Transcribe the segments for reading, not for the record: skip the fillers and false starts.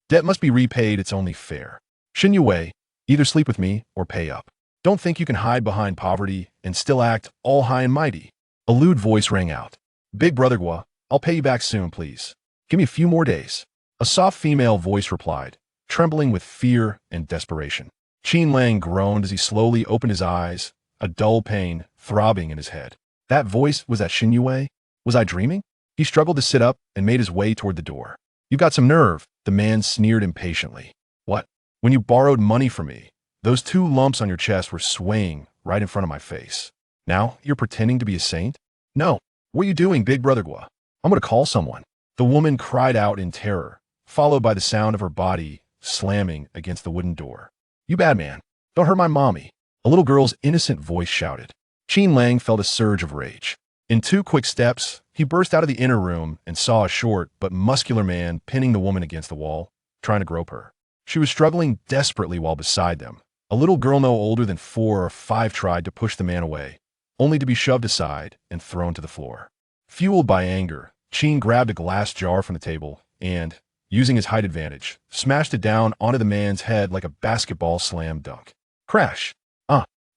Debt must be repaid, it's only fair. Shen Youwei, either sleep with me or pay up. Don't think you can hide behind poverty and still act all high and mighty. A lewd voice rang out. Big brother Guo, I'll pay you back soon, please. Give me a few more days. A soft female voice replied, trembling with fear and desperation. Qin Lang groaned as he slowly opened his eyes, a dull pain throbbing in his head. That voice, was that Shen Youwei? Was I dreaming? He struggled to sit up and made his way toward the door. You've got some nerve, the man sneered impatiently. What? When you borrowed money from me, those two lumps on your chest were swaying right in front of my face. Now you're pretending to be a saint? No. What are you doing, big brother Guo? I'm going to call someone. The woman cried out in terror, followed by the sound of her body slamming against the wooden door. You bad man. Don't hurt my mommy. A little girl's innocent voice shouted. Qin Lang felt a surge of rage. In 2 quick steps, he burst out of the inner room and saw a short but muscular man pinning the woman against the wall, trying to grope her. She was struggling desperately while beside them. A little girl no older than 4 or 5 tried to push the man away, only to be shoved aside and thrown to the floor. Fueled by anger, Qin grabbed a glass jar from the table and, using his height advantage, smashed it down onto the man's head like a basketball slam dunk. Crash!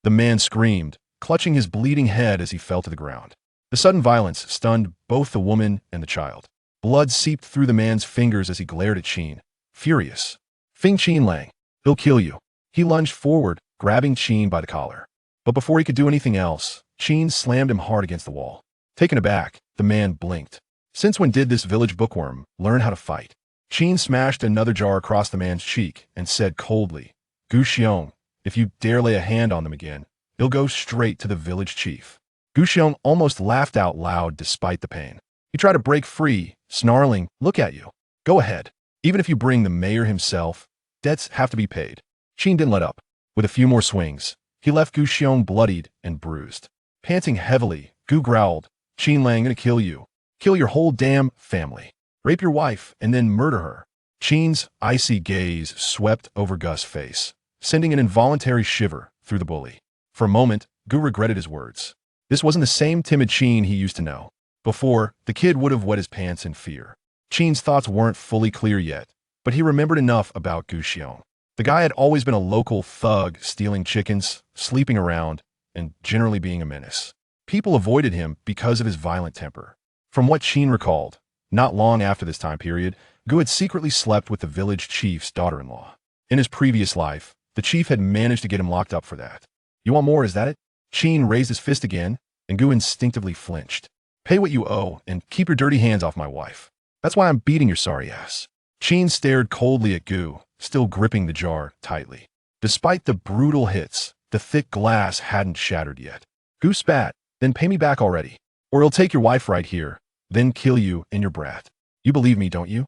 The man screamed, clutching his bleeding head as he fell to the ground. The sudden violence stunned both the woman and the child. Blood seeped through the man's fingers as he glared at Qin, furious. Qin Lang, he'll kill you. He lunged forward, grabbing Qin by the collar. But before he could do anything else, Qin slammed him hard against the wall. Taken aback, the man blinked. Since when did this village bookworm learn how to fight? Qin smashed another jar across the man's cheek and said coldly, Guo Xiong, if you dare lay a hand on them again, you'll go straight to the village chief. Guo Xiong almost laughed out loud despite the pain. He tried to break free, snarling, look at you. Go ahead. Even if you bring the mayor himself, debts have to be paid. Qin didn't let up. With a few more swings, he left Guo Xiong bloodied and bruised. Panting heavily, Guo growled, Qin Lang gonna kill you. Kill your whole damn family. Rape your wife and then murder her. Qin's icy gaze swept over Gu's face, sending an involuntary shiver through the bully. For a moment, Guo regretted his words. This wasn't the same timid Qin he used to know. Before, the kid would have wet his pants in fear. Qin's thoughts weren't fully clear yet, but he remembered enough about Guo Xiong. The guy had always been a local thug, stealing chickens, sleeping around, and generally being a menace. People avoided him because of his violent temper. From what Qin recalled, not long after this time period, Guo had secretly slept with the village chief's daughter-in-law. In his previous life, the chief had managed to get him locked up for that. You want more, is that it? Qin raised his fist again, and Guo instinctively flinched. Pay what you owe, and keep your dirty hands off my wife. That's why I'm beating your sorry ass. Qin stared coldly at Guo, still gripping the jar tightly. Despite the brutal hits, the thick glass hadn't shattered yet. Guo spat, then pay me back already, or he'll take your wife right here, then kill you and your brat. You believe me, don't you?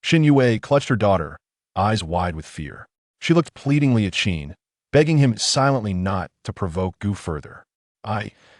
Shen Youwei clutched her daughter, eyes wide with fear. She looked pleadingly at Qin, begging him silently not to provoke Guo further.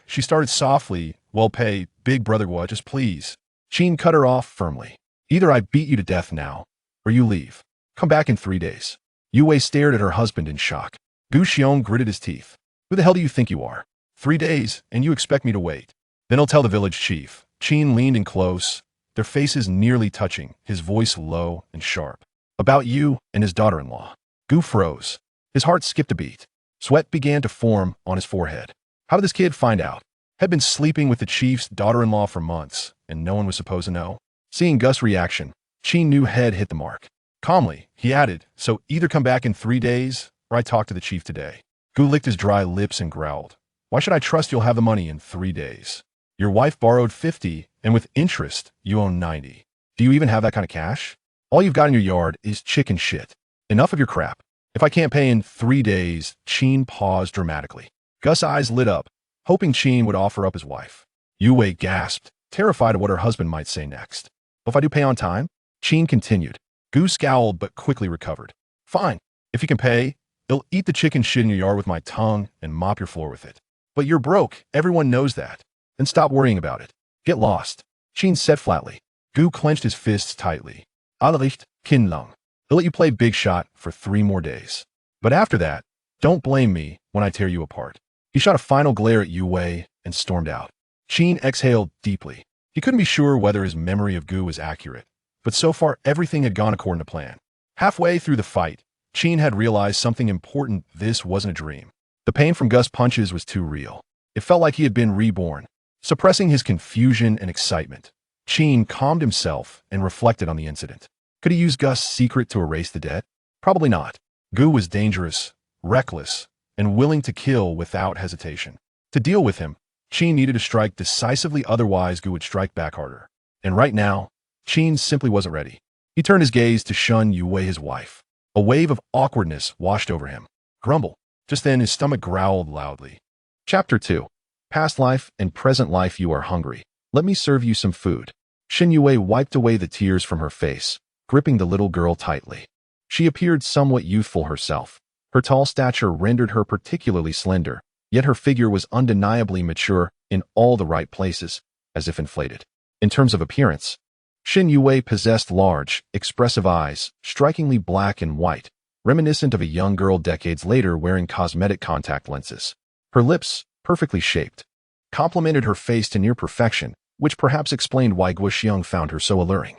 She started softly, well pay, big brother Guo, just please. Qin cut her off firmly. Either I beat you to death now, or you leave. Come back in 3 days. Youwei stared at her husband in shock. Guo Xiong gritted his teeth. Who the hell do you think you are? 3 days, and you expect me to wait. Then I'll tell the village chief. Qin leaned in close, their faces nearly touching, his voice low and sharp. About you and his daughter-in-law. Guo froze. His heart skipped a beat. Sweat began to form on his forehead. How did this kid find out? Had been sleeping with the chief's daughter-in-law for months, and no one was supposed to know. Seeing Gu's reaction, Qin knew head hit the mark. Calmly, he added, so either come back in 3 days, or I talk to the chief today. Guo licked his dry lips and growled. Why should I trust you'll have the money in 3 days? Your wife borrowed 50, and with interest, you own 90. Do you even have that kind of cash? All you've got in your yard is chicken shit. Enough of your crap. If I can't pay in 3 days, Qin paused dramatically. Gu's eyes lit up, hoping Qin would offer up his wife. Youwei gasped, terrified of what her husband might say next. But if I do pay on time? Qin continued. Guo scowled but quickly recovered. Fine. If you can pay, I'll eat the chicken shit in your yard with my tongue and mop your floor with it. But you're broke. Everyone knows that. Then stop worrying about it. Get lost. Qin said flatly. Guo clenched his fists tightly. Allericht, Qin Lang. I'll let you play big shot for 3 more days. But after that, don't blame me when I tear you apart. He shot a final glare at Youwei and stormed out. Qin exhaled deeply. He couldn't be sure whether his memory of Guo was accurate, but so far everything had gone according to plan. Halfway through the fight, Qin had realized something important. This wasn't a dream. The pain from Gus' punches was too real. It felt like he had been reborn. Suppressing his confusion and excitement, Qin calmed himself and reflected on the incident. Could he use Gus' secret to erase the debt? Probably not. Gu was dangerous, reckless, and willing to kill without hesitation. To deal with him, Qin needed to strike decisively, otherwise Gu would strike back harder. And right now, Qin simply wasn't ready. He turned his gaze to Shen Youwei, his wife. A wave of awkwardness washed over him. Grumble. Just then, his stomach growled loudly. Chapter 2. Past life and present life. You are hungry. Let me serve you some food. Shen Youwei wiped away the tears from her face, gripping the little girl tightly. She appeared somewhat youthful herself. Her tall stature rendered her particularly slender, yet her figure was undeniably mature in all the right places, as if inflated. In terms of appearance, Shen Youwei possessed large, expressive eyes, strikingly black and white, reminiscent of a young girl decades later wearing cosmetic contact lenses. Her lips, perfectly shaped, complemented her face to near perfection, which perhaps explained why Guo Xiong found her so alluring.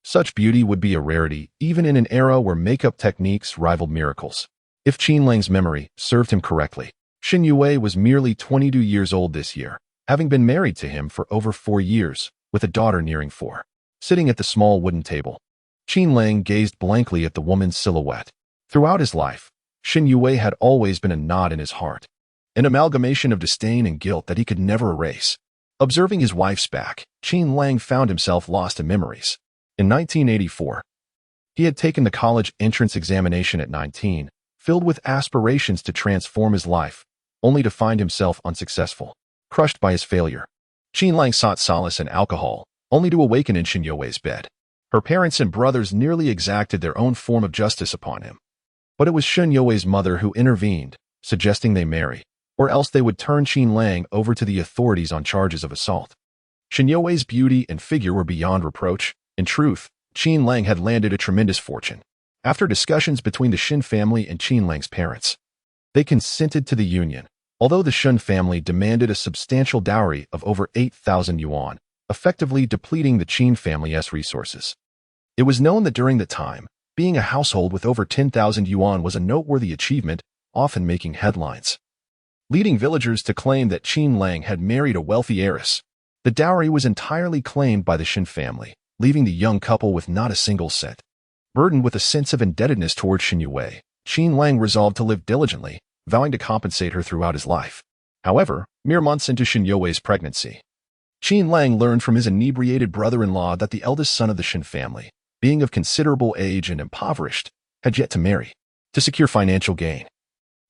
Such beauty would be a rarity, even in an era where makeup techniques rivaled miracles. If Qin Lang's memory served him correctly, Shen Youwei was merely 22 years old this year, having been married to him for over 4 years, with a daughter nearing 4. Sitting at the small wooden table, Qin Lang gazed blankly at the woman's silhouette. Throughout his life, Shen Youwei had always been a knot in his heart, an amalgamation of disdain and guilt that he could never erase. Observing his wife's back, Qin Lang found himself lost in memories. In 1984, he had taken the college entrance examination at 19, filled with aspirations to transform his life, only to find himself unsuccessful, crushed by his failure. Qin Lang sought solace in alcohol, only to awaken in Shen Youwei's bed. Her parents and brothers nearly exacted their own form of justice upon him. But it was Shen Youwei's mother who intervened, suggesting they marry, or else they would turn Qin Lang over to the authorities on charges of assault. Shen Youwei's beauty and figure were beyond reproach. In truth, Qin Lang had landed a tremendous fortune. After discussions between the Shen family and Qin Lang's parents, they consented to the union, although the Shen family demanded a substantial dowry of over 8,000 yuan, effectively depleting the Qin family's resources. It was known that during that time, being a household with over 10,000 yuan was a noteworthy achievement, often making headlines, leading villagers to claim that Qin Lang had married a wealthy heiress. The dowry was entirely claimed by the Shen family, leaving the young couple with not a single cent. Burdened with a sense of indebtedness toward Shen Youwei, Qin Lang resolved to live diligently, vowing to compensate her throughout his life. However, mere months into Shen Youwei's pregnancy, Qin Lang learned from his inebriated brother-in-law that the eldest son of the Shen family, being of considerable age and impoverished, had yet to marry. To secure financial gain,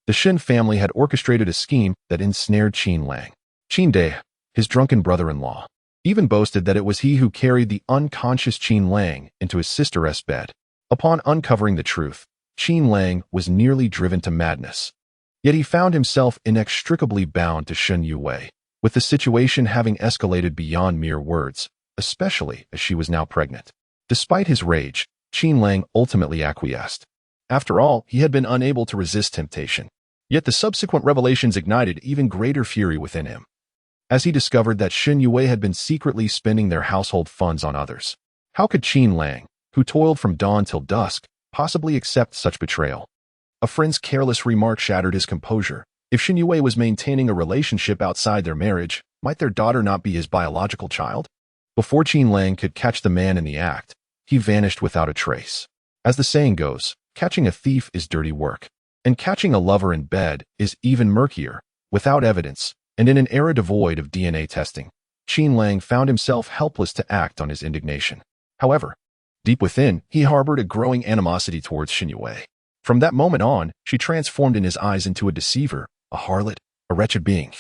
the Shen family had orchestrated a scheme that ensnared Qin Lang. Qin Dai, his drunken brother-in-law, even boasted that it was he who carried the unconscious Qin Lang into his sister's bed. Upon uncovering the truth, Qin Lang was nearly driven to madness. Yet he found himself inextricably bound to Shen Youwei, with the situation having escalated beyond mere words, especially as she was now pregnant. Despite his rage, Qin Lang ultimately acquiesced. After all, he had been unable to resist temptation. Yet the subsequent revelations ignited even greater fury within him, as he discovered that Shen Youwei had been secretly spending their household funds on others. How could Qin Lang, who toiled from dawn till dusk, possibly accept such betrayal? A friend's careless remark shattered his composure. If Shen Youwei was maintaining a relationship outside their marriage, might their daughter not be his biological child? Before Qin Lang could catch the man in the act, he vanished without a trace. As the saying goes, catching a thief is dirty work, and catching a lover in bed is even murkier. Without evidence, and in an era devoid of DNA testing, Qin Lang found himself helpless to act on his indignation. However, deep within, he harbored a growing animosity towards Shen Youwei. From that moment on, she transformed in his eyes into a deceiver, a harlot, a wretched being,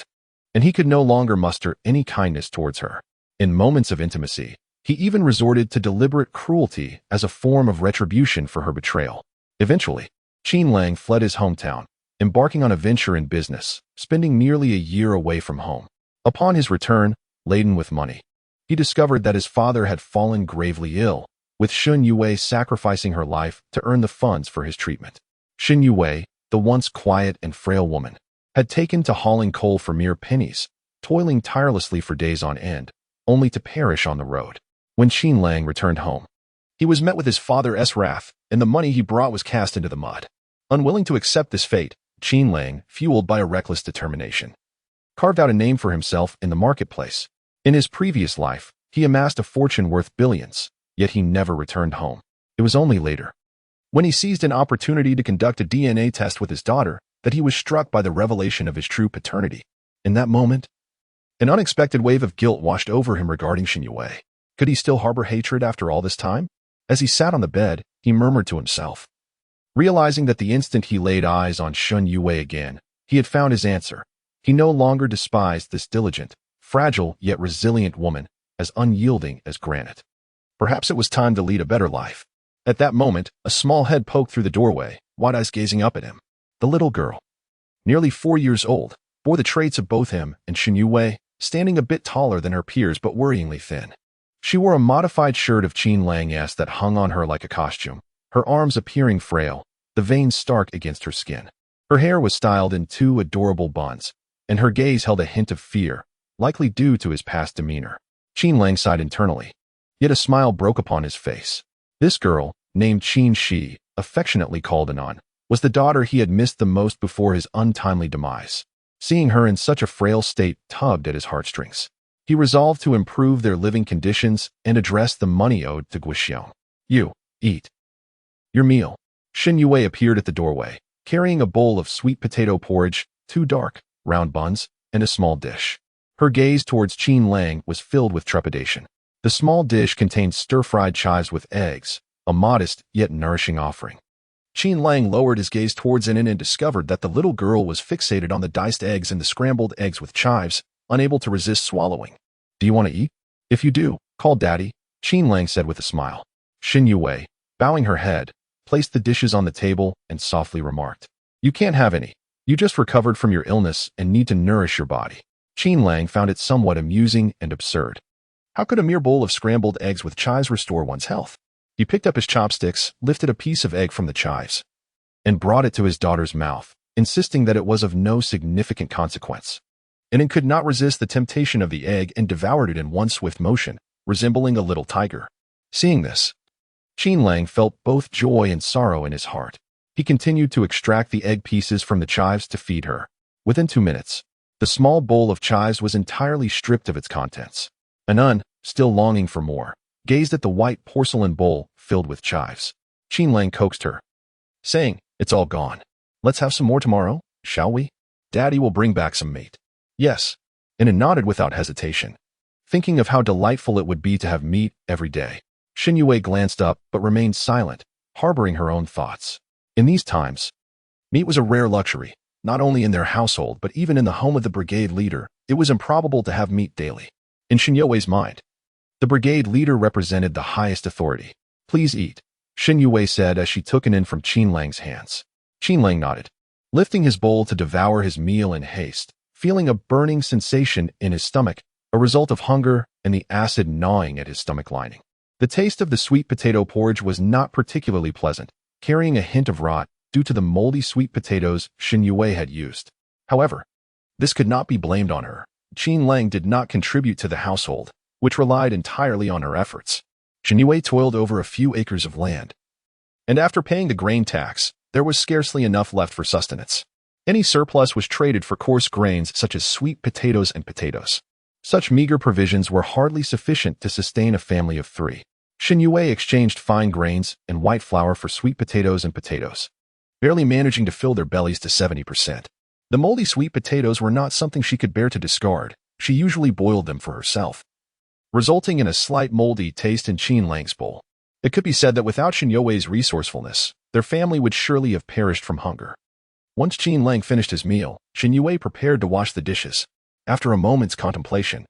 and he could no longer muster any kindness towards her. In moments of intimacy, he even resorted to deliberate cruelty as a form of retribution for her betrayal. Eventually, Qin Lang fled his hometown, embarking on a venture in business, spending nearly a year away from home. Upon his return, laden with money, he discovered that his father had fallen gravely ill, with Shen Youwei sacrificing her life to earn the funds for his treatment. Shen Youwei, the once quiet and frail woman, had taken to hauling coal for mere pennies, toiling tirelessly for days on end, only to perish on the road. When Qin Lang returned home, He was met with his father's wrath, and the money he brought was cast into the mud. Unwilling to accept this fate, Qin Lang, fueled by a reckless determination, carved out a name for himself in the marketplace. In his previous life, he amassed a fortune worth billions, yet he never returned home. It was only later, when he seized an opportunity to conduct a DNA test with his daughter, that he was struck by the revelation of his true paternity. In that moment, an unexpected wave of guilt washed over him regarding Shen Youwei. Could he still harbor hatred after all this time? As he sat on the bed, he murmured to himself, realizing that the instant he laid eyes on Shen Youwei again, he had found his answer. He no longer despised this diligent, fragile yet resilient woman, as unyielding as granite. Perhaps it was time to lead a better life. At that moment, a small head poked through the doorway, wide eyes gazing up at him. The little girl, nearly 4 years old, bore the traits of both him and Shen Youwei, standing a bit taller than her peers but worryingly thin. She wore a modified shirt of Qin Lang's that hung on her like a costume, her arms appearing frail, the veins stark against her skin. Her hair was styled in 2 adorable buns, and her gaze held a hint of fear, likely due to his past demeanor. Qin Lang sighed internally, yet a smile broke upon his face. This girl, named Qin Shi, affectionately called Anon, was the daughter he had missed the most before his untimely demise. Seeing her in such a frail state tugged at his heartstrings. He resolved to improve their living conditions and address the money owed to Guo Xiong. You, eat your meal. Shen Youwei appeared at the doorway, carrying a bowl of sweet potato porridge, 2 dark, round buns, and a small dish. Her gaze towards Qin Lang was filled with trepidation. The small dish contained stir-fried chives with eggs, a modest yet nourishing offering. Qin Lang lowered his gaze towards it and discovered that the little girl was fixated on the diced eggs and the scrambled eggs with chives, unable to resist swallowing. Do you want to eat? If you do, call Daddy, Qin Lang said with a smile. Shen Youwei, bowing her head, placed the dishes on the table and softly remarked, You can't have any. You just recovered from your illness and need to nourish your body. Qin Lang found it somewhat amusing and absurd. How could a mere bowl of scrambled eggs with chives restore one's health? He picked up his chopsticks, lifted a piece of egg from the chives, and brought it to his daughter's mouth, insisting that it was of no significant consequence. And it could not resist the temptation of the egg and devoured it in one swift motion, resembling a little tiger. Seeing this, Qin Lang felt both joy and sorrow in his heart. He continued to extract the egg pieces from the chives to feed her. Within 2 minutes, the small bowl of chives was entirely stripped of its contents. Anon, still longing for more, gazed at the white porcelain bowl filled with chives. Qin Lang coaxed her, saying, It's all gone. Let's have some more tomorrow, shall we? Daddy will bring back some meat. Yes, and nodded without hesitation, thinking of how delightful it would be to have meat every day. Shen Youwei glanced up but remained silent, harboring her own thoughts. In these times, meat was a rare luxury, not only in their household but even in the home of the brigade leader. It was improbable to have meat daily. In Shen Youwei's mind, the brigade leader represented the highest authority. Please eat, Shen Youwei said as she took it in from Qin Lang's hands. Qin Lang nodded, lifting his bowl to devour his meal in haste, feeling a burning sensation in his stomach, a result of hunger and the acid gnawing at his stomach lining. The taste of the sweet potato porridge was not particularly pleasant, carrying a hint of rot due to the moldy sweet potatoes Shen Youwei had used. However, this could not be blamed on her. Qin Lang did not contribute to the household, which relied entirely on her efforts. Shen Youwei toiled over a few acres of land, and after paying the grain tax, there was scarcely enough left for sustenance. Any surplus was traded for coarse grains such as sweet potatoes and potatoes. Such meager provisions were hardly sufficient to sustain a family of 3. Shen Youwei exchanged fine grains and white flour for sweet potatoes and potatoes, barely managing to fill their bellies to 70%. The moldy sweet potatoes were not something she could bear to discard. She usually boiled them for herself, resulting in a slight moldy taste in Qin Lang's bowl. It could be said that without Shen Youwei's resourcefulness, their family would surely have perished from hunger. Once Qin Lang finished his meal, Shen Youwei prepared to wash the dishes. After a moment's contemplation,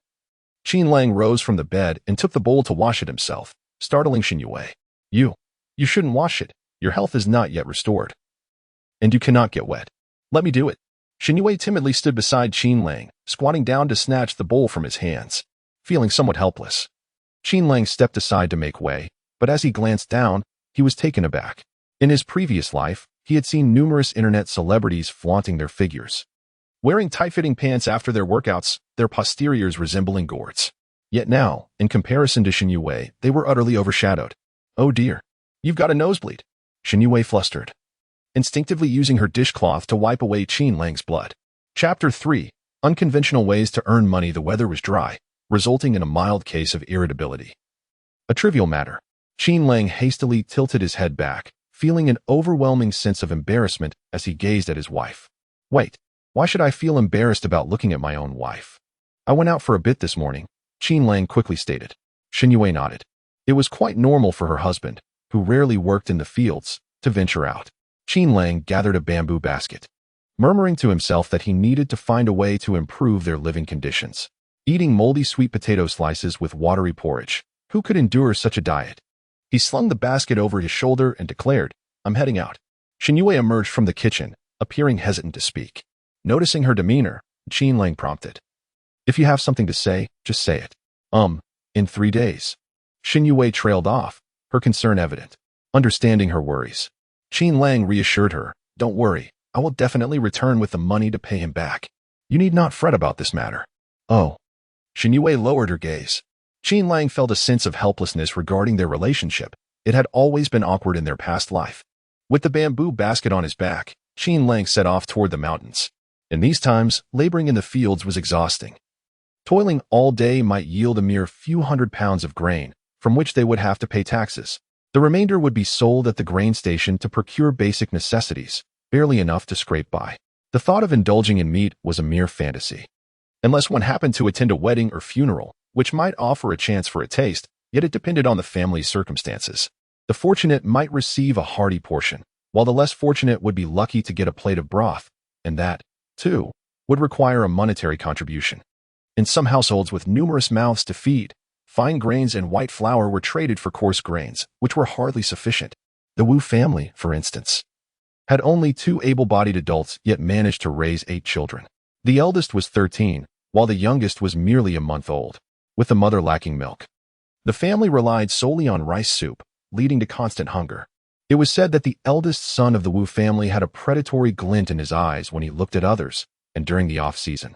Qin Lang rose from the bed and took the bowl to wash it himself, startling Shen Youwei. You shouldn't wash it. Your health is not yet restored, and you cannot get wet. Let me do it. Shen Youwei timidly stood beside Qin Lang, squatting down to snatch the bowl from his hands, feeling somewhat helpless. Qin Lang stepped aside to make way, but as he glanced down, he was taken aback. In his previous life, he had seen numerous internet celebrities flaunting their figures, wearing tight-fitting pants after their workouts, their posteriors resembling gourds. Yet now, in comparison to Shen Youwei, they were utterly overshadowed. Oh dear. You've got a nosebleed. Shen Youwei flustered, instinctively using her dishcloth to wipe away Qin Lang's blood. Chapter 3. Unconventional ways to earn money. The weather was dry, resulting in a mild case of irritability. A trivial matter. Qin Lang hastily tilted his head back, feeling an overwhelming sense of embarrassment as he gazed at his wife. Wait, why should I feel embarrassed about looking at my own wife? I went out for a bit this morning, Qin Lang quickly stated. Shen Youwei nodded. It was quite normal for her husband, who rarely worked in the fields, to venture out. Qin Lang gathered a bamboo basket, murmuring to himself that he needed to find a way to improve their living conditions. Eating moldy sweet potato slices with watery porridge, who could endure such a diet? He slung the basket over his shoulder and declared, I'm heading out. Shen Youwei emerged from the kitchen, appearing hesitant to speak. Noticing her demeanor, Qin Lang prompted. If you have something to say, just say it. In 3 days. Shen Youwei trailed off, her concern evident. Understanding her worries, Qin Lang reassured her, don't worry, I will definitely return with the money to pay him back. You need not fret about this matter. Oh. Shen Youwei lowered her gaze. Qin Lang felt a sense of helplessness regarding their relationship. It had always been awkward in their past life. With the bamboo basket on his back, Qin Lang set off toward the mountains. In these times, laboring in the fields was exhausting. Toiling all day might yield a mere few hundred pounds of grain, from which they would have to pay taxes. The remainder would be sold at the grain station to procure basic necessities, barely enough to scrape by. The thought of indulging in meat was a mere fantasy. Unless one happened to attend a wedding or funeral, which might offer a chance for a taste, yet it depended on the family's circumstances. The fortunate might receive a hearty portion, while the less fortunate would be lucky to get a plate of broth, and that, too, would require a monetary contribution. In some households with numerous mouths to feed, fine grains and white flour were traded for coarse grains, which were hardly sufficient. The Wu family, for instance, had only 2 able-bodied adults yet managed to raise 8 children. The eldest was 13, while the youngest was merely a month old, with the mother lacking milk. The family relied solely on rice soup, leading to constant hunger. It was said that the eldest son of the Wu family had a predatory glint in his eyes when he looked at others, and during the off-season,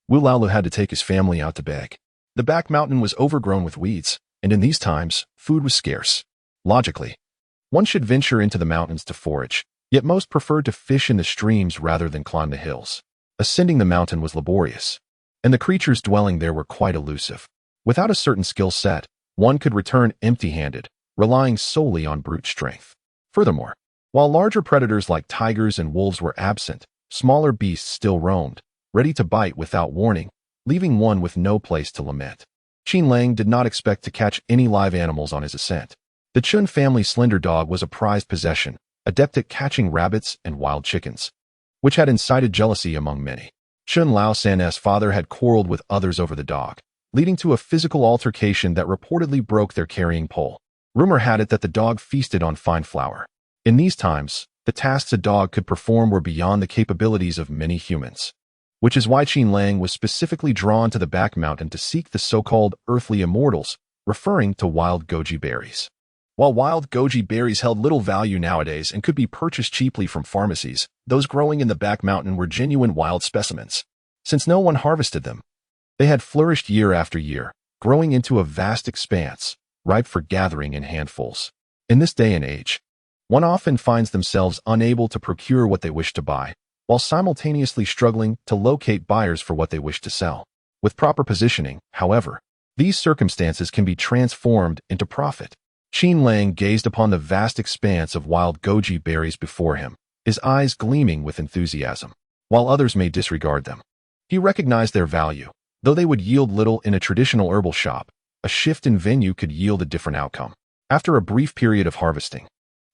Wu Laolu had to take his family out to beg. The back mountain was overgrown with weeds, and in these times, food was scarce. Logically, one should venture into the mountains to forage, yet most preferred to fish in the streams rather than climb the hills. Ascending the mountain was laborious, and the creatures dwelling there were quite elusive. Without a certain skill set, one could return empty-handed, relying solely on brute strength. Furthermore, while larger predators like tigers and wolves were absent, smaller beasts still roamed, ready to bite without warning, leaving one with no place to lament. Qin Lang did not expect to catch any live animals on his ascent. The Chun family slender dog was a prized possession, adept at catching rabbits and wild chickens, which had incited jealousy among many. Chun Lao San's father had quarreled with others over the dog, leading to a physical altercation that reportedly broke their carrying pole. Rumor had it that the dog feasted on fine flour. In these times, the tasks a dog could perform were beyond the capabilities of many humans, which is why Qin Lang was specifically drawn to the back mountain to seek the so-called earthly immortals, referring to wild goji berries. While wild goji berries held little value nowadays and could be purchased cheaply from pharmacies, those growing in the back mountain were genuine wild specimens. Since no one harvested them, they had flourished year after year, growing into a vast expanse, ripe for gathering in handfuls. In this day and age, one often finds themselves unable to procure what they wish to buy, while simultaneously struggling to locate buyers for what they wish to sell. With proper positioning, however, these circumstances can be transformed into profit. Qin Lang gazed upon the vast expanse of wild goji berries before him, his eyes gleaming with enthusiasm. While others may disregard them, he recognized their value. Though they would yield little in a traditional herbal shop, a shift in venue could yield a different outcome. After a brief period of harvesting,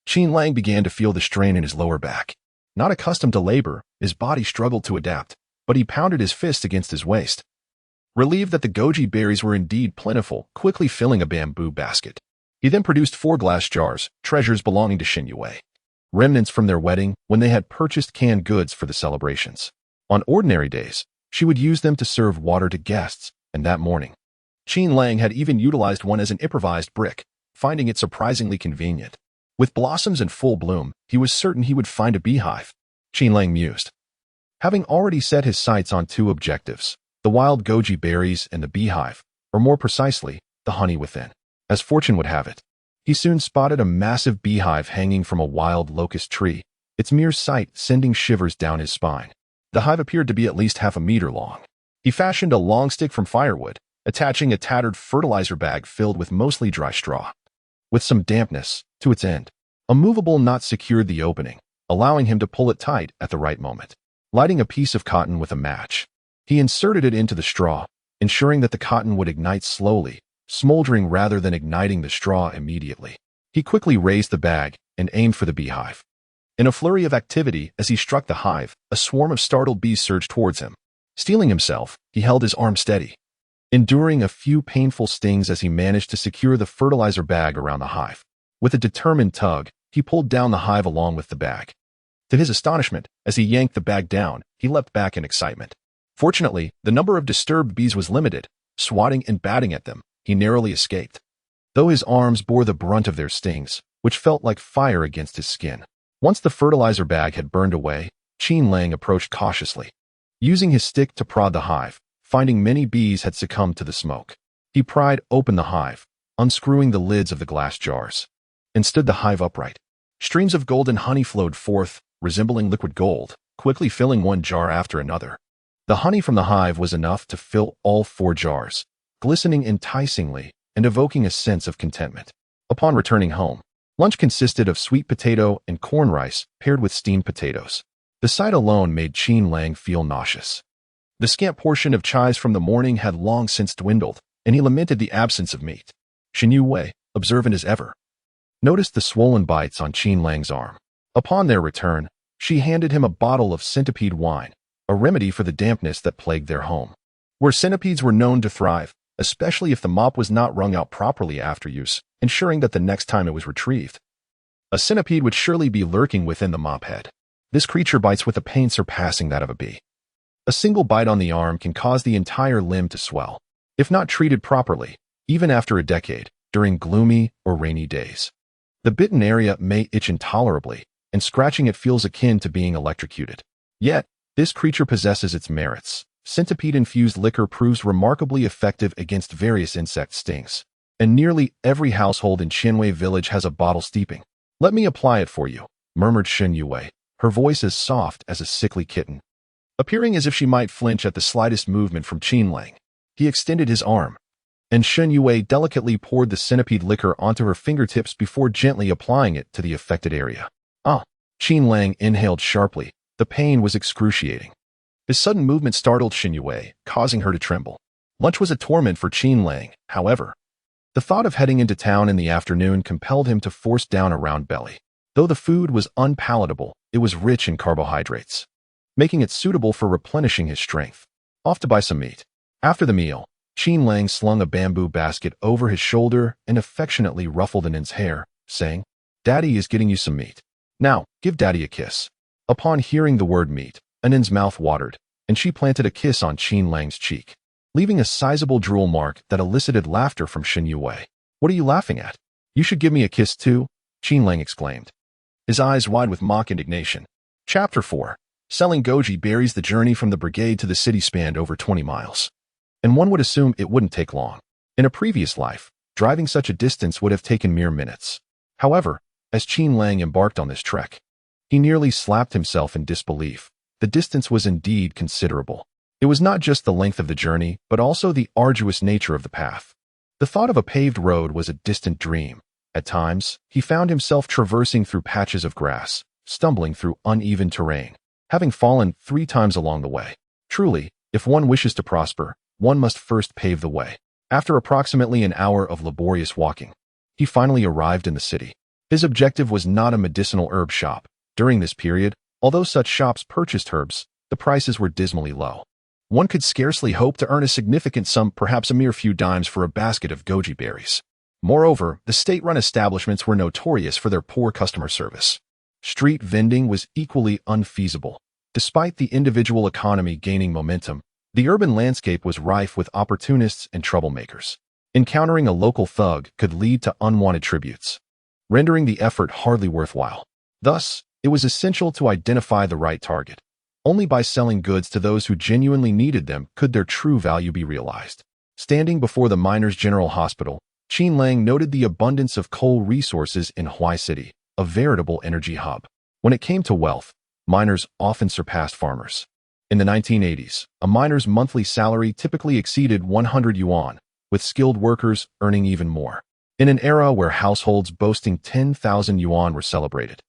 Qin Lang began to feel the strain in his lower back. Not accustomed to labor, his body struggled to adapt, but he pounded his fist against his waist, relieved that the goji berries were indeed plentiful, quickly filling a bamboo basket. He then produced 4 glass jars, treasures belonging to Shen Youwei, remnants from their wedding when they had purchased canned goods for the celebrations. On ordinary days, she would use them to serve water to guests, and that morning, Qin Lang had even utilized one as an improvised brick, finding it surprisingly convenient. With blossoms in full bloom, he was certain he would find a beehive. Qin Lang mused. Having already set his sights on 2 objectives, the wild goji berries and the beehive, or more precisely, the honey within. As fortune would have it, He soon spotted a massive beehive hanging from a wild locust tree, its mere sight sending shivers down his spine. The hive appeared to be at least half a meter long. He fashioned a long stick from firewood, attaching a tattered fertilizer bag filled with mostly dry straw, with some dampness, to its end. A movable knot secured the opening, allowing him to pull it tight at the right moment. Lighting a piece of cotton with a match, he inserted it into the straw, ensuring that the cotton would ignite slowly, smoldering rather than igniting the straw immediately. He quickly raised the bag and aimed for the beehive. In a flurry of activity, as he struck the hive, a swarm of startled bees surged towards him. Steeling himself, he held his arm steady, enduring a few painful stings as he managed to secure the fertilizer bag around the hive. With a determined tug, he pulled down the hive along with the bag. To his astonishment, as he yanked the bag down, he leapt back in excitement. Fortunately, the number of disturbed bees was limited. Swatting and batting at them, he narrowly escaped, though his arms bore the brunt of their stings, which felt like fire against his skin. Once the fertilizer bag had burned away, Qin Lang approached cautiously, using his stick to prod the hive. Finding many bees had succumbed to the smoke, he pried open the hive, unscrewing the lids of the glass jars, and stood the hive upright. Streams of golden honey flowed forth, resembling liquid gold, quickly filling one jar after another. The honey from the hive was enough to fill all 4 jars, glistening enticingly and evoking a sense of contentment. Upon returning home, lunch consisted of sweet potato and corn rice paired with steamed potatoes. The sight alone made Qin Lang feel nauseous. The scant portion of chives from the morning had long since dwindled, and he lamented the absence of meat. Shen Youwei, observant as ever, noticed the swollen bites on Qin Lang's arm. Upon their return, she handed him a bottle of centipede wine, a remedy for the dampness that plagued their home, where centipedes were known to thrive, especially if the mop was not wrung out properly after use, ensuring that the next time it was retrieved, a centipede would surely be lurking within the mop head. This creature bites with a pain surpassing that of a bee. A single bite on the arm can cause the entire limb to swell, if not treated properly, even after a decade, during gloomy or rainy days. The bitten area may itch intolerably, and scratching it feels akin to being electrocuted. Yet, this creature possesses its merits. Centipede-infused liquor proves remarkably effective against various insect stings, and nearly every household in Qianwei village has a bottle steeping. "Let me apply it for you," murmured Shen Youwei, her voice as soft as a sickly kitten, appearing as if she might flinch at the slightest movement from Qin Lang. He extended his arm, and Shen Youwei delicately poured the centipede liquor onto her fingertips before gently applying it to the affected area. "Ah!" Qin Lang inhaled sharply. The pain was excruciating. His sudden movement startled Shen Youwei, causing her to tremble. Lunch was a torment for Qin Lang, however. The thought of heading into town in the afternoon compelled him to force down a round belly. Though the food was unpalatable, it was rich in carbohydrates, making it suitable for replenishing his strength. Off to buy some meat. After the meal, Qin Lang slung a bamboo basket over his shoulder and affectionately ruffled Anin's hair, saying, "Daddy is getting you some meat. Now, give Daddy a kiss." Upon hearing the word meat, Anin's mouth watered, and she planted a kiss on Qin Lang's cheek, leaving a sizable drool mark that elicited laughter from Shen Youwei. "What are you laughing at? You should give me a kiss too," Qin Lang exclaimed, his eyes wide with mock indignation. Chapter 4. Selling goji berries. The journey from the brigade to the city spanned over 20 miles, and one would assume it wouldn't take long. In a previous life, driving such a distance would have taken mere minutes. However, as Qin Lang embarked on this trek, he nearly slapped himself in disbelief. The distance was indeed considerable. It was not just the length of the journey, but also the arduous nature of the path. The thought of a paved road was a distant dream. At times, he found himself traversing through patches of grass, stumbling through uneven terrain, having fallen 3 times along the way. Truly, if one wishes to prosper, one must first pave the way. After approximately an hour of laborious walking, he finally arrived in the city. His objective was not a medicinal herb shop. During this period, although such shops purchased herbs, the prices were dismally low. One could scarcely hope to earn a significant sum, perhaps a mere few dimes for a basket of goji berries. Moreover, the state-run establishments were notorious for their poor customer service. Street vending was equally unfeasible. Despite the individual economy gaining momentum, the urban landscape was rife with opportunists and troublemakers. Encountering a local thug could lead to unwanted tributes, rendering the effort hardly worthwhile. Thus, it was essential to identify the right target. Only by selling goods to those who genuinely needed them could their true value be realized. Standing before the Miners' General Hospital, Qin Lang noted the abundance of coal resources in Huai City, a veritable energy hub. When it came to wealth, miners often surpassed farmers. In the 1980s, a miner's monthly salary typically exceeded 100 yuan, with skilled workers earning even more. In an era where households boasting 10,000 yuan were celebrated,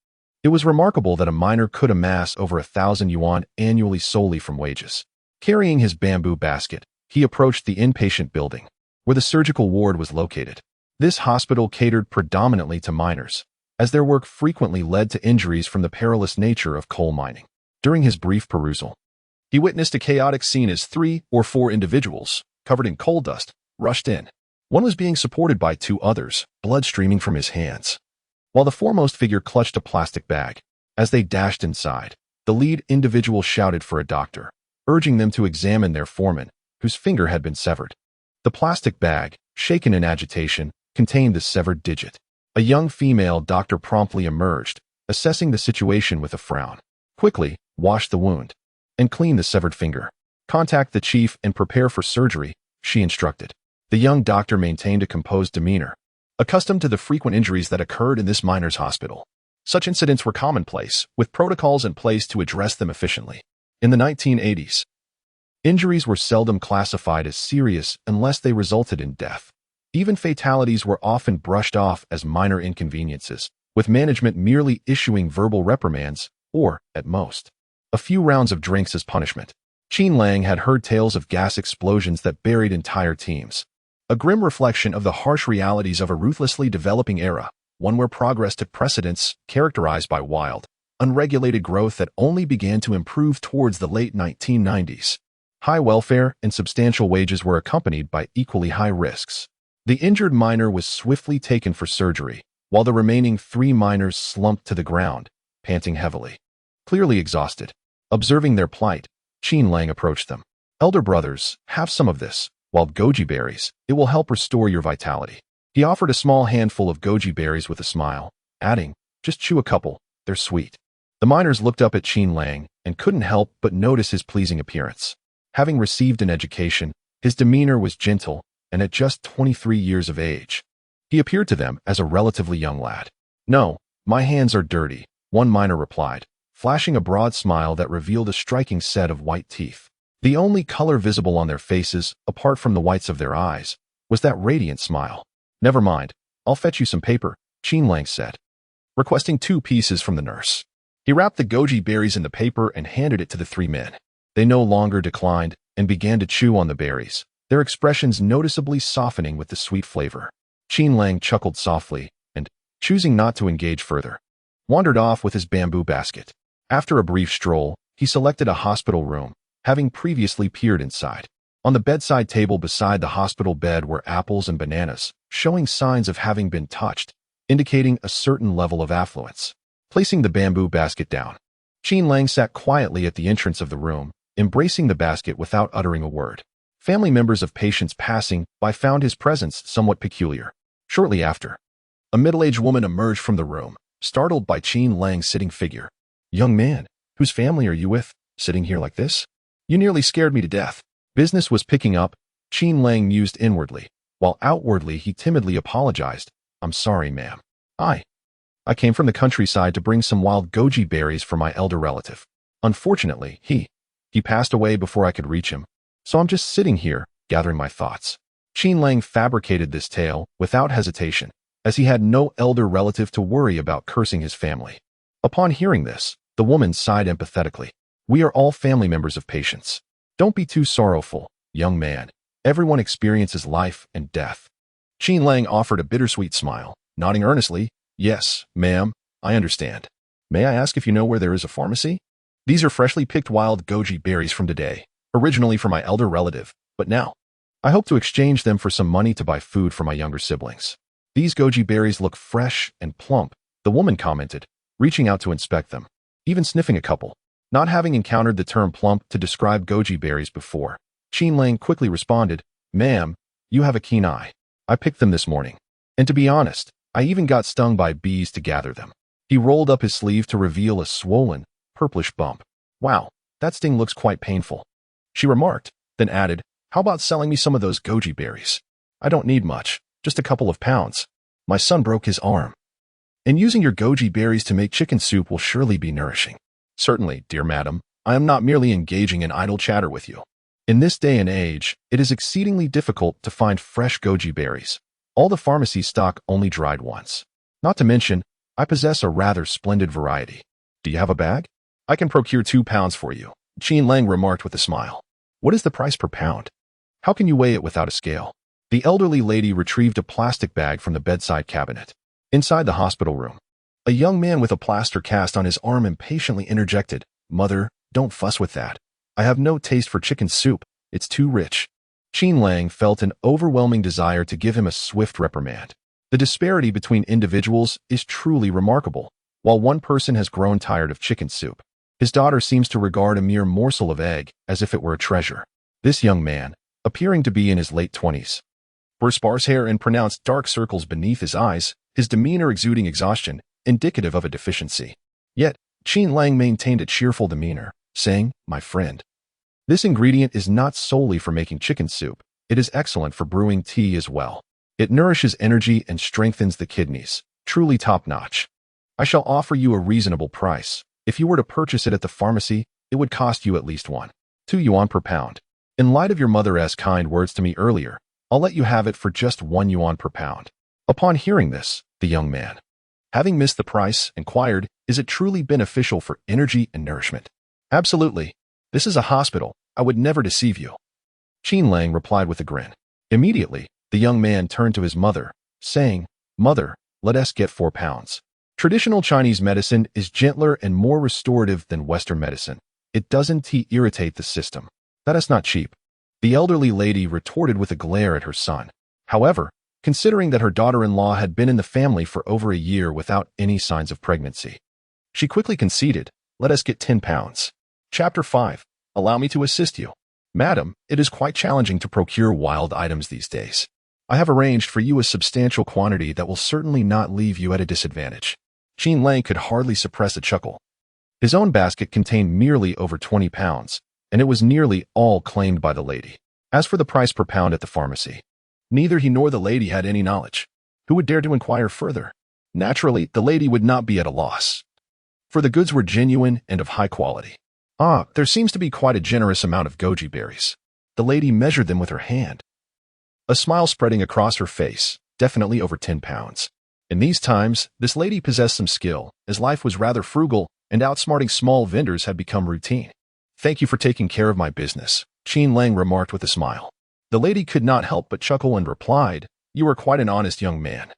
it was remarkable that a miner could amass over 1,000 yuan annually solely from wages. Carrying his bamboo basket, he approached the inpatient building, where the surgical ward was located. This hospital catered predominantly to miners, as their work frequently led to injuries from the perilous nature of coal mining. During his brief perusal, he witnessed a chaotic scene as 3 or 4 individuals, covered in coal dust, rushed in. One was being supported by 2 others, blood streaming from his hands, while the foremost figure clutched a plastic bag. As they dashed inside, the lead individual shouted for a doctor, urging them to examine their foreman, whose finger had been severed. The plastic bag, shaken in agitation, contained the severed digit. A young female doctor promptly emerged, assessing the situation with a frown. Quickly, wash the wound and clean the severed finger. Contact the chief and prepare for surgery, she instructed. The young doctor maintained a composed demeanor, accustomed to the frequent injuries that occurred in this miner's hospital. Such incidents were commonplace, with protocols in place to address them efficiently. In the 1980s, injuries were seldom classified as serious unless they resulted in death. Even fatalities were often brushed off as minor inconveniences, with management merely issuing verbal reprimands or, at most, a few rounds of drinks as punishment. Qin Lang had heard tales of gas explosions that buried entire teams, a grim reflection of the harsh realities of a ruthlessly developing era, one where progress took precedence, characterized by wild, unregulated growth that only began to improve towards the late 1990s. High welfare and substantial wages were accompanied by equally high risks. The injured miner was swiftly taken for surgery, while the remaining 3 miners slumped to the ground, panting heavily. Clearly exhausted, observing their plight, Qin Lang approached them. Elder brothers, have some of this, wild goji berries. It will help restore your vitality. He offered a small handful of goji berries with a smile, adding, just chew a couple, they're sweet. The miners looked up at Qin Lang and couldn't help but notice his pleasing appearance. Having received an education, his demeanor was gentle, and at just 23 years of age, he appeared to them as a relatively young lad. No, my hands are dirty, one miner replied, flashing a broad smile that revealed a striking set of white teeth. The only color visible on their faces, apart from the whites of their eyes, was that radiant smile. Never mind, I'll fetch you some paper, Qin Lang said, requesting 2 pieces from the nurse. He wrapped the goji berries in the paper and handed it to the 3 men. They no longer declined and began to chew on the berries, their expressions noticeably softening with the sweet flavor. Qin Lang chuckled softly and, choosing not to engage further, wandered off with his bamboo basket. After a brief stroll, he selected a hospital room, having previously peered inside. On the bedside table beside the hospital bed were apples and bananas, showing signs of having been touched, indicating a certain level of affluence. Placing the bamboo basket down, Qin Lang sat quietly at the entrance of the room, embracing the basket without uttering a word. Family members of patients passing by found his presence somewhat peculiar. Shortly after, a middle-aged woman emerged from the room, startled by Qin Lang's sitting figure. Young man, whose family are you with, sitting here like this? You nearly scared me to death. Business was picking up, Qin Lang mused inwardly, while outwardly he timidly apologized. I'm sorry, ma'am. I came from the countryside to bring some wild goji berries for my elder relative. Unfortunately, he passed away before I could reach him, so I'm just sitting here, gathering my thoughts. Qin Lang fabricated this tale without hesitation, as he had no elder relative to worry about cursing his family. Upon hearing this, the woman sighed empathetically. We are all family members of patients. Don't be too sorrowful, young man. Everyone experiences life and death. Qin Lang offered a bittersweet smile, nodding earnestly. Yes, ma'am, I understand. May I ask if you know where there is a pharmacy? These are freshly picked wild goji berries from today, originally for my elder relative, but now I hope to exchange them for some money to buy food for my younger siblings. These goji berries look fresh and plump, the woman commented, reaching out to inspect them, even sniffing a couple. Not having encountered the term plump to describe goji berries before, Qin Lang quickly responded, Ma'am, you have a keen eye. I picked them this morning. And to be honest, I even got stung by bees to gather them. He rolled up his sleeve to reveal a swollen, purplish bump. Wow, that sting looks quite painful, she remarked, then added, how about selling me some of those goji berries? I don't need much, Just a couple of pounds. My son broke his arm. And using your goji berries to make chicken soup will surely be nourishing. Certainly, dear madam, I am not merely engaging in idle chatter with you. In this day and age, it is exceedingly difficult to find fresh goji berries. All the pharmacies stock only dried ones. Not to mention, I possess a rather splendid variety. Do you have a bag? I can procure 2 pounds for you, Qin Lang remarked with a smile. What is the price per pound? How can you weigh it without a scale? The elderly lady retrieved a plastic bag from the bedside cabinet. Inside the hospital room, a young man with a plaster cast on his arm impatiently interjected, Mother, don't fuss with that. I have no taste for chicken soup. It's too rich. Qin Lang felt an overwhelming desire to give him a swift reprimand. The disparity between individuals is truly remarkable. While one person has grown tired of chicken soup, his daughter seems to regard a mere morsel of egg as if it were a treasure. This young man, appearing to be in his late 20s, wore sparse hair and pronounced dark circles beneath his eyes, his demeanor exuding exhaustion, indicative of a deficiency. Yet, Qin Lang maintained a cheerful demeanor, saying, My friend, this ingredient is not solely for making chicken soup. It is excellent for brewing tea as well. It nourishes energy and strengthens the kidneys. Truly top-notch. I shall offer you a reasonable price. If you were to purchase it at the pharmacy, it would cost you at least 2 yuan per pound. In light of your mother's kind words to me earlier, I'll let you have it for just 1 yuan per pound. Upon hearing this, the young man, having missed the price, inquired, Is it truly beneficial for energy and nourishment? Absolutely. This is a hospital. I would never deceive you. Qin Lang replied with a grin. Immediately, the young man turned to his mother, saying, Mother, let us get 4 pounds. Traditional Chinese medicine is gentler and more restorative than Western medicine. It doesn't irritate the system. That is not cheap. The elderly lady retorted with a glare at her son. However, considering that her daughter-in-law had been in the family for over a year without any signs of pregnancy, she quickly conceded, Let us get 10 pounds. Chapter 5. Allow me to assist you. Madam, it is quite challenging to procure wild items these days. I have arranged for you a substantial quantity that will certainly not leave you at a disadvantage. Qin Lang could hardly suppress a chuckle. His own basket contained merely over 20 pounds, and it was nearly all claimed by the lady. As for the price per pound at the pharmacy, neither he nor the lady had any knowledge. Who would dare to inquire further? Naturally, the lady would not be at a loss, for the goods were genuine and of high quality. There seems to be quite a generous amount of goji berries. The lady measured them with her hand, a smile spreading across her face, definitely over 10 pounds. In these times, this lady possessed some skill, as life was rather frugal, and outsmarting small vendors had become routine. Thank you for taking care of my business, Qin Lang remarked with a smile. The lady could not help but chuckle and replied, You are quite an honest young man.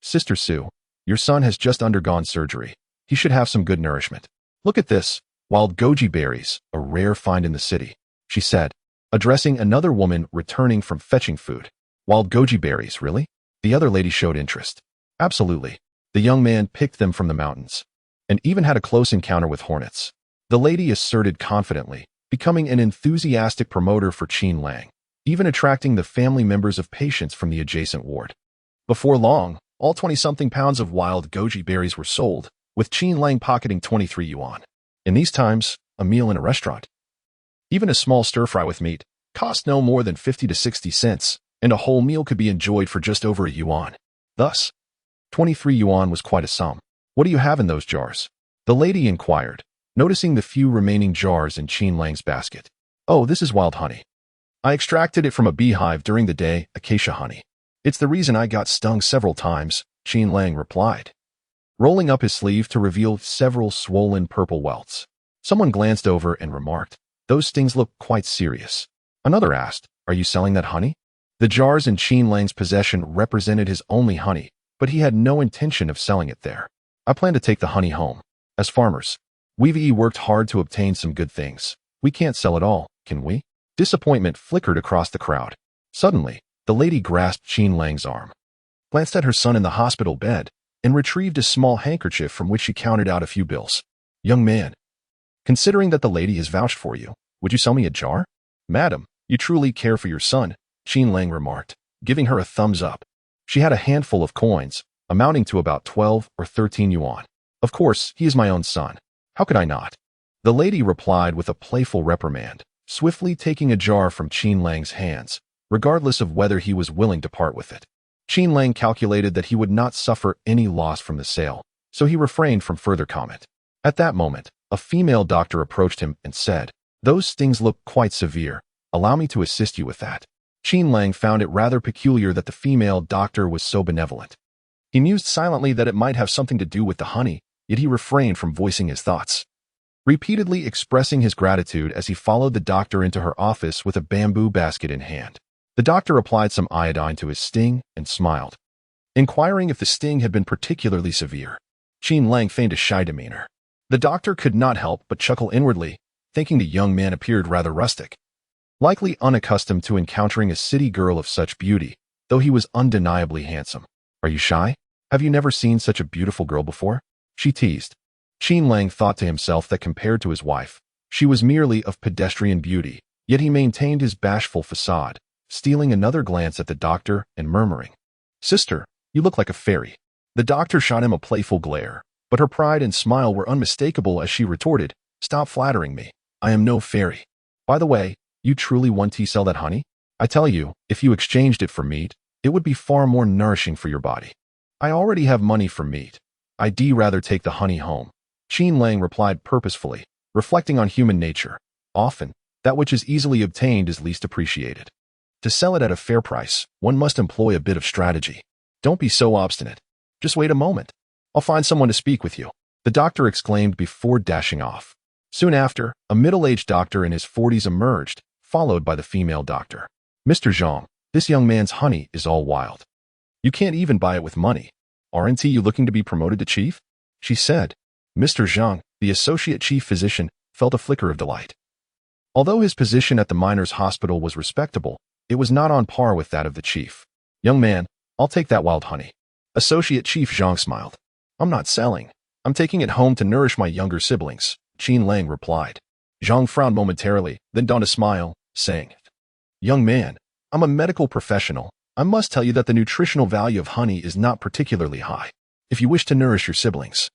Sister Sue, your son has just undergone surgery. He should have some good nourishment. Look at this. Wild goji berries, a rare find in the city, she said, addressing another woman returning from fetching food. Wild goji berries, really? The other lady showed interest. Absolutely. The young man picked them from the mountains, and even had a close encounter with hornets. The lady asserted confidently, becoming an enthusiastic promoter for Qin Lang, even attracting the family members of patients from the adjacent ward. Before long, all 20-something pounds of wild goji berries were sold, with Qin Lang pocketing 23 yuan. In these times, a meal in a restaurant, even a small stir-fry with meat, cost no more than 50 to 60 cents, and a whole meal could be enjoyed for just over a yuan. Thus, 23 yuan was quite a sum. What do you have in those jars? The lady inquired, noticing the few remaining jars in Qin Lang's basket. Oh, this is wild honey. I extracted it from a beehive during the day, acacia honey. It's the reason I got stung several times, Qin Lang replied, rolling up his sleeve to reveal several swollen purple welts. Someone glanced over and remarked, Those stings look quite serious. Another asked, Are you selling that honey? The jars in Qin Lang's possession represented his only honey, but he had no intention of selling it there. I plan to take the honey home. As farmers, we've worked hard to obtain some good things. We can't sell it all, can we? Disappointment flickered across the crowd. Suddenly, the lady grasped Qin Lang's arm, glanced at her son in the hospital bed, and retrieved a small handkerchief from which she counted out a few bills. Young man, considering that the lady has vouched for you, would you sell me a jar? Madam, you truly care for your son, Qin Lang remarked, giving her a thumbs up. She had a handful of coins, amounting to about 12 or 13 yuan. Of course, he is my own son. How could I not? The lady replied with a playful reprimand, swiftly taking a jar from Qin Lang's hands, regardless of whether he was willing to part with it. Qin Lang calculated that he would not suffer any loss from the sale, so he refrained from further comment. At that moment, a female doctor approached him and said, "Those stings look quite severe. Allow me to assist you with that." Qin Lang found it rather peculiar that the female doctor was so benevolent. He mused silently that it might have something to do with the honey, yet he refrained from voicing his thoughts, repeatedly expressing his gratitude as he followed the doctor into her office with a bamboo basket in hand. The doctor applied some iodine to his sting and smiled, inquiring if the sting had been particularly severe. Qin Lang feigned a shy demeanor. The doctor could not help but chuckle inwardly, thinking the young man appeared rather rustic, likely unaccustomed to encountering a city girl of such beauty, though he was undeniably handsome. "Are you shy? Have you never seen such a beautiful girl before?" she teased. Qin Lang thought to himself that compared to his wife, she was merely of pedestrian beauty, yet he maintained his bashful facade, stealing another glance at the doctor and murmuring, "Sister, you look like a fairy." The doctor shot him a playful glare, but her pride and smile were unmistakable as she retorted, "Stop flattering me. I am no fairy. By the way, you truly want to sell that honey? I tell you, if you exchanged it for meat, it would be far more nourishing for your body." "I already have money for meat. I'd rather take the honey home," Qin Lang replied purposefully, reflecting on human nature. Often, that which is easily obtained is least appreciated. To sell it at a fair price, one must employ a bit of strategy. "Don't be so obstinate. Just wait a moment. I'll find someone to speak with you," the doctor exclaimed before dashing off. Soon after, a middle-aged doctor in his 40s emerged, followed by the female doctor. "Mr. Zhang, this young man's honey is all wild. You can't even buy it with money. Aren't you looking to be promoted to chief?" she said. Mr. Zhang, the associate chief physician, felt a flicker of delight. Although his position at the miners' hospital was respectable, it was not on par with that of the chief. "Young man, I'll take that wild honey." Associate Chief Zhang smiled. "I'm not selling. I'm taking it home to nourish my younger siblings," Qin Lang replied. Zhang frowned momentarily, then donned a smile, saying, "Young man, I'm a medical professional. I must tell you that the nutritional value of honey is not particularly high. If you wish to nourish your siblings,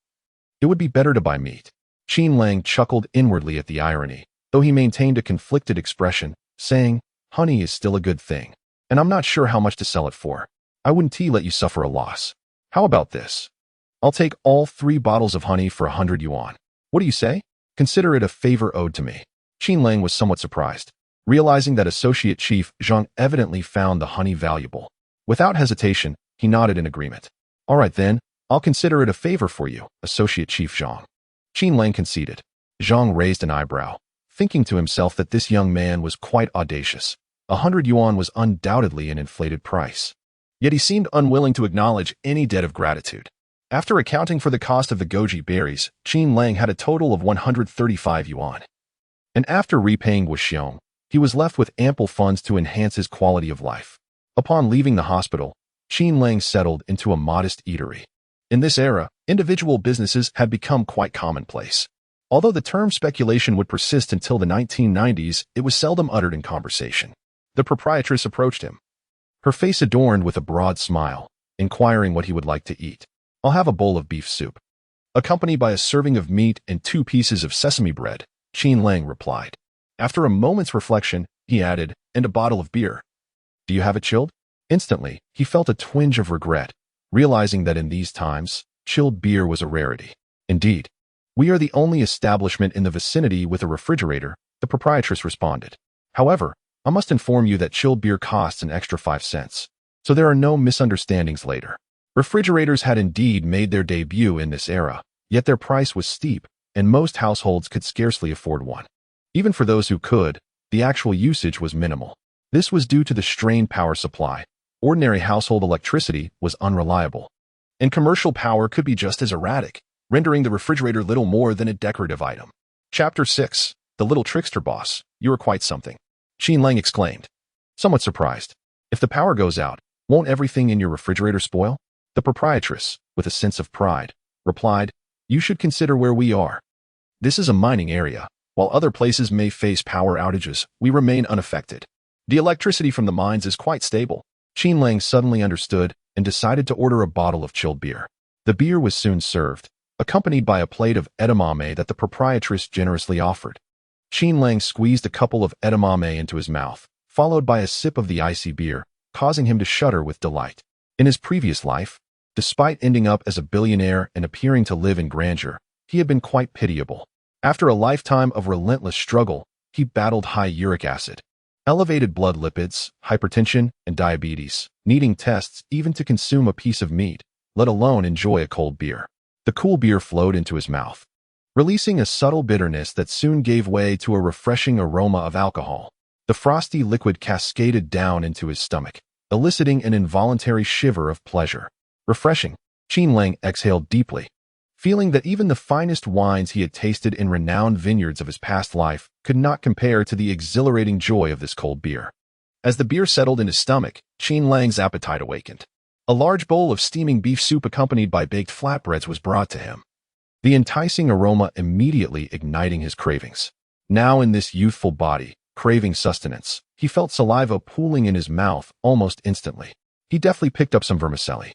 it would be better to buy meat." Qin Lang chuckled inwardly at the irony, though he maintained a conflicted expression, saying, "Honey is still a good thing, and I'm not sure how much to sell it for. I wouldn't let you suffer a loss. How about this? I'll take all 3 bottles of honey for 100 yuan. What do you say? Consider it a favor owed to me." Qin Lang was somewhat surprised, realizing that Associate Chief Zhang evidently found the honey valuable. Without hesitation, he nodded in agreement. "All right then, I'll consider it a favor for you, Associate Chief Zhang." Qin Lang conceded. Zhang raised an eyebrow, thinking to himself that this young man was quite audacious. 100 yuan was undoubtedly an inflated price. Yet he seemed unwilling to acknowledge any debt of gratitude. After accounting for the cost of the goji berries, Qin Lang had a total of 135 yuan. And after repaying Guo Xiong, he was left with ample funds to enhance his quality of life. Upon leaving the hospital, Qin Lang settled into a modest eatery. In this era, individual businesses had become quite commonplace. Although the term speculation would persist until the 1990s, it was seldom uttered in conversation. The proprietress approached him, her face adorned with a broad smile, inquiring what he would like to eat. "I'll have a bowl of beef soup, accompanied by a serving of meat and 2 pieces of sesame bread," Qin Lang replied. After a moment's reflection, he added, "and a bottle of beer. Do you have it chilled?" Instantly, he felt a twinge of regret, realizing that in these times, chilled beer was a rarity. "Indeed, we are the only establishment in the vicinity with a refrigerator," the proprietress responded. "However, I must inform you that chilled beer costs an extra 5 cents, so there are no misunderstandings later." Refrigerators had indeed made their debut in this era, yet their price was steep, and most households could scarcely afford one. Even for those who could, the actual usage was minimal. This was due to the strained power supply. Ordinary household electricity was unreliable, and commercial power could be just as erratic, rendering the refrigerator little more than a decorative item. Chapter 6. The Little Trickster Boss. "You are quite something," Qin Lang exclaimed, somewhat surprised. "If the power goes out, won't everything in your refrigerator spoil?" The proprietress, with a sense of pride, replied, "You should consider where we are. This is a mining area. While other places may face power outages, we remain unaffected. The electricity from the mines is quite stable." Qin Lang suddenly understood and decided to order a bottle of chilled beer. The beer was soon served, accompanied by a plate of edamame that the proprietress generously offered. Qin Lang squeezed a couple of edamame into his mouth, followed by a sip of the icy beer, causing him to shudder with delight. In his previous life, despite ending up as a billionaire and appearing to live in grandeur, he had been quite pitiable. After a lifetime of relentless struggle, he battled high uric acid, elevated blood lipids, hypertension, and diabetes, needing tests even to consume a piece of meat, let alone enjoy a cold beer. The cool beer flowed into his mouth, releasing a subtle bitterness that soon gave way to a refreshing aroma of alcohol. The frosty liquid cascaded down into his stomach, eliciting an involuntary shiver of pleasure. Refreshing. Qin Lang exhaled deeply, feeling that even the finest wines he had tasted in renowned vineyards of his past life could not compare to the exhilarating joy of this cold beer. As the beer settled in his stomach, Qin Lang's appetite awakened. A large bowl of steaming beef soup accompanied by baked flatbreads was brought to him, the enticing aroma immediately igniting his cravings. Now in this youthful body, craving sustenance, he felt saliva pooling in his mouth almost instantly. He deftly picked up some vermicelli,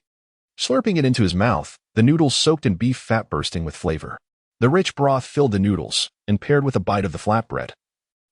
slurping it into his mouth, the noodles soaked in beef fat bursting with flavor. The rich broth filled the noodles, and paired with a bite of the flatbread.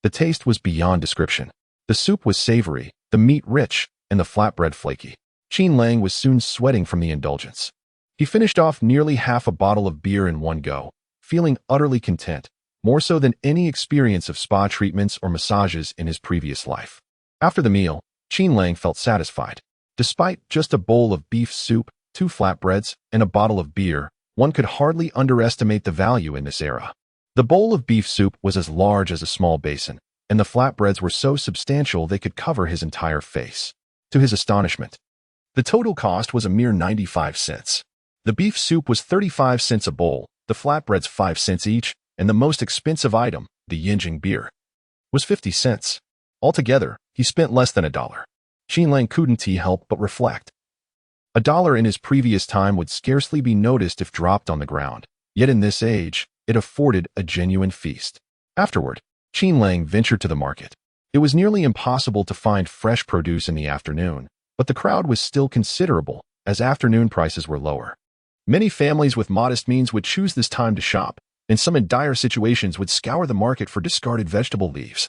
The taste was beyond description. The soup was savory, the meat rich, and the flatbread flaky. Qin Lang was soon sweating from the indulgence. He finished off nearly half a bottle of beer in one go, feeling utterly content, more so than any experience of spa treatments or massages in his previous life. After the meal, Qin Lang felt satisfied. Despite just a bowl of beef soup, 2 flatbreads, and a bottle of beer, one could hardly underestimate the value in this era. The bowl of beef soup was as large as a small basin, and the flatbreads were so substantial they could cover his entire face. To his astonishment, the total cost was a mere 95 cents. The beef soup was 35 cents a bowl, the flatbreads 5 cents each, and the most expensive item, the Yinjing beer, was 50 cents. Altogether, he spent less than $1. Qin Lang couldn't help but reflect. $1 in his previous time would scarcely be noticed if dropped on the ground, yet in this age, it afforded a genuine feast. Afterward, Qin Lang ventured to the market. It was nearly impossible to find fresh produce in the afternoon, but the crowd was still considerable, as afternoon prices were lower. Many families with modest means would choose this time to shop, and some in dire situations would scour the market for discarded vegetable leaves.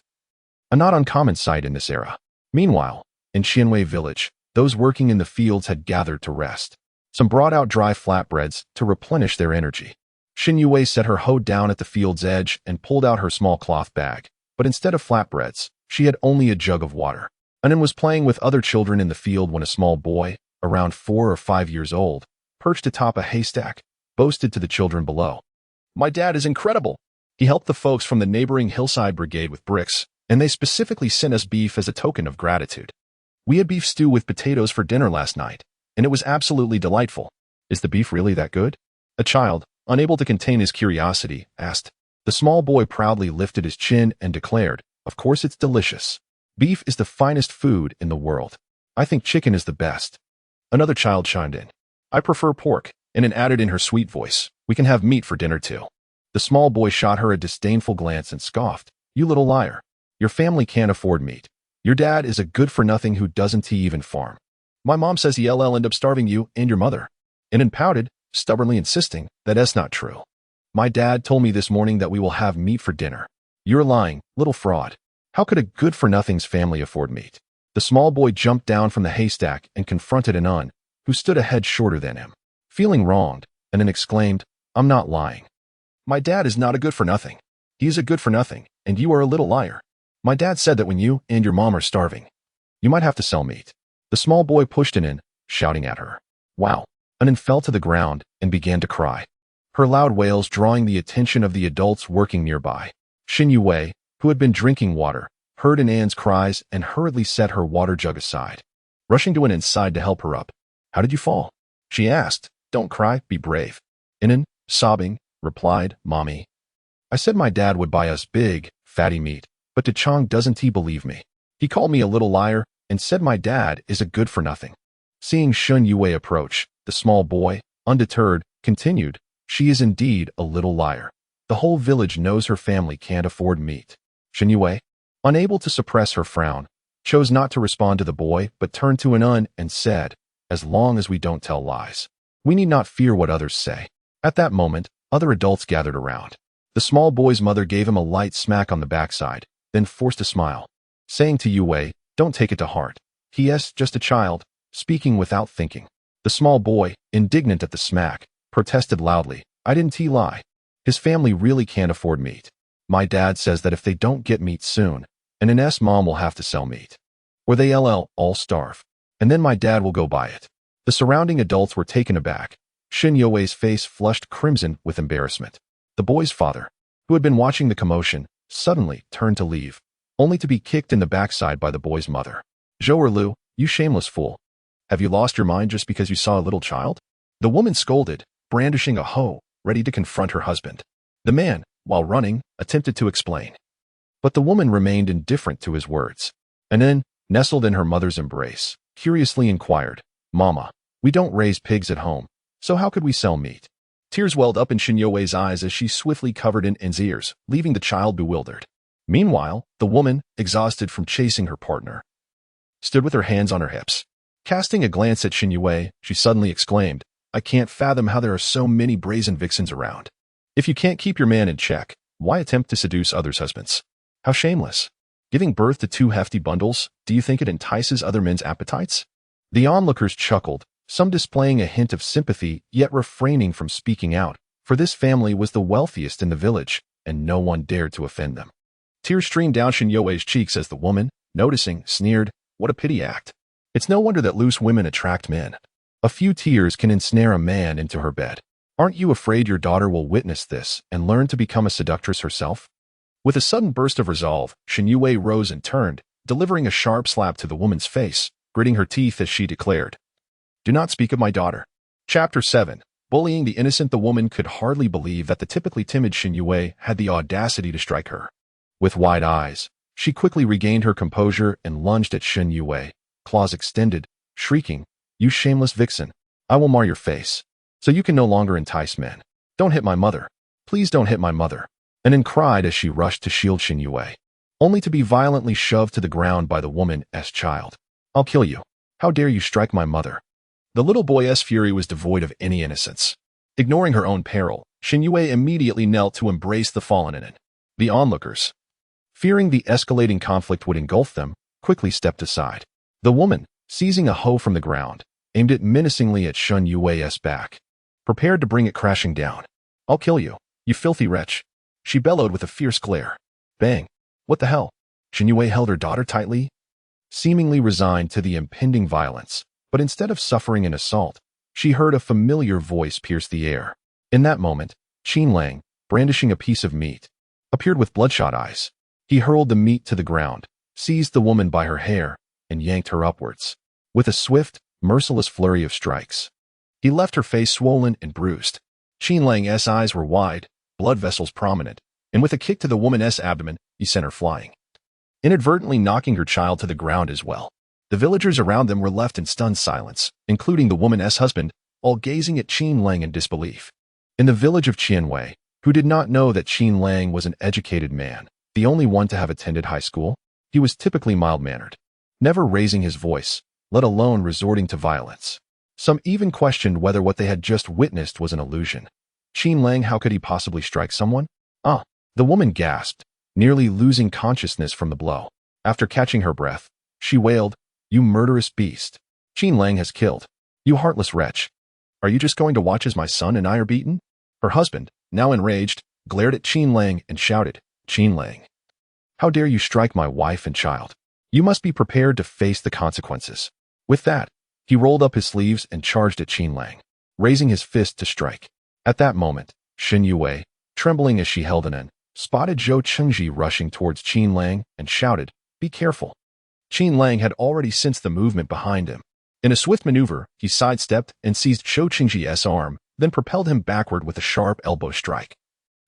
A not uncommon sight in this era. Meanwhile, in Shen Youwei village, those working in the fields had gathered to rest. Some brought out dry flatbreads to replenish their energy. Shen Youwei set her hoe down at the field's edge and pulled out her small cloth bag, but instead of flatbreads, she had only a jug of water. Anan was playing with other children in the field when a small boy, around 4 or 5 years old, perched atop a haystack, boasted to the children below. "My dad is incredible. He helped the folks from the neighboring hillside brigade with bricks, and they specifically sent us beef as a token of gratitude. We had beef stew with potatoes for dinner last night, and it was absolutely delightful. Is the beef really that good?" A child, unable to contain his curiosity, asked. The small boy proudly lifted his chin and declared, "Of course it's delicious. Beef is the finest food in the world. I think chicken is the best." Another child chimed in. "I prefer pork," and then added in her sweet voice, "We can have meat for dinner too." The small boy shot her a disdainful glance and scoffed, "You little liar. Your family can't afford meat. Your dad is a good-for-nothing who doesn't even farm. My mom says he'll end up starving you and your mother." And then pouted, stubbornly insisting that that's not true. "My dad told me this morning that we will have meat for dinner." "You're lying, little fraud. How could a good-for-nothing's family afford meat?" The small boy jumped down from the haystack and confronted Anan, who stood a head shorter than him. Feeling wronged, Anan exclaimed, "I'm not lying. My dad is not a good-for-nothing. He is a good-for-nothing, and you are a little liar. My dad said that when you and your mom are starving, you might have to sell meat." The small boy pushed Anan, shouting at her. "Wow." Anan fell to the ground and began to cry, her loud wails drawing the attention of the adults working nearby. Shen Youwei, who had been drinking water, heard Anan's cries and hurriedly set her water jug aside. Rushing to Anan's side to help her up. "How did you fall?" she asked. "Don't cry, be brave." Anan, sobbing, replied, "Mommy, I said my dad would buy us big, fatty meat, but Chong doesn't he believe me? He called me a little liar and said my dad is a good-for-nothing." Seeing Shen Youwei approach, the small boy, undeterred, continued, "She is indeed a little liar. The whole village knows her family can't afford meat." Shen Youwei, unable to suppress her frown, chose not to respond to the boy but turned to Anan and said, "As long as we don't tell lies, we need not fear what others say." At that moment, other adults gathered around. The small boy's mother gave him a light smack on the backside, then forced a smile, saying to Youwei, "Don't take it to heart. He is just a child. speaking without thinking. The small boy, indignant at the smack, protested loudly, I didn't lie. His family really can't afford meat. My dad says that if they don't get meat soon, and Ines' mom will have to sell meat. Or they all starve. And then my dad will go buy it. The surrounding adults were taken aback. Shen Youwei's face flushed crimson with embarrassment. The boy's father, who had been watching the commotion, suddenly turned to leave, only to be kicked in the backside by the boy's mother. Zhou Erlu, you shameless fool. Have you lost your mind just because you saw a little child? The woman scolded, brandishing a hoe, ready to confront her husband. The man, while running, attempted to explain. But the woman remained indifferent to his words, and then, nestled in her mother's embrace, curiously inquired, Mama, we don't raise pigs at home, so how could we sell meat? Tears welled up in Shen Youwei's eyes as she swiftly covered In's ears, leaving the child bewildered. Meanwhile, the woman, exhausted from chasing her partner, stood with her hands on her hips. Casting a glance at Shen Youwei, she suddenly exclaimed, I can't fathom how there are so many brazen vixens around. If you can't keep your man in check, why attempt to seduce others' husbands? How shameless. Giving birth to 2 hefty bundles, do you think it entices other men's appetites? The onlookers chuckled, some displaying a hint of sympathy yet refraining from speaking out, for this family was the wealthiest in the village, and no one dared to offend them. Tears streamed down Shen Youwei's cheeks as the woman, noticing, sneered, what a pity act. It's no wonder that loose women attract men. A few tears can ensnare a man into her bed. Aren't you afraid your daughter will witness this and learn to become a seductress herself? With a sudden burst of resolve, Shen Youwei rose and turned, delivering a sharp slap to the woman's face, gritting her teeth as she declared, Do not speak of my daughter. Chapter 7. Bullying the innocent. The woman could hardly believe that the typically timid Shen Youwei had the audacity to strike her. With wide eyes, she quickly regained her composure and lunged at Shen Youwei, claws extended, shrieking, You shameless vixen, I will mar your face, so you can no longer entice men. Don't hit my mother. Please don't hit my mother. And then cried as she rushed to shield Shen Youwei, only to be violently shoved to the ground by the woman's child. I'll kill you. How dare you strike my mother? The little boy's fury was devoid of any innocence. Ignoring her own peril, Shen Youwei immediately knelt to embrace the fallen in it. The onlookers, fearing the escalating conflict would engulf them, quickly stepped aside. The woman, seizing a hoe from the ground, aimed it menacingly at Shen Youwei's back, prepared to bring it crashing down. I'll kill you, you filthy wretch. She bellowed with a fierce glare. Bang! What the hell? Shen Youwei held her daughter tightly, seemingly resigned to the impending violence, but instead of suffering an assault, she heard a familiar voice pierce the air. In that moment, Qin Lang, brandishing a piece of meat, appeared with bloodshot eyes. He hurled the meat to the ground, seized the woman by her hair, and yanked her upwards. With a swift, merciless flurry of strikes, he left her face swollen and bruised. Qin Lang's eyes were wide, blood vessels prominent, and with a kick to the woman's abdomen, he sent her flying, inadvertently knocking her child to the ground as well. The villagers around them were left in stunned silence, including the woman's husband, all gazing at Qin Lang in disbelief. In the village of Qianwei, who did not know that Qin Lang was an educated man, the only one to have attended high school, he was typically mild-mannered, never raising his voice, let alone resorting to violence. Some even questioned whether what they had just witnessed was an illusion. Qin Lang, how could he possibly strike someone? The woman gasped, nearly losing consciousness from the blow. After catching her breath, she wailed, You murderous beast. Qin Lang has killed. You heartless wretch. Are you just going to watch as my son and I are beaten? Her husband, now enraged, glared at Qin Lang and shouted, Qin Lang, how dare you strike my wife and child? You must be prepared to face the consequences. With that, he rolled up his sleeves and charged at Qin Lang, raising his fist to strike. At that moment, Shen Youwei, trembling as she held an spotted Zhou Chengji rushing towards Qin Lang and shouted, Be careful. Qin Lang had already sensed the movement behind him. In a swift maneuver, he sidestepped and seized Zhou Chengji's arm, then propelled him backward with a sharp elbow strike,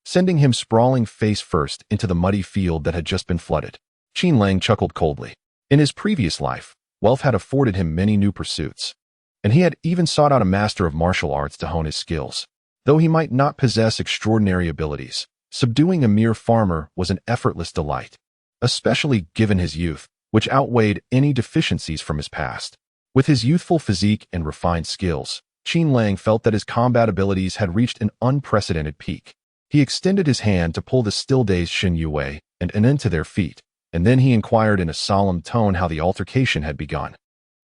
sending him sprawling face first into the muddy field that had just been flooded. Qin Lang chuckled coldly. In his previous life, wealth had afforded him many new pursuits, and he had even sought out a master of martial arts to hone his skills. Though he might not possess extraordinary abilities, subduing a mere farmer was an effortless delight, especially given his youth, which outweighed any deficiencies from his past. With his youthful physique and refined skills, Qin Lang felt that his combat abilities had reached an unprecedented peak. He extended his hand to pull the still-dazed Shen Youwei and Nen to their feet, and then he inquired in a solemn tone how the altercation had begun.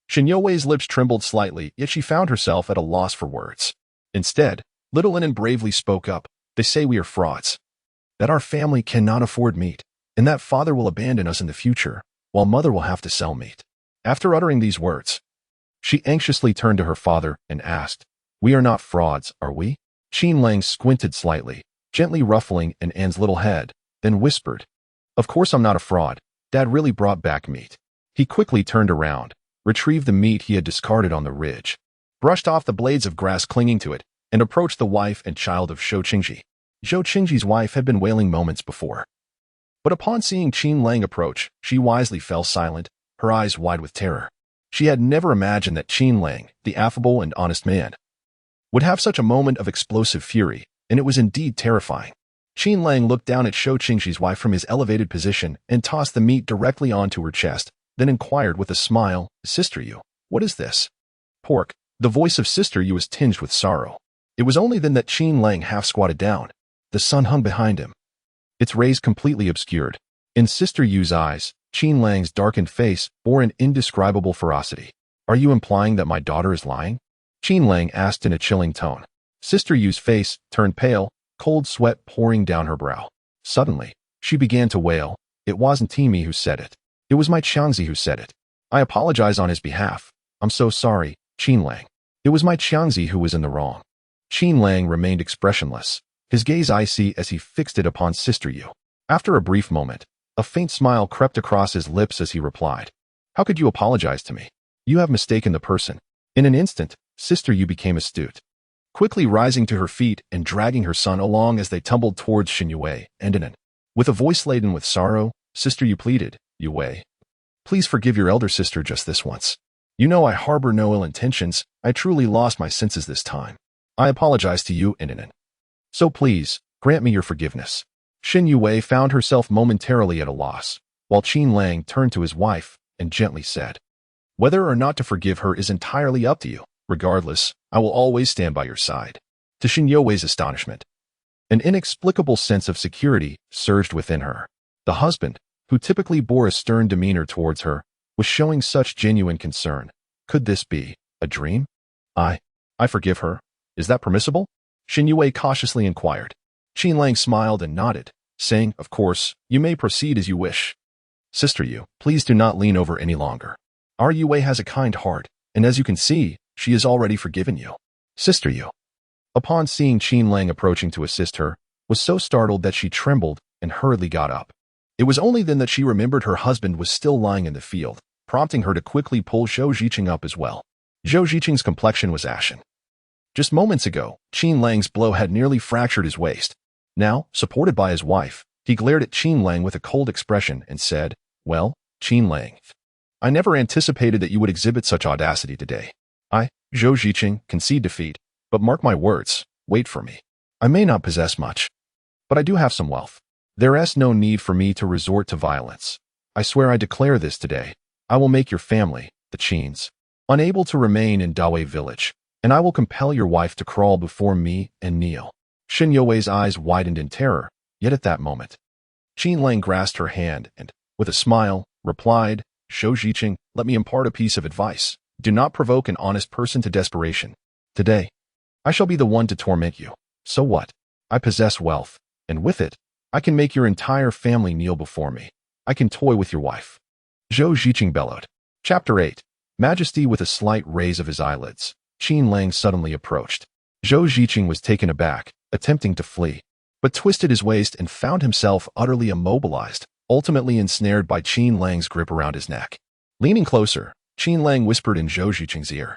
Shen Youwei's lips trembled slightly, yet she found herself at a loss for words. Instead, little Inen bravely spoke up. They say we are frauds, that our family cannot afford meat, and that father will abandon us in the future, while mother will have to sell meat. After uttering these words, she anxiously turned to her father and asked, "We are not frauds, are we?" Qin Lang squinted slightly, gently ruffling An's little head, then whispered, "Of course I'm not a fraud. Dad really brought back meat." He quickly turned around, retrieved the meat he had discarded on the ridge, brushed off the blades of grass clinging to it, and approached the wife and child of Zhou Qingji. Zhou Qingji's wife had been wailing moments before, but upon seeing Qin Lang approach, she wisely fell silent, her eyes wide with terror. She had never imagined that Qin Lang, the affable and honest man, would have such a moment of explosive fury, and it was indeed terrifying. Qin Lang looked down at Zhou Qingji's wife from his elevated position and tossed the meat directly onto her chest, then inquired with a smile, "Sister Yu, what is this?" "Pork." The voice of Sister Yu was tinged with sorrow. It was only then that Qin Lang half squatted down. The sun hung behind him, its rays completely obscured. In Sister Yu's eyes, Qin Lang's darkened face bore an indescribable ferocity. "Are you implying that my daughter is lying?" Qin Lang asked in a chilling tone. Sister Yu's face turned pale, cold sweat pouring down her brow. Suddenly, she began to wail. "It wasn't Timi who said it. It was my Qiangzi who said it. I apologize on his behalf. I'm so sorry, Qin Lang. It was my Qiangzi who was in the wrong." Qin Lang remained expressionless, his gaze icy as he fixed it upon Sister Yu. After a brief moment, a faint smile crept across his lips as he replied, "How could you apologize to me? You have mistaken the person." In an instant, Sister Yu became astute, quickly rising to her feet and dragging her son along as they tumbled towards Shen Youwei and Inen. With a voice laden with sorrow, Sister Yu pleaded, "Youwei, please forgive your elder sister just this once. You know I harbor no ill intentions. I truly lost my senses this time. I apologize to you and Inen. So please, grant me your forgiveness." Shen Youwei found herself momentarily at a loss, while Qin Lang turned to his wife and gently said, "Whether or not to forgive her is entirely up to you. Regardless, I will always stand by your side." To Shen Youwei's astonishment, an inexplicable sense of security surged within her. The husband, who typically bore a stern demeanor towards her, was showing such genuine concern. Could this be a dream? I forgive her. Is that permissible?" Shen Youwei cautiously inquired. Qin Lang smiled and nodded, saying, "Of course, you may proceed as you wish. Sister Yu, please do not lean over any longer. Our Youwei has a kind heart, and as you can see, she has already forgiven you." Sister Yu, upon seeing Qin Lang approaching to assist her, was so startled that she trembled and hurriedly got up. It was only then that she remembered her husband was still lying in the field, prompting her to quickly pull Zhou Ziqing up as well. Zhou Ziqing's complexion was ashen. Just moments ago, Qin Lang's blow had nearly fractured his waist. Now, supported by his wife, he glared at Qin Lang with a cold expression and said, "Well, Qin Lang, I never anticipated that you would exhibit such audacity today. I, Zhou Ziqing, concede defeat, but mark my words, wait for me. I may not possess much, but I do have some wealth. There is no need for me to resort to violence. I swear I declare this today. I will make your family, the Qins, unable to remain in Dawei village, and I will compel your wife to crawl before me and kneel." Shen Youwei's eyes widened in terror, yet at that moment, Qin Lang grasped her hand and, with a smile, replied, "Zhou Ziqing, let me impart a piece of advice. Do not provoke an honest person to desperation. Today, I shall be the one to torment you. So what? I possess wealth, and with it, I can make your entire family kneel before me. I can toy with your wife." Zhou Ziqing bellowed. Chapter 8. Majesty. With a slight raise of his eyelids, Qin Lang suddenly approached. Zhou Ziqing was taken aback, attempting to flee, but twisted his waist and found himself utterly immobilized, ultimately ensnared by Qin Lang's grip around his neck. Leaning closer, Qin Lang whispered in Zhou Ziqing's ear,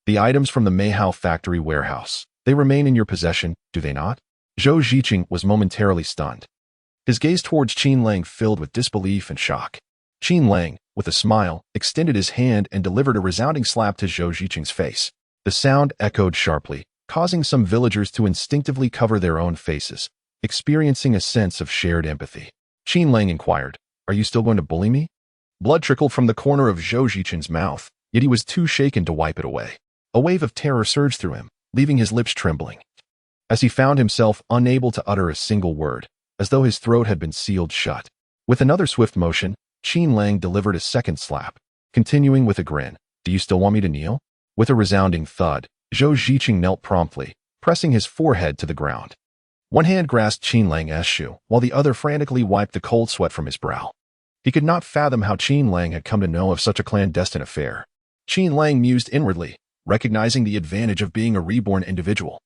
"The items from the Meihao factory warehouse, they remain in your possession, do they not?" Zhou Ziqing was momentarily stunned, his gaze towards Qin Lang filled with disbelief and shock. Qin Lang, with a smile, extended his hand and delivered a resounding slap to Zhou Ziqing's face. The sound echoed sharply, causing some villagers to instinctively cover their own faces, experiencing a sense of shared empathy. Qin Lang inquired, "Are you still going to bully me?" Blood trickled from the corner of Zhou Ziqing's mouth, yet he was too shaken to wipe it away. A wave of terror surged through him, leaving his lips trembling, as he found himself unable to utter a single word, as though his throat had been sealed shut. With another swift motion, Qin Lang delivered a second slap, continuing with a grin, Do you still want me to kneel? With a resounding thud, Zhou Ziqing knelt promptly, pressing his forehead to the ground. One hand grasped Qin Lang's shoe, while the other frantically wiped the cold sweat from his brow. He could not fathom how Qin Lang had come to know of such a clandestine affair. Qin Lang mused inwardly, recognizing the advantage of being a reborn individual.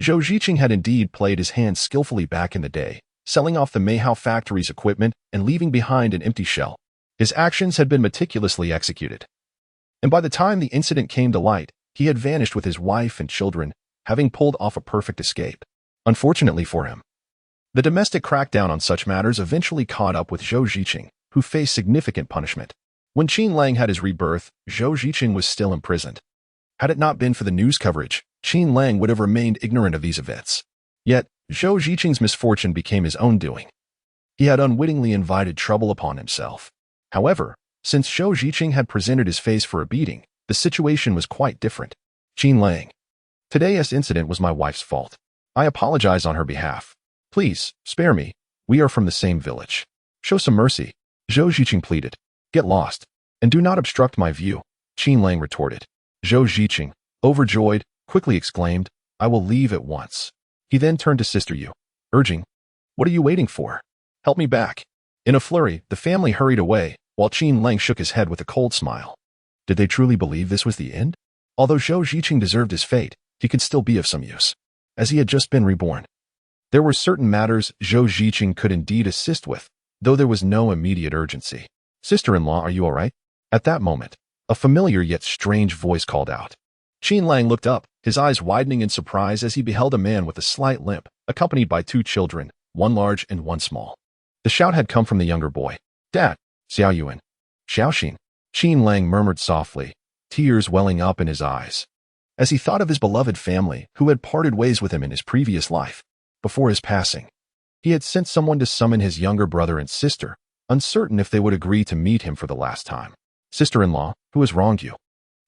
Zhou Ziqing had indeed played his hand skillfully back in the day, selling off the Meihao factory's equipment and leaving behind an empty shell. His actions had been meticulously executed. And by the time the incident came to light, he had vanished with his wife and children, having pulled off a perfect escape. Unfortunately for him, the domestic crackdown on such matters eventually caught up with Zhou Ziqing, who faced significant punishment. When Qin Lang had his rebirth, Zhou Ziqing was still imprisoned. Had it not been for the news coverage, Qin Lang would have remained ignorant of these events. Yet, Zhou Ziqing's misfortune became his own doing. He had unwittingly invited trouble upon himself. However, since Zhou Ziqing had presented his face for a beating, the situation was quite different. Qin Lang. Today's incident was my wife's fault. I apologize on her behalf. Please, spare me. We are from the same village. Show some mercy. Zhou Ziqing pleaded. Get lost. And do not obstruct my view, Qin Lang retorted. Zhou Ziqing, overjoyed, quickly exclaimed, I will leave at once. He then turned to Sister Yu, urging, What are you waiting for? Help me back. In a flurry, the family hurried away, while Qin Lang shook his head with a cold smile. Did they truly believe this was the end? Although Zhou Ziqing deserved his fate, he could still be of some use, as he had just been reborn. There were certain matters Zhou Ziqing could indeed assist with, though there was no immediate urgency. Sister-in-law, are you all right? At that moment, a familiar yet strange voice called out. Qin Lang looked up, his eyes widening in surprise as he beheld a man with a slight limp, accompanied by two children, one large and one small. The shout had come from the younger boy. Dad, Xiao Yuan. Xiaoxin. Qin Lang murmured softly, tears welling up in his eyes, as he thought of his beloved family who had parted ways with him in his previous life. Before his passing, he had sent someone to summon his younger brother and sister, uncertain if they would agree to meet him for the last time. Sister-in-law, who has wronged you?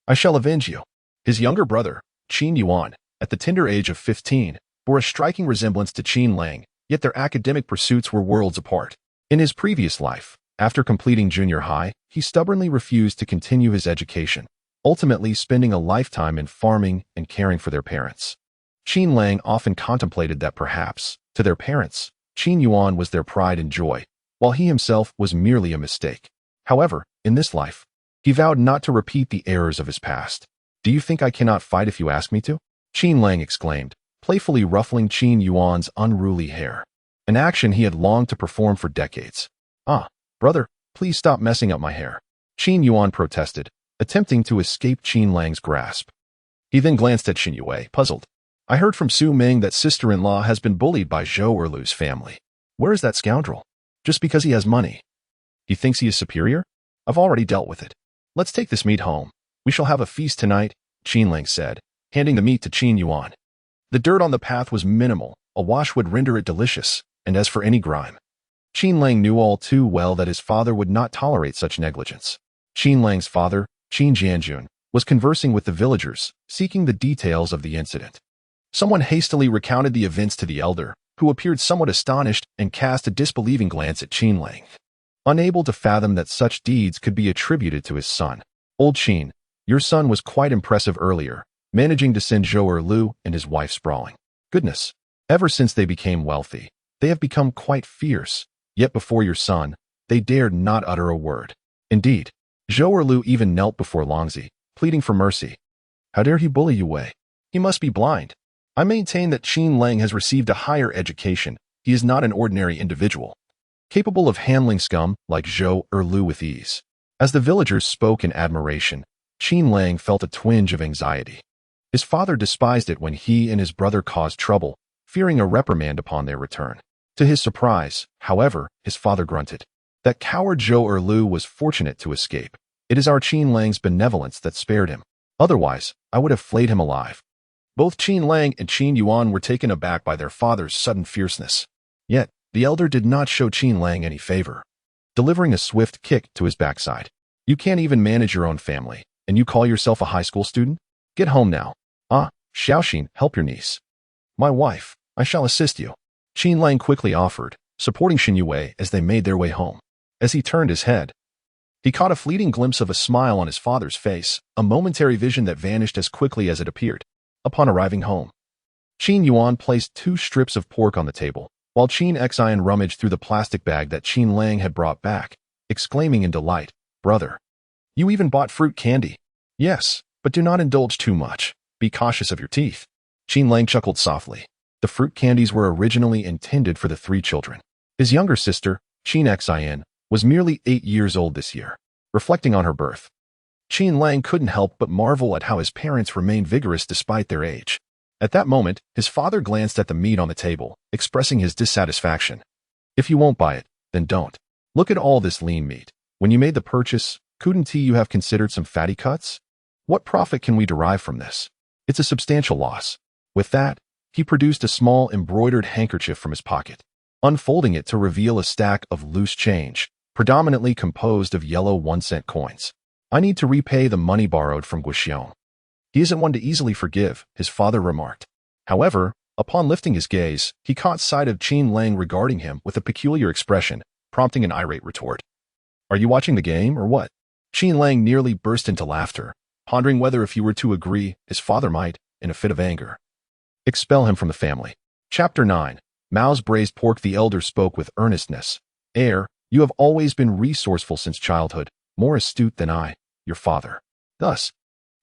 I shall avenge you. His younger brother, Qin Yuan, at the tender age of 15, bore a striking resemblance to Qin Lang, yet their academic pursuits were worlds apart. In his previous life, after completing junior high, he stubbornly refused to continue his education, ultimately spending a lifetime in farming and caring for their parents. Qin Lang often contemplated that perhaps, to their parents, Qin Yuan was their pride and joy, while he himself was merely a mistake. However, in this life, he vowed not to repeat the errors of his past. Do you think I cannot fight if you ask me to? Qin Lang exclaimed, playfully ruffling Qin Yuan's unruly hair, an action he had longed to perform for decades. Ah, brother, please stop messing up my hair, Qin Yuan protested, attempting to escape Qin Lang's grasp. He then glanced at Shen Youwei, puzzled. I heard from Su Ming that sister-in-law has been bullied by Zhou Erlu's family. Where is that scoundrel? Just because he has money. He thinks he is superior? I've already dealt with it. Let's take this meat home. We shall have a feast tonight, Qin Lang said, handing the meat to Qin Yuan. The dirt on the path was minimal, a wash would render it delicious, and as for any grime, Qin Lang knew all too well that his father would not tolerate such negligence. Qin Lang's father, Qin Jianjun, was conversing with the villagers, seeking the details of the incident. Someone hastily recounted the events to the elder, who appeared somewhat astonished and cast a disbelieving glance at Qin Lang, unable to fathom that such deeds could be attributed to his son. Old Qin, your son was quite impressive earlier, managing to send Zhou Erlu and his wife sprawling. Goodness, ever since they became wealthy, they have become quite fierce, yet before your son, they dared not utter a word. Indeed, Zhou Erlu even knelt before Longzi, pleading for mercy. How dare he bully Youwei? He must be blind. I maintain that Qin Lang has received a higher education. He is not an ordinary individual, capable of handling scum like Zhou Erlu with ease. As the villagers spoke in admiration, Qin Lang felt a twinge of anxiety. His father despised it when he and his brother caused trouble, fearing a reprimand upon their return. To his surprise, however, his father grunted. That coward Zhou Erlu was fortunate to escape. It is our Qin Lang's benevolence that spared him. Otherwise, I would have flayed him alive. Both Qin Lang and Qin Yuan were taken aback by their father's sudden fierceness. Yet, the elder did not show Qin Lang any favor, delivering a swift kick to his backside. You can't even manage your own family, and you call yourself a high school student? Get home now. Ah, Xiaoxin, help your niece. My wife, I shall assist you, Qin Lang quickly offered, supporting Shen Youwei as they made their way home. As he turned his head, He caught a fleeting glimpse of a smile on his father's face, a momentary vision that vanished as quickly as it appeared. Upon arriving home, Qin Yuan placed 2 strips of pork on the table, while Qin Xian rummaged through the plastic bag that Qin Lang had brought back, exclaiming in delight, "Brother, you even bought fruit candy." "Yes, but do not indulge too much. Be cautious of your teeth." Qin Lang chuckled softly. The fruit candies were originally intended for the 3 children. His younger sister, Qin Xian, was merely 8 years old this year. Reflecting on her birth, Qin Lang couldn't help but marvel at how his parents remained vigorous despite their age. At that moment, his father glanced at the meat on the table, expressing his dissatisfaction. "If you won't buy it, then don't. Look at all this lean meat. When you made the purchase, couldn't you have considered some fatty cuts? What profit can we derive from this? It's a substantial loss." With that, he produced a small embroidered handkerchief from his pocket, unfolding it to reveal a stack of loose change, predominantly composed of yellow 1-cent coins. "I need to repay the money borrowed from Guo Xiong. He isn't one to easily forgive," his father remarked. However, upon lifting his gaze, he caught sight of Qin Lang regarding him with a peculiar expression, prompting an irate retort. "Are you watching the game, or what?" Qin Lang nearly burst into laughter, pondering whether if he were to agree, his father might, in a fit of anger, expel him from the family. Chapter 9. Mao's braised pork. The elder spoke with earnestness. "Heir, you have always been resourceful since childhood, more astute than I, your father. Thus,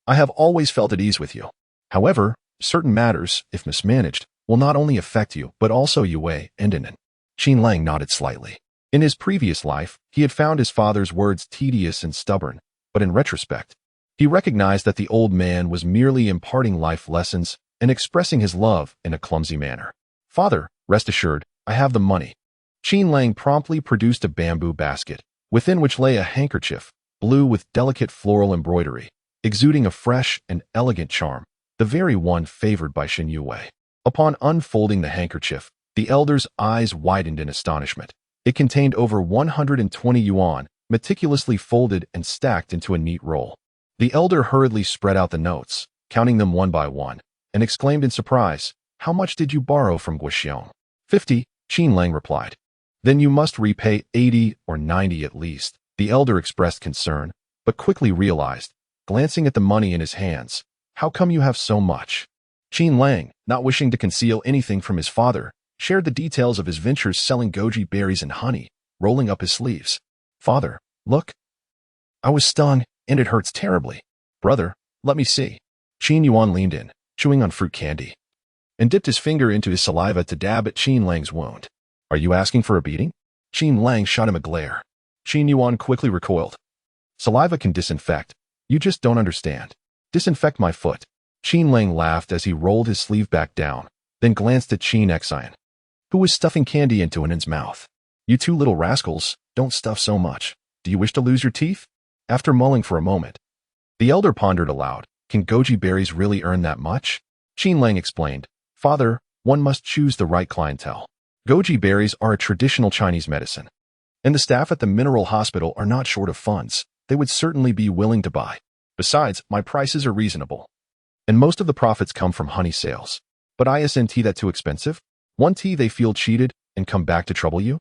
I have always felt at ease with you. However, certain matters, if mismanaged, will not only affect you, but also Youwei and Inan." Qin Lang nodded slightly. In his previous life, he had found his father's words tedious and stubborn, but in retrospect, he recognized that the old man was merely imparting life lessons and expressing his love in a clumsy manner. "Father, rest assured, I have the money." Qin Lang promptly produced a bamboo basket, within which lay a handkerchief, blue with delicate floral embroidery, exuding a fresh and elegant charm, the very one favored by Shen Youwei. Upon unfolding the handkerchief, the elder's eyes widened in astonishment. It contained over 120 yuan, meticulously folded and stacked into a neat roll. The elder hurriedly spread out the notes, counting them one by one, and exclaimed in surprise, "How much did you borrow from Guo Xiong?" 50, Qin Lang replied. "Then you must repay 80 or 90 at least." The elder expressed concern, but quickly realized, glancing at the money in his hands, "How come you have so much?" Qin Lang, not wishing to conceal anything from his father, shared the details of his ventures selling goji berries and honey, rolling up his sleeves. "Father, look. I was stung, and it hurts terribly." "Brother, let me see." Qin Yuan leaned in, chewing on fruit candy, and dipped his finger into his saliva to dab at Qin Lang's wound. "Are you asking for a beating?" Qin Lang shot him a glare. Qin Yuan quickly recoiled. "Saliva can disinfect. You just don't understand. Disinfect my foot." Qin Lang laughed as he rolled his sleeve back down, then glanced at Qin Xian, who was stuffing candy into Inan's mouth. "You 2 little rascals, don't stuff so much. Do you wish to lose your teeth?" After mulling for a moment, the elder pondered aloud. "Can goji berries really earn that much?" Qin Lang explained, "Father, one must choose the right clientele. Goji berries are a traditional Chinese medicine, and the staff at the mineral hospital are not short of funds. They would certainly be willing to buy. Besides, my prices are reasonable, and most of the profits come from honey sales. But isn't that too expensive? One tea they feel cheated and come back to trouble you?"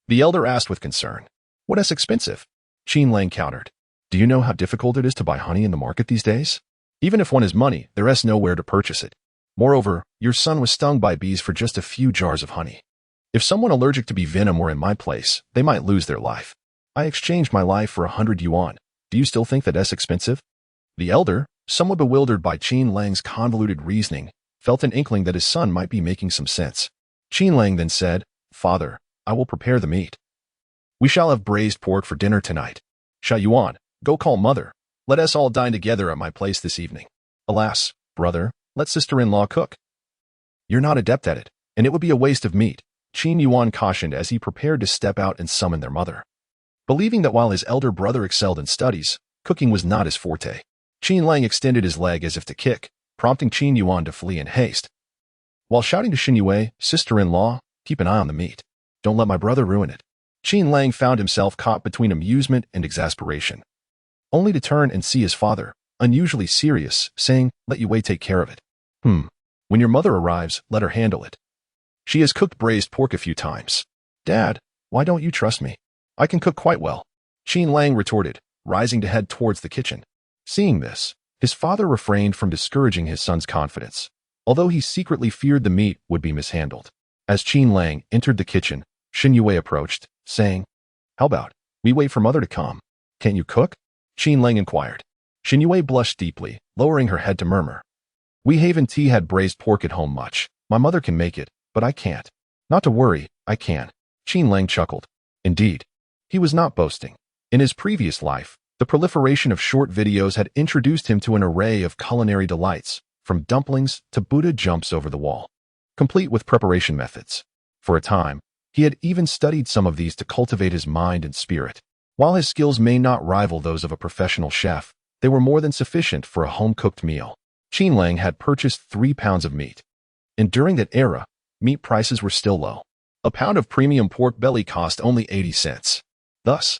The elder asked with concern. "What is expensive?" Qin Lang countered. "Do you know how difficult it is to buy honey in the market these days? Even if one has money, there is nowhere to purchase it. Moreover, your son was stung by bees for just a few jars of honey. If someone allergic to bee venom were in my place, they might lose their life. I exchanged my life for 100 yuan. Do you still think that's expensive?" The elder, somewhat bewildered by Qin Lang's convoluted reasoning, felt an inkling that his son might be making some sense. Qin Lang then said, "Father, I will prepare the meat. We shall have braised pork for dinner tonight. Shen Yuan, go call mother. Let us all dine together at my place this evening." "Alas, brother, let sister-in-law cook. You're not adept at it, and it would be a waste of meat," Qin Yuan cautioned as he prepared to step out and summon their mother. Believing that while his elder brother excelled in studies, cooking was not his forte, Qin Lang extended his leg as if to kick, prompting Qin Yuan to flee in haste, while shouting to Shen Youwei, "Sister-in-law, keep an eye on the meat. Don't let my brother ruin it." Qin Lang found himself caught between amusement and exasperation, only to turn and see his father, unusually serious, saying, "Let Youwei take care of it." When your mother arrives, let her handle it. She has cooked braised pork a few times." "Dad, why don't you trust me? I can cook quite well," Qin Lang retorted, rising to head towards the kitchen. Seeing this, his father refrained from discouraging his son's confidence, although he secretly feared the meat would be mishandled. As Qin Lang entered the kitchen, Shen Youwei approached, saying, "How about we wait for mother to come? Can't you cook?" Qin Lang inquired. Shen Youwei blushed deeply, lowering her head to murmur, "We Haven Tea had braised pork at home much. My mother can make it, but I can't." "Not to worry, I can." Qin Lang chuckled. Indeed, he was not boasting. In his previous life, the proliferation of short videos had introduced him to an array of culinary delights, from dumplings to Buddha jumps over the wall, complete with preparation methods. For a time, he had even studied some of these to cultivate his mind and spirit. While his skills may not rival those of a professional chef, they were more than sufficient for a home-cooked meal. Qin Lang had purchased 3 pounds of meat. And during that era, meat prices were still low. A pound of premium pork belly cost only 80 cents. Thus,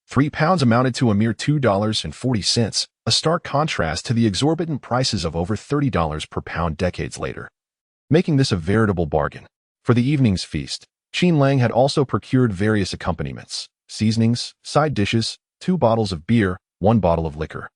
3 pounds amounted to a mere $2.40, a stark contrast to the exorbitant prices of over $30 per pound decades later, making this a veritable bargain. For the evening's feast, Qin Lang had also procured various accompaniments, seasonings, side dishes, 2 bottles of beer, 1 bottle of liquor,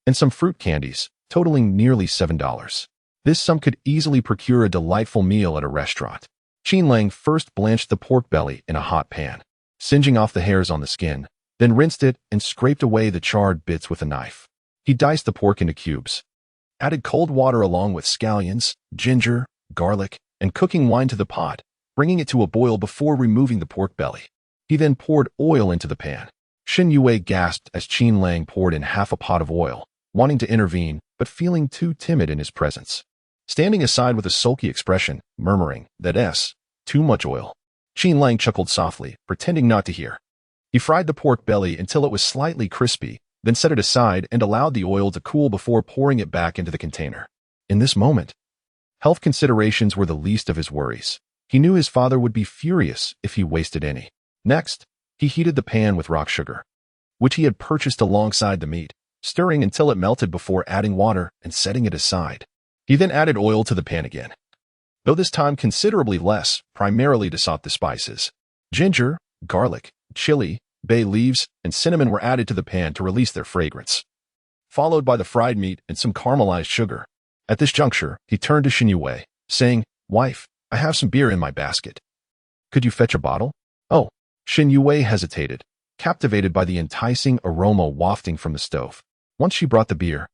and some fruit candies, totaling nearly $7. This sum could easily procure a delightful meal at a restaurant. Qin Lang first blanched the pork belly in a hot pan, singeing off the hairs on the skin, then rinsed it and scraped away the charred bits with a knife. He diced the pork into cubes, added cold water along with scallions, ginger, garlic, and cooking wine to the pot, bringing it to a boil before removing the pork belly. He then poured oil into the pan. Shen Youwei gasped as Qin Lang poured in half a pot of oil, wanting to intervene, but feeling too timid in his presence. Standing aside with a sulky expression, murmuring, "That's too much oil." Qin Lang chuckled softly, pretending not to hear. He fried the pork belly until it was slightly crispy, then set it aside and allowed the oil to cool before pouring it back into the container. In this moment, health considerations were the least of his worries. He knew his father would be furious if he wasted any. Next, he heated the pan with rock sugar, which he had purchased alongside the meat, stirring until it melted before adding water and setting it aside. He then added oil to the pan again, though this time considerably less, primarily to salt the spices. Ginger, garlic, chili, bay leaves, and cinnamon were added to the pan to release their fragrance, followed by the fried meat and some caramelized sugar. At this juncture, he turned to Shen Youwei, saying, "Wife, I have some beer in my basket. Could you fetch a bottle?" "Oh." Shen Youwei hesitated, captivated by the enticing aroma wafting from the stove. Once she brought the beer,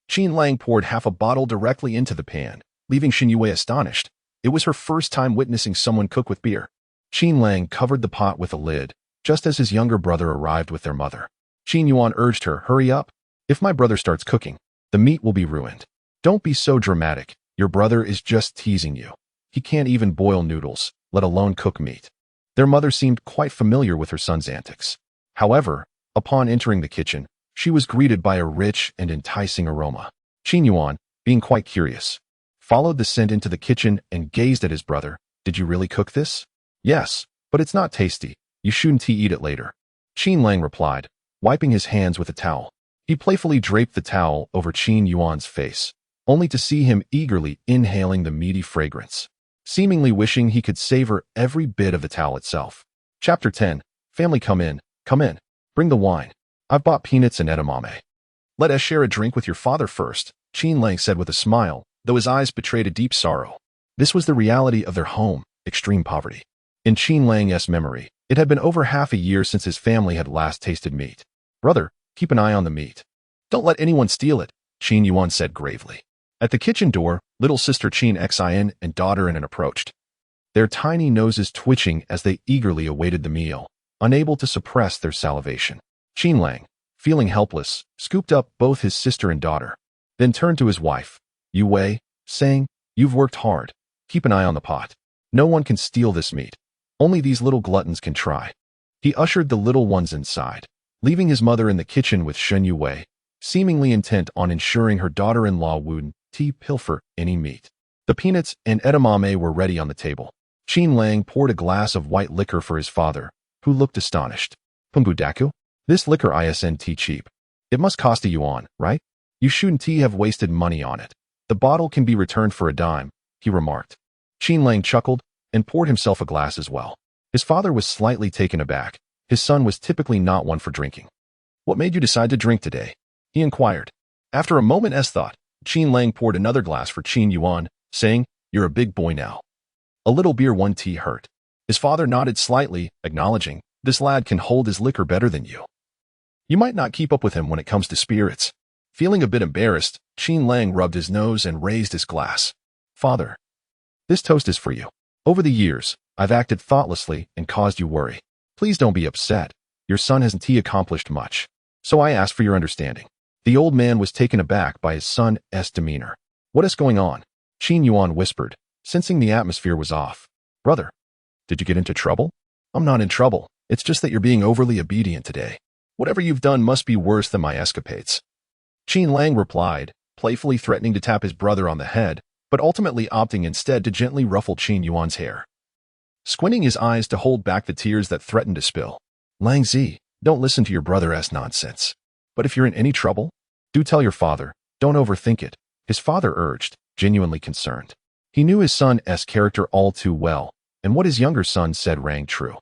Qin Lang poured half a bottle directly into the pan, leaving Shen Youwei astonished. It was her first time witnessing someone cook with beer. Qin Lang covered the pot with a lid, just as his younger brother arrived with their mother. Qin Yuan urged her, "Hurry up. If my brother starts cooking, the meat will be ruined. Don't be so dramatic. Your brother is just teasing you. He can't even boil noodles, let alone cook meat." Their mother seemed quite familiar with her son's antics. However, upon entering the kitchen, she was greeted by a rich and enticing aroma. Qin Yuan, being quite curious, followed the scent into the kitchen and gazed at his brother. "Did you really cook this?" "Yes, but it's not tasty. You shouldn't eat it later," Qin Lang replied, wiping his hands with a towel. He playfully draped the towel over Qin Yuan's face, only to see him eagerly inhaling the meaty fragrance, seemingly wishing he could savor every bit of the towel itself. Chapter 10. Family, come in. Bring the wine. I've bought peanuts and edamame. "Let us share a drink with your father first," Qin Lang said with a smile, though his eyes betrayed a deep sorrow. This was the reality of their home, extreme poverty. In Qin Lang's memory, it had been over half a year since his family had last tasted meat. "Brother, keep an eye on the meat. Don't let anyone steal it," Qin Yuan said gravely. At the kitchen door, little sister Qin Xin and daughter Inan approached, their tiny noses twitching as they eagerly awaited the meal, unable to suppress their salivation. Qin Lang, feeling helpless, scooped up both his sister and daughter, then turned to his wife, Youwei, saying, "You've worked hard. Keep an eye on the pot. No one can steal this meat. Only these little gluttons can try." He ushered the little ones inside, leaving his mother in the kitchen with Shen Youwei, seemingly intent on ensuring her daughter-in-law wouldn't pilfer any meat. The peanuts and edamame were ready on the table. Qin Lang poured a glass of white liquor for his father, who looked astonished. "Pumbudaku? This liquor isn't cheap. It must cost a yuan, right? You shouldn't have wasted money on it. The bottle can be returned for a dime," he remarked. Qin Lang chuckled and poured himself a glass as well. His father was slightly taken aback. His son was typically not one for drinking. What made you decide to drink today? He inquired. After a moment's thought, Qin Lang poured another glass for Qin Yuan, saying, "You're a big boy now. A little beer, one tea hurt." His father nodded slightly, acknowledging, "This lad can hold his liquor better than you. You might not keep up with him when it comes to spirits." Feeling a bit embarrassed, Qin Lang rubbed his nose and raised his glass. "Father, this toast is for you. Over the years, I've acted thoughtlessly and caused you worry. Please don't be upset. Your son hasn't accomplished much, so I ask for your understanding." The old man was taken aback by his son's demeanor. "What is going on?" Qin Yuan whispered, sensing the atmosphere was off. "Brother, did you get into trouble?" "I'm not in trouble. It's just that you're being overly obedient today. Whatever you've done must be worse than my escapades." Qin Lang replied, playfully threatening to tap his brother on the head, but ultimately opting instead to gently ruffle Qin Yuan's hair, squinting his eyes to hold back the tears that threatened to spill. "Lang Zi, don't listen to your brother's nonsense. But if you're in any trouble, do tell your father. Don't overthink it," his father urged, genuinely concerned. He knew his son's character all too well, and what his younger son said rang true.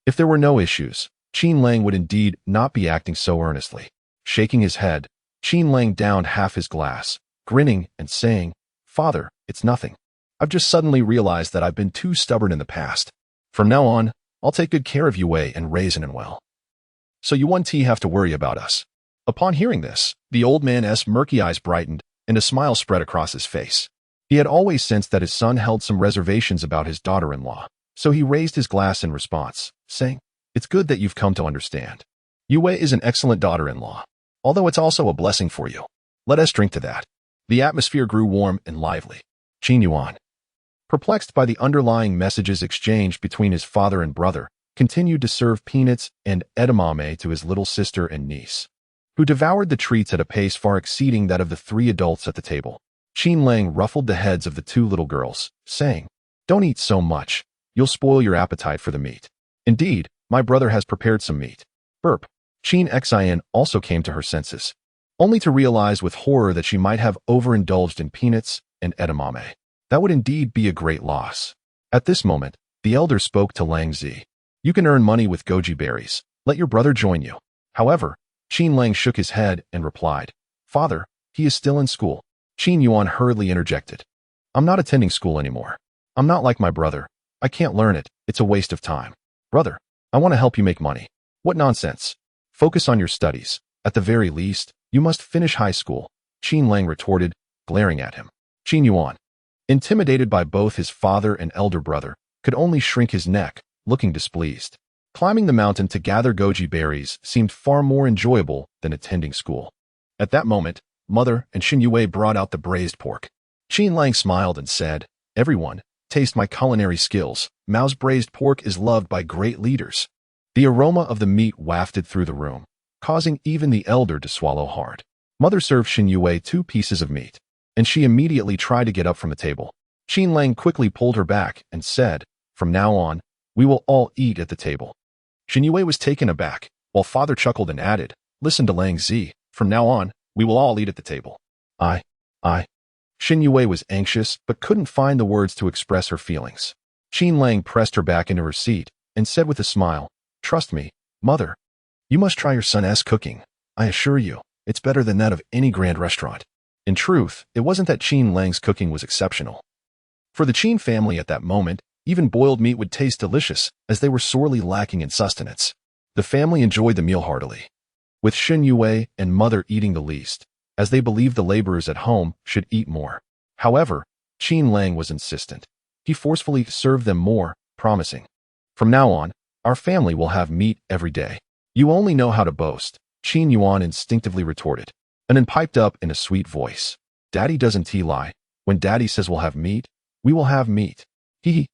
If there were no issues, Qin Lang would indeed not be acting so earnestly. Shaking his head, Qin Lang downed half his glass, grinning and saying, "Father, it's nothing. I've just suddenly realized that I've been too stubborn in the past. From now on, I'll take good care of Youwei and Raisin and well. So you won't have to worry about us." Upon hearing this, the old man's murky eyes brightened, and a smile spread across his face. He had always sensed that his son held some reservations about his daughter-in-law, so he raised his glass in response, saying, "It's good that you've come to understand. Youwei is an excellent daughter-in-law, although it's also a blessing for you. Let us drink to that." The atmosphere grew warm and lively. Qin Yuan, perplexed by the underlying messages exchanged between his father and brother, continued to serve peanuts and edamame to his little sister and niece, who devoured the treats at a pace far exceeding that of the 3 adults at the table. Qin Lang ruffled the heads of the 2 little girls, saying, "Don't eat so much. You'll spoil your appetite for the meat. Indeed, my brother has prepared some meat." Burp. Qin Xin also came to her senses, only to realize with horror that she might have overindulged in peanuts and edamame. That would indeed be a great loss. At this moment, the elder spoke to Lang Zi. "You can earn money with goji berries. Let your brother join you." However, Qin Lang shook his head and replied, "Father, he is still in school." Qin Yuan hurriedly interjected, "I'm not attending school anymore. I'm not like my brother. I can't learn it. It's a waste of time." "Brother, I want to help you make money." "What nonsense. Focus on your studies. At the very least, you must finish high school," Qin Lang retorted, glaring at him. Qin Yuan, intimidated by both his father and elder brother, could only shrink his neck, looking displeased. Climbing the mountain to gather goji berries seemed far more enjoyable than attending school. At that moment, Mother and Shen Youwei brought out the braised pork. Qin Lang smiled and said, "Everyone, taste my culinary skills. Mao's braised pork is loved by great leaders." The aroma of the meat wafted through the room, causing even the elder to swallow hard. Mother served Shen Youwei 2 pieces of meat, and she immediately tried to get up from the table. Qin Lang quickly pulled her back and said, "From now on, we will all eat at the table." Shen Youwei was taken aback, while father chuckled and added, "Listen to Lang Zi. From now on, we will all eat at the table." I. Shen Youwei was anxious, but couldn't find the words to express her feelings. Qin Lang pressed her back into her seat and said with a smile, "Trust me, Mother. You must try your son's cooking. I assure you, it's better than that of any grand restaurant." In truth, it wasn't that Qin Lang's cooking was exceptional. For the Qin family at that moment, even boiled meat would taste delicious, as they were sorely lacking in sustenance. The family enjoyed the meal heartily, with Shen Youwei and Mother eating the least, as they believed the laborers at home should eat more. However, Qin Lang was insistent. He forcefully served them more, promising, "From now on, our family will have meat every day." "You only know how to boast," Qin Yuan instinctively retorted, and then piped up in a sweet voice, "Daddy doesn't lie. When Daddy says we'll have meat, we will have meat.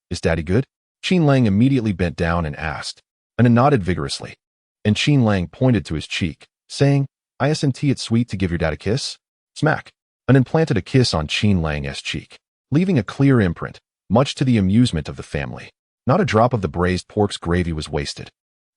Is Daddy good?" Qin Lang immediately bent down and asked, and then nodded vigorously. And Qin Lang pointed to his cheek, saying, "Isn't it sweet to give your dad a kiss?" Smack, and then planted a kiss on Qin Lang's cheek, leaving a clear imprint, much to the amusement of the family. Not a drop of the braised pork's gravy was wasted,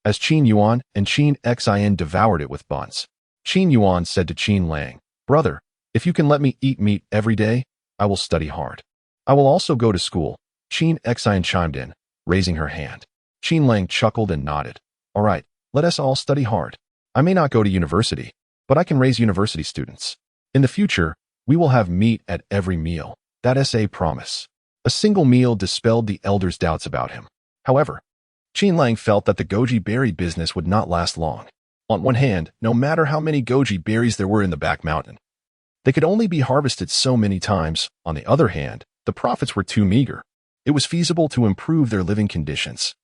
as Qin Yuan and Qin Xin devoured it with buns. Qin Yuan said to Qin Lang, "Brother, if you can let me eat meat every day, I will study hard. I will also go to school." Qin Xin chimed in, raising her hand. Qin Lang chuckled and nodded. "All right, let us all study hard." I may not go to university, but I can raise university students. In the future, we will have meat at every meal. That's a promise. A single meal dispelled the elder's doubts about him. However, Qin Lang felt that the goji berry business would not last long. On one hand, no matter how many goji berries there were in the back mountain, they could only be harvested so many times. On the other hand, the profits were too meager. It was feasible to improve their living conditions,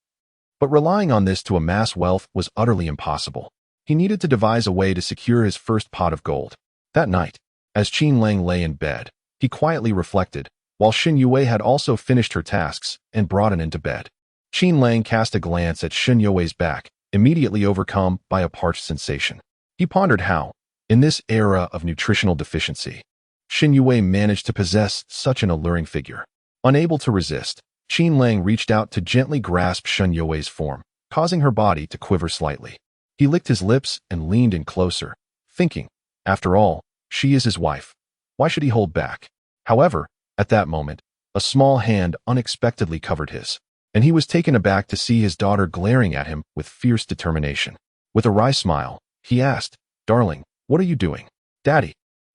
but relying on this to amass wealth was utterly impossible. He needed to devise a way to secure his first pot of gold. That night, as Qin Lang lay in bed, he quietly reflected, while Shen Youwei had also finished her tasks and brought an end to bed. Qin Lang cast a glance at Shen Youwei's back, immediately overcome by a parched sensation. He pondered how, in this era of nutritional deficiency, Shen Youwei managed to possess such an alluring figure. Unable to resist, Qin Lang reached out to gently grasp Shen Youwei's form, causing her body to quiver slightly. He licked his lips and leaned in closer, thinking, after all, she is his wife. Why should he hold back? However, at that moment, a small hand unexpectedly covered his, and he was taken aback to see his daughter glaring at him with fierce determination. With a wry smile, he asked, "Darling, what are you doing?" "Daddy,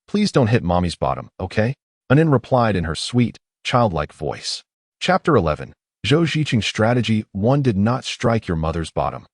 please don't hit mommy's bottom, okay?" Anin replied in her sweet, childlike voice. Chapter 11. Zhou Ziqing's Strategy 1 did not strike your mother's bottom.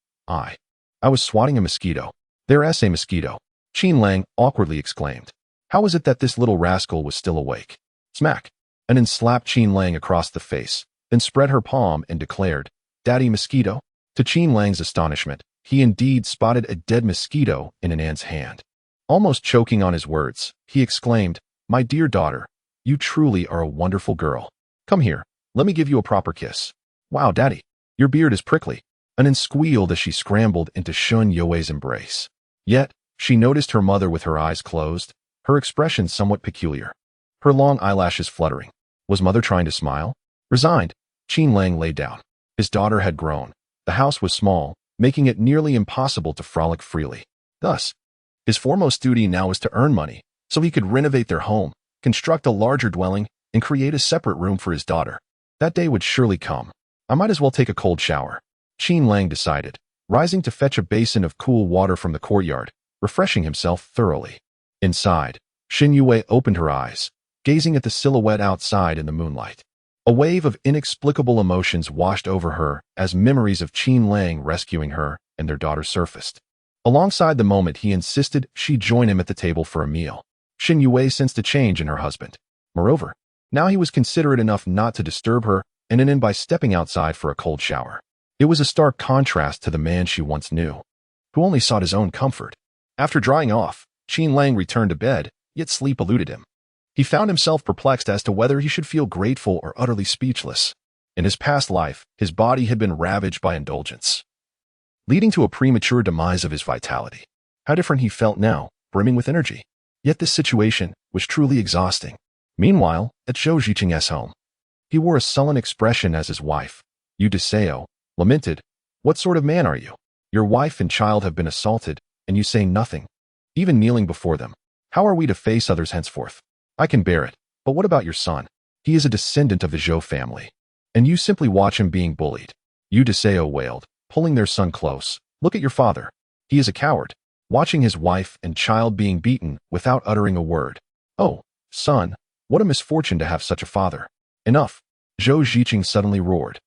I was swatting a mosquito. There's a mosquito. Qin Lang awkwardly exclaimed. How was it that this little rascal was still awake? Smack. Anin slapped Qin Lang across the face, then spread her palm and declared, "Daddy mosquito?" To Qin Lang's astonishment, he indeed spotted a dead mosquito in Anan's hand. Almost choking on his words, he exclaimed, "My dear daughter, you truly are a wonderful girl. Come here, let me give you a proper kiss." "Wow, Daddy, your beard is prickly." Anan squealed as she scrambled into Shen Youwei's embrace. Yet, she noticed her mother with her eyes closed, her expression somewhat peculiar, her long eyelashes fluttering. Was mother trying to smile? Resigned, Qin Lang lay down. His daughter had grown. The house was small, making it nearly impossible to frolic freely. Thus, his foremost duty now was to earn money, so he could renovate their home, construct a larger dwelling, and create a separate room for his daughter. That day would surely come. I might as well take a cold shower, Qin Lang decided, rising to fetch a basin of cool water from the courtyard, refreshing himself thoroughly. Inside, Shen Youwei opened her eyes, gazing at the silhouette outside in the moonlight. A wave of inexplicable emotions washed over her as memories of Qin Lang rescuing her and their daughter surfaced. Alongside the moment he insisted she join him at the table for a meal, Shen Youwei sensed a change in her husband. Moreover, now he was considerate enough not to disturb her and end by stepping outside for a cold shower. It was a stark contrast to the man she once knew, who only sought his own comfort. After drying off, Qin Lang returned to bed, yet sleep eluded him. He found himself perplexed as to whether he should feel grateful or utterly speechless. In his past life, his body had been ravaged by indulgence, leading to a premature demise of his vitality. How different he felt now, brimming with energy. Yet this situation was truly exhausting. Meanwhile, at Zhou Ziqing's home, he wore a sullen expression as his wife, Yu Deseo, lamented, "What sort of man are you? Your wife and child have been assaulted, and you say nothing, even kneeling before them. How are we to face others henceforth? I can bear it, but what about your son? He is a descendant of the Zhou family, and you simply watch him being bullied." Yu Deseo wailed, pulling their son close. "Look at your father. He is a coward, watching his wife and child being beaten without uttering a word. Oh, son, what a misfortune to have such a father." "Enough," Zhou Ziqing suddenly roared,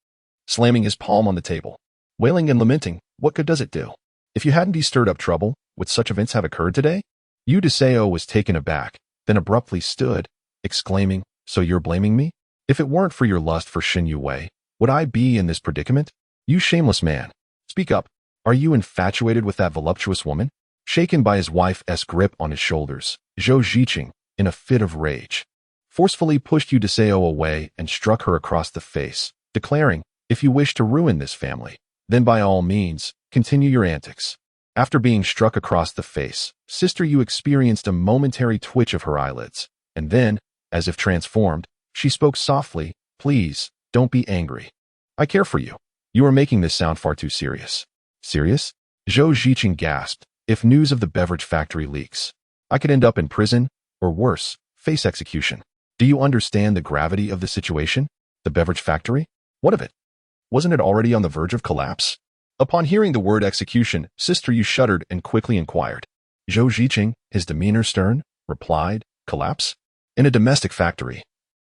slamming his palm on the table. Wailing and lamenting, what good does it do? If you hadn't stirred up trouble, would such events have occurred today? Yu Deseo was taken aback, then abruptly stood, exclaiming, "So you're blaming me? If it weren't for your lust for Shen Youwei, would I be in this predicament? You shameless man. Speak up. Are you infatuated with that voluptuous woman?" Shaken by his wife's grip on his shoulders, Zhou Ziqing, in a fit of rage, forcefully pushed Yu Deseo away and struck her across the face, declaring, "If you wish to ruin this family, then by all means, continue your antics." After being struck across the face, Sister Yu experienced a momentary twitch of her eyelids, and then, as if transformed, she spoke softly, "Please, don't be angry. I care for you. You are making this sound far too serious." "Serious?" Zhou Ziqing gasped. "If news of the beverage factory leaks, I could end up in prison, or worse, face execution. Do you understand the gravity of the situation? The beverage factory? What of it? Wasn't it already on the verge of collapse?" Upon hearing the word execution, Sister Yu shuddered and quickly inquired. Zhou Ziqing, his demeanor stern, replied, collapse? In a domestic factory,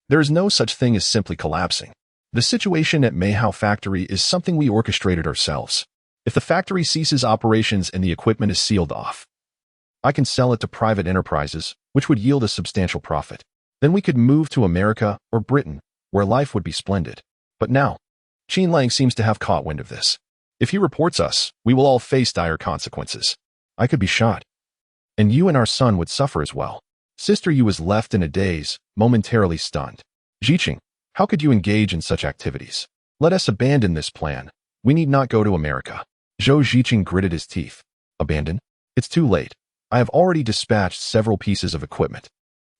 there is no such thing as simply collapsing. The situation at Meihao factory is something we orchestrated ourselves. If the factory ceases operations and the equipment is sealed off, I can sell it to private enterprises, which would yield a substantial profit. Then we could move to America or Britain, where life would be splendid. But now, Qin Lang seems to have caught wind of this. If he reports us, we will all face dire consequences. I could be shot. And you and our son would suffer as well. Sister Yu was left in a daze, momentarily stunned. Ziqing, how could you engage in such activities? Let us abandon this plan. We need not go to America. Zhou Ziqing gritted his teeth. Abandon? It's too late. I have already dispatched several pieces of equipment.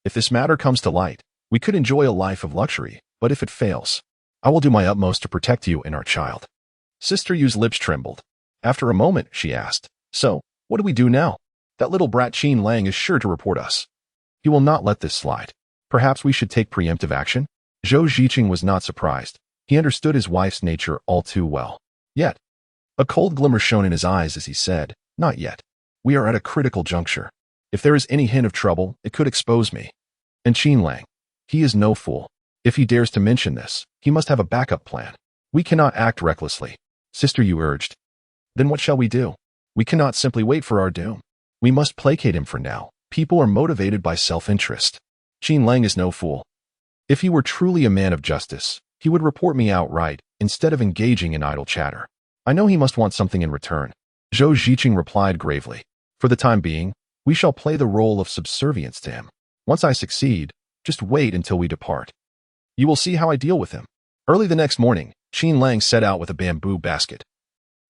If this matter comes to light, we could enjoy a life of luxury, but if it fails, I will do my utmost to protect you and our child. Sister Yu's lips trembled. After a moment, she asked, so, what do we do now? That little brat Qin Lang is sure to report us. He will not let this slide. Perhaps we should take preemptive action? Zhou Ziqing was not surprised. He understood his wife's nature all too well. Yet, a cold glimmer shone in his eyes as he said, not yet. We are at a critical juncture. If there is any hint of trouble, it could expose me. And Qin Lang, he is no fool. If he dares to mention this, he must have a backup plan. We cannot act recklessly. Sister Yu urged. Then what shall we do? We cannot simply wait for our doom. We must placate him for now. People are motivated by self-interest. Qin Lang is no fool. If he were truly a man of justice, he would report me outright instead of engaging in idle chatter. I know he must want something in return. Zhou Ziqing replied gravely. For the time being, we shall play the role of subservience to him. Once I succeed, just wait until we depart. You will see how I deal with him. Early the next morning, Qin Lang set out with a bamboo basket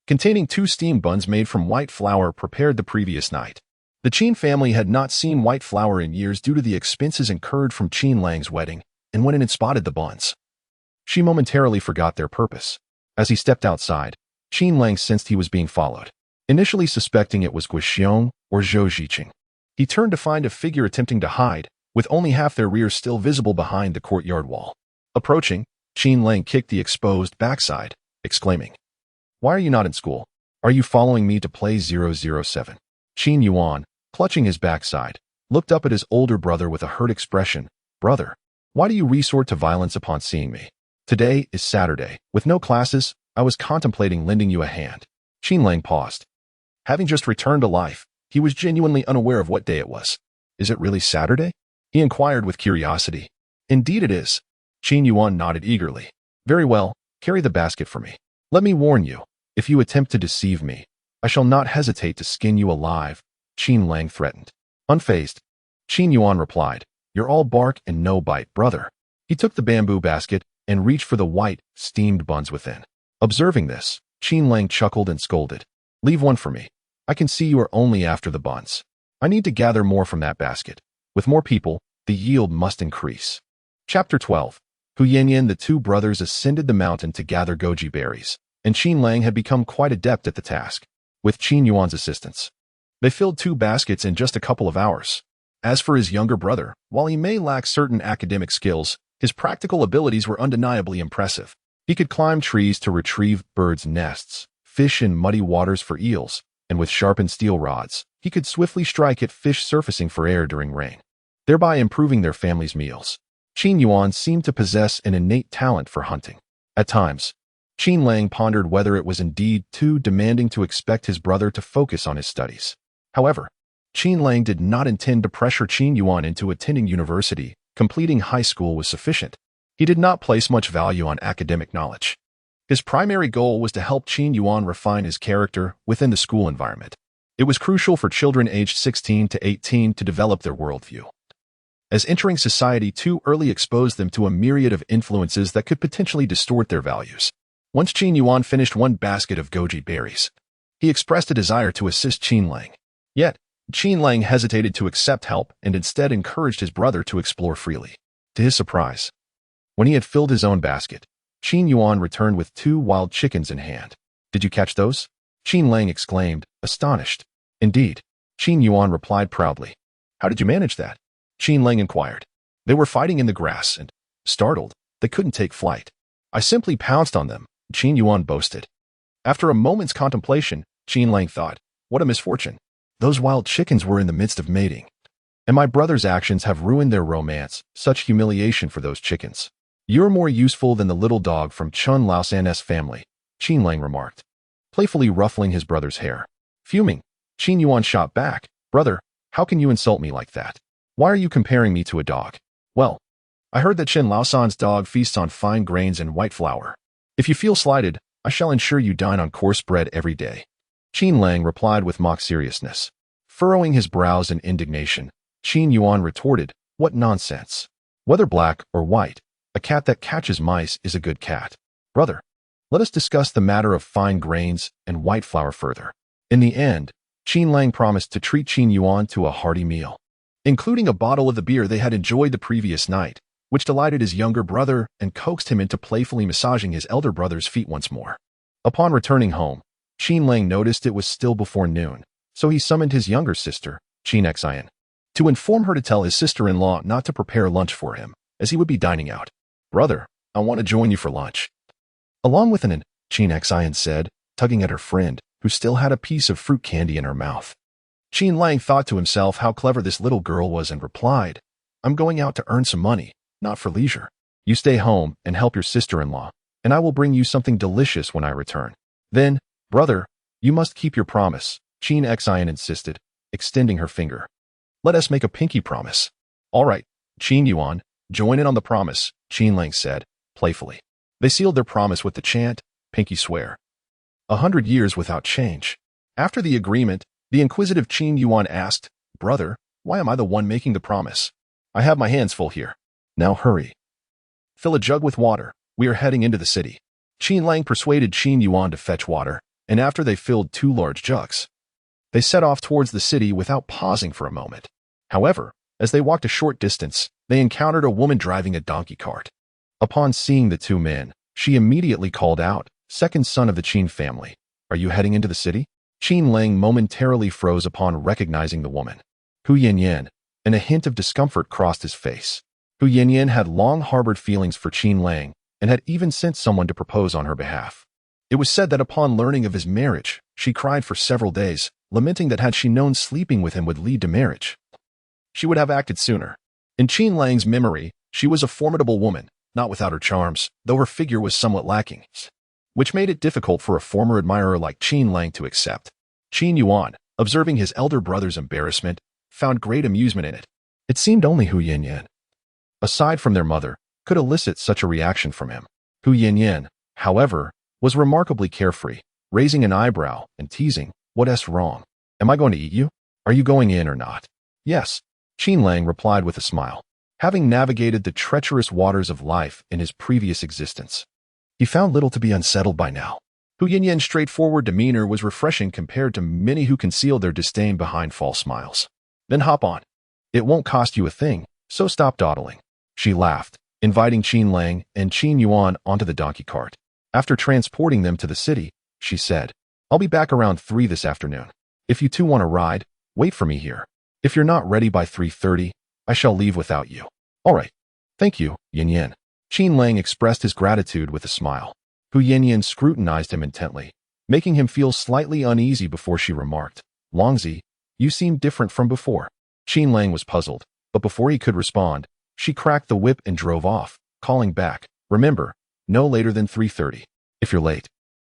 containing 2 steamed buns made from white flour prepared the previous night. The Qin family had not seen white flour in years due to the expenses incurred from Qin Lang's wedding, and when it spotted the buns, she momentarily forgot their purpose. As he stepped outside, Qin Lang sensed he was being followed. Initially suspecting it was Guo Xiong or Zhou Ziqing, he turned to find a figure attempting to hide, with only half their rear still visible behind the courtyard wall. Approaching, Qin Lang kicked the exposed backside, exclaiming, "Why are you not in school? Are you following me to play 007? Qin Yuan, clutching his backside, looked up at his older brother with a hurt expression. Brother, why do you resort to violence upon seeing me? Today is Saturday. With no classes, I was contemplating lending you a hand." Qin Lang paused. Having just returned to life, he was genuinely unaware of what day it was. Is it really Saturday? He inquired with curiosity. Indeed it is. Qin Yuan nodded eagerly. Very well, carry the basket for me. Let me warn you, if you attempt to deceive me, I shall not hesitate to skin you alive, Qin Lang threatened. Unfazed, Qin Yuan replied, You're all bark and no bite, brother. He took the bamboo basket and reached for the white, steamed buns within. Observing this, Qin Lang chuckled and scolded. Leave one for me. I can see you are only after the buns. I need to gather more from that basket. With more people, the yield must increase. Chapter 12. Hu Yanyan, the 2 brothers ascended the mountain to gather goji berries, and Qin Lang had become quite adept at the task. With Qin Yuan's assistance, they filled 2 baskets in just a couple of hours. As for his younger brother, while he may lack certain academic skills, his practical abilities were undeniably impressive. He could climb trees to retrieve birds' nests, fish in muddy waters for eels, and with sharpened steel rods, he could swiftly strike at fish surfacing for air during rain, thereby improving their family's meals. Qin Yuan seemed to possess an innate talent for hunting. At times, Qin Lang pondered whether it was indeed too demanding to expect his brother to focus on his studies. However, Qin Lang did not intend to pressure Qin Yuan into attending university. Completing high school was sufficient. He did not place much value on academic knowledge. His primary goal was to help Qin Yuan refine his character within the school environment. It was crucial for children aged 16 to 18 to develop their worldview, as entering society too early exposed them to a myriad of influences that could potentially distort their values. Once Qin Yuan finished 1 basket of goji berries, he expressed a desire to assist Qin Lang. Yet, Qin Lang hesitated to accept help and instead encouraged his brother to explore freely. To his surprise, when he had filled his own basket, Qin Yuan returned with 2 wild chickens in hand. Did you catch those? Qin Lang exclaimed, astonished. Indeed, Qin Yuan replied proudly. How did you manage that? Qin Lang inquired. They were fighting in the grass and, startled, they couldn't take flight. I simply pounced on them, Qin Yuan boasted. After a moment's contemplation, Qin Lang thought, what a misfortune. Those wild chickens were in the midst of mating. And my brother's actions have ruined their romance. Such humiliation for those chickens. You're more useful than the little dog from Chun Laosan's family, Qin Lang remarked, playfully ruffling his brother's hair. Fuming, Qin Yuan shot back, brother, how can you insult me like that? Why are you comparing me to a dog? Well, I heard that Chen Laosan's dog feasts on fine grains and white flour. If you feel slighted, I shall ensure you dine on coarse bread every day. Qin Lang replied with mock seriousness. Furrowing his brows in indignation, Qin Yuan retorted, what nonsense. Whether black or white, a cat that catches mice is a good cat. Brother, let us discuss the matter of fine grains and white flour further. In the end, Qin Lang promised to treat Qin Yuan to a hearty meal, including a bottle of the beer they had enjoyed the previous night, which delighted his younger brother and coaxed him into playfully massaging his elder brother's feet once more. Upon returning home, Qin Lang noticed it was still before noon, so he summoned his younger sister, Qin Xian, to inform her to tell his sister-in-law not to prepare lunch for him, as he would be dining out. Brother, I want to join you for lunch. Along with an Qin Xian said, tugging at her friend, who still had a piece of fruit candy in her mouth. Qin Lang thought to himself how clever this little girl was and replied, I'm going out to earn some money, not for leisure. You stay home and help your sister-in-law, and I will bring you something delicious when I return. Then, brother, you must keep your promise, Qin Xian insisted, extending her finger. Let us make a pinky promise. All right, Qin Yuan, join in on the promise, Qin Lang said, playfully. They sealed their promise with the chant, pinky swear. 100 years without change. After the agreement, the inquisitive Qin Yuan asked, brother, why am I the one making the promise? I have my hands full here. Now hurry. Fill a jug with water. We are heading into the city. Qin Lang persuaded Qin Yuan to fetch water, and after they filled 2 large jugs, they set off towards the city without pausing for a moment. However, as they walked a short distance, they encountered a woman driving a donkey cart. Upon seeing the 2 men, she immediately called out, second son of the Qin family, are you heading into the city? Qin Lang momentarily froze upon recognizing the woman, Hu Yanyan, and a hint of discomfort crossed his face. Hu Yanyan had long harbored feelings for Qin Lang and had even sent someone to propose on her behalf. It was said that upon learning of his marriage, she cried for several days, lamenting that had she known sleeping with him would lead to marriage, she would have acted sooner. In Qin Lang's memory, she was a formidable woman, not without her charms, though her figure was somewhat lacking, which made it difficult for a former admirer like Qin Lang to accept. Qin Yuan, observing his elder brother's embarrassment, found great amusement in it. It seemed only Hu Yanyan, aside from their mother, could elicit such a reaction from him. Hu Yanyan, however, was remarkably carefree, raising an eyebrow and teasing, what's wrong? Am I going to eat you? Are you going in or not? Yes, Qin Lang replied with a smile. Having navigated the treacherous waters of life in his previous existence, he found little to be unsettled by now. Hu Yanyan's straightforward demeanor was refreshing compared to many who concealed their disdain behind false smiles. Then hop on. It won't cost you a thing, so stop dawdling. She laughed, inviting Qin Lang and Qin Yuan onto the donkey cart. After transporting them to the city, she said, I'll be back around 3 this afternoon. If you 2 want to ride, wait for me here. If you're not ready by 3:30, I shall leave without you. All right. Thank you, Yanyan. Qin Lang expressed his gratitude with a smile. Hu Yanyan scrutinized him intently, making him feel slightly uneasy before she remarked, Longzi, you seem different from before. Qin Lang was puzzled, but before he could respond, she cracked the whip and drove off, calling back, remember, no later than 3:30. If you're late,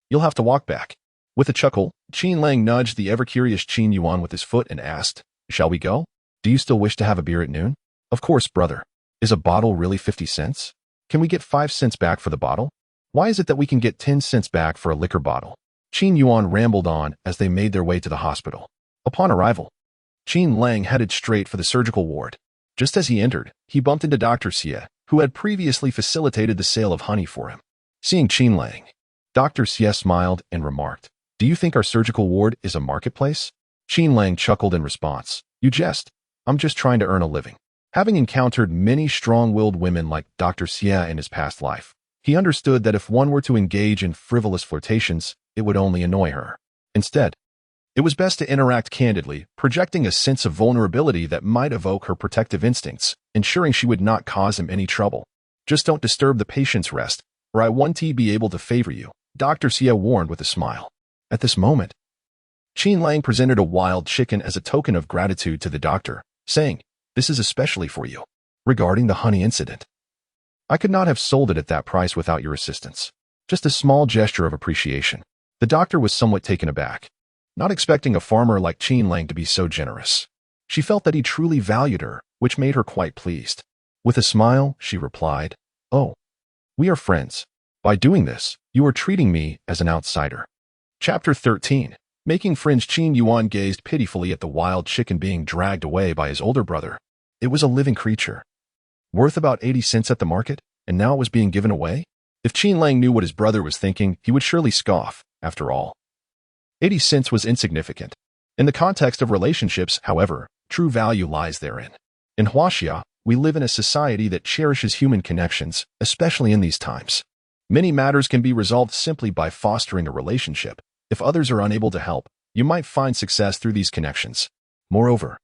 you'll have to walk back. With a chuckle, Qin Lang nudged the ever-curious Qin Yuan with his foot and asked, shall we go? Do you still wish to have a beer at noon? Of course, brother. Is a bottle really 50 cents? Can we get 5 cents back for the bottle? Why is it that we can get 10 cents back for a liquor bottle? Qin Yuan rambled on as they made their way to the hospital. Upon arrival, Qin Lang headed straight for the surgical ward. Just as he entered, he bumped into Dr. Xie, who had previously facilitated the sale of honey for him. Seeing Qin Lang, Dr. Xie smiled and remarked, do you think our surgical ward is a marketplace? Qin Lang chuckled in response, you jest. I'm just trying to earn a living. Having encountered many strong-willed women like Dr. Xie in his past life, he understood that if one were to engage in frivolous flirtations, it would only annoy her. Instead, it was best to interact candidly, projecting a sense of vulnerability that might evoke her protective instincts, ensuring she would not cause him any trouble. Just don't disturb the patient's rest, or I won't be able to favor you, Dr. Xie warned with a smile. At this moment, Qin Lang presented a wild chicken as a token of gratitude to the doctor, saying, "This is especially for you. Regarding the honey incident, I could not have sold it at that price without your assistance. Just a small gesture of appreciation." The doctor was somewhat taken aback, not expecting a farmer like Qin Lang to be so generous. She felt that he truly valued her, which made her quite pleased. With a smile, she replied, "Oh, we are friends. By doing this, you are treating me as an outsider." Chapter 13. Making friends. Qin Yuan gazed pitifully at the wild chicken being dragged away by his older brother. It was a living creature, worth about 80 cents at the market, and now it was being given away? If Qin Lang knew what his brother was thinking, he would surely scoff. After all, 80 cents was insignificant. In the context of relationships, however, true value lies therein. In Huaxia, we live in a society that cherishes human connections, especially in these times. Many matters can be resolved simply by fostering a relationship. If others are unable to help, you might find success through these connections. Moreover,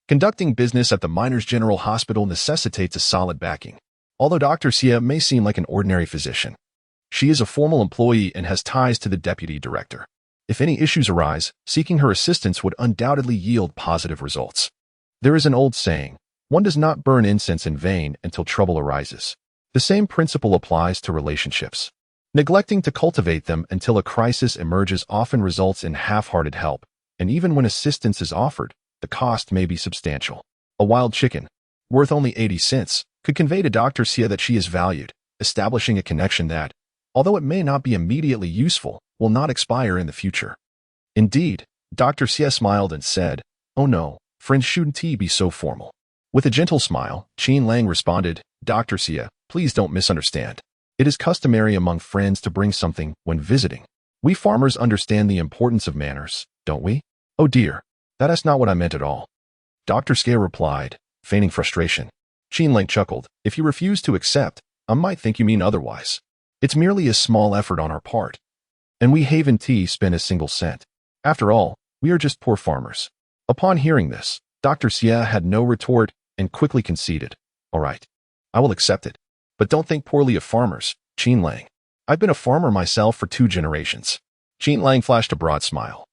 conducting business at the Miners General Hospital necessitates a solid backing. Although Dr. Xie may seem like an ordinary physician, she is a formal employee and has ties to the deputy director. If any issues arise, seeking her assistance would undoubtedly yield positive results. There is an old saying, one does not burn incense in vain until trouble arises. The same principle applies to relationships. Neglecting to cultivate them until a crisis emerges often results in half-hearted help, and even when assistance is offered, the cost may be substantial. A wild chicken, worth only 80 cents, could convey to Dr. Xie that she is valued, establishing a connection that, although it may not be immediately useful, will not expire in the future. Indeed, Dr. Xie smiled and said, "Oh no, friends shouldn't be so formal." With a gentle smile, Qin Lang responded, "Dr. Xie, please don't misunderstand. It is customary among friends to bring something when visiting. We farmers understand the importance of manners, don't we?" "Oh dear, that is not what I meant at all," Dr. Xie replied, feigning frustration. Qin Lang chuckled, "If you refuse to accept, I might think you mean otherwise. It's merely a small effort on our part. And we haven't spent a single cent. After all, we are just poor farmers." Upon hearing this, Dr. Xie had no retort and quickly conceded, "All right, I will accept it. But don't think poorly of farmers, Qin Lang. I've been a farmer myself for 2 generations. Qin Lang flashed a broad smile,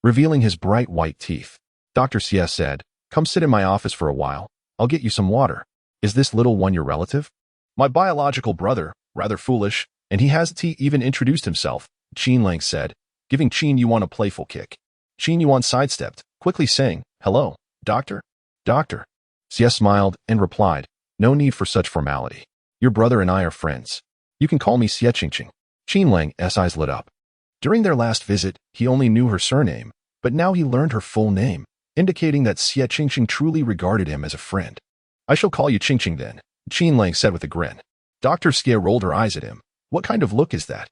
revealing his bright white teeth. Dr. Xie said, "Come sit in my office for a while. I'll get you some water. Is this little one your relative?" "My biological brother, rather foolish, and he hasn't even introduced himself," Qin Lang said, giving Qin Yuan a playful kick. Qin Yuan sidestepped, quickly saying, "Hello, doctor?" "Doctor." Xie smiled and replied, "No need for such formality. Your brother and I are friends. You can call me Xie Qingqing." Qin Lang's eyes lit up. During their last visit, he only knew her surname, but now he learned her full name, indicating that Xie Qingqing truly regarded him as a friend. "I shall call you Qingqing then," Qin Lang said with a grin. Dr. Xie rolled her eyes at him. "What kind of look is that?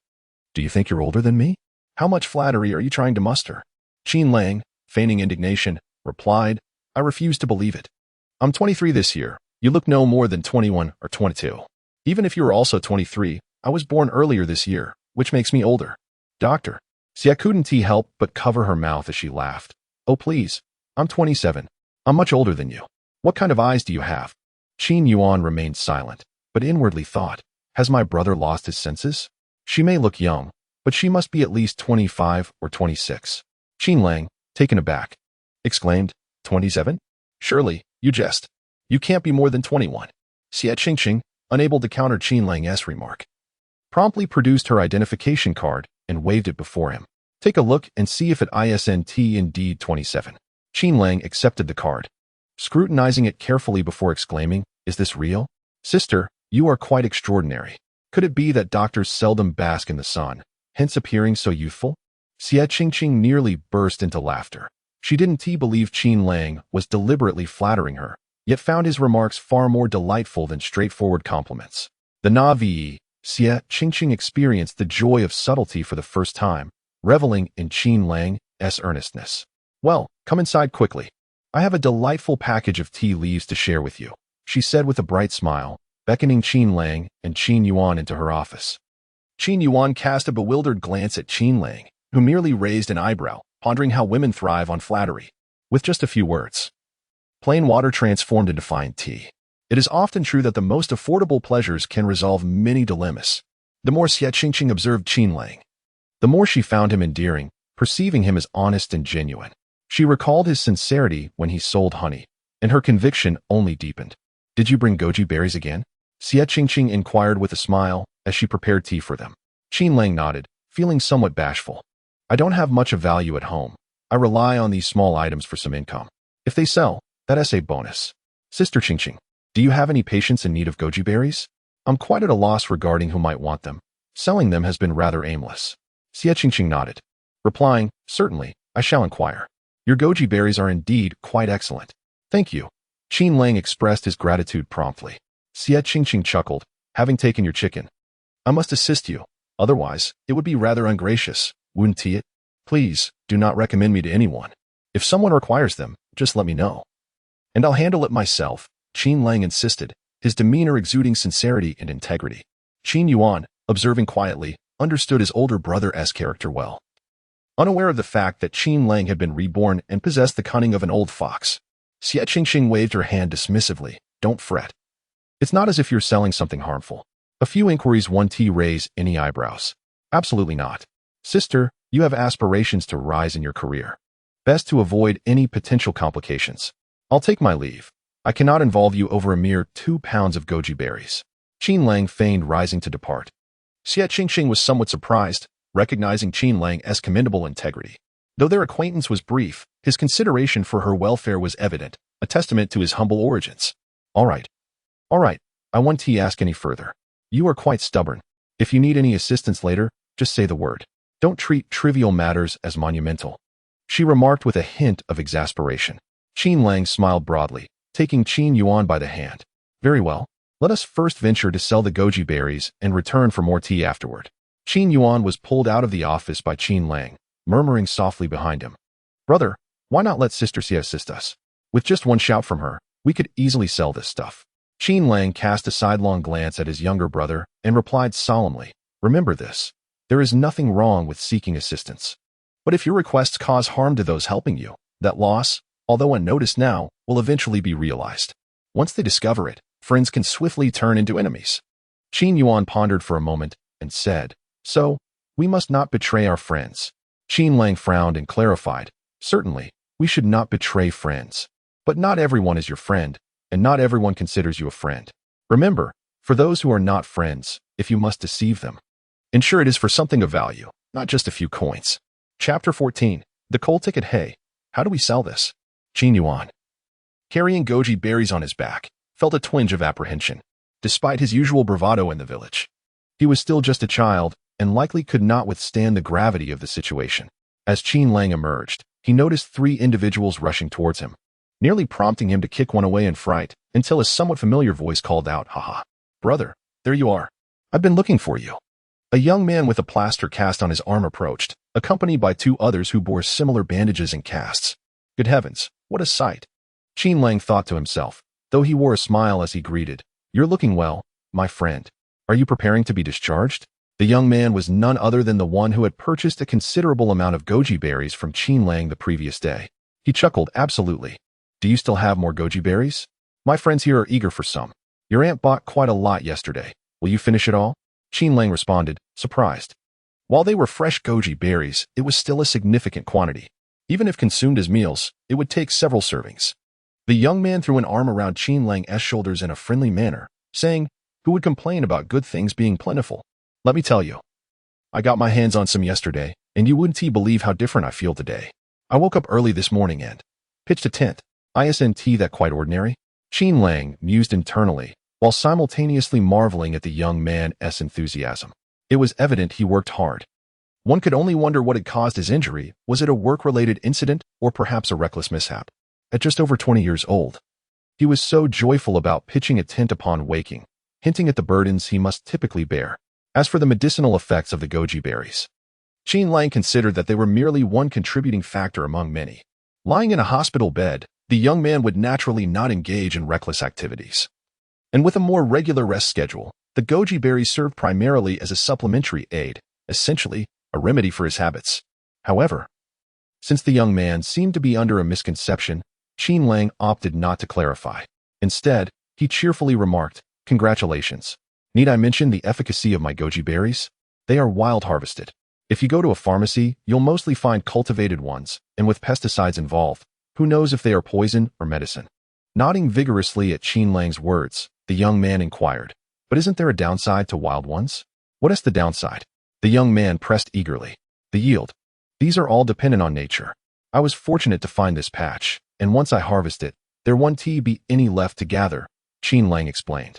Do you think you're older than me? How much flattery are you trying to muster?" Qin Lang, feigning indignation, replied, "I refuse to believe it. I'm 23 this year. You look no more than 21 or 22. Even if you were also 23, I was born earlier this year, which makes me older." "Doctor." Xie couldn't help but cover her mouth as she laughed. "Oh please, I'm 27. I'm much older than you. What kind of eyes do you have?" Qin Yuan remained silent, but inwardly thought, has my brother lost his senses? She may look young, but she must be at least 25 or 26. Qin Lang, taken aback, exclaimed, 27? Surely, you jest. You can't be more than 21. Xie Qingqing, unable to counter Qin Lang's remark, promptly produced her identification card and waved it before him. "Take a look and see if it isn't indeed 27. Qin Lang accepted the card, scrutinizing it carefully before exclaiming, "Is this real? Sister, you are quite extraordinary. Could it be that doctors seldom bask in the sun, hence appearing so youthful?" Xie Qingqing nearly burst into laughter. She didn't believe Qin Lang was deliberately flattering her, yet found his remarks far more delightful than straightforward compliments. The Navi, Xie Qingqing experienced the joy of subtlety for the first time, reveling in Qin Lang's earnestness. "Well, come inside quickly. I have a delightful package of tea leaves to share with you," she said with a bright smile, beckoning Qin Lang and Qin Yuan into her office. Qin Yuan cast a bewildered glance at Qin Lang, who merely raised an eyebrow, pondering how women thrive on flattery. With just a few words, plain water transformed into fine tea. It is often true that the most affordable pleasures can resolve many dilemmas. The more Xie Qingqing observed Qin Lang, the more she found him endearing, perceiving him as honest and genuine. She recalled his sincerity when he sold honey, and her conviction only deepened. "Did you bring goji berries again?" Xie Qingqing inquired with a smile as she prepared tea for them. Qin Lang nodded, feeling somewhat bashful. "I don't have much of value at home. I rely on these small items for some income. If they sell, that's a bonus." "Sister Qingqing, do you have any patients in need of goji berries? I'm quite at a loss regarding who might want them. Selling them has been rather aimless." Xie Qingqing nodded, replying, "Certainly, I shall inquire. Your goji berries are indeed quite excellent." "Thank you." Qin Lang expressed his gratitude promptly. Xie Qingqing chuckled, "Having taken your chicken, I must assist you. Otherwise, it would be rather ungracious, wouldn't it? Please, do not recommend me to anyone. If someone requires them, just let me know. And I'll handle it myself," Qin Lang insisted, his demeanor exuding sincerity and integrity. Qin Yuan, observing quietly, understood his older brother's character well. Unaware of the fact that Qin Lang had been reborn and possessed the cunning of an old fox, Xie Qingqing waved her hand dismissively. "Don't fret. It's not as if you're selling something harmful." A few inquiries won't raise any eyebrows. "Absolutely not. Sister, you have aspirations to rise in your career. Best to avoid any potential complications. I'll take my leave. I cannot involve you over a mere 2 pounds of goji berries." Qin Lang feigned rising to depart. Xie Qingqing was somewhat surprised, recognizing Qin Lang's commendable integrity. Though their acquaintance was brief, his consideration for her welfare was evident, a testament to his humble origins. All right, I won't ask any further. You are quite stubborn. If you need any assistance later, just say the word. Don't treat trivial matters as monumental," she remarked with a hint of exasperation. Qin Lang smiled broadly, taking Qin Yuan by the hand. "Very well. Let us first venture to sell the goji berries and return for more tea afterward." Qin Yuan was pulled out of the office by Qin Lang, murmuring softly behind him. "Brother, why not let Sister Xie assist us? With just one shout from her, we could easily sell this stuff." Qin Lang cast a sidelong glance at his younger brother and replied solemnly, "Remember this. There is nothing wrong with seeking assistance. But if your requests cause harm to those helping you, that loss, although unnoticed now, will eventually be realized. Once they discover it, friends can swiftly turn into enemies." Qin Yuan pondered for a moment and said, "So, we must not betray our friends." Qin Lang frowned and clarified, "Certainly, we should not betray friends. But not everyone is your friend, and not everyone considers you a friend. Remember, for those who are not friends, if you must deceive them, ensure it is for something of value, not just a few coins." Chapter 14. The Coal Ticket. "Hey, how do we sell this?" Qin Yuan, carrying goji berries on his back, felt a twinge of apprehension. Despite his usual bravado in the village, he was still just a child and likely could not withstand the gravity of the situation. As Qin Lang emerged, he noticed 3 individuals rushing towards him, nearly prompting him to kick one away in fright, until a somewhat familiar voice called out, "Haha, brother, there you are. I've been looking for you." A young man with a plaster cast on his arm approached, accompanied by 2 others who bore similar bandages and casts. Good heavens, what a sight! Qin Lang thought to himself, though he wore a smile as he greeted, "You're looking well, my friend. Are you preparing to be discharged?" The young man was none other than the one who had purchased a considerable amount of goji berries from Qin Lang the previous day. He chuckled, "Absolutely. Do you still have more goji berries? My friends here are eager for some. Your aunt bought quite a lot yesterday. Will you finish it all?" Qin Lang responded, surprised. While they were fresh goji berries, it was still a significant quantity. Even if consumed as meals, it would take several servings. The young man threw an arm around Qin Lang's shoulders in a friendly manner, saying, "Who would complain about good things being plentiful? Let me tell you. I got my hands on some yesterday, and you wouldn't believe how different I feel today. I woke up early this morning and pitched a tent. Isn't that quite ordinary?" Qin Lang mused internally, while simultaneously marveling at the young man's enthusiasm. It was evident he worked hard. One could only wonder what had caused his injury. Was it a work-related incident or perhaps a reckless mishap? At just over 20 years old, he was so joyful about pitching a tent upon waking, hinting at the burdens he must typically bear. As for the medicinal effects of the goji berries, Qin Lang considered that they were merely one contributing factor among many. Lying in a hospital bed, the young man would naturally not engage in reckless activities. And with a more regular rest schedule, the goji berries served primarily as a supplementary aid, essentially a remedy for his habits. However, since the young man seemed to be under a misconception, Qin Lang opted not to clarify. Instead, he cheerfully remarked, "Congratulations. Need I mention the efficacy of my goji berries? They are wild harvested. If you go to a pharmacy, you'll mostly find cultivated ones, and with pesticides involved, who knows if they are poison or medicine. Nodding vigorously at Qin Lang's words, the young man inquired, but isn't there a downside to wild ones? What is the downside? The young man pressed eagerly. The yield. These are all dependent on nature. I was fortunate to find this patch, and once I harvest it, there won't be any left to gather, Qin Lang explained.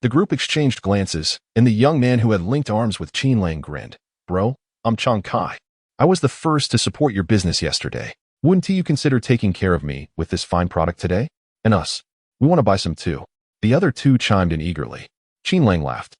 The group exchanged glances, and the young man who had linked arms with Qin Lang grinned. Bro, I'm Chang Kai. I was the first to support your business yesterday. Wouldn't you consider taking care of me with this fine product today? And us. We want to buy some too. The other two chimed in eagerly. Qin Lang laughed.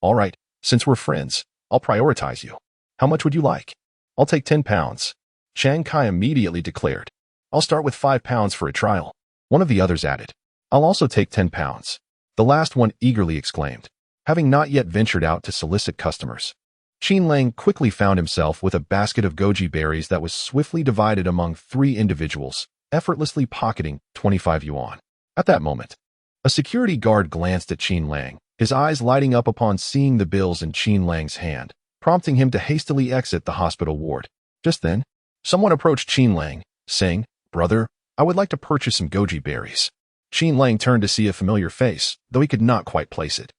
All right, since we're friends, I'll prioritize you. How much would you like? I'll take 10 pounds. Chang Kai immediately declared. I'll start with 5 pounds for a trial. One of the others added. I'll also take 10 pounds. The last one eagerly exclaimed, having not yet ventured out to solicit customers. Qin Lang quickly found himself with a basket of goji berries that was swiftly divided among 3 individuals, effortlessly pocketing 25 yuan. At that moment, a security guard glanced at Qin Lang, his eyes lighting up upon seeing the bills in Qin Lang's hand, prompting him to hastily exit the hospital ward. Just then, someone approached Qin Lang, saying, Brother, I would like to purchase some goji berries. Qin Lang turned to see a familiar face, though he could not quite place it.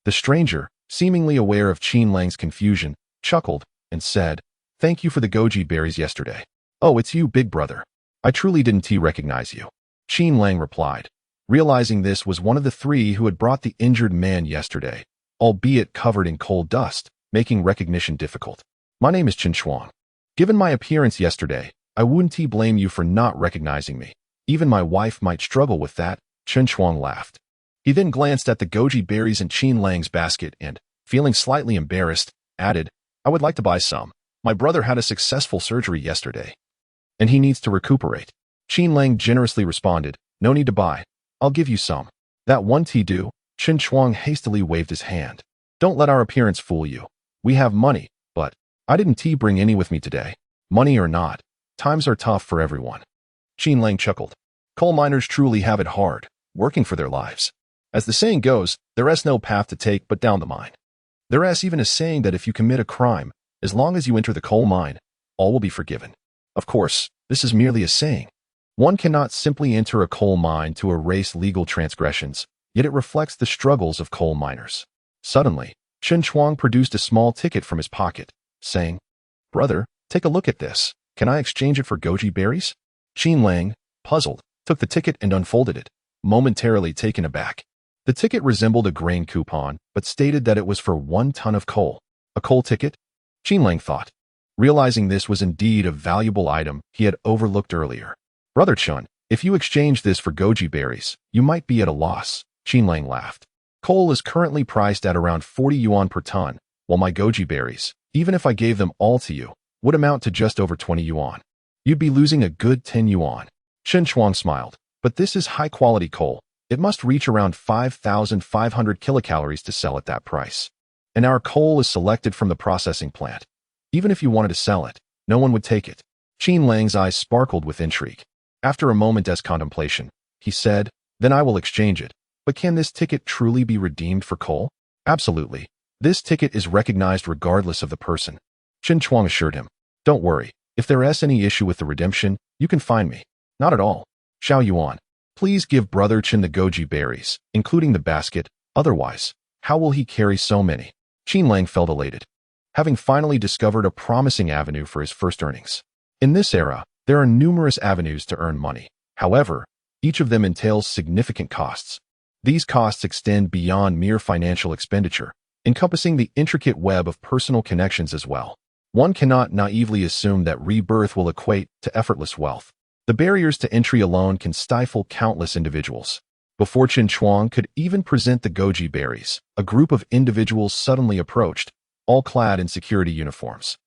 The stranger, seemingly aware of Qin Lang's confusion, chuckled and said, Thank you for the goji berries yesterday. Oh, it's you, big brother. I truly didn't recognize you. Qin Lang replied, realizing this was one of the 3 who had brought the injured man yesterday, albeit covered in coal dust, making recognition difficult. My name is Chen Shuang. Given my appearance yesterday, I wouldn't blame you for not recognizing me. Even my wife might struggle with that, Chen Shuang laughed. He then glanced at the goji berries in Qin Lang's basket and, feeling slightly embarrassed, added, I would like to buy some. My brother had a successful surgery yesterday, and he needs to recuperate. Qin Lang generously responded, No need to buy. I'll give you some. That won't do. Chen Shuang hastily waved his hand. Don't let our appearance fool you. We have money, but I didn't bring any with me today. Money or not, times are tough for everyone. Qin Lang chuckled. Coal miners truly have it hard, working for their lives. As the saying goes, there is no path to take but down the mine. There is even a saying that if you commit a crime, as long as you enter the coal mine, all will be forgiven. Of course, this is merely a saying. One cannot simply enter a coal mine to erase legal transgressions, yet it reflects the struggles of coal miners. Suddenly, Chen Shuang produced a small ticket from his pocket, saying, Brother, take a look at this. Can I exchange it for goji berries? Qin Lang, puzzled, took the ticket and unfolded it, momentarily taken aback. The ticket resembled a grain coupon, but stated that it was for 1 ton of coal. A coal ticket? Qin Lang thought, realizing this was indeed a valuable item he had overlooked earlier. Brother Chun, if you exchange this for goji berries, you might be at a loss, Qin Lang laughed. Coal is currently priced at around 40 yuan per ton, while my goji berries, even if I gave them all to you, would amount to just over 20 yuan. You'd be losing a good 10 yuan. Chen Shuang smiled, but this is high-quality coal. It must reach around 5,500 kilocalories to sell at that price. And our coal is selected from the processing plant. Even if you wanted to sell it, no one would take it. Qin Lang's eyes sparkled with intrigue. After a moment's contemplation, he said, Then I will exchange it. But can this ticket truly be redeemed for coal? Absolutely. This ticket is recognized regardless of the person. Chen Shuang assured him. Don't worry. If there is any issue with the redemption, you can find me. Not at all. Xiao Yuan. Please give Brother Chen the goji berries, including the basket. Otherwise, how will he carry so many? Qin Lang felt elated, having finally discovered a promising avenue for his first earnings. In this era, there are numerous avenues to earn money. However, each of them entails significant costs. These costs extend beyond mere financial expenditure, encompassing the intricate web of personal connections as well. One cannot naively assume that rebirth will equate to effortless wealth. The barriers to entry alone can stifle countless individuals. Before Chen Shuang could even present the goji berries, a group of individuals suddenly approached, all clad in security uniforms.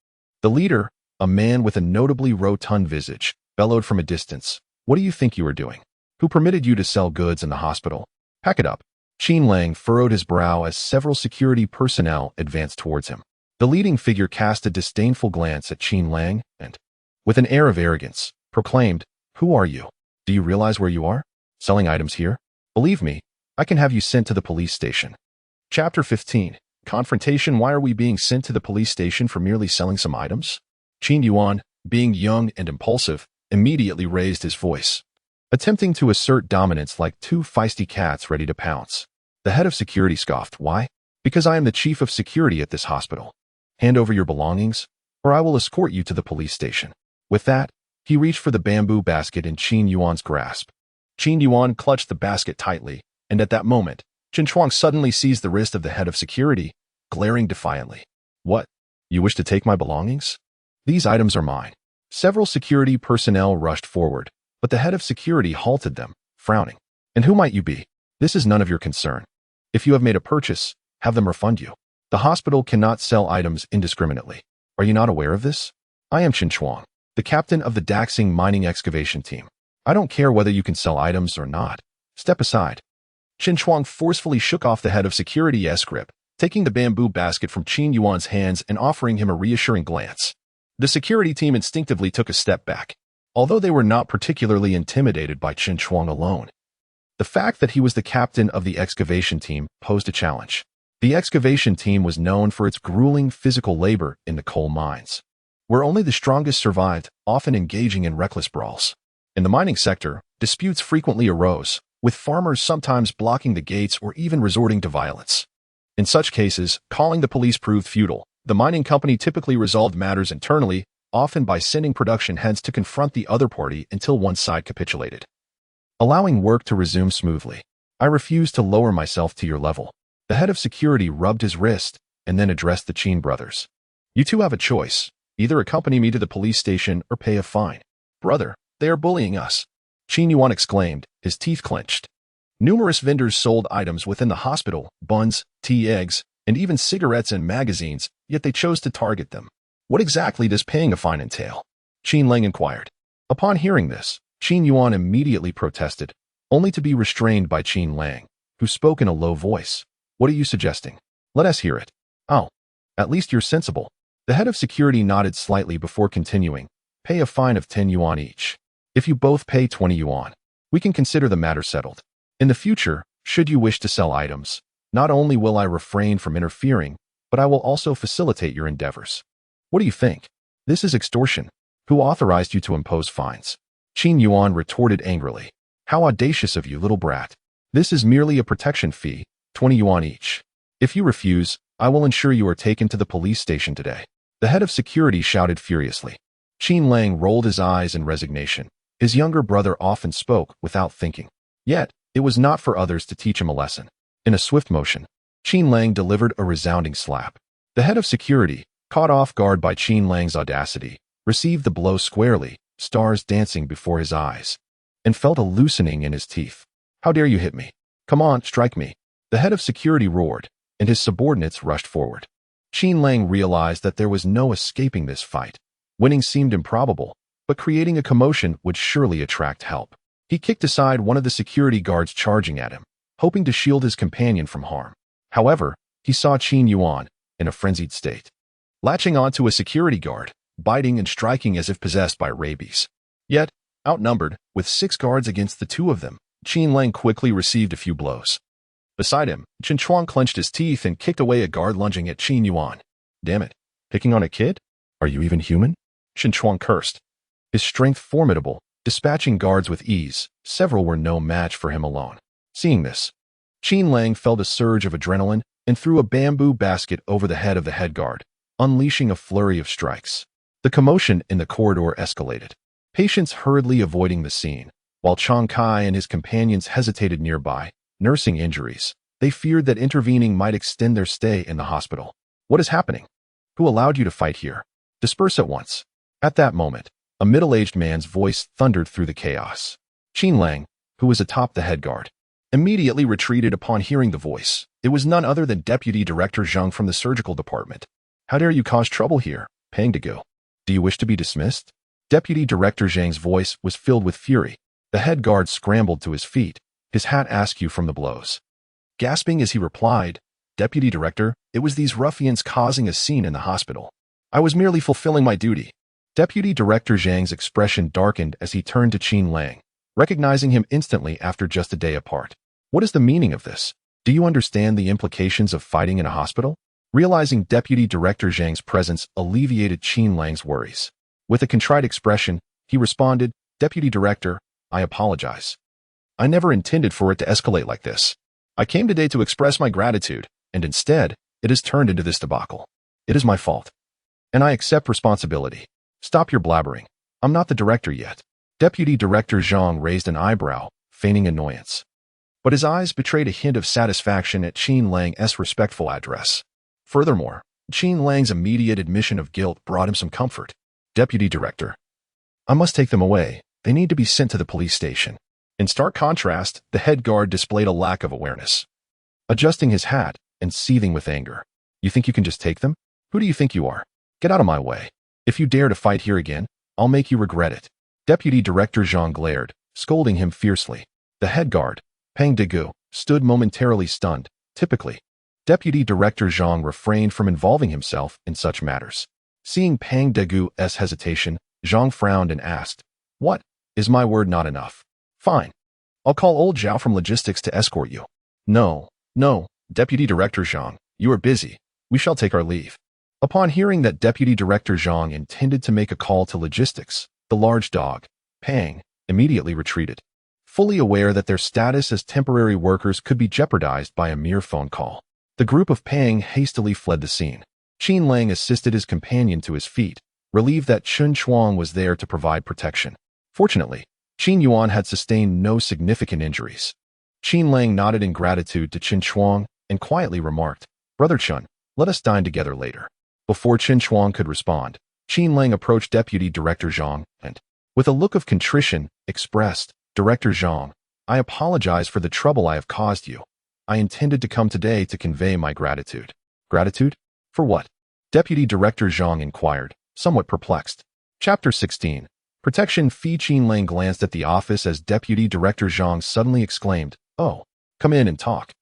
The leader, a man with a notably rotund visage, bellowed from a distance, What do you think you are doing? Who permitted you to sell goods in the hospital? Pack it up. Qin Lang furrowed his brow as several security personnel advanced towards him. The leading figure cast a disdainful glance at Qin Lang and, with an air of arrogance, proclaimed, Who are you? Do you realize where you are? Selling items here? Believe me, I can have you sent to the police station. Chapter 15. Confrontation. Why are we being sent to the police station for merely selling some items? Qin Yuan, being young and impulsive, immediately raised his voice, attempting to assert dominance like two feisty cats ready to pounce. The head of security scoffed. Why? Because I am the chief of security at this hospital. Hand over your belongings, or I will escort you to the police station. With that, he reached for the bamboo basket in Qin Yuan's grasp. Qin Yuan clutched the basket tightly, and at that moment, Chen Chuang suddenly seized the wrist of the head of security, glaring defiantly. What? You wish to take my belongings? These items are mine. Several security personnel rushed forward, but the head of security halted them, frowning. And who might you be? This is none of your concern. If you have made a purchase, have them refund you. The hospital cannot sell items indiscriminately. Are you not aware of this? I am Chen Chuang, the captain of the Daxing mining excavation team. I don't care whether you can sell items or not. Step aside. Chen Chuang forcefully shook off the head of security's grip, taking the bamboo basket from Qin Yuan's hands and offering him a reassuring glance. The security team instinctively took a step back, although they were not particularly intimidated by Chen Chuang alone. The fact that he was the captain of the excavation team posed a challenge. The excavation team was known for its grueling physical labor in the coal mines, where only the strongest survived, often engaging in reckless brawls. In the mining sector, disputes frequently arose, with farmers sometimes blocking the gates or even resorting to violence. In such cases, calling the police proved futile. The mining company typically resolved matters internally, often by sending production heads to confront the other party until one side capitulated, allowing work to resume smoothly. I refuse to lower myself to your level. The head of security rubbed his wrist and then addressed the Qin brothers. You two have a choice. Either accompany me to the police station or pay a fine. Brother, they are bullying us. Qin Yuan exclaimed, his teeth clenched. Numerous vendors sold items within the hospital, buns, tea, eggs, and even cigarettes and magazines, yet they chose to target them. What exactly does paying a fine entail? Qin Lang inquired. Upon hearing this, Qin Yuan immediately protested, only to be restrained by Qin Lang, who spoke in a low voice. What are you suggesting? Let us hear it. Oh, at least you're sensible. The head of security nodded slightly before continuing. Pay a fine of 10 yuan each. If you both pay 20 yuan, we can consider the matter settled. In the future, should you wish to sell items, not only will I refrain from interfering, but I will also facilitate your endeavors. What do you think? This is extortion. Who authorized you to impose fines? Qin Yuan retorted angrily. How audacious of you, little brat. This is merely a protection fee, 20 yuan each. If you refuse, I will ensure you are taken to the police station today. The head of security shouted furiously. Qin Lang rolled his eyes in resignation. His younger brother often spoke without thinking. Yet, it was not for others to teach him a lesson. In a swift motion, Qin Lang delivered a resounding slap. The head of security, caught off guard by Qin Lang's audacity, received the blow squarely, stars dancing before his eyes, and felt a loosening in his teeth. How dare you hit me? Come on, strike me. The head of security roared, and his subordinates rushed forward. Qin Lang realized that there was no escaping this fight. Winning seemed improbable, but creating a commotion would surely attract help. He kicked aside one of the security guards charging at him, hoping to shield his companion from harm. However, he saw Qin Yuan in a frenzied state, latching onto a security guard, biting and striking as if possessed by rabies. Yet, outnumbered, with 6 guards against the 2 of them, Qin Lang quickly received a few blows. Beside him, Chen Chuang clenched his teeth and kicked away a guard lunging at Qin Yuan. Damn it, picking on a kid? Are you even human? Chen Chuang cursed. His strength formidable, dispatching guards with ease, several were no match for him alone. Seeing this, Qin Lang felt a surge of adrenaline and threw a bamboo basket over the head of the head guard, unleashing a flurry of strikes. The commotion in the corridor escalated, patients hurriedly avoiding the scene, while Chang Kai and his companions hesitated nearby, nursing injuries. They feared that intervening might extend their stay in the hospital. What is happening? Who allowed you to fight here? Disperse at once. At that moment, a middle-aged man's voice thundered through the chaos. Qin Lang, who was atop the head guard, immediately retreated upon hearing the voice. It was none other than Deputy Director Zhang from the surgical department. How dare you cause trouble here, Pang to go? Do you wish to be dismissed? Deputy Director Zhang's voice was filled with fury. The head guard scrambled to his feet, his hat askew from the blows. Gasping as he replied, Deputy Director, it was these ruffians causing a scene in the hospital. I was merely fulfilling my duty. Deputy Director Zhang's expression darkened as he turned to Qin Lang, recognizing him instantly after just a day apart. What is the meaning of this? Do you understand the implications of fighting in a hospital? Realizing Deputy Director Zhang's presence alleviated Qin Lang's worries. With a contrite expression, he responded, Deputy Director, I apologize. I never intended for it to escalate like this. I came today to express my gratitude, and instead, it has turned into this debacle. It is my fault. And I accept responsibility. Stop your blabbering. I'm not the director yet. Deputy Director Zhang raised an eyebrow, feigning annoyance. But his eyes betrayed a hint of satisfaction at Qin Lang's respectful address. Furthermore, Qin Lang's immediate admission of guilt brought him some comfort. Deputy Director, I must take them away. They need to be sent to the police station. In stark contrast, the head guard displayed a lack of awareness. Adjusting his hat and seething with anger. You think you can just take them? Who do you think you are? Get out of my way. If you dare to fight here again, I'll make you regret it. Deputy Director Zhang glared, scolding him fiercely. The head guard, Pang Degu, stood momentarily stunned. Typically, Deputy Director Zhang refrained from involving himself in such matters. Seeing Pang Degu's hesitation, Zhang frowned and asked, What? Is my word not enough? Fine. I'll call old Zhao from logistics to escort you. No, Deputy Director Zhang, you are busy. We shall take our leave. Upon hearing that Deputy Director Zhang intended to make a call to logistics, the large dog, Pang, immediately retreated, fully aware that their status as temporary workers could be jeopardized by a mere phone call. The group of Pang hastily fled the scene. Qin Lang assisted his companion to his feet, relieved that Chen Chuang was there to provide protection. Fortunately, Qin Yuan had sustained no significant injuries. Qin Lang nodded in gratitude to Chen Chuang and quietly remarked, Brother Chen, let us dine together later. Before Chen Chuang could respond, Qin Lang approached Deputy Director Zhang and, with a look of contrition, expressed, Director Zhang, I apologize for the trouble I have caused you. I intended to come today to convey my gratitude. Gratitude? For what? Deputy Director Zhang inquired, somewhat perplexed. Chapter 16. Protection Fee. Qin Lang glanced at the office as Deputy Director Zhang suddenly exclaimed, Oh, come in and talk.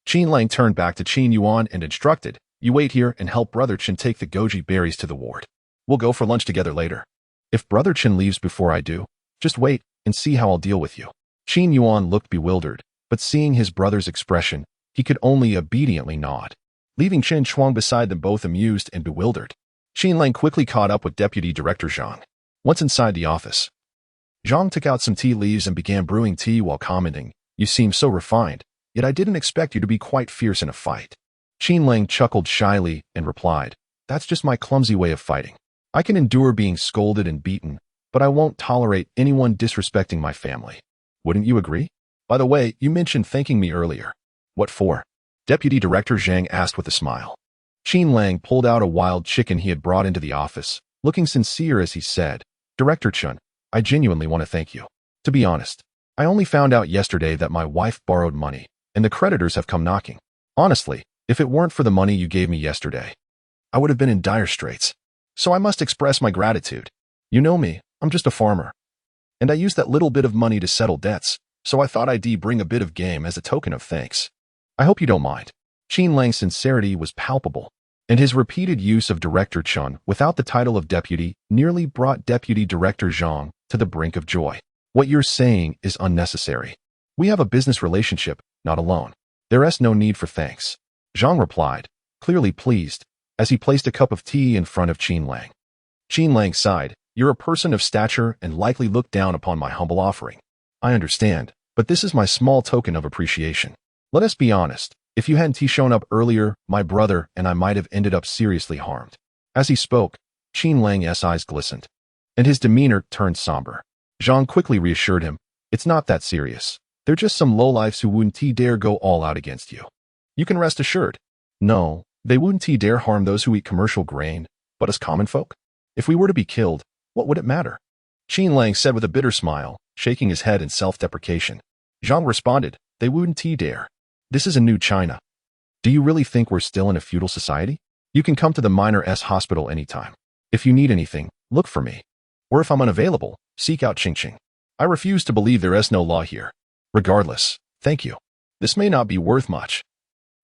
Qin Lang turned back to Qin Yuan and instructed, You wait here and help Brother Chen take the goji berries to the ward. We'll go for lunch together later. If Brother Chen leaves before I do, just wait and see how I'll deal with you. Qin Yuan looked bewildered, but seeing his brother's expression, he could only obediently nod, leaving Chen Chuang beside them both amused and bewildered. Qin Lang quickly caught up with Deputy Director Zhang. Once inside the office, Zhang took out some tea leaves and began brewing tea while commenting, You seem so refined, yet I didn't expect you to be quite fierce in a fight. Qin Lang chuckled shyly and replied, That's just my clumsy way of fighting. I can endure being scolded and beaten, but I won't tolerate anyone disrespecting my family. Wouldn't you agree? By the way, you mentioned thanking me earlier. What for? Deputy Director Zhang asked with a smile. Qin Lang pulled out a wild chicken he had brought into the office, looking sincere as he said, Director Chen, I genuinely want to thank you. To be honest, I only found out yesterday that my wife borrowed money, and the creditors have come knocking. Honestly, if it weren't for the money you gave me yesterday, I would have been in dire straits. So I must express my gratitude. You know me, I'm just a farmer. And I used that little bit of money to settle debts, so I thought I'd bring a bit of game as a token of thanks. I hope you don't mind. Qin Lang's sincerity was palpable, and his repeated use of Director Chen without the title of deputy nearly brought Deputy Director Zhang to the brink of joy. What you're saying is unnecessary. We have a business relationship, not a loan. There's no need for thanks. Zhang replied, clearly pleased, as he placed a cup of tea in front of Qin Lang. Qin Lang sighed, You're a person of stature and likely look down upon my humble offering. I understand, but this is my small token of appreciation. Let us be honest. If you hadn't shown up earlier, my brother and I might have ended up seriously harmed. As he spoke, Qin Lang's eyes glistened, and his demeanor turned somber. Zhang quickly reassured him, It's not that serious. They're just some lowlifes who wouldn't dare go all out against you. You can rest assured. No, they wouldn't dare harm those who eat commercial grain, but us common folk? If we were to be killed, what would it matter? Qin Lang said with a bitter smile, shaking his head in self-deprecation. Zhang responded, They wouldn't dare. This is a new China. Do you really think we're still in a feudal society? You can come to the Minor Hospital anytime. If you need anything, look for me. Or if I'm unavailable, seek out Ching Ching. I refuse to believe there is no law here. Regardless, thank you. This may not be worth much,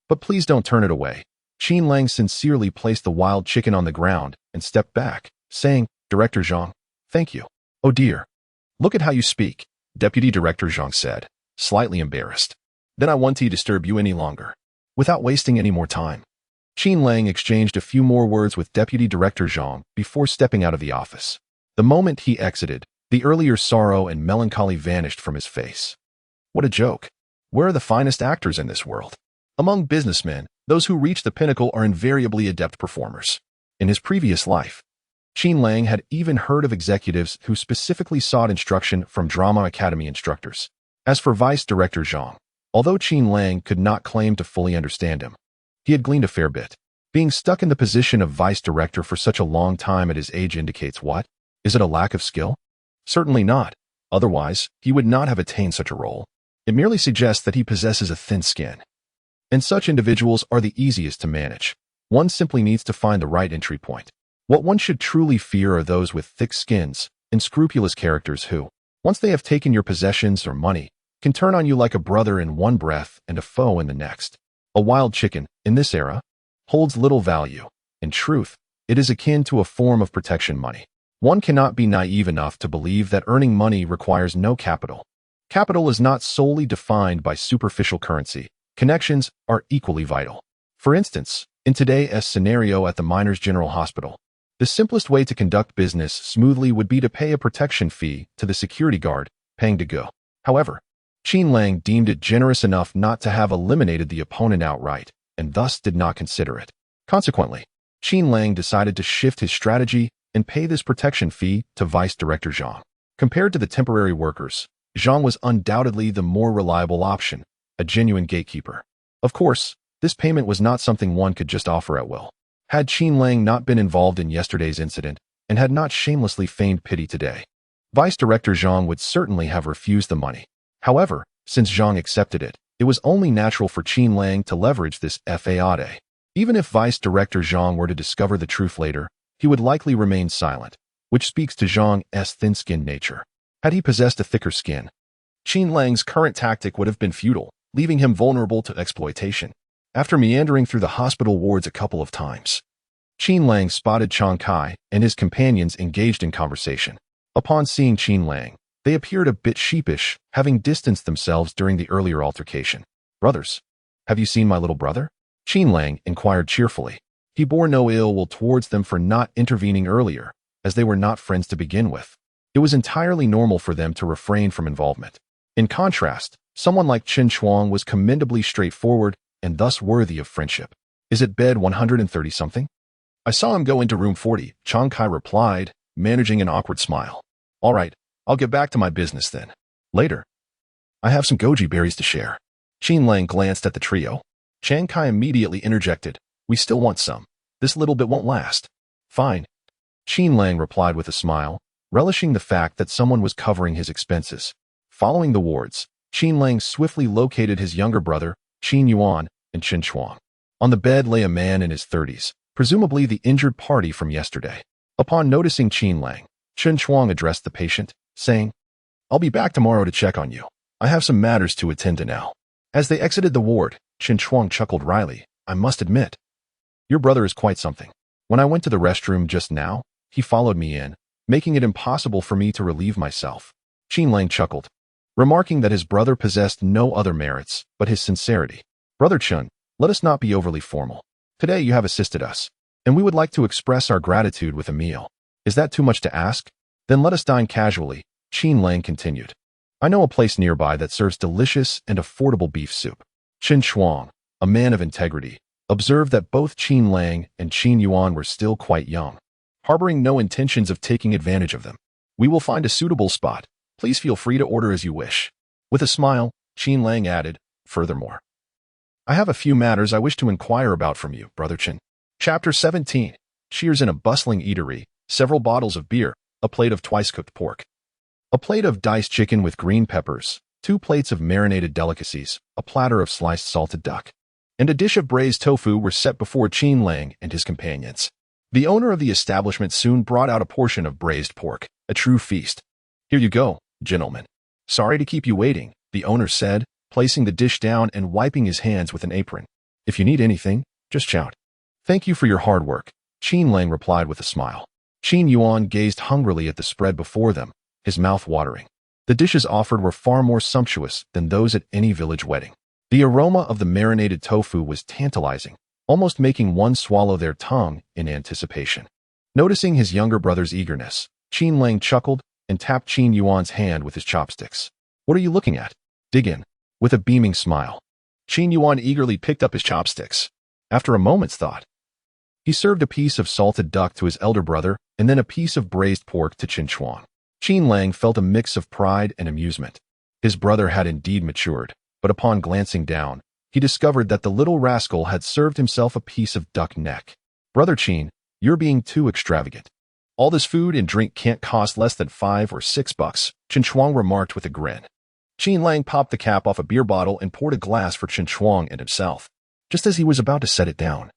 but please don't turn it away. Qin Lang sincerely placed the wild chicken on the ground and stepped back, saying, Director Zhang, thank you. Oh dear. Look at how you speak, Deputy Director Zhang said, slightly embarrassed. Then I won't disturb you any longer. Without wasting any more time, Qin Lang exchanged a few more words with Deputy Director Zhang before stepping out of the office. The moment he exited, the earlier sorrow and melancholy vanished from his face. What a joke. Where are the finest actors in this world? Among businessmen, those who reach the pinnacle are invariably adept performers. In his previous life, Qin Lang had even heard of executives who specifically sought instruction from drama academy instructors. As for Vice Director Zhang, although Qin Lang could not claim to fully understand him, he had gleaned a fair bit. Being stuck in the position of vice director for such a long time at his age indicates what? Is it a lack of skill? Certainly not. Otherwise, he would not have attained such a role. It merely suggests that he possesses a thin skin. And such individuals are the easiest to manage. One simply needs to find the right entry point. What one should truly fear are those with thick skins and scrupulous characters who, once they have taken your possessions or money, can turn on you like a brother in one breath and a foe in the next. A wild chicken, in this era, holds little value. In truth, it is akin to a form of protection money. One cannot be naive enough to believe that earning money requires no capital. Capital is not solely defined by superficial currency. Connections are equally vital. For instance, in today's scenario at the Miners General Hospital, the simplest way to conduct business smoothly would be to pay a protection fee to the security guard, paying to go. However, Qin Lang deemed it generous enough not to have eliminated the opponent outright, and thus did not consider it. Consequently, Qin Lang decided to shift his strategy and pay this protection fee to Vice Director Zhang. Compared to the temporary workers, Zhang was undoubtedly the more reliable option, a genuine gatekeeper. Of course, this payment was not something one could just offer at will. Had Qin Lang not been involved in yesterday's incident and had not shamelessly feigned pity today, Vice Director Zhang would certainly have refused the money. However, since Zhang accepted it, it was only natural for Qin Lang to leverage this faade. Even if Vice Director Zhang were to discover the truth later, he would likely remain silent, which speaks to Zhang's thin-skinned nature. Had he possessed a thicker skin, Qin Lang's current tactic would have been futile, leaving him vulnerable to exploitation. After meandering through the hospital wards a couple of times, Qin Lang spotted Chang Kai and his companions engaged in conversation. Upon seeing Qin Lang, they appeared a bit sheepish, having distanced themselves during the earlier altercation. "Brothers, have you seen my little brother?" Qin Lang inquired cheerfully. He bore no ill will towards them for not intervening earlier, as they were not friends to begin with. It was entirely normal for them to refrain from involvement. In contrast, someone like Chen Chuang was commendably straightforward and thus worthy of friendship. "Is it bed 130-something? I saw him go into room 40, Chang Kai replied, managing an awkward smile. "All right, I'll get back to my business then. Later. I have some goji berries to share." Qin Lang glanced at the trio. Chang Kai immediately interjected, "We still want some. This little bit won't last." "Fine." Qin Lang replied with a smile, relishing the fact that someone was covering his expenses. Following the wards, Qin Lang swiftly located his younger brother, Qin Yuan, and Chen Chuang. On the bed lay a man in his 30s, presumably the injured party from yesterday. Upon noticing Qin Lang, Chen Chuang addressed the patient, saying, "I'll be back tomorrow to check on you. I have some matters to attend to now." As they exited the ward, Chen Chuang chuckled wryly. "I must admit, your brother is quite something. When I went to the restroom just now, he followed me in, making it impossible for me to relieve myself." Qin Lang chuckled, remarking that his brother possessed no other merits but his sincerity. "Brother Chen, let us not be overly formal. Today you have assisted us, and we would like to express our gratitude with a meal. Is that too much to ask? Then let us dine casually," Qin Lang continued. "I know a place nearby that serves delicious and affordable beef soup." Chen Chuang, a man of integrity, observed that both Qin Lang and Qin Yuan were still quite young, harboring no intentions of taking advantage of them. "We will find a suitable spot. Please feel free to order as you wish." With a smile, Qin Lang added, "Furthermore, I have a few matters I wish to inquire about from you, Brother Chen." Chapter 17. Cheers in a bustling eatery, several bottles of beer, a plate of twice-cooked pork, a plate of diced chicken with green peppers, 2 plates of marinated delicacies, a platter of sliced salted duck, and a dish of braised tofu were set before Qin Lang and his companions. The owner of the establishment soon brought out a portion of braised pork, a true feast. "Here you go, gentlemen. Sorry to keep you waiting," the owner said, placing the dish down and wiping his hands with an apron. "If you need anything, just shout." "Thank you for your hard work," Qin Lang replied with a smile. Qin Yuan gazed hungrily at the spread before them, his mouth watering. The dishes offered were far more sumptuous than those at any village wedding. The aroma of the marinated tofu was tantalizing, almost making one swallow their tongue in anticipation. Noticing his younger brother's eagerness, Qin Lang chuckled and tapped Qin Yuan's hand with his chopsticks. "What are you looking at?" "Dig in." With a beaming smile, Qin Yuan eagerly picked up his chopsticks. After a moment's thought, he served a piece of salted duck to his elder brother and then a piece of braised pork to Qin Chuang. Qin Lang felt a mix of pride and amusement. His brother had indeed matured, but upon glancing down, he discovered that the little rascal had served himself a piece of duck neck. "Brother Qin, you're being too extravagant. All this food and drink can't cost less than $5 or $6, Qin Chuang remarked with a grin. Qin Lang popped the cap off a beer bottle and poured a glass for Qin Chuang and himself. Just as he was about to set it down,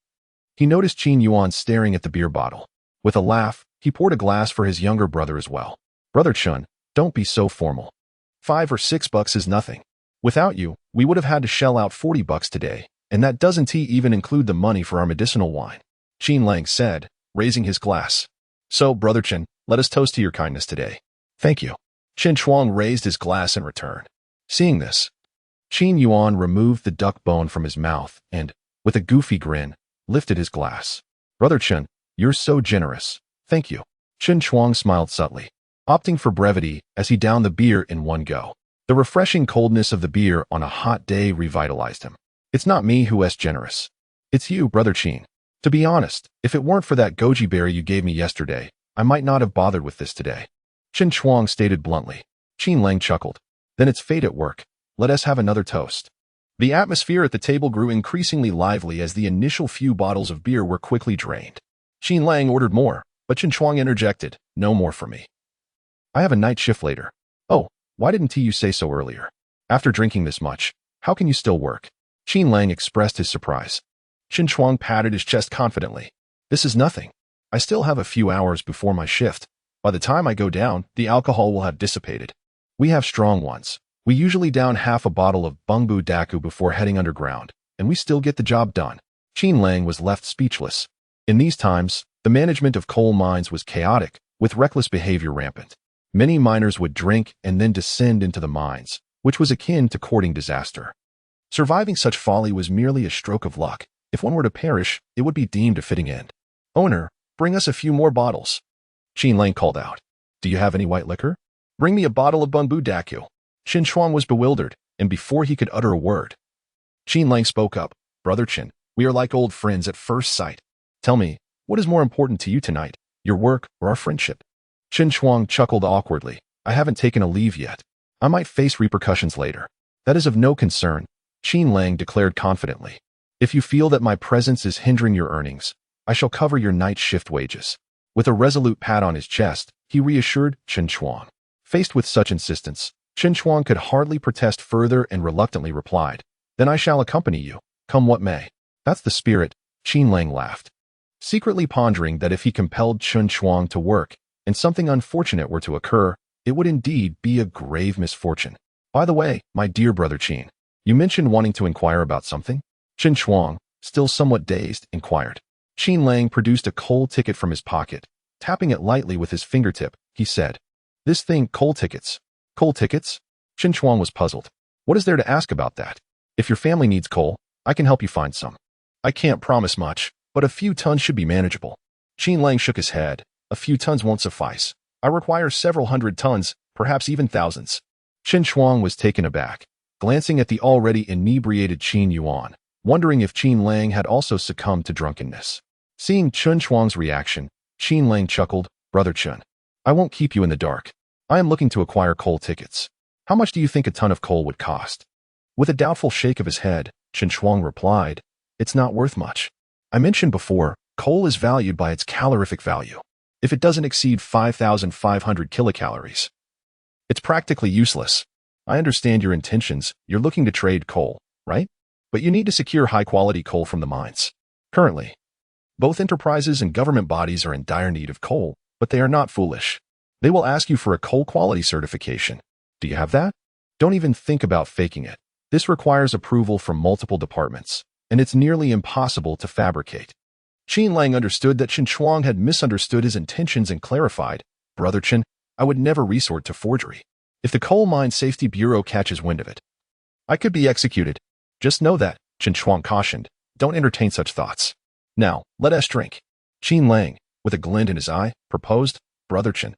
he noticed Qin Yuan staring at the beer bottle. With a laugh, he poured a glass for his younger brother as well. "Brother Chun, don't be so formal. $5 or $6 is nothing. Without you, we would have had to shell out $40 today, and that doesn't even include the money for our medicinal wine," Qin Lang said, raising his glass. "So, Brother Chen, let us toast to your kindness today." "Thank you." Qin Chuang raised his glass in return. Seeing this, Qin Yuan removed the duck bone from his mouth and, with a goofy grin, lifted his glass. "Brother Chen, you're so generous. Thank you." Qin Chuang smiled subtly, opting for brevity as he downed the beer in one go. The refreshing coldness of the beer on a hot day revitalized him. "It's not me who's generous. It's you, Brother Qin. To be honest, if it weren't for that goji berry you gave me yesterday, I might not have bothered with this today," Qin Chuang stated bluntly. Qin Lang chuckled. "Then it's fate at work. Let us have another toast." The atmosphere at the table grew increasingly lively as the initial few bottles of beer were quickly drained. Qin Lang ordered more, but Qin Chuang interjected, "No more for me. I have a night shift later." "Oh, why didn't you say so earlier? After drinking this much, how can you still work?" Qin Lang expressed his surprise. Qin Chuang patted his chest confidently. "This is nothing. I still have a few hours before my shift. By the time I go down, the alcohol will have dissipated. We have strong ones. We usually down half a bottle of bungbu daku before heading underground, and we still get the job done." Qin Lang was left speechless. In these times, the management of coal mines was chaotic, with reckless behavior rampant. Many miners would drink and then descend into the mines, which was akin to courting disaster. Surviving such folly was merely a stroke of luck. If one were to perish, it would be deemed a fitting end. "Owner, bring us a few more bottles," Qin Lang called out. "Do you have any white liquor?" "Bring me a bottle of bungbu daku." Qin Chuang was bewildered, and before he could utter a word, Qin Lang spoke up. "Brother Qin, we are like old friends at first sight. Tell me, what is more important to you tonight, your work or our friendship?" Qin Chuang chuckled awkwardly. "I haven't taken a leave yet. I might face repercussions later." "That is of no concern," Qin Lang declared confidently. "If you feel that my presence is hindering your earnings, I shall cover your night shift wages." With a resolute pat on his chest, he reassured Qin Chuang. Faced with such insistence, Qin Chuang could hardly protest further and reluctantly replied, "Then I shall accompany you, come what may." "That's the spirit," Qin Lang laughed, secretly pondering that if he compelled Qin Chuang to work, and something unfortunate were to occur, it would indeed be a grave misfortune. "By the way, my dear brother Qin, you mentioned wanting to inquire about something?" Qin Chuang, still somewhat dazed, inquired. Qin Lang produced a coal ticket from his pocket. Tapping it lightly with his fingertip, he said, "This thing, coal tickets." "Coal tickets?" Qin Chuang was puzzled. "What is there to ask about that? If your family needs coal, I can help you find some. I can't promise much, but a few tons should be manageable." Qin Lang shook his head. "A few tons won't suffice. I require several hundred tons, perhaps even thousands." Qin Chuang was taken aback, glancing at the already inebriated Qin Yuan, wondering if Qin Lang had also succumbed to drunkenness. Seeing Qin Chuang's reaction, Qin Lang chuckled, "Brother Chun, I won't keep you in the dark. I am looking to acquire coal tickets. How much do you think a ton of coal would cost?" With a doubtful shake of his head, Qin Chuang replied, "It's not worth much. I mentioned before, coal is valued by its calorific value. If it doesn't exceed 5,500 kilocalories, it's practically useless. I understand your intentions. You're looking to trade coal, right? But you need to secure high-quality coal from the mines. Currently, both enterprises and government bodies are in dire need of coal, but they are not foolish. They will ask you for a coal quality certification. Do you have that? Don't even think about faking it. This requires approval from multiple departments, and it's nearly impossible to fabricate." Qin Lang understood that Qin Chuang had misunderstood his intentions and clarified, "Brother Qin, I would never resort to forgery. If the Coal Mine Safety Bureau catches wind of it, I could be executed." Just know that, Qin Shuang cautioned. Don't entertain such thoughts. Now, let us drink. Qin Lang, with a glint in his eye, proposed, Brother Qin.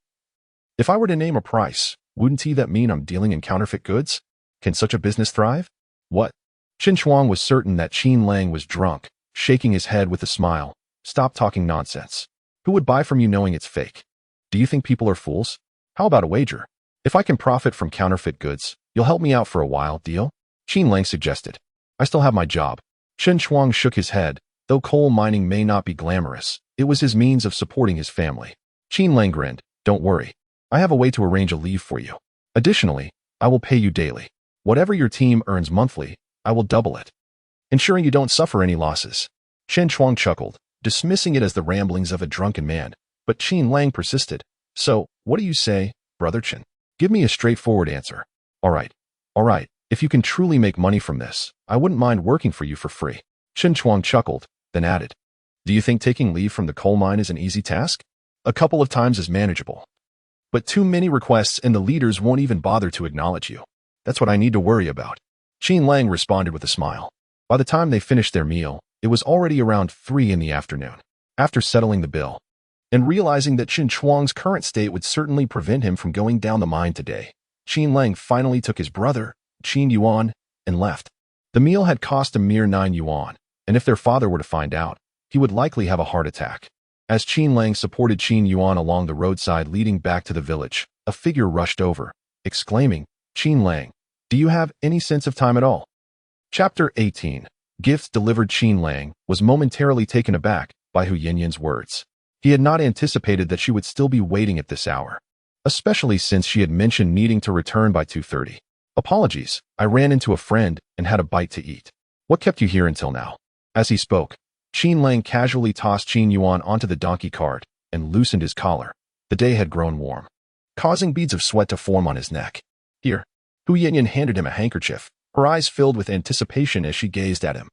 If I were to name a price, wouldn't that mean I'm dealing in counterfeit goods? Can such a business thrive? What? Qin Shuang was certain that Qin Lang was drunk, shaking his head with a smile. Stop talking nonsense. Who would buy from you knowing it's fake? Do you think people are fools? How about a wager? If I can profit from counterfeit goods, you'll help me out for a while, deal? Qin Lang suggested. I still have my job. Qin Shuang shook his head. Though coal mining may not be glamorous, it was his means of supporting his family. Qin Lang grinned. Don't worry. I have a way to arrange a leave for you. Additionally, I will pay you daily. Whatever your team earns monthly, I will double it, ensuring you don't suffer any losses. Qin Shuang chuckled, dismissing it as the ramblings of a drunken man, but Qin Lang persisted. So, what do you say, Brother Qin? Give me a straightforward answer. All right. If you can truly make money from this, I wouldn't mind working for you for free. Qin Shuang chuckled, then added, do you think taking leave from the coal mine is an easy task? A couple of times is manageable. But too many requests and the leaders won't even bother to acknowledge you. That's what I need to worry about. Qin Lang responded with a smile. By the time they finished their meal, it was already around 3 in the afternoon. After settling the bill, and realizing that Qin Shuang's current state would certainly prevent him from going down the mine today, Qin Lang finally took his brother, Qin Yuan, and left. The meal had cost a mere 9 yuan, and if their father were to find out, he would likely have a heart attack. As Qin Lang supported Qin Yuan along the roadside leading back to the village, a figure rushed over, exclaiming, Qin Lang, do you have any sense of time at all? Chapter 18. Gifts delivered. Qin Lang was momentarily taken aback by Hu Yinyan's words. He had not anticipated that she would still be waiting at this hour, especially since she had mentioned needing to return by 2:30. Apologies, I ran into a friend and had a bite to eat. What kept you here until now? As he spoke, Qin Lang casually tossed Qin Yuan onto the donkey cart and loosened his collar. The day had grown warm, causing beads of sweat to form on his neck. Here, Hu Yinyan handed him a handkerchief, her eyes filled with anticipation as she gazed at him.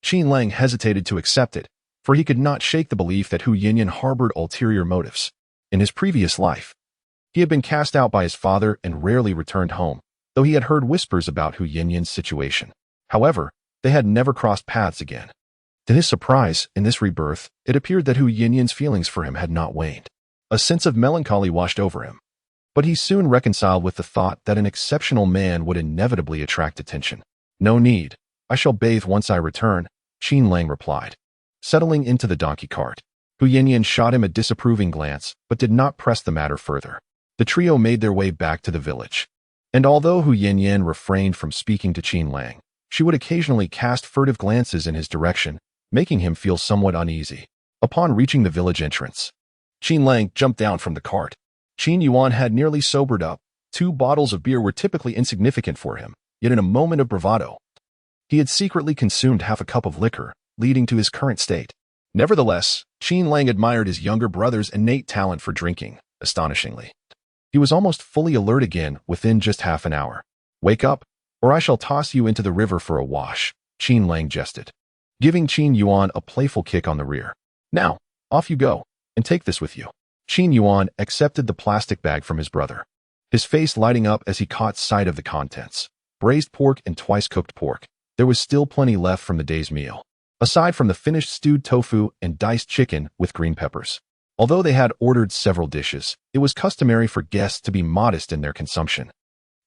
Qin Lang hesitated to accept it, for he could not shake the belief that Hu Yinyan harbored ulterior motives. In his previous life, he had been cast out by his father and rarely returned home, though he had heard whispers about Hu Yinyan's situation. However, they had never crossed paths again. To his surprise, in this rebirth, it appeared that Hu Yinyan's feelings for him had not waned. A sense of melancholy washed over him. But he soon reconciled with the thought that an exceptional man would inevitably attract attention. No need. I shall bathe once I return, Qin Lang replied. Settling into the donkey cart, Hu Yinyan shot him a disapproving glance, but did not press the matter further. The trio made their way back to the village. And although Hu Yinyan refrained from speaking to Qin Lang, she would occasionally cast furtive glances in his direction, making him feel somewhat uneasy. Upon reaching the village entrance, Qin Lang jumped down from the cart. Qin Yuan had nearly sobered up. 2 bottles of beer were typically insignificant for him, yet in a moment of bravado, he had secretly consumed half a cup of liquor, leading to his current state. Nevertheless, Qin Lang admired his younger brother's innate talent for drinking, astonishingly. He was almost fully alert again within just half an hour. Wake up, or I shall toss you into the river for a wash, Qin Lang jested, giving Qin Yuan a playful kick on the rear. Now, off you go, and take this with you. Qin Yuan accepted the plastic bag from his brother, his face lighting up as he caught sight of the contents. Braised pork and twice-cooked pork. There was still plenty left from the day's meal, aside from the finished stewed tofu and diced chicken with green peppers. Although they had ordered several dishes, it was customary for guests to be modest in their consumption.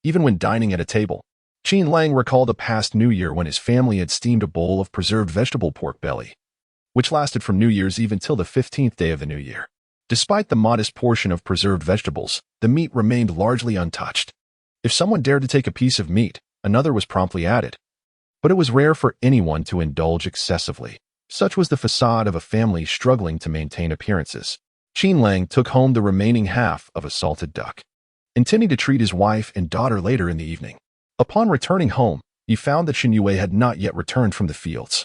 Even when dining at a table, Qin Lang recalled a past New Year when his family had steamed a bowl of preserved vegetable pork belly, which lasted from New Year's Eve until the 15th day of the new year. Despite the modest portion of preserved vegetables, the meat remained largely untouched. If someone dared to take a piece of meat, another was promptly added. But it was rare for anyone to indulge excessively. Such was the facade of a family struggling to maintain appearances. Qin Lang took home the remaining half of a salted duck, intending to treat his wife and daughter later in the evening. Upon returning home, he found that Shen Youwei had not yet returned from the fields,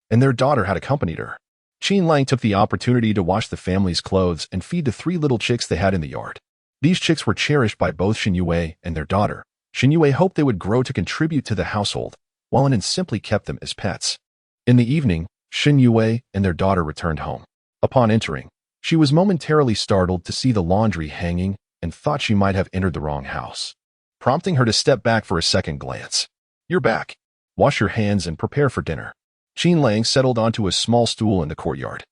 and their daughter had accompanied her. Qin Lang took the opportunity to wash the family's clothes and feed the 3 little chicks they had in the yard. These chicks were cherished by both Shen Youwei and their daughter. Shen Youwei hoped they would grow to contribute to the household, while Anan simply kept them as pets. In the evening, Shen Youwei and their daughter returned home. Upon entering, she was momentarily startled to see the laundry hanging and thought she might have entered the wrong house, prompting her to step back for a second glance. You're back. Wash your hands and prepare for dinner. Qin Lang settled onto a small stool in the courtyard.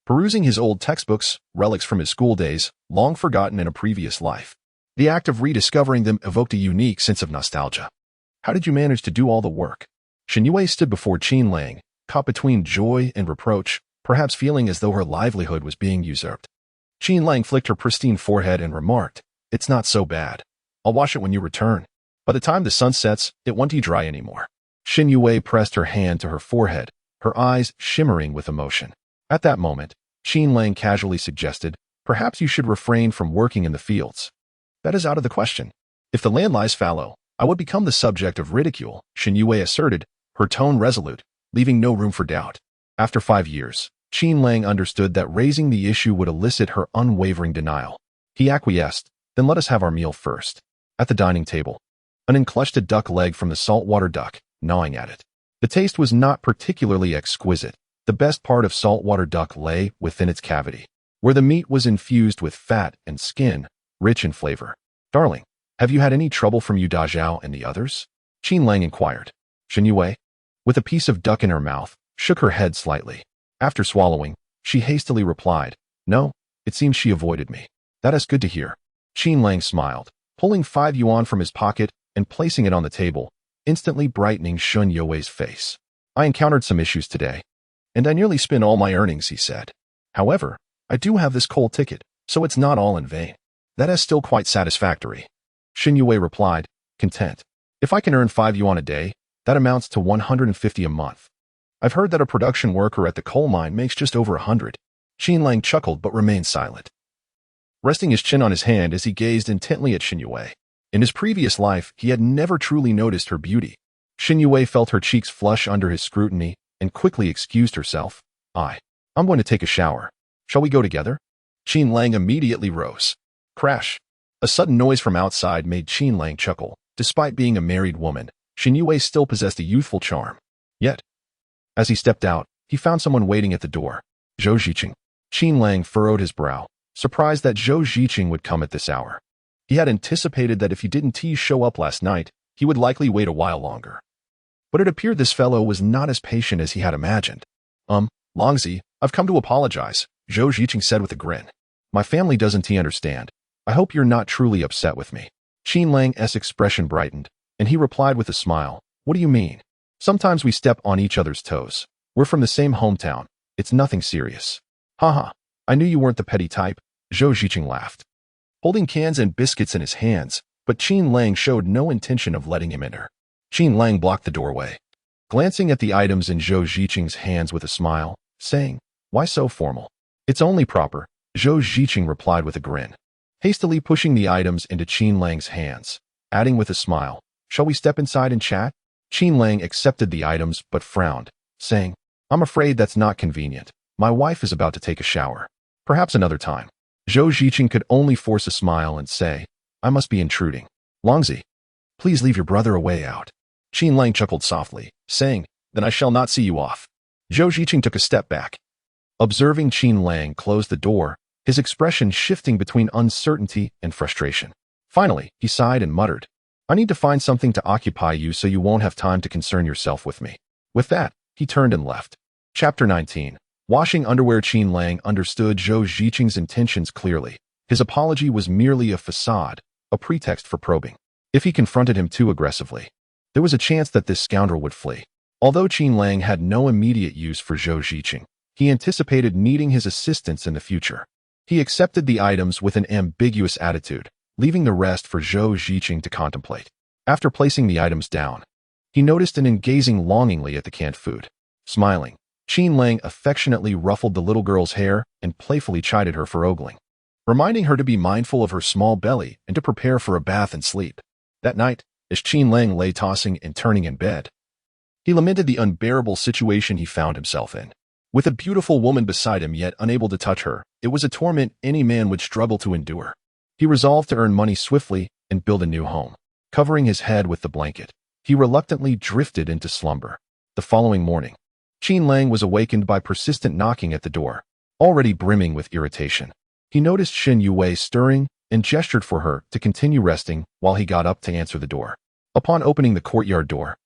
Perusing his old textbooks, relics from his school days, long forgotten in a previous life. The act of rediscovering them evoked a unique sense of nostalgia. How did you manage to do all the work? Shen Youwei stood before Qin Lang, caught between joy and reproach, perhaps feeling as though her livelihood was being usurped. Qin Lang flicked her pristine forehead and remarked, "It's not so bad. I'll wash it when you return. By the time the sun sets, it won't be dry anymore." Shen Youwei pressed her hand to her forehead, her eyes shimmering with emotion. At that moment, Qin Lang casually suggested, "Perhaps you should refrain from working in the fields. That is out of the question. If the land lies fallow, I would become the subject of ridicule," Shen Youwei asserted, her tone resolute, leaving no room for doubt. After 5 years, Qin Lang understood that raising the issue would elicit her unwavering denial. He acquiesced, "Then let us have our meal first." At the dining table, an unclushed duck leg from the saltwater duck, gnawing at it. The taste was not particularly exquisite. The best part of saltwater duck lay within its cavity, where the meat was infused with fat and skin, rich in flavor. "Darling, have you had any trouble from Yu Dazhao and the others?" Qin Lang inquired. Shen Youwei, with a piece of duck in her mouth, shook her head slightly. After swallowing, she hastily replied, "No, it seems she avoided me." "That is good to hear." Qin Lang smiled, pulling 5 yuan from his pocket and placing it on the table, instantly brightening Shen Youwei's face. "I encountered some issues today, and I nearly spent all my earnings," he said. "However, I do have this coal ticket, so it's not all in vain. That is still quite satisfactory." Shen Youwei replied, content. "If I can earn 5 yuan a day, that amounts to 150 a month. I've heard that a production worker at the coal mine makes just over 100. Qin Lang chuckled but remained silent, resting his chin on his hand as he gazed intently at Shen Youwei. In his previous life, he had never truly noticed her beauty. Shen Youwei felt her cheeks flush under his scrutiny and quickly excused herself. I'm going to take a shower. Shall we go together?" Qin Lang immediately rose. Crash! A sudden noise from outside made Qin Lang chuckle. Despite being a married woman, Shen Youwei still possessed a youthful charm. Yet, as he stepped out, he found someone waiting at the door. Zhou Ziqing. Qin Lang furrowed his brow, surprised that Zhou Ziqing would come at this hour. He had anticipated that if he didn't show up last night, he would likely wait a while longer. But it appeared this fellow was not as patient as he had imagined. Longzi, I've come to apologize," Zhou Ziqing said with a grin. "My family doesn't understand. I hope you're not truly upset with me." Qin Lang's expression brightened, and he replied with a smile, "What do you mean? Sometimes we step on each other's toes. We're from the same hometown. It's nothing serious." "Haha, I knew you weren't the petty type," Zhou Ziqing laughed, holding cans and biscuits in his hands, but Qin Lang showed no intention of letting him enter. Qin Lang blocked the doorway, glancing at the items in Zhou Ziqing's hands with a smile, saying, "Why so formal?" "It's only proper," Zhou Ziqing replied with a grin, hastily pushing the items into Qin Lang's hands, adding with a smile, "Shall we step inside and chat?" Qin Lang accepted the items but frowned, saying, "I'm afraid that's not convenient. My wife is about to take a shower. Perhaps another time." Zhou Ziqing could only force a smile and say, "I must be intruding. Longzi, please leave your brother a way out." Qin Lang chuckled softly, saying, "Then I shall not see you off." Zhou Ziqing took a step back, observing Qin Lang close the door, his expression shifting between uncertainty and frustration. Finally, he sighed and muttered, "I need to find something to occupy you so you won't have time to concern yourself with me." With that, he turned and left. Chapter 19. Washing underwear. Qin Lang understood Zhou Ziqing's intentions clearly. His apology was merely a facade, a pretext for probing. If he confronted him too aggressively, there was a chance that this scoundrel would flee. Although Qin Lang had no immediate use for Zhou Ziqing, he anticipated needing his assistance in the future. He accepted the items with an ambiguous attitude, leaving the rest for Zhou Ziqing to contemplate. After placing the items down, he noticed and gazing longingly at the canned food. Smiling, Qin Lang affectionately ruffled the little girl's hair and playfully chided her for ogling, reminding her to be mindful of her small belly and to prepare for a bath and sleep. That night, as Qin Lang lay tossing and turning in bed, he lamented the unbearable situation he found himself in. With a beautiful woman beside him yet unable to touch her, it was a torment any man would struggle to endure. He resolved to earn money swiftly and build a new home. Covering his head with the blanket, he reluctantly drifted into slumber. The following morning, Qin Lang was awakened by persistent knocking at the door. Already brimming with irritation, he noticed Shen Youwei stirring and gestured for her to continue resting while he got up to answer the door. Upon opening the courtyard door,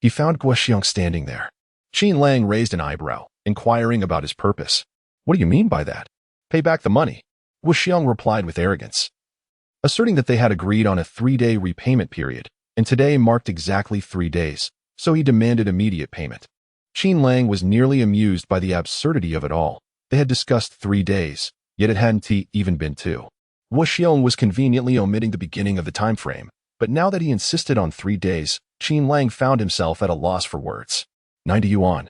he found Guo Xiong standing there. Qin Lang raised an eyebrow, inquiring about his purpose. What do you mean by that? Pay back the money. Guo Xiong replied with arrogance, asserting that they had agreed on a 3-day repayment period, and today marked exactly 3 days, so he demanded immediate payment. Qin Lang was nearly amused by the absurdity of it all. They had discussed 3 days, yet it hadn't even been 2. Guo Xiong was conveniently omitting the beginning of the time frame, but now that he insisted on 3 days, Qin Lang found himself at a loss for words. 90 yuan.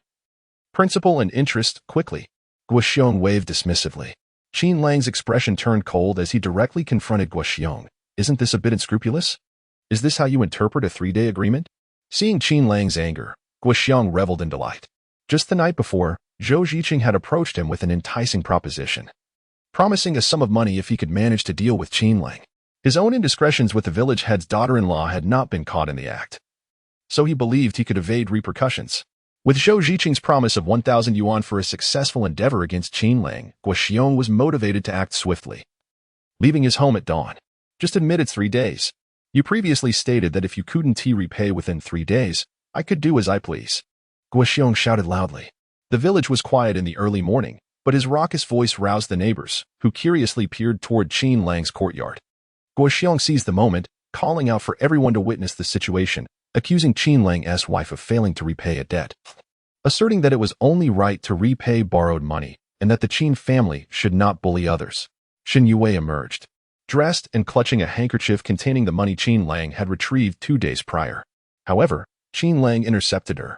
Principal and interest, quickly. Guo Xiong waved dismissively. Qin Lang's expression turned cold as he directly confronted Guo Xiong. Isn't this a bit unscrupulous? Is this how you interpret a 3-day agreement? Seeing Qin Lang's anger, Guo Xiong reveled in delight. Just the night before, Zhou Ziqing had approached him with an enticing proposition, promising a sum of money if he could manage to deal with Qin Lang. His own indiscretions with the village head's daughter-in-law had not been caught in the act, so he believed he could evade repercussions. With Zhou Ziqing's promise of 1,000 yuan for a successful endeavor against Qin Lang, Guo Xiong was motivated to act swiftly. Leaving his home at dawn. Just admit it's 3 days. You previously stated that if you couldn't repay within 3 days, I could do as I please. Guo Xiong shouted loudly. The village was quiet in the early morning, but his raucous voice roused the neighbors, who curiously peered toward Qin Lang's courtyard. Guo Xiong seized the moment, calling out for everyone to witness the situation, accusing Qin Lang's wife of failing to repay a debt, asserting that it was only right to repay borrowed money and that the Qin family should not bully others. Shen Youwei emerged, dressed and clutching a handkerchief containing the money Qin Lang had retrieved 2 days prior. However, Qin Lang intercepted her,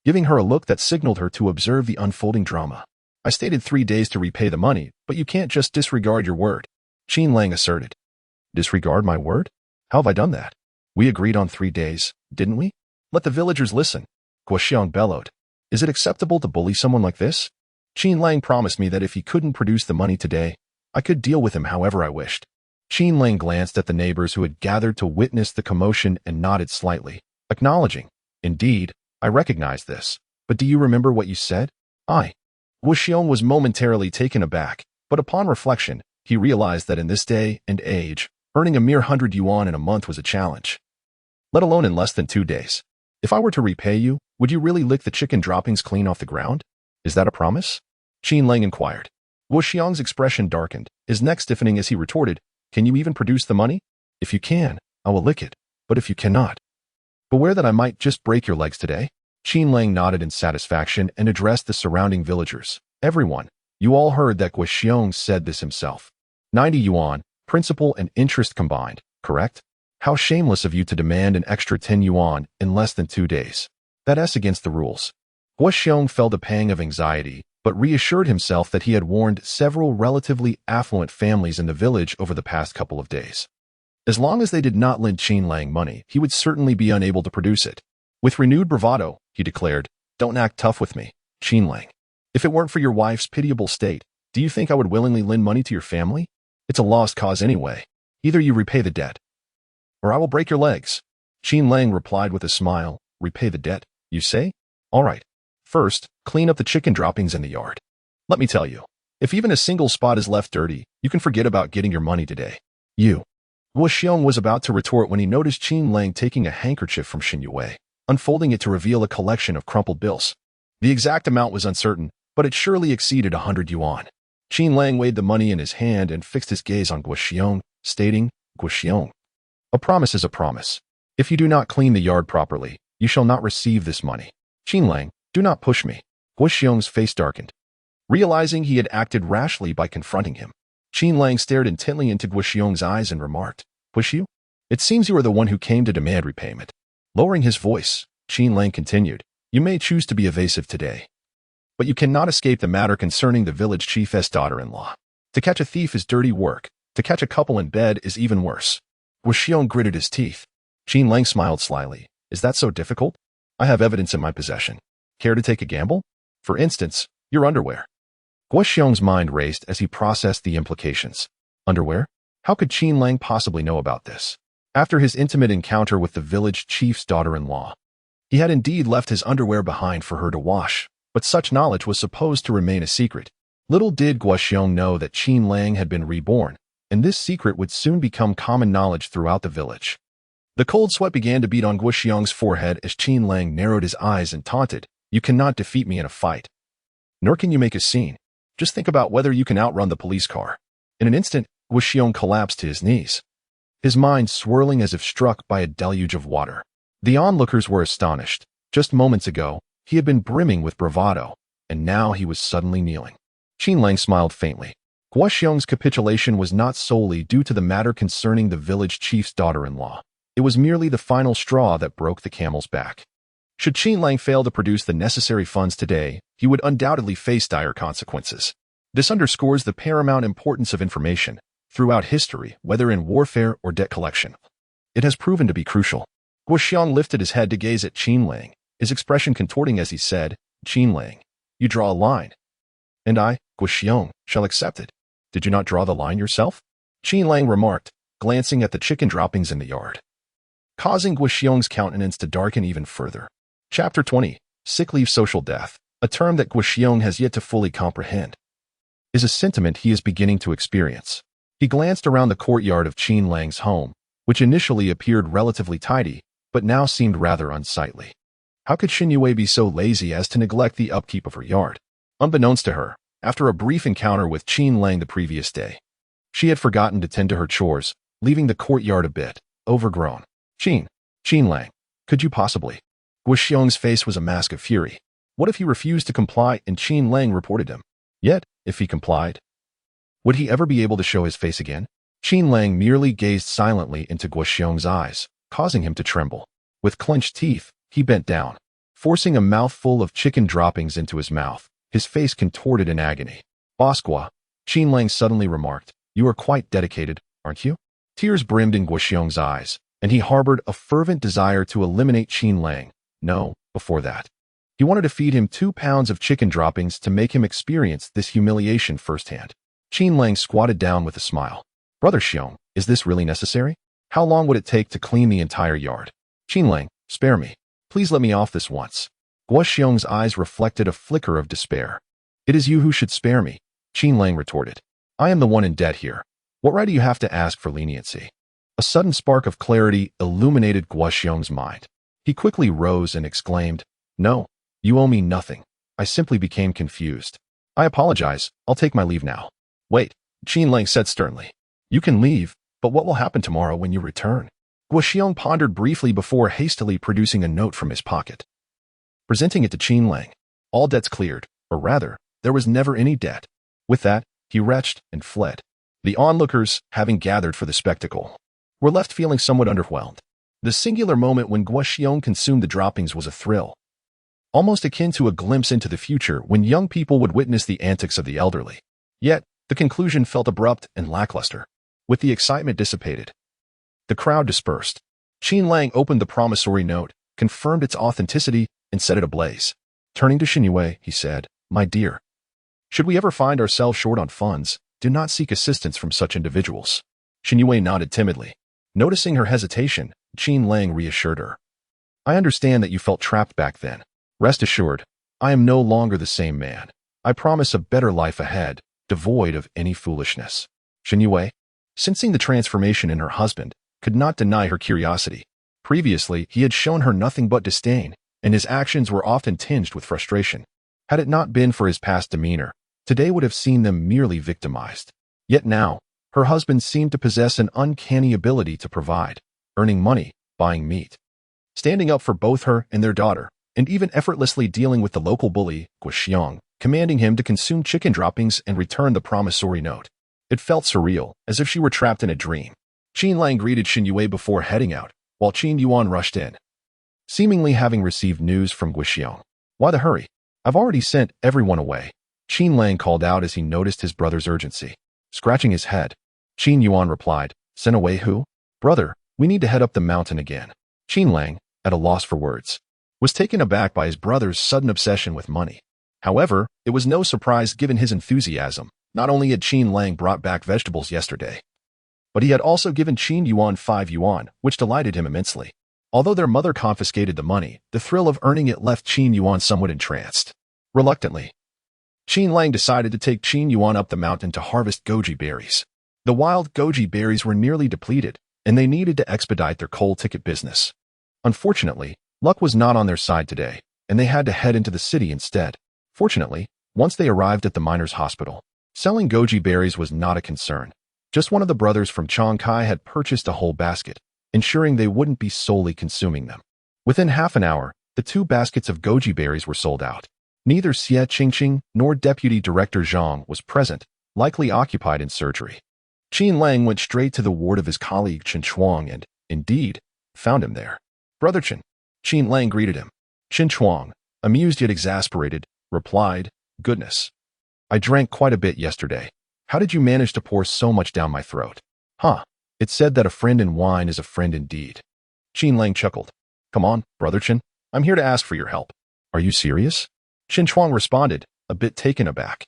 giving her a look that signaled her to observe the unfolding drama. I stated 3 days to repay the money, but you can't just disregard your word, Qin Lang asserted. Disregard my word? How have I done that? We agreed on 3 days, didn't we? Let the villagers listen, Guo Xiong bellowed. Is it acceptable to bully someone like this? Qin Lang promised me that if he couldn't produce the money today, I could deal with him however I wished. Qin Lang glanced at the neighbors who had gathered to witness the commotion and nodded slightly, acknowledging, indeed, I recognize this. But do you remember what you said? Guo Xiong was momentarily taken aback, but upon reflection, he realized that in this day and age, earning a mere 100 yuan in a month was a challenge, let alone in less than 2 days. If I were to repay you, would you really lick the chicken droppings clean off the ground? Is that a promise? Qin Lang inquired. Guo Xiong's expression darkened, his neck stiffening as he retorted, Can you even produce the money? If you can, I will lick it, but if you cannot, beware that I might just break your legs today. Qin Lang nodded in satisfaction and addressed the surrounding villagers. Everyone, you all heard that Guo Xiong said this himself. 90 yuan, principal and interest combined, correct? How shameless of you to demand an extra 10 yuan in less than 2 days. That's against the rules. Guo Xiong felt a pang of anxiety, but reassured himself that he had warned several relatively affluent families in the village over the past couple of days. As long as they did not lend Qin Lang money, he would certainly be unable to produce it. With renewed bravado, he declared, Don't act tough with me, Qin Lang. If it weren't for your wife's pitiable state, do you think I would willingly lend money to your family? It's a lost cause anyway. Either you repay the debt, or I will break your legs. Qin Lang replied with a smile, Repay the debt, you say? All right. First, clean up the chicken droppings in the yard. Let me tell you, if even a single spot is left dirty, you can forget about getting your money today. Guo Xiong was about to retort when he noticed Qin Lang taking a handkerchief from Shen Youwei, unfolding it to reveal a collection of crumpled bills. The exact amount was uncertain, but it surely exceeded 100 yuan. Qin Lang weighed the money in his hand and fixed his gaze on Guo Xiong, stating, Guo Xiong, a promise is a promise. If you do not clean the yard properly, you shall not receive this money. Qin Lang, do not push me. Guo Xiong's face darkened, realizing he had acted rashly by confronting him. Qin Lang stared intently into Guo Xiong's eyes and remarked, Push you? It seems you are the one who came to demand repayment. Lowering his voice, Qin Lang continued, You may choose to be evasive today, but you cannot escape the matter concerning the village chief's daughter-in-law. To catch a thief is dirty work. To catch a couple in bed is even worse. Guo Xiong gritted his teeth. Qin Lang smiled slyly. Is that so difficult? I have evidence in my possession. Care to take a gamble? For instance, your underwear. Guo Xiong's mind raced as he processed the implications. Underwear? How could Qin Lang possibly know about this? After his intimate encounter with the village chief's daughter-in-law, he had indeed left his underwear behind for her to wash, but such knowledge was supposed to remain a secret. Little did Guo Xiong know that Qin Lang had been reborn, and this secret would soon become common knowledge throughout the village. The cold sweat began to beat on Guo Xiong's forehead as Qin Lang narrowed his eyes and taunted, "You cannot defeat me in a fight. Nor can you make a scene. Just think about whether you can outrun the police car." In an instant, Guo Xiong collapsed to his knees, his mind swirling as if struck by a deluge of water. The onlookers were astonished. Just moments ago, he had been brimming with bravado, and now he was suddenly kneeling. Qin Lang smiled faintly. Guo Xiong's capitulation was not solely due to the matter concerning the village chief's daughter-in-law. It was merely the final straw that broke the camel's back. Should Qin Lang fail to produce the necessary funds today, he would undoubtedly face dire consequences. This underscores the paramount importance of information throughout history, whether in warfare or debt collection. It has proven to be crucial. Guo Xiong lifted his head to gaze at Qin Lang, his expression contorting as he said, "Qin Lang, you draw a line. And I, Guo Xiong, shall accept it. Did you not draw the line yourself?" Qin Lang remarked, glancing at the chicken droppings in the yard, causing Guo Xiong's countenance to darken even further. Chapter 20, Sick Leave Social Death, a term that Guo Xiong has yet to fully comprehend, is a sentiment he is beginning to experience. He glanced around the courtyard of Qin Lang's home, which initially appeared relatively tidy, but now seemed rather unsightly. How could Shen Youwei be so lazy as to neglect the upkeep of her yard? Unbeknownst to her, after a brief encounter with Qin Lang the previous day, she had forgotten to tend to her chores, leaving the courtyard a bit overgrown. Qin Lang, could you possibly? Guo Xiong's face was a mask of fury. What if he refused to comply and Qin Lang reported him? Yet, if he complied, would he ever be able to show his face again? Qin Lang merely gazed silently into Guo Xiong's eyes, causing him to tremble. With clenched teeth, he bent down, forcing a mouthful of chicken droppings into his mouth, his face contorted in agony. "Boss Guo," Qin Lang suddenly remarked, "you are quite dedicated, aren't you?" Tears brimmed in Guo Xiong's eyes, and he harbored a fervent desire to eliminate Qin Lang. No, before that, he wanted to feed him 2 pounds of chicken droppings to make him experience this humiliation firsthand. Qin Lang squatted down with a smile. "Brother Xiong, is this really necessary? How long would it take to clean the entire yard?" "Qin Lang, spare me. Please let me off this once." Guo Xiong's eyes reflected a flicker of despair. "It is you who should spare me," Qin Lang retorted. "I am the one in debt here. What right do you have to ask for leniency?" A sudden spark of clarity illuminated Guo Xiong's mind. He quickly rose and exclaimed, "No, you owe me nothing. I simply became confused. I apologize. I'll take my leave now." "Wait," Qin Lang said sternly. "You can leave, but what will happen tomorrow when you return?" Guo Xiong pondered briefly before hastily producing a note from his pocket, presenting it to Qin Lang. All debts cleared, or rather, there was never any debt. With that, he retched and fled. The onlookers, having gathered for the spectacle, were left feeling somewhat underwhelmed. The singular moment when Guo Xiong consumed the droppings was a thrill, almost akin to a glimpse into the future when young people would witness the antics of the elderly. Yet, the conclusion felt abrupt and lackluster. With the excitement dissipated, the crowd dispersed. Qin Lang opened the promissory note, confirmed its authenticity, and set it ablaze. Turning to Shen Youwei, he said, "My dear, should we ever find ourselves short on funds, do not seek assistance from such individuals." Shen Youwei nodded timidly. Noticing her hesitation, Qin Lang reassured her. "I understand that you felt trapped back then. Rest assured, I am no longer the same man. I promise a better life ahead, devoid of any foolishness." Shen Youwei, sensing the transformation in her husband, could not deny her curiosity. Previously, he had shown her nothing but disdain, and his actions were often tinged with frustration. Had it not been for his past demeanor, today would have seen them merely victimized. Yet now, her husband seemed to possess an uncanny ability to provide, earning money, buying meat, standing up for both her and their daughter, and even effortlessly dealing with the local bully, Guo Xiong, commanding him to consume chicken droppings and return the promissory note. It felt surreal, as if she were trapped in a dream. Qin Lang greeted Shen Youwei before heading out, while Qin Yuan rushed in, seemingly having received news from Guo Xiong. "Why the hurry? I've already sent everyone away," Qin Lang called out as he noticed his brother's urgency. Scratching his head, Qin Yuan replied, "Sent away who?" "Brother, we need to head up the mountain again." Qin Lang, at a loss for words, was taken aback by his brother's sudden obsession with money. However, it was no surprise given his enthusiasm. Not only had Qin Lang brought back vegetables yesterday, but he had also given Qin Yuan 5 yuan, which delighted him immensely. Although their mother confiscated the money, the thrill of earning it left Qin Yuan somewhat entranced. Reluctantly, Qin Lang decided to take Qin Yuan up the mountain to harvest goji berries. The wild goji berries were nearly depleted, and they needed to expedite their coal ticket business. Unfortunately, luck was not on their side today, and they had to head into the city instead. Fortunately, once they arrived at the miners' hospital, selling goji berries was not a concern. Just one of the brothers from Changkai had purchased a whole basket, ensuring they wouldn't be solely consuming them. Within half an hour, the 2 baskets of goji berries were sold out. Neither Xie Qingqing nor Deputy Director Zhang was present, likely occupied in surgery. Qin Lang went straight to the ward of his colleague Qin Shuang and, indeed, found him there. "Brother Qin," Qin Lang greeted him. Qin Shuang, amused yet exasperated, replied, "Goodness. I drank quite a bit yesterday. How did you manage to pour so much down my throat?" "Huh. It's said that a friend in wine is a friend indeed." Qin Lang chuckled. "Come on, Brother Qin. I'm here to ask for your help." "Are you serious?" Qin Shuang responded, a bit taken aback,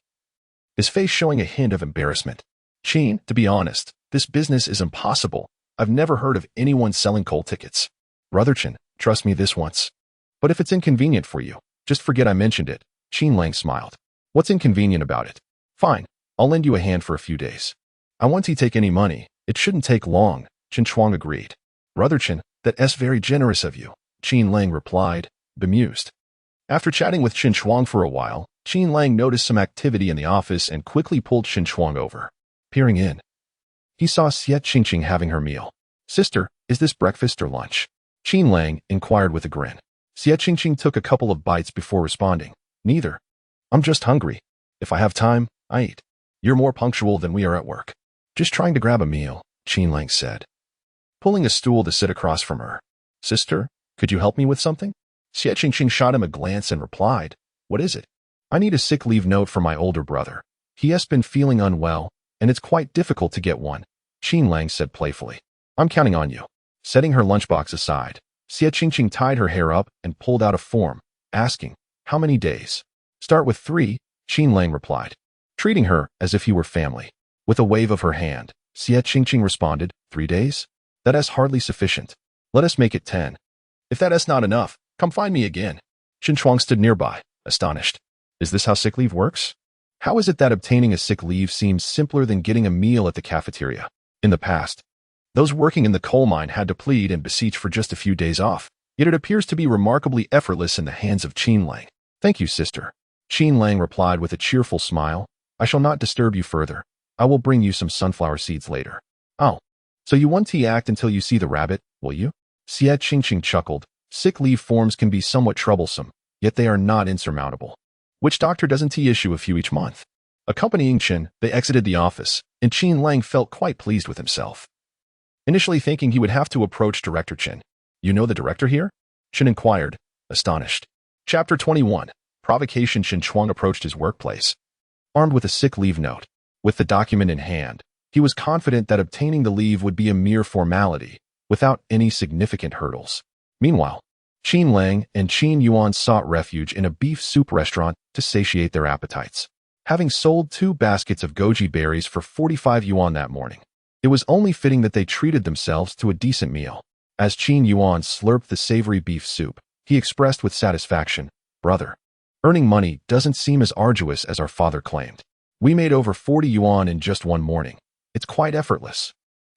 his face showing a hint of embarrassment. "Qin, to be honest, this business is impossible. I've never heard of anyone selling coal tickets." "Brother Qin, trust me this once. But if it's inconvenient for you, just forget I mentioned it." Qin Lang smiled. "What's inconvenient about it?" "Fine. I'll lend you a hand for a few days. I won't take any money. It shouldn't take long." Qin Shuang agreed. "Brother Qin, that's very generous of you," Qin Lang replied, bemused. After chatting with Qin Shuang for a while, Qin Lang noticed some activity in the office and quickly pulled Qin Shuang over. Peering in, he saw Xie Qingqing having her meal. "Sister, is this breakfast or lunch?" Qin Lang inquired with a grin. Xie Qingqing took a couple of bites before responding. "Neither. I'm just hungry. If I have time, I eat." "You're more punctual than we are at work." "Just trying to grab a meal," Qin Lang said, pulling a stool to sit across from her. "Sister, could you help me with something?" Xie Qingqing shot him a glance and replied, "What is it?" "I need a sick leave note for my older brother. He has been feeling unwell, and it's quite difficult to get one," Qin Lang said playfully. "I'm counting on you." Setting her lunchbox aside, Xie Qingqing tied her hair up and pulled out a form, asking, "How many days?" "Start with 3, Qin Lang replied, treating her as if he were family. With a wave of her hand, Xie Qingqing responded, 3 days? That is hardly sufficient. Let us make it 10. If that is not enough, come find me again." Qin Shuang stood nearby, astonished. "Is this how sick leave works? How is it that obtaining a sick leave seems simpler than getting a meal at the cafeteria?" In the past, those working in the coal mine had to plead and beseech for just a few days off, yet it appears to be remarkably effortless in the hands of Qin Lang. "Thank you, sister," Qin Lang replied with a cheerful smile. "I shall not disturb you further. I will bring you some sunflower seeds later." "Oh, so you won't act until you see the rabbit, will you?" Xie Qingqing chuckled. Sick leave forms can be somewhat troublesome, yet they are not insurmountable. Which doctor doesn't issue a few each month? Accompanying Qin, they exited the office, and Qin Lang felt quite pleased with himself. Initially thinking he would have to approach Director Qin. "You know the director here?" Qin inquired, astonished. Chapter 21. Provocation. Qin Shuang approached his workplace, armed with a sick leave note. With the document in hand, he was confident that obtaining the leave would be a mere formality, without any significant hurdles. Meanwhile, Qin Lang and Qin Yuan sought refuge in a beef soup restaurant to satiate their appetites. Having sold 2 baskets of goji berries for 45 yuan that morning, it was only fitting that they treated themselves to a decent meal. As Qin Yuan slurped the savory beef soup, he expressed with satisfaction, "Brother, earning money doesn't seem as arduous as our father claimed. We made over 40 yuan in just one morning. It's quite effortless."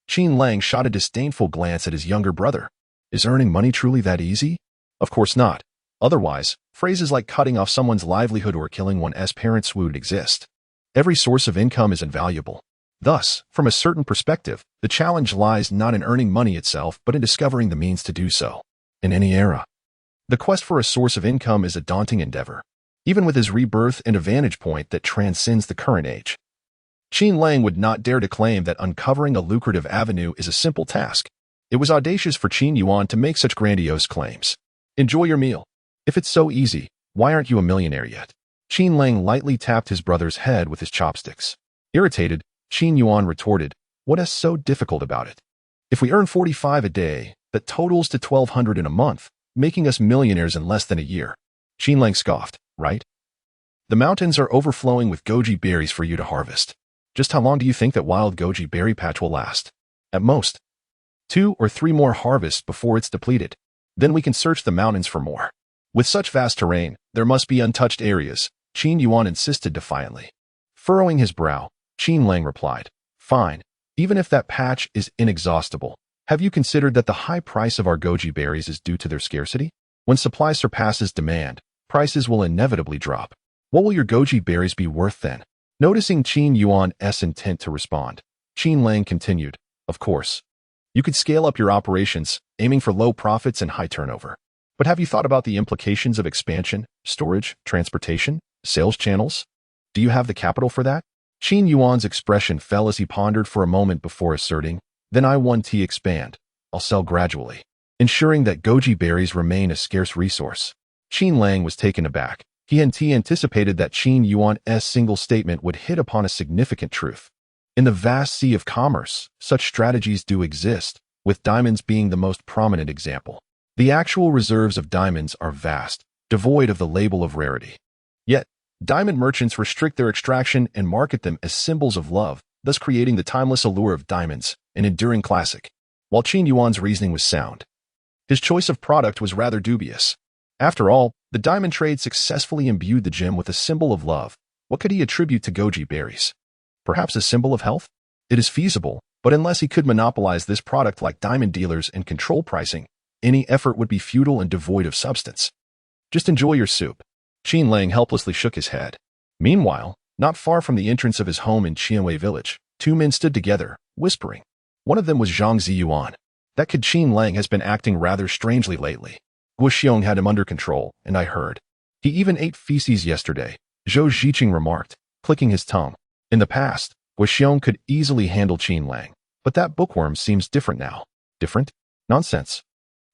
Qin Lang shot a disdainful glance at his younger brother. Is earning money truly that easy? Of course not. Otherwise, phrases like cutting off someone's livelihood or killing one's parents would exist. Every source of income is invaluable. Thus, from a certain perspective, the challenge lies not in earning money itself, but in discovering the means to do so. In any era, the quest for a source of income is a daunting endeavor, even with his rebirth and a vantage point that transcends the current age. Qin Lang would not dare to claim that uncovering a lucrative avenue is a simple task. It was audacious for Qin Yuan to make such grandiose claims. "Enjoy your meal. If it's so easy, why aren't you a millionaire yet?" Qin Lang lightly tapped his brother's head with his chopsticks. Irritated, Qin Yuan retorted, "What is so difficult about it? If we earn 45 a day, that totals to 1,200 in a month, making us millionaires in less than a year." Qin Lang scoffed, "Right? The mountains are overflowing with goji berries for you to harvest. Just how long do you think that wild goji berry patch will last? At most, 2 or 3 more harvests before it's depleted. Then we can search the mountains for more. With such vast terrain, there must be untouched areas," Qin Yuan insisted defiantly. Furrowing his brow, Qin Lang replied, "Fine, even if that patch is inexhaustible, Have you considered that the high price of our goji berries is due to their scarcity? When supply surpasses demand, prices will inevitably drop. What will your goji berries be worth then? Noticing Qin Yuan's intent to respond, Qin Lang continued, of course. You could scale up your operations, aiming for low profits and high turnover. But have you thought about the implications of expansion, storage, transportation, sales channels? Do you have the capital for that? Qin Yuan's expression fell as he pondered for a moment before asserting, then I want to expand. I'll sell gradually, ensuring that goji berries remain a scarce resource. Qin Lang was taken aback. He anticipated that Qin Yuan's single statement would hit upon a significant truth. In the vast sea of commerce, such strategies do exist, with diamonds being the most prominent example. The actual reserves of diamonds are vast, devoid of the label of rarity. Yet, diamond merchants restrict their extraction and market them as symbols of love, thus creating the timeless allure of diamonds, an enduring classic. While Qin Yuan's reasoning was sound, his choice of product was rather dubious. After all, the diamond trade successfully imbued the gem with a symbol of love. What could he attribute to goji berries? Perhaps a symbol of health? It is feasible, but unless he could monopolize this product like diamond dealers and control pricing, any effort would be futile and devoid of substance. Just enjoy your soup. Qin Lang helplessly shook his head. Meanwhile, not far from the entrance of his home in Qianwei village, two men stood together, whispering. One of them was Zhang Ziyuan. That kid Qin Lang has been acting rather strangely lately. Guo Xiong had him under control, and I heard. He even ate feces yesterday, Zhou Zhiqing remarked, clicking his tongue. In the past, Guo Xiong could easily handle Qin Lang, but that bookworm seems different now. Different? Nonsense.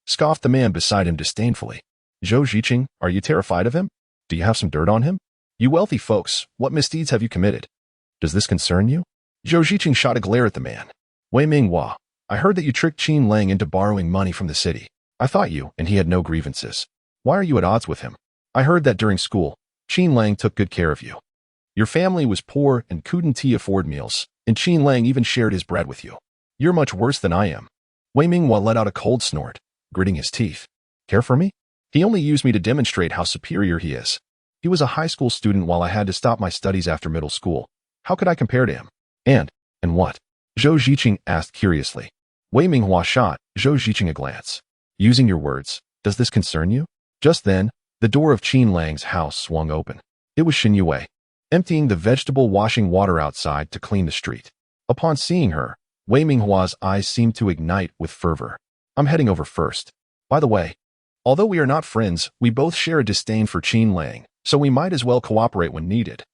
Scoffed the man beside him disdainfully. Zhou Zhiqing, are you terrified of him? Do you have some dirt on him? You wealthy folks, what misdeeds have you committed? Does this concern you? Zhou Zhiqing shot a glare at the man. Wei Minghua, I heard that you tricked Qin Lang into borrowing money from the city. I thought you and he had no grievances. Why are you at odds with him? I heard that during school, Qin Lang took good care of you. Your family was poor and couldn't afford meals, and Qin Lang even shared his bread with you. You're much worse than I am. Wei Minghua let out a cold snort, gritting his teeth. Care for me? He only used me to demonstrate how superior he is. He was a high school student while I had to stop my studies after middle school. How could I compare to him? And what? Zhou Zhiqing asked curiously. Wei Minghua shot Zhou Zhiqing a glance. Using your words, does this concern you? Just then, the door of Qin Lang's house swung open. It was Shen Youwei, emptying the vegetable washing water outside to clean the street. Upon seeing her, Wei Minghua's eyes seemed to ignite with fervor. I'm heading over first. By the way, although we are not friends, we both share a disdain for Qin Lang, so we might as well cooperate when needed.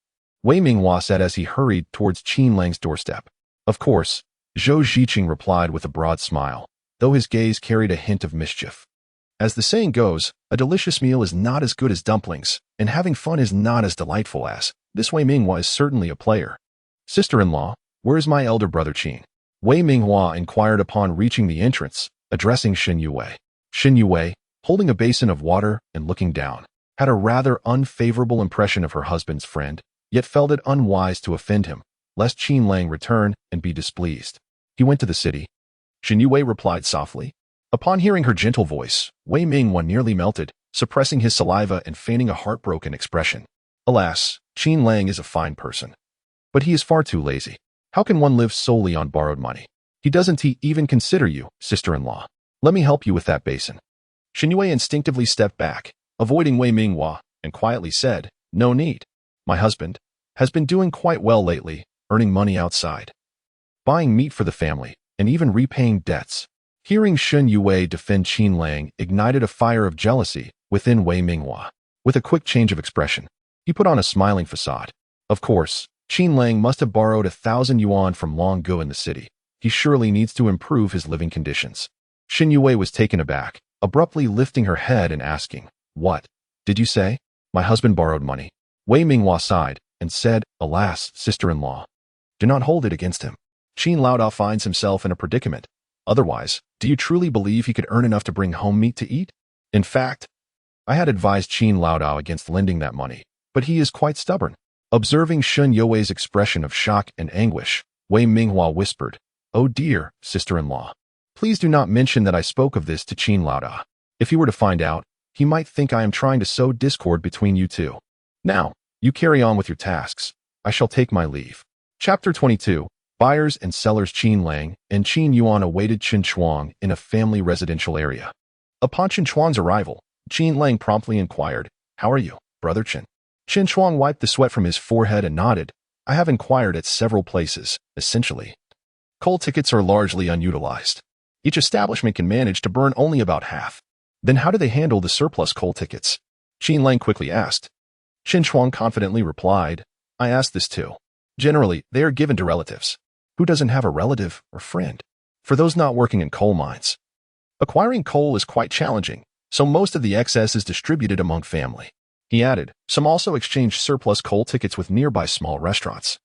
Wei Minghua said as he hurried towards Qin Lang's doorstep. Of course, Zhou Zhiqing replied with a broad smile, though his gaze carried a hint of mischief. As the saying goes, a delicious meal is not as good as dumplings, and having fun is not as delightful as. This Wei Minghua is certainly a player. Sister-in-law, where is my elder brother Qin? Wei Minghua inquired upon reaching the entrance, addressing Shen Youwei. Shen Youwei, holding a basin of water and looking down, had a rather unfavorable impression of her husband's friend, yet felt it unwise to offend him, lest Qin Lang return and be displeased. He went to the city. Shen Youwei replied softly. Upon hearing her gentle voice, Wei Minghua nearly melted, suppressing his saliva and feigning a heartbroken expression. Alas, Qin Lang is a fine person. But he is far too lazy. How can one live solely on borrowed money? He doesn't even consider you, sister-in-law. Let me help you with that basin. Shen Youwei instinctively stepped back, avoiding Wei Minghua, and quietly said, No need. My husband has been doing quite well lately, earning money outside, buying meat for the family, and even repaying debts. Hearing Shen Youwei defend Qin Lang ignited a fire of jealousy within Wei Minghua. With a quick change of expression, he put on a smiling facade. Of course, Qin Lang must have borrowed 1,000 yuan from Long Gu in the city. He surely needs to improve his living conditions. Shen Youwei was taken aback, abruptly lifting her head and asking, What did you say? My husband borrowed money. Wei Minghua sighed and said, Alas, sister-in-law, do not hold it against him. Qin Laodao finds himself in a predicament. Otherwise, do you truly believe he could earn enough to bring home meat to eat? In fact, I had advised Qin Laodao against lending that money, but he is quite stubborn. Observing Shen Youwei's expression of shock and anguish, Wei Minghua whispered, Oh dear, sister-in-law, please do not mention that I spoke of this to Qin Laodao. If he were to find out, he might think I am trying to sow discord between you two. Now, you carry on with your tasks. I shall take my leave. Chapter 22. Buyers and sellers Qin Lang and Qin Yuan awaited Qin Shuang in a family residential area. Upon Qin Shuang's arrival, Qin Lang promptly inquired, "How are you, Brother Qin?" Qin Shuang wiped the sweat from his forehead and nodded, "I have inquired at several places, essentially. Coal tickets are largely unutilized. Each establishment can manage to burn only about half. Then how do they handle the surplus coal tickets?" Qin Lang quickly asked. Qin Shuang confidently replied, "I asked this too. Generally, they are given to relatives. Who doesn't have a relative or friend? For those not working in coal mines, acquiring coal is quite challenging, so most of the excess is distributed among family." He added, "Some also exchange surplus coal tickets with nearby small restaurants.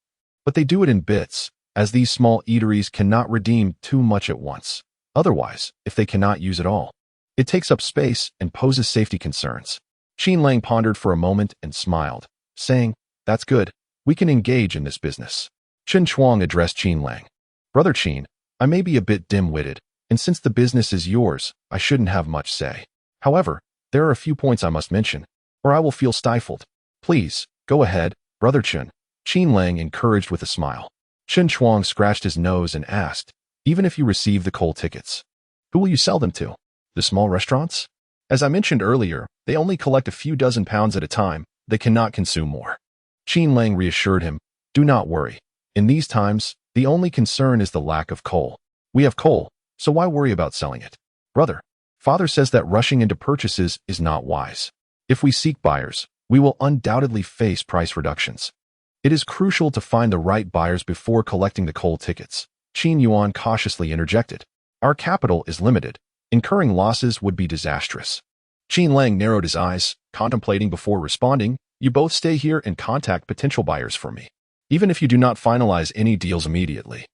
But they do it in bits, as these small eateries cannot redeem too much at once. Otherwise, if they cannot use it all, it takes up space and poses safety concerns." Qin Lang pondered for a moment and smiled, saying, "That's good. We can engage in this business." Qin Shuang addressed Qin Lang. "Brother Qin, I may be a bit dim-witted, and since the business is yours, I shouldn't have much say. However, there are a few points I must mention, or I will feel stifled. Please, go ahead, Brother Qin." Qin Lang encouraged with a smile. Qin Shuang scratched his nose and asked, "Even if you receive the coal tickets, who will you sell them to? The small restaurants? As I mentioned earlier, they only collect a few dozen pounds at a time. They cannot consume more." Qin Lang reassured him, "Do not worry. In these times, the only concern is the lack of coal. We have coal, so why worry about selling it? Brother, Father says that rushing into purchases is not wise. If we seek buyers, we will undoubtedly face price reductions. It is crucial to find the right buyers before collecting the coal tickets." Qin Yuan cautiously interjected, "Our capital is limited. Incurring losses would be disastrous." Qin Lang narrowed his eyes, contemplating before responding, "You both stay here and contact potential buyers for me. Even if you do not finalize any deals immediately,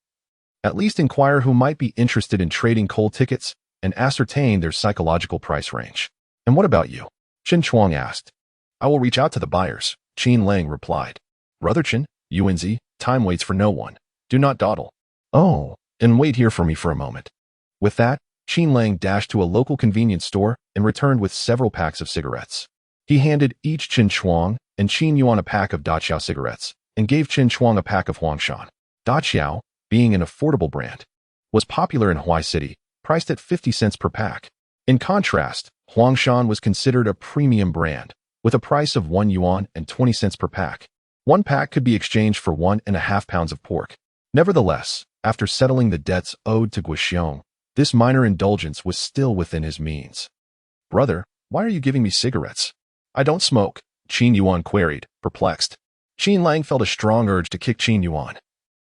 at least inquire who might be interested in trading coal tickets and ascertain their psychological price range." "And what about you?" Qin Shuang asked. "I will reach out to the buyers," Qin Lang replied. "Brother Qin, Yuanzi, time waits for no one. Do not dawdle. Oh, and wait here for me for a moment." With that, Qin Lang dashed to a local convenience store and returned with several packs of cigarettes. He handed each Qin Shuang and Qin Yuan a pack of Daqiao cigarettes, and gave Qin Shuang a pack of Huangshan. Daqiao, being an affordable brand, was popular in Huai City, priced at 50 cents per pack. In contrast, Huangshan was considered a premium brand, with a price of 1 yuan and 20 cents per pack. One pack could be exchanged for 1.5 pounds of pork. Nevertheless, after settling the debts owed to Guo Xiong, this minor indulgence was still within his means. "Brother, why are you giving me cigarettes?" "I don't smoke," Qin Yuan queried, perplexed. Qin Lang felt a strong urge to kick Qin Yuan.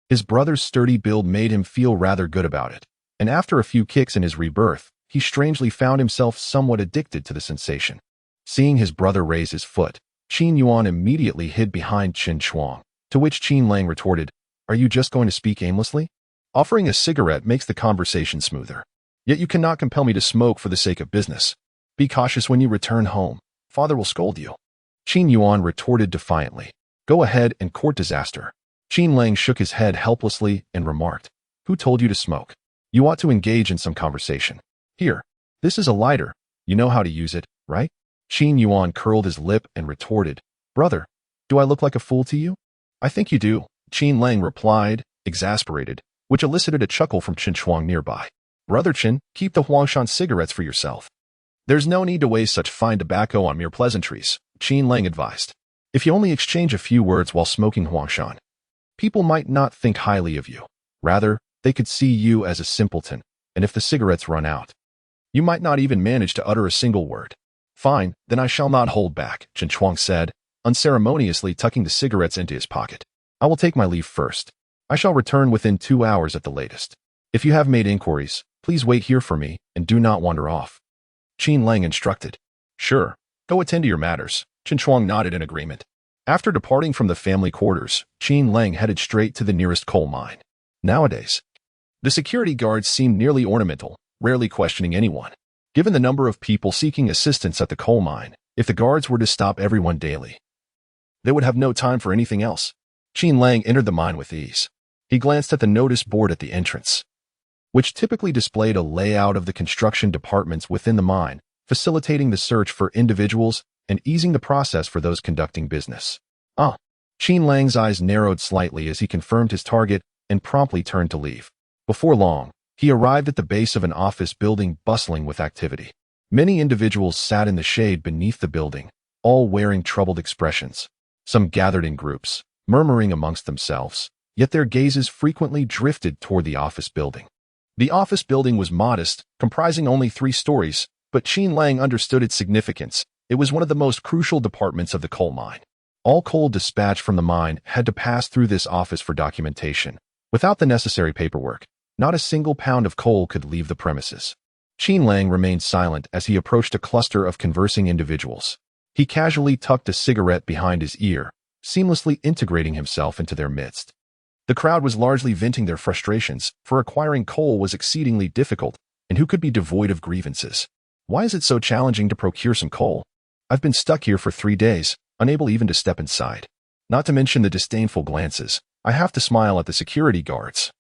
His brother's sturdy build made him feel rather good about it, and after a few kicks in his rebirth, he strangely found himself somewhat addicted to the sensation. Seeing his brother raise his foot, Qin Yuan immediately hid behind Qin Shuang, to which Qin Lang retorted, "Are you just going to speak aimlessly? Offering a cigarette makes the conversation smoother. Yet you cannot compel me to smoke for the sake of business. Be cautious when you return home. Father will scold you." Qin Yuan retorted defiantly, "Go ahead and court disaster." Qin Lang shook his head helplessly and remarked, "Who told you to smoke? You ought to engage in some conversation. Here, this is a lighter. You know how to use it, right?" Qin Yuan curled his lip and retorted, "Brother, do I look like a fool to you?" "I think you do," Qin Lang replied, exasperated, which elicited a chuckle from Qin Shuang nearby. "Brother Qin, keep the Huangshan cigarettes for yourself. There's no need to waste such fine tobacco on mere pleasantries," Qin Lang advised. "If you only exchange a few words while smoking Huangshan, people might not think highly of you. Rather, they could see you as a simpleton, and if the cigarettes run out, you might not even manage to utter a single word." "Fine, then I shall not hold back," Qin Shuang said, unceremoniously tucking the cigarettes into his pocket. "I will take my leave first. I shall return within 2 hours at the latest. If you have made inquiries, please wait here for me and do not wander off." Qin Lang instructed. "Sure, go attend to your matters." Qin Shuang nodded in agreement. After departing from the family quarters, Qin Lang headed straight to the nearest coal mine. Nowadays, the security guards seemed nearly ornamental, rarely questioning anyone. Given the number of people seeking assistance at the coal mine, if the guards were to stop everyone daily, they would have no time for anything else. Qin Lang entered the mine with ease. He glanced at the notice board at the entrance, which typically displayed a layout of the construction departments within the mine, facilitating the search for individuals and easing the process for those conducting business. Qin Lang's eyes narrowed slightly as he confirmed his target and promptly turned to leave. Before long, he arrived at the base of an office building bustling with activity. Many individuals sat in the shade beneath the building, all wearing troubled expressions. Some gathered in groups, murmuring amongst themselves, yet their gazes frequently drifted toward the office building. The office building was modest, comprising only 3 stories, but Qin Lang understood its significance. It was one of the most crucial departments of the coal mine. All coal dispatched from the mine had to pass through this office for documentation. Without the necessary paperwork, not a single pound of coal could leave the premises. Qin Lang remained silent as he approached a cluster of conversing individuals. He casually tucked a cigarette behind his ear, seamlessly integrating himself into their midst. The crowd was largely venting their frustrations, for acquiring coal was exceedingly difficult, and who could be devoid of grievances? Why is it so challenging to procure some coal? I've been stuck here for 3 days, unable even to step inside. Not to mention the disdainful glances. I have to smile at the security guards,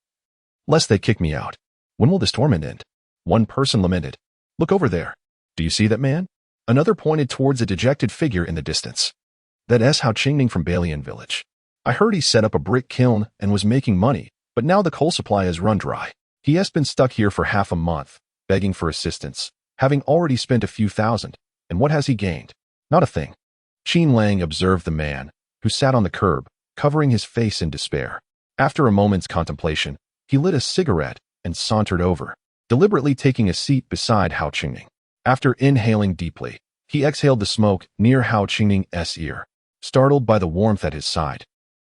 lest they kick me out. When will this torment end? One person lamented. Look over there. Do you see that man? Another pointed towards a dejected figure in the distance. That's Hao Qingning from Billionaire village. I heard he set up a brick kiln and was making money, but now the coal supply has run dry. He has been stuck here for half a month, begging for assistance, having already spent a few thousand, and what has he gained? Not a thing. Qin Lang observed the man, who sat on the curb, covering his face in despair. After a moment's contemplation, he lit a cigarette and sauntered over, deliberately taking a seat beside Hao Qingning. After inhaling deeply, he exhaled the smoke near Hao Qingning's ear, startled by the warmth at his side.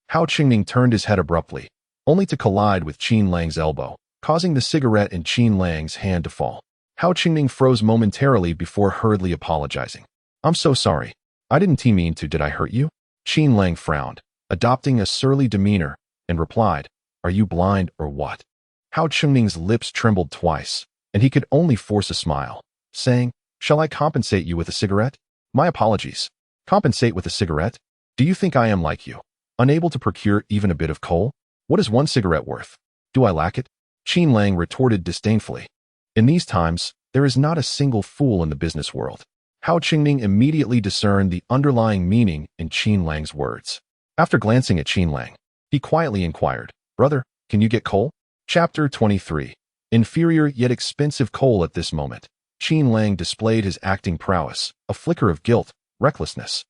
Hao Qingning turned his head abruptly, only to collide with Qin Lang's elbow, causing the cigarette in Qin Lang's hand to fall. Hao Qingning froze momentarily before hurriedly apologizing. I'm so sorry. I didn't mean to. Did I hurt you? Qin Lang frowned, adopting a surly demeanor, and replied, Are you blind or what? Hao Qingning's lips trembled twice, and he could only force a smile, saying, Shall I compensate you with a cigarette? My apologies. Compensate with a cigarette? Do you think I am like you, unable to procure even a bit of coal? What is 1 cigarette worth? Do I lack it? Qin Lang retorted disdainfully. In these times, there is not a single fool in the business world. Hao Qingning immediately discerned the underlying meaning in Qin Lang's words. After glancing at Qin Lang, he quietly inquired, Brother, can you get coal? Chapter 23. Inferior yet expensive coal. At this moment, Qin Lang displayed his acting prowess, a flicker of guilt, recklessness,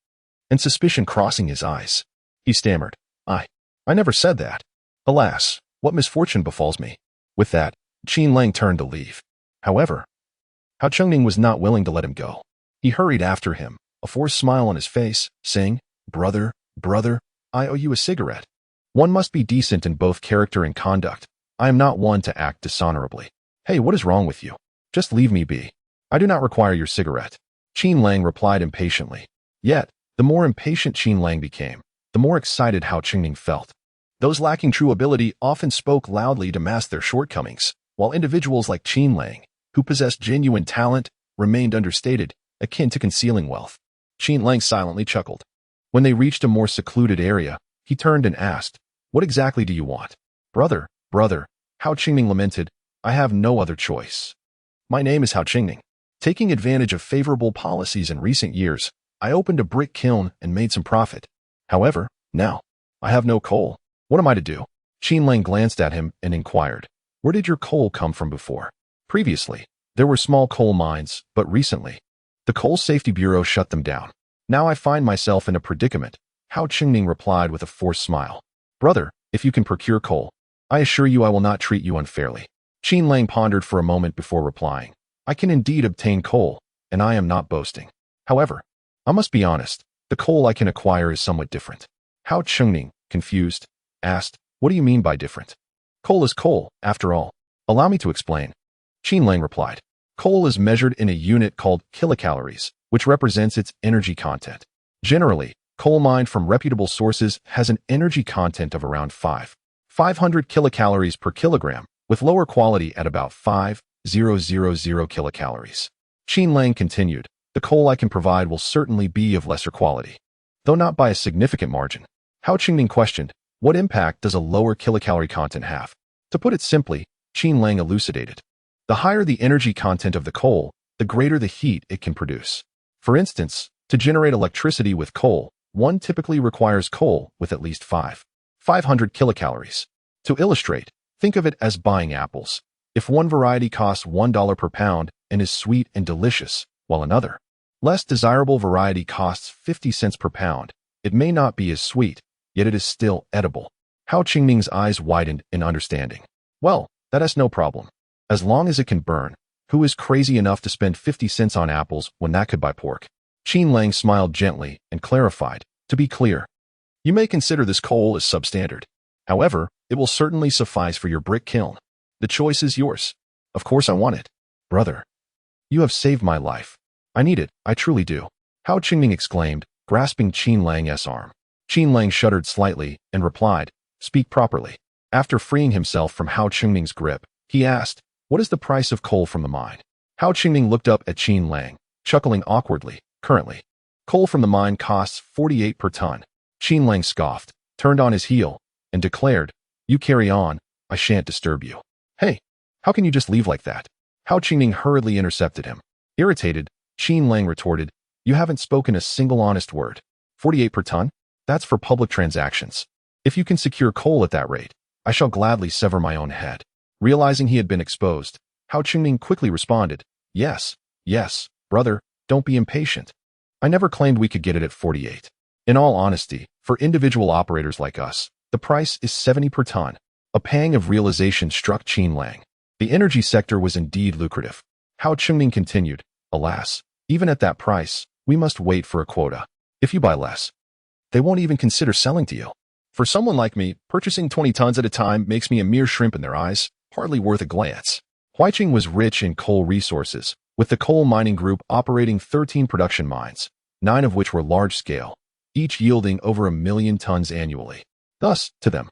and suspicion crossing his eyes. He stammered, I never said that. Alas, what misfortune befalls me. With that, Qin Lang turned to leave. However, Hao Qingning was not willing to let him go. He hurried after him, a forced smile on his face, saying, Brother, I owe you a cigarette. One must be decent in both character and conduct. I am not one to act dishonorably. Hey, what is wrong with you? Just leave me be. I do not require your cigarette. Qin Lang replied impatiently. Yet, the more impatient Qin Lang became, the more excited Hao Qingning felt. Those lacking true ability often spoke loudly to mask their shortcomings, while individuals like Qin Lang, who possessed genuine talent, remained understated, akin to concealing wealth. Qin Lang silently chuckled. When they reached a more secluded area, he turned and asked, What exactly do you want? Brother, Hao Qingning lamented, I have no other choice. My name is Hao Qingning. Taking advantage of favorable policies in recent years, I opened a brick kiln and made some profit. However, now, I have no coal. What am I to do? Qin Lang glanced at him and inquired, Where did your coal come from before? Previously, there were small coal mines, but recently, the Coal Safety Bureau shut them down. Now I find myself in a predicament. Hao Qingning replied with a forced smile. Brother, if you can procure coal, I assure you I will not treat you unfairly. Qin Lang pondered for a moment before replying. I can indeed obtain coal, and I am not boasting. However, I must be honest, the coal I can acquire is somewhat different. Hao Qingning, confused, asked, What do you mean by different? Coal is coal, after all. Allow me to explain. Qin Lang replied. Coal is measured in a unit called kilocalories, which represents its energy content. Generally, coal mined from reputable sources has an energy content of around 500 kilocalories per kilogram, with lower quality at about 5,000 kilocalories. Qin Lang continued, The coal I can provide will certainly be of lesser quality, though not by a significant margin. Hao Qingning questioned, What impact does a lower kilocalorie content have? To put it simply, Qin Lang elucidated. The higher the energy content of the coal, the greater the heat it can produce. For instance, to generate electricity with coal, one typically requires coal with at least 500 kilocalories. To illustrate, think of it as buying apples. If one variety costs $1 per pound and is sweet and delicious, while another, less desirable variety costs 50 cents per pound, it may not be as sweet, yet it is still edible. Hao Qingning's eyes widened in understanding. Well, that is no problem. As long as it can burn, who is crazy enough to spend 50 cents on apples when that could buy pork? Qin Lang smiled gently and clarified, to be clear, you may consider this coal as substandard. However, it will certainly suffice for your brick kiln. The choice is yours. Of course I want it. Brother, you have saved my life. I need it, I truly do. Hao Qingning exclaimed, grasping Qin Lang's arm. Qin Lang shuddered slightly and replied, speak properly. After freeing himself from Hao Qingning's grip, he asked, what is the price of coal from the mine? Hao Qingning looked up at Qin Lang, chuckling awkwardly. Currently, coal from the mine costs 48 per ton. Qin Lang scoffed, turned on his heel, and declared, you carry on, I shan't disturb you. Hey, how can you just leave like that? Hao Qingning hurriedly intercepted him. Irritated, Qin Lang retorted, you haven't spoken a single honest word. 48 per ton? That's for public transactions. If you can secure coal at that rate, I shall gladly sever my own head. Realizing he had been exposed, Hao Qingning quickly responded, yes, brother, don't be impatient. I never claimed we could get it at 48. In all honesty, for individual operators like us, the price is 70 per ton. A pang of realization struck Qin Lang. The energy sector was indeed lucrative. Hao Qingning continued, alas, even at that price, we must wait for a quota. If you buy less, they won't even consider selling to you. For someone like me, purchasing 20 tons at a time makes me a mere shrimp in their eyes, hardly worth a glance. Huiqing was rich in coal resources, with the coal mining group operating 13 production mines, 9 of which were large-scale, each yielding over 1 million tons annually. Thus, to them,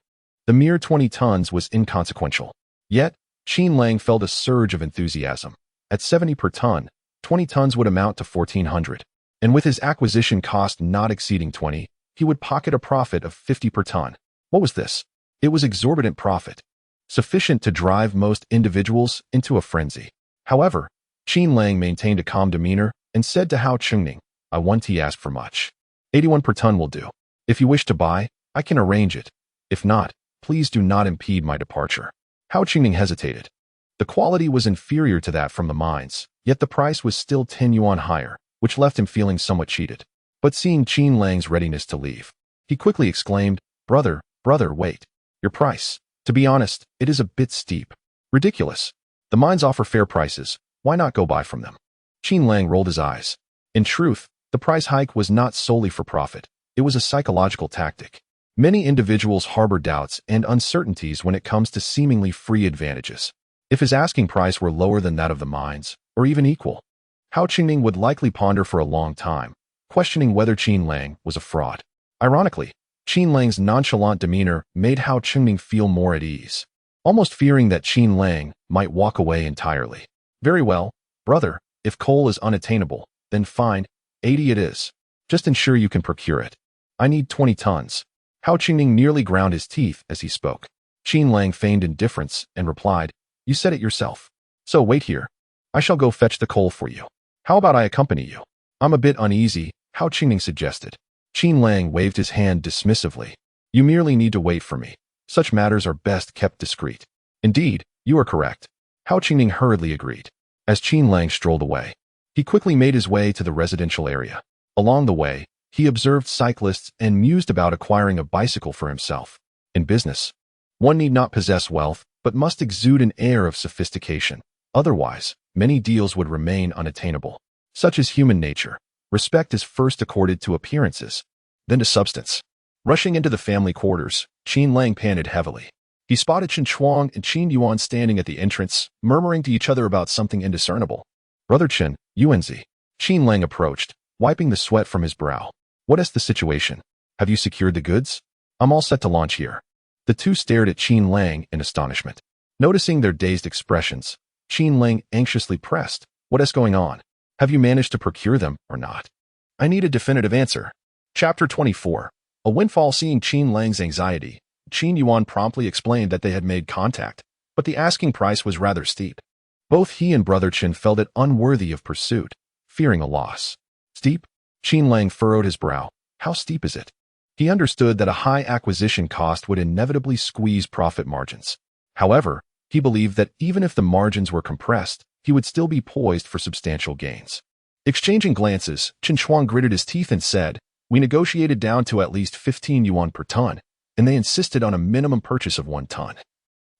the mere 20 tons was inconsequential. Yet, Qin Lang felt a surge of enthusiasm. At 70 per ton, 20 tons would amount to 1,400. And with his acquisition cost not exceeding 20, he would pocket a profit of 50 per ton. What was this? It was exorbitant profit, sufficient to drive most individuals into a frenzy. However, Qin Lang maintained a calm demeanor and said to Hao Qingning, I won't ask for much. 81 per ton will do. If you wish to buy, I can arrange it. If not, please do not impede my departure. Hao Qingning hesitated. The quality was inferior to that from the mines, yet the price was still 10 yuan higher, which left him feeling somewhat cheated. But seeing Qin Lang's readiness to leave, he quickly exclaimed, brother, wait. Your price. To be honest, it is a bit steep. Ridiculous. The mines offer fair prices. Why not go buy from them? Qin Lang rolled his eyes. In truth, the price hike was not solely for profit. It was a psychological tactic. Many individuals harbor doubts and uncertainties when it comes to seemingly free advantages. If his asking price were lower than that of the mines, or even equal, Hao Qingning would likely ponder for a long time, questioning whether Qin Lang was a fraud. Ironically, Qin Lang's nonchalant demeanor made Hao Qingning feel more at ease, almost fearing that Qin Lang might walk away entirely. Very well, brother, if coal is unattainable, then fine, 80 it is. Just ensure you can procure it. I need 20 tons. Hao Qingning nearly ground his teeth as he spoke. Qin Lang feigned indifference and replied, you said it yourself. So wait here. I shall go fetch the coal for you. How about I accompany you? I'm a bit uneasy, Hao Qingning suggested. Qin Lang waved his hand dismissively. You merely need to wait for me. Such matters are best kept discreet. Indeed, you are correct. Hao Qingning hurriedly agreed. As Qin Lang strolled away, he quickly made his way to the residential area. Along the way, he observed cyclists and mused about acquiring a bicycle for himself. In business, one need not possess wealth, but must exude an air of sophistication. Otherwise, many deals would remain unattainable. Such is human nature. Respect is first accorded to appearances, then to substance. Rushing into the family quarters, Qin Lang panted heavily. He spotted Chen Chuang and Qin Yuan standing at the entrance, murmuring to each other about something indiscernible. Brother Chen, Yuanzi. Qin Lang approached, wiping the sweat from his brow. What is the situation? Have you secured the goods? I'm all set to launch here. The two stared at Qin Lang in astonishment. Noticing their dazed expressions, Qin Lang anxiously pressed, what is going on? Have you managed to procure them or not? I need a definitive answer. Chapter 24. A windfall. Seeing Qin Lang's anxiety, Qin Yuan promptly explained that they had made contact, but the asking price was rather steep. Both he and Brother Chen felt it unworthy of pursuit, fearing a loss. Steep? Qin Lang furrowed his brow. How steep is it? He understood that a high acquisition cost would inevitably squeeze profit margins. However, he believed that even if the margins were compressed, he would still be poised for substantial gains. Exchanging glances, Qin Lang gritted his teeth and said, "We negotiated down to at least 15 yuan per ton, and they insisted on a minimum purchase of 1 ton.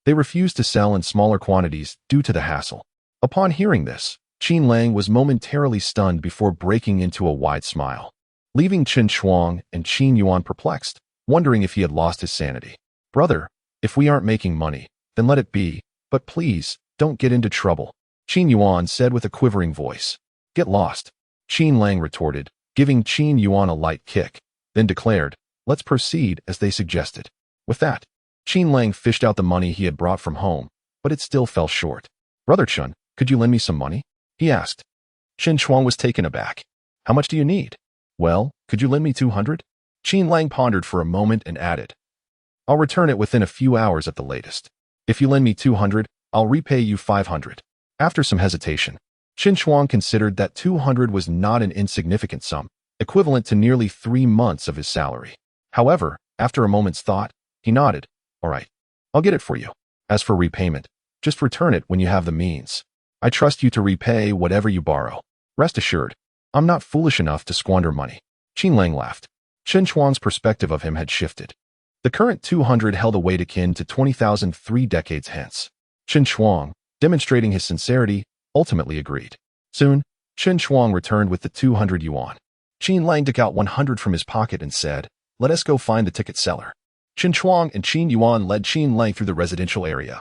They refused to sell in smaller quantities due to the hassle." Upon hearing this, Qin Lang was momentarily stunned before breaking into a wide smile, leaving Qin Lang and Qin Yuan perplexed, wondering if he had lost his sanity. "Brother, if we aren't making money, then let it be, but please, don't get into trouble," Qin Yuan said with a quivering voice. "Get lost," Qin Lang retorted, giving Qin Yuan a light kick, then declared, "Let's proceed as they suggested." With that, Qin Lang fished out the money he had brought from home, but it still fell short. "Brother Chun, could you lend me some money?" he asked. Qin Lang was taken aback. "How much do you need?" "Well, could you lend me 200? Qin Lang pondered for a moment and added, "I'll return it within a few hours at the latest. If you lend me 200, I'll repay you 500. After some hesitation, Qin Lang considered that 200 was not an insignificant sum, equivalent to nearly 3 months of his salary. However, after a moment's thought, he nodded. "All right, I'll get it for you. As for repayment, just return it when you have the means. I trust you to repay whatever you borrow. Rest assured, I'm not foolish enough to squander money." Qin Lang laughed. Qin Lang's perspective of him had shifted. The current 200 held a weight akin to 20,000 3 decades hence. Qin Lang, demonstrating his sincerity, ultimately agreed. Soon, Qin Lang returned with the 200 yuan. Qin Lang took out 100 from his pocket and said, "Let us go find the ticket seller." Qin Lang and Qin Yuan led Qin Lang through the residential area,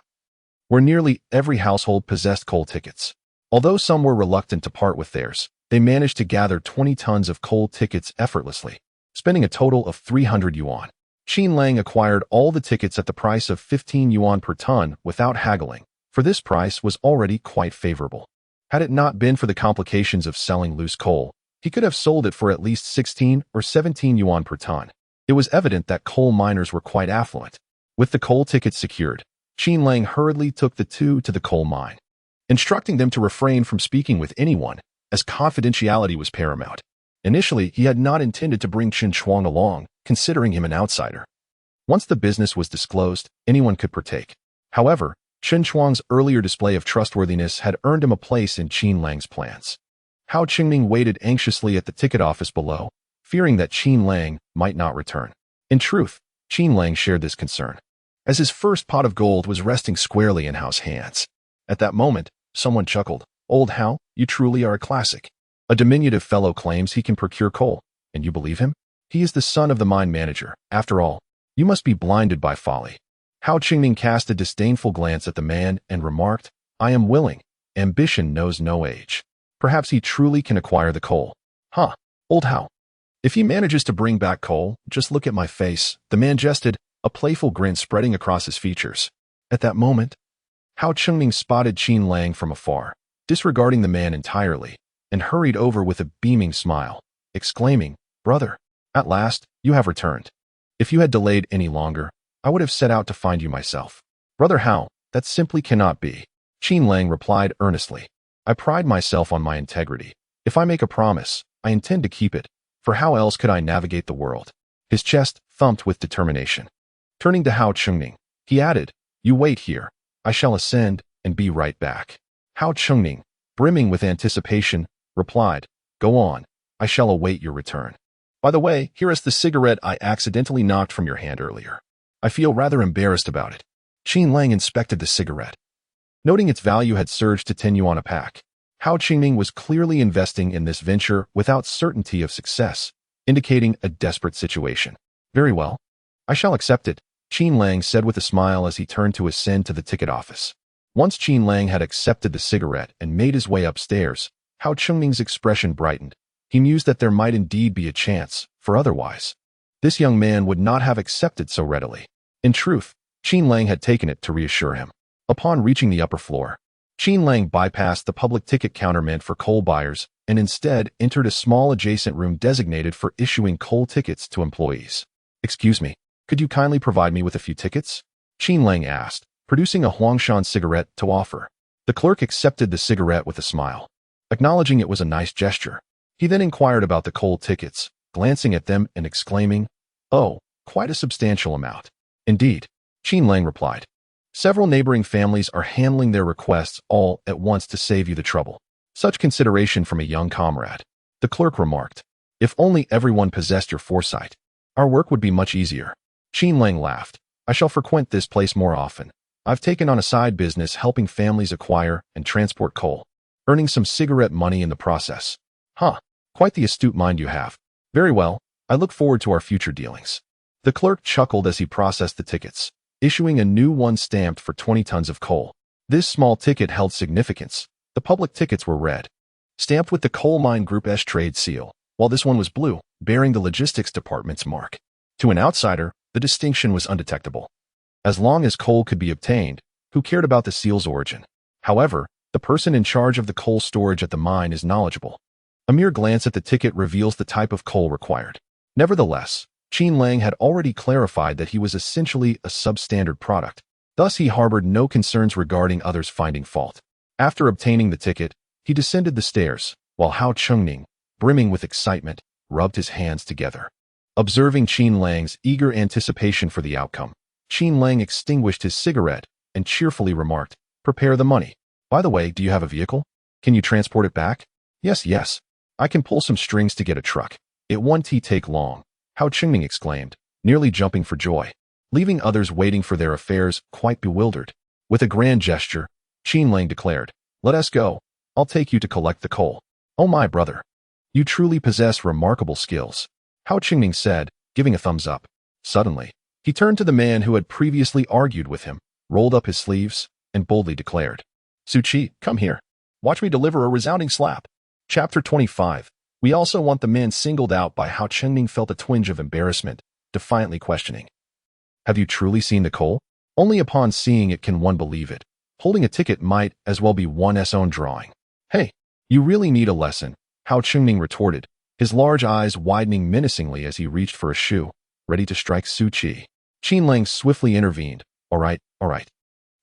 where nearly every household possessed coal tickets. Although some were reluctant to part with theirs, they managed to gather 20 tons of coal tickets effortlessly, spending a total of 300 yuan. Qin Lang acquired all the tickets at the price of 15 yuan per ton without haggling, for this price was already quite favorable. Had it not been for the complications of selling loose coal, he could have sold it for at least 16 or 17 yuan per ton. It was evident that coal miners were quite affluent. With the coal tickets secured, Qin Lang hurriedly took the two to the coal mine, instructing them to refrain from speaking with anyone, as confidentiality was paramount. Initially, he had not intended to bring Qin Lang along, considering him an outsider. Once the business was disclosed, anyone could partake. However, Qin Lang's earlier display of trustworthiness had earned him a place in Qin Lang's plans. Hao Qingming waited anxiously at the ticket office below, fearing that Qin Lang might not return. In truth, Qin Lang shared this concern, as his first pot of gold was resting squarely in Hao's hands. At that moment, someone chuckled, "Old Hao, you truly are a classic. A diminutive fellow claims he can procure coal, and you believe him? He is the son of the mine manager. After all, you must be blinded by folly." Hao Qingming cast a disdainful glance at the man and remarked, "I am willing. Ambition knows no age. Perhaps he truly can acquire the coal." "Huh, old Hao. If he manages to bring back coal, just look at my face," the man jested, a playful grin spreading across his features. At that moment, Hao Qingming spotted Qin Lang from afar, disregarding the man entirely, and hurried over with a beaming smile, exclaiming, "Brother, at last, you have returned. If you had delayed any longer, I would have set out to find you myself." "Brother Hao, that simply cannot be," Qin Lang replied earnestly. "I pride myself on my integrity. If I make a promise, I intend to keep it, for how else could I navigate the world?" His chest thumped with determination. Turning to Hao Qingming, he added, "You wait here. I shall ascend and be right back." Hao Qingming, brimming with anticipation, replied, "Go on. I shall await your return. By the way, here is the cigarette I accidentally knocked from your hand earlier. I feel rather embarrassed about it." Qin Lang inspected the cigarette. Noting its value had surged to 10 yuan a pack, Hao Qingming was clearly investing in this venture without certainty of success, indicating a desperate situation. "Very well. I shall accept it," Qin Lang said with a smile as he turned to ascend to the ticket office. Once Qin Lang had accepted the cigarette and made his way upstairs, Hao Qingming's expression brightened. He mused that there might indeed be a chance, for otherwise, this young man would not have accepted so readily. In truth, Qin Lang had taken it to reassure him. Upon reaching the upper floor, Qin Lang bypassed the public ticket counter meant for coal buyers and instead entered a small adjacent room designated for issuing coal tickets to employees. "Excuse me, could you kindly provide me with a few tickets?" Qin Lang asked, producing a Huangshan cigarette to offer. The clerk accepted the cigarette with a smile, acknowledging it was a nice gesture. He then inquired about the coal tickets, glancing at them and exclaiming, Oh, quite a substantial amount. Indeed, Qin Lang replied. Several neighboring families are handling their requests all at once to save you the trouble. Such consideration from a young comrade. The clerk remarked. If only everyone possessed your foresight, our work would be much easier. Qin Lang laughed. I shall frequent this place more often. I've taken on a side business helping families acquire and transport coal, earning some cigarette money in the process. Huh, quite the astute mind you have. Very well, I look forward to our future dealings. The clerk chuckled as he processed the tickets, issuing a new one stamped for 20 tons of coal. This small ticket held significance. The public tickets were red, stamped with the Coal Mine Group's trade seal, while this one was blue, bearing the logistics department's mark. To an outsider, the distinction was undetectable. As long as coal could be obtained, who cared about the seal's origin? However, the person in charge of the coal storage at the mine is knowledgeable. A mere glance at the ticket reveals the type of coal required. Nevertheless, Qin Lang had already clarified that he was essentially a substandard product. Thus, he harbored no concerns regarding others finding fault. After obtaining the ticket, he descended the stairs, while Hao Chengning, brimming with excitement, rubbed his hands together. Observing Qin Lang's eager anticipation for the outcome, Qin Lang extinguished his cigarette and cheerfully remarked, "Prepare the money. By the way, do you have a vehicle? Can you transport it back?" Yes. I can pull some strings to get a truck. It won't take long," Hao Chengning exclaimed, nearly jumping for joy, leaving others waiting for their affairs quite bewildered. With a grand gesture, Qin Lang declared, "Let us go. I'll take you to collect the coal." "Oh my brother, you truly possess remarkable skills," Hao Chengning said, giving a thumbs up. Suddenly, he turned to the man who had previously argued with him, rolled up his sleeves, and boldly declared, "Su Qi, come here. Watch me deliver a resounding slap." Chapter 25. We also want the man singled out by Hao Chengning felt a twinge of embarrassment, defiantly questioning. "Have you truly seen the coal? Only upon seeing it can one believe it. Holding a ticket might as well be one's own drawing." "Hey, you really need a lesson," Hao Chengning retorted, his large eyes widening menacingly as he reached for a shoe, ready to strike Su Qi. Qin Lang swiftly intervened. All right.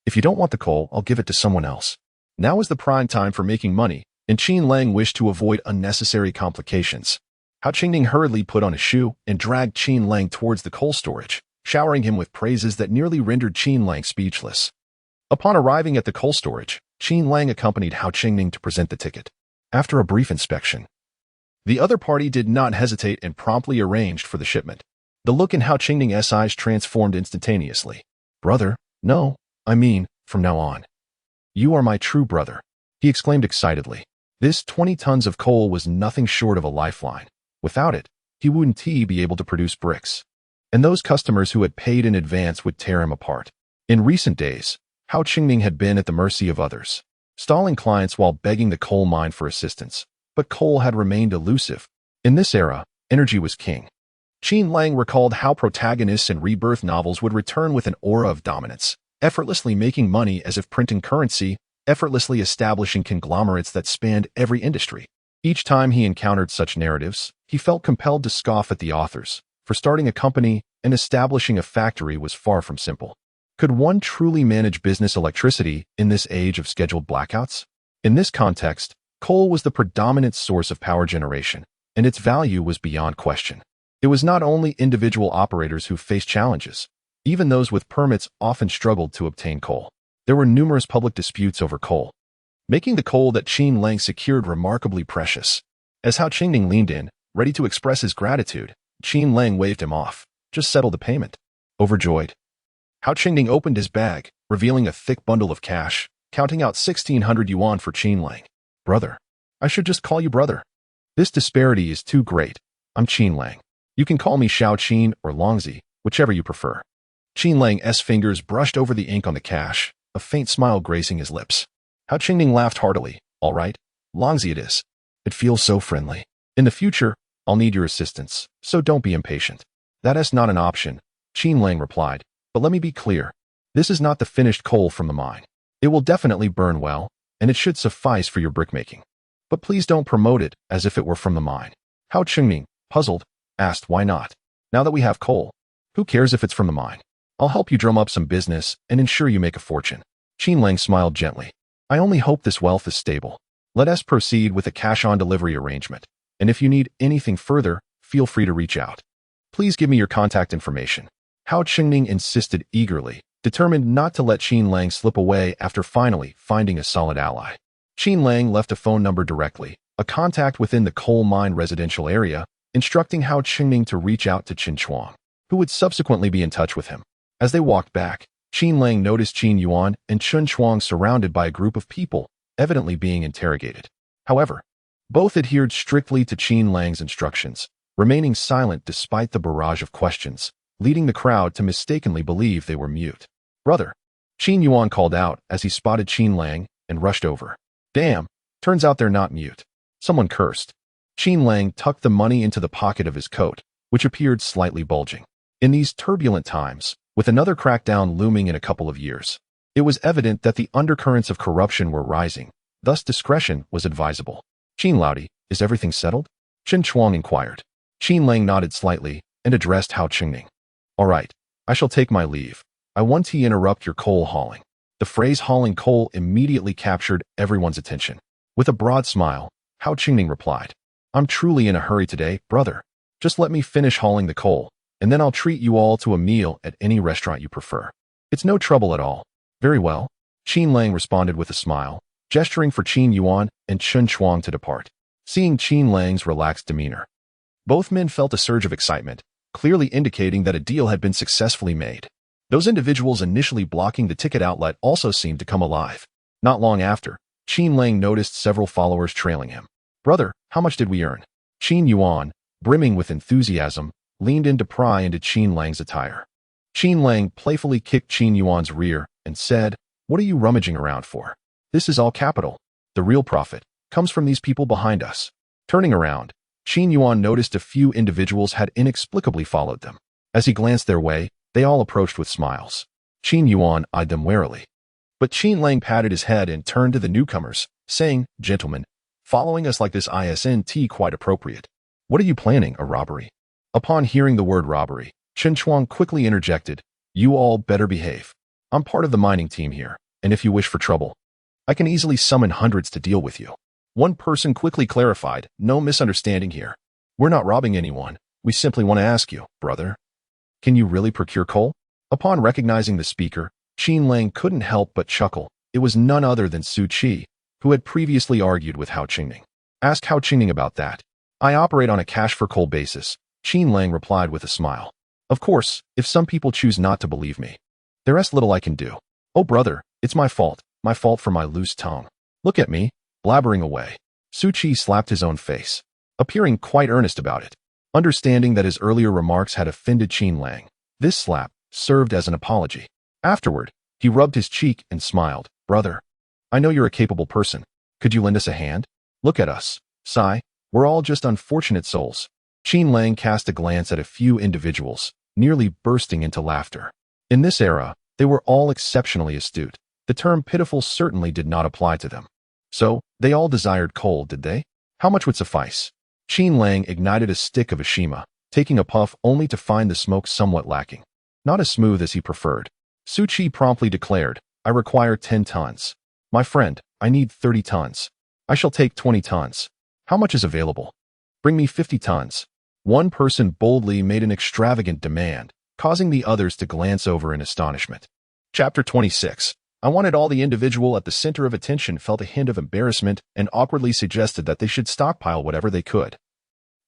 If you don't want the coal, I'll give it to someone else. Now is the prime time for making money, and Qin Lang wished to avoid unnecessary complications. Hao Chengning hurriedly put on a shoe and dragged Qin Lang towards the coal storage, showering him with praises that nearly rendered Qin Lang speechless. Upon arriving at the coal storage, Qin Lang accompanied Hao Chengning to present the ticket. After a brief inspection, the other party did not hesitate and promptly arranged for the shipment. The look in Hao Chengning's eyes transformed instantaneously. "Brother, no, I mean, from now on. You are my true brother," he exclaimed excitedly. This 20 tons of coal was nothing short of a lifeline. Without it, he wouldn't be able to produce bricks. And those customers who had paid in advance would tear him apart. In recent days, Hao Chengning had been at the mercy of others, stalling clients while begging the coal mine for assistance. But coal had remained elusive. In this era, energy was king. Qin Lang recalled how protagonists in Rebirth novels would return with an aura of dominance, effortlessly making money as if printing currency, effortlessly establishing conglomerates that spanned every industry. Each time he encountered such narratives, he felt compelled to scoff at the authors, for starting a company and establishing a factory was far from simple. Could one truly manage business electricity in this age of scheduled blackouts? In this context, coal was the predominant source of power generation, and its value was beyond question. It was not only individual operators who faced challenges. Even those with permits often struggled to obtain coal. There were numerous public disputes over coal, making the coal that Qin Lang secured remarkably precious. As Hao Chengning leaned in, ready to express his gratitude, Qin Lang waved him off. "Just settle the payment." Overjoyed, Hao Chengning opened his bag, revealing a thick bundle of cash, counting out 1,600 yuan for Qin Lang. "Brother, I should just call you brother. This disparity is too great. I'm Qin Lang. You can call me Xiao Qin or Longzi, whichever you prefer." Qin Lang's fingers brushed over the ink on the cash, a faint smile gracing his lips. Hao Chengning laughed heartily. "All right, Longzi it is. It feels so friendly. In the future, I'll need your assistance, so don't be impatient." "That is not an option," Qin Lang replied. "But let me be clear. This is not the finished coal from the mine. It will definitely burn well, and it should suffice for your brickmaking. But please don't promote it as if it were from the mine." Hao Chengning, puzzled, asked why not. "Now that we have coal, who cares if it's from the mine? I'll help you drum up some business and ensure you make a fortune." Qin Lang smiled gently. "I only hope this wealth is stable. Let us proceed with a cash-on-delivery arrangement, and if you need anything further, feel free to reach out." Please give me your contact information. Hao Qingning insisted eagerly, determined not to let Qin Lang slip away after finally finding a solid ally. Qin Lang left a phone number directly, a contact within the coal mine residential area, instructing Hao Qingning to reach out to Qin Chuang, who would subsequently be in touch with him. As they walked back, Qin Lang noticed Qin Yuan and Qin Chuang surrounded by a group of people, evidently being interrogated. However, both adhered strictly to Qin Lang's instructions, remaining silent despite the barrage of questions, leading the crowd to mistakenly believe they were mute. "Brother," Qin Yuan called out as he spotted Qin Lang and rushed over. "Damn, turns out they're not mute." Someone cursed. Qin Lang tucked the money into the pocket of his coat, which appeared slightly bulging. In these turbulent times, with another crackdown looming in a couple of years, it was evident that the undercurrents of corruption were rising, thus discretion was advisable. "Qin Laudi, is everything settled?" Qin Chuang inquired. Qin Lang nodded slightly and addressed Hao Qingning. "All right, I shall take my leave. I want to interrupt your coal hauling." The phrase hauling coal immediately captured everyone's attention. With a broad smile, Hao Qingning replied, "I'm truly in a hurry today, brother. Just let me finish hauling the coal, and then I'll treat you all to a meal at any restaurant you prefer. It's no trouble at all." "Very well," Qin Lang responded with a smile, gesturing for Qin Yuan and Qin Chuang to depart. Seeing Qin Lang's relaxed demeanor, both men felt a surge of excitement, clearly indicating that a deal had been successfully made. Those individuals initially blocking the ticket outlet also seemed to come alive. Not long after, Qin Lang noticed several followers trailing him. "Brother, how much did we earn?" Qin Yuan, brimming with enthusiasm, leaned in to pry into Qin Lang's attire. Qin Lang playfully kicked Qin Yuan's rear and said, "What are you rummaging around for? This is all capital. The real profit comes from these people behind us." Turning around, Qin Yuan noticed a few individuals had inexplicably followed them. As he glanced their way, they all approached with smiles. Qin Yuan eyed them warily. But Qin Lang patted his head and turned to the newcomers, saying, "Gentlemen, following us like this isn't quite appropriate. What are you planning, a robbery?" Upon hearing the word robbery, Qin Chuang quickly interjected, "You all better behave. I'm part of the mining team here, and if you wish for trouble, I can easily summon hundreds to deal with you." One person quickly clarified, "No misunderstanding here. We're not robbing anyone. We simply want to ask you, brother, can you really procure coal?" Upon recognizing the speaker, Qin Lang couldn't help but chuckle. It was none other than Su Qi, who had previously argued with Hao Qingning. "Ask Hao Qingning about that. I operate on a cash-for-coal basis," Qin Lang replied with a smile. "Of course, if some people choose not to believe me, there's little I can do." "Oh brother, it's my fault for my loose tongue. Look at me, blabbering away." Su Qi slapped his own face, appearing quite earnest about it. Understanding that his earlier remarks had offended Qin Lang, this slap served as an apology. Afterward, he rubbed his cheek and smiled. "Brother, I know you're a capable person. Could you lend us a hand? Look at us. Sigh, we're all just unfortunate souls." Qin Lang cast a glance at a few individuals, nearly bursting into laughter. In this era, they were all exceptionally astute. The term pitiful certainly did not apply to them. So, they all desired coal, did they? How much would suffice? Qin Lang ignited a stick of Ashima, taking a puff only to find the smoke somewhat lacking. Not as smooth as he preferred. Su Qi promptly declared, "I require 10 tons. My friend, I need 30 tons. I shall take 20 tons. How much is available?" "Bring me 50 tons. One person boldly made an extravagant demand, causing the others to glance over in astonishment. Chapter 26. I wanted all the individual at the center of attention felt a hint of embarrassment and awkwardly suggested that they should stockpile whatever they could.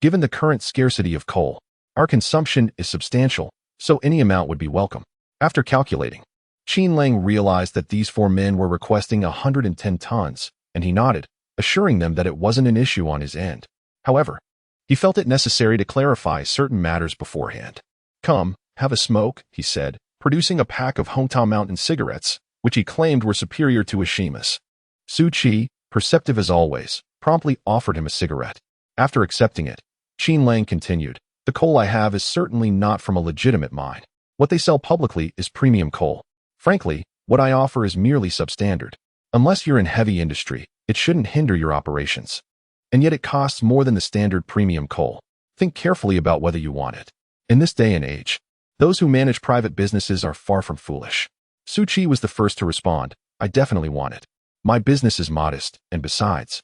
Given the current scarcity of coal, our consumption is substantial, so any amount would be welcome. After calculating, Qin Lang realized that these 4 men were requesting 110 tons, and he nodded, assuring them that it wasn't an issue on his end. However, he felt it necessary to clarify certain matters beforehand. "Come, have a smoke," he said, producing a pack of Hometown Mountain cigarettes, which he claimed were superior to Ashima's. Su Qi, perceptive as always, promptly offered him a cigarette. After accepting it, Qin Lang continued, "The coal I have is certainly not from a legitimate mine. What they sell publicly is premium coal. Frankly, what I offer is merely substandard. Unless you're in heavy industry, it shouldn't hinder your operations. And yet it costs more than the standard premium coal. Think carefully about whether you want it. In this day and age, those who manage private businesses are far from foolish." Su Qi was the first to respond, "I definitely want it. My business is modest, and besides,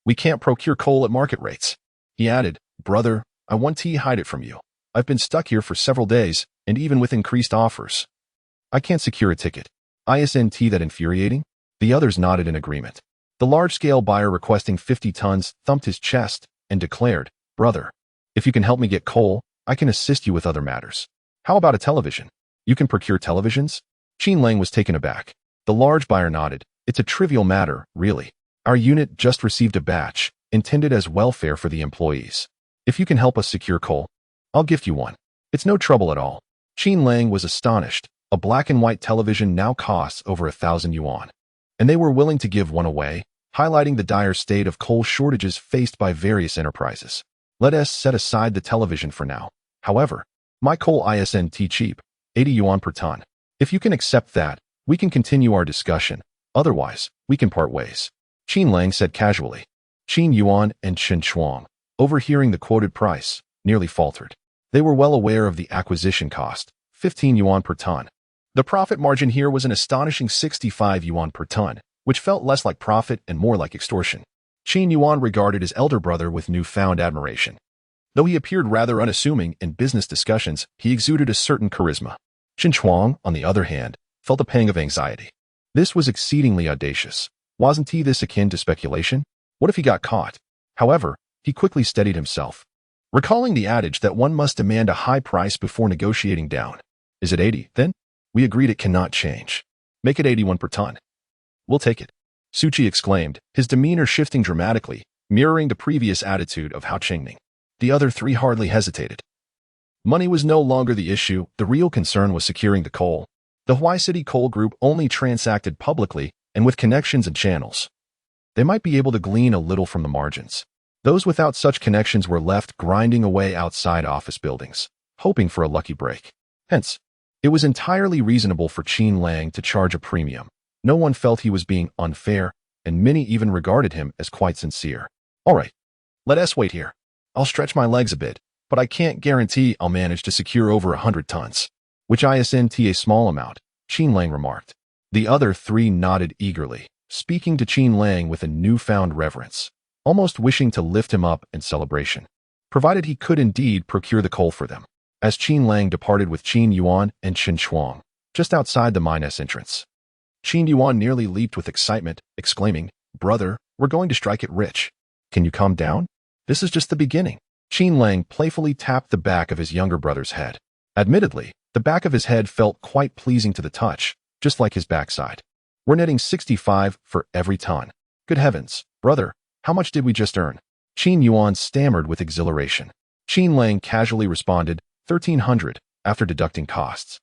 we can't procure coal at market rates." He added, "Brother, I want to hide it from you. I've been stuck here for several days, and even with increased offers, I can't secure a ticket. Isn't that infuriating? The others nodded in agreement. The large-scale buyer requesting 50 tons thumped his chest and declared, "Brother, if you can help me get coal, I can assist you with other matters. How about a television? You can procure televisions?" Qin Lang was taken aback. The large buyer nodded. "It's a trivial matter, really. Our unit just received a batch, intended as welfare for the employees. If you can help us secure coal, I'll gift you one. It's no trouble at all." Qin Lang was astonished. A black and white television now costs over 1,000 yuan. And they were willing to give one away, highlighting the dire state of coal shortages faced by various enterprises. Let us set aside the television for now. However, my coal isn't cheap, 80 yuan per ton. If you can accept that, we can continue our discussion. Otherwise, we can part ways. Qin Lang said casually. Qin Yuan and Shen Shuang, overhearing the quoted price, nearly faltered. They were well aware of the acquisition cost, 15 yuan per ton. The profit margin here was an astonishing 65 yuan per ton, which felt less like profit and more like extortion. Qin Yuan regarded his elder brother with newfound admiration. Though he appeared rather unassuming in business discussions, he exuded a certain charisma. Shen Shuang, on the other hand, felt a pang of anxiety. This was exceedingly audacious. Wasn't this akin to speculation? What if he got caught? However, he quickly steadied himself, recalling the adage that one must demand a high price before negotiating down. Is it 80, then? We agreed it cannot change. Make it 81 per ton. We'll take it. Suchi exclaimed, his demeanor shifting dramatically, mirroring the previous attitude of Hao Qingning. The other three hardly hesitated. Money was no longer the issue. The real concern was securing the coal. The Huai City Coal Group only transacted publicly and with connections and channels. They might be able to glean a little from the margins. Those without such connections were left grinding away outside office buildings, hoping for a lucky break. Hence, it was entirely reasonable for Qin Lang to charge a premium. No one felt he was being unfair, and many even regarded him as quite sincere. All right, let us wait here. I'll stretch my legs a bit, but I can't guarantee I'll manage to secure over 100 tons. Which isn't a small amount, Qin Lang remarked. The other three nodded eagerly, speaking to Qin Lang with a newfound reverence, almost wishing to lift him up in celebration, provided he could indeed procure the coal for them. As Qin Lang departed with Qin Yuan and Shen Shuang, just outside the mine's entrance. Qin Yuan nearly leaped with excitement, exclaiming, "Brother, we're going to strike it rich. Can you calm down? This is just the beginning." Qin Lang playfully tapped the back of his younger brother's head. Admittedly, the back of his head felt quite pleasing to the touch, just like his backside. "We're netting 65 for every ton. Good heavens, brother, how much did we just earn?" Qin Yuan stammered with exhilaration. Qin Lang casually responded, 1,300, after deducting costs.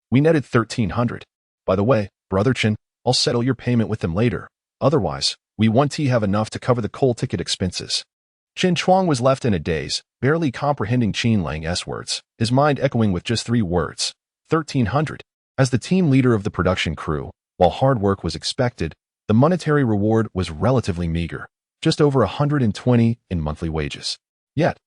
"We netted 1,300. By the way, Brother Qin, I'll settle your payment with them later. Otherwise, we won't have enough to cover the coal ticket expenses." Qin Chuang was left in a daze, barely comprehending Qin Lang's words, his mind echoing with just 3 words, 1,300. As the team leader of the production crew, while hard work was expected, the monetary reward was relatively meager, just over 120 in monthly wages. Yet,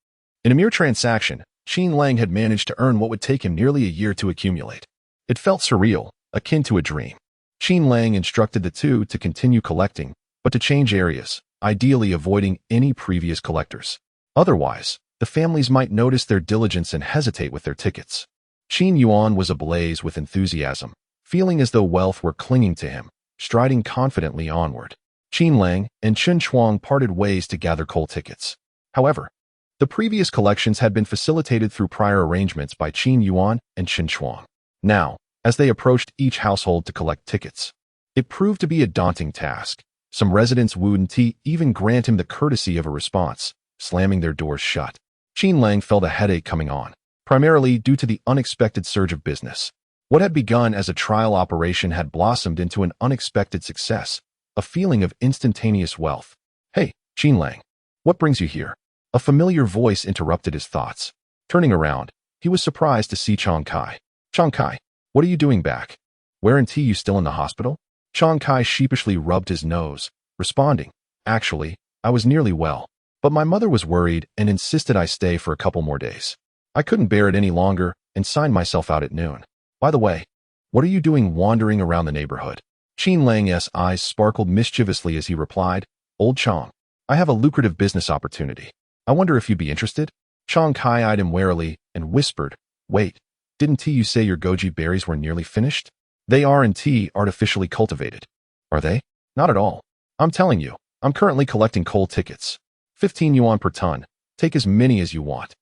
in a mere transaction, Qin Lang had managed to earn what would take him nearly a year to accumulate. It felt surreal, akin to a dream. Qin Lang instructed the two to continue collecting, but to change areas, ideally avoiding any previous collectors. Otherwise, the families might notice their diligence and hesitate with their tickets. Qin Yuan was ablaze with enthusiasm, feeling as though wealth were clinging to him, striding confidently onward. Qin Lang and Shen Shuang parted ways to gather coal tickets. However, the previous collections had been facilitated through prior arrangements by Qin Yuan and Shen Shuang. Now, as they approached each household to collect tickets, it proved to be a daunting task. Some residents wouldn't even grant him the courtesy of a response, slamming their doors shut. Qin Lang felt a headache coming on, primarily due to the unexpected surge of business. What had begun as a trial operation had blossomed into an unexpected success, a feeling of instantaneous wealth. "Hey, Qin Lang, what brings you here?" A familiar voice interrupted his thoughts. Turning around, he was surprised to see Chang Kai. "Chang Kai, what are you doing back? Weren't you still in the hospital?" Chang Kai sheepishly rubbed his nose, responding, "Actually, I was nearly well, but my mother was worried and insisted I stay for a couple more days. I couldn't bear it any longer and signed myself out at noon. By the way, what are you doing wandering around the neighborhood?" Qin Lang's eyes sparkled mischievously as he replied, "Old Chang, I have a lucrative business opportunity. I wonder if you'd be interested?" Chang Kai eyed him warily and whispered, "Wait, didn't you say your goji berries were nearly finished?" "They are and artificially cultivated." "Are they?" "Not at all. I'm telling you, I'm currently collecting coal tickets. 15 yuan per ton. Take as many as you want.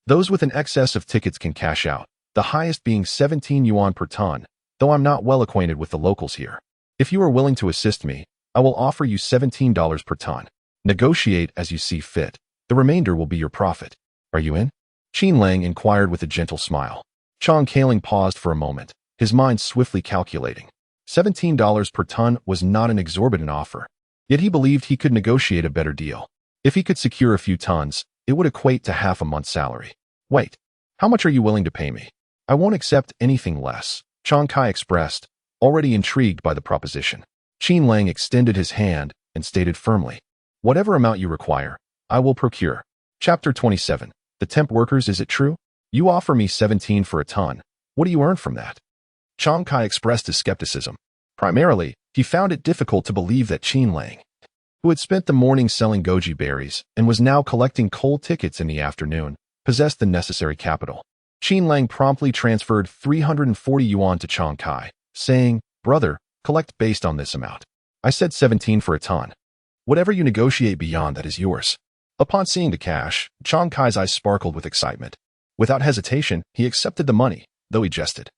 Those with an excess of tickets can cash out, the highest being 17 yuan per ton, though I'm not well acquainted with the locals here. If you are willing to assist me, I will offer you $17 per ton. Negotiate as you see fit. The remainder will be your profit. Are you in?" Qin Lang inquired with a gentle smile. Chang Kai paused for a moment, his mind swiftly calculating. $17 per ton was not an exorbitant offer, yet he believed he could negotiate a better deal. If he could secure a few tons, it would equate to half a month's salary. "Wait, how much are you willing to pay me?" "I won't accept anything less," Chang Kai expressed, already intrigued by the proposition. Qin Lang extended his hand and stated firmly, "Whatever amount you require, I will procure." Chapter 27. The temp workers, is it true? You offer me 17 for a ton. What do you earn from that? Chang Kai expressed his skepticism. Primarily, he found it difficult to believe that Qin Lang, who had spent the morning selling goji berries and was now collecting coal tickets in the afternoon, possessed the necessary capital. Qin Lang promptly transferred 340 yuan to Chang Kai, saying, "Brother, collect based on this amount. I said 17 for a ton. Whatever you negotiate beyond that is yours." Upon seeing the cash, Chang Kai's eyes sparkled with excitement. Without hesitation, he accepted the money, though he jested.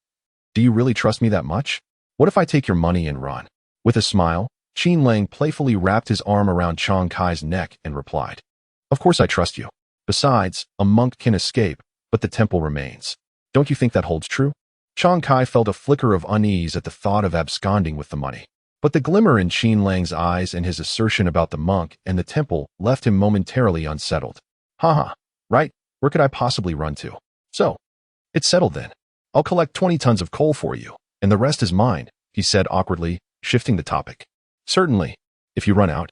"Do you really trust me that much? What if I take your money and run?" With a smile, Qin Lang playfully wrapped his arm around Chang Kai's neck and replied, "Of course I trust you. Besides, a monk can escape, but the temple remains. Don't you think that holds true?" Chang Kai felt a flicker of unease at the thought of absconding with the money. But the glimmer in Qin Lang's eyes and his assertion about the monk and the temple left him momentarily unsettled. Haha, right, where could I possibly run to? "So, it's settled then. I'll collect 20 tons of coal for you, and the rest is mine," he said awkwardly, shifting the topic. "Certainly, if you run out.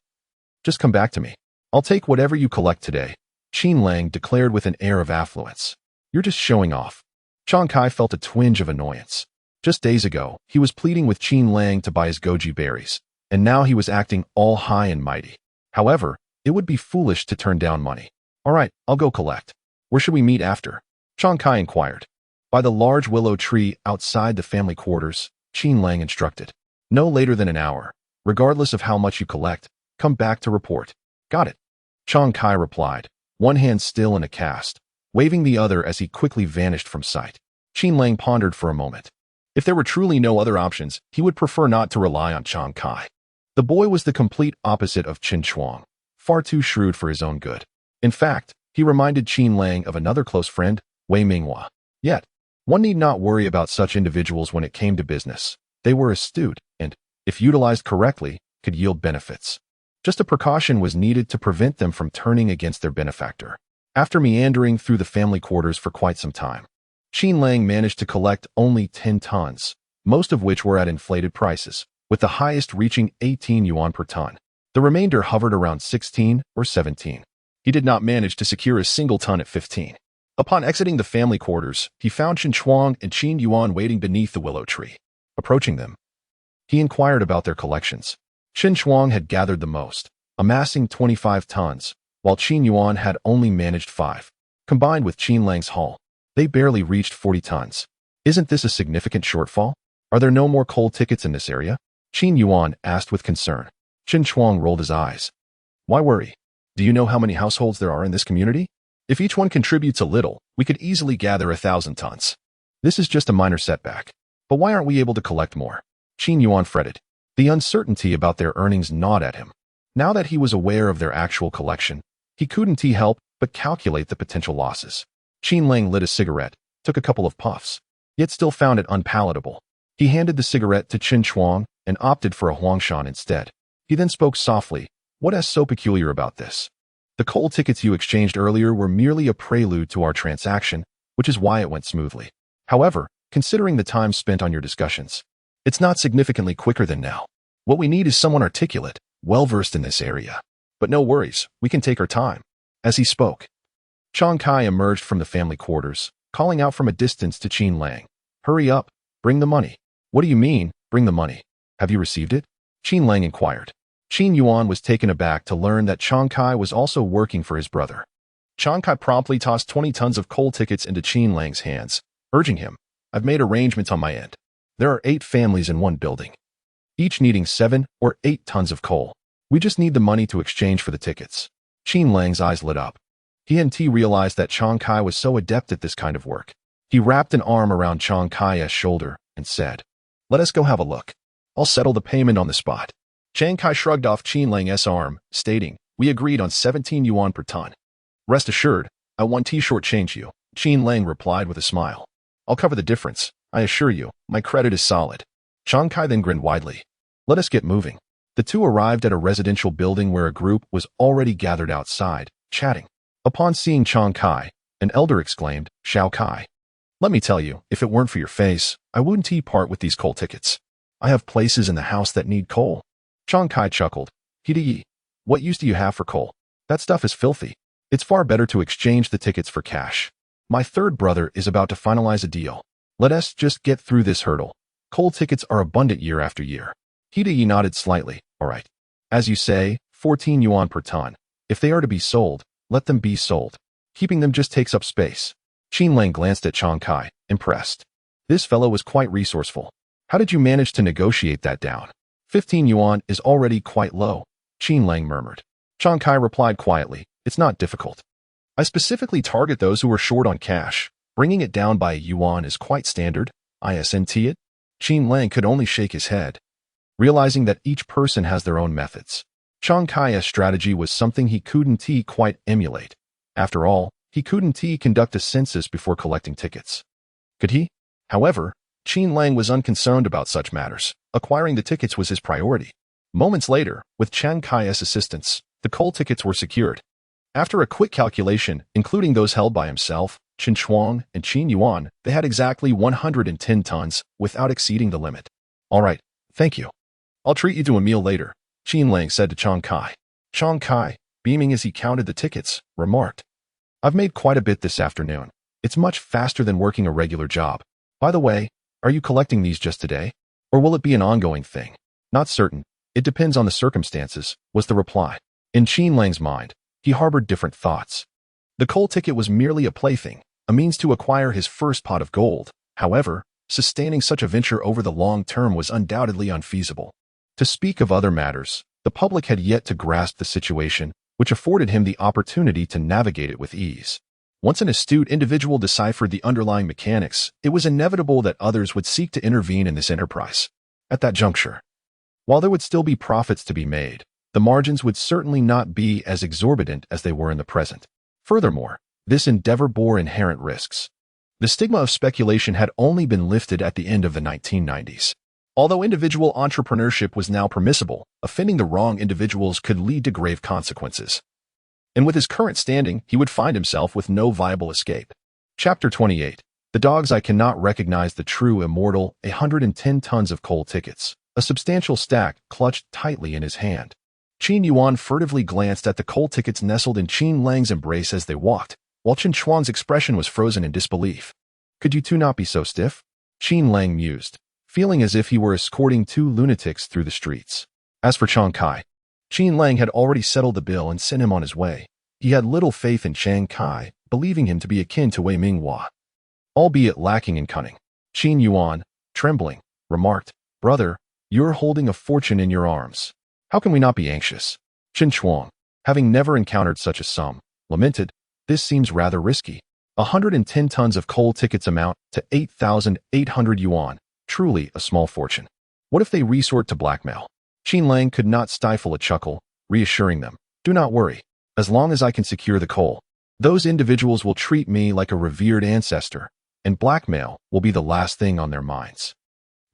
Just come back to me. I'll take whatever you collect today," Qin Lang declared with an air of affluence. "You're just showing off." Chang Kai felt a twinge of annoyance. Just days ago, he was pleading with Qin Lang to buy his goji berries, and now he was acting all high and mighty. However, it would be foolish to turn down money. "All right, I'll go collect. Where should we meet after?" Chang Kai inquired. "By the large willow tree outside the family quarters," Qin Lang instructed. "No later than an hour. Regardless of how much you collect, come back to report." "Got it," Chang Kai replied, one hand still in a cast, waving the other as he quickly vanished from sight. Qin Lang pondered for a moment. If there were truly no other options, he would prefer not to rely on Chang Kai. The boy was the complete opposite of Qin Chuang, far too shrewd for his own good. In fact, he reminded Qin Lang of another close friend, Wei Minghua. Yet, one need not worry about such individuals when it came to business. They were astute and, if utilized correctly, could yield benefits. Just a precaution was needed to prevent them from turning against their benefactor. After meandering through the family quarters for quite some time, Qin Lang managed to collect only 10 tons, most of which were at inflated prices, with the highest reaching 18 yuan per ton. The remainder hovered around 16 or 17. He did not manage to secure a single ton at 15. Upon exiting the family quarters, he found Qin Chuang and Qin Yuan waiting beneath the willow tree. Approaching them, he inquired about their collections. Qin Chuang had gathered the most, amassing 25 tons, while Qin Yuan had only managed 5. Combined with Qin Lang's haul, they barely reached 40 tons. "Isn't this a significant shortfall? Are there no more coal tickets in this area?" Qin Yuan asked with concern. Qin Chuang rolled his eyes. "Why worry? Do you know how many households there are in this community? If each one contributes a little, we could easily gather 1,000 tons. This is just a minor setback. But why aren't we able to collect more?" Qin Yuan fretted. The uncertainty about their earnings gnawed at him. Now that he was aware of their actual collection, he couldn't help but calculate the potential losses. Qin Lang lit a cigarette, took a couple of puffs, yet still found it unpalatable. He handed the cigarette to Qin Chuang and opted for a Huangshan instead. He then spoke softly. "What is so peculiar about this? The coal tickets you exchanged earlier were merely a prelude to our transaction, which is why it went smoothly. However, considering the time spent on your discussions, it's not significantly quicker than now. What we need is someone articulate, well-versed in this area. But no worries, we can take our time." As he spoke, Chang Kai emerged from the family quarters, calling out from a distance to Qin Lang. "Hurry up, bring the money." "What do you mean, bring the money? Have you received it?" Qin Lang inquired. Qin Yuan was taken aback to learn that Chang Kai was also working for his brother. Chiang Kai promptly tossed 20 tons of coal tickets into Qin Lang's hands, urging him, I've made arrangements on my end. There are 8 families in one building, each needing 7 or 8 tons of coal. We just need the money to exchange for the tickets. Qin Lang's eyes lit up. He hadn't realized that Chiang Kai was so adept at this kind of work. He wrapped an arm around Chiang Kai's shoulder and said, let us go have a look. I'll settle the payment on the spot. Chiang Kai shrugged off Qin Lang's arm, stating, we agreed on 17 yuan per ton. Rest assured, I won't shortchange you, Qin Lang replied with a smile. I'll cover the difference. I assure you, my credit is solid. Chiang Kai then grinned widely. Let us get moving. The two arrived at a residential building where a group was already gathered outside, chatting. Upon seeing Chiang Kai, an elder exclaimed, Xiao Kai. Let me tell you, if it weren't for your face, I wouldn't part with these coal tickets. I have places in the house that need coal. Chiang Kai chuckled. Hidi, what use do you have for coal? That stuff is filthy. It's far better to exchange the tickets for cash. My third brother is about to finalize a deal. Let us just get through this hurdle. Coal tickets are abundant year after year. Hidi nodded slightly. All right. As you say, 14 yuan per ton. If they are to be sold, let them be sold. Keeping them just takes up space. Qin Lang glanced at Chiang Kai, impressed. This fellow was quite resourceful. How did you manage to negotiate that down? 15 yuan is already quite low, Qin Lang murmured. Chiang Kai replied quietly, it's not difficult. I specifically target those who are short on cash. Bringing it down by a yuan is quite standard. Isn't it? Qin Lang could only shake his head, realizing that each person has their own methods. Chiang Kai's strategy was something he couldn't quite emulate. After all, he couldn't conduct a census before collecting tickets. Could he? However, Qin Lang was unconcerned about such matters. Acquiring the tickets was his priority. Moments later, with Chiang Kai's assistance, the coal tickets were secured. After a quick calculation, including those held by himself, Qin Shuang, and Qin Yuan, they had exactly 110 tons, without exceeding the limit. All right, thank you. I'll treat you to a meal later, Qin Lang said to Chiang Kai. Chiang Kai, beaming as he counted the tickets, remarked, I've made quite a bit this afternoon. It's much faster than working a regular job. By the way, are you collecting these just today? Or will it be an ongoing thing? Not certain. It depends on the circumstances, was the reply. In Qin Lang's mind, he harbored different thoughts. The coal ticket was merely a plaything, a means to acquire his first pot of gold. However, sustaining such a venture over the long term was undoubtedly unfeasible. To speak of other matters, the public had yet to grasp the situation, which afforded him the opportunity to navigate it with ease. Once an astute individual deciphered the underlying mechanics, it was inevitable that others would seek to intervene in this enterprise. At that juncture, while there would still be profits to be made, the margins would certainly not be as exorbitant as they were in the present. Furthermore, this endeavor bore inherent risks. The stigma of speculation had only been lifted at the end of the 1990s. Although individual entrepreneurship was now permissible, offending the wrong individuals could lead to grave consequences. And with his current standing, he would find himself with no viable escape. Chapter 28. The dogs I cannot recognize the true immortal, 110 tons of coal tickets, a substantial stack clutched tightly in his hand. Qin Yuan furtively glanced at the coal tickets nestled in Qin Lang's embrace as they walked, while Qin Shuang's expression was frozen in disbelief. Could you two not be so stiff? Qin Lang mused, feeling as if he were escorting 2 lunatics through the streets. As for Chiang Kai, Qin Lang had already settled the bill and sent him on his way. He had little faith in Chiang Kai, believing him to be akin to Wei Minghua, albeit lacking in cunning. Qin Yuan, trembling, remarked, Brother, you're holding a fortune in your arms. How can we not be anxious? Qin Shuang, having never encountered such a sum, lamented, this seems rather risky. 110 tons of coal tickets amount to 8,800 yuan, truly a small fortune. What if they resort to blackmail? Qin Lang could not stifle a chuckle, reassuring them, do not worry. As long as I can secure the coal, those individuals will treat me like a revered ancestor, and blackmail will be the last thing on their minds.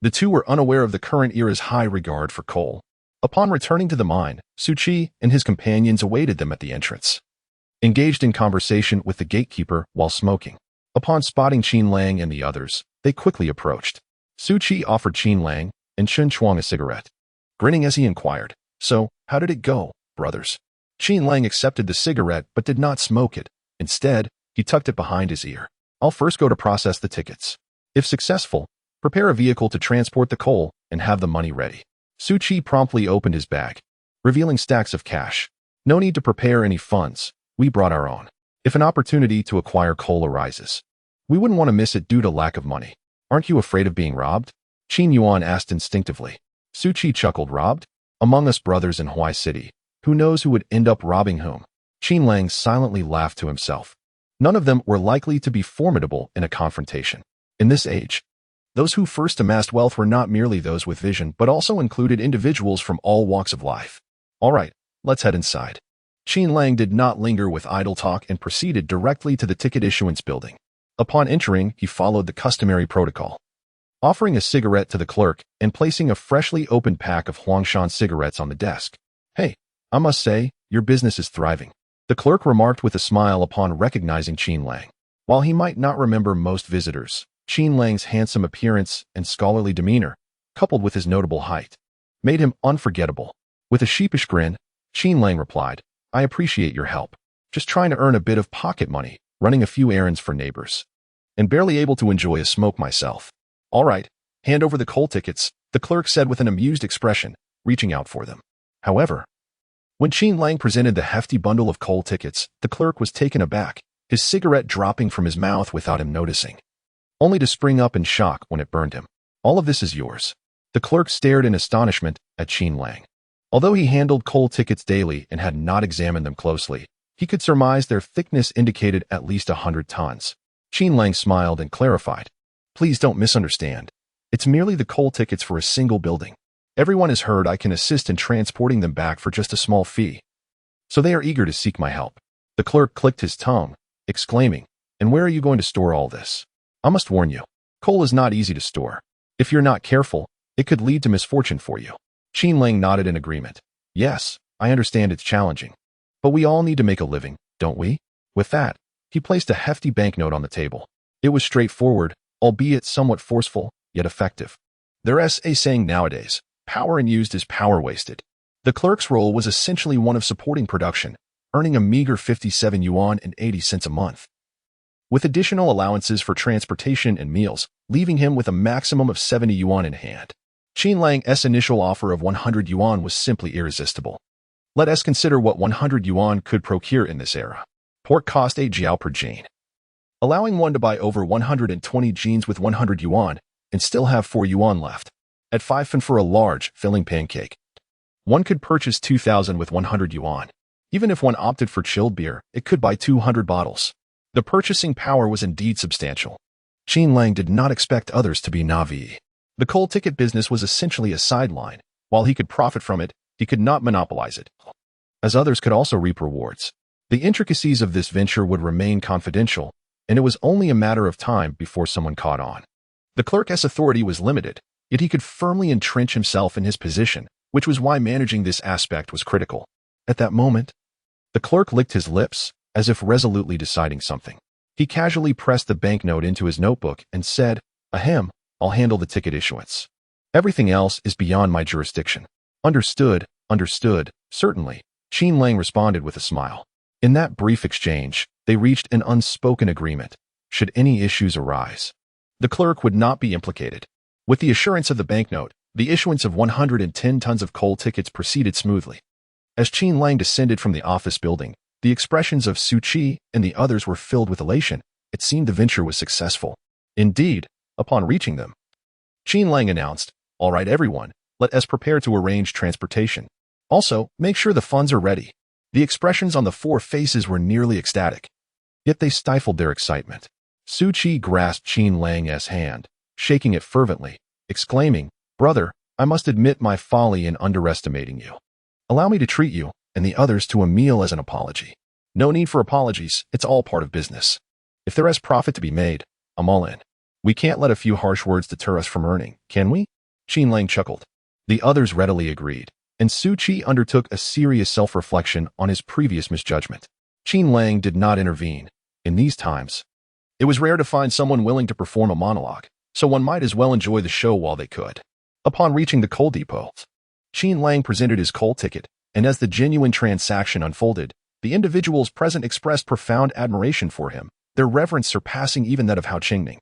The two were unaware of the current era's high regard for coal. Upon returning to the mine, Su Qi and his companions awaited them at the entrance, engaged in conversation with the gatekeeper while smoking. Upon spotting Qin Lang and the others, they quickly approached. Su Qi offered Qin Lang and Qin Shuang a cigarette, grinning as he inquired, so, how did it go, brothers? Qin Lang accepted the cigarette but did not smoke it. Instead, he tucked it behind his ear. I'll first go to process the tickets. If successful, prepare a vehicle to transport the coal and have the money ready. Su Qi promptly opened his bag, revealing stacks of cash. No need to prepare any funds. We brought our own. If an opportunity to acquire coal arises, we wouldn't want to miss it due to lack of money. Aren't you afraid of being robbed? Qin Yuan asked instinctively. Su Chi chuckled. Robbed? Among us brothers in Huai City, who knows who would end up robbing whom? Qin Lang silently laughed to himself. None of them were likely to be formidable in a confrontation. In this age, those who first amassed wealth were not merely those with vision, but also included individuals from all walks of life. All right, let's head inside. Qin Lang did not linger with idle talk and proceeded directly to the ticket issuance building. Upon entering, he followed the customary protocol, offering a cigarette to the clerk and placing a freshly opened pack of Huangshan cigarettes on the desk. Hey, I must say, your business is thriving, the clerk remarked with a smile upon recognizing Qin Lang. While he might not remember most visitors, Qin Lang's handsome appearance and scholarly demeanor, coupled with his notable height, made him unforgettable. With a sheepish grin, Qin Lang replied, I appreciate your help. Just trying to earn a bit of pocket money, running a few errands for neighbors, and barely able to enjoy a smoke myself. All right, hand over the coal tickets, the clerk said with an amused expression, reaching out for them. However, when Qin Lang presented the hefty bundle of coal tickets, the clerk was taken aback, his cigarette dropping from his mouth without him noticing, only to spring up in shock when it burned him. All of this is yours. The clerk stared in astonishment at Qin Lang. Although he handled coal tickets daily and had not examined them closely, he could surmise their thickness indicated at least 100 tons. Qin Lang smiled and clarified. Please don't misunderstand. It's merely the coal tickets for a single building. Everyone has heard I can assist in transporting them back for just a small fee, so they are eager to seek my help. The clerk clicked his tongue, exclaiming, and where are you going to store all this? I must warn you, coal is not easy to store. If you're not careful, it could lead to misfortune for you. Qin Lang nodded in agreement. Yes, I understand it's challenging, but we all need to make a living, don't we? With that, he placed a hefty banknote on the table. It was straightforward, albeit somewhat forceful, yet effective. There's a saying nowadays, power unused is power wasted. The clerk's role was essentially one of supporting production, earning a meager 57 yuan and 80 cents a month, with additional allowances for transportation and meals, leaving him with a maximum of 70 yuan in hand. Qin Lang's initial offer of 100 yuan was simply irresistible. Let us consider what 100 yuan could procure in this era. Pork cost 8 jiao per jane, allowing one to buy over 120 jeans with 100 yuan and still have 4 yuan left. At 5 fen for a large, filling pancake, one could purchase 2,000 with 100 yuan. Even if one opted for chilled beer, it could buy 200 bottles. The purchasing power was indeed substantial. Qin Lang did not expect others to be naive. The coal ticket business was essentially a sideline. While he could profit from it, he could not monopolize it, as others could also reap rewards. The intricacies of this venture would remain confidential, and it was only a matter of time before someone caught on. The clerk's authority was limited, yet he could firmly entrench himself in his position, which was why managing this aspect was critical. At that moment, the clerk licked his lips, as if resolutely deciding something. He casually pressed the banknote into his notebook and said, Ahem, I'll handle the ticket issuance. Everything else is beyond my jurisdiction. Understood, understood, certainly, Qin Lang responded with a smile. In that brief exchange, they reached an unspoken agreement. Should any issues arise, the clerk would not be implicated. With the assurance of the banknote, the issuance of 110 tons of coal tickets proceeded smoothly. As Qin Lang descended from the office building, the expressions of Su Chi and the others were filled with elation. It seemed the venture was successful. Indeed, upon reaching them, Qin Lang announced, All right, everyone, let us prepare to arrange transportation. Also, make sure the funds are ready. The expressions on the 4 faces were nearly ecstatic, yet they stifled their excitement. Su Chi grasped Qin Lang's hand, shaking it fervently, exclaiming, Brother, I must admit my folly in underestimating you. Allow me to treat you and the others to a meal as an apology. No need for apologies, it's all part of business. If there is profit to be made, I'm all in. We can't let a few harsh words deter us from earning, can we? Qin Lang chuckled. The others readily agreed, and Su Chi undertook a serious self-reflection on his previous misjudgment. Qin Lang did not intervene. In these times, it was rare to find someone willing to perform a monologue, so one might as well enjoy the show while they could. Upon reaching the coal depot, Qin Lang presented his coal ticket, and as the genuine transaction unfolded, the individuals present expressed profound admiration for him, their reverence surpassing even that of Hao Qingning.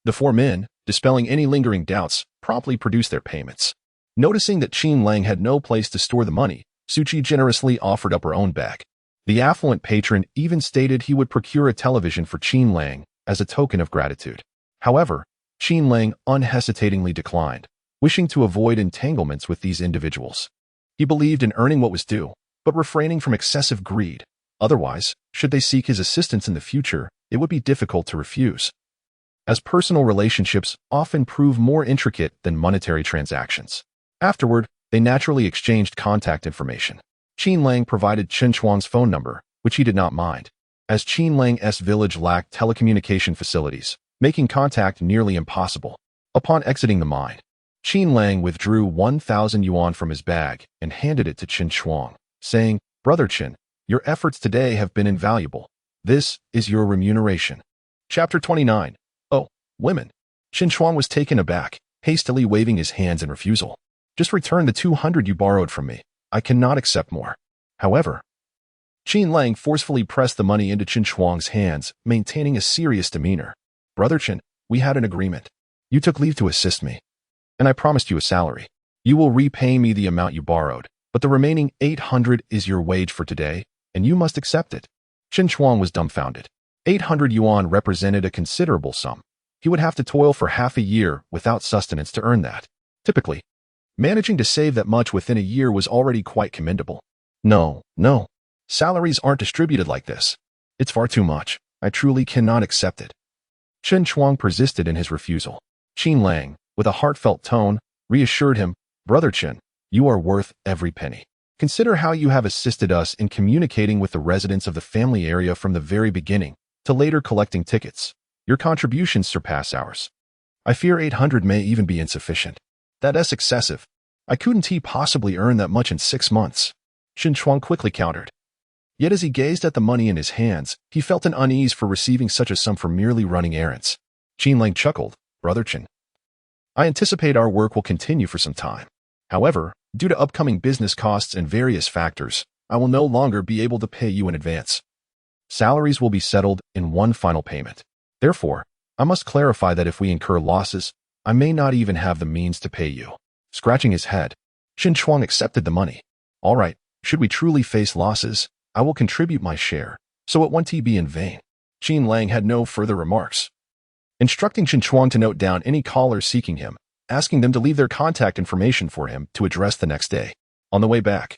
The 4 men, dispelling any lingering doubts, promptly produced their payments. Noticing that Qin Lang had no place to store the money, Su Chi generously offered up her own bag. The affluent patron even stated he would procure a television for Qin Lang as a token of gratitude. However, Qin Lang unhesitatingly declined, wishing to avoid entanglements with these individuals. He believed in earning what was due, but refraining from excessive greed. Otherwise, should they seek his assistance in the future, it would be difficult to refuse, as personal relationships often prove more intricate than monetary transactions. Afterward, they naturally exchanged contact information. Qin Lang provided Chen Chuang's phone number, which he did not mind, as Qin Lang's village lacked telecommunication facilities, making contact nearly impossible. Upon exiting the mine, Qin Lang withdrew 1,000 yuan from his bag and handed it to Chen Chuang, saying, "Brother Chen, your efforts today have been invaluable. This is your remuneration." Chapter 29. Oh, women. Chen Chuang was taken aback, hastily waving his hands in refusal. "Just return the 200 you borrowed from me. I cannot accept more." However, Qin Lang forcefully pressed the money into Chen Chuang's hands, maintaining a serious demeanor. "Brother Chen, we had an agreement. You took leave to assist me, and I promised you a salary. You will repay me the amount you borrowed, but the remaining 800 is your wage for today, and you must accept it." Chen Chuang was dumbfounded. 800 yuan represented a considerable sum. He would have to toil for half a year without sustenance to earn that. Typically, managing to save that much within a year was already quite commendable. No. Salaries aren't distributed like this. It's far too much. I truly cannot accept it." Chen Chuang persisted in his refusal. Qin Lang, with a heartfelt tone, reassured him, "Brother Chen, you are worth every penny. Consider how you have assisted us in communicating with the residents of the family area from the very beginning, to later collecting tickets. Your contributions surpass ours. I fear 800 may even be insufficient. That's excessive. I couldn't possibly earn that much in 6 months." Chen Chuang quickly countered. Yet as he gazed at the money in his hands, he felt an unease for receiving such a sum for merely running errands. Qin Lang chuckled, "Brother Chen, I anticipate our work will continue for some time. However, due to upcoming business costs and various factors, I will no longer be able to pay you in advance. Salaries will be settled in one final payment. Therefore, I must clarify that if we incur losses, I may not even have the means to pay you." Scratching his head, Chen Chuang accepted the money. "All right, should we truly face losses, I will contribute my share, so it won't be in vain." Qin Lang had no further remarks, instructing Chen Chuang to note down any callers seeking him, asking them to leave their contact information for him to address the next day. On the way back,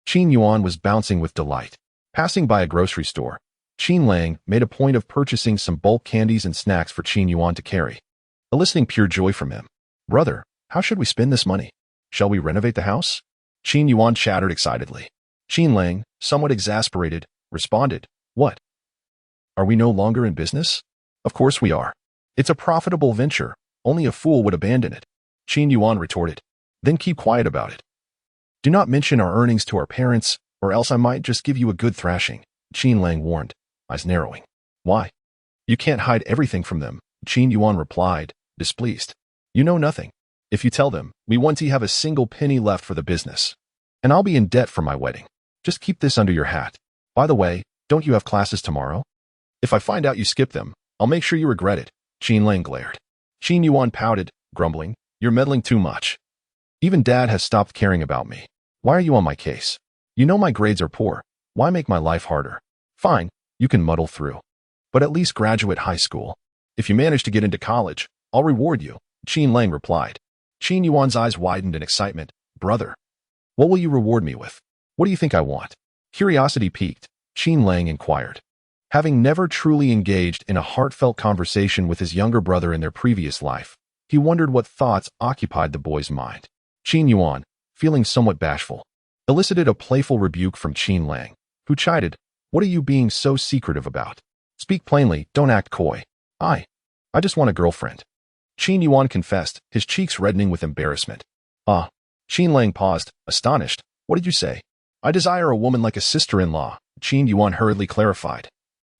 Qin Yuan was bouncing with delight. Passing by a grocery store, Qin Lang made a point of purchasing some bulk candies and snacks for Qin Yuan to carry, eliciting pure joy from him. "Brother, how should we spend this money? Shall we renovate the house?" Qin Yuan chattered excitedly. Qin Lang, somewhat exasperated, responded, "What? Are we no longer in business? Of course we are. It's a profitable venture. Only a fool would abandon it." Qin Yuan retorted, "Then keep quiet about it. Do not mention our earnings to our parents, or else I might just give you a good thrashing," Qin Lang warned, eyes narrowing. "Why? You can't hide everything from them," Qin Yuan replied, displeased. "You know nothing. If you tell them, we won't have a single penny left for the business, and I'll be in debt for my wedding. Just keep this under your hat. By the way, don't you have classes tomorrow? If I find out you skip them, I'll make sure you regret it." Qin Lang glared. Qin Yuan pouted, grumbling, "You're meddling too much. Even Dad has stopped caring about me. Why are you on my case? You know my grades are poor. Why make my life harder? Fine, you can muddle through. But at least graduate high school. If you manage to get into college, I'll reward you," Qin Lang replied. Qin Yuan's eyes widened in excitement. "Brother, what will you reward me with? What do you think I want?" Curiosity piqued, Qin Lang inquired. Having never truly engaged in a heartfelt conversation with his younger brother in their previous life, he wondered what thoughts occupied the boy's mind. Qin Yuan, feeling somewhat bashful, elicited a playful rebuke from Qin Lang, who chided, "What are you being so secretive about? Speak plainly, don't act coy." I just want a girlfriend," Qin Yuan confessed, his cheeks reddening with embarrassment. "Ah." Qin Lang paused, astonished. "What did you say?" "I desire a woman like a sister-in-law," Qin Yuan hurriedly clarified,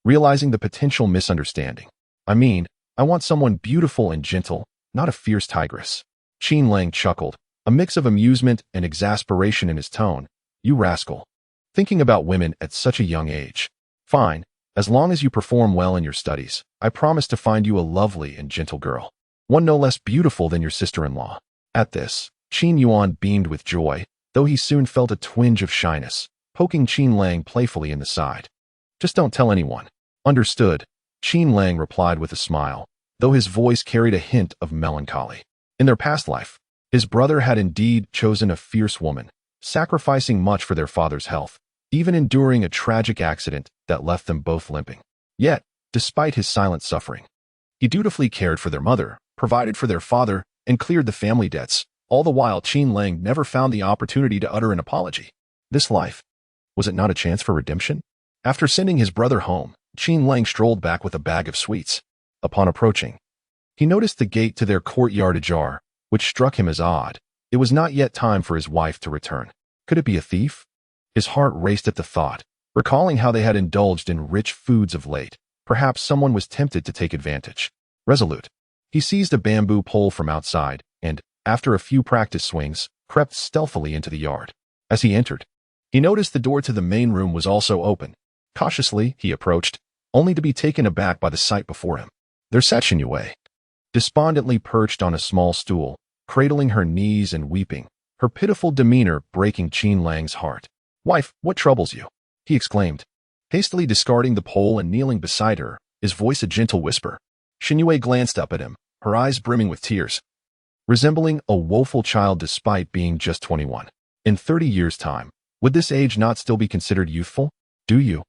realizing the potential misunderstanding. "I mean, I want someone beautiful and gentle, not a fierce tigress." Qin Lang chuckled, a mix of amusement and exasperation in his tone. "You rascal. Thinking about women at such a young age. Fine, as long as you perform well in your studies, I promise to find you a lovely and gentle girl, one no less beautiful than your sister-in-law." At this, Qin Yuan beamed with joy, though he soon felt a twinge of shyness. poking Qin Lang playfully in the side. Just don't tell anyone. Understood, Qin Lang replied with a smile, though his voice carried a hint of melancholy. In their past life, his brother had indeed chosen a fierce woman, sacrificing much for their father's health, even enduring a tragic accident that left them both limping. Yet, despite his silent suffering, he dutifully cared for their mother, provided for their father, and cleared the family debts. All the while, Qin Lang never found the opportunity to utter an apology. This life, was it not a chance for redemption? After sending his brother home, Qin Lang strolled back with a bag of sweets. Upon approaching, he noticed the gate to their courtyard ajar, which struck him as odd. It was not yet time for his wife to return. Could it be a thief? His heart raced at the thought, recalling how they had indulged in rich foods of late. Perhaps someone was tempted to take advantage. Resolute, he seized a bamboo pole from outside and, after a few practice swings, crept stealthily into the yard. As he entered, he noticed the door to the main room was also open. Cautiously, he approached, only to be taken aback by the sight before him. There sat Shen Youwei, despondently perched on a small stool, cradling her knees and weeping, her pitiful demeanor breaking Qin Lang's heart. "Wife, what troubles you?" he exclaimed, hastily discarding the pole and kneeling beside her, his voice a gentle whisper. Shen Youwei glanced up at him, her eyes brimming with tears, resembling a woeful child despite being just 21. In 30 years' time, would this age not still be considered youthful? Do you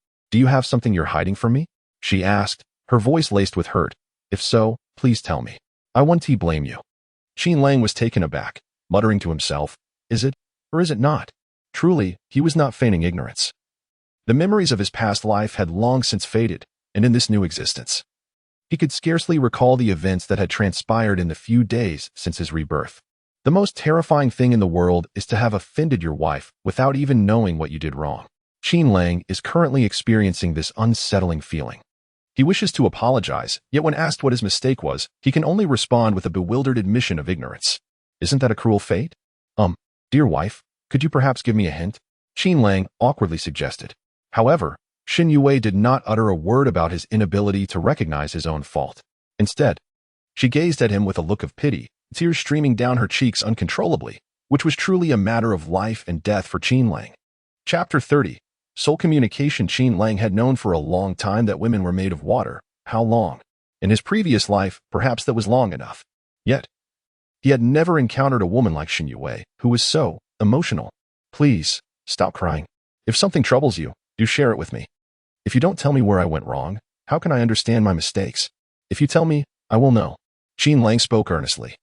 have something you're hiding from me?" she asked, her voice laced with hurt. "If so, please tell me. I won't blame you." Qin Lang was taken aback, muttering to himself, "Is it, or is it not?" Truly, he was not feigning ignorance. The memories of his past life had long since faded, and in this new existence, he could scarcely recall the events that had transpired in the few days since his rebirth. The most terrifying thing in the world is to have offended your wife without even knowing what you did wrong. Qin Lang is currently experiencing this unsettling feeling. He wishes to apologize, yet when asked what his mistake was, he can only respond with a bewildered admission of ignorance. Isn't that a cruel fate? Dear wife, could you perhaps give me a hint?" Qin Lang awkwardly suggested. However, Shen Youwei did not utter a word about his inability to recognize his own fault. Instead, she gazed at him with a look of pity, tears streaming down her cheeks uncontrollably, which was truly a matter of life and death for Qin Lang. Chapter 30. Soul communication. Qin Lang had known for a long time that women were made of water. How long? In his previous life, perhaps that was long enough. Yet, he had never encountered a woman like Shen Youwei, who was so emotional. "Please, stop crying. If something troubles you, do share it with me. If you don't tell me where I went wrong, how can I understand my mistakes? If you tell me, I will know." Qin Lang spoke earnestly,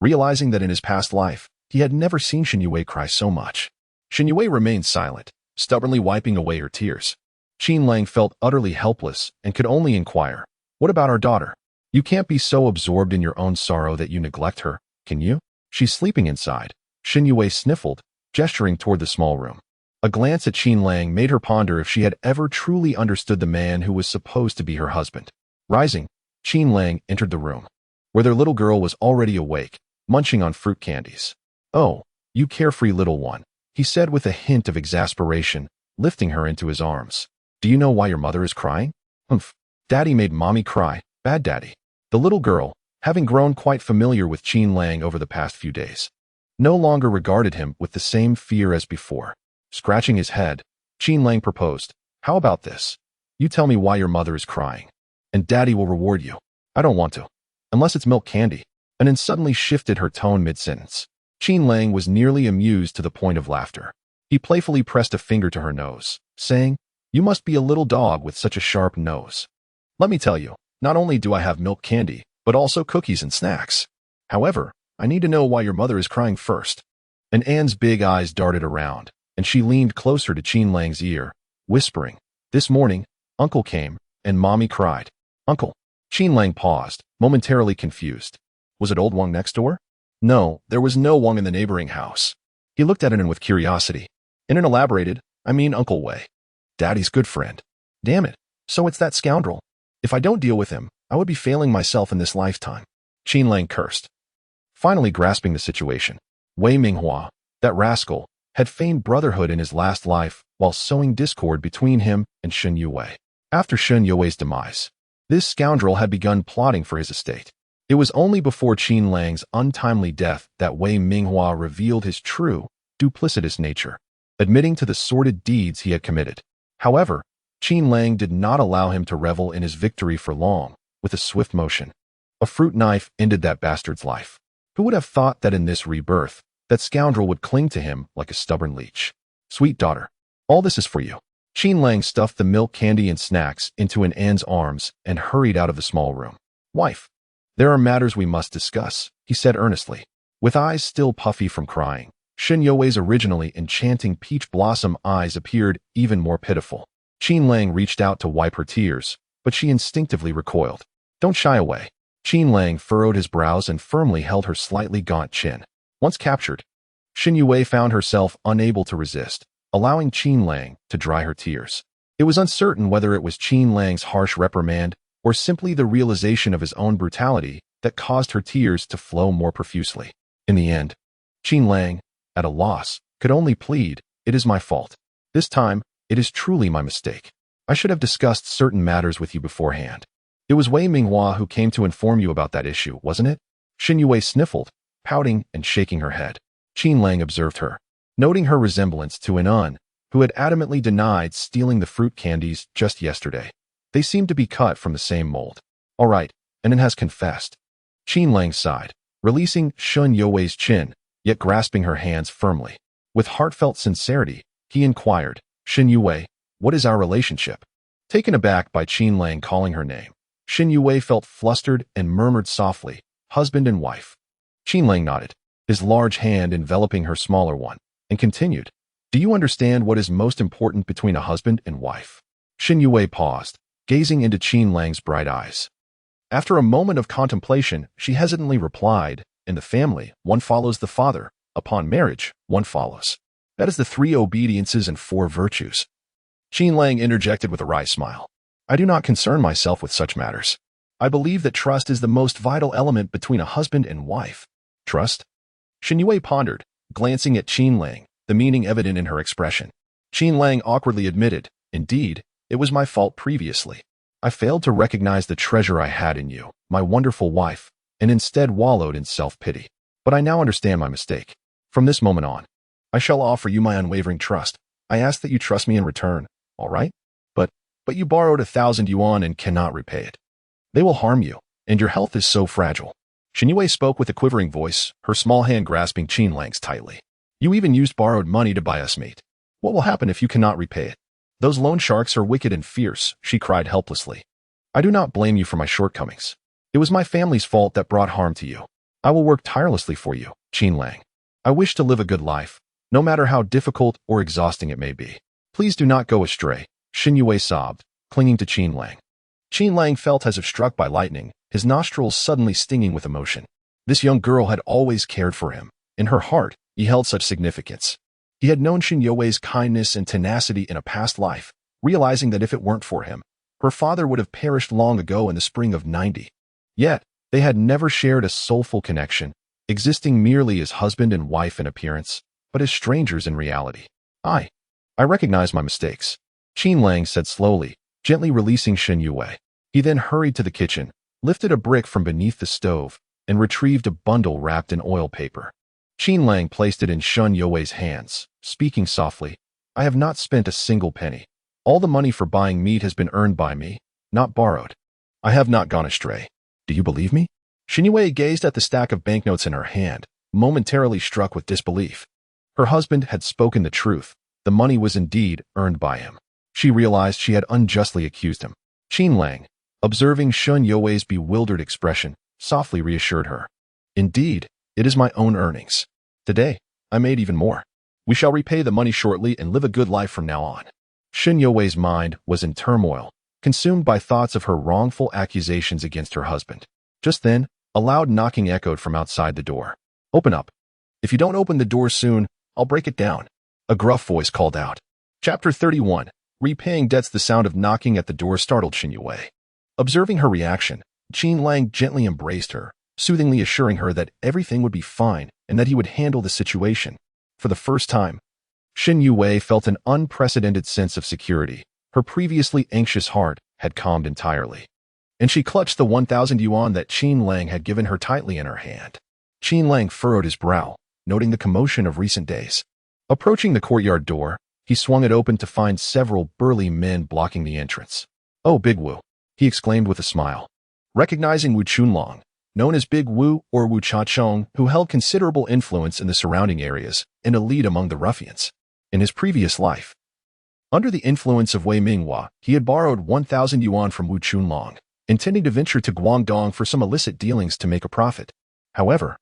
realizing that in his past life, he had never seen Shen Youwei cry so much. Shen Youwei remained silent, stubbornly wiping away her tears. Qin Lang felt utterly helpless and could only inquire, "What about our daughter? You can't be so absorbed in your own sorrow that you neglect her, can you?" "She's sleeping inside," Shen Youwei sniffled, gesturing toward the small room. A glance at Qin Lang made her ponder if she had ever truly understood the man who was supposed to be her husband. Rising, Qin Lang entered the room, where their little girl was already awake, munching on fruit candies. "Oh, you carefree little one," he said with a hint of exasperation, lifting her into his arms. "Do you know why your mother is crying?" "Humph. Daddy made mommy cry. Bad daddy." The little girl, having grown quite familiar with Qin Lang over the past few days, no longer regarded him with the same fear as before. Scratching his head, Qin Lang proposed, "How about this? You tell me why your mother is crying, and Daddy will reward you." "I don't want to. Unless it's milk candy," and then suddenly shifted her tone mid-sentence. Qin Lang was nearly amused to the point of laughter. He playfully pressed a finger to her nose, saying, "You must be a little dog with such a sharp nose. Let me tell you, not only do I have milk candy, but also cookies and snacks. However, I need to know why your mother is crying first." And Anne's big eyes darted around, and she leaned closer to Qin Lang's ear, whispering, "This morning, Uncle came, and Mommy cried." "Uncle?" Qin Lang paused, momentarily confused. Was it old Wang next door? No, there was no Wang in the neighboring house. He looked at it with curiosity, and then elaborated, "I mean Uncle Wei. Daddy's good friend. Damn it, so it's that scoundrel. If I don't deal with him, I would be failing myself in this lifetime." Qin Lang cursed, finally grasping the situation. Wei Minghua, that rascal, had feigned brotherhood in his last life while sowing discord between him and Shen Youwei. After Shen Youwei's demise, this scoundrel had begun plotting for his estate. It was only before Qin Lang's untimely death that Wei Minghua revealed his true, duplicitous nature. admitting to the sordid deeds he had committed. However, Qin Lang did not allow him to revel in his victory for long. With a swift motion, a fruit knife ended that bastard's life. Who would have thought that in this rebirth, that scoundrel would cling to him like a stubborn leech? Sweet daughter, all this is for you. Qin Lang stuffed the milk, candy, and snacks into An's arms and hurried out of the small room. Wife, there are matters we must discuss, he said earnestly. With eyes still puffy from crying, Shen Youwei's originally enchanting peach blossom eyes appeared even more pitiful. Qin Lang reached out to wipe her tears, but she instinctively recoiled. Don't shy away. Qin Lang furrowed his brows and firmly held her slightly gaunt chin. Once captured, Shen Youwei found herself unable to resist, allowing Qin Lang to dry her tears. It was uncertain whether it was Qin Lang's harsh reprimand or simply the realization of his own brutality that caused her tears to flow more profusely. In the end, Qin Lang, at a loss, could only plead, "It is my fault. This time, it is truly my mistake. I should have discussed certain matters with you beforehand. It was Wei Minghua who came to inform you about that issue, wasn't it?" Shen Youwei sniffled, pouting and shaking her head. Qin Lang observed her, noting her resemblance to An, who had adamantly denied stealing the fruit candies just yesterday. They seemed to be cut from the same mold. All right, An has confessed. Qin Lang sighed, releasing Shen Youwei's chin, yet grasping her hands firmly. With heartfelt sincerity, he inquired, "Shen Youwei, what is our relationship?" Taken aback by Qin Lang calling her name, Shen Youwei felt flustered and murmured softly, "Husband and wife." Qin Lang nodded, his large hand enveloping her smaller one, and continued, "Do you understand what is most important between a husband and wife?" Shen Youwei paused, gazing into Qin Lang's bright eyes. After a moment of contemplation, she hesitantly replied, "In the family, one follows the father. Upon marriage, one follows. That is the 3 obediences and 4 virtues." Qin Lang interjected with a wry smile. "I do not concern myself with such matters. I believe that trust is the most vital element between a husband and wife." Trust? Shen Youwei pondered, glancing at Qin Lang, the meaning evident in her expression. Qin Lang awkwardly admitted, "Indeed, it was my fault previously. I failed to recognize the treasure I had in you, my wonderful wife, and instead wallowed in self-pity. But I now understand my mistake. From this moment on, I shall offer you my unwavering trust. I ask that you trust me in return, all right? But you borrowed 1,000 yuan and cannot repay it. They will harm you, and your health is so fragile." Shen Youwei spoke with a quivering voice, her small hand grasping Qin Lang's tightly. "You even used borrowed money to buy us meat. What will happen if you cannot repay it? Those loan sharks are wicked and fierce," she cried helplessly. "I do not blame you for my shortcomings. It was my family's fault that brought harm to you. I will work tirelessly for you, Qin Lang. I wish to live a good life, no matter how difficult or exhausting it may be. Please do not go astray," Shen Youwei sobbed, clinging to Qin Lang. Qin Lang felt as if struck by lightning, his nostrils suddenly stinging with emotion. This young girl had always cared for him. In her heart, he held such significance. He had known Shen Youwei's kindness and tenacity in a past life, realizing that if it weren't for him, her father would have perished long ago in the spring of 90. Yet, they had never shared a soulful connection, existing merely as husband and wife in appearance, but as strangers in reality. I recognize my mistakes," Qin Lang said slowly, gently releasing Shen Youwei. He then hurried to the kitchen, lifted a brick from beneath the stove, and retrieved a bundle wrapped in oil paper. Qin Lang placed it in Shen Youwei's hands, speaking softly, "I have not spent a single penny. All the money for buying meat has been earned by me, not borrowed. I have not gone astray. Do you believe me?" Shen Youwei gazed at the stack of banknotes in her hand, momentarily struck with disbelief. Her husband had spoken the truth. The money was indeed earned by him. She realized she had unjustly accused him. Qin Lang, observing Shen Youwei's bewildered expression, softly reassured her. "Indeed, it is my own earnings. Today, I made even more. We shall repay the money shortly and live a good life from now on." Shen Youwei's mind was in turmoil, consumed by thoughts of her wrongful accusations against her husband. Just then, a loud knocking echoed from outside the door. "Open up. If you don't open the door soon, I'll break it down," a gruff voice called out. Chapter 31. Repaying debts. The sound of knocking at the door startled Shen Youwei. Observing her reaction, Qin Lang gently embraced her, soothingly assuring her that everything would be fine and that he would handle the situation. For the first time, Shen Youwei felt an unprecedented sense of security. Her previously anxious heart had calmed entirely, and she clutched the 1,000 yuan that Qin Lang had given her tightly in her hand. Qin Lang furrowed his brow, noting the commotion of recent days. Approaching the courtyard door, he swung it open to find several burly men blocking the entrance. "Oh, Big Wu," he exclaimed with a smile. Recognizing Wu Chunlong, known as Big Wu or Wu Cha-chong, who held considerable influence in the surrounding areas and a lead among the ruffians. In his previous life, under the influence of Wei Minghua, he had borrowed 1,000 yuan from Wu Chunlong, intending to venture to Guangdong for some illicit dealings to make a profit. However,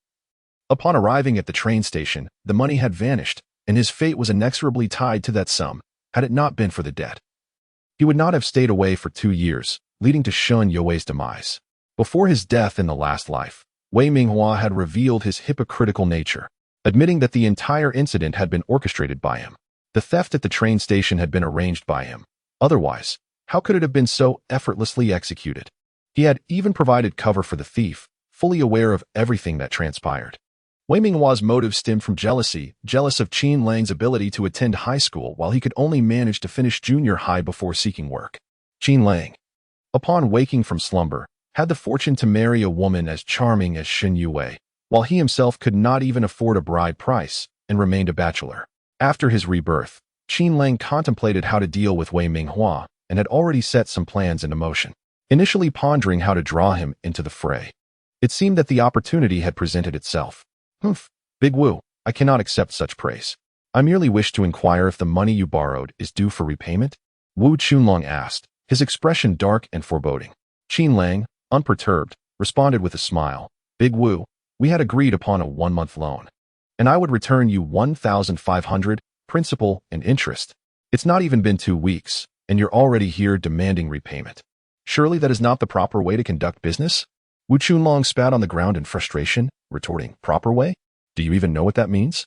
upon arriving at the train station, the money had vanished, and his fate was inexorably tied to that sum, had it not been for the debt. He would not have stayed away for 2 years, leading to Shen Youwei's demise. Before his death in the last life, Wei Minghua had revealed his hypocritical nature, admitting that the entire incident had been orchestrated by him. The theft at the train station had been arranged by him. Otherwise, how could it have been so effortlessly executed? He had even provided cover for the thief, fully aware of everything that transpired. Wei Minghua's motive stemmed from jealousy, jealous of Qin Lang's ability to attend high school while he could only manage to finish junior high before seeking work. Qin Lang, upon waking from slumber, had the fortune to marry a woman as charming as Shen Youwei, while he himself could not even afford a bride price and remained a bachelor. After his rebirth, Qin Lang contemplated how to deal with Wei Minghua and had already set some plans into motion, initially pondering how to draw him into the fray. It seemed that the opportunity had presented itself. "Humph, Big Wu, I cannot accept such praise. I merely wish to inquire if the money you borrowed is due for repayment?" Wu Chunlong asked, his expression dark and foreboding. Qin Lang, unperturbed, responded with a smile. "Big Wu, we had agreed upon a 1-month loan, and I would return you 1,500, principal and interest. It's not even been 2 weeks, and you're already here demanding repayment. Surely that is not the proper way to conduct business?" Wu Chunlong spat on the ground in frustration, retorting, "Proper way? Do you even know what that means?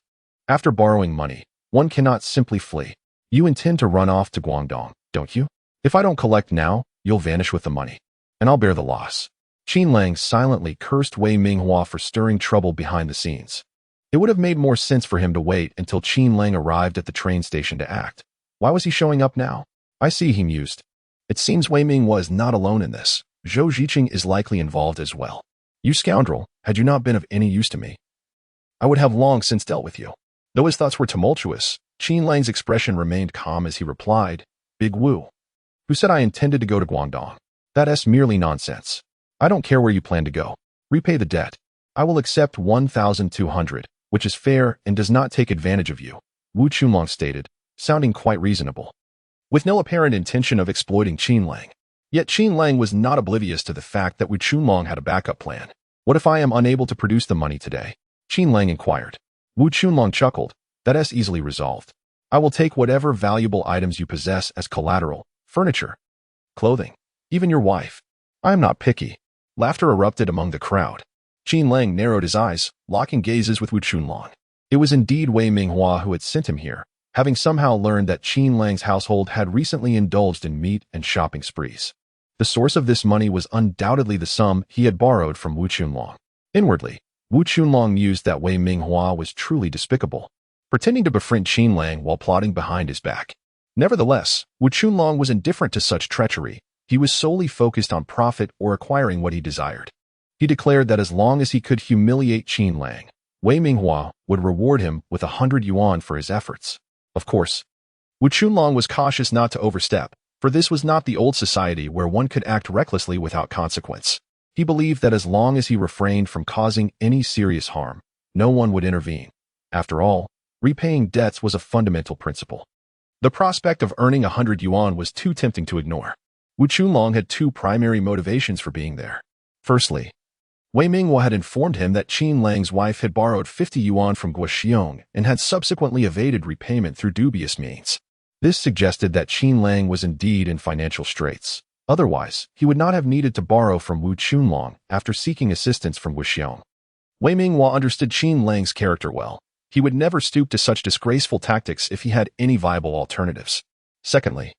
After borrowing money, one cannot simply flee. You intend to run off to Guangdong, don't you? If I don't collect now, you'll vanish with the money, and I'll bear the loss." Qin Lang silently cursed Wei Minghua for stirring trouble behind the scenes. It would have made more sense for him to wait until Qin Lang arrived at the train station to act. Why was he showing up now? "I see," he mused. "It seems Wei Minghua is not alone in this. Zhou Ziqing is likely involved as well. You scoundrel, had you not been of any use to me, I would have long since dealt with you." Though his thoughts were tumultuous, Qin Lang's expression remained calm as he replied, "Big Wu, who said I intended to go to Guangdong? That's merely nonsense. I don't care where you plan to go. Repay the debt. I will accept 1,200, which is fair and does not take advantage of you," Wu Chunlong stated, sounding quite reasonable, with no apparent intention of exploiting Qin Lang. Yet Qin Lang was not oblivious to the fact that Wu Chunlong had a backup plan. "What if I am unable to produce the money today?" Qin Lang inquired. Wu Chunlong chuckled. "That's easily resolved. I will take whatever valuable items you possess as collateral, furniture, clothing, even your wife. I am not picky." Laughter erupted among the crowd. Qin Lang narrowed his eyes, locking gazes with Wu Chunlong. It was indeed Wei Minghua who had sent him here, having somehow learned that Qin Lang's household had recently indulged in meat and shopping sprees. The source of this money was undoubtedly the sum he had borrowed from Wu Chunlong. Inwardly, Wu Chunlong mused that Wei Minghua was truly despicable, pretending to befriend Qin Lang while plotting behind his back. Nevertheless, Wu Chunlong was indifferent to such treachery. He was solely focused on profit or acquiring what he desired. He declared that as long as he could humiliate Qin Lang, Wei Minghua would reward him with 100 yuan for his efforts. Of course, Wu Chunlong was cautious not to overstep, for this was not the old society where one could act recklessly without consequence. He believed that as long as he refrained from causing any serious harm, no one would intervene. After all, repaying debts was a fundamental principle. The prospect of earning 100 yuan was too tempting to ignore. Wu Chunlong had 2 primary motivations for being there. Firstly, Wei Minghua had informed him that Qin Lang's wife had borrowed 50 yuan from Guo Xiong and had subsequently evaded repayment through dubious means. This suggested that Qin Lang was indeed in financial straits. Otherwise, he would not have needed to borrow from Wu Chunlong after seeking assistance from Guo Xiong. Wei Minghua understood Qin Lang's character well. He would never stoop to such disgraceful tactics if he had any viable alternatives. Secondly,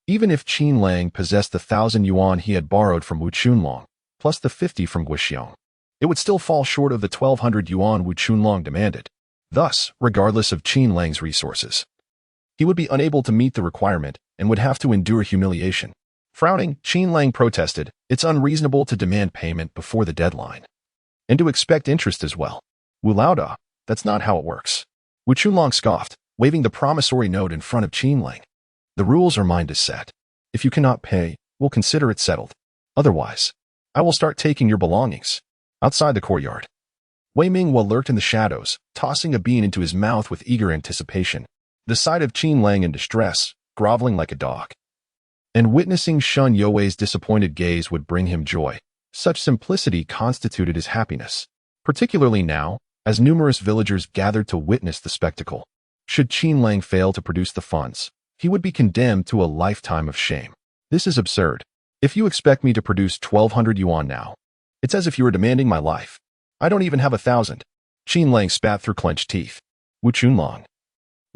even if Qin Lang possessed the 1,000 yuan he had borrowed from Wu Chunlong, plus the 50 from Guo Xiong, it would still fall short of the 1,200 yuan Wu Chunlong demanded. Thus, regardless of Qin Lang's resources, he would be unable to meet the requirement and would have to endure humiliation. Frowning, Qin Lang protested, "It's unreasonable to demand payment before the deadline, and to expect interest as well. Wu Laoda, that's not how it works." Wu Chunlong scoffed, waving the promissory note in front of Qin Lang. The rules are mine to set. If you cannot pay, we'll consider it settled. Otherwise, I will start taking your belongings. Outside the courtyard, Wei Minghua lurked in the shadows, tossing a bean into his mouth with eager anticipation. The sight of Qin Lang in distress, groveling like a dog, and witnessing Shen Youwei's disappointed gaze would bring him joy. Such simplicity constituted his happiness, particularly now, as numerous villagers gathered to witness the spectacle. Should Qin Lang fail to produce the funds, he would be condemned to a lifetime of shame. This is absurd. If you expect me to produce 1,200 yuan now, it's as if you were demanding my life. I don't even have 1,000. Qin Lang spat through clenched teeth. Wu Chunlong,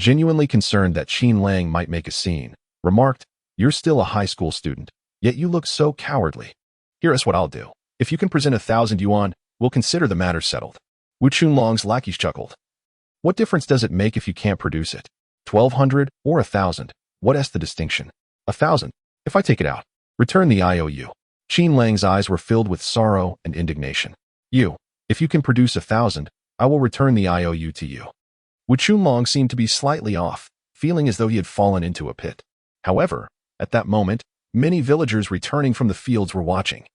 genuinely concerned that Qin Lang might make a scene, remarked, "You're still a high school student, yet you look so cowardly. Here's what I'll do. If you can present 1,000 yuan, we'll consider the matter settled." Wu Chunlong's lackeys chuckled. "What difference does it make if you can't produce it? 1,200 or 1,000? What's the distinction? 1,000. If I take it out, return the IOU." Qin Lang's eyes were filled with sorrow and indignation. If you can produce 1,000, I will return the IOU to you." Wu Chunlong seemed to be slightly off, feeling as though he had fallen into a pit. However, at that moment, many villagers returning from the fields were watching,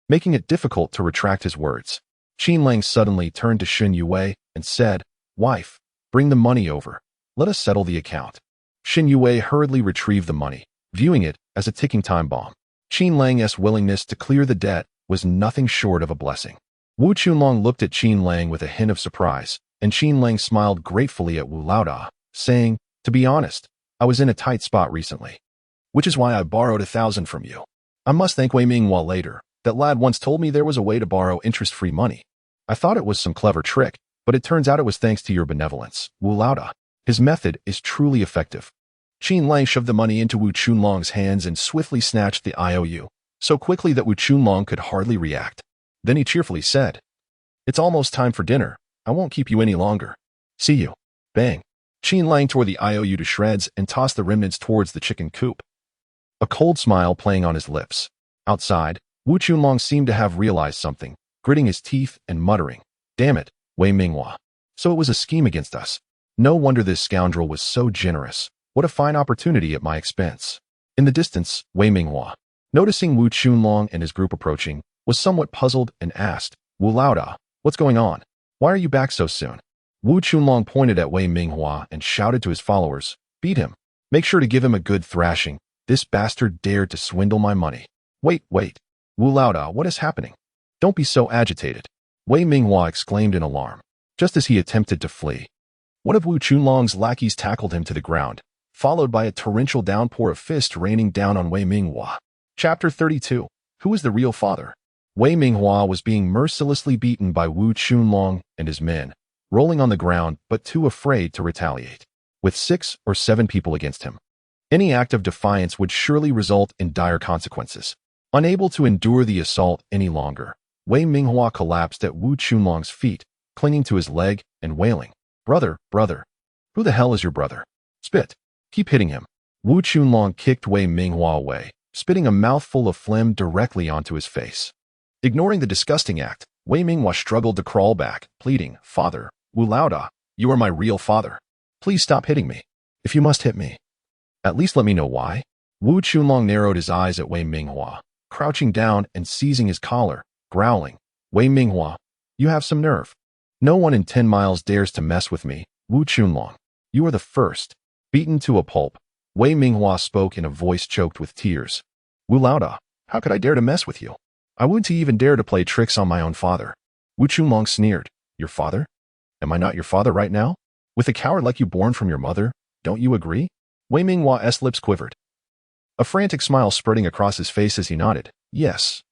making it difficult to retract his words. Qin Lang suddenly turned to Shen Youwei and said, "Wife, bring the money over. Let us settle the account." Shen Youwei hurriedly retrieved the money, viewing it as a ticking time bomb. Qin Lang's willingness to clear the debt was nothing short of a blessing. Wu Chunlong looked at Qin Lang with a hint of surprise, and Qin Lang smiled gratefully at Wu Laoda, saying, "To be honest, I was in a tight spot recently, which is why I borrowed 1,000 from you. I must thank Wei Minghua later. That lad once told me there was a way to borrow interest-free money. I thought it was some clever trick, but it turns out it was thanks to your benevolence, Wu Laoda. His method is truly effective." Qin Lang shoved the money into Wu Chunlong's hands and swiftly snatched the IOU, so quickly that Wu Chunlong could hardly react. Then he cheerfully said, "It's almost time for dinner. I won't keep you any longer. See you." Bang. Qin Lang tore the IOU to shreds and tossed the remnants towards the chicken coop, a cold smile playing on his lips. Outside, Wu Chunlong seemed to have realized something, gritting his teeth and muttering, "Damn it, Wei Minghua. So it was a scheme against us. No wonder this scoundrel was so generous. What a fine opportunity at my expense." In the distance, Wei Minghua, noticing Wu Chunlong and his group approaching, was somewhat puzzled and asked, "Wu Laoda, what's going on? Why are you back so soon?" Wu Chunlong pointed at Wei Minghua and shouted to his followers, "Beat him. Make sure to give him a good thrashing. This bastard dared to swindle my money." Wait. Wu Laoda, what is happening? Don't be so agitated." Wei Minghua exclaimed in alarm, just as he attempted to flee. One of Wu Chunlong's lackeys tackled him to the ground, followed by a torrential downpour of fists raining down on Wei Minghua. Chapter 32. Who is the real father? Wei Minghua was being mercilessly beaten by Wu Chunlong and his men, rolling on the ground but too afraid to retaliate. With 6 or 7 people against him, any act of defiance would surely result in dire consequences. Unable to endure the assault any longer, Wei Minghua collapsed at Wu Chunlong's feet, clinging to his leg and wailing, Brother. Who the hell is your brother? Spit. Keep hitting him." Wu Chunlong kicked Wei Minghua away, spitting a mouthful of phlegm directly onto his face. Ignoring the disgusting act, Wei Minghua struggled to crawl back, pleading, "Father, Wu Laoda, you are my real father. Please stop hitting me. If you must hit me, at least let me know why." Wu Chunlong narrowed his eyes at Wei Minghua, crouching down and seizing his collar, growling, "Wei Minghua, you have some nerve. No one in 10 miles dares to mess with me, Wu Chunlong. You are the first." Beaten to a pulp, Wei Minghua spoke in a voice choked with tears. "Wu Laoda, how could I dare to mess with you? I wouldn't even dare to play tricks on my own father." Wu Chunlong sneered, "Your father? Am I not your father right now? With a coward like you born from your mother, don't you agree?" Wei Minghua's lips quivered, a frantic smile spreading across his face as he nodded. Yes,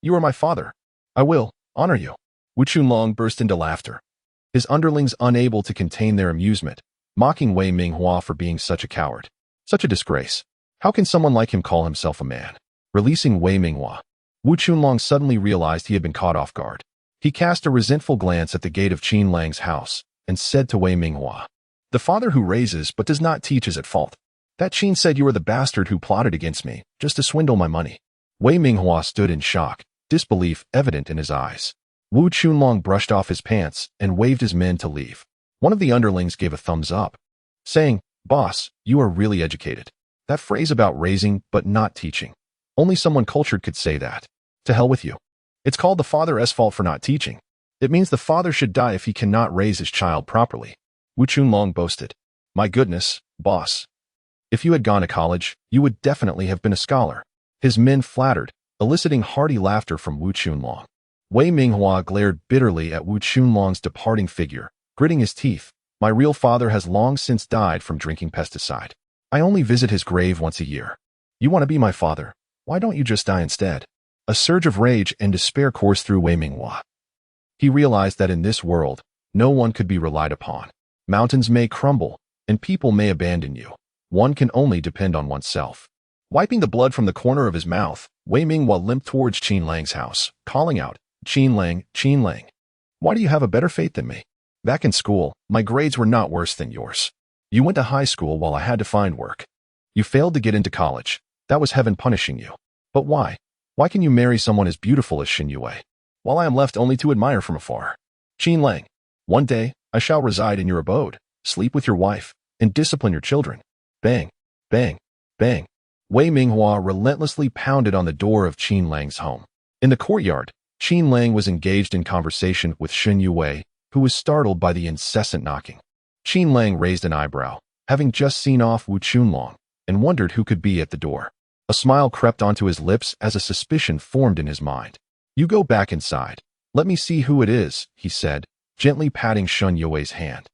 you are my father. I will honor you." Wu Chunlong burst into laughter, his underlings unable to contain their amusement, mocking Wei Minghua for being such a coward. Such a disgrace. How can someone like him call himself a man? Releasing Wei Minghua, Wu Chunlong suddenly realized he had been caught off guard. He cast a resentful glance at the gate of Qin Lang's house and said to Wei Minghua, "The father who raises but does not teach is at fault. That Qin said you were the bastard who plotted against me, just to swindle my money." Wei Minghua stood in shock, disbelief evident in his eyes. Wu Chunlong brushed off his pants and waved his men to leave. One of the underlings gave a thumbs up, saying, "Boss, you are really educated." That phrase about raising but not teaching. Only someone cultured could say that. To hell with you. It's called the father's fault for not teaching. It means the father should die if he cannot raise his child properly. Qin Lang boasted. My goodness, boss. If you had gone to college, you would definitely have been a scholar. His men flattered, eliciting hearty laughter from Qin Lang. Wei Minghua glared bitterly at Qin Lang's departing figure, gritting his teeth. My real father has long since died from drinking pesticide. I only visit his grave once a year. You want to be my father? Why don't you just die instead? A surge of rage and despair coursed through Wei Minghua. He realized that in this world, no one could be relied upon. Mountains may crumble, and people may abandon you. One can only depend on oneself. Wiping the blood from the corner of his mouth, Wei Minghua limped towards Qin Lang's house, calling out, Qin Lang, Qin Lang. Why do you have a better fate than me? Back in school, my grades were not worse than yours. You went to high school while I had to find work. You failed to get into college. That was heaven punishing you. But why? Why can you marry someone as beautiful as Shen Youwei, while I am left only to admire from afar? Qin Lang, one day, I shall reside in your abode, sleep with your wife, and discipline your children. Bang, bang, bang. Wei Minghua relentlessly pounded on the door of Qin Lang's home. In the courtyard, Qin Lang was engaged in conversation with Shen Youwei, who was startled by the incessant knocking. Qin Lang raised an eyebrow, having just seen off Qin Lang, and wondered who could be at the door. A smile crept onto his lips as a suspicion formed in his mind. You go back inside. Let me see who it is, he said, gently patting Shen Youwei's hand.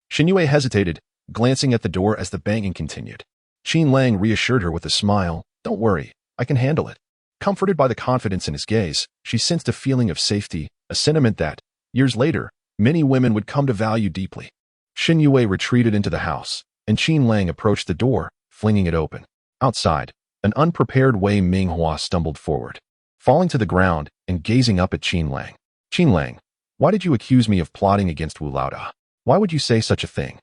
Shen Youwei hesitated, glancing at the door as the banging continued. Qin Lang reassured her with a smile. Don't worry, I can handle it. Comforted by the confidence in his gaze, she sensed a feeling of safety, a sentiment that, years later, many women would come to value deeply. Shen Youwei retreated into the house, and Qin Lang approached the door, flinging it open. Outside, an unprepared Wei Minghua stumbled forward, falling to the ground and gazing up at Qin Lang. Qin Lang, why did you accuse me of plotting against Wu Laoda? Why would you say such a thing?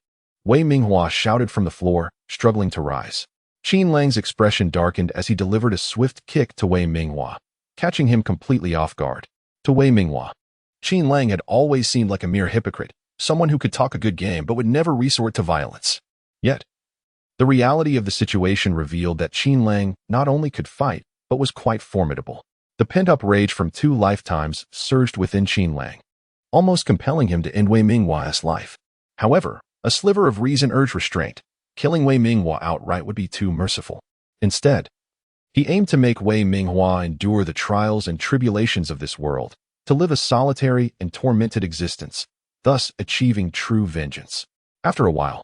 Wei Minghua shouted from the floor, struggling to rise. Qin Lang's expression darkened as he delivered a swift kick to Wei Minghua, catching him completely off guard. To Wei Minghua, Qin Lang had always seemed like a mere hypocrite, someone who could talk a good game but would never resort to violence. Yet, the reality of the situation revealed that Qin Lang not only could fight, but was quite formidable. The pent-up rage from 2 lifetimes surged within Qin Lang, almost compelling him to end Wei Minghua's life. However, a sliver of reason urged restraint. Killing Wei Minghua outright would be too merciful. Instead, he aimed to make Wei Minghua endure the trials and tribulations of this world, to live a solitary and tormented existence, thus achieving true vengeance. After a while,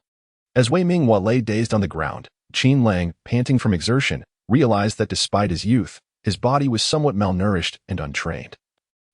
as Wei Minghua lay dazed on the ground, Qin Lang, panting from exertion, realized that despite his youth, his body was somewhat malnourished and untrained,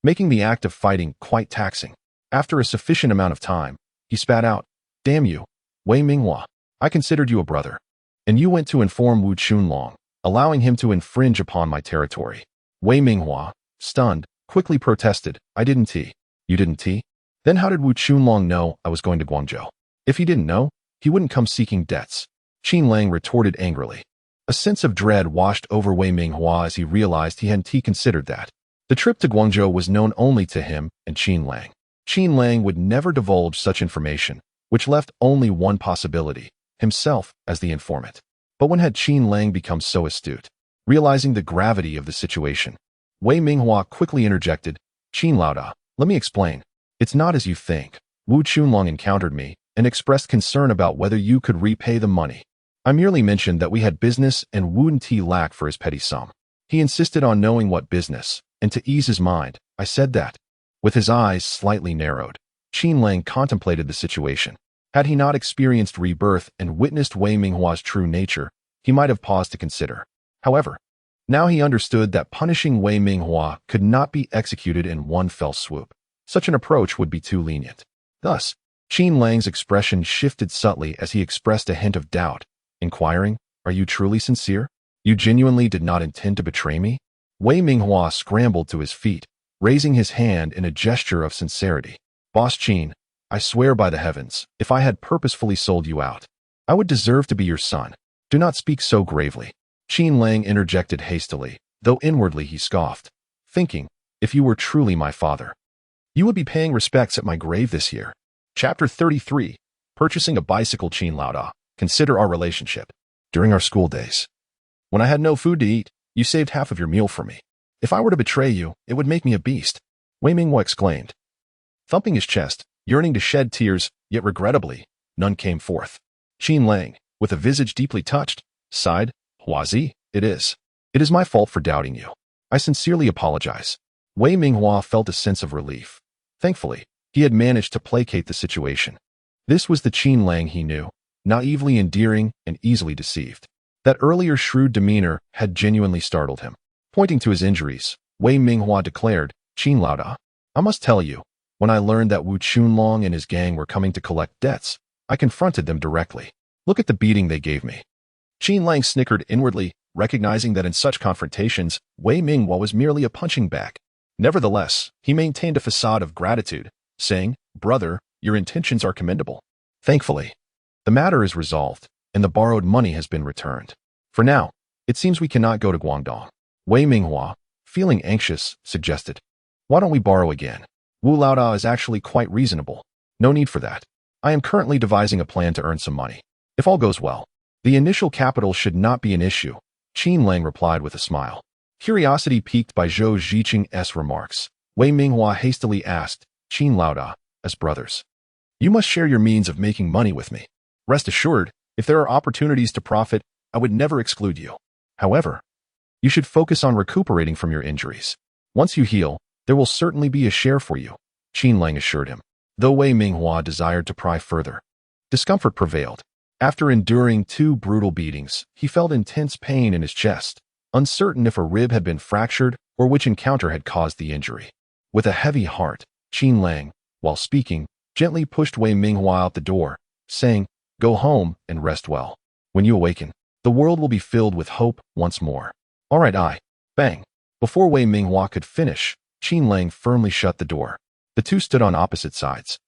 making the act of fighting quite taxing. After a sufficient amount of time, he spat out, Damn you, Wei Minghua, I considered you a brother, and you went to inform Qin Lang, allowing him to infringe upon my territory. Wei Minghua, stunned, quickly protested, I didn't tea. You didn't tea? Then how did Qin Lang know I was going to Guangzhou? If he didn't know, he wouldn't come seeking debts. Qin Lang retorted angrily. A sense of dread washed over Wei Minghua as he realized he hadn't considered that. The trip to Guangzhou was known only to him and Qin Lang. Qin Lang would never divulge such information, which left only one possibility, himself as the informant. But when had Qin Lang become so astute? Realizing the gravity of the situation, Wei Minghua quickly interjected, Qin Laoda, let me explain. It's not as you think. Qin Lang encountered me and expressed concern about whether you could repay the money. I merely mentioned that we had business and wouldn't lack for his petty sum. He insisted on knowing what business, and to ease his mind, I said that. With his eyes slightly narrowed, Qin Lang contemplated the situation. Had he not experienced rebirth and witnessed Wei Minghua's true nature, he might have paused to consider. However, now he understood that punishing Wei Minghua could not be executed in one fell swoop. Such an approach would be too lenient. Thus, Qin Lang's expression shifted subtly as he expressed a hint of doubt, inquiring, Are you truly sincere? You genuinely did not intend to betray me? Wei Minghua scrambled to his feet, raising his hand in a gesture of sincerity. Boss Qin, I swear by the heavens, if I had purposefully sold you out, I would deserve to be your son. Do not speak so gravely. Qin Lang interjected hastily, though inwardly he scoffed, thinking, if you were truly my father, you would be paying respects at my grave this year. Chapter 33. Purchasing a bicycle, Qin Lang. Consider our relationship. During our school days, when I had no food to eat, you saved half of your meal for me. If I were to betray you, it would make me a beast. Wei Minghua exclaimed, thumping his chest, yearning to shed tears, yet regrettably, none came forth. Qin Lang, with a visage deeply touched, sighed, Huazi, it is my fault for doubting you. I sincerely apologize. Wei Minghua felt a sense of relief. Thankfully, he had managed to placate the situation. This was the Qin Lang he knew, naively endearing and easily deceived. That earlier shrewd demeanor had genuinely startled him. Pointing to his injuries, Wei Minghua declared, Qin Lang, I must tell you, when I learned that Wu Chunlong and his gang were coming to collect debts, I confronted them directly. Look at the beating they gave me. Qin Lang snickered inwardly, recognizing that in such confrontations, Wei Minghua was merely a punching bag. Nevertheless, he maintained a facade of gratitude, saying, Brother, your intentions are commendable. Thankfully, the matter is resolved, and the borrowed money has been returned. For now, it seems we cannot go to Guangdong. Wei Minghua, feeling anxious, suggested, why don't we borrow again? Wu Laodao is actually quite reasonable. No need for that. I am currently devising a plan to earn some money. If all goes well, the initial capital should not be an issue, Qin Lang replied with a smile. Curiosity piqued by Zhou Ziqing's remarks, Wei Minghua hastily asked, Qin Lang, as brothers, you must share your means of making money with me. Rest assured, if there are opportunities to profit, I would never exclude you. However, you should focus on recuperating from your injuries. Once you heal, there will certainly be a share for you, Qin Lang assured him. Though Wei Minghua desired to pry further, discomfort prevailed. After enduring 2 brutal beatings, he felt intense pain in his chest, uncertain if a rib had been fractured or which encounter had caused the injury. With a heavy heart, Qin Lang, while speaking, gently pushed Wei Minghua out the door, saying, Go home and rest well. When you awaken, the world will be filled with hope once more. All right, bang. Before Wei Minghua could finish, Qin Lang firmly shut the door. The two stood on opposite sides,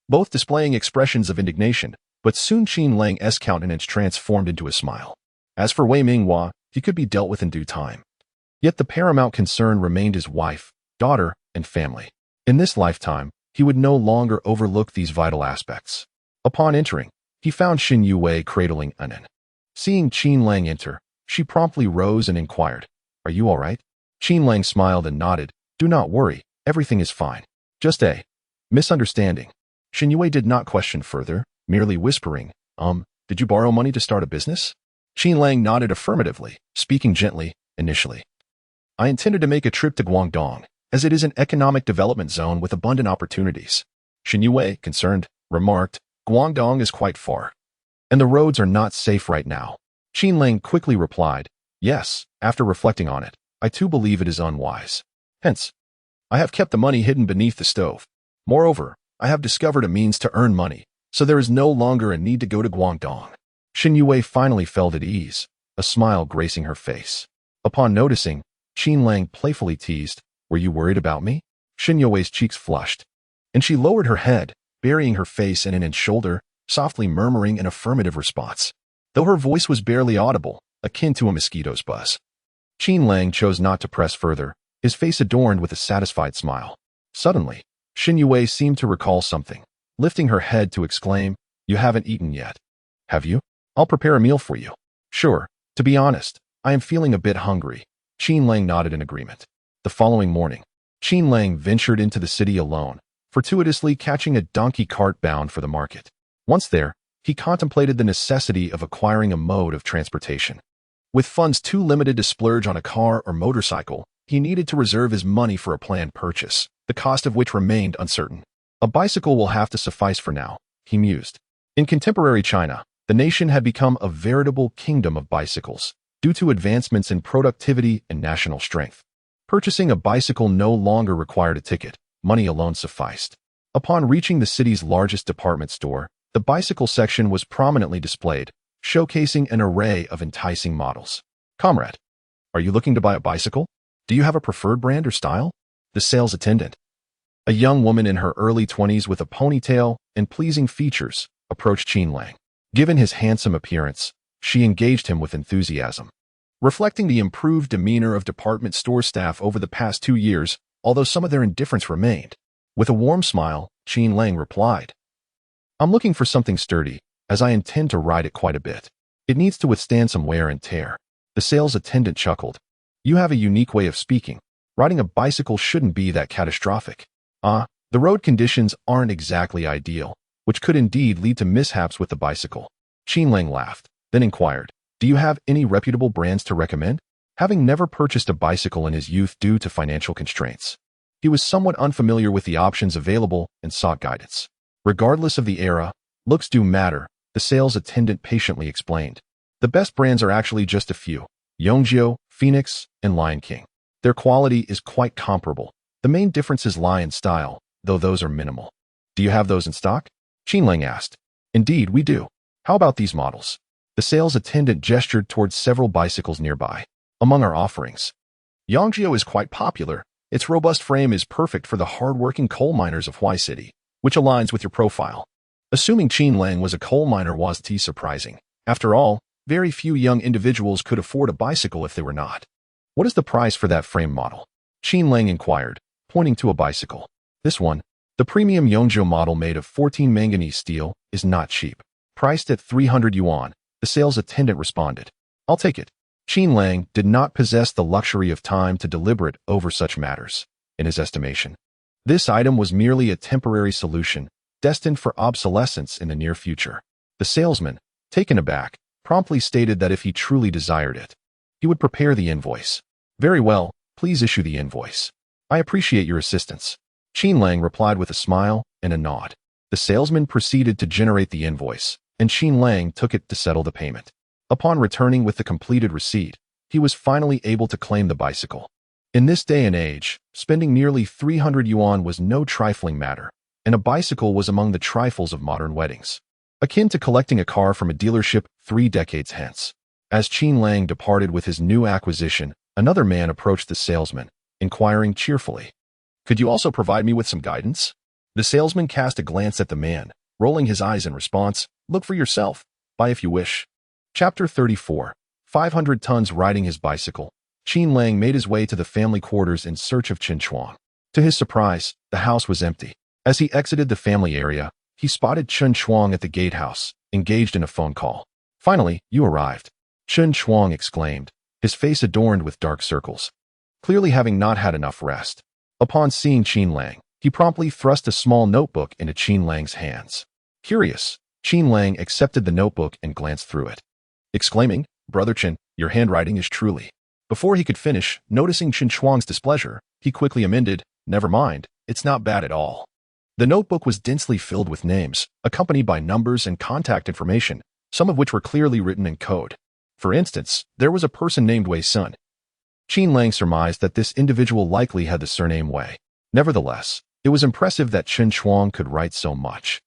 both displaying expressions of indignation, but soon Qin Lang's countenance transformed into a smile. As for Wei Minghua, he could be dealt with in due time. Yet the paramount concern remained his wife, daughter, and family. In this lifetime, he would no longer overlook these vital aspects. Upon entering, he found Shen Youwei cradling Anan. Seeing Qin Lang enter, she promptly rose and inquired, Are you all right? Qin Lang smiled and nodded, Do not worry, everything is fine. Just a misunderstanding. Shen Youwei did not question further, merely whispering, Did you borrow money to start a business? Qin Lang nodded affirmatively, speaking gently, initially. I intended to make a trip to Guangdong, as it is an economic development zone with abundant opportunities. Shen Youwei, concerned, remarked, Guangdong is quite far, and the roads are not safe right now. Qin Lang quickly replied, Yes, after reflecting on it, I too believe it is unwise. Hence, I have kept the money hidden beneath the stove. Moreover, I have discovered a means to earn money, so there is no longer a need to go to Guangdong. Shen Youwei finally felt at ease, a smile gracing her face. Upon noticing, Qin Lang playfully teased, Were you worried about me? Shen Youwei's cheeks flushed, and she lowered her head, burying her face in Anan's shoulder, softly murmuring an affirmative response, though her voice was barely audible, akin to a mosquito's buzz. Qin Lang chose not to press further, his face adorned with a satisfied smile. Suddenly, Shen Youwei seemed to recall something, lifting her head to exclaim, You haven't eaten yet. Have you? I'll prepare a meal for you. Sure, to be honest, I am feeling a bit hungry. Qin Lang nodded in agreement. The following morning, Qin Lang ventured into the city alone, fortuitously catching a donkey cart bound for the market. Once there, he contemplated the necessity of acquiring a mode of transportation. With funds too limited to splurge on a car or motorcycle, he needed to reserve his money for a planned purchase, the cost of which remained uncertain. A bicycle will have to suffice for now, he mused. In contemporary China, the nation had become a veritable kingdom of bicycles, due to advancements in productivity and national strength. Purchasing a bicycle no longer required a ticket, money alone sufficed. Upon reaching the city's largest department store, the bicycle section was prominently displayed, showcasing an array of enticing models. Comrade, are you looking to buy a bicycle? Do you have a preferred brand or style? The sales attendant, a young woman in her early 20s with a ponytail and pleasing features, approached Qin Lang. Given his handsome appearance, she engaged him with enthusiasm. Reflecting the improved demeanor of department store staff over the past 2 years, although some of their indifference remained. With a warm smile, Qin Lang replied, I'm looking for something sturdy, as I intend to ride it quite a bit. It needs to withstand some wear and tear. The sales attendant chuckled. You have a unique way of speaking. Riding a bicycle shouldn't be that catastrophic. The road conditions aren't exactly ideal, which could indeed lead to mishaps with the bicycle. Qin Lang laughed, then inquired, do you have any reputable brands to recommend? Having never purchased a bicycle in his youth due to financial constraints, he was somewhat unfamiliar with the options available and sought guidance. Regardless of the era, looks do matter, the sales attendant patiently explained. The best brands are actually just a few: Yongjiu, Phoenix, and Lion King. Their quality is quite comparable. The main differences lie in style, though those are minimal. Do you have those in stock? Qin Lang asked. Indeed, we do. How about these models? The sales attendant gestured towards several bicycles nearby. Among our offerings, Yongjiu is quite popular. Its robust frame is perfect for the hard-working coal miners of Huai City, which aligns with your profile. Assuming Qin Lang was a coal miner was surprising. After all, very few young individuals could afford a bicycle if they were not. What is the price for that frame model? Qin Lang inquired, pointing to a bicycle. This one, the premium Yongjiu model made of 14 manganese steel, is not cheap. Priced at 300 yuan, the sales attendant responded. I'll take it. Qin Lang did not possess the luxury of time to deliberate over such matters. In his estimation, this item was merely a temporary solution, destined for obsolescence in the near future. The salesman, taken aback, promptly stated that if he truly desired it, he would prepare the invoice. Very well, please issue the invoice. I appreciate your assistance. Qin Lang replied with a smile and a nod. The salesman proceeded to generate the invoice, and Qin Lang took it to settle the payment. Upon returning with the completed receipt, he was finally able to claim the bicycle. In this day and age, spending nearly 300 yuan was no trifling matter, and a bicycle was among the trifles of modern weddings, akin to collecting a car from a dealership 3 decades hence. As Qin Lang departed with his new acquisition, another man approached the salesman, inquiring cheerfully, could you also provide me with some guidance? The salesman cast a glance at the man, rolling his eyes in response, look for yourself, buy if you wish. Chapter 34. 500 tons riding his bicycle, Qin Lang made his way to the family quarters in search of Chen Chuang. To his surprise, the house was empty. As he exited the family area, he spotted Chen Chuang at the gatehouse, engaged in a phone call. Finally, you arrived. Chen Chuang exclaimed, his face adorned with dark circles, clearly having not had enough rest. Upon seeing Qin Lang, he promptly thrust a small notebook into Qin Lang's hands. Curious, Qin Lang accepted the notebook and glanced through it, exclaiming, Brother Chen, your handwriting is truly. Before he could finish, noticing Chen Chuang's displeasure, he quickly amended, never mind, it's not bad at all. The notebook was densely filled with names, accompanied by numbers and contact information, some of which were clearly written in code. For instance, there was a person named Wei Sun. Qin Lang surmised that this individual likely had the surname Wei. Nevertheless, it was impressive that Chen Chuang could write so much,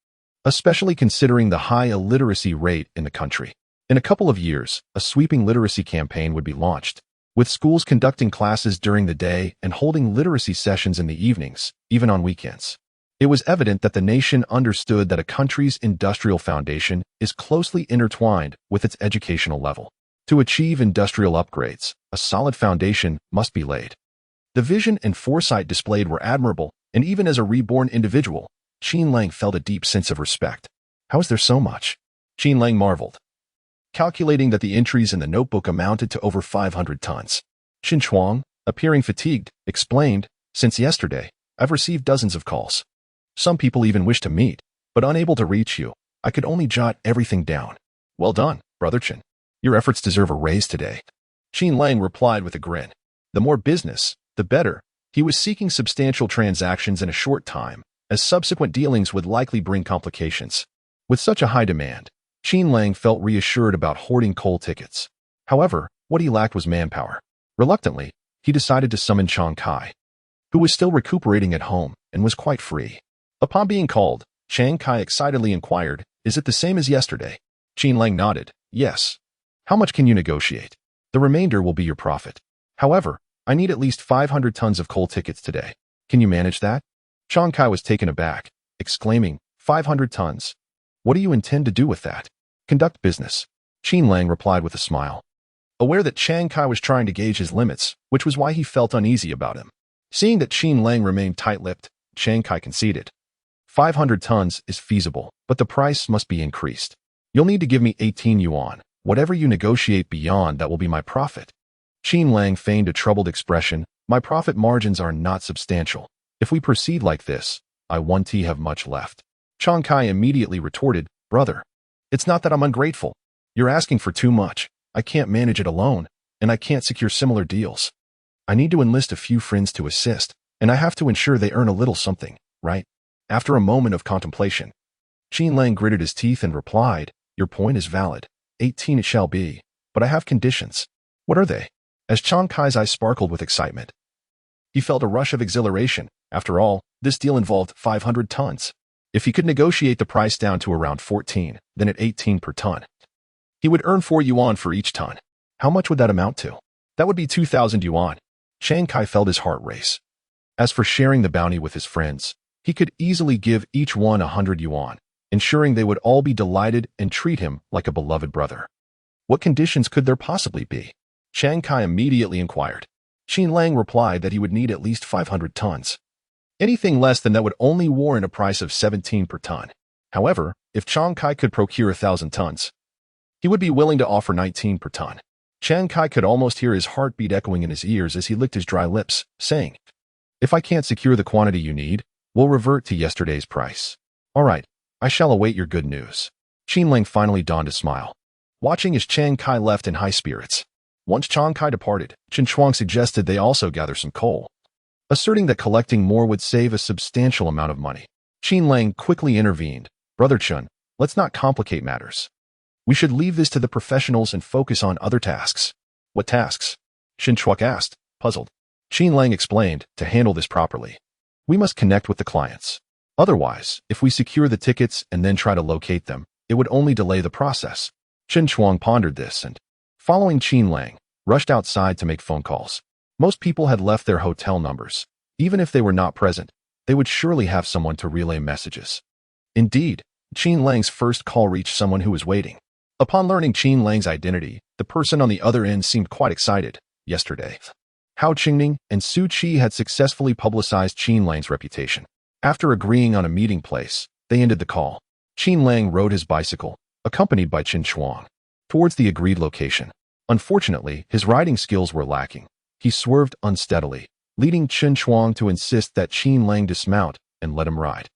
especially considering the high illiteracy rate in the country. In a couple of years, a sweeping literacy campaign would be launched, with schools conducting classes during the day and holding literacy sessions in the evenings, even on weekends. It was evident that the nation understood that a country's industrial foundation is closely intertwined with its educational level. To achieve industrial upgrades, a solid foundation must be laid. The vision and foresight displayed were admirable, and even as a reborn individual, Qin Lang felt a deep sense of respect. How is there so much? Qin Lang marveled, calculating that the entries in the notebook amounted to over 500 tons. Chen Chuang, appearing fatigued, explained, since yesterday, I've received dozens of calls. Some people even wish to meet, but unable to reach you. I could only jot everything down. Well done, Brother Chen. Your efforts deserve a raise today. Qin Lang replied with a grin. The more business, the better. He was seeking substantial transactions in a short time, as subsequent dealings would likely bring complications. With such a high demand, Qin Lang felt reassured about hoarding coal tickets. However, what he lacked was manpower. Reluctantly, he decided to summon Chang Kai, who was still recuperating at home and was quite free. Upon being called, Chang Kai excitedly inquired, is it the same as yesterday? Qin Lang nodded, yes. How much can you negotiate? The remainder will be your profit. However, I need at least 500 tons of coal tickets today. Can you manage that? Chang Kai was taken aback, exclaiming, 500 tons. What do you intend to do with that? Conduct business. Qin Lang replied with a smile, aware that Chang Kai was trying to gauge his limits, which was why he felt uneasy about him. Seeing that Qin Lang remained tight-lipped, Chang Kai conceded. 500 tons is feasible, but the price must be increased. You'll need to give me 18 yuan. Whatever you negotiate beyond that will be my profit. Qin Lang feigned a troubled expression. My profit margins are not substantial. If we proceed like this, I won't have much left. Chang Kai immediately retorted, brother, it's not that I'm ungrateful. You're asking for too much. I can't manage it alone, and I can't secure similar deals. I need to enlist a few friends to assist, and I have to ensure they earn a little something, right? After a moment of contemplation, Qin Lang gritted his teeth and replied, your point is valid. 18 it shall be, but I have conditions. What are they? As Chang Kai's eyes sparkled with excitement, he felt a rush of exhilaration. After all, this deal involved 500 tons. If he could negotiate the price down to around 14, then at 18 per ton, he would earn 4 yuan for each ton. How much would that amount to? That would be 2,000 yuan. Chang Kai felt his heart race. As for sharing the bounty with his friends, he could easily give each one 100 yuan, ensuring they would all be delighted and treat him like a beloved brother. What conditions could there possibly be? Chang Kai immediately inquired. Qin Lang replied that he would need at least 500 tons. Anything less than that would only warrant a price of 17 per ton. However, if Chang Kai could procure 1,000 tons, he would be willing to offer 19 per ton. Chang Kai could almost hear his heartbeat echoing in his ears as he licked his dry lips, saying, if I can't secure the quantity you need, we'll revert to yesterday's price. All right, I shall await your good news. Qin Lang finally donned a smile, watching as Chang Kai left in high spirits. Once Chang Kai departed, Qin Shuang suggested they also gather some coal, asserting that collecting more would save a substantial amount of money. Qin Lang quickly intervened. Brother Chun, let's not complicate matters. We should leave this to the professionals and focus on other tasks. What tasks? Qin Shuang asked, puzzled. Qin Lang explained, to handle this properly, we must connect with the clients. Otherwise, if we secure the tickets and then try to locate them, it would only delay the process. Qin Shuang pondered this and, following Qin Lang, rushed outside to make phone calls. Most people had left their hotel numbers. Even if they were not present, they would surely have someone to relay messages. Indeed, Qin Lang's first call reached someone who was waiting. Upon learning Qin Lang's identity, the person on the other end seemed quite excited. Yesterday, Hao Qingning and Su Qi had successfully publicized Qin Lang's reputation. After agreeing on a meeting place, they ended the call. Qin Lang rode his bicycle, accompanied by Qin Shuang, towards the agreed location. Unfortunately, his riding skills were lacking. He swerved unsteadily, leading Qin Shuang to insist that Qin Lang dismount and let him ride,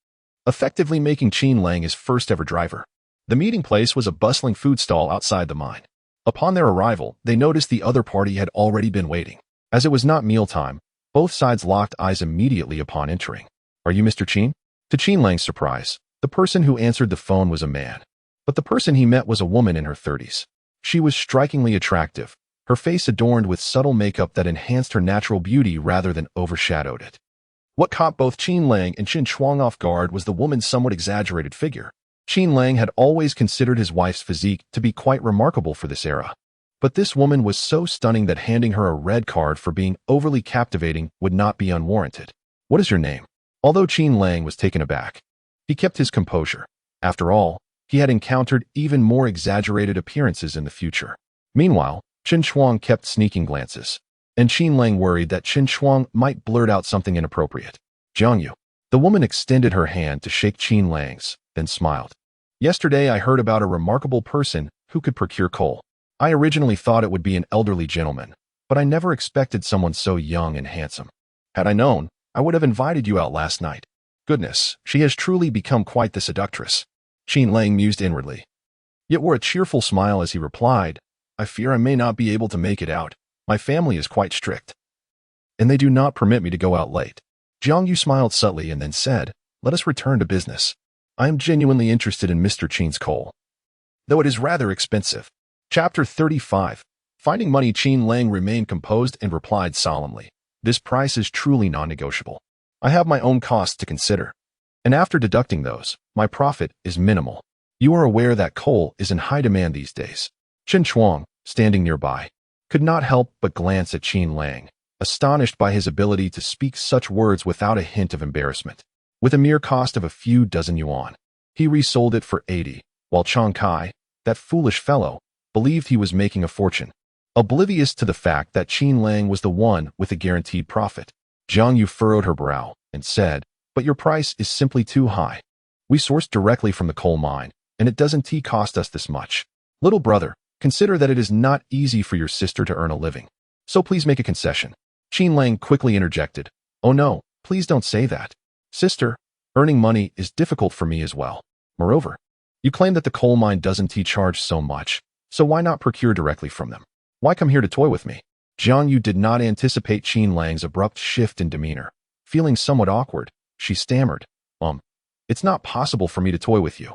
effectively making Qin Lang his first-ever driver. The meeting place was a bustling food stall outside the mine. Upon their arrival, they noticed the other party had already been waiting. As it was not mealtime, both sides locked eyes immediately upon entering. Are you Mr. Qin? To Qin Lang's surprise, the person who answered the phone was a man, but the person he met was a woman in her 30s. She was strikingly attractive, her face adorned with subtle makeup that enhanced her natural beauty rather than overshadowed it. What caught both Qin Lang and Qin Shuang off guard was the woman's somewhat exaggerated figure. Qin Lang had always considered his wife's physique to be quite remarkable for this era. But this woman was so stunning that handing her a red card for being overly captivating would not be unwarranted. What is your name? Although Qin Lang was taken aback, he kept his composure. After all, he had encountered even more exaggerated appearances in the future. Meanwhile, Qin Shuang kept sneaking glances, and Qin Lang worried that Qin Shuang might blurt out something inappropriate. Jiangyu. The woman extended her hand to shake Qin Lang's, then smiled. Yesterday I heard about a remarkable person who could procure coal. I originally thought it would be an elderly gentleman, but I never expected someone so young and handsome. Had I known, I would have invited you out last night. Goodness, she has truly become quite the seductress. Qin Lang mused inwardly, yet wore a cheerful smile as he replied, I fear I may not be able to make it out. My family is quite strict, and they do not permit me to go out late. Jiangyu smiled subtly and then said, let us return to business. I am genuinely interested in Mr. Qin's coal, though it is rather expensive. Chapter 35. Finding money. Qin Lang remained composed and replied solemnly, this price is truly non-negotiable. I have my own costs to consider, and after deducting those, my profit is minimal. You are aware that coal is in high demand these days. Qin Shuang, standing nearby, could not help but glance at Qin Lang, astonished by his ability to speak such words without a hint of embarrassment. With a mere cost of a few dozen yuan, he resold it for 80, while Chang Kai, that foolish fellow, believed he was making a fortune, oblivious to the fact that Qin Lang was the one with a guaranteed profit. Jiangyu furrowed her brow and said, but your price is simply too high. We sourced directly from the coal mine, and it doesn't cost us this much. Little brother, consider that it is not easy for your sister to earn a living. So please make a concession. Qin Lang quickly interjected. Oh no, please don't say that. Sister, earning money is difficult for me as well. Moreover, you claim that the coal mine doesn't charge so much, so why not procure directly from them? Why come here to toy with me? Jiang Yu did not anticipate Qin Lang's abrupt shift in demeanor. Feeling somewhat awkward, she stammered, it's not possible for me to toy with you.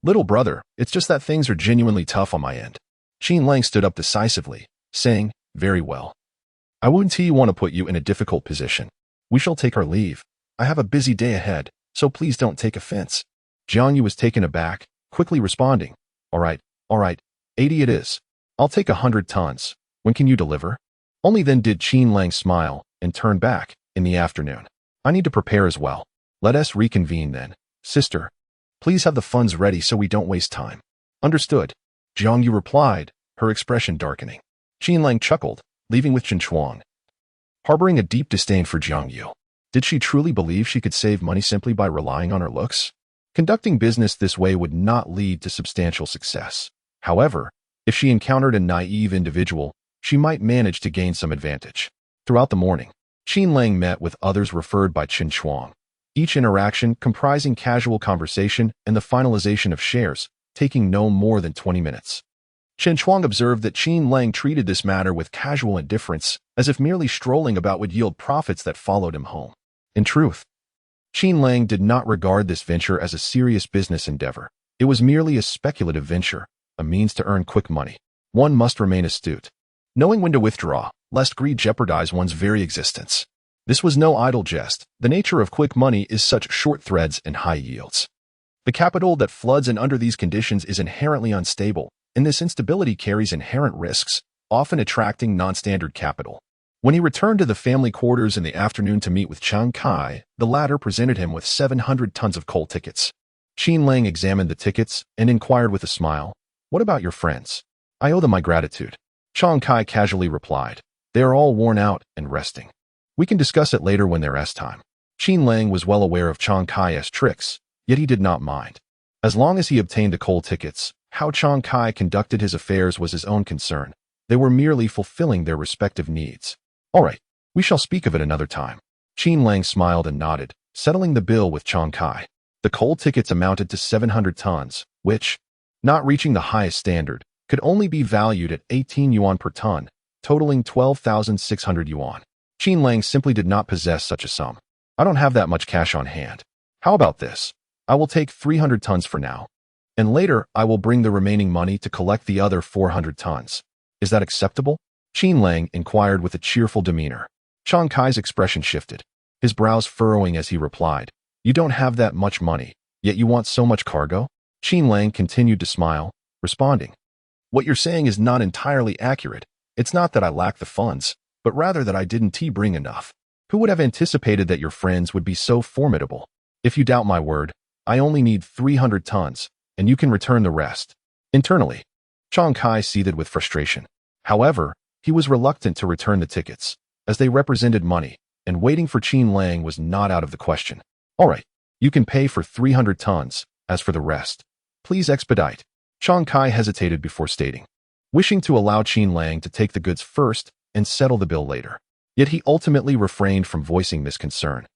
Little brother, it's just that things are genuinely tough on my end. Qin Lang stood up decisively, saying, very well. I wouldn't want to put you in a difficult position. We shall take our leave. I have a busy day ahead, so please don't take offense. Jiang Yu was taken aback, quickly responding, all right, 80 it is. I'll take 100 tons. When can you deliver? Only then did Qin Lang smile and turn back, in the afternoon. I need to prepare as well. Let us reconvene then. Sister, please have the funds ready so we don't waste time. Understood. Jiang Yu replied, her expression darkening. Qin Lang chuckled, leaving with Chen Chuang, harboring a deep disdain for Jiang Yu. Did she truly believe she could save money simply by relying on her looks? Conducting business this way would not lead to substantial success. However, if she encountered a naive individual, she might manage to gain some advantage. Throughout the morning, Qin Lang met with others referred by Chen Chuang, each interaction comprising casual conversation and the finalization of shares, taking no more than 20 minutes. Chen Chuang observed that Qin Lang treated this matter with casual indifference, as if merely strolling about would yield profits that followed him home. In truth, Qin Lang did not regard this venture as a serious business endeavor. It was merely a speculative venture, a means to earn quick money. One must remain astute, knowing when to withdraw, lest greed jeopardize one's very existence. This was no idle jest. The nature of quick money is such short threads and high yields. The capital that floods in under these conditions is inherently unstable, and this instability carries inherent risks, often attracting non-standard capital. When he returned to the family quarters in the afternoon to meet with Chiang Kai, the latter presented him with 700 tons of coal tickets. Qin Lang examined the tickets and inquired with a smile, "What about your friends? I owe them my gratitude." Chiang Kai casually replied, "They are all worn out and resting. We can discuss it later when they're rest time." Qin Lang was well aware of Chiang Kai's tricks, yet he did not mind. As long as he obtained the coal tickets, how Chiang Kai conducted his affairs was his own concern. They were merely fulfilling their respective needs. All right, we shall speak of it another time. Qin Lang smiled and nodded, settling the bill with Chiang Kai. The coal tickets amounted to 700 tons, which, not reaching the highest standard, could only be valued at 18 yuan per ton, totaling 12,600 yuan. Qin Lang simply did not possess such a sum. I don't have that much cash on hand. How about this? I will take 300 tons for now, and later I will bring the remaining money to collect the other 400 tons. Is that acceptable? Qin Lang inquired with a cheerful demeanor. Chiang Kai's expression shifted, his brows furrowing as he replied, "You don't have that much money, yet you want so much cargo?" Qin Lang continued to smile, responding, "What you're saying is not entirely accurate. It's not that I lack the funds, but rather that I didn't bring enough. Who would have anticipated that your friends would be so formidable? If you doubt my word, I only need 300 tons, and you can return the rest." Internally, Chiang Kai seethed with frustration. However, he was reluctant to return the tickets, as they represented money, and waiting for Qin Lang was not out of the question. "All right, you can pay for 300 tons. As for the rest, please expedite." Chiang Kai hesitated before stating, wishing to allow Qin Lang to take the goods first and settle the bill later. Yet he ultimately refrained from voicing this concern,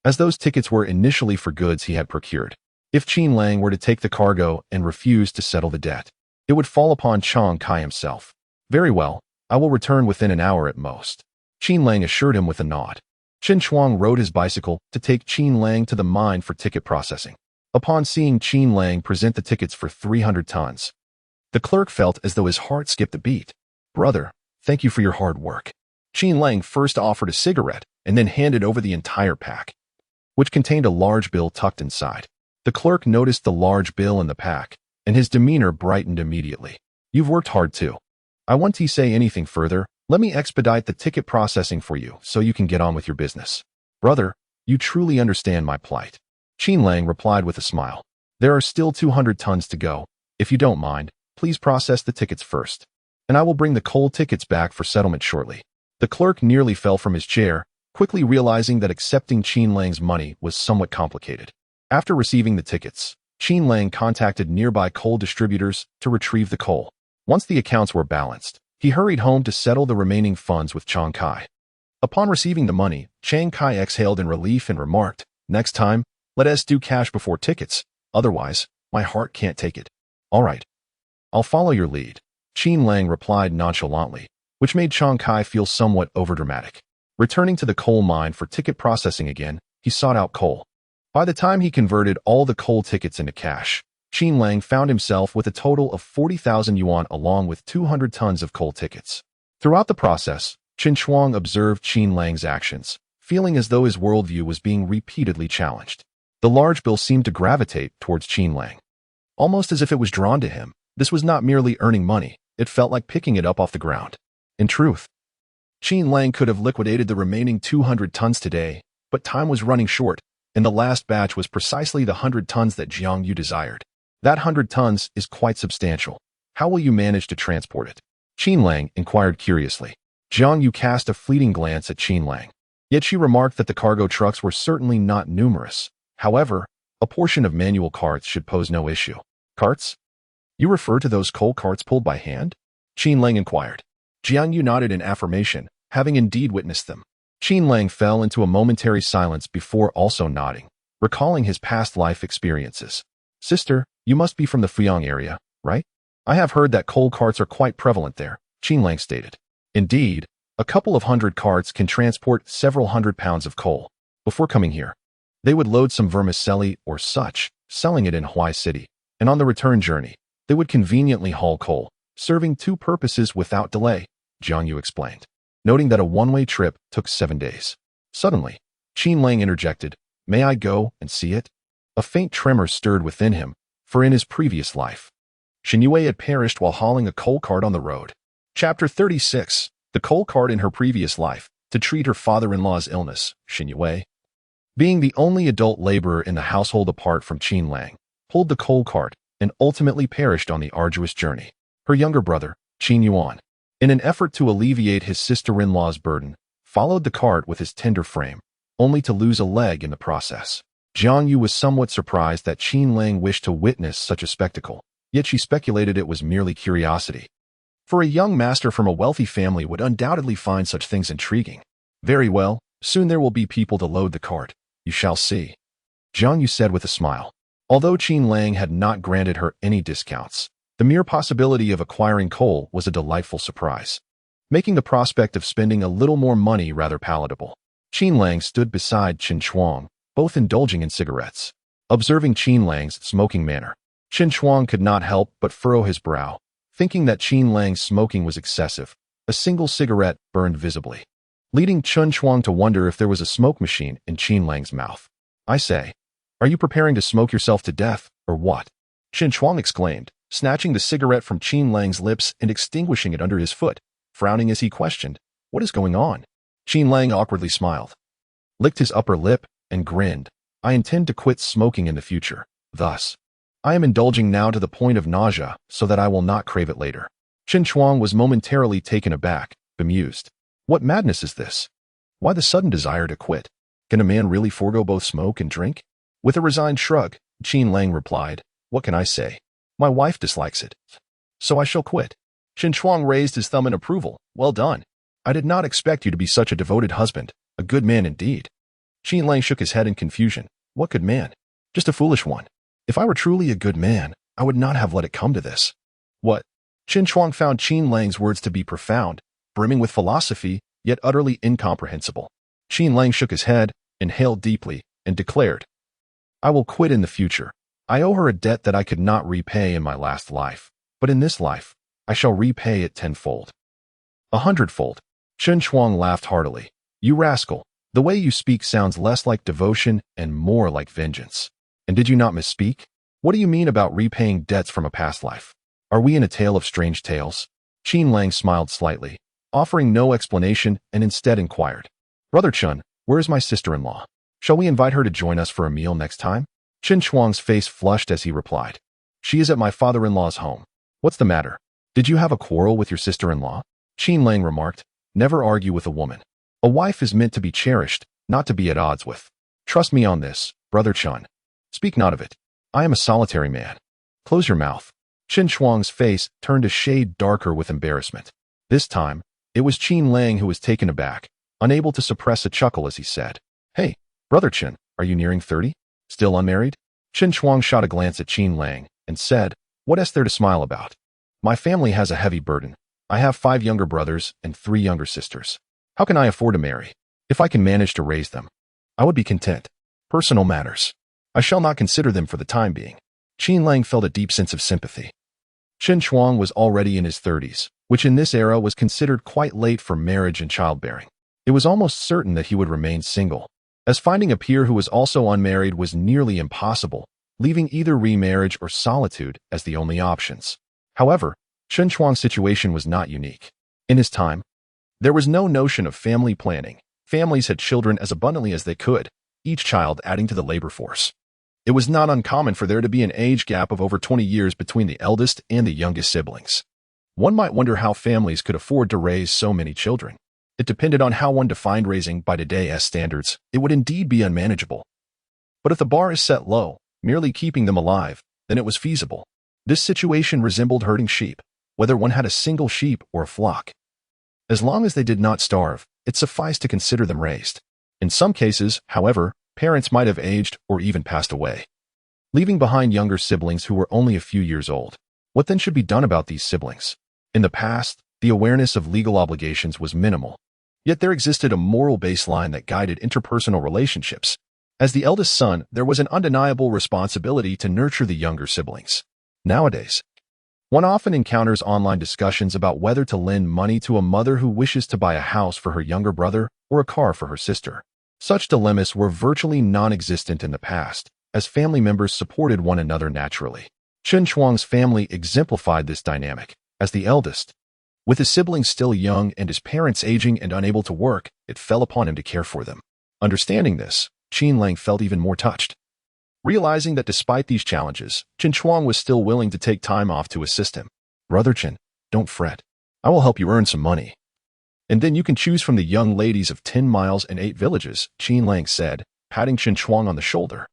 as those tickets were initially for goods he had procured. If Qin Lang were to take the cargo and refuse to settle the debt, it would fall upon Chiang Kai himself. "Very well, I will return within an hour at most," Qin Lang assured him with a nod. Chen Chuang rode his bicycle to take Qin Lang to the mine for ticket processing. Upon seeing Qin Lang present the tickets for 300 tons, the clerk felt as though his heart skipped a beat. "Brother, thank you for your hard work." Qin Lang first offered a cigarette and then handed over the entire pack, which contained a large bill tucked inside. The clerk noticed the large bill in the pack, and his demeanor brightened immediately. "You've worked hard too. I won't say anything further. Let me expedite the ticket processing for you so you can get on with your business." "Brother, you truly understand my plight," Qin Lang replied with a smile. "There are still 200 tons to go. If you don't mind, please process the tickets first, and I will bring the coal tickets back for settlement shortly." The clerk nearly fell from his chair, quickly realizing that accepting Qin Lang's money was somewhat complicated. After receiving the tickets, Qin Lang contacted nearby coal distributors to retrieve the coal. Once the accounts were balanced, he hurried home to settle the remaining funds with Chiang Kai. Upon receiving the money, Chiang Kai exhaled in relief and remarked, "Next time, let us do cash before tickets. Otherwise, my heart can't take it." "All right. I'll follow your lead," Qin Lang replied nonchalantly, which made Chiang Kai feel somewhat overdramatic. Returning to the coal mine for ticket processing again, he sought out coal. By the time he converted all the coal tickets into cash, Qin Lang found himself with a total of 40,000 yuan along with 200 tons of coal tickets. Throughout the process, Chen Shuang observed Qin Lang's actions, feeling as though his worldview was being repeatedly challenged. The large bill seemed to gravitate towards Qin Lang. Almost as if it was drawn to him, this was not merely earning money, it felt like picking it up off the ground. In truth, Qin Lang could have liquidated the remaining 200 tons today, but time was running short, and the last batch was precisely the 100 tons that Jiang Yu desired. That 100 tons is quite substantial. How will you manage to transport it? Qin Lang inquired curiously. Jiang Yu cast a fleeting glance at Qin Lang. Yet she remarked that the cargo trucks were certainly not numerous. However, a portion of manual carts should pose no issue. Carts? You refer to those coal carts pulled by hand? Qin Lang inquired. Jiang Yu nodded in affirmation, having indeed witnessed them. Qin Lang fell into a momentary silence before also nodding, recalling his past life experiences. "Sister, you must be from the Fuyang area, right? I have heard that coal carts are quite prevalent there," Qin Lang stated. Indeed, a couple of hundred carts can transport several hundred pounds of coal. Before coming here, they would load some vermicelli or such, selling it in Huai City, and on the return journey, they would conveniently haul coal, serving two purposes without delay, Jiang Yu explained, noting that a one-way trip took 7 days. Suddenly, Qin Lang interjected, "May I go and see it?" A faint tremor stirred within him, for in his previous life, Shen Youwei had perished while hauling a coal cart on the road. Chapter 36. The coal cart in her previous life, to treat her father-in-law's illness, Shen Youwei, being the only adult laborer in the household apart from Qin Lang, pulled the coal cart and ultimately perished on the arduous journey. Her younger brother, Qin Yuan, in an effort to alleviate his sister-in-law's burden, followed the cart with his tender frame, only to lose a leg in the process. Jiang Yu was somewhat surprised that Qin Lang wished to witness such a spectacle, yet she speculated it was merely curiosity. For a young master from a wealthy family would undoubtedly find such things intriguing. "Very well, soon there will be people to load the cart. You shall see," Jiang Yu said with a smile. Although Qin Lang had not granted her any discounts, the mere possibility of acquiring coal was a delightful surprise, making the prospect of spending a little more money rather palatable. Qin Lang stood beside Chen Shuang, both indulging in cigarettes. Observing Qin Lang's smoking manner, Chen Shuang could not help but furrow his brow, thinking that Qin Lang's smoking was excessive. A single cigarette burned visibly, leading Chen Shuang to wonder if there was a smoke machine in Qin Lang's mouth. "I say, are you preparing to smoke yourself to death, or what?" Chen Shuang exclaimed, snatching the cigarette from Qin Lang's lips and extinguishing it under his foot, frowning as he questioned, "What is going on?" Qin Lang awkwardly smiled, licked his upper lip, and grinned. "I intend to quit smoking in the future. Thus, I am indulging now to the point of nausea so that I will not crave it later." Chen Shuang was momentarily taken aback, bemused. What madness is this? Why the sudden desire to quit? Can a man really forego both smoke and drink? With a resigned shrug, Qin Lang replied, "What can I say? My wife dislikes it, so I shall quit." Chen Shuang raised his thumb in approval. "Well done. I did not expect you to be such a devoted husband, a good man indeed." Qin Lang shook his head in confusion. "What good man? Just a foolish one. If I were truly a good man, I would not have let it come to this." "What?" Chen Shuang found Qin Lang's words to be profound, brimming with philosophy, yet utterly incomprehensible. Qin Lang shook his head, inhaled deeply, and declared, "I will quit in the future. I owe her a debt that I could not repay in my last life, but in this life, I shall repay it tenfold. 100-fold. Chen Shuang laughed heartily. "You rascal, the way you speak sounds less like devotion and more like vengeance. And did you not misspeak? What do you mean about repaying debts from a past life? Are we in a tale of strange tales?" Qin Lang smiled slightly, offering no explanation, and instead inquired, "Brother Chen, where is my sister-in-law? Shall we invite her to join us for a meal next time?" Chen Shuang's face flushed as he replied, "She is at my father-in-law's home. What's the matter? Did you have a quarrel with your sister-in-law?" Qin Lang remarked, "Never argue with a woman. A wife is meant to be cherished, not to be at odds with. Trust me on this, Brother Chen. Speak not of it." I am a solitary man. Close your mouth. Qin Shuang's face turned a shade darker with embarrassment. This time, it was Qin Lang who was taken aback, unable to suppress a chuckle as he said, "Hey, brother Qin, are you nearing 30? Still unmarried?" Qin Shuang shot a glance at Qin Lang and said, "What is there to smile about? My family has a heavy burden. I have 5 younger brothers and 3 younger sisters. How can I afford to marry? If I can manage to raise them, I would be content. Personal matters, I shall not consider them for the time being." Qin Lang felt a deep sense of sympathy. Qin Shuang was already in his 30s, which in this era was considered quite late for marriage and childbearing. It was almost certain that he would remain single, as finding a peer who was also unmarried was nearly impossible, leaving either remarriage or solitude as the only options. However, Qin Shuang's situation was not unique. In his time, there was no notion of family planning. Families had children as abundantly as they could, each child adding to the labor force. It was not uncommon for there to be an age gap of over 20 years between the eldest and the youngest siblings. One might wonder how families could afford to raise so many children. It depended on how one defined raising by today's standards. It would indeed be unmanageable. But if the bar is set low, merely keeping them alive, then it was feasible. This situation resembled herding sheep, whether one had a single sheep or a flock. As long as they did not starve, it sufficed to consider them raised. In some cases, however, parents might have aged or even passed away, leaving behind younger siblings who were only a few years old. What then should be done about these siblings? In the past, the awareness of legal obligations was minimal, yet there existed a moral baseline that guided interpersonal relationships. As the eldest son, there was an undeniable responsibility to nurture the younger siblings. Nowadays, one often encounters online discussions about whether to lend money to a mother who wishes to buy a house for her younger brother or a car for her sister. Such dilemmas were virtually non-existent in the past, as family members supported one another naturally. Qin Shuang's family exemplified this dynamic. As the eldest, with his siblings still young and his parents aging and unable to work, it fell upon him to care for them. Understanding this, Qin Lang felt even more touched. Realizing that despite these challenges, Qin Shuang was still willing to take time off to assist him. "Brother Qin, don't fret. I will help you earn some money. And then you can choose from the young ladies of 10 miles and 8 villages," Qin Lang said, patting Qin Shuang on the shoulder.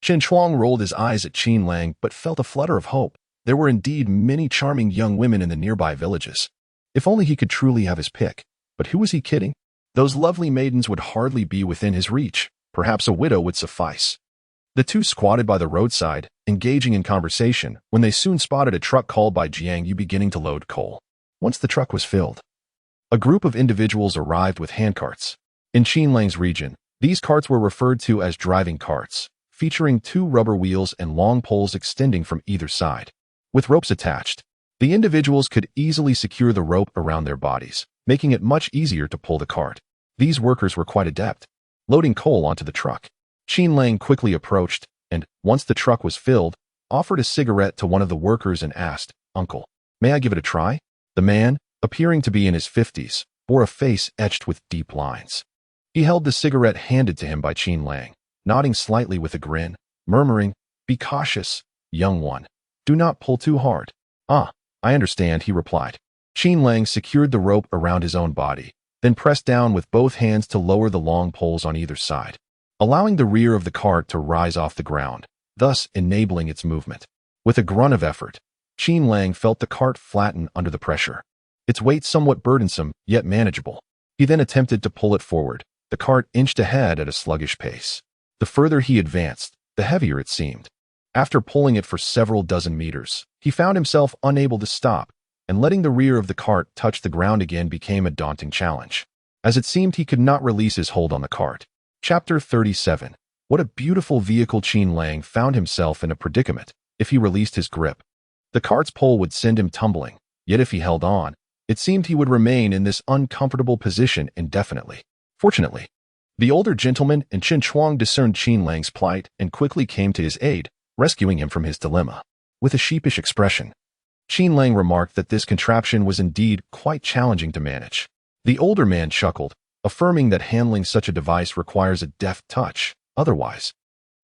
Qin Shuang rolled his eyes at Qin Lang but felt a flutter of hope. There were indeed many charming young women in the nearby villages. If only he could truly have his pick. But who was he kidding? Those lovely maidens would hardly be within his reach. Perhaps a widow would suffice. The two squatted by the roadside, engaging in conversation, when they soon spotted a truck called by Jiang Yu beginning to load coal. Once the truck was filled, a group of individuals arrived with handcarts. In Qin Lang's region, these carts were referred to as driving carts, featuring 2 rubber wheels and long poles extending from either side. With ropes attached, the individuals could easily secure the rope around their bodies, making it much easier to pull the cart. These workers were quite adept, loading coal onto the truck. Qin Lang quickly approached and, once the truck was filled, offered a cigarette to one of the workers and asked, "Uncle, may I give it a try?" The man, appearing to be in his 50s, bore a face etched with deep lines. He held the cigarette handed to him by Qin Lang, nodding slightly with a grin, murmuring, "Be cautious, young one. Do not pull too hard." "Ah, I understand," he replied. Qin Lang secured the rope around his own body, then pressed down with both hands to lower the long poles on either side, allowing the rear of the cart to rise off the ground, thus enabling its movement. With a grunt of effort, Qin Lang felt the cart flatten under the pressure, its weight somewhat burdensome, yet manageable. He then attempted to pull it forward. The cart inched ahead at a sluggish pace. The further he advanced, the heavier it seemed. After pulling it for several dozen meters, he found himself unable to stop, and letting the rear of the cart touch the ground again became a daunting challenge. As it seemed he could not release his hold on the cart. Chapter 37. What a beautiful vehicle. Qin Lang found himself in a predicament. If he released his grip, the cart's pole would send him tumbling, yet if he held on, it seemed he would remain in this uncomfortable position indefinitely. Fortunately, the older gentleman and Qin Shuang discerned Qin Lang's plight and quickly came to his aid, rescuing him from his dilemma. With a sheepish expression, Qin Lang remarked that this contraption was indeed quite challenging to manage. The older man chuckled, affirming that handling such a device requires a deft touch. Otherwise,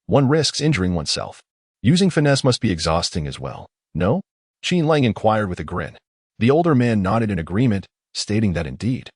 one risks injuring oneself. Using finesse must be exhausting as well, no? Qin Lang inquired with a grin. The older man nodded in agreement, stating that indeed,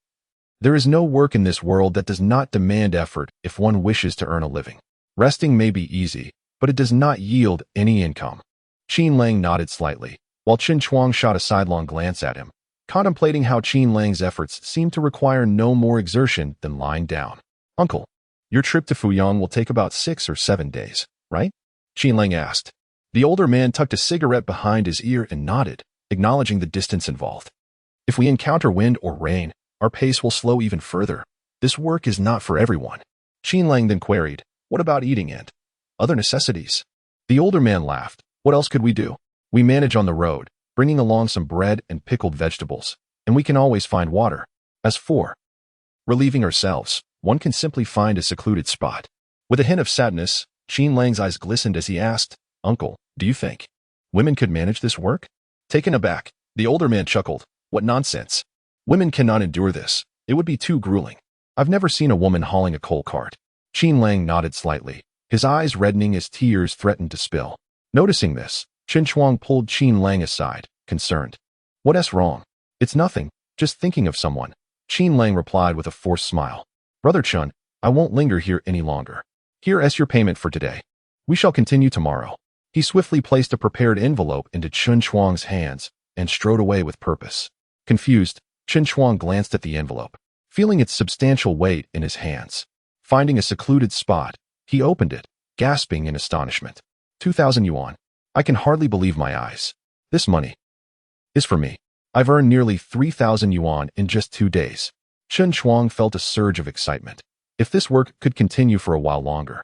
there is no work in this world that does not demand effort if one wishes to earn a living. Resting may be easy, but it does not yield any income. Qin Lang nodded slightly, while Qin Chuang shot a sidelong glance at him, contemplating how Qin Lang's efforts seemed to require no more exertion than lying down. Uncle, your trip to Fuyang will take about 6 or 7 days, right? Qin Lang asked. The older man tucked a cigarette behind his ear and nodded, acknowledging the distance involved. If we encounter wind or rain, our pace will slow even further. This work is not for everyone. Qin Lang then queried, what about eating and other necessities? The older man laughed. What else could we do? We manage on the road, bringing along some bread and pickled vegetables, and we can always find water. As for relieving ourselves, one can simply find a secluded spot. With a hint of sadness, Qin Lang's eyes glistened as he asked, Uncle, do you think women could manage this work? Taken aback, the older man chuckled. What nonsense. Women cannot endure this. It would be too grueling. I've never seen a woman hauling a coal cart. Qin Lang nodded slightly, his eyes reddening as tears threatened to spill. Noticing this, Qin Chuang pulled Qin Lang aside, concerned. What's wrong? It's nothing, just thinking of someone. Qin Lang replied with a forced smile. Brother Chun, I won't linger here any longer. Here is your payment for today. We shall continue tomorrow. He swiftly placed a prepared envelope into Qin Chuang's hands and strode away with purpose. Confused, Qin Chuang glanced at the envelope, feeling its substantial weight in his hands. Finding a secluded spot, he opened it, gasping in astonishment. 2,000 yuan. I can hardly believe my eyes. This money is for me. I've earned nearly 3,000 yuan in just 2 days. Qin Chuang felt a surge of excitement. If this work could continue for a while longer,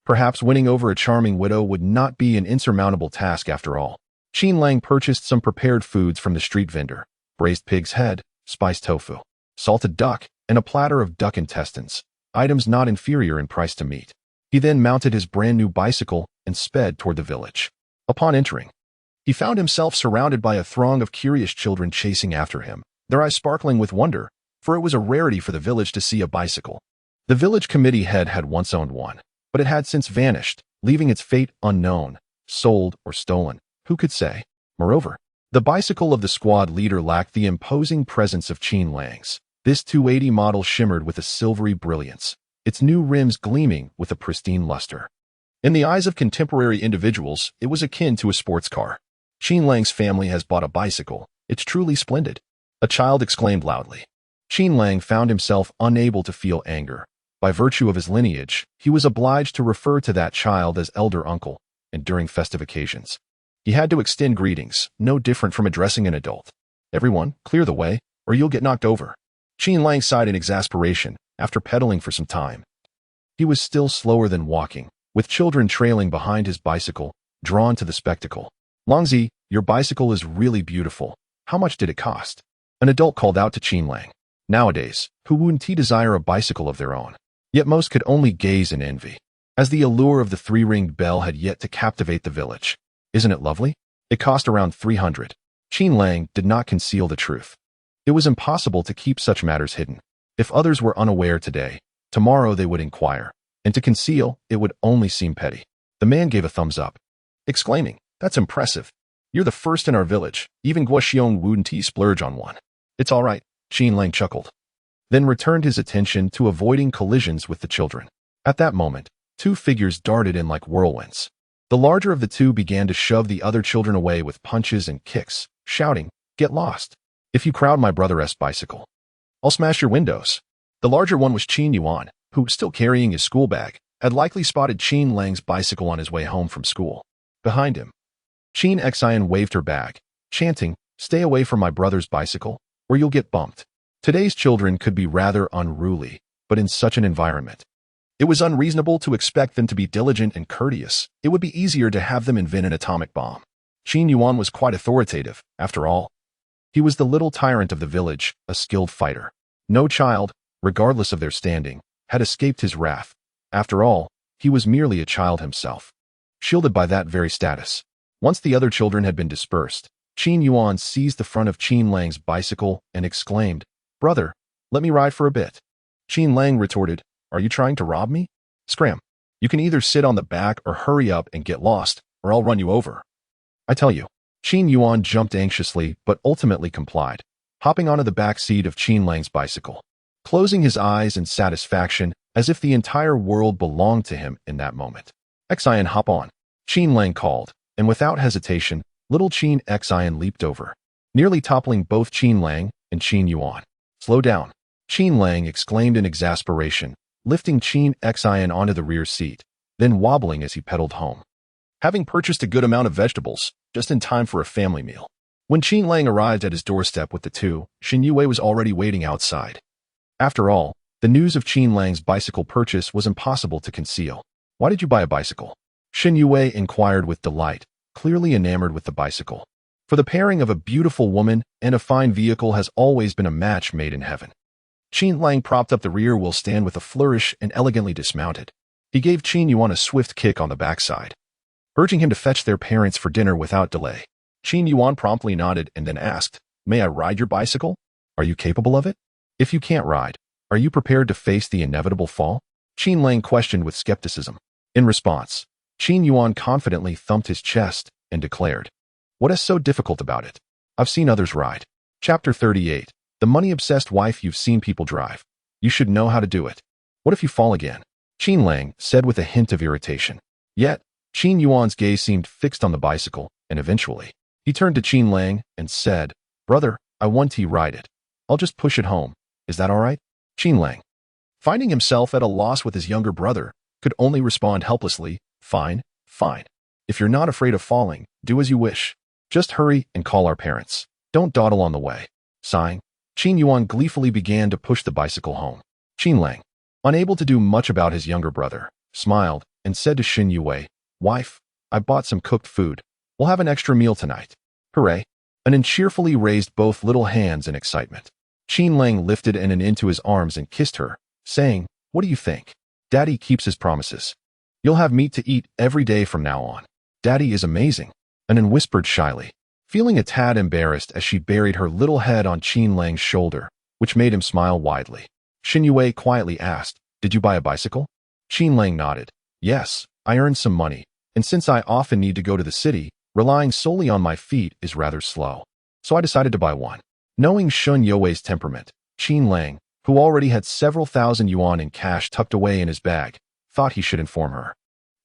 perhaps winning over a charming widow would not be an insurmountable task after all. Qin Lang purchased some prepared foods from the street vendor, braised pig's head, spiced tofu, salted duck, and a platter of duck intestines, items not inferior in price to meat. He then mounted his brand new bicycle and sped toward the village. Upon entering, he found himself surrounded by a throng of curious children chasing after him, their eyes sparkling with wonder, for it was a rarity for the village to see a bicycle. The village committee head had once owned one, but it had since vanished, leaving its fate unknown, sold or stolen. Who could say? Moreover, the bicycle of the squad leader lacked the imposing presence of Qin Lang's. This 280 model shimmered with a silvery brilliance, its new rims gleaming with a pristine luster. In the eyes of contemporary individuals, it was akin to a sports car. Qin Lang's family has bought a bicycle. It's truly splendid. A child exclaimed loudly. Qin Lang found himself unable to feel anger. By virtue of his lineage, he was obliged to refer to that child as elder uncle, and during festive occasions, he had to extend greetings, no different from addressing an adult. Everyone, clear the way, or you'll get knocked over. Qin Lang sighed in exasperation after pedaling for some time. He was still slower than walking, with children trailing behind his bicycle, drawn to the spectacle. Longzi, your bicycle is really beautiful. How much did it cost? An adult called out to Qin Lang. Nowadays, who wouldn't desire a bicycle of their own? Yet most could only gaze in envy, as the allure of the 3-ringed bell had yet to captivate the village. Isn't it lovely? It cost around 300. Qin Lang did not conceal the truth. It was impossible to keep such matters hidden. If others were unaware today, tomorrow they would inquire, and to conceal, it would only seem petty. The man gave a thumbs up, exclaiming, that's impressive. You're the first in our village. Even Guo Xiong wouldn't splurge on one. It's all right, Qin Lang chuckled, then returned his attention to avoiding collisions with the children. At that moment, 2 figures darted in like whirlwinds. The larger of the 2 began to shove the other children away with punches and kicks, shouting, get lost. If you crowd my brother's bicycle, I'll smash your windows. The larger one was Qin Yuan, who, still carrying his school bag, had likely spotted Qin Lang's bicycle on his way home from school. Behind him, Qin Xian waved her bag, chanting, stay away from my brother's bicycle, or you'll get bumped. Today's children could be rather unruly, but in such an environment, it was unreasonable to expect them to be diligent and courteous. It would be easier to have them invent an atomic bomb. Qin Yuan was quite authoritative, after all. He was the little tyrant of the village, a skilled fighter. No child, regardless of their standing, had escaped his wrath. After all, he was merely a child himself, shielded by that very status. Once the other children had been dispersed, Qin Yuan seized the front of Qin Lang's bicycle and exclaimed, brother, let me ride for a bit. Qin Lang retorted, are you trying to rob me? Scram. You can either sit on the back or hurry up and get lost, or I'll run you over. I tell you. Qin Yuan jumped anxiously but ultimately complied, hopping onto the back seat of Qin Lang's bicycle, closing his eyes in satisfaction as if the entire world belonged to him in that moment. Xian, hop on. Qin Lang called, and without hesitation, little Qin Xian leaped over, nearly toppling both Qin Lang and Qin Yuan. Slow down, Qin Lang exclaimed in exasperation, lifting Qin Xian onto the rear seat, then wobbling as he pedaled home. Having purchased a good amount of vegetables, just in time for a family meal. When Qin Lang arrived at his doorstep with the two, Shen Youwei was already waiting outside. After all, the news of Qin Lang's bicycle purchase was impossible to conceal. Why did you buy a bicycle? Shen Youwei inquired with delight, clearly enamored with the bicycle. For the pairing of a beautiful woman and a fine vehicle has always been a match made in heaven. Qin Lang propped up the rear wheel stand with a flourish and elegantly dismounted. He gave Qin Yuan a swift kick on the backside, urging him to fetch their parents for dinner without delay. Qin Yuan promptly nodded and then asked, "May I ride your bicycle? Are you capable of it? If you can't ride, are you prepared to face the inevitable fall?" Qin Lang questioned with skepticism. In response, Qin Yuan confidently thumped his chest and declared, "What is so difficult about it? I've seen others ride." Chapter 38. The money-obsessed wife you've seen people drive. You should know how to do it. What if you fall again? Qin Lang said with a hint of irritation. Yet, Qin Yuan's gaze seemed fixed on the bicycle, and eventually, he turned to Qin Lang and said, "Brother, I want to ride it. I'll just push it home. Is that all right?" Qin Lang, finding himself at a loss with his younger brother, could only respond helplessly, "Fine, fine. If you're not afraid of falling, do as you wish. Just hurry and call our parents. Don't dawdle on the way." Sighing, Qin Yuan gleefully began to push the bicycle home. Qin Lang, unable to do much about his younger brother, smiled and said to Shen Youwei, "Wife, I bought some cooked food. We'll have an extra meal tonight." Hooray! Anan cheerfully raised both little hands in excitement. Qin Lang lifted Anan into his arms and kissed her, saying, "What do you think? Daddy keeps his promises. You'll have meat to eat every day from now on. Daddy is amazing," Anan whispered shyly, feeling a tad embarrassed as she buried her little head on Qin Lang's shoulder, which made him smile widely. Shen Youwei quietly asked, "Did you buy a bicycle?" Qin Lang nodded. "Yes, I earned some money, and since I often need to go to the city, relying solely on my feet is rather slow. So I decided to buy one." Knowing Shen Youwei's temperament, Qin Lang, who already had several thousand yuan in cash tucked away in his bag, thought he should inform her.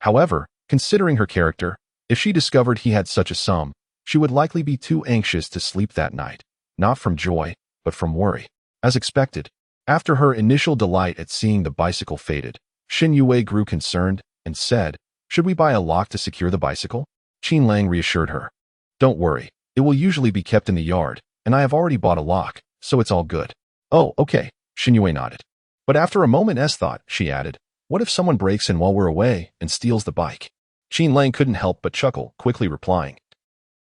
However, considering her character, if she discovered he had such a sum, she would likely be too anxious to sleep that night, not from joy, but from worry. As expected, after her initial delight at seeing the bicycle faded, Shen Youwei grew concerned and said, "Should we buy a lock to secure the bicycle?" Qin Lang reassured her, "Don't worry, it will usually be kept in the yard, and I have already bought a lock, so it's all good." "Oh, okay," Shen Youwei nodded. But after a moment's thought, she added, "What if someone breaks in while we're away and steals the bike?" Qin Lang couldn't help but chuckle, quickly replying,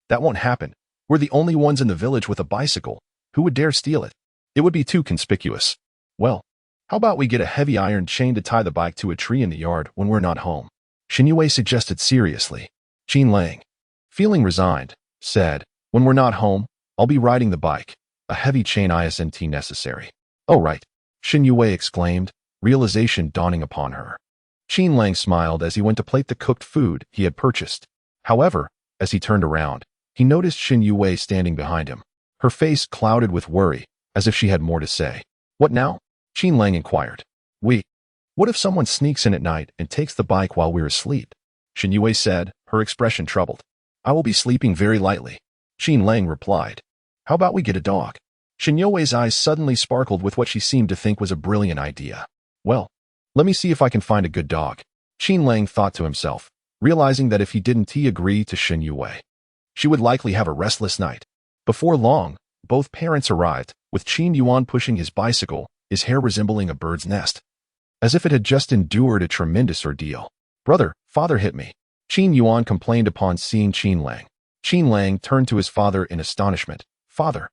"That won't happen. We're the only ones in the village with a bicycle. Who would dare steal it? It would be too conspicuous. Well, how about we get a heavy iron chain to tie the bike to a tree in the yard when we're not home?" Shen Youwei suggested seriously. Qin Lang, feeling resigned, said, "When we're not home, I'll be riding the bike. A heavy chain isn't necessary." "Oh right," Shen Youwei exclaimed, realization dawning upon her. Qin Lang smiled as he went to plate the cooked food he had purchased. However, as he turned around, he noticed Shen Youwei standing behind him, her face clouded with worry, as if she had more to say. "What now?" Qin Lang inquired. What if someone sneaks in at night and takes the bike while we're asleep?" Shen Youwei said, her expression troubled. "I will be sleeping very lightly," Qin Lang replied. "How about we get a dog?" Shen Youwei's eyes suddenly sparkled with what she seemed to think was a brilliant idea. "Well, let me see if I can find a good dog," Qin Lang thought to himself, realizing that if he didn't agree to Shen Youwei, she would likely have a restless night. Before long, both parents arrived, with Qin Yuan pushing his bicycle, his hair resembling a bird's nest, as if it had just endured a tremendous ordeal. "Brother, father hit me," Qin Yuan complained upon seeing Qin Lang. Qin Lang turned to his father in astonishment. "Father,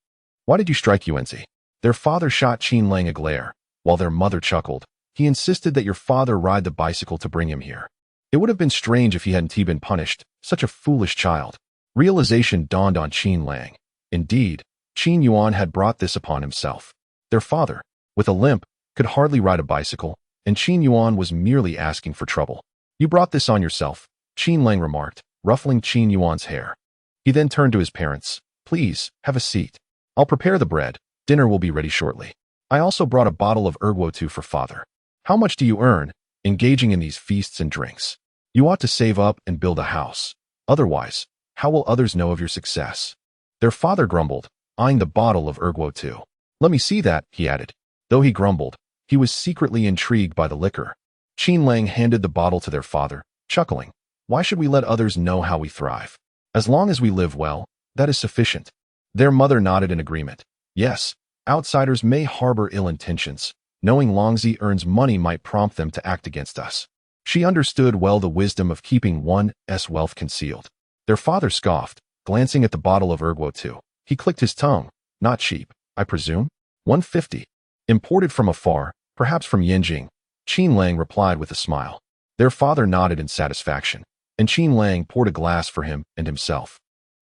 why did you strike Yuanzi?" Their father shot Qin Lang a glare, while their mother chuckled. "He insisted that your father ride the bicycle to bring him here. It would have been strange if he hadn't been punished, such a foolish child." Realization dawned on Qin Lang. Indeed, Qin Yuan had brought this upon himself. Their father, with a limp, could hardly ride a bicycle, and Qin Yuan was merely asking for trouble. "You brought this on yourself," Qin Lang remarked, ruffling Qin Yuan's hair. He then turned to his parents. "Please, have a seat. I'll prepare the bread. Dinner will be ready shortly. I also brought a bottle of erguo too for father. How much do you earn, engaging in these feasts and drinks?" You ought to save up and build a house. Otherwise, how will others know of your success? Their father grumbled, eyeing the bottle of erguo too. Let me see that, he added. Though he grumbled, he was secretly intrigued by the liquor. Qin Lang handed the bottle to their father, chuckling. Why should we let others know how we thrive? As long as we live well, that is sufficient. Their mother nodded in agreement. Yes, outsiders may harbor ill intentions. Knowing Longzi earns money might prompt them to act against us. She understood well the wisdom of keeping one's wealth concealed. Their father scoffed, glancing at the bottle of erguo too. He clicked his tongue. Not cheap, I presume? 150. Imported from afar, perhaps from Yanjing. Qin Lang replied with a smile. Their father nodded in satisfaction, and Qin Lang poured a glass for him and himself,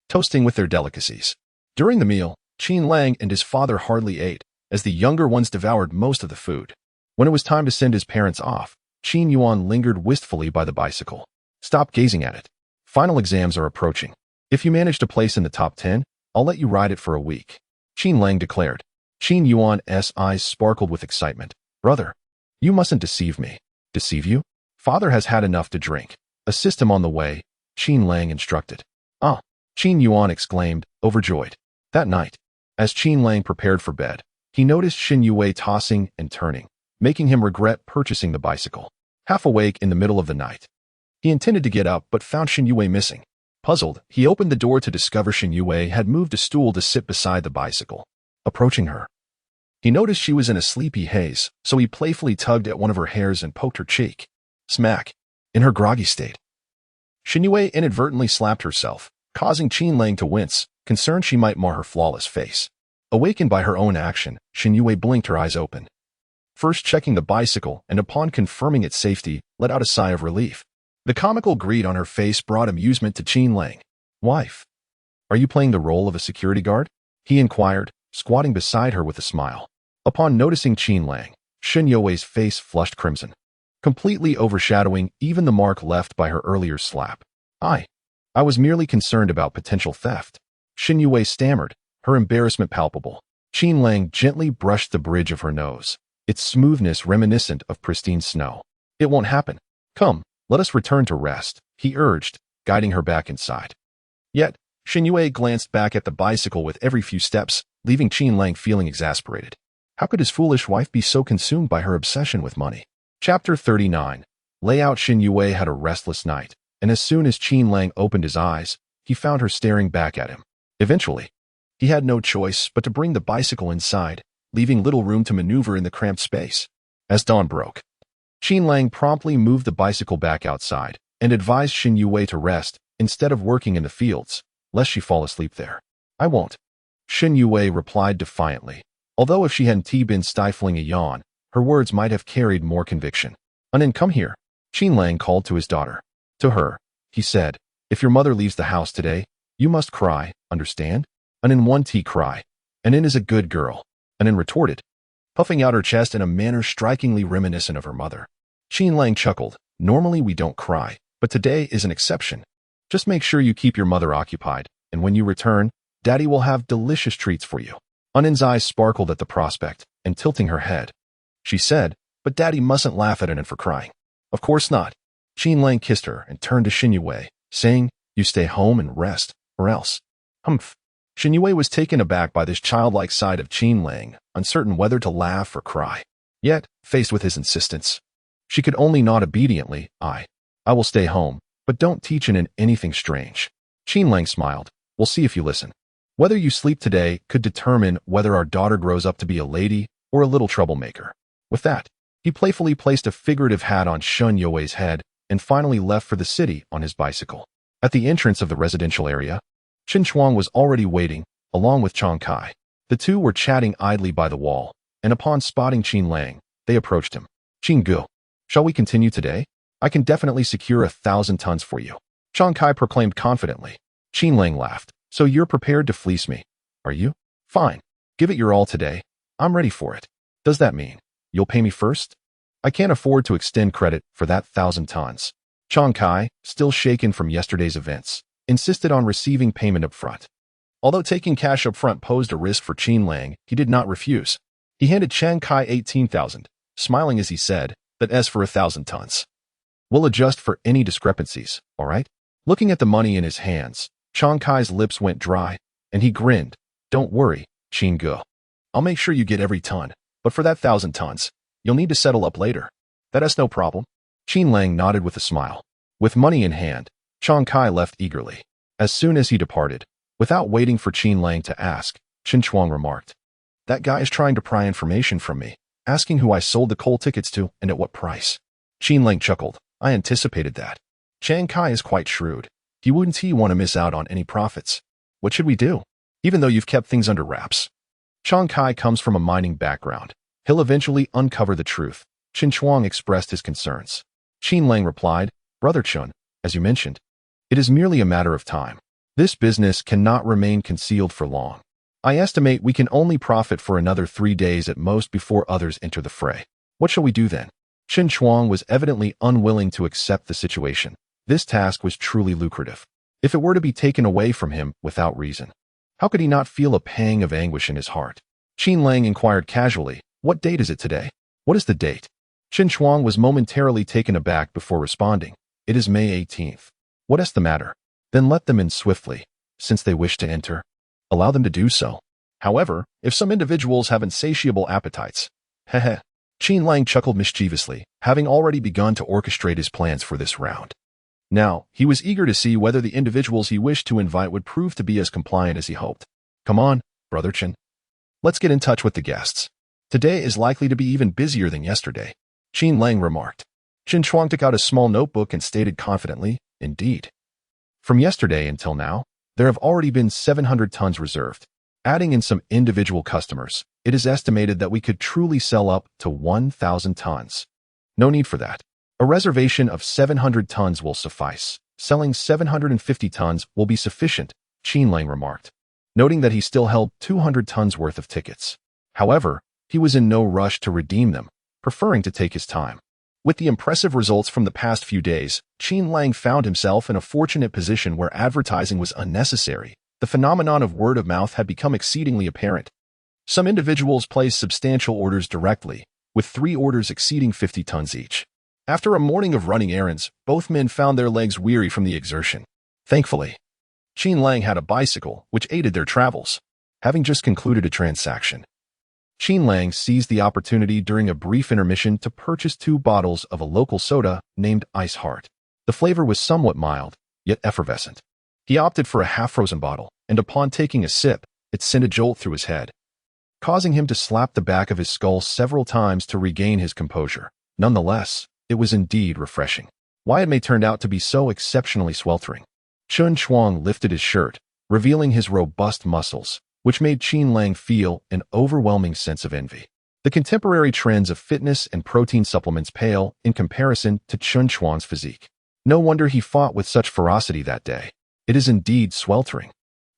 toasting with their delicacies. During the meal, Qin Lang and his father hardly ate, as the younger ones devoured most of the food. When it was time to send his parents off, Qin Yuan lingered wistfully by the bicycle. Stop gazing at it. Final exams are approaching. If you manage to place in the top 10, I'll let you ride it for a week, Qin Lang declared. Qin Yuan's eyes sparkled with excitement. Brother, you mustn't deceive me. Deceive you? Father has had enough to drink. Assist him on the way, Qin Lang instructed. Ah, Qin Yuan exclaimed, overjoyed. That night, as Qin Lang prepared for bed, he noticed Shen Youwei tossing and turning, making him regret purchasing the bicycle. Half awake in the middle of the night, he intended to get up but found Shen Youwei missing. Puzzled, he opened the door to discover Shen Youwei had moved a stool to sit beside the bicycle. Approaching her, he noticed she was in a sleepy haze, so he playfully tugged at one of her hairs and poked her cheek. Smack! In her groggy state, Shen Youwei inadvertently slapped herself, causing Qin Lang to wince, concerned she might mar her flawless face. Awakened by her own action, Shen Youwei blinked her eyes open. First checking the bicycle, and upon confirming its safety, let out a sigh of relief. The comical greed on her face brought amusement to Qin Lang. Wife, are you playing the role of a security guard? He inquired, squatting beside her with a smile. Upon noticing Qin Lang, Shen Youwei's face flushed crimson, completely overshadowing even the mark left by her earlier slap. I was merely concerned about potential theft. Shen Youwei stammered, her embarrassment palpable. Qin Lang gently brushed the bridge of her nose, its smoothness reminiscent of pristine snow. It won't happen. Come, let us return to rest, he urged, guiding her back inside. Yet, Shen Youwei glanced back at the bicycle with every few steps, leaving Qin Lang feeling exasperated. How could his foolish wife be so consumed by her obsession with money? Chapter 39. Layout. Shen Youwei had a restless night, and as soon as Qin Lang opened his eyes, he found her staring back at him. Eventually, he had no choice but to bring the bicycle inside, leaving little room to maneuver in the cramped space. As dawn broke, Qin Lang promptly moved the bicycle back outside and advised Shen Youwei to rest instead of working in the fields, lest she fall asleep there. I won't, Shen Youwei replied defiantly, although if she hadn't been stifling a yawn, her words might have carried more conviction. Anin, come here, Qin Lang called to his daughter. To her, he said, if your mother leaves the house today, you must cry, understand? Anin one cry. Anin is a good girl, Anin retorted, puffing out her chest in a manner strikingly reminiscent of her mother. Qin Lang chuckled. Normally we don't cry, but today is an exception. Just make sure you keep your mother occupied, and when you return, Daddy will have delicious treats for you. Anin's eyes sparkled at the prospect, and tilting her head, she said, but Daddy mustn't laugh at Anin for crying. Of course not. Qin Lang kissed her and turned to Shen Youwei, saying, you stay home and rest, or else. Humph. Shen Youwei was taken aback by this childlike side of Qin Lang, uncertain whether to laugh or cry. Yet, faced with his insistence, she could only nod obediently. I will stay home, but don't teach Anin anything strange. Qin Lang smiled. We'll see if you listen. Whether you sleep today could determine whether our daughter grows up to be a lady or a little troublemaker. With that, he playfully placed a figurative hat on Shen Youwei's head and finally left for the city on his bicycle. At the entrance of the residential area, Chen Chuang was already waiting, along with Chang Kai. The two were chatting idly by the wall, and upon spotting Qin Lang, they approached him. Qin Gu, shall we continue today? I can definitely secure 1,000 tons for you, Chang Kai proclaimed confidently. Qin Lang laughed. So you're prepared to fleece me, are you? Fine. Give it your all today. I'm ready for it. Does that mean you'll pay me first? I can't afford to extend credit for that 1,000 tons. Chang Kai, still shaken from yesterday's events, insisted on receiving payment up front. Although taking cash up front posed a risk for Qin Lang, he did not refuse. He handed Chang Kai 18,000, smiling as he said, that as for 1,000 tons. We'll adjust for any discrepancies, all right? Looking at the money in his hands, Chang Kai's lips went dry, and he grinned. Don't worry, Qin Ge. I'll make sure you get every ton, but for that 1,000 tons, you'll need to settle up later. That's no problem. Qin Lang nodded with a smile. With money in hand, Chang Kai left eagerly. As soon as he departed, without waiting for Qin Lang to ask, Qin Chuang remarked, "That guy is trying to pry information from me, asking who I sold the coal tickets to and at what price." Qin Lang chuckled. I anticipated that. Chang Kai is quite shrewd. He wouldn't want to miss out on any profits. What should we do? Even though you've kept things under wraps. Chang Kai comes from a mining background. He'll eventually uncover the truth. Qin Chuang expressed his concerns. Qin Lang replied, Brother Chun, as you mentioned, it is merely a matter of time. This business cannot remain concealed for long. I estimate we can only profit for another 3 days at most before others enter the fray. What shall we do then? Qin Chuang was evidently unwilling to accept the situation. This task was truly lucrative. If it were to be taken away from him without reason, how could he not feel a pang of anguish in his heart? Qin Lang inquired casually, what date is it today? What is the date? Qin Chuang was momentarily taken aback before responding. It is May 18th. What is the matter? Then let them in swiftly. Since they wish to enter, allow them to do so. However, if some individuals have insatiable appetites, heh. Qin Lang chuckled mischievously, having already begun to orchestrate his plans for this round. Now, he was eager to see whether the individuals he wished to invite would prove to be as compliant as he hoped. Come on, Brother Qin. Let's get in touch with the guests. Today is likely to be even busier than yesterday, Qin Lang remarked. Qin Chuang took out a small notebook and stated confidently, indeed. From yesterday until now, there have already been 700 tons reserved. Adding in some individual customers, it is estimated that we could truly sell up to 1,000 tons. No need for that. A reservation of 700 tons will suffice. Selling 750 tons will be sufficient, Qin Lang remarked, noting that he still held 200 tons worth of tickets. However, he was in no rush to redeem them, preferring to take his time. With the impressive results from the past few days, Qin Lang found himself in a fortunate position where advertising was unnecessary. The phenomenon of word of mouth had become exceedingly apparent. Some individuals placed substantial orders directly, with 3 orders exceeding 50 tons each. After a morning of running errands, both men found their legs weary from the exertion. Thankfully, Qin Lang had a bicycle, which aided their travels. Having just concluded a transaction, Qin Lang seized the opportunity during a brief intermission to purchase 2 bottles of a local soda named Ice Heart. The flavor was somewhat mild, yet effervescent. He opted for a half-frozen bottle, and upon taking a sip, it sent a jolt through his head, causing him to slap the back of his skull several times to regain his composure. Nonetheless, it was indeed refreshing. Why it may turned out to be so exceptionally sweltering. Qin Chuang lifted his shirt, revealing his robust muscles, which made Qin Lang feel an overwhelming sense of envy. The contemporary trends of fitness and protein supplements pale in comparison to Qin Chuang's physique. No wonder he fought with such ferocity that day. It is indeed sweltering.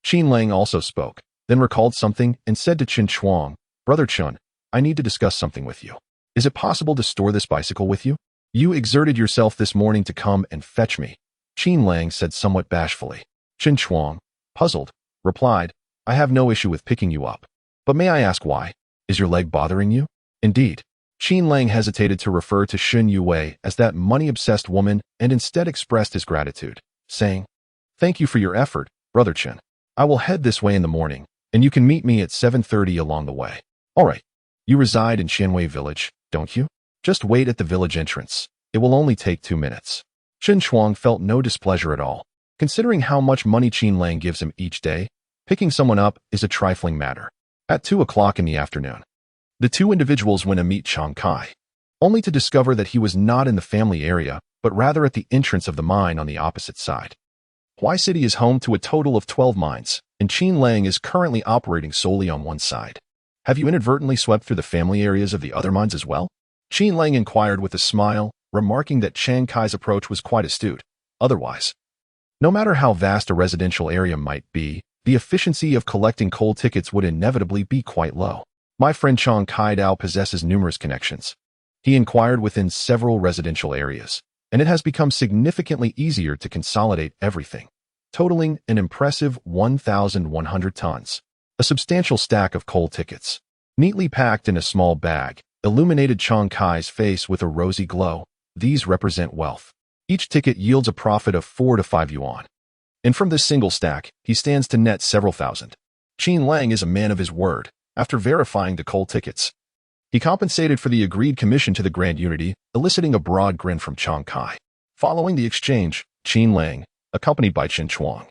Qin Lang also spoke, then recalled something and said to Qin Chuang, Brother Chun, I need to discuss something with you. Is it possible to store this bicycle with you? You exerted yourself this morning to come and fetch me, Qin Lang said somewhat bashfully. Qin Chuang, puzzled, replied, I have no issue with picking you up. But may I ask why? Is your leg bothering you? Indeed. Qin Lang hesitated to refer to Shen Youwei as that money-obsessed woman and instead expressed his gratitude, saying, Thank you for your effort, Brother Chen. I will head this way in the morning, and you can meet me at 7:30 along the way. All right. You reside in Shenwei village, don't you? Just wait at the village entrance. It will only take 2 minutes. Qin Chuang felt no displeasure at all. Considering how much money Qin Lang gives him each day, picking someone up is a trifling matter. At 2 o'clock in the afternoon, the 2 individuals went to meet Chang Kai, only to discover that he was not in the family area, but rather at the entrance of the mine on the opposite side. Huai City is home to a total of 12 mines, and Qin Lang is currently operating solely on one side. Have you inadvertently swept through the family areas of the other mines as well? Qin Lang inquired with a smile, remarking that Chang Kai's approach was quite astute. Otherwise, no matter how vast a residential area might be, the efficiency of collecting coal tickets would inevitably be quite low. My friend Chang Kai Dao possesses numerous connections. He inquired within several residential areas, and it has become significantly easier to consolidate everything, totaling an impressive 1,100 tons. A substantial stack of coal tickets, neatly packed in a small bag, illuminated Chang Kai's face with a rosy glow. These represent wealth. Each ticket yields a profit of 4 to 5 yuan. And from this single stack, he stands to net several thousand. Qin Lang is a man of his word. After verifying the coal tickets, he compensated for the agreed commission to the Grand Unity, eliciting a broad grin from Chang Kai. Following the exchange, Qin Lang, accompanied by Qin Chuang,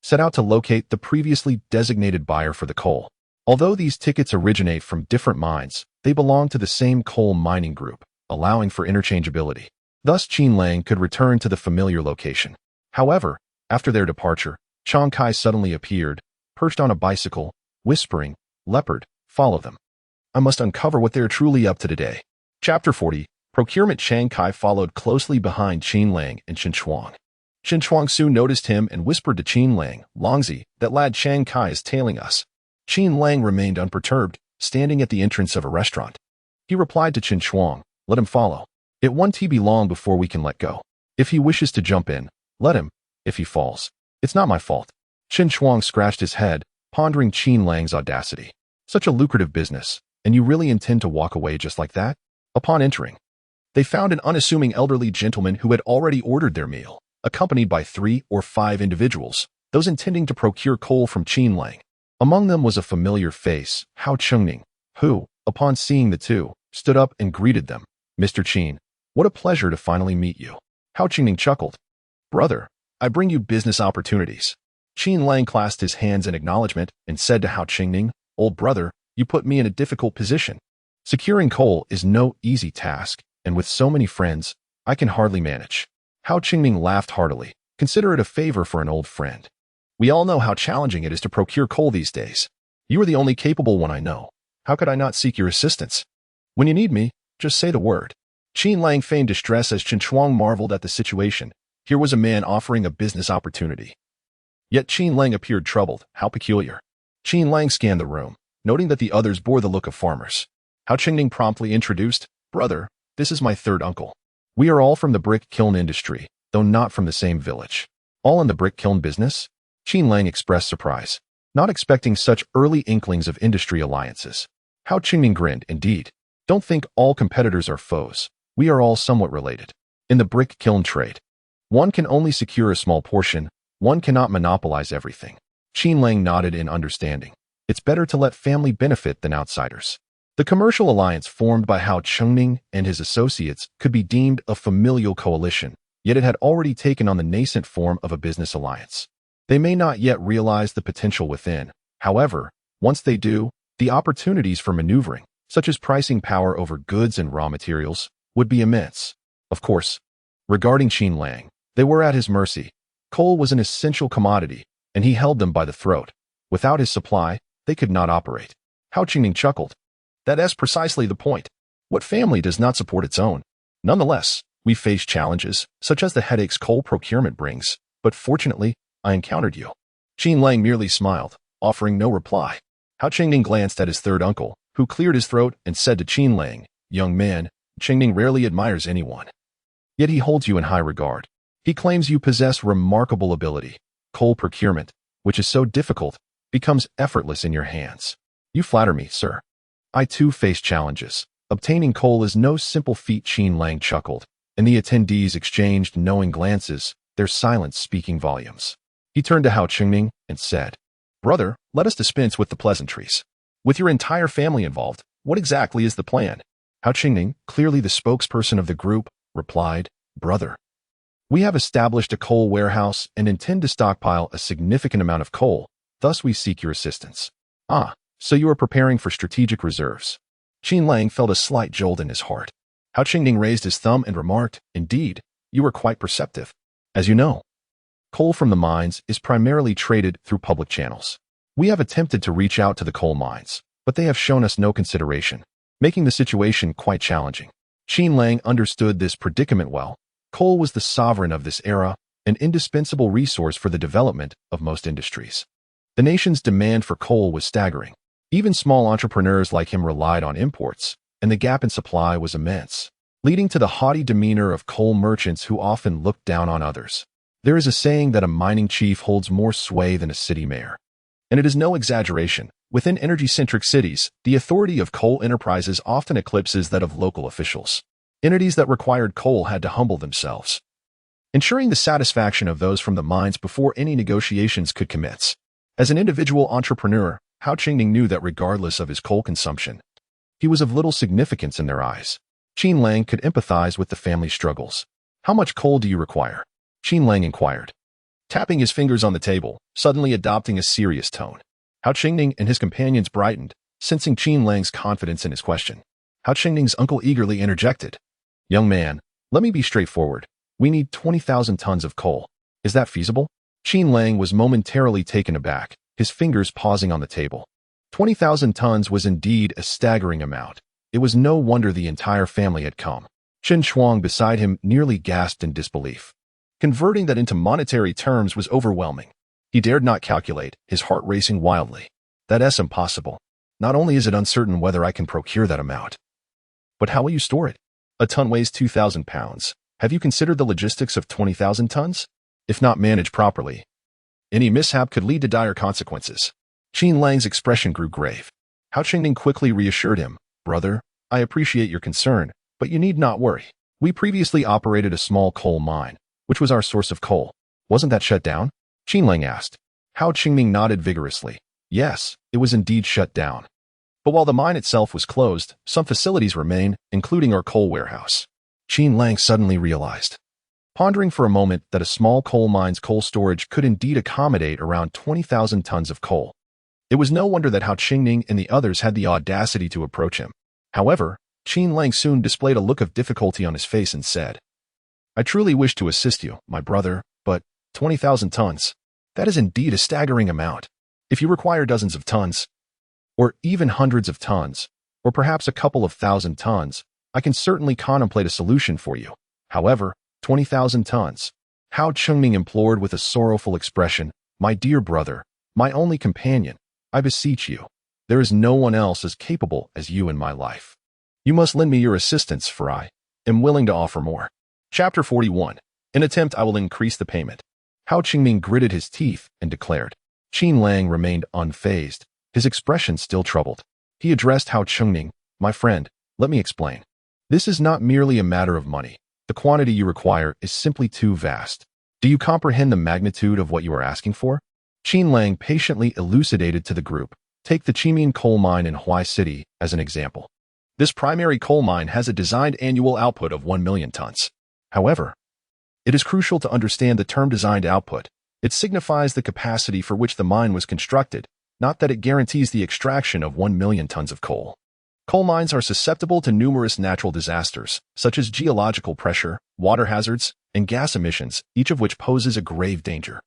set out to locate the previously designated buyer for the coal. Although these tickets originate from different mines, they belong to the same coal mining group, allowing for interchangeability. Thus, Qin Lang could return to the familiar location. However, after their departure, Chang Kai suddenly appeared, perched on a bicycle, whispering, "Leopard, follow them. I must uncover what they are truly up to today." Chapter 40. Procurement. Chang Kai followed closely behind Qin Lang and Qin Chuang. Qin Chuang soon noticed him and whispered to Qin Lang, "Longzi, that lad Chang Kai is tailing us." Qin Lang remained unperturbed, standing at the entrance of a restaurant. He replied to Qin Chuang, "Let him follow. It won't be long before we can let go. If he wishes to jump in, let him. If he falls, it's not my fault." Qin Chuang scratched his head, pondering Qin Lang's audacity. Such a lucrative business, and you really intend to walk away just like that? Upon entering, they found an unassuming elderly gentleman who had already ordered their meal, accompanied by 3 or 5 individuals, those intending to procure coal from Qin Lang. Among them was a familiar face, Hao Chengning, who, upon seeing the two, stood up and greeted them. "Mr. Qin, what a pleasure to finally meet you." Hao Chengning chuckled. "Brother, I bring you business opportunities." Qin Lang clasped his hands in acknowledgement and said to Hao Chengning, "Old brother, you put me in a difficult position. Securing coal is no easy task, and with so many friends, I can hardly manage." Hao Chengning laughed heartily. "Consider it a favor for an old friend. We all know how challenging it is to procure coal these days. You are the only capable one I know. How could I not seek your assistance? When you need me, just say the word." Qin Lang feigned distress as Qin Chuang marveled at the situation. Here was a man offering a business opportunity. Yet Qin Lang appeared troubled. How peculiar. Qin Lang scanned the room, noting that the others bore the look of farmers. Hao Chengning promptly introduced, "Brother, this is my third uncle. We are all from the brick kiln industry, though not from the same village." "All in the brick kiln business?" Qin Lang expressed surprise, not expecting such early inklings of industry alliances. Hao Chengning grinned. "Indeed. Don't think all competitors are foes. We are all somewhat related. In the brick kiln trade, one can only secure a small portion. One cannot monopolize everything." Qin Lang nodded in understanding. It's better to let family benefit than outsiders. The commercial alliance formed by Hao Chengning and his associates could be deemed a familial coalition, yet it had already taken on the nascent form of a business alliance. They may not yet realize the potential within. However, once they do, the opportunities for maneuvering, such as pricing power over goods and raw materials, would be immense. Of course, regarding Qin Lang, they were at his mercy. Coal was an essential commodity, and he held them by the throat. Without his supply, they could not operate. Hao Chengning chuckled. "That's precisely the point. What family does not support its own? Nonetheless, we face challenges, such as the headaches coal procurement brings, but fortunately, I encountered you." Qin Lang merely smiled, offering no reply. Hao Chengning glanced at his third uncle, who cleared his throat and said to Qin Lang, "Young man, Chengning rarely admires anyone. Yet he holds you in high regard. He claims you possess remarkable ability. Coal procurement, which is so difficult, becomes effortless in your hands. You flatter me, sir. I too face challenges. Obtaining coal is no simple feat." Qin Lang chuckled, and the attendees exchanged knowing glances, their silence speaking volumes. He turned to Hao Chengning and said, "Brother, let us dispense with the pleasantries. With your entire family involved, what exactly is the plan?" Hao Chengning, clearly the spokesperson of the group, replied, "Brother, we have established a coal warehouse and intend to stockpile a significant amount of coal, thus we seek your assistance." "Ah, so you are preparing for strategic reserves." Qin Lang felt a slight jolt in his heart. Hao Chengning raised his thumb and remarked, "Indeed, you are quite perceptive. As you know, coal from the mines is primarily traded through public channels. We have attempted to reach out to the coal mines, but they have shown us no consideration, making the situation quite challenging." Qin Lang understood this predicament well. Coal was the sovereign of this era, an indispensable resource for the development of most industries. The nation's demand for coal was staggering. Even small entrepreneurs like him relied on imports, and the gap in supply was immense, leading to the haughty demeanor of coal merchants who often looked down on others. There is a saying that a mining chief holds more sway than a city mayor. And it is no exaggeration. Within energy-centric cities, the authority of coal enterprises often eclipses that of local officials. Entities that required coal had to humble themselves. ensuring the satisfaction of those from the mines before any negotiations could commence. As an individual entrepreneur, Hao Qingning knew that regardless of his coal consumption, he was of little significance in their eyes. Qin Lang could empathize with the family struggles. "How much coal do you require?" Qin Lang inquired, tapping his fingers on the table, suddenly adopting a serious tone. Hao Qingning and his companions brightened, sensing Qin Lang's confidence in his question. Hao Qingning's uncle eagerly interjected, "Young man, let me be straightforward. We need 20,000 tons of coal. Is that feasible?" Qin Lang was momentarily taken aback, his fingers pausing on the table. 20,000 tons was indeed a staggering amount. It was no wonder the entire family had come. Shen Youwei beside him nearly gasped in disbelief. Converting that into monetary terms was overwhelming. He dared not calculate, his heart racing wildly. "That's impossible. Not only is it uncertain whether I can procure that amount, but how will you store it? A ton weighs 2,000 pounds. Have you considered the logistics of 20,000 tons? If not managed properly, any mishap could lead to dire consequences." Qin Lang's expression grew grave. Hao Qingning quickly reassured him, "Brother, I appreciate your concern, but you need not worry. We previously operated a small coal mine, which was our source of coal. Wasn't that shut down?" Qin Lang asked. Hao Qingning nodded vigorously. Yes, it was indeed shut down. But while the mine itself was closed, some facilities remain, including our coal warehouse. Qin Lang suddenly realized, pondering for a moment, that a small coal mine's coal storage could indeed accommodate around 20,000 tons of coal. It was no wonder that Hao Qingning and the others had the audacity to approach him. However, Qin Lang soon displayed a look of difficulty on his face and said, "I truly wish to assist you, my brother, but 20,000 tons. That is indeed a staggering amount. If you require dozens of tons, or even hundreds of tons, or perhaps a couple of thousand tons, I can certainly contemplate a solution for you. However, 20,000 tons." Hao Qingning implored with a sorrowful expression, "My dear brother, my only companion, I beseech you. There is no one else as capable as you in my life. You must lend me your assistance, for I am willing to offer more." Chapter 41. In attempt, I will increase the payment. Hao Qingning gritted his teeth and declared. Qin Lang remained unfazed, his expression still troubled. He addressed Hao Qingning, "My friend, let me explain. This is not merely a matter of money. The quantity you require is simply too vast. Do you comprehend the magnitude of what you are asking for?" Qin Lang patiently elucidated to the group. Take the Qiming coal mine in Huai City as an example. This primary coal mine has a designed annual output of 1 million tons. However, it is crucial to understand the term designed output. It signifies the capacity for which the mine was constructed, not that it guarantees the extraction of 1 million tons of coal. Coal mines are susceptible to numerous natural disasters, such as geological pressure, water hazards, and gas emissions, each of which poses a grave danger.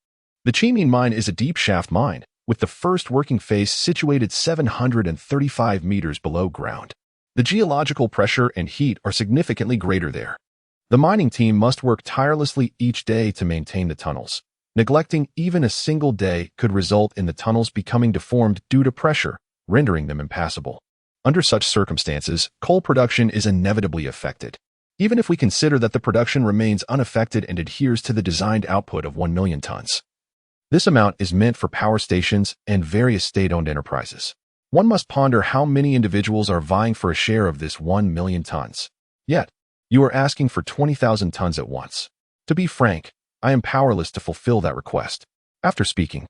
The Qiming mine is a deep shaft mine, with the first working face situated 735 meters below ground. The geological pressure and heat are significantly greater there. The mining team must work tirelessly each day to maintain the tunnels. Neglecting even a single day could result in the tunnels becoming deformed due to pressure, rendering them impassable. Under such circumstances, coal production is inevitably affected. Even if we consider that the production remains unaffected and adheres to the designed output of 1 million tons. This amount is meant for power stations and various state-owned enterprises. One must ponder how many individuals are vying for a share of this 1 million tons. Yet, you are asking for 20,000 tons at once. To be frank, I am powerless to fulfill that request. After speaking,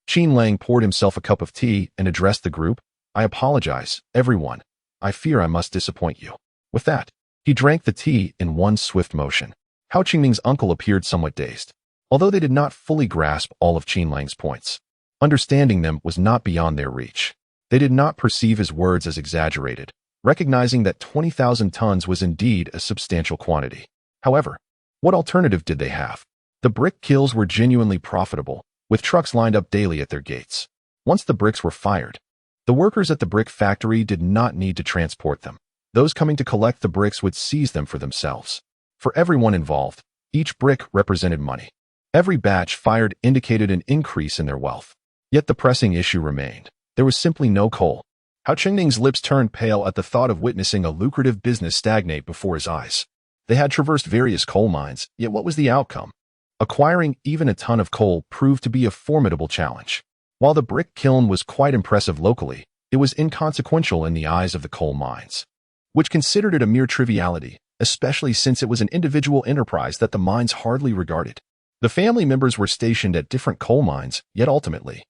Qin Lang poured himself a cup of tea and addressed the group. "I apologize, everyone. I fear I must disappoint you." With that, he drank the tea in one swift motion. Hao Qingning's uncle appeared somewhat dazed. Although they did not fully grasp all of Qin Lang's points, understanding them was not beyond their reach. They did not perceive his words as exaggerated, recognizing that 20,000 tons was indeed a substantial quantity. However, what alternative did they have? The brick kilns were genuinely profitable, with trucks lined up daily at their gates. Once the bricks were fired, the workers at the brick factory did not need to transport them. Those coming to collect the bricks would seize them for themselves. For everyone involved, each brick represented money. Every batch fired indicated an increase in their wealth. Yet the pressing issue remained. There was simply no coal. Hao Qingning's lips turned pale at the thought of witnessing a lucrative business stagnate before his eyes. They had traversed various coal mines, yet what was the outcome? Acquiring even a ton of coal proved to be a formidable challenge. While the brick kiln was quite impressive locally, it was inconsequential in the eyes of the coal mines, which considered it a mere triviality, especially since it was an individual enterprise that the mines hardly regarded. The family members were stationed at different coal mines, yet ultimately,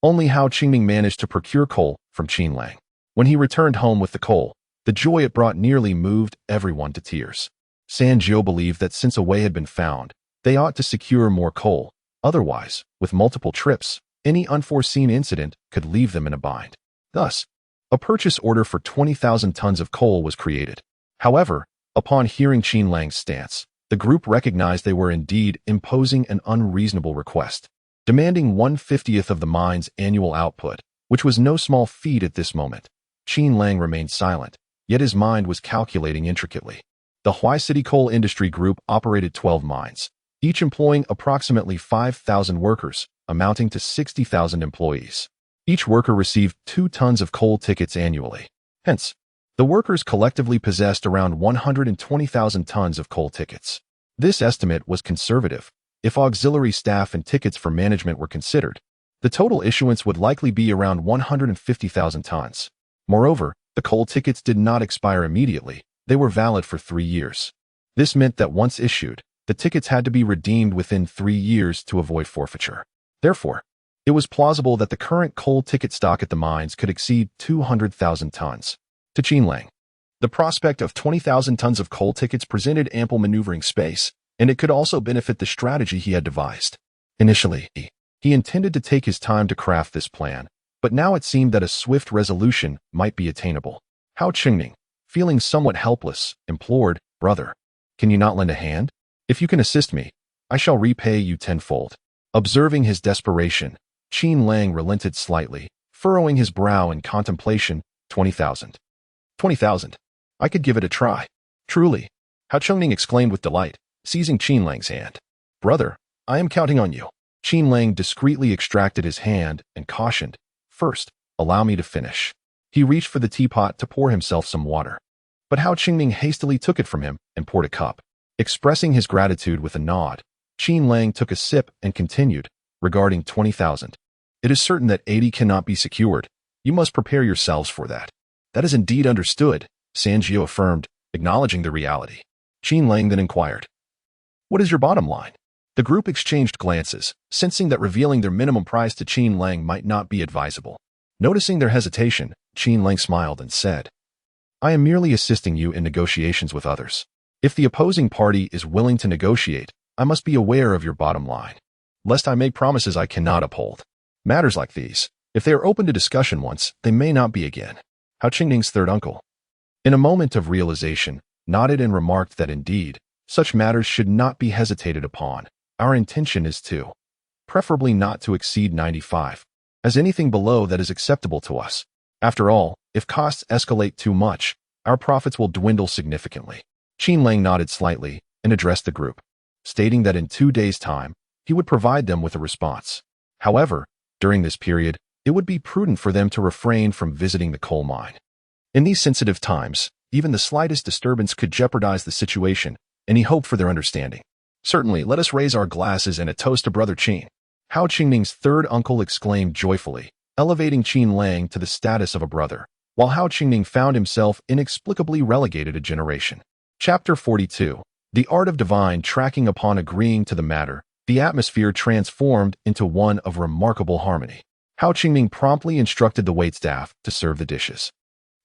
only Hao Qingming managed to procure coal from Qin Lang. When he returned home with the coal, the joy it brought nearly moved everyone to tears. San Jiu believed that since a way had been found, they ought to secure more coal. Otherwise, with multiple trips, any unforeseen incident could leave them in a bind. Thus, a purchase order for 20,000 tons of coal was created. However, upon hearing Qin Lang's stance, the group recognized they were indeed imposing an unreasonable request, demanding 1/50th of the mine's annual output, which was no small feat at this moment. Qin Lang remained silent, yet his mind was calculating intricately. The Huai City Coal Industry Group operated 12 mines, each employing approximately 5,000 workers, amounting to 60,000 employees. Each worker received 2 tons of coal tickets annually. Hence, the workers collectively possessed around 120,000 tons of coal tickets. This estimate was conservative. If auxiliary staff and tickets for management were considered, the total issuance would likely be around 150,000 tons. Moreover, the coal tickets did not expire immediately. They were valid for 3 years. This meant that once issued, the tickets had to be redeemed within 3 years to avoid forfeiture. Therefore, it was plausible that the current coal ticket stock at the mines could exceed 200,000 tons. To Qin Lang, the prospect of 20,000 tons of coal tickets presented ample maneuvering space, and it could also benefit the strategy he had devised. Initially, he intended to take his time to craft this plan, but now it seemed that a swift resolution might be attainable. Hao Qingming, feeling somewhat helpless, implored, "Brother, can you not lend a hand? If you can assist me, I shall repay you tenfold." Observing his desperation, Qin Lang relented slightly, furrowing his brow in contemplation. 20,000. 20,000. I could give it a try. Truly, Hao Qingming exclaimed with delight, seizing Qin Lang's hand. "Brother, I am counting on you." Qin Lang discreetly extracted his hand and cautioned, "First, allow me to finish." He reached for the teapot to pour himself some water. But Hao Qingming hastily took it from him and poured a cup. Expressing his gratitude with a nod, Qin Lang took a sip and continued, regarding 20,000. "It is certain that 80 cannot be secured. You must prepare yourselves for that." "That is indeed understood," San Jiu affirmed, acknowledging the reality. Qin Lang then inquired, "What is your bottom line?" The group exchanged glances, sensing that revealing their minimum price to Qin Lang might not be advisable. Noticing their hesitation, Qin Lang smiled and said, "I am merely assisting you in negotiations with others. If the opposing party is willing to negotiate, I must be aware of your bottom line, lest I make promises I cannot uphold. Matters like these, if they are open to discussion once, they may not be again." Hao Qingming's third uncle, in a moment of realization, nodded and remarked that indeed, such matters should not be hesitated upon. "Our intention is to, preferably not to exceed 95, as anything below that is acceptable to us. After all, if costs escalate too much, our profits will dwindle significantly." Qin Lang nodded slightly and addressed the group, stating that in 2 days' time, he would provide them with a response. However, during this period, it would be prudent for them to refrain from visiting the coal mine. In these sensitive times, even the slightest disturbance could jeopardize the situation, and he hoped for their understanding. "Certainly, let us raise our glasses and a toast to Brother Qin." Hao Qingming's third uncle exclaimed joyfully, elevating Qin Lang to the status of a brother, while Hao Qingming found himself inexplicably relegated a generation. Chapter 42. The Art of Divine Tracking. Upon agreeing to the matter, the atmosphere transformed into one of remarkable harmony. Hao Qingming promptly instructed the waitstaff to serve the dishes.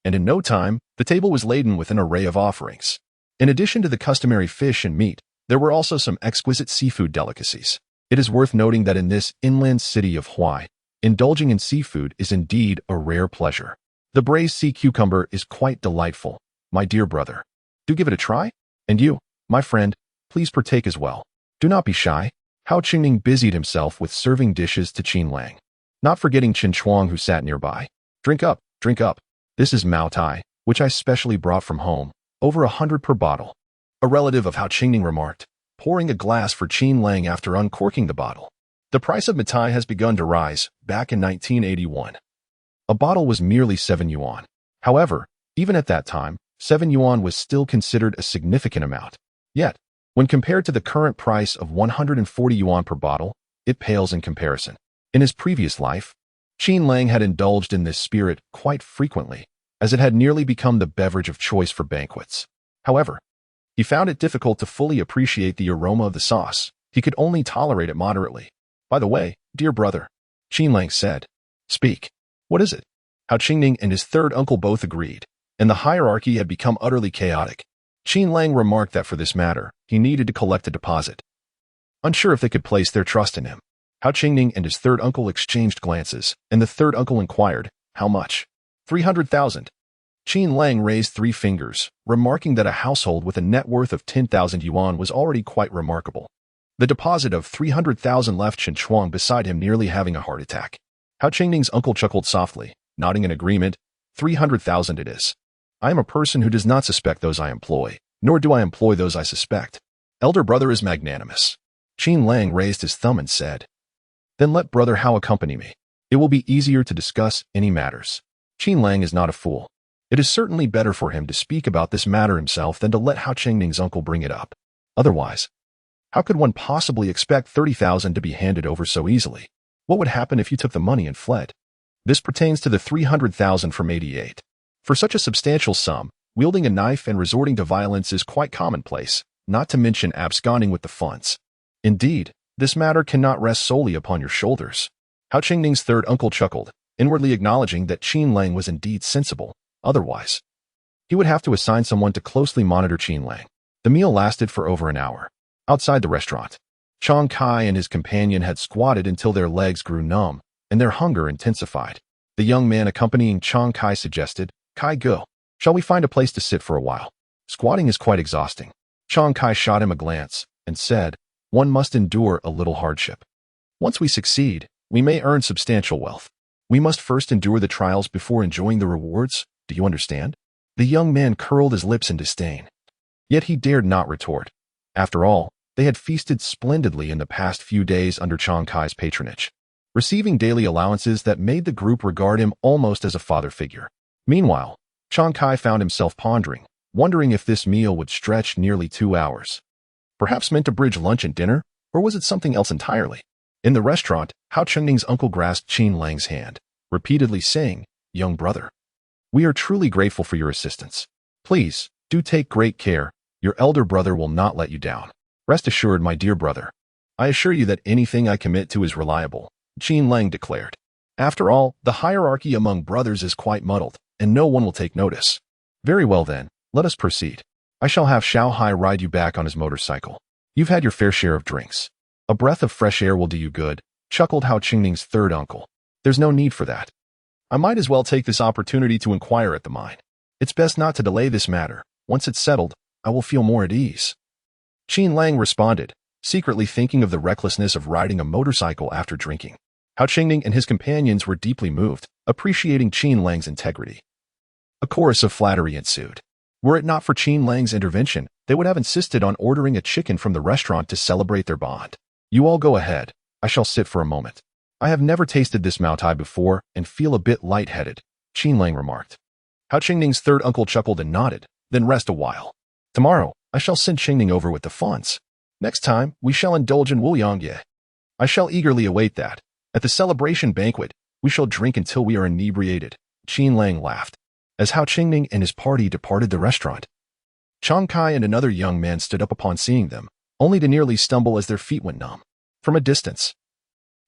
And in no time, the table was laden with an array of offerings. In addition to the customary fish and meat, there were also some exquisite seafood delicacies. It is worth noting that in this inland city of Huai, indulging in seafood is indeed a rare pleasure. The braised sea cucumber is quite delightful, my dear brother. Do give it a try? And you, my friend, please partake as well. Do not be shy. Hao Qingming busied himself with serving dishes to Qin Lang, not forgetting Qin Chuang, who sat nearby. Drink up, drink up. This is Mao Tai, which I specially brought from home, over 100 per bottle." A relative of Hao Qingming remarked, pouring a glass for Qin Lang after uncorking the bottle. "The price of Matai has begun to rise. Back in 1981, a bottle was merely 7 yuan. However, even at that time, 7 yuan was still considered a significant amount. Yet, when compared to the current price of 140 yuan per bottle, it pales in comparison. In his previous life, Qin Lang had indulged in this spirit quite frequently, as it had nearly become the beverage of choice for banquets. However, He found it difficult to fully appreciate the aroma of the sauce. He could only tolerate it moderately. By the way, dear brother, Qin Lang said. Speak. What is it? Hao Qingning and his third uncle both agreed, and the hierarchy had become utterly chaotic. Qin Lang remarked that for this matter, he needed to collect a deposit. Unsure if they could place their trust in him, Hao Qingning and his third uncle exchanged glances, and the third uncle inquired, how much? 300,000. Qin Lang raised 3 fingers, remarking that a household with a net worth of 10,000 yuan was already quite remarkable. The deposit of 300,000 left Chen Chuang beside him, nearly having a heart attack. Hao Qingning's uncle chuckled softly, nodding in agreement. 300,000 it is. I am a person who does not suspect those I employ, nor do I employ those I suspect. Elder brother is magnanimous. Qin Lang raised his thumb and said, Then let brother Hao accompany me. It will be easier to discuss any matters. Qin Lang is not a fool. It is certainly better for him to speak about this matter himself than to let Hao Qingning's uncle bring it up. Otherwise, how could one possibly expect 30,000 to be handed over so easily? What would happen if you took the money and fled? This pertains to the 300,000 from 88. For such a substantial sum, wielding a knife and resorting to violence is quite commonplace, not to mention absconding with the funds. Indeed, this matter cannot rest solely upon your shoulders. Hao Qingning's third uncle chuckled, inwardly acknowledging that Qin Lang was indeed sensible. Otherwise, he would have to assign someone to closely monitor Qin Lang. The meal lasted for over an hour. Outside the restaurant, Chang Kai and his companion had squatted until their legs grew numb, and their hunger intensified. The young man accompanying Chang Kai suggested, Kai go. Shall we find a place to sit for a while? Squatting is quite exhausting. Chang Kai shot him a glance and said, One must endure a little hardship. Once we succeed, we may earn substantial wealth. We must first endure the trials before enjoying the rewards. Do you understand? The young man curled his lips in disdain. Yet he dared not retort. After all, they had feasted splendidly in the past few days under Chang Kai's patronage, receiving daily allowances that made the group regard him almost as a father figure. Meanwhile, Chang Kai found himself pondering, wondering if this meal would stretch nearly 2 hours. Perhaps meant to bridge lunch and dinner, or was it something else entirely? In the restaurant, Hao Qingning's uncle grasped Qin Lang's hand, repeatedly saying, Young brother, we are truly grateful for your assistance. Please, do take great care. Your elder brother will not let you down. Rest assured, my dear brother. I assure you that anything I commit to is reliable, Qin Lang declared. After all, the hierarchy among brothers is quite muddled, and no one will take notice. Very well then, let us proceed. I shall have Xiao Hai ride you back on his motorcycle. You've had your fair share of drinks. A breath of fresh air will do you good, chuckled Hao Qingning's third uncle. There's no need for that. I might as well take this opportunity to inquire at the mine. It's best not to delay this matter. Once it's settled, I will feel more at ease. Qin Lang responded, secretly thinking of the recklessness of riding a motorcycle after drinking. Hao Qingning and his companions were deeply moved, appreciating Qin Lang's integrity. A chorus of flattery ensued. Were it not for Qin Lang's intervention, they would have insisted on ordering a chicken from the restaurant to celebrate their bond. You all go ahead. I shall sit for a moment. I have never tasted this Mao Tai before and feel a bit lightheaded, Qin Lang remarked. Hao Qingning's third uncle chuckled and nodded, then rest a while. Tomorrow, I shall send Qingning over with the funds. Next time, we shall indulge in Wuliangye. I shall eagerly await that. At the celebration banquet, we shall drink until we are inebriated, Qin Lang laughed. As Hao Qingning and his party departed the restaurant, Chang Kai and another young man stood up upon seeing them, only to nearly stumble as their feet went numb. From a distance,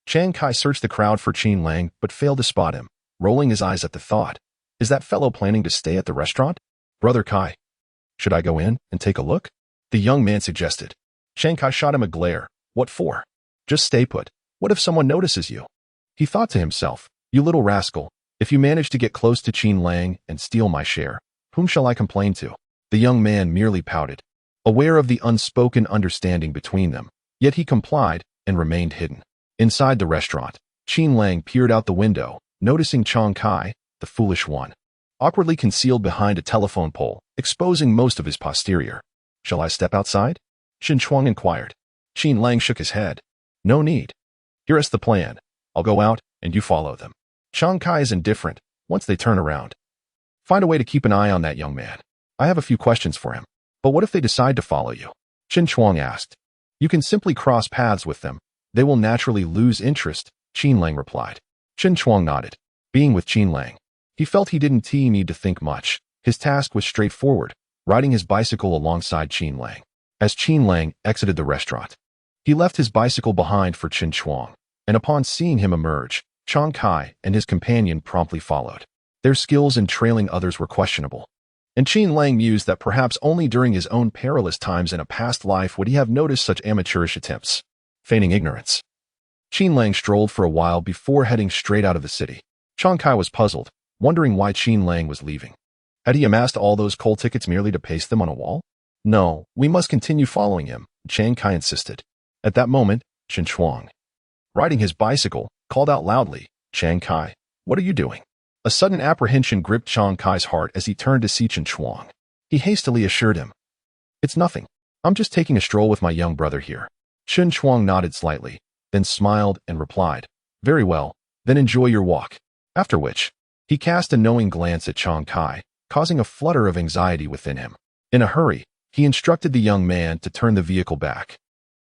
Chang Kai searched the crowd for Qin Lang but failed to spot him, rolling his eyes at the thought. Is that fellow planning to stay at the restaurant? Brother Kai, should I go in and take a look? The young man suggested. Chang Kai shot him a glare. What for? Just stay put. What if someone notices you? He thought to himself, you little rascal, if you manage to get close to Qin Lang and steal my share, whom shall I complain to? The young man merely pouted, aware of the unspoken understanding between them, yet he complied and remained hidden. Inside the restaurant, Qin Lang peered out the window, noticing Chang Kai, the foolish one, awkwardly concealed behind a telephone pole, exposing most of his posterior. Shall I step outside? Shen Chuang inquired. Qin Lang shook his head. No need. Here is the plan. I'll go out, and you follow them. Chang Kai is indifferent, once they turn around. Find a way to keep an eye on that young man. I have a few questions for him. But what if they decide to follow you? Shen Chuang asked. You can simply cross paths with them. They will naturally lose interest, Qin Lang replied. Shen Chuang nodded. Being with Qin Lang, he felt he didn't need to think much. His task was straightforward. riding his bicycle alongside Qin Lang. As Qin Lang exited the restaurant, he left his bicycle behind for Qin Chuang, and upon seeing him emerge, Chang Kai and his companion promptly followed. Their skills in trailing others were questionable, and Qin Lang mused that perhaps only during his own perilous times in a past life would he have noticed such amateurish attempts. Feigning ignorance, Qin Lang strolled for a while before heading straight out of the city. Chang Kai was puzzled, wondering why Qin Lang was leaving. Had he amassed all those coal tickets merely to paste them on a wall? No, we must continue following him, Chang Kai insisted. At that moment, Qin Chuang, riding his bicycle, called out loudly, "Chang Kai, what are you doing?" A sudden apprehension gripped Chang Kai's heart as he turned to see Qin Chuang. He hastily assured him, "It's nothing. I'm just taking a stroll with my young brother here." Qin Chuang nodded slightly, then smiled and replied, "Very well, then enjoy your walk." After which, he cast a knowing glance at Chang Kai, causing a flutter of anxiety within him. In a hurry, he instructed the young man to turn the vehicle back.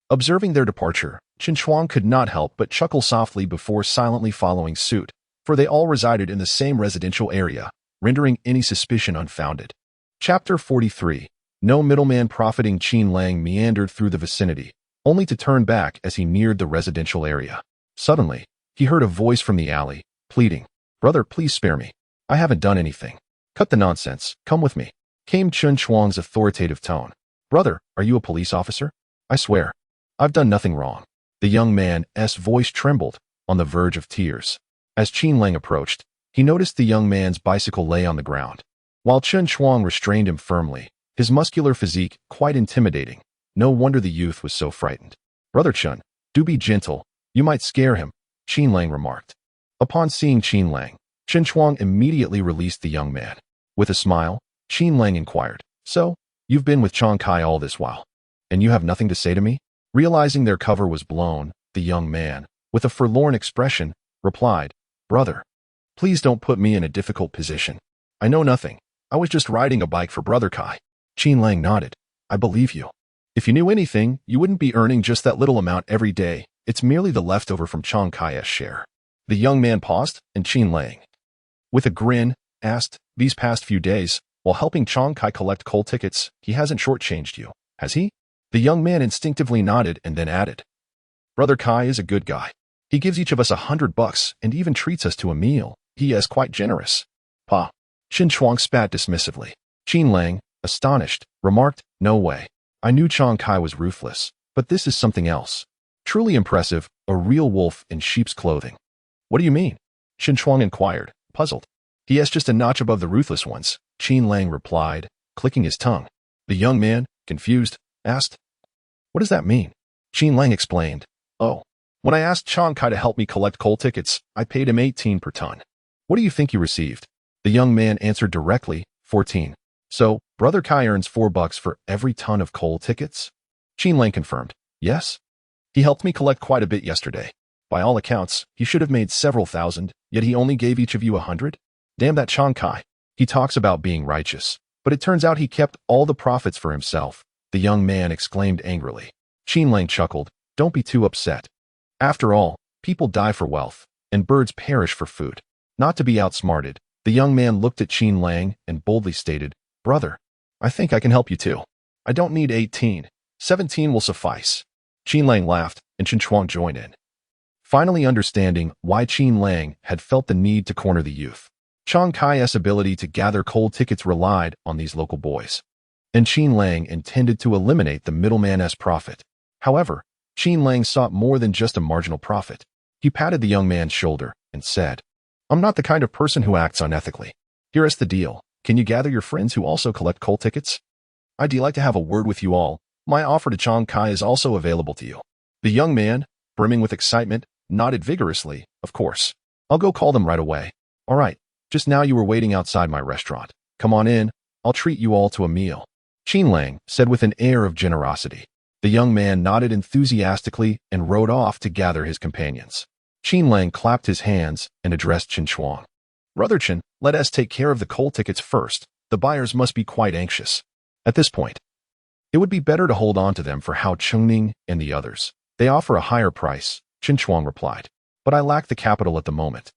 Observing their departure, Qin Chuang could not help but chuckle softly before silently following suit, for they all resided in the same residential area, rendering any suspicion unfounded. Chapter 43. No middleman. Profiting. Qin Lang meandered through the vicinity, only to turn back as he neared the residential area. Suddenly, he heard a voice from the alley, pleading, "Brother, please spare me. I haven't done anything." "Cut the nonsense, come with me," came Qin Chuang's authoritative tone. "Brother, are you a police officer?" "I swear, I've done nothing wrong." The young man's voice trembled, on the verge of tears. As Qin Lang approached, he noticed the young man's bicycle lay on the ground, while Qin Chuang restrained him firmly, his muscular physique quite intimidating. No wonder the youth was so frightened. "Brother Qin, do be gentle, you might scare him," Qin Lang remarked. Upon seeing Qin Lang, Qin Chuang immediately released the young man. With a smile, Qin Lang inquired, "So, you've been with Chang Kai all this while, and you have nothing to say to me?" Realizing their cover was blown, the young man, with a forlorn expression, replied, "Brother, please don't put me in a difficult position. I know nothing. I was just riding a bike for Brother Kai." Qin Lang nodded. "I believe you. If you knew anything, you wouldn't be earning just that little amount every day. It's merely the leftover from Chang Kai's share." The young man paused, and Qin Lang, with a grin, asked, "These past few days, while helping Chang Kai collect coal tickets, he hasn't shortchanged you, has he?" The young man instinctively nodded and then added, "Brother Kai is a good guy. He gives each of us $100 and even treats us to a meal. He is quite generous." "Pa." Qin Chuang spat dismissively. Qin Lang, astonished, remarked, "No way. I knew Chang Kai was ruthless, but this is something else. Truly impressive, a real wolf in sheep's clothing." "What do you mean?" Qin Chuang inquired, puzzled. "He is just a notch above the ruthless ones," Qin Lang replied, clicking his tongue. The young man, confused, asked, "What does that mean?" Qin Lang explained, "Oh, when I asked Chang Kai to help me collect coal tickets, I paid him 18 per ton. What do you think you received?" The young man answered directly, 14. "So, Brother Kai earns $4 for every ton of coal tickets?" Qin Lang confirmed, "Yes. He helped me collect quite a bit yesterday. By all accounts, he should have made several thousand, yet he only gave each of you 100? Damn that Chang Kai. He talks about being righteous, but it turns out he kept all the profits for himself," the young man exclaimed angrily. Qin Lang chuckled, "Don't be too upset. After all, people die for wealth, and birds perish for food." Not to be outsmarted, the young man looked at Qin Lang and boldly stated, "Brother, I think I can help you too. I don't need 18. 17 will suffice." Qin Lang laughed, and Qin Chuang joined in, finally understanding why Qin Lang had felt the need to corner the youth. Chang Kai's ability to gather coal tickets relied on these local boys, and Qin Lang intended to eliminate the middleman's profit. However, Qin Lang sought more than just a marginal profit. He patted the young man's shoulder and said, "I'm not the kind of person who acts unethically. Here is the deal. Can you gather your friends who also collect coal tickets? I'd like to have a word with you all. My offer to Chang Kai is also available to you." The young man, brimming with excitement, nodded vigorously, "Of course. I'll go call them right away." "All right. Just now you were waiting outside my restaurant. Come on in. I'll treat you all to a meal," Qin Lang said with an air of generosity. The young man nodded enthusiastically and rode off to gather his companions. Qin Lang clapped his hands and addressed Qin Chuang. "Brother Qin, let us take care of the coal tickets first. The buyers must be quite anxious. At this point, it would be better to hold on to them for Hao Chengning and the others. They offer a higher price," Qin Chuang replied. "But I lack the capital at the moment.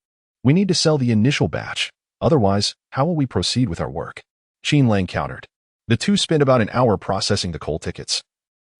We need to sell the initial batch. Otherwise, how will we proceed with our work?" Qin Lang countered. The two spent about an hour processing the coal tickets,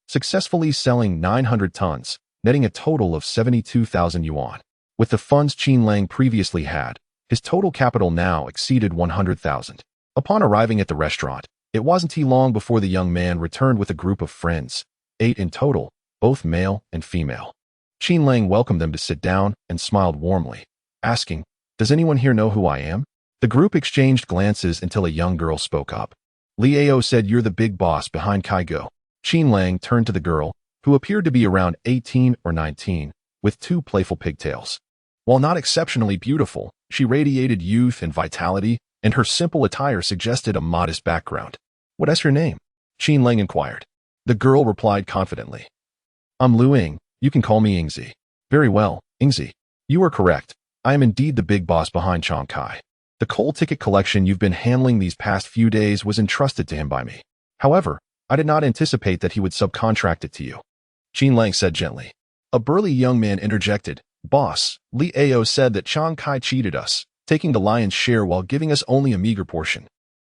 successfully selling 900 tons, netting a total of 72,000 yuan. With the funds Qin Lang previously had, his total capital now exceeded 100,000. Upon arriving at the restaurant, it wasn't long before the young man returned with a group of friends, 8 in total, both male and female. Qin Lang welcomed them to sit down and smiled warmly, asking, "Does anyone here know who I am?" The group exchanged glances until a young girl spoke up. Liao said, "You're the big boss behind Kaigo." Qin Lang turned to the girl, who appeared to be around 18 or 19, with 2 playful pigtails. While not exceptionally beautiful, she radiated youth and vitality, and her simple attire suggested a modest background. "What is your name?" Qin Lang inquired. The girl replied confidently, "I'm Lu Ying. You can call me Yingzi." "Very well, Yingzi. You are correct. I am indeed the big boss behind Changkai. The coal ticket collection you've been handling these past few days was entrusted to him by me. However, I did not anticipate that he would subcontract it to you," Qin Lang said gently. A burly young man interjected, "Boss, Liao said that Changkai cheated us, taking the lion's share while giving us only a meager portion."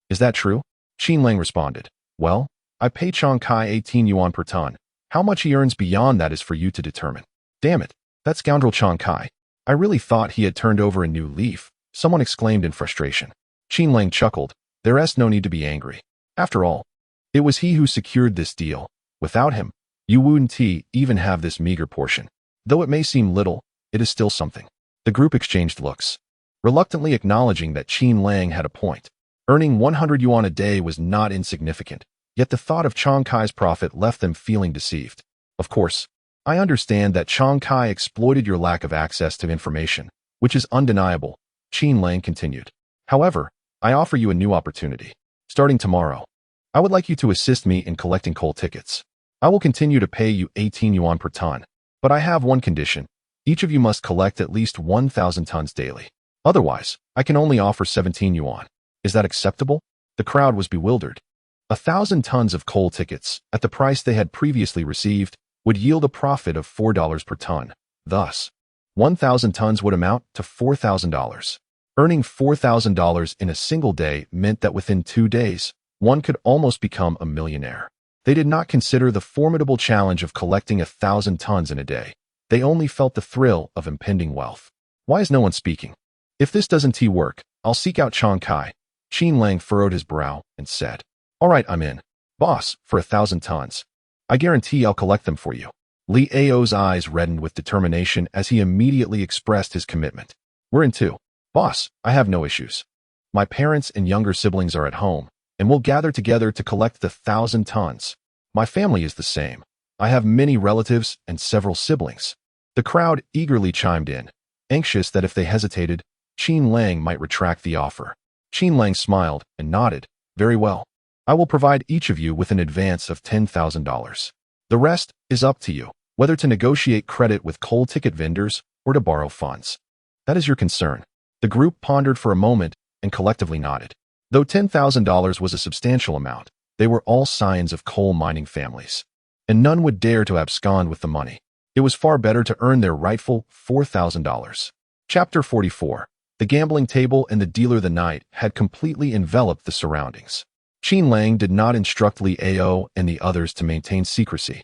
"Is that true?" Qin Lang responded. "Well, I pay Changkai 18 yuan per ton. How much he earns beyond that is for you to determine." "Damn it, that scoundrel Changkai. I really thought he had turned over a new leaf," someone exclaimed in frustration. Qin Lang chuckled. "There's no need to be angry. After all, it was he who secured this deal. Without him, you wouldn't even have this meager portion. Though it may seem little, it is still something." The group exchanged looks, reluctantly acknowledging that Qin Lang had a point. Earning 100 yuan a day was not insignificant, yet the thought of Changkai's profit left them feeling deceived. "Of course, I understand that Changkai exploited your lack of access to information, which is undeniable," Qin Lang continued. "However, I offer you a new opportunity. Starting tomorrow, I would like you to assist me in collecting coal tickets. I will continue to pay you 18 yuan per ton, but I have one condition. Each of you must collect at least 1,000 tons daily. Otherwise, I can only offer 17 yuan. Is that acceptable?" The crowd was bewildered. 1,000 tons of coal tickets, at the price they had previously received, would yield a profit of $4 per ton. Thus, 1,000 tons would amount to $4,000. Earning $4,000 in a single day meant that within 2 days, one could almost become a millionaire. They did not consider the formidable challenge of collecting 1,000 tons in a day. They only felt the thrill of impending wealth. "Why is no one speaking? If this doesn't work, I'll seek out Changkai." Qin Lang furrowed his brow and said, "All right, I'm in. Boss, for 1,000 tons. I guarantee I'll collect them for you." Liao's eyes reddened with determination as he immediately expressed his commitment. "We're in too. Boss, I have no issues. My parents and younger siblings are at home, and we'll gather together to collect the 1,000 tons. My family is the same. I have many relatives and several siblings." The crowd eagerly chimed in, anxious that if they hesitated, Qin Lang might retract the offer. Qin Lang smiled and nodded. "Very well. I will provide each of you with an advance of $10,000. The rest is up to you, whether to negotiate credit with coal ticket vendors or to borrow funds. That is your concern." The group pondered for a moment and collectively nodded. Though $10,000 was a substantial amount, they were all scions of coal mining families, and none would dare to abscond with the money. It was far better to earn their rightful $4,000. Chapter 44. The gambling table and the dealer the night had completely enveloped the surroundings. Qin Lang did not instruct Liao and the others to maintain secrecy.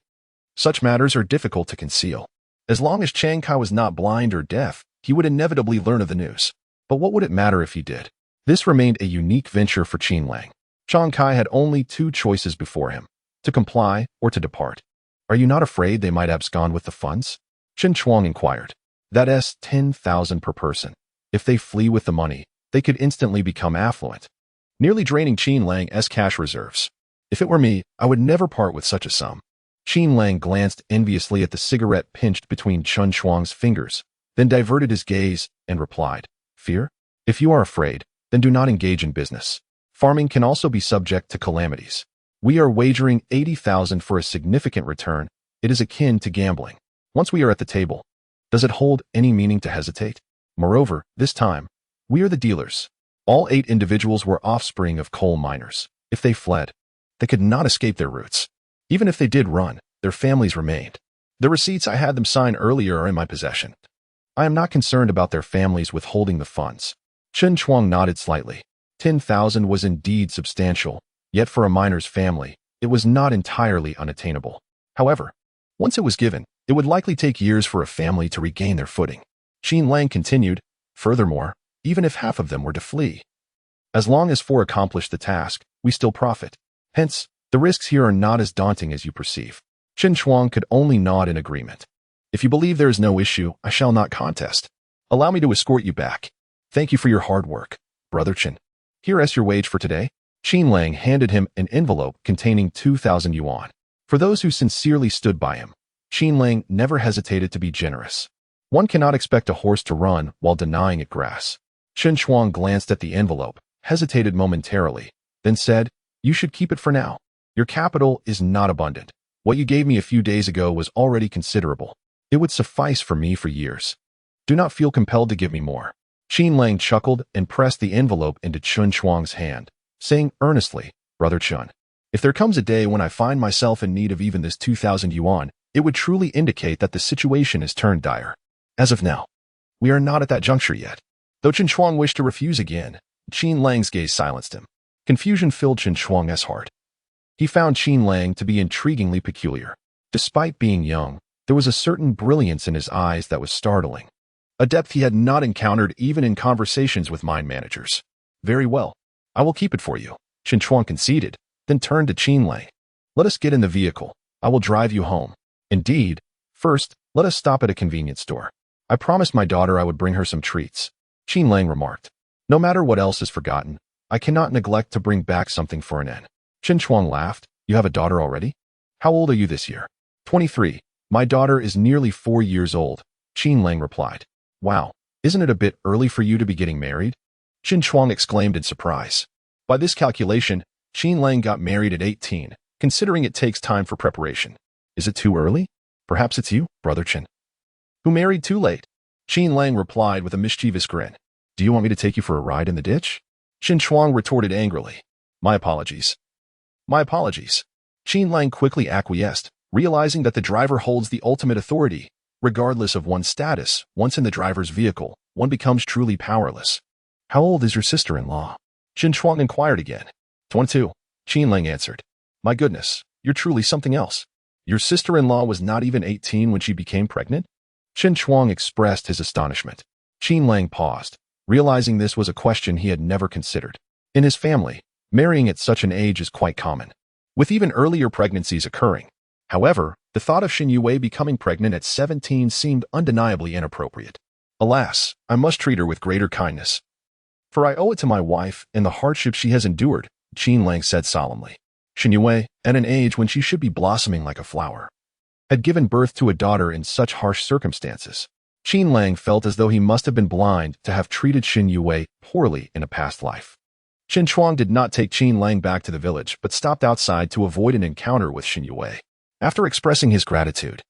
Such matters are difficult to conceal. As long as Changkai was not blind or deaf, he would inevitably learn of the news. But what would it matter if he did? This remained a unique venture for Qin Lang. Changkai had only 2 choices before him, to comply or to depart. "Are you not afraid they might abscond with the funds?" Chen Chuang inquired. "That's 10,000 per person. If they flee with the money, they could instantly become affluent, nearly draining Qin Lang's cash reserves. If it were me, I would never part with such a sum." Qin Lang glanced enviously at the cigarette pinched between Chen Chuang's fingers, then diverted his gaze and replied, "Fear? If you are afraid, then do not engage in business. Farming can also be subject to calamities. We are wagering 80,000 for a significant return. It is akin to gambling. Once we are at the table, does it hold any meaning to hesitate? Moreover, this time, we are the dealers." All 8 individuals were offspring of coal miners. If they fled, they could not escape their roots. Even if they did run, their families remained. "The receipts I had them sign earlier are in my possession. I am not concerned about their families withholding the funds." Chen Chuang nodded slightly. 10,000 was indeed substantial, Yet for a miner's family, it was not entirely unattainable. However, once it was given, it would likely take years for a family to regain their footing. Qin Lang continued, furthermore, even if half of them were to flee. As long as 4 accomplished the task, we still profit. Hence, the risks here are not as daunting as you perceive. Qin Shuang could only nod in agreement. If you believe there is no issue, I shall not contest. Allow me to escort you back. Thank you for your hard work, Brother Qin. Here is your wage for today. Qin Lang handed him an envelope containing 2,000 yuan. For those who sincerely stood by him, Qin Lang never hesitated to be generous. One cannot expect a horse to run while denying it grass. Qin Shuang glanced at the envelope, hesitated momentarily, then said, "You should keep it for now. Your capital is not abundant. What you gave me a few days ago was already considerable. It would suffice for me for years. Do not feel compelled to give me more." Qin Lang chuckled and pressed the envelope into Qin Shuang's hand, saying earnestly, "Brother Qin, if there comes a day when I find myself in need of even this 2,000 yuan, it would truly indicate that the situation has turned dire. As of now, we are not at that juncture yet." Though Qin Shuang wished to refuse again, Qin Lang's gaze silenced him. Confusion filled Qin Shuang's heart. He found Qin Lang to be intriguingly peculiar. Despite being young, there was a certain brilliance in his eyes that was startling, a depth he had not encountered even in conversations with mine managers. "Very well, I will keep it for you," Qin Shuang conceded, then turned to Qin Lang. "Let us get in the vehicle. I will drive you home. Indeed, first, let us stop at a convenience store. I promised my daughter I would bring her some treats," Qin Lang remarked. "No matter what else is forgotten, I cannot neglect to bring back something for an end." Qin Shuang laughed. "You have a daughter already? How old are you this year?" 23. "My daughter is nearly 4 years old," Qin Lang replied. "Wow, isn't it a bit early for you to be getting married?" Qin Shuang exclaimed in surprise. By this calculation, Qin Lang got married at 18, considering it takes time for preparation. "Is it too early? Perhaps it's you, Brother Qin, who married too late." Qin Lang replied with a mischievous grin. "Do you want me to take you for a ride in the ditch?" Qin Shuang retorted angrily. My apologies." "My apologies." Qin Lang quickly acquiesced, realizing that the driver holds the ultimate authority. Regardless of one's status, once in the driver's vehicle, one becomes truly powerless. "How old is your sister-in-law?" Qin Shuang inquired again. 22. Qin Lang answered. "My goodness, you're truly something else. Your sister-in-law was not even 18 when she became pregnant?" Qin Shuang expressed his astonishment. Qin Lang paused, realizing this was a question he had never considered. In his family, marrying at such an age is quite common, with even earlier pregnancies occurring. However, the thought of Shen Youwei becoming pregnant at 17 seemed undeniably inappropriate. "Alas, I must treat her with greater kindness, for I owe it to my wife and the hardship she has endured," Qin Lang said solemnly. Shen Youwei, at an age when she should be blossoming like a flower, had given birth to a daughter in such harsh circumstances. Qin Lang felt as though he must have been blind to have treated Shen Youwei poorly in a past life. Qin Shuang did not take Qin Lang back to the village but stopped outside to avoid an encounter with Shen Youwei. After expressing his gratitude,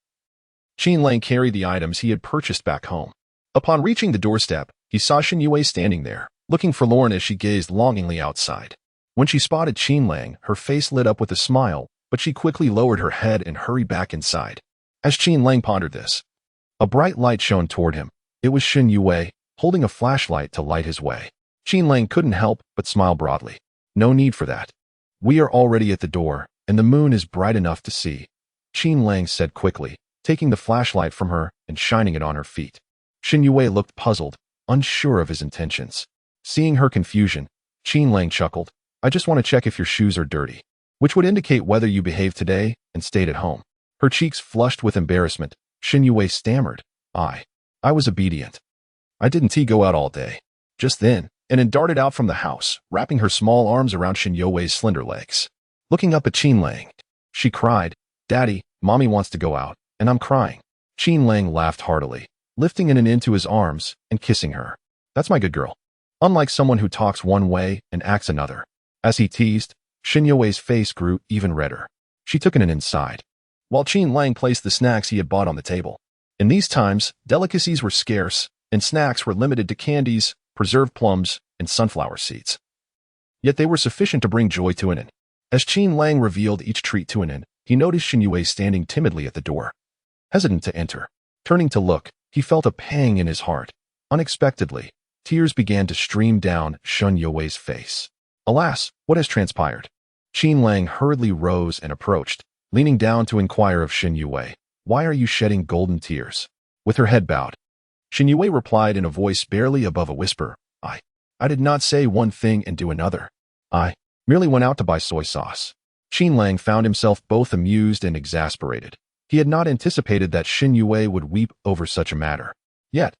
Qin Lang carried the items he had purchased back home. Upon reaching the doorstep, he saw Shen Youwei standing there, looking forlorn as she gazed longingly outside. When she spotted Qin Lang, her face lit up with a smile, but she quickly lowered her head and hurried back inside. As Qin Lang pondered this, a bright light shone toward him. It was Shen Youwei, holding a flashlight to light his way. Qin Lang couldn't help but smile broadly. "No need for that. We are already at the door, and the moon is bright enough to see," Qin Lang said quickly, taking the flashlight from her and shining it on her feet. Shen Youwei looked puzzled, unsure of his intentions. Seeing her confusion, Qin Lang chuckled. "I just want to check if your shoes are dirty, which would indicate whether you behaved today and stayed at home." Her cheeks flushed with embarrassment. Shen Youwei stammered, I was obedient. I didn't go out all day." Just then, and darted out from the house, wrapping her small arms around Shen Youwei's slender legs. Looking up at Qin Lang, she cried, "Daddy, Mommy wants to go out, and I'm crying." Qin Lang laughed heartily, lifting in and into his arms and kissing her. "That's my good girl. Unlike someone who talks one way and acts another." As he teased, Shen Youwei's face grew even redder. She took it inside, while Qin Lang placed the snacks he had bought on the table. In these times, delicacies were scarce, and snacks were limited to candies, preserved plums, and sunflower seeds. Yet they were sufficient to bring joy to Anin. As Qin Lang revealed each treat to Anin, he noticed Shen Youwei standing timidly at the door, hesitant to enter. Turning to look, he felt a pang in his heart. Unexpectedly, tears began to stream down Shen Youwei's face. "Alas, what has transpired?" Qin Lang hurriedly rose and approached, leaning down to inquire of Shen Youwei, "Why are you shedding golden tears?" With her head bowed, Shen Youwei replied in a voice barely above a whisper, I did not say one thing and do another. I merely went out to buy soy sauce." Qin Lang found himself both amused and exasperated. He had not anticipated that Shen Youwei would weep over such a matter. Yet,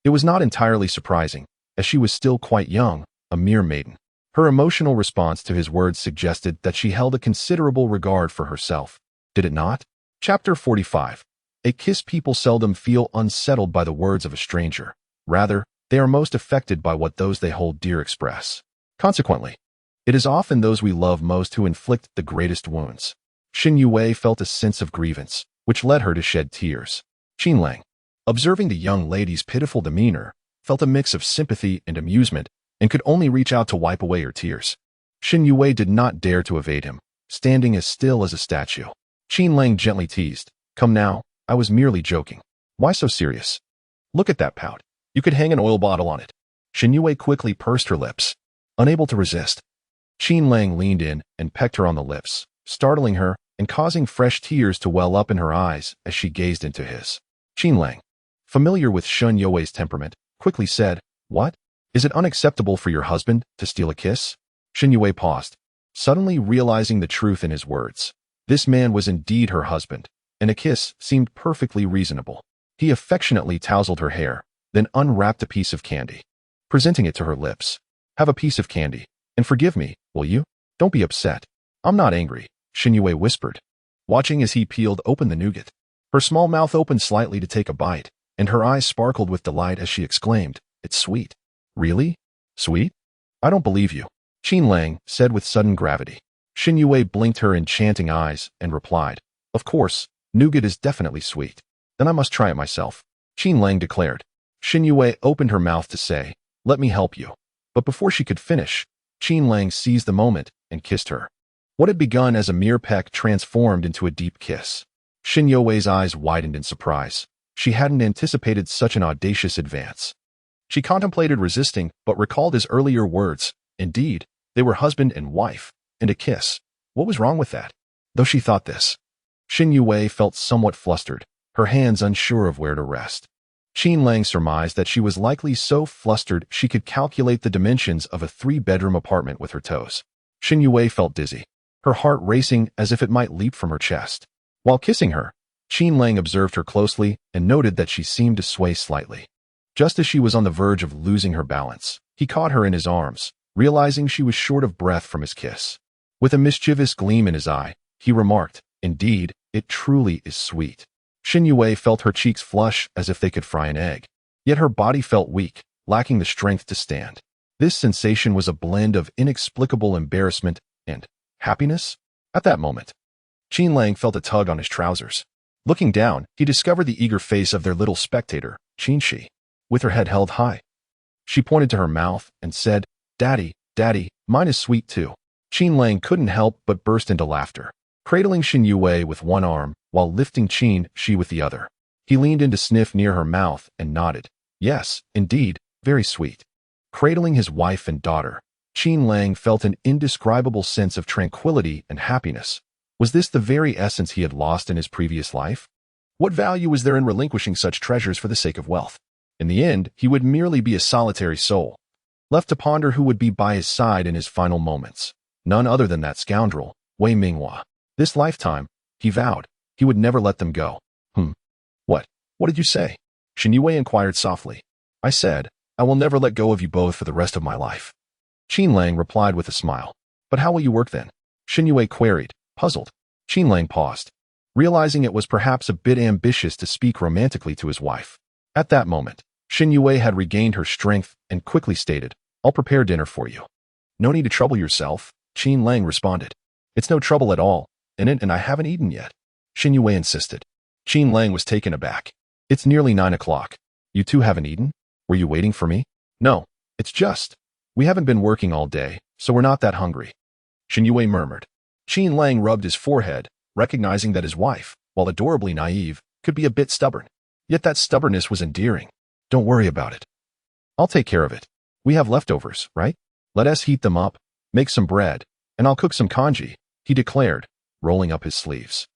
it was not entirely surprising, as she was still quite young, a mere maiden. Her emotional response to his words suggested that she held a considerable regard for herself. Did it not? Chapter 45. A kiss. People seldom feel unsettled by the words of a stranger. Rather, they are most affected by what those they hold dear express. Consequently, it is often those we love most who inflict the greatest wounds. Shen Youwei felt a sense of grievance, which led her to shed tears. Qin Lang, observing the young lady's pitiful demeanor, felt a mix of sympathy and amusement and could only reach out to wipe away her tears. Shen Youwei did not dare to evade him, standing as still as a statue. Qin Lang gently teased, "Come now, I was merely joking. Why so serious? Look at that pout. You could hang an oil bottle on it." Shen Youwei quickly pursed her lips, unable to resist. Qin Lang leaned in and pecked her on the lips, startling her and causing fresh tears to well up in her eyes as she gazed into his. Qin Lang, familiar with Shen Youwei's temperament, quickly said, "What? Is it unacceptable for your husband to steal a kiss?" Shen Youwei paused, suddenly realizing the truth in his words. This man was indeed her husband, and a kiss seemed perfectly reasonable. He affectionately tousled her hair, then unwrapped a piece of candy, presenting it to her lips. "Have a piece of candy, and forgive me, will you? Don't be upset. I'm not angry," Shen Youwei whispered, watching as he peeled open the nougat. Her small mouth opened slightly to take a bite, and her eyes sparkled with delight as she exclaimed, "It's sweet." "Really? Sweet? I don't believe you," Qin Lang said with sudden gravity. Shen Youwei blinked her enchanting eyes and replied, "Of course, nougat is definitely sweet. Then I must try it myself," Qin Lang declared. Shen Youwei opened her mouth to say, "Let me help you." But before she could finish, Qin Lang seized the moment and kissed her. What had begun as a mere peck transformed into a deep kiss. Shen Youwei's eyes widened in surprise. She hadn't anticipated such an audacious advance. She contemplated resisting, but recalled his earlier words. Indeed, they were husband and wife, and a kiss. What was wrong with that? Though she thought this, Shen Youwei felt somewhat flustered, her hands unsure of where to rest. Qin Lang surmised that she was likely so flustered she could calculate the dimensions of a 3-bedroom apartment with her toes. Shen Youwei felt dizzy, her heart racing as if it might leap from her chest. While kissing her, Qin Lang observed her closely and noted that she seemed to sway slightly. Just as she was on the verge of losing her balance, he caught her in his arms, realizing she was short of breath from his kiss. With a mischievous gleam in his eye, he remarked, "Indeed, it truly is sweet." Shen Youwei felt her cheeks flush as if they could fry an egg. Yet her body felt weak, lacking the strength to stand. This sensation was a blend of inexplicable embarrassment and happiness. At that moment, Qin Lang felt a tug on his trousers. Looking down, he discovered the eager face of their little spectator, Qin Shi. With her head held high, she pointed to her mouth and said, Daddy, mine is sweet too." Qin Lang couldn't help but burst into laughter, cradling Shen Youwei with one arm while lifting Qin Shi with the other. He leaned in to sniff near her mouth and nodded. "Yes, indeed, very sweet." Cradling his wife and daughter, Qin Lang felt an indescribable sense of tranquility and happiness. Was this the very essence he had lost in his previous life? What value was there in relinquishing such treasures for the sake of wealth? In the end, he would merely be a solitary soul, left to ponder who would be by his side in his final moments. None other than that scoundrel, Wei Minghua. This lifetime, he vowed, he would never let them go. What did you say?" Shen Youwei inquired softly. "I said, I will never let go of you both for the rest of my life." Qin Lang replied with a smile. "But how will you work then?" Shen Youwei queried, puzzled. Qin Lang paused, realizing it was perhaps a bit ambitious to speak romantically to his wife. At that moment, Shen Youwei had regained her strength and quickly stated, "I'll prepare dinner for you." "No need to trouble yourself," Qin Lang responded. "It's no trouble at all, and I haven't eaten yet," Shen Youwei insisted. Qin Lang was taken aback. "It's nearly 9 o'clock. You two haven't eaten? Were you waiting for me?" "No, it's just, we haven't been working all day, so we're not that hungry," Shen Youwei murmured. Qin Lang rubbed his forehead, recognizing that his wife, while adorably naive, could be a bit stubborn. Yet that stubbornness was endearing. "Don't worry about it. I'll take care of it. We have leftovers, right? Let us heat them up, make some bread, And I'll cook some congee, he declared, rolling up his sleeves.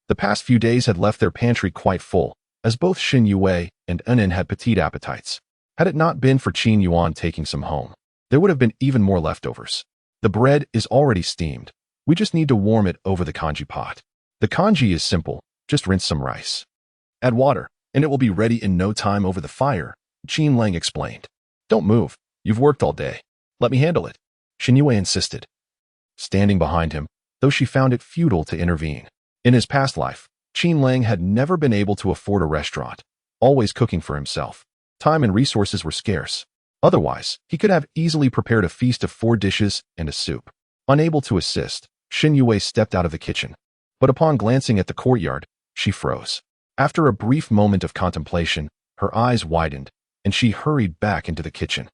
The past few days had left their pantry quite full, as both Shen Youwei and Enin had petite appetites. Had it not been for Qin Yuan taking some home, there would have been even more leftovers. The bread is already steamed. We just need to warm it over the congee pot. The congee is simple, just rinse some rice. Add water, and it will be ready in no time over the fire, Qin Lang explained. Don't move, you've worked all day. Let me handle it, Shen Youwei insisted. Standing behind him, though she found it futile to intervene. In his past life, Qin Lang had never been able to afford a restaurant, always cooking for himself. Time and resources were scarce. Otherwise, he could have easily prepared a feast of 4 dishes and a soup. Unable to assist, Shen Youwei stepped out of the kitchen. But upon glancing at the courtyard, she froze. After a brief moment of contemplation, her eyes widened, and she hurried back into the kitchen.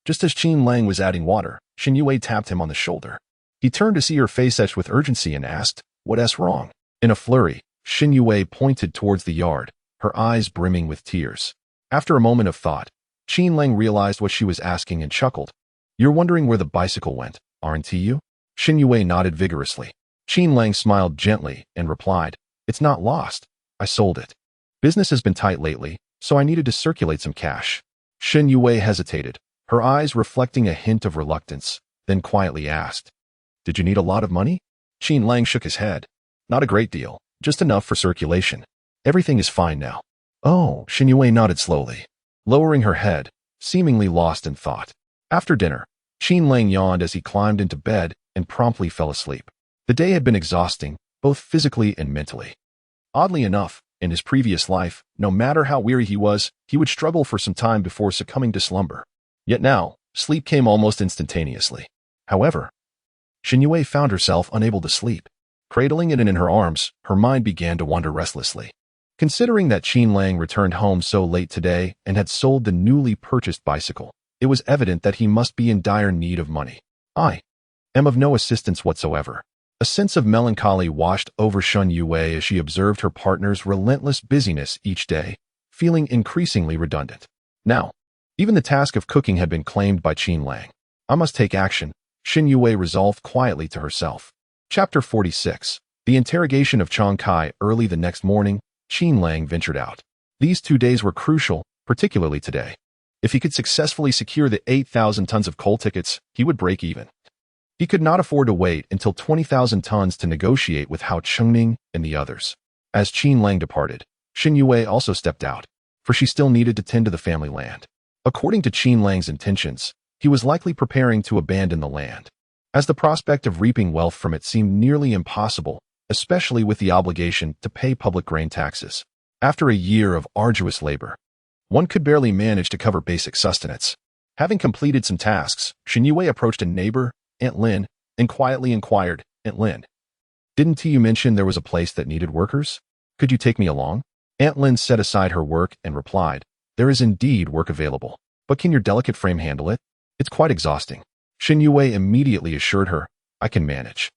Just as Qin Lang was adding water, Shen Youwei tapped him on the shoulder. He turned to see her face etched with urgency and asked, "What's wrong?" In a flurry, Shen Youwei pointed towards the yard, her eyes brimming with tears. After a moment of thought, Qin Lang realized what she was asking and chuckled. "You're wondering where the bicycle went, aren't you?" Shen Youwei nodded vigorously. Qin Lang smiled gently and replied, "It's not lost. I sold it. Business has been tight lately, so I needed to circulate some cash." Shen Youwei hesitated, her eyes reflecting a hint of reluctance, then quietly asked, "Did you need a lot of money?" Qin Lang shook his head. "Not a great deal, just enough for circulation. Everything is fine now." "Oh," Shen Youwei nodded slowly, lowering her head, seemingly lost in thought. After dinner, Qin Lang yawned as he climbed into bed and promptly fell asleep. The day had been exhausting, both physically and mentally. Oddly enough, in his previous life, no matter how weary he would struggle for some time before succumbing to slumber. Yet now, sleep came almost instantaneously. However, Shen Youwei found herself unable to sleep. Cradling it in her arms, her mind began to wander restlessly. Considering that Qin Lang returned home so late today and had sold the newly purchased bicycle, it was evident that he must be in dire need of money. "I am of no assistance whatsoever." A sense of melancholy washed over Shen Youwei as she observed her partner's relentless busyness each day, feeling increasingly redundant. Now, even the task of cooking had been claimed by Qin Lang. "I must take action," Shen Youwei resolved quietly to herself. Chapter 46. The interrogation of Chang Kai. Early the next morning, Qin Lang ventured out. These 2 days were crucial, particularly today. If he could successfully secure the 8,000 tons of coal tickets, he would break even. He could not afford to wait until 20,000 tons to negotiate with Hao Chengning and the others. As Qin Lang departed, Shen Youwei also stepped out, for she still needed to tend to the family land. According to Qin Lang's intentions, he was likely preparing to abandon the land, as the prospect of reaping wealth from it seemed nearly impossible, especially with the obligation to pay public grain taxes. After a year of arduous labor, one could barely manage to cover basic sustenance. Having completed some tasks, Shen Youwei approached a neighbor, Aunt Lin, and quietly inquired, "Aunt Lin, didn't you mention there was a place that needed workers? Could you take me along?" Aunt Lin set aside her work and replied, "There is indeed work available, but can your delicate frame handle it? It's quite exhausting." Shen Youwei immediately assured her, "I can manage.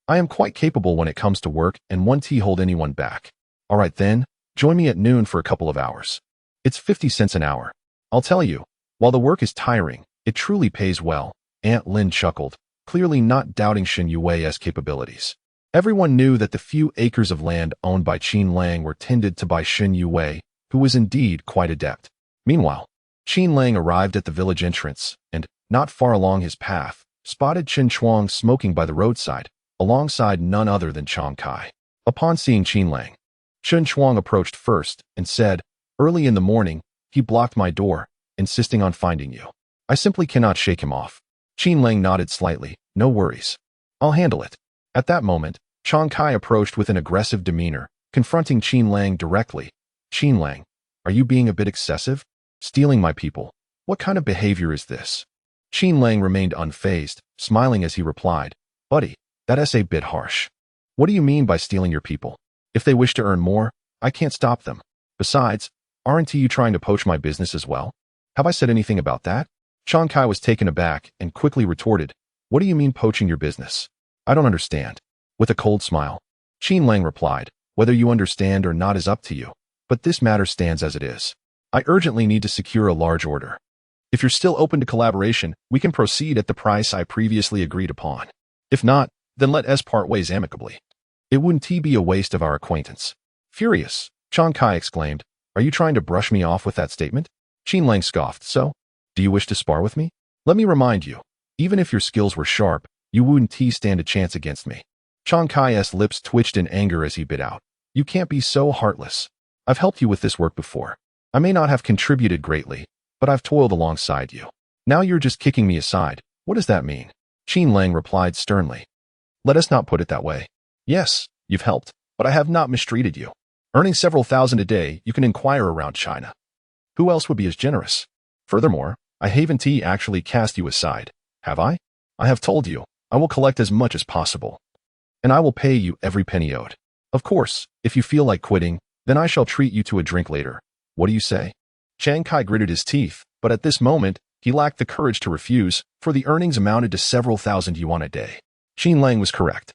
I am quite capable when it comes to work and won't hold anyone back. All right then, join me at noon for a couple of hours. It's 50 cents an hour. I'll tell you, while the work is tiring, it truly pays well." Aunt Lin chuckled, clearly not doubting Shen Youwei's capabilities. Everyone knew that the few acres of land owned by Qin Lang were tended to by Shen Youwei, who was indeed quite adept. Meanwhile, Qin Lang arrived at the village entrance and, not far along his path, spotted Chen Chuang smoking by the roadside, alongside none other than Chang Kai. Upon seeing Qin Lang, Chen Chuang approached first and said, "Early in the morning, he blocked my door, insisting on finding you. I simply cannot shake him off." Qin Lang nodded slightly. "No worries. I'll handle it." At that moment, Chang Kai approached with an aggressive demeanor, confronting Qin Lang directly. "Qin Lang, are you being a bit excessive? Stealing my people? What kind of behavior is this?" Qin Lang remained unfazed, smiling as he replied, "Buddy, that's a bit harsh. What do you mean by stealing your people? If they wish to earn more, I can't stop them. Besides, aren't you trying to poach my business as well? Have I said anything about that?" Chang Kai was taken aback and quickly retorted, "What do you mean poaching your business? I don't understand." With a cold smile, Qin Lang replied, "Whether you understand or not is up to you, but this matter stands as it is. I urgently need to secure a large order. If you're still open to collaboration, we can proceed at the price I previously agreed upon. If not, Then let us part ways amicably. It wouldn't be a waste of our acquaintance. Furious, Chang Kai exclaimed, "Are you trying to brush me off with that statement?" Qin Lang scoffed, "So? Do you wish to spar with me? Let me remind you, even if your skills were sharp, you wouldn't stand a chance against me." Chang Kai's lips twitched in anger as he bit out, "You can't be so heartless. I've helped you with this work before. I may not have contributed greatly, but I've toiled alongside you. Now you're just kicking me aside. What does that mean?" Qin Lang replied sternly. "Let us not put it that way. Yes, you've helped, but I have not mistreated you. Earning several thousand a day, you can inquire around China. Who else would be as generous? Furthermore, I haven't actually cast you aside, have I? I have told you, I will collect as much as possible. And I will pay you every penny owed. Of course, if you feel like quitting, then I shall treat you to a drink later. What do you say?" Chang Kai gritted his teeth, but at this moment, he lacked the courage to refuse, for the earnings amounted to several thousand yuan a day. Qin Lang was correct.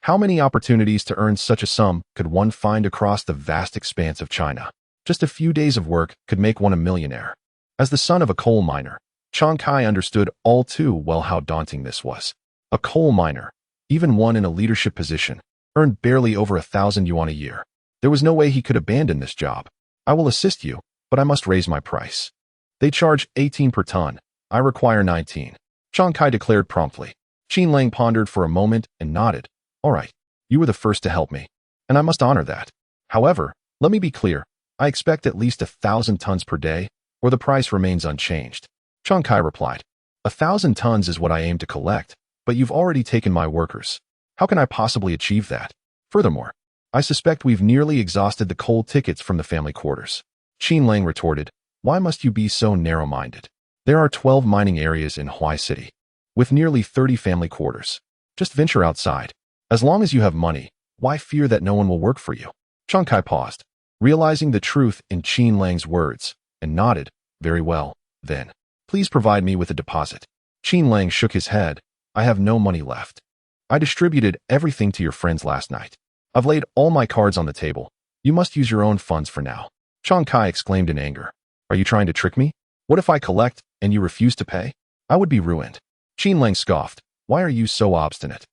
How many opportunities to earn such a sum could one find across the vast expanse of China? Just a few days of work could make one a millionaire. As the son of a coal miner, Chang Kai understood all too well how daunting this was. A coal miner, even one in a leadership position, earned barely over 1,000 yuan a year. There was no way he could abandon this job. "I will assist you, but I must raise my price. They charge 18 per ton. I require 19. Chang Kai declared promptly. Qin Lang pondered for a moment and nodded. "All right, you were the first to help me, and I must honor that. However, let me be clear. I expect at least 1,000 tons per day, or the price remains unchanged." Chang Kai replied, "1,000 tons is what I aim to collect, but you've already taken my workers. How can I possibly achieve that? Furthermore, I suspect we've nearly exhausted the coal tickets from the family quarters." Qin Lang retorted, "Why must you be so narrow-minded? There are 12 mining areas in Huai City, with nearly 30 family quarters. Just venture outside. As long as you have money, why fear that no one will work for you?" Chang Kai paused, realizing the truth in Qin Lang's words, and nodded. "Very well, then. Please provide me with a deposit." Qin Lang shook his head. "I have no money left. I distributed everything to your friends last night. I've laid all my cards on the table. You must use your own funds for now." Chang Kai exclaimed in anger. "Are you trying to trick me? What if I collect and you refuse to pay? I would be ruined." Qin Lang scoffed. "Why are you so obstinate?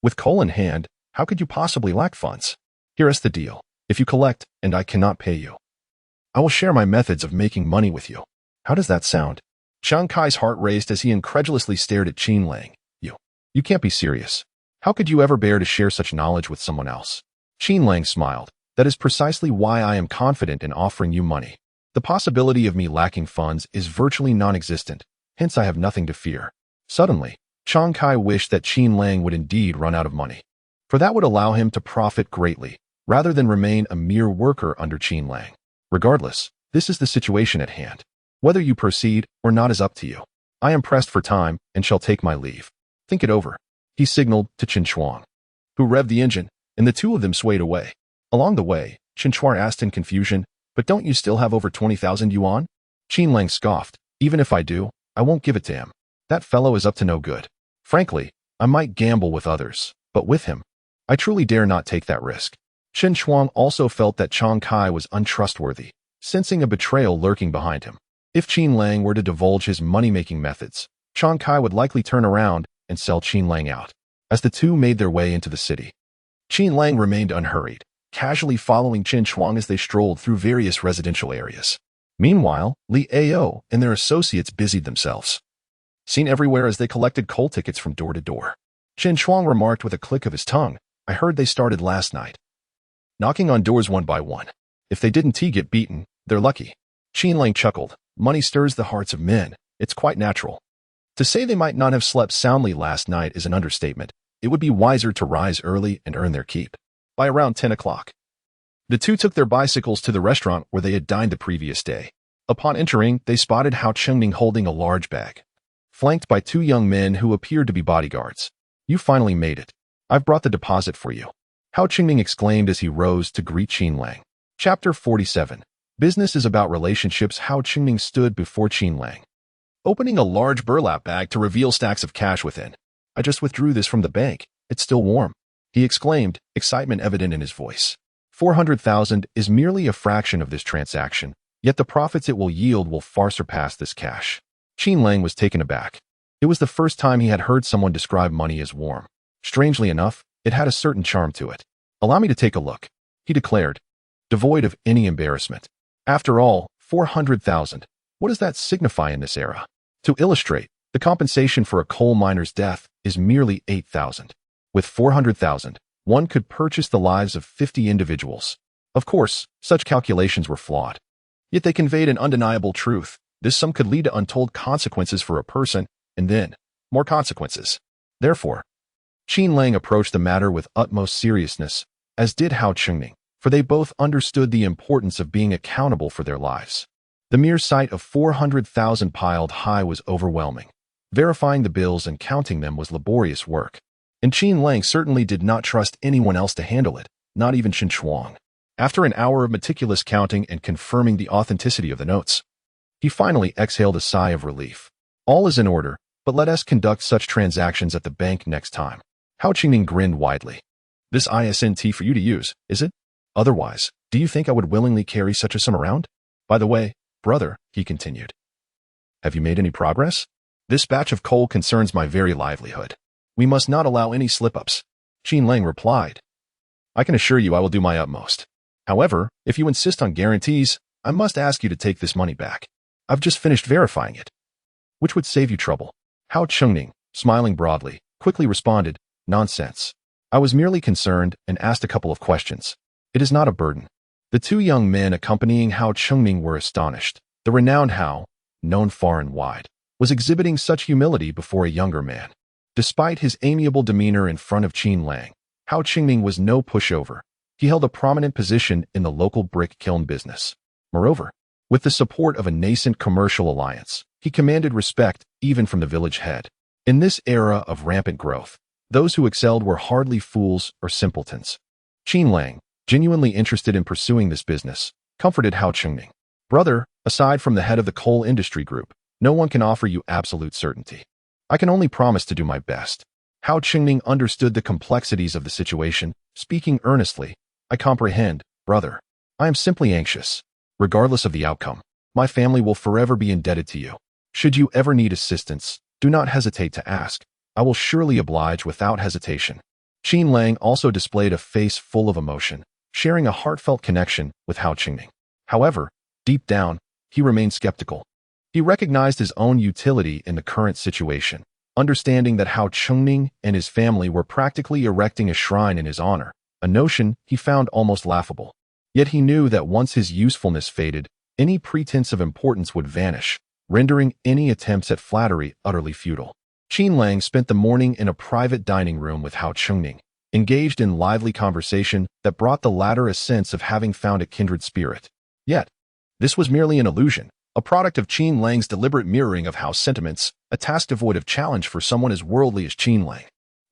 With coal in hand, how could you possibly lack funds? Here is the deal. If you collect and I cannot pay you, I will share my methods of making money with you. How does that sound?" Chang Kai's heart raced as he incredulously stared at Qin Lang. You can't be serious. How could you ever bear to share such knowledge with someone else?" Qin Lang smiled. "That is precisely why I am confident in offering you money. The possibility of me lacking funds is virtually non-existent, hence I have nothing to fear." Suddenly, Chang Kai wished that Qin Lang would indeed run out of money, for that would allow him to profit greatly, rather than remain a mere worker under Qin Lang. Regardless, this is the situation at hand. Whether you proceed or not is up to you. I am pressed for time and shall take my leave. Think it over." He signaled to Chen Chuang, who revved the engine, and the two of them swayed away. Along the way, Chen Chuang asked in confusion, "But don't you still have over 20,000 yuan?" Qin Lang scoffed. "Even if I do, I won't give it to him. That fellow is up to no good. Frankly, I might gamble with others, but with him, I truly dare not take that risk." Chen Chuang also felt that Chang Kai was untrustworthy, sensing a betrayal lurking behind him. If Qin Lang were to divulge his money-making methods, Chang Kai would likely turn around and sell Qin Lang out. As the two made their way into the city, Qin Lang remained unhurried, casually following Chen Chuang as they strolled through various residential areas. Meanwhile, Li Ao and their associates busied themselves, seen everywhere as they collected coal tickets from door to door. Chen Chuang remarked with a click of his tongue, "I heard they started last night, knocking on doors one by one. If they didn't get beaten, they're lucky." Qin Lang chuckled. "Money stirs the hearts of men. It's quite natural. To say they might not have slept soundly last night is an understatement. It would be wiser to rise early and earn their keep." By around 10 o'clock, the two took their bicycles to the restaurant where they had dined the previous day. Upon entering, they spotted Hao Chengning holding a large bag, flanked by two young men who appeared to be bodyguards. "You finally made it. I've brought the deposit for you," Hao Chengning exclaimed as he rose to greet Qin Lang. Chapter 47. Business is about relationships. Hao Chengning stood before Qin Lang, opening a large burlap bag to reveal stacks of cash within. "I just withdrew this from the bank. It's still warm," he exclaimed, excitement evident in his voice. 400,000 is merely a fraction of this transaction, yet the profits it will yield will far surpass this cash. Qin Lang was taken aback. It was the first time he had heard someone describe money as warm. Strangely enough, it had a certain charm to it. "Allow me to take a look," he declared, devoid of any embarrassment. After all, 400,000. What does that signify in this era? To illustrate, the compensation for a coal miner's death is merely 8,000. With 400,000, one could purchase the lives of 50 individuals. Of course, such calculations were flawed. Yet they conveyed an undeniable truth. This sum could lead to untold consequences for a person, and then, more consequences. Therefore, Qin Lang approached the matter with utmost seriousness, as did Hao Chengning, for they both understood the importance of being accountable for their lives. The mere sight of 400,000 piled high was overwhelming. Verifying the bills and counting them was laborious work. And Qin Lang certainly did not trust anyone else to handle it, not even Shen Youwei. After an hour of meticulous counting and confirming the authenticity of the notes, he finally exhaled a sigh of relief. All is in order, but let us conduct such transactions at the bank next time. Hao Chengning grinned widely. "This isn't for you to use, is it? Otherwise, do you think I would willingly carry such a sum around? By the way, brother," he continued, "have you made any progress? This batch of coal concerns my very livelihood. We must not allow any slip-ups." Qin Lang replied, "I can assure you I will do my utmost. However, if you insist on guarantees, I must ask you to take this money back. I've just finished verifying it." "Which would save you trouble." Hao Chengning, smiling broadly, quickly responded, "Nonsense. I was merely concerned and asked a couple of questions. It is not a burden." The two young men accompanying Hao Chengning were astonished. The renowned Hao, known far and wide, was exhibiting such humility before a younger man. Despite his amiable demeanor in front of Qin Lang, Hao Chengning was no pushover. He held a prominent position in the local brick kiln business. Moreover, with the support of a nascent commercial alliance, he commanded respect even from the village head. In this era of rampant growth, those who excelled were hardly fools or simpletons. Qin Lang, genuinely interested in pursuing this business, comforted Hao Chengning. "Brother, aside from the head of the coal industry group, no one can offer you absolute certainty. I can only promise to do my best." Hao Chengning understood the complexities of the situation, speaking earnestly. "I comprehend, brother. I am simply anxious. Regardless of the outcome, my family will forever be indebted to you. Should you ever need assistance, do not hesitate to ask. I will surely oblige without hesitation." Qin Lang also displayed a face full of emotion, sharing a heartfelt connection with Hao Chengning. However, deep down, he remained skeptical. He recognized his own utility in the current situation, understanding that Hao Chengning and his family were practically erecting a shrine in his honor, a notion he found almost laughable. Yet he knew that once his usefulness faded, any pretense of importance would vanish, rendering any attempts at flattery utterly futile. Qin Lang spent the morning in a private dining room with Hao Chengning, engaged in lively conversation that brought the latter a sense of having found a kindred spirit. Yet, this was merely an illusion, a product of Qin Lang's deliberate mirroring of Hao's sentiments, a task devoid of challenge for someone as worldly as Qin Lang.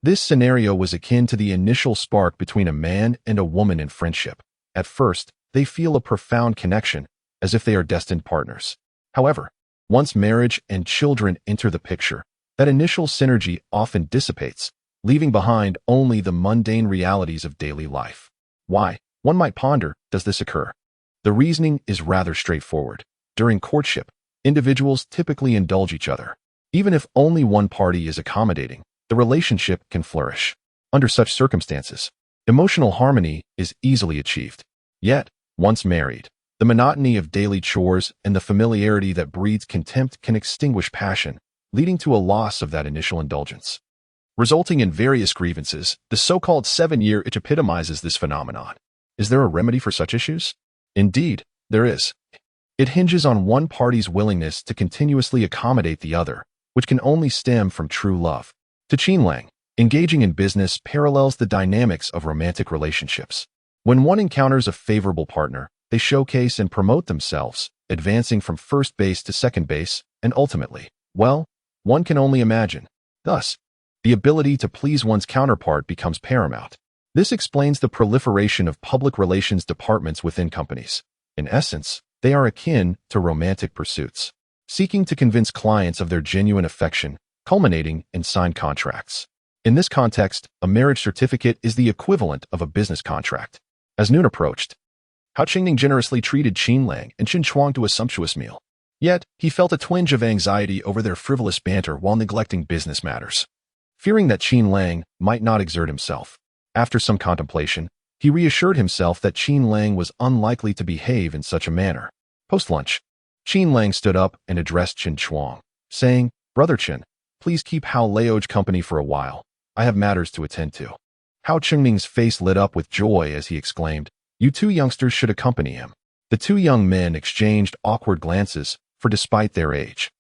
This scenario was akin to the initial spark between a man and a woman in friendship. At first, they feel a profound connection, as if they are destined partners. However, once marriage and children enter the picture, that initial synergy often dissipates, leaving behind only the mundane realities of daily life. Why, one might ponder, does this occur? The reasoning is rather straightforward. During courtship, individuals typically indulge each other. Even if only one party is accommodating, the relationship can flourish. Under such circumstances, emotional harmony is easily achieved. Yet, once married, the monotony of daily chores and the familiarity that breeds contempt can extinguish passion, leading to a loss of that initial indulgence. Resulting in various grievances, the so-called 7-year itch epitomizes this phenomenon. Is there a remedy for such issues? Indeed, there is. It hinges on one party's willingness to continuously accommodate the other, which can only stem from true love. To Qin Lang, engaging in business parallels the dynamics of romantic relationships. When one encounters a favorable partner, they showcase and promote themselves, advancing from first base to second base, and ultimately, well, one can only imagine. Thus, the ability to please one's counterpart becomes paramount. This explains the proliferation of public relations departments within companies. In essence, they are akin to romantic pursuits, seeking to convince clients of their genuine affection, culminating in signed contracts. In this context, a marriage certificate is the equivalent of a business contract. As noon approached, Hao Chengning generously treated Qin Lang and Shen Youwei to a sumptuous meal. Yet, he felt a twinge of anxiety over their frivolous banter while neglecting business matters. fearing that Qin Lang might not exert himself. After some contemplation, he reassured himself that Qin Lang was unlikely to behave in such a manner. Post-lunch, Qin Lang stood up and addressed Qin Chuang, saying, "Brother Qin, please keep Hao Laoj company for a while. I have matters to attend to." Hao Chengming's face lit up with joy as he exclaimed, "You two youngsters should accompany him." The two young men exchanged awkward glances, for despite their age,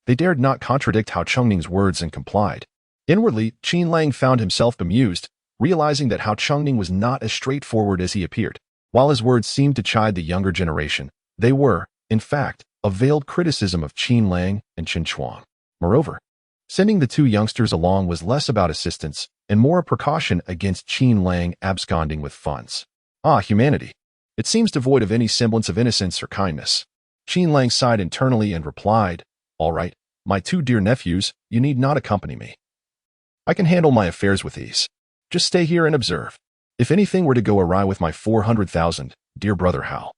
they dared not contradict Hao Chengming's words and complied. Inwardly, Qin Lang found himself bemused, realizing that Hao Chengming was not as straightforward as he appeared. While his words seemed to chide the younger generation, they were, in fact, a veiled criticism of Qin Lang and Qin Chuang. Moreover, sending the two youngsters along was less about assistance and more a precaution against Qin Lang absconding with funds. Ah, humanity! It seems devoid of any semblance of innocence or kindness. Qin Lang sighed internally and replied, "All right, my two dear nephews, you need not accompany me. I can handle my affairs with ease. Just stay here and observe. If anything were to go awry with my 400,000, dear brother Hao,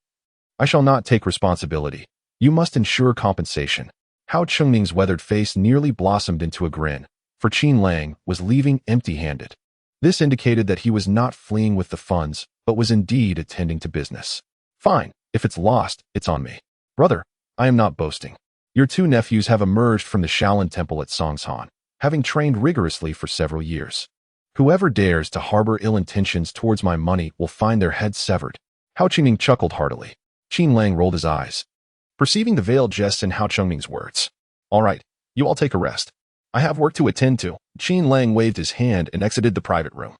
I shall not take responsibility. You must ensure compensation." Hao Chengming's weathered face nearly blossomed into a grin, for Qin Lang was leaving empty-handed. This indicated that he was not fleeing with the funds, but was indeed attending to business. "Fine, if it's lost, it's on me. Brother, I am not boasting. Your two nephews have emerged from the Shaolin Temple at Songshan, having trained rigorously for several years. Whoever dares to harbor ill intentions towards my money will find their heads severed." Hao Chengming chuckled heartily. Qin Lang rolled his eyes, perceiving the veiled jest in Hao Chengming's words. "All right, you all take a rest. I have work to attend to." Qin Lang waved his hand and exited the private room.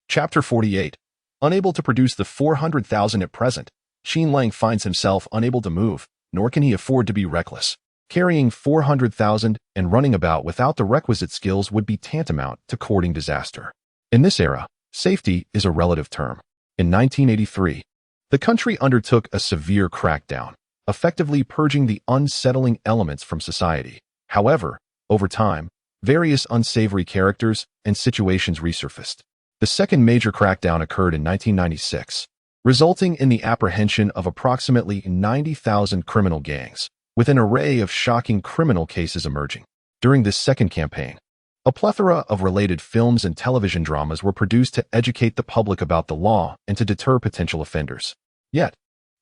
Chapter 48. Unable to produce the 400,000 at present, Qin Lang finds himself unable to move, nor can he afford to be reckless. Carrying 400,000 and running about without the requisite skills would be tantamount to courting disaster. In this era, safety is a relative term. In 1983, the country undertook a severe crackdown, effectively purging the unsettling elements from society. However, over time, various unsavory characters and situations resurfaced. The second major crackdown occurred in 1996, resulting in the apprehension of approximately 90,000 criminal gangs, with an array of shocking criminal cases emerging. During this second campaign, a plethora of related films and television dramas were produced to educate the public about the law and to deter potential offenders. Yet,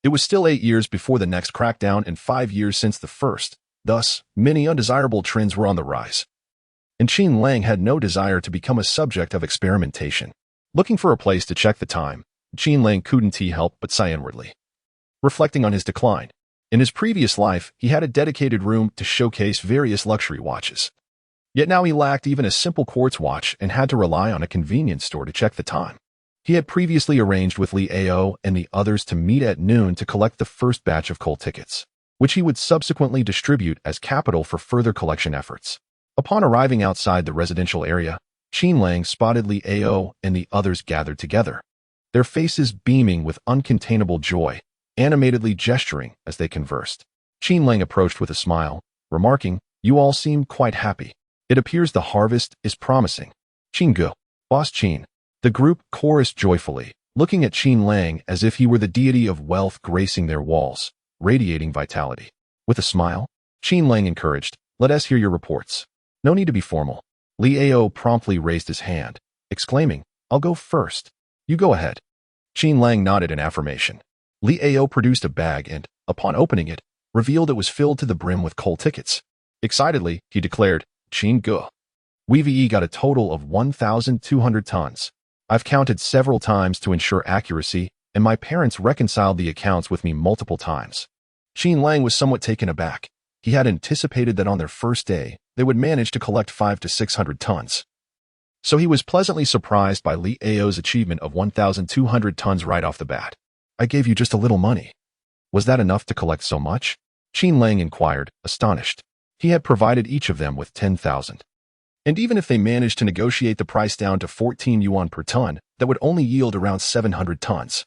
it was still 8 years before the next crackdown and 5 years since the first. Thus, many undesirable trends were on the rise. And Qin Lang had no desire to become a subject of experimentation. Looking for a place to check the time, Qin Lang couldn't help but sigh inwardly, reflecting on his decline. In his previous life, he had a dedicated room to showcase various luxury watches. Yet now he lacked even a simple quartz watch and had to rely on a convenience store to check the time. He had previously arranged with Li Ao and the others to meet at noon to collect the first batch of coal tickets, which he would subsequently distribute as capital for further collection efforts. Upon arriving outside the residential area, Qin Lang spotted Li Ao and the others gathered together, their faces beaming with uncontainable joy, animatedly gesturing as they conversed. Qin Lang approached with a smile, remarking, "You all seem quite happy. It appears the harvest is promising." "Qin Gu, Boss Qin." The group chorused joyfully, looking at Qin Lang as if he were the deity of wealth gracing their walls, radiating vitality. With a smile, Qin Lang encouraged, "Let us hear your reports." "No need to be formal." Li Ao promptly raised his hand, exclaiming, "I'll go first. You go ahead." Qin Lang nodded in affirmation. Li Ao produced a bag and, upon opening it, revealed it was filled to the brim with coal tickets. Excitedly, he declared, "Qin Gu, we got a total of 1,200 tons. I've counted several times to ensure accuracy, and my parents reconciled the accounts with me multiple times." Qin Lang was somewhat taken aback. He had anticipated that on their first day, they would manage to collect 500 to 600 tons. So he was pleasantly surprised by Li Ao's achievement of 1,200 tons right off the bat. "I gave you just a little money. Was that enough to collect so much?" Qin Lang inquired, astonished. He had provided each of them with 10,000. And even if they managed to negotiate the price down to 14 yuan per ton, that would only yield around 700 tons,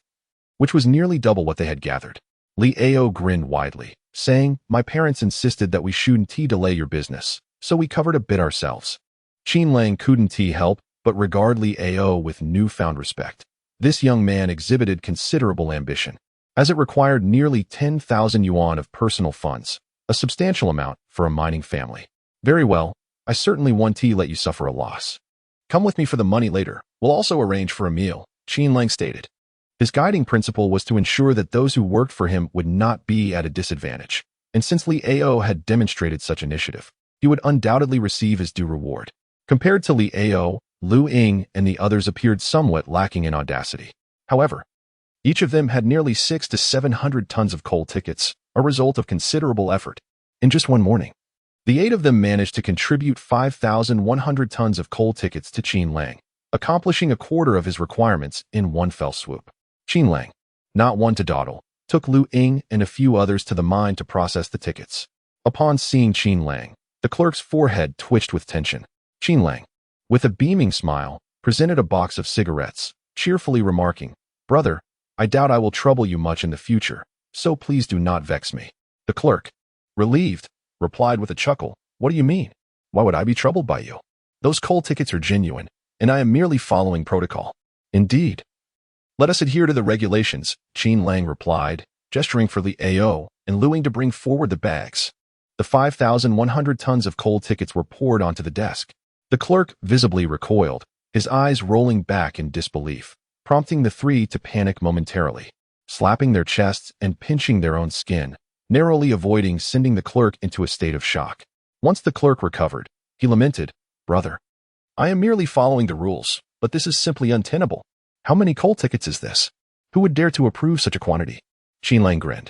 which was nearly double what they had gathered. Li Ao grinned widely, saying, "My parents insisted that we shouldn't delay your business, so we covered a bit ourselves." Qin Lang couldn't help but regard Li Ao with newfound respect. This young man exhibited considerable ambition, as it required nearly 10,000 yuan of personal funds, a substantial amount for a mining family. "Very well, I certainly won't let you suffer a loss. Come with me for the money later. We'll also arrange for a meal, Qin Lang stated. His guiding principle was to ensure that those who worked for him would not be at a disadvantage, and since Li Ao had demonstrated such initiative, he would undoubtedly receive his due reward. Compared to Li Ao, Lu Ying and the others appeared somewhat lacking in audacity. However, each of them had nearly 600 to 700 tons of coal tickets, a result of considerable effort. In just one morning, the 8 of them managed to contribute 5,100 tons of coal tickets to Qin Lang, accomplishing a quarter of his requirements in one fell swoop. Qin Lang, not one to dawdle, took Lu Ying and a few others to the mine to process the tickets. Upon seeing Qin Lang, the clerk's forehead twitched with tension. Qin Lang, with a beaming smile, presented a box of cigarettes, cheerfully remarking, "Brother, I doubt I will trouble you much in the future, so please do not vex me." The clerk, relieved, replied with a chuckle, "What do you mean? Why would I be troubled by you? Those coal tickets are genuine, and I am merely following protocol." "Indeed. Let us adhere to the regulations," Qin Lang replied, gesturing for Li Ao and Lu Ying to bring forward the bags. The 5,100 tons of coal tickets were poured onto the desk. The clerk visibly recoiled, his eyes rolling back in disbelief, prompting the 3 to panic momentarily, slapping their chests and pinching their own skin, narrowly avoiding sending the clerk into a state of shock. Once the clerk recovered, he lamented, "Brother, I am merely following the rules, but this is simply untenable. How many coal tickets is this? Who would dare to approve such a quantity?" Qin Lang grinned.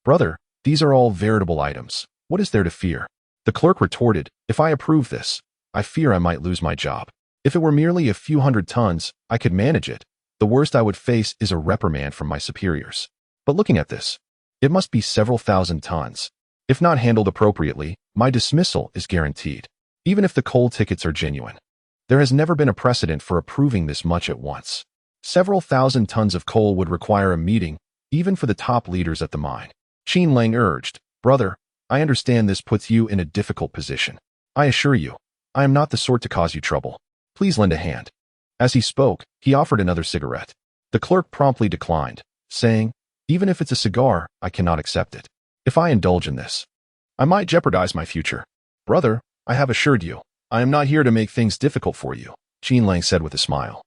"Brother, these are all veritable items. What is there to fear?" The clerk retorted, "If I approve this, I fear I might lose my job. If it were merely a few hundred tons, I could manage it. The worst I would face is a reprimand from my superiors. But looking at this, it must be several thousand tons. If not handled appropriately, my dismissal is guaranteed, even if the coal tickets are genuine. There has never been a precedent for approving this much at once. Several thousand tons of coal would require a meeting, even for the top leaders at the mine." Qin Lang urged, "Brother, I understand this puts you in a difficult position. I assure you, I am not the sort to cause you trouble. Please lend a hand." As he spoke, he offered another cigarette. The clerk promptly declined, saying, "Even if it's a cigar, I cannot accept it. If I indulge in this, I might jeopardize my future." "Brother, I have assured you, I am not here to make things difficult for you," Qin Lang said with a smile,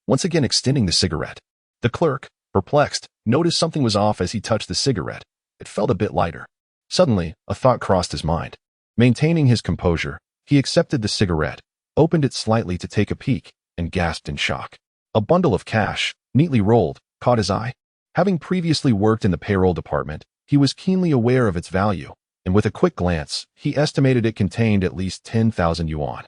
once again extending the cigarette. The clerk, perplexed, noticed something was off as he touched the cigarette. It felt a bit lighter. Suddenly, a thought crossed his mind. Maintaining his composure, he accepted the cigarette, opened it slightly to take a peek, and gasped in shock. A bundle of cash, neatly rolled, caught his eye. Having previously worked in the payroll department, he was keenly aware of its value, and with a quick glance, he estimated it contained at least 10,000 yuan.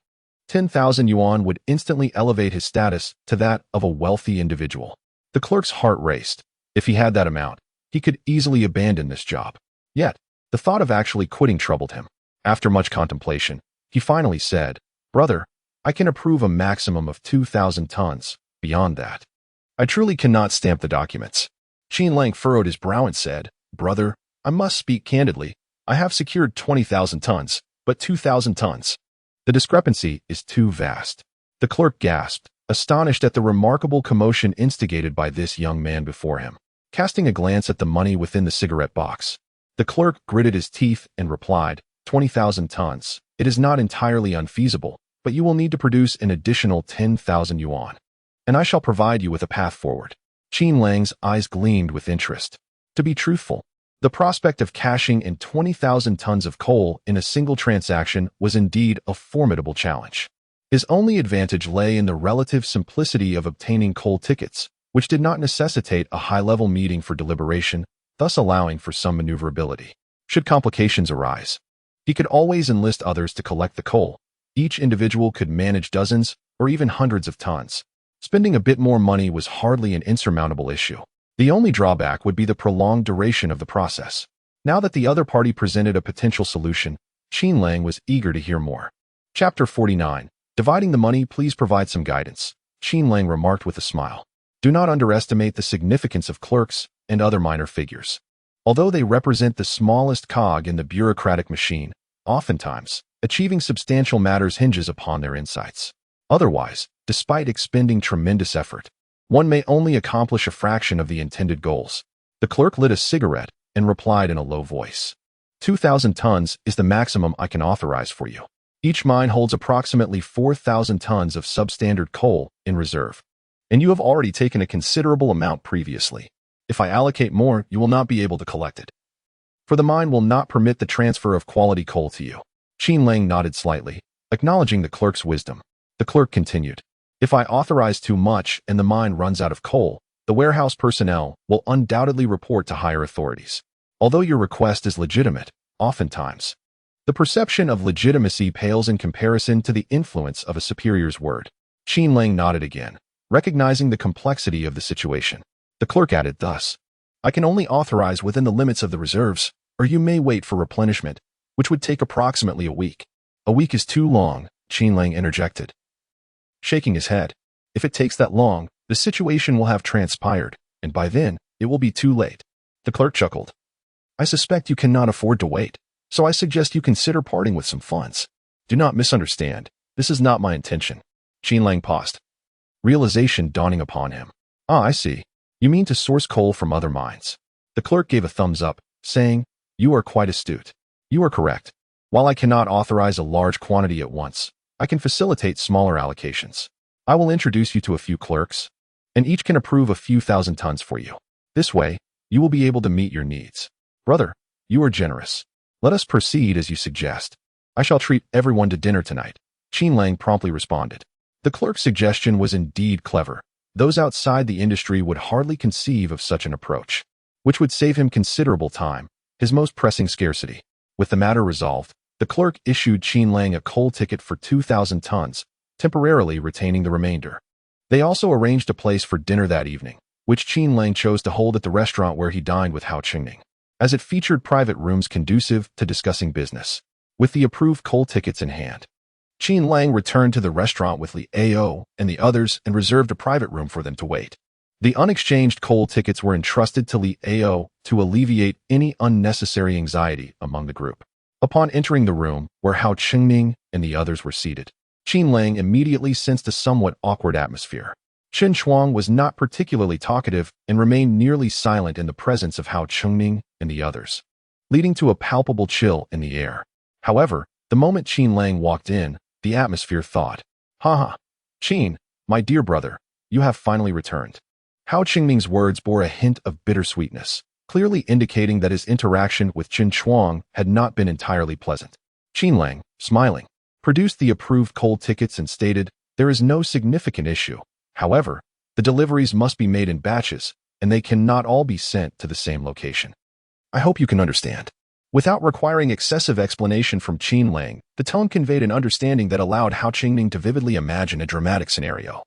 10,000 yuan would instantly elevate his status to that of a wealthy individual. The clerk's heart raced. If he had that amount, he could easily abandon this job. Yet, the thought of actually quitting troubled him. After much contemplation, he finally said, "Brother, I can approve a maximum of 2,000 tons. Beyond that, I truly cannot stamp the documents." Qin Lang furrowed his brow and said, "Brother, I must speak candidly. I have secured 20,000 tons, but 2,000 tons. The discrepancy is too vast." The clerk gasped, astonished at the remarkable commotion instigated by this young man before him. Casting a glance at the money within the cigarette box, the clerk gritted his teeth and replied, 20,000 tons. It is not entirely unfeasible, but you will need to produce an additional 10,000 yuan, and I shall provide you with a path forward." Qin Lang's eyes gleamed with interest. To be truthful, the prospect of cashing in 20,000 tons of coal in a single transaction was indeed a formidable challenge. His only advantage lay in the relative simplicity of obtaining coal tickets, which did not necessitate a high-level meeting for deliberation, thus allowing for some maneuverability. Should complications arise, he could always enlist others to collect the coal. Each individual could manage dozens or even hundreds of tons. Spending a bit more money was hardly an insurmountable issue. The only drawback would be the prolonged duration of the process. Now that the other party presented a potential solution, Qin Lang was eager to hear more. Chapter 49. Dividing the money, please provide some guidance, Qin Lang remarked with a smile. Do not underestimate the significance of clerks and other minor figures. Although they represent the smallest cog in the bureaucratic machine, oftentimes, achieving substantial matters hinges upon their insights. Otherwise, despite expending tremendous effort, one may only accomplish a fraction of the intended goals. The clerk lit a cigarette and replied in a low voice, 2,000 tons is the maximum I can authorize for you. Each mine holds approximately 4,000 tons of substandard coal in reserve, and you have already taken a considerable amount previously. If I allocate more, you will not be able to collect it, for the mine will not permit the transfer of quality coal to you. Qin Lang nodded slightly, acknowledging the clerk's wisdom. The clerk continued, if I authorize too much and the mine runs out of coal, the warehouse personnel will undoubtedly report to higher authorities. Although your request is legitimate, oftentimes, the perception of legitimacy pales in comparison to the influence of a superior's word. Qin Lang nodded again, recognizing the complexity of the situation. The clerk added thus, I can only authorize within the limits of the reserves, or you may wait for replenishment, which would take approximately a week. A week is too long, Qin Lang interjected, shaking his head. If it takes that long, the situation will have transpired, and by then, it will be too late. The clerk chuckled. I suspect you cannot afford to wait, so I suggest you consider parting with some funds. Do not misunderstand. This is not my intention. Qin Lang paused, realization dawning upon him. Ah, I see. You mean to source coal from other mines. The clerk gave a thumbs up, saying, you are quite astute. You are correct. While I cannot authorize a large quantity at once, I can facilitate smaller allocations. I will introduce you to a few clerks, and each can approve a few thousand tons for you. This way, you will be able to meet your needs. Brother, you are generous. Let us proceed as you suggest. I shall treat everyone to dinner tonight. Qin Lang promptly responded. The clerk's suggestion was indeed clever. Those outside the industry would hardly conceive of such an approach, which would save him considerable time, his most pressing scarcity. With the matter resolved, the clerk issued Qin Lang a coal ticket for 2,000 tons, temporarily retaining the remainder. They also arranged a place for dinner that evening, which Qin Lang chose to hold at the restaurant where he dined with Hao Qingning, as it featured private rooms conducive to discussing business. With the approved coal tickets in hand, Qin Lang returned to the restaurant with Li Ao and the others and reserved a private room for them to wait. The unexchanged coal tickets were entrusted to Li Ao to alleviate any unnecessary anxiety among the group. Upon entering the room where Hao Qingning and the others were seated, Qin Lang immediately sensed a somewhat awkward atmosphere. Shen Youwei was not particularly talkative and remained nearly silent in the presence of Hao Qingning and the others, leading to a palpable chill in the air. However, the moment Qin Lang walked in, the atmosphere thawed. Haha, Qin, my dear brother, you have finally returned. Hao Qingming's words bore a hint of bittersweetness, clearly indicating that his interaction with Qin Chuang had not been entirely pleasant. Qin Lang, smiling, produced the approved coal tickets and stated, there is no significant issue. However, the deliveries must be made in batches, and they cannot all be sent to the same location. I hope you can understand. Without requiring excessive explanation from Qin Lang, the tone conveyed an understanding that allowed Hao Qingning to vividly imagine a dramatic scenario,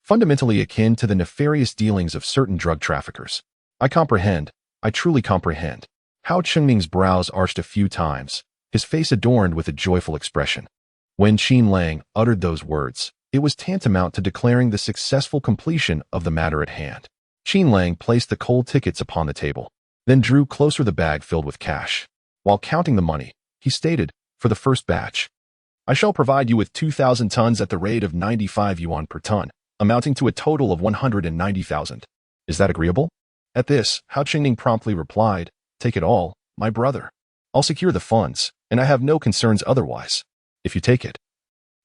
fundamentally akin to the nefarious dealings of certain drug traffickers. I comprehend. I truly comprehend. Hao Qingming's brows arched a few times, his face adorned with a joyful expression. When Qin Lang uttered those words, it was tantamount to declaring the successful completion of the matter at hand. Qin Lang placed the coal tickets upon the table, then drew closer the bag filled with cash. While counting the money, he stated, for the first batch, I shall provide you with 2,000 tons at the rate of 95 yuan per ton, amounting to a total of 190,000. Is that agreeable? At this, Hao Qingning promptly replied, take it all, my brother. I'll secure the funds, and I have no concerns otherwise. If you take it,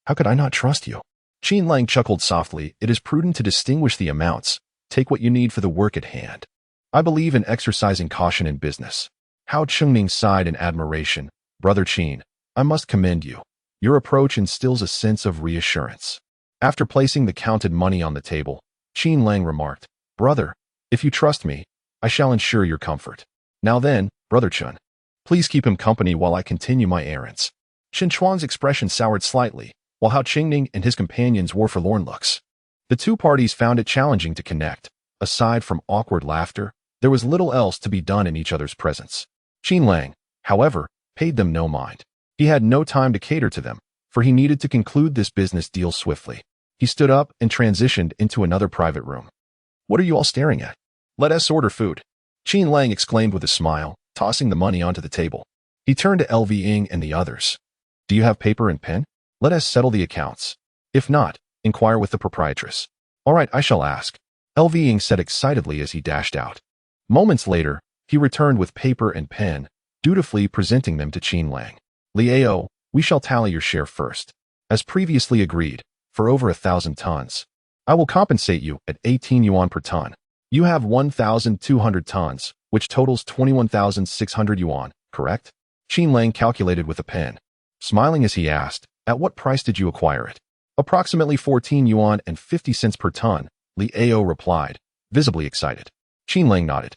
how could I not trust you? Qin Lang chuckled softly. It is prudent to distinguish the amounts. Take what you need for the work at hand. I believe in exercising caution in business. Hao Qingming sighed in admiration. Brother Qin, I must commend you. Your approach instills a sense of reassurance. After placing the counted money on the table, Qin Lang remarked, brother, if you trust me, I shall ensure your comfort. Now then, brother Chun, please keep him company while I continue my errands. Shen Chuang's expression soured slightly, while Hao Qingning and his companions wore forlorn looks. The two parties found it challenging to connect. Aside from awkward laughter, there was little else to be done in each other's presence. Qin Lang, however, paid them no mind. He had no time to cater to them, for he needed to conclude this business deal swiftly. He stood up and transitioned into another private room. What are you all staring at? Let us order food. Qin Lang exclaimed with a smile, tossing the money onto the table. He turned to Repaying and the others. Do you have paper and pen? Let us settle the accounts. If not, inquire with the proprietress. All right, I shall ask. Repaying said excitedly as he dashed out. Moments later, he returned with paper and pen, dutifully presenting them to Qin Lang. Li Ao, We shall tally your share first. As previously agreed, for over 1,000 tons. I will compensate you at 18 yuan per ton. You have 1,200 tons, which totals 21,600 yuan, correct? Qin Lang calculated with a pen. Smiling as he asked, at what price did you acquire it? Approximately 14 yuan and 50 cents per ton, Li Ao replied, visibly excited. Qin Lang nodded,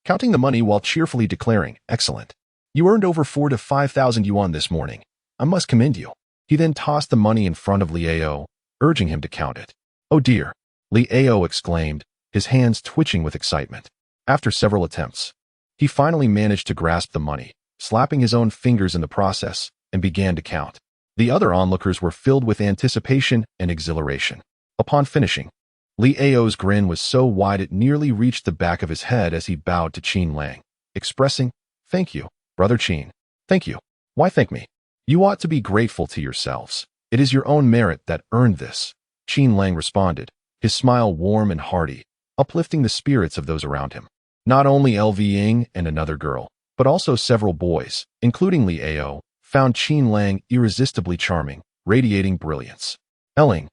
counting the money while cheerfully declaring, excellent. You earned over 4 to 5,000 yuan this morning. I must commend you. He then tossed the money in front of Li Ao, urging him to count it. Oh dear, Li Ao exclaimed, his hands twitching with excitement. After several attempts, he finally managed to grasp the money, slapping his own fingers in the process, and began to count. The other onlookers were filled with anticipation and exhilaration. Upon finishing, Li Ao's grin was so wide it nearly reached the back of his head as he bowed to Qin Lang, expressing, thank you, Brother Qin. Thank you. Why thank me? You ought to be grateful to yourselves. It is your own merit that earned this. Qin Lang responded, his smile warm and hearty, uplifting the spirits of those around him. Not only Ying and another girl, but also several boys, including Li Ao, found Qin Lang irresistibly charming, radiating brilliance. Ling,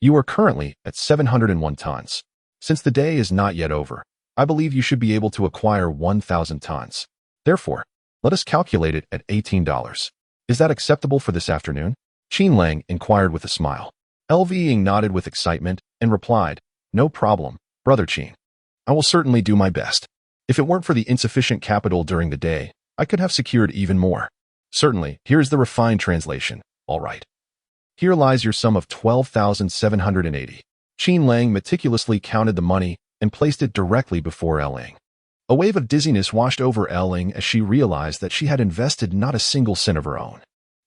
you are currently at 701 tons. Since the day is not yet over, I believe you should be able to acquire 1,000 tons. Therefore, let us calculate it at $18. Is that acceptable for this afternoon? Qin Lang inquired with a smile. Ying nodded with excitement and replied, no problem, Brother Qin. I will certainly do my best. If it weren't for the insufficient capital during the day, I could have secured even more. Certainly, here's the refined translation. All right. Here lies your sum of 12,780. Qin Lang meticulously counted the money and placed it directly before Ling. A wave of dizziness washed over Ling as she realized that she had invested not a single cent of her own.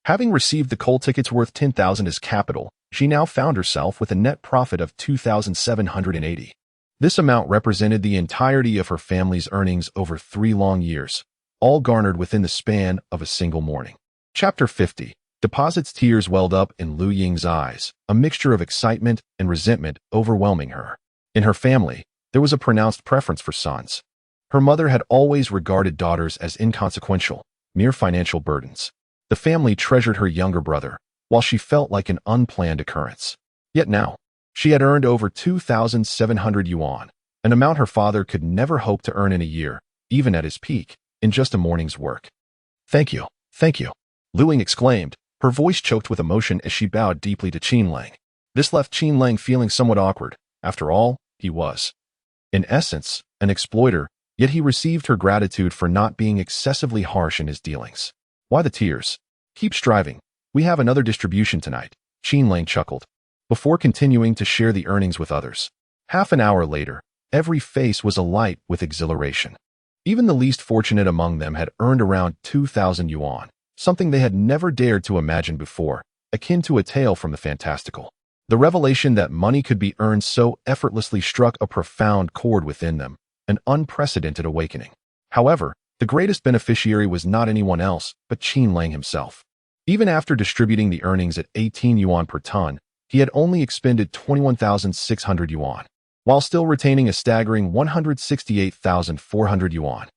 Having received the coal tickets worth 10,000 as capital, she now found herself with a net profit of 2,780. This amount represented the entirety of her family's earnings over 3 long years, all garnered within the span of a single morning. Chapter 50. Deposits. Tears welled up in Lu Ying's eyes, a mixture of excitement and resentment overwhelming her. In her family, there was a pronounced preference for sons. Her mother had always regarded daughters as inconsequential, mere financial burdens. The family treasured her younger brother, while she felt like an unplanned occurrence. Yet now, she had earned over 2,700 yuan, an amount her father could never hope to earn in a year, even at his peak, in just a morning's work. Thank you, Lu Ying exclaimed, her voice choked with emotion as she bowed deeply to Qin Lang. This left Qin Lang feeling somewhat awkward. After all, he was, in essence, an exploiter, yet he received her gratitude for not being excessively harsh in his dealings. Why the tears? Keep striving. We have another distribution tonight, Qin Lang chuckled, before continuing to share the earnings with others. Half an hour later, every face was alight with exhilaration. Even the least fortunate among them had earned around 2,000 yuan, something they had never dared to imagine before, akin to a tale from the fantastical. The revelation that money could be earned so effortlessly struck a profound chord within them, an unprecedented awakening. However, the greatest beneficiary was not anyone else but Qin Lang himself. Even after distributing the earnings at 18 yuan per ton, he had only expended 21,600 yuan, while still retaining a staggering 168,400 yuan.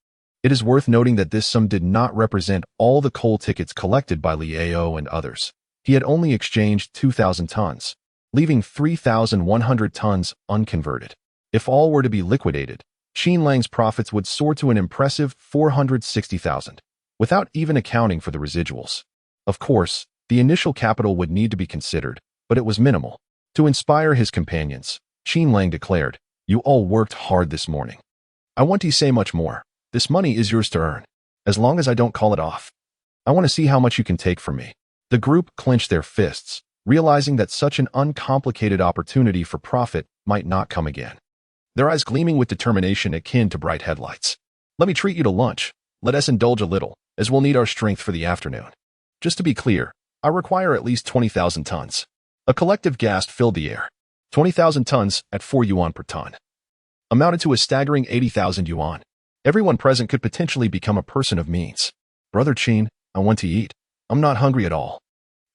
It is worth noting that this sum did not represent all the coal tickets collected by Li Ao and others. He had only exchanged 2,000 tons, leaving 3,100 tons unconverted. If all were to be liquidated, Qin Lang's profits would soar to an impressive 460,000, without even accounting for the residuals. Of course, the initial capital would need to be considered, but it was minimal. To inspire his companions, Qin Lang declared, "You all worked hard this morning. I want to say much more. This money is yours to earn, as long as I don't call it off. I want to see how much you can take from me." The group clenched their fists, realizing that such an uncomplicated opportunity for profit might not come again. Their eyes gleaming with determination akin to bright headlights. "Let me treat you to lunch. Let us indulge a little, as we'll need our strength for the afternoon. Just to be clear, I require at least 20,000 tons. A collective gasp filled the air. 20,000 tons at 4 yuan per ton amounted to a staggering 80,000 yuan. Everyone present could potentially become a person of means. "Brother Qin, I want to eat. I'm not hungry at all.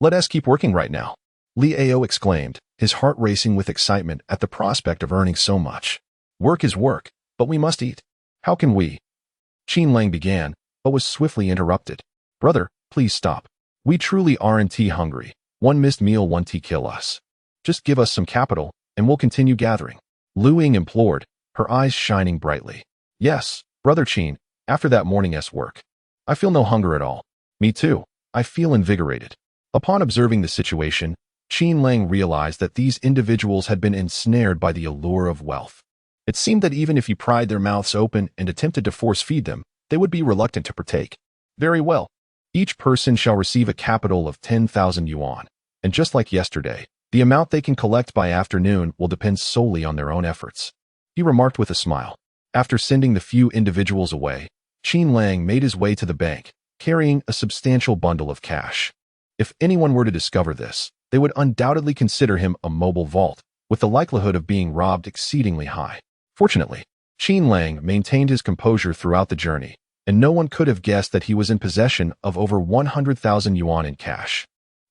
Let us keep working right now," Li Ao exclaimed, his heart racing with excitement at the prospect of earning so much. "Work is work, but we must eat. How can we?" Qin Lang began, but was swiftly interrupted. "Brother, please stop. We truly aren't hungry. One missed meal won't kill us. Just give us some capital, and we'll continue gathering. Lu Ying implored, her eyes shining brightly. Yes, Brother Qin, after that morning's work. I feel no hunger at all. Me too. I feel invigorated. Upon observing the situation, Qin Lang realized that these individuals had been ensnared by the allure of wealth. It seemed that even if he pried their mouths open and attempted to force-feed them, they would be reluctant to partake. Very well. Each person shall receive a capital of 10,000 yuan, and just like yesterday, the amount they can collect by afternoon will depend solely on their own efforts. He remarked with a smile. After sending the few individuals away, Qin Lang made his way to the bank, carrying a substantial bundle of cash. If anyone were to discover this, they would undoubtedly consider him a mobile vault, with the likelihood of being robbed exceedingly high. Fortunately, Qin Lang maintained his composure throughout the journey, and no one could have guessed that he was in possession of over 100,000 yuan in cash.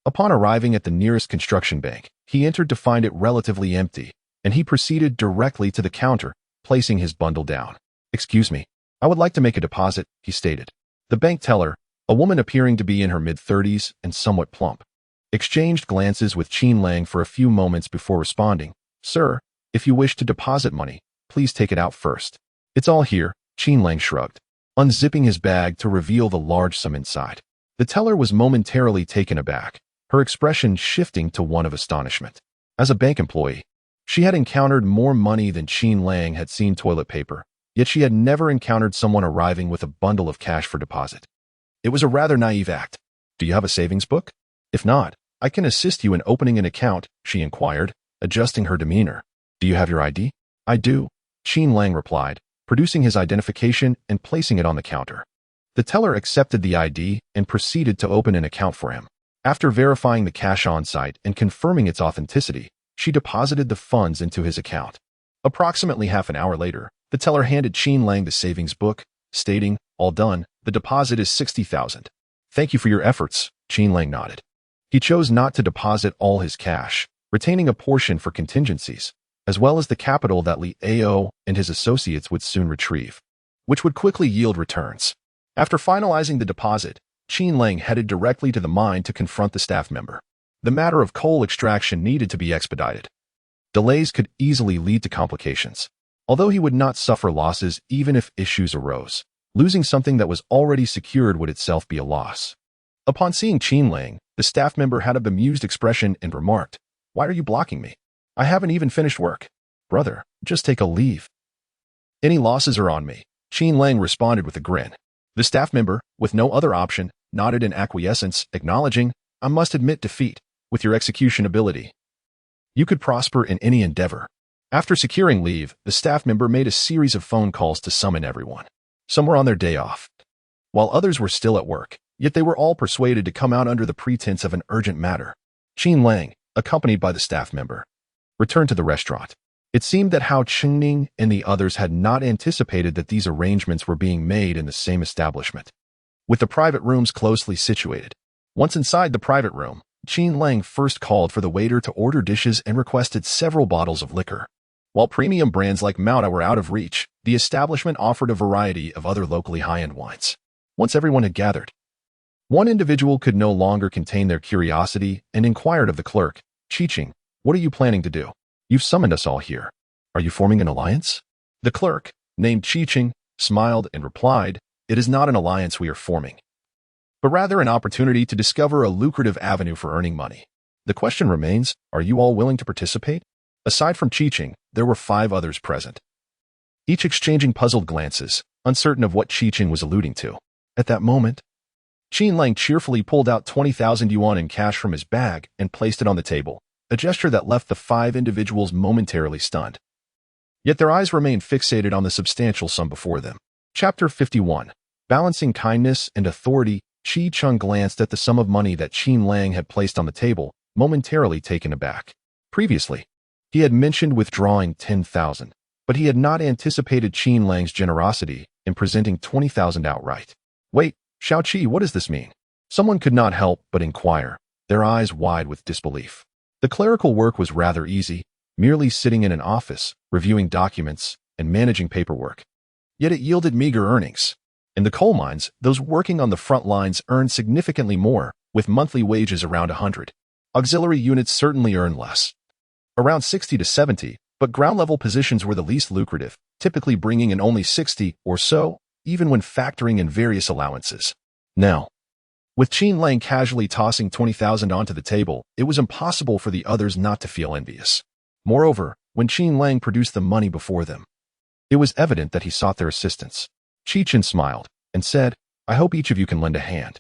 Upon arriving at the nearest construction bank, he entered to find it relatively empty, and he proceeded directly to the counter, placing his bundle down. Excuse me, I would like to make a deposit, he stated. The bank teller, a woman appearing to be in her mid-30s and somewhat plump, exchanged glances with Qin Lang for a few moments before responding. Sir, if you wish to deposit money, please take it out first. It's all here, Qin Lang shrugged, unzipping his bag to reveal the large sum inside. The teller was momentarily taken aback, her expression shifting to one of astonishment. As a bank employee, she had encountered more money than Qin Lang had seen toilet paper, yet she had never encountered someone arriving with a bundle of cash for deposit. It was a rather naive act. Do you have a savings book? If not, I can assist you in opening an account, she inquired, adjusting her demeanor. Do you have your ID? I do, Qin Lang replied, producing his identification and placing it on the counter. The teller accepted the ID and proceeded to open an account for him. After verifying the cash on site and confirming its authenticity, she deposited the funds into his account. Approximately half an hour later, the teller handed Qin Lang the savings book, stating, all done, the deposit is 60,000. Thank you for your efforts, Qin Lang nodded. He chose not to deposit all his cash, retaining a portion for contingencies, as well as the capital that Li Ao and his associates would soon retrieve, which would quickly yield returns. After finalizing the deposit, Qin Lang headed directly to the mine to confront the staff member. The matter of coal extraction needed to be expedited. Delays could easily lead to complications. Although he would not suffer losses even if issues arose, losing something that was already secured would itself be a loss. Upon seeing Qin Lang, the staff member had a bemused expression and remarked, Why are you blocking me? I haven't even finished work. Brother, just take a leave. Any losses are on me, Qin Lang responded with a grin. The staff member, with no other option, nodded in acquiescence, acknowledging, I must admit defeat. With your execution ability, you could prosper in any endeavor. After securing leave, the staff member made a series of phone calls to summon everyone. Some were on their day off, while others were still at work, yet they were all persuaded to come out under the pretense of an urgent matter. Qin Lang, accompanied by the staff member, returned to the restaurant. It seemed that Hao Qingning and the others had not anticipated that these arrangements were being made in the same establishment, with the private rooms closely situated. Once inside the private room, Qin Lang first called for the waiter to order dishes and requested several bottles of liquor. While premium brands like Mauda were out of reach, the establishment offered a variety of other locally high-end wines. Once everyone had gathered, one individual could no longer contain their curiosity and inquired of the clerk, Qiqing, what are you planning to do? You've summoned us all here. Are you forming an alliance? The clerk, named Qiqing, smiled and replied, It is not an alliance we are forming, but rather an opportunity to discover a lucrative avenue for earning money. The question remains, are you all willing to participate? Aside from Qiqing, there were 5 others present, each exchanging puzzled glances, uncertain of what Qiqing was alluding to. At that moment, Qin Lang cheerfully pulled out 20,000 yuan in cash from his bag and placed it on the table, a gesture that left the 5 individuals momentarily stunned. Yet their eyes remained fixated on the substantial sum before them. Chapter 51. Balancing kindness and authority. Qi Cheng glanced at the sum of money that Qin Lang had placed on the table, momentarily taken aback. Previously, he had mentioned withdrawing 10,000, but he had not anticipated Qin Lang's generosity in presenting 20,000 outright. Wait, Xiaoqi, what does this mean? Someone could not help but inquire, their eyes wide with disbelief. The clerical work was rather easy, merely sitting in an office, reviewing documents, and managing paperwork. Yet it yielded meager earnings. In the coal mines, those working on the front lines earned significantly more, with monthly wages around 100. Auxiliary units certainly earn less, around 60 to 70, but ground-level positions were the least lucrative, typically bringing in only 60 or so, even when factoring in various allowances. Now, with Qin Lang casually tossing 20,000 onto the table, it was impossible for the others not to feel envious. Moreover, when Qin Lang produced the money before them, it was evident that he sought their assistance. Qin smiled and said, "I hope each of you can lend a hand.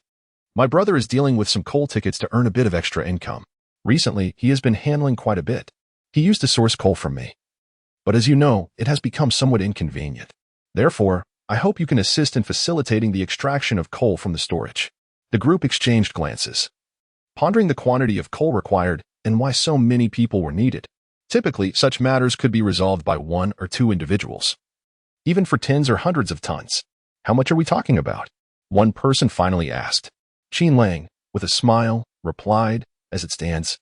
My brother is dealing with some coal tickets to earn a bit of extra income. Recently, he has been handling quite a bit. He used to source coal from me. But as you know, it has become somewhat inconvenient. Therefore, I hope you can assist in facilitating the extraction of coal from the storage." The group exchanged glances, pondering the quantity of coal required and why so many people were needed. Typically, such matters could be resolved by 1 or 2 individuals, even for tens or hundreds of tons. "How much are we talking about?" one person finally asked. Qin Lang, with a smile, replied, "As it stands,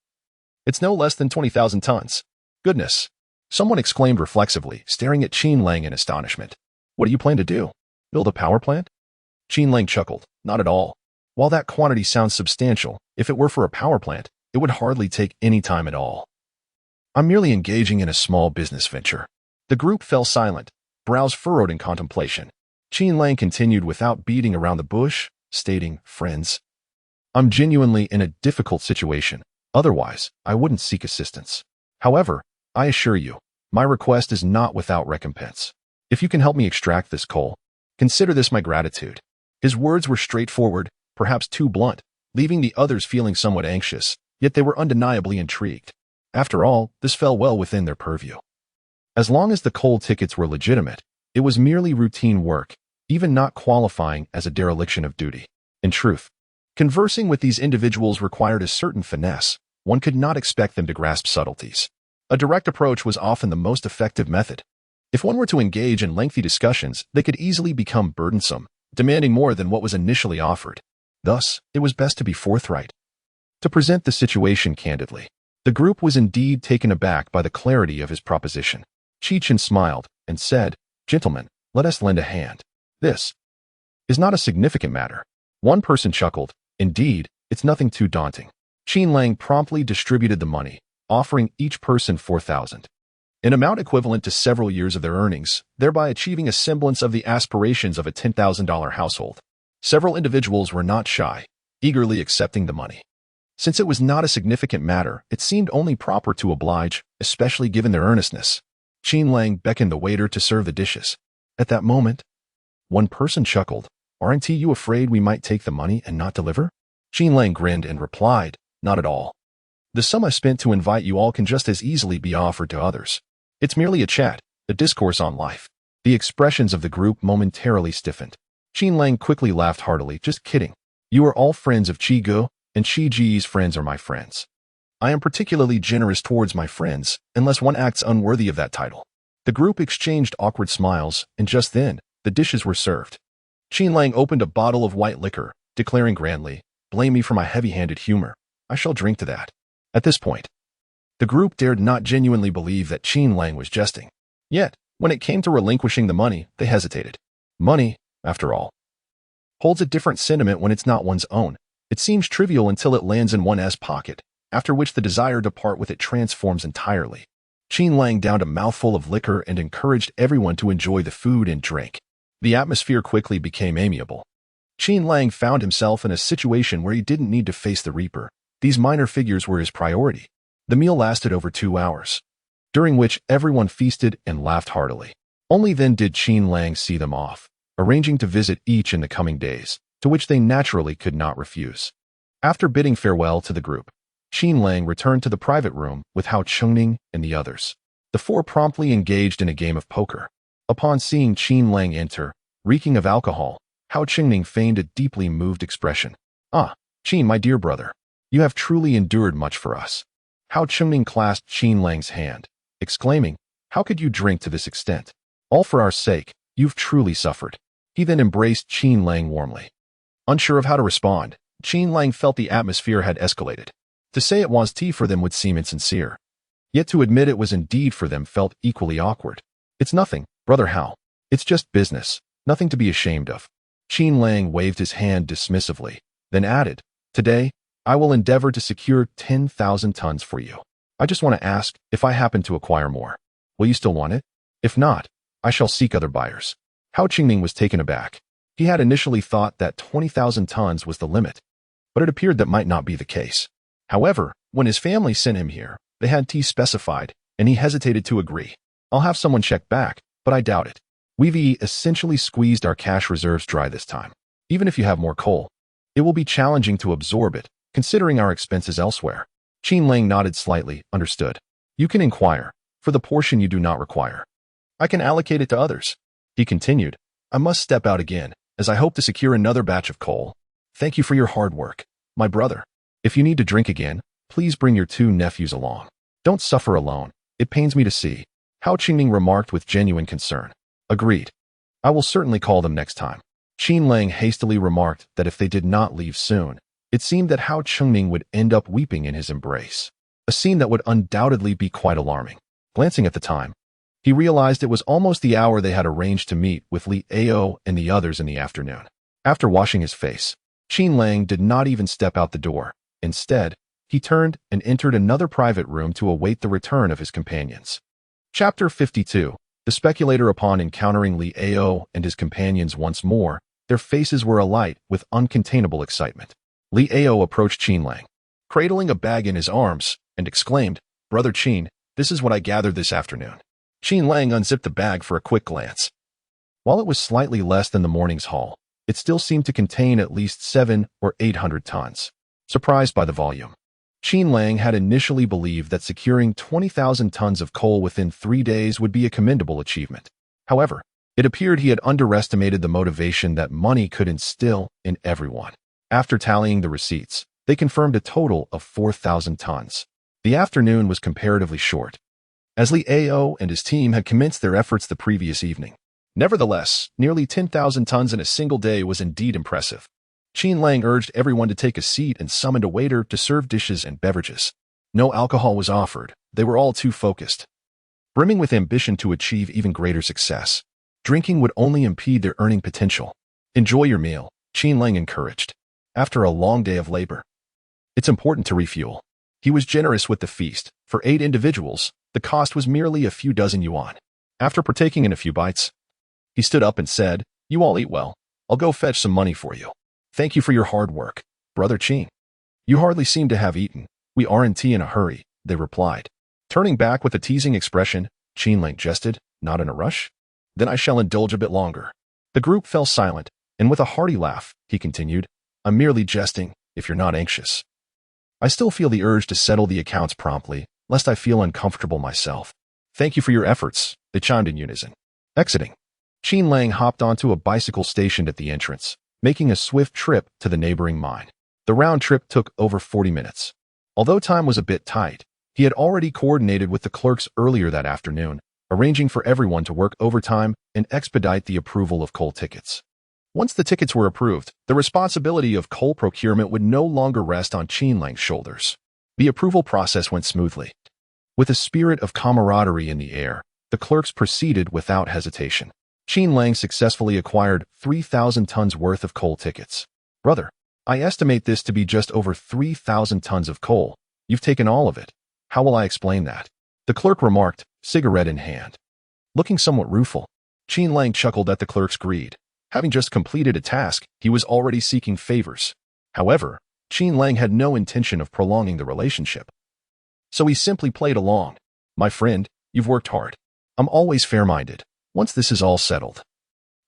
it's no less than 20,000 tons. "Goodness," someone exclaimed reflexively, staring at Qin Lang in astonishment. "What do you plan to do? Build a power plant?" Qin Lang chuckled. "Not at all. While that quantity sounds substantial, if it were for a power plant, it would hardly take any time at all. I'm merely engaging in a small business venture." The group fell silent, brows furrowed in contemplation. Qin Lang continued without beating around the bush, stating, "Friends, I'm genuinely in a difficult situation. Otherwise, I wouldn't seek assistance. However, I assure you, my request is not without recompense. If you can help me extract this coal, consider this my gratitude." His words were straightforward, perhaps too blunt, leaving the others feeling somewhat anxious, yet they were undeniably intrigued. After all, this fell well within their purview. As long as the coal tickets were legitimate, it was merely routine work, even not qualifying as a dereliction of duty. In truth, conversing with these individuals required a certain finesse. One could not expect them to grasp subtleties. A direct approach was often the most effective method. If one were to engage in lengthy discussions, they could easily become burdensome, demanding more than what was initially offered. Thus, it was best to be forthright, to present the situation candidly. The group was indeed taken aback by the clarity of his proposition. Qin smiled and said, "Gentlemen, let us lend a hand. This is not a significant matter." One person chuckled. "Indeed, it's nothing too daunting." Qin Lang promptly distributed the money, offering each person 4,000, an amount equivalent to several years of their earnings, thereby achieving a semblance of the aspirations of a $10,000 household. Several individuals were not shy, eagerly accepting the money. Since it was not a significant matter, it seemed only proper to oblige, especially given their earnestness. Qin Lang beckoned the waiter to serve the dishes. At that moment, one person chuckled, "Aren't you afraid we might take the money and not deliver?" Qin Lang grinned and replied, "Not at all. The sum I spent to invite you all can just as easily be offered to others. It's merely a chat, a discourse on life." The expressions of the group momentarily stiffened. Qin Lang quickly laughed heartily. "Just kidding. You are all friends of Qi Go, and Qi Ji's friends are my friends. I am particularly generous towards my friends, unless one acts unworthy of that title." The group exchanged awkward smiles, and just then, the dishes were served. Qin Lang opened a bottle of white liquor, declaring grandly, "Blame me for my heavy-handed humor. I shall drink to that." At this point, the group dared not genuinely believe that Qin Lang was jesting. Yet, when it came to relinquishing the money, they hesitated. Money, after all, holds a different sentiment when it's not one's own. It seems trivial until it lands in one's pocket, after which the desire to part with it transforms entirely. Qin Lang downed a mouthful of liquor and encouraged everyone to enjoy the food and drink. The atmosphere quickly became amiable. Qin Lang found himself in a situation where he didn't need to face the Reaper. These minor figures were his priority. The meal lasted over 2 hours, during which everyone feasted and laughed heartily. Only then did Qin Lang see them off, arranging to visit each in the coming days, to which they naturally could not refuse. After bidding farewell to the group, Qin Lang returned to the private room with Hao Chengning and the others. The four promptly engaged in a game of poker. Upon seeing Qin Lang enter, reeking of alcohol, Hao Chengning feigned a deeply moved expression. "Ah, Qin, my dear brother, you have truly endured much for us." Hao Chengning clasped Qin Lang's hand, exclaiming, "How could you drink to this extent? All for our sake, you've truly suffered." He then embraced Qin Lang warmly. Unsure of how to respond, Qin Lang felt the atmosphere had escalated. To say it was tea for them would seem insincere. Yet to admit it was indeed for them felt equally awkward. "It's nothing, Brother Hao. It's just business, nothing to be ashamed of." Qin Lang waved his hand dismissively, then added, Today, I will endeavor to secure 10,000 tons for you. I just want to ask, if I happen to acquire more, will you still want it? If not, I shall seek other buyers. Hao Qingming was taken aback. He had initially thought that 20,000 tons was the limit, but it appeared that might not be the case. However, when his family sent him here, they had T specified, and he hesitated to agree. I'll have someone check back, but I doubt it. We've essentially squeezed our cash reserves dry this time. Even if you have more coal, it will be challenging to absorb it, considering our expenses elsewhere. Qin Lang nodded slightly, understood. You can inquire, for the portion you do not require. I can allocate it to others. He continued, I must step out again, as I hope to secure another batch of coal. Thank you for your hard work, my brother. If you need to drink again, please bring your 2 nephews along. Don't suffer alone. It pains me to see. Hao Qingming remarked with genuine concern. Agreed. I will certainly call them next time. Qin Lang hastily remarked that if they did not leave soon, it seemed that Hao Qingming would end up weeping in his embrace. A scene that would undoubtedly be quite alarming. Glancing at the time, he realized it was almost the hour they had arranged to meet with Li Ao and the others in the afternoon. After washing his face, Qin Lang did not even step out the door. Instead, he turned and entered another private room to await the return of his companions. Chapter 52. The speculator. Upon encountering Li Ao and his companions once more, their faces were alight with uncontainable excitement. Li Ao approached Qin Lang, cradling a bag in his arms, and exclaimed, Brother Qin, this is what I gathered this afternoon. Qin Lang unzipped the bag for a quick glance. While it was slightly less than the morning's haul, it still seemed to contain at least 700 or 800 tons. Surprised by the volume, Qin Lang had initially believed that securing 20,000 tons of coal within 3 days would be a commendable achievement. However, it appeared he had underestimated the motivation that money could instill in everyone. After tallying the receipts, they confirmed a total of 4,000 tons. The afternoon was comparatively short, as Li Ao and his team had commenced their efforts the previous evening. Nevertheless, nearly 10,000 tons in a single day was indeed impressive. Qin Lang urged everyone to take a seat and summoned a waiter to serve dishes and beverages. No alcohol was offered. They were all too focused, brimming with ambition to achieve even greater success. Drinking would only impede their earning potential. Enjoy your meal, Qin Lang encouraged. After a long day of labor, it's important to refuel. He was generous with the feast. For 8 individuals, the cost was merely a few dozen yuan. After partaking in a few bites, he stood up and said, You all eat well. I'll go fetch some money for you. Thank you for your hard work, Brother Qin. You hardly seem to have eaten. We aren't in a hurry, they replied. Turning back with a teasing expression, Qin Lang jested, Not in a rush? Then I shall indulge a bit longer. The group fell silent, and with a hearty laugh, he continued, I'm merely jesting, if you're not anxious. I still feel the urge to settle the accounts promptly, lest I feel uncomfortable myself. Thank you for your efforts, they chimed in unison. Exiting, Qin Lang hopped onto a bicycle stationed at the entrance, making a swift trip to the neighboring mine. The round trip took over 40 minutes. Although time was a bit tight, he had already coordinated with the clerks earlier that afternoon, arranging for everyone to work overtime and expedite the approval of coal tickets. Once the tickets were approved, the responsibility of coal procurement would no longer rest on Qin Lang's shoulders. The approval process went smoothly. With a spirit of camaraderie in the air, the clerks proceeded without hesitation. Qin Lang successfully acquired 3,000 tons worth of coal tickets. Brother, I estimate this to be just over 3,000 tons of coal. You've taken all of it. How will I explain that? The clerk remarked, cigarette in hand. Looking somewhat rueful, Qin Lang chuckled at the clerk's greed. Having just completed a task, he was already seeking favors. However, Qin Lang had no intention of prolonging the relationship. So he simply played along. My friend, you've worked hard. I'm always fair-minded. Once this is all settled,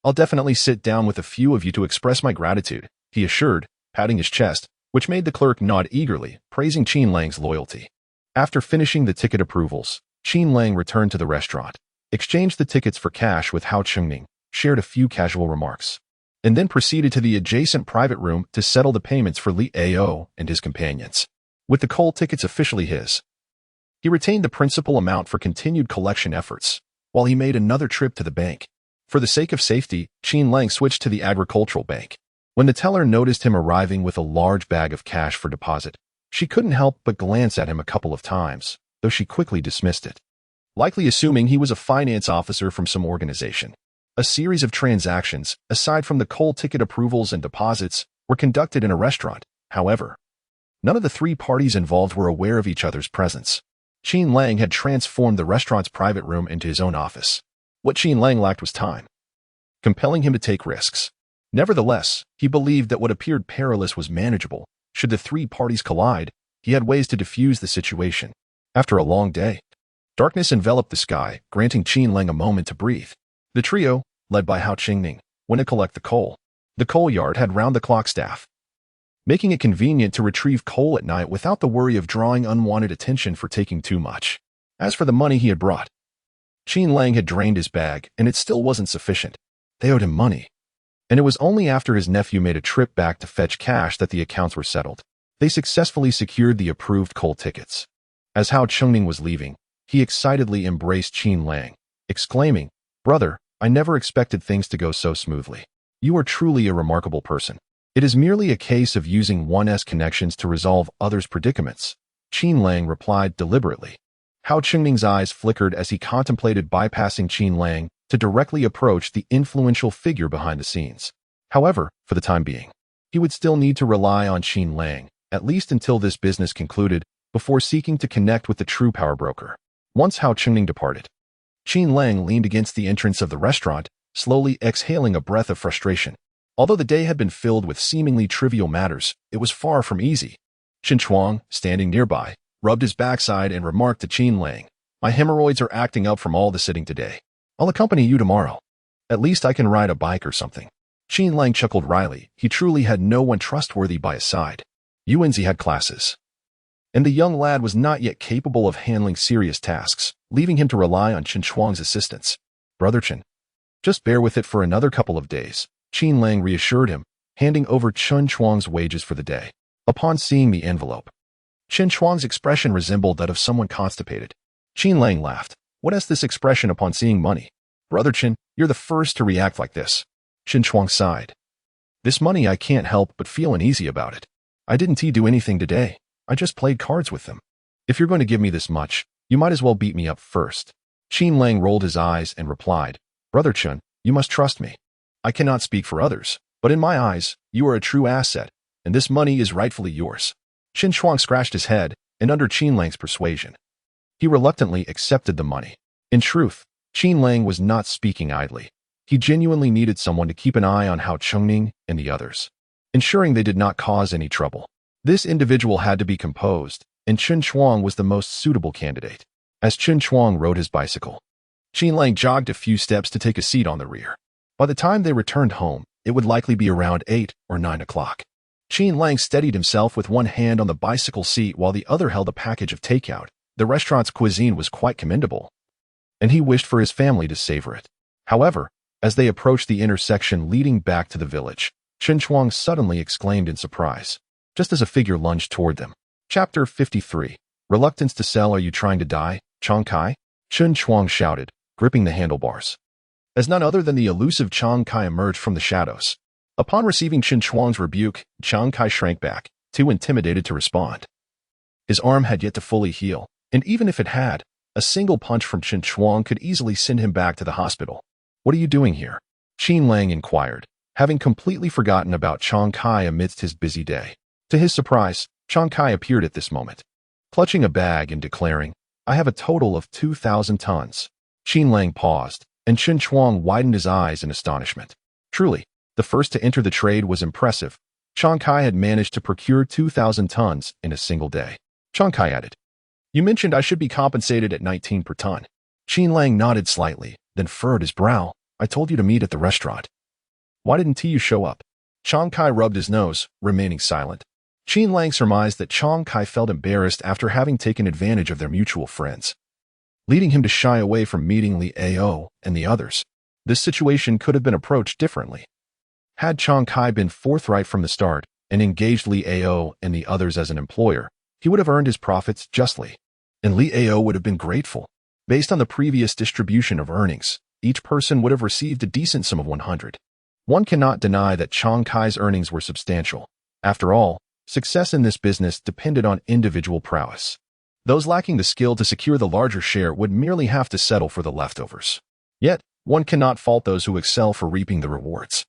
I'll definitely sit down with a few of you to express my gratitude, he assured, patting his chest, which made the clerk nod eagerly, praising Qin Lang's loyalty. After finishing the ticket approvals, Qin Lang returned to the restaurant, exchanged the tickets for cash with Hao Qingming, shared a few casual remarks, and then proceeded to the adjacent private room to settle the payments for Li Ao and his companions. With the coal tickets officially his, he retained the principal amount for continued collection efforts, while he made another trip to the bank. For the sake of safety, Qin Lang switched to the agricultural bank. When the teller noticed him arriving with a large bag of cash for deposit, she couldn't help but glance at him a couple of times, though she quickly dismissed it, likely assuming he was a finance officer from some organization. A series of transactions, aside from the coal ticket approvals and deposits, were conducted in a restaurant, However, none of the three parties involved were aware of each other's presence. Qin Lang had transformed the restaurant's private room into his own office. What Qin Lang lacked was time, compelling him to take risks. Nevertheless, he believed that what appeared perilous was manageable. Should the three parties collide, he had ways to defuse the situation. After a long day, darkness enveloped the sky, granting Qin Lang a moment to breathe. The trio, led by Hao Qingning, went to collect the coal. The coal yard had round-the-clock staff, making it convenient to retrieve coal at night without the worry of drawing unwanted attention for taking too much. As for the money he had brought, Qin Lang had drained his bag, and it still wasn't sufficient. They owed him money, and it was only after his nephew made a trip back to fetch cash that the accounts were settled. They successfully secured the approved coal tickets. As Hao Qingning was leaving, he excitedly embraced Qin Lang, exclaiming, "Brother, I never expected things to go so smoothly. You are truly a remarkable person. It is merely a case of using one's connections to resolve others' predicaments," Qin Lang replied deliberately. Hao Qingning's eyes flickered as he contemplated bypassing Qin Lang to directly approach the influential figure behind the scenes. However, for the time being, he would still need to rely on Qin Lang, at least until this business concluded, before seeking to connect with the true power broker. Once Hao Qingning departed, Qin Lang leaned against the entrance of the restaurant, slowly exhaling a breath of frustration. Although the day had been filled with seemingly trivial matters, it was far from easy. Shen Youwei, standing nearby, rubbed his backside and remarked to Qin Lang, "My hemorrhoids are acting up from all the sitting today. I'll accompany you tomorrow. At least I can ride a bike or something." Qin Lang chuckled wryly. He truly had no one trustworthy by his side. Yuanzi had classes, and the young lad was not yet capable of handling serious tasks, leaving him to rely on Chen Chuang's assistance. "Brother Chen, just bear with it for another couple of days," Qin Lang reassured him, handing over Chen Chuang's wages for the day. Upon seeing the envelope, Chen Chuang's expression resembled that of someone constipated. Qin Lang laughed. "What is this expression upon seeing money? Brother Chen, you're the first to react like this." Chen Chuang sighed. "This money, I can't help but feel uneasy about it. I didn't do anything today. I just played cards with them. If you're going to give me this much, you might as well beat me up first." Qin Lang rolled his eyes and replied, "Brother Chen, you must trust me. I cannot speak for others, but in my eyes, you are a true asset, and this money is rightfully yours." Chen Chuang scratched his head, and under Qin Lang's persuasion, he reluctantly accepted the money. In truth, Qin Lang was not speaking idly. He genuinely needed someone to keep an eye on Hao Qingning and the others, ensuring they did not cause any trouble. This individual had to be composed, and Chen Chuang was the most suitable candidate. As Chen Chuang rode his bicycle, Qin Lang jogged a few steps to take a seat on the rear. By the time they returned home, it would likely be around 8 or 9 o'clock. Qin Lang steadied himself with one hand on the bicycle seat while the other held a package of takeout. The restaurant's cuisine was quite commendable, and he wished for his family to savor it. However, as they approached the intersection leading back to the village, Chen Chuang suddenly exclaimed in surprise, just as a figure lunged toward them. Chapter 53. Reluctance to sell. "Are you trying to die, Chang Kai?" Chen Chuang shouted, gripping the handlebars, as none other than the elusive Chang Kai emerged from the shadows. Upon receiving Chen Chuang's rebuke, Chang Kai shrank back, too intimidated to respond. His arm had yet to fully heal, and even if it had, a single punch from Chen Chuang could easily send him back to the hospital. "What are you doing here?" Qin Lang inquired, having completely forgotten about Chang Kai amidst his busy day. To his surprise, Chang Kai appeared at this moment, clutching a bag and declaring, "I have a total of 2,000 tons." Qin Lang paused, and Chen Chuang widened his eyes in astonishment. Truly, the first to enter the trade was impressive. Chang Kai had managed to procure 2,000 tons in a single day. Chang Kai added, "You mentioned I should be compensated at 19 per ton." Qin Lang nodded slightly, then furrowed his brow. "I told you to meet at the restaurant. Why didn't you show up?" Chang Kai rubbed his nose, remaining silent. Qin Lang surmised that Chang Kai felt embarrassed after having taken advantage of their mutual friends, leading him to shy away from meeting Li Ao and the others. This situation could have been approached differently. Had Chang Kai been forthright from the start and engaged Li Ao and the others as an employer, he would have earned his profits justly, and Li Ao would have been grateful. Based on the previous distribution of earnings, each person would have received a decent sum of 100. One cannot deny that Chang Kai's earnings were substantial. After all, success in this business depended on individual prowess. Those lacking the skill to secure the larger share would merely have to settle for the leftovers. Yet, one cannot fault those who excel for reaping the rewards.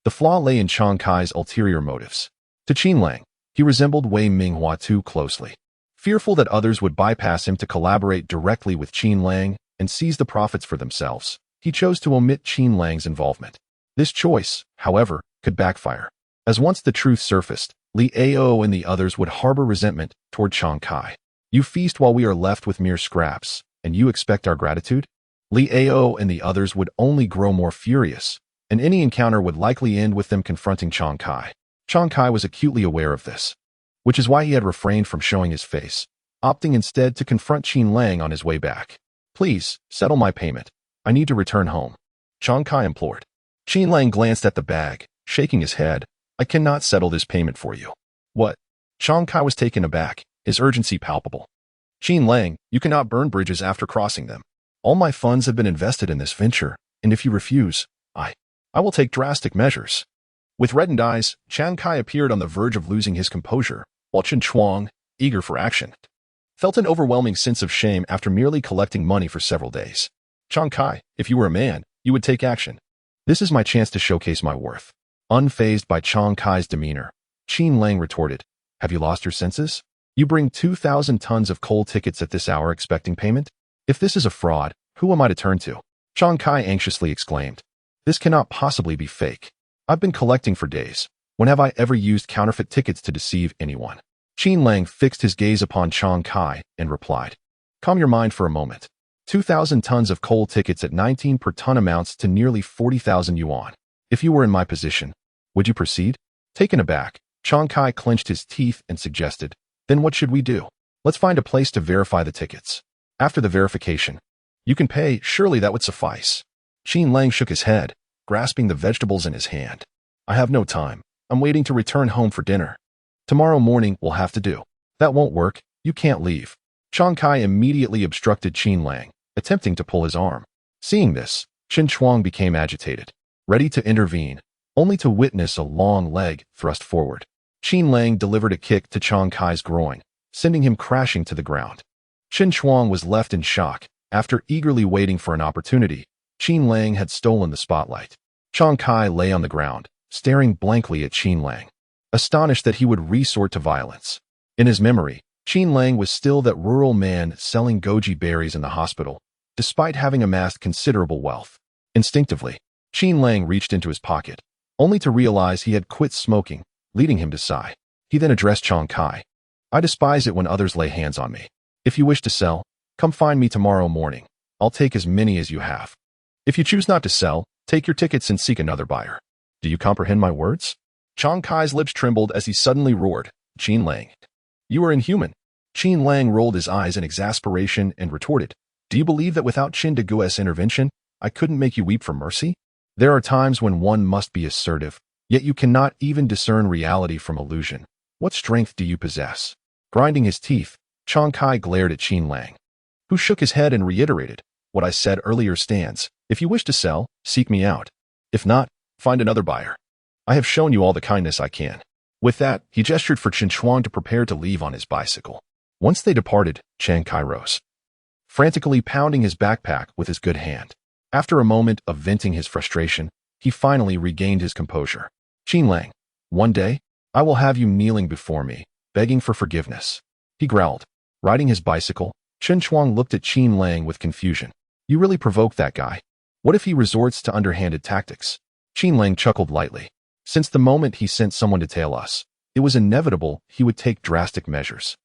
The flaw lay in Chang Kai's ulterior motives. To Qin Lang, He resembled Wei Minghua too closely. Fearful that others would bypass him to collaborate directly with Qin Lang and seize the profits for themselves, he chose to omit Qin Lang's involvement. This choice, however, could backfire, as once the truth surfaced, Li Ao and the others would harbor resentment toward Chang Kai. You feast while we are left with mere scraps, and you expect our gratitude? Li Ao and the others would only grow more furious, and any encounter would likely end with them confronting Chang Kai. Chang Kai was acutely aware of this, which is why he had refrained from showing his face, opting instead to confront Qin Lang on his way back. Please, settle my payment. I need to return home, Chang Kai implored. Qin Lang glanced at the bag, shaking his head. I cannot settle this payment for you. What? Chang Kai was taken aback, his urgency palpable. Qin Lang, you cannot burn bridges after crossing them. All my funds have been invested in this venture, and if you refuse, I will take drastic measures. With reddened eyes, Chang Kai appeared on the verge of losing his composure, while Chen Chuang, eager for action, felt an overwhelming sense of shame after merely collecting money for several days. Chang Kai, if you were a man, you would take action. This is my chance to showcase my worth. Unfazed by Chang Kai's demeanor, Qin Lang retorted, have you lost your senses? You bring 2,000 tons of coal tickets at this hour expecting payment? If this is a fraud, who am I to turn to? Chang Kai anxiously exclaimed. This cannot possibly be fake. I've been collecting for days. When have I ever used counterfeit tickets to deceive anyone? Qin Lang fixed his gaze upon Chang Kai and replied, calm your mind for a moment. 2,000 tons of coal tickets at 19 per ton amounts to nearly 40,000 yuan. If you were in my position, would you proceed? Taken aback, Chang Kai clenched his teeth and suggested, then what should we do? Let's find a place to verify the tickets. After the verification, you can pay, surely that would suffice. Qin Lang shook his head, grasping the vegetables in his hand. I have no time. I'm waiting to return home for dinner. Tomorrow morning will have to do. That won't work. You can't leave. Chang Kai immediately obstructed Qin Lang, attempting to pull his arm. Seeing this, Chen Chuang became agitated, ready to intervene, only to witness a long leg thrust forward. Qin Lang delivered a kick to Chang Kai's groin, sending him crashing to the ground. Chen Chuang was left in shock. After eagerly waiting for an opportunity, Qin Lang had stolen the spotlight. Chang Kai lay on the ground, staring blankly at Qin Lang, astonished that he would resort to violence. In his memory, Qin Lang was still that rural man selling goji berries in the hospital, despite having amassed considerable wealth. Instinctively, Qin Lang reached into his pocket, only to realize he had quit smoking, leading him to sigh. He then addressed Chang Kai. I despise it when others lay hands on me. If you wish to sell, come find me tomorrow morning. I'll take as many as you have. If you choose not to sell, take your tickets and seek another buyer. Do you comprehend my words? Chang Kai's lips trembled as he suddenly roared, Qin Lang, you are inhuman. Qin Lang rolled his eyes in exasperation and retorted, do you believe that without Qin Degue's intervention, I couldn't make you weep for mercy? There are times when one must be assertive, yet you cannot even discern reality from illusion. What strength do you possess? Grinding his teeth, Chang Kai glared at Qin Lang, who shook his head and reiterated, what I said earlier stands. If you wish to sell, seek me out. If not, find another buyer. I have shown you all the kindness I can. With that, he gestured for Chen Chuang to prepare to leave on his bicycle. Once they departed, Chang Kai rose, frantically pounding his backpack with his good hand. After a moment of venting his frustration, he finally regained his composure. Qin Lang, one day, I will have you kneeling before me, begging for forgiveness. He growled. Riding his bicycle, Chen Chuang looked at Qin Lang with confusion. You really provoked that guy. What if he resorts to underhanded tactics? Qin Lang chuckled lightly. Since the moment he sent someone to tail us, it was inevitable he would take drastic measures.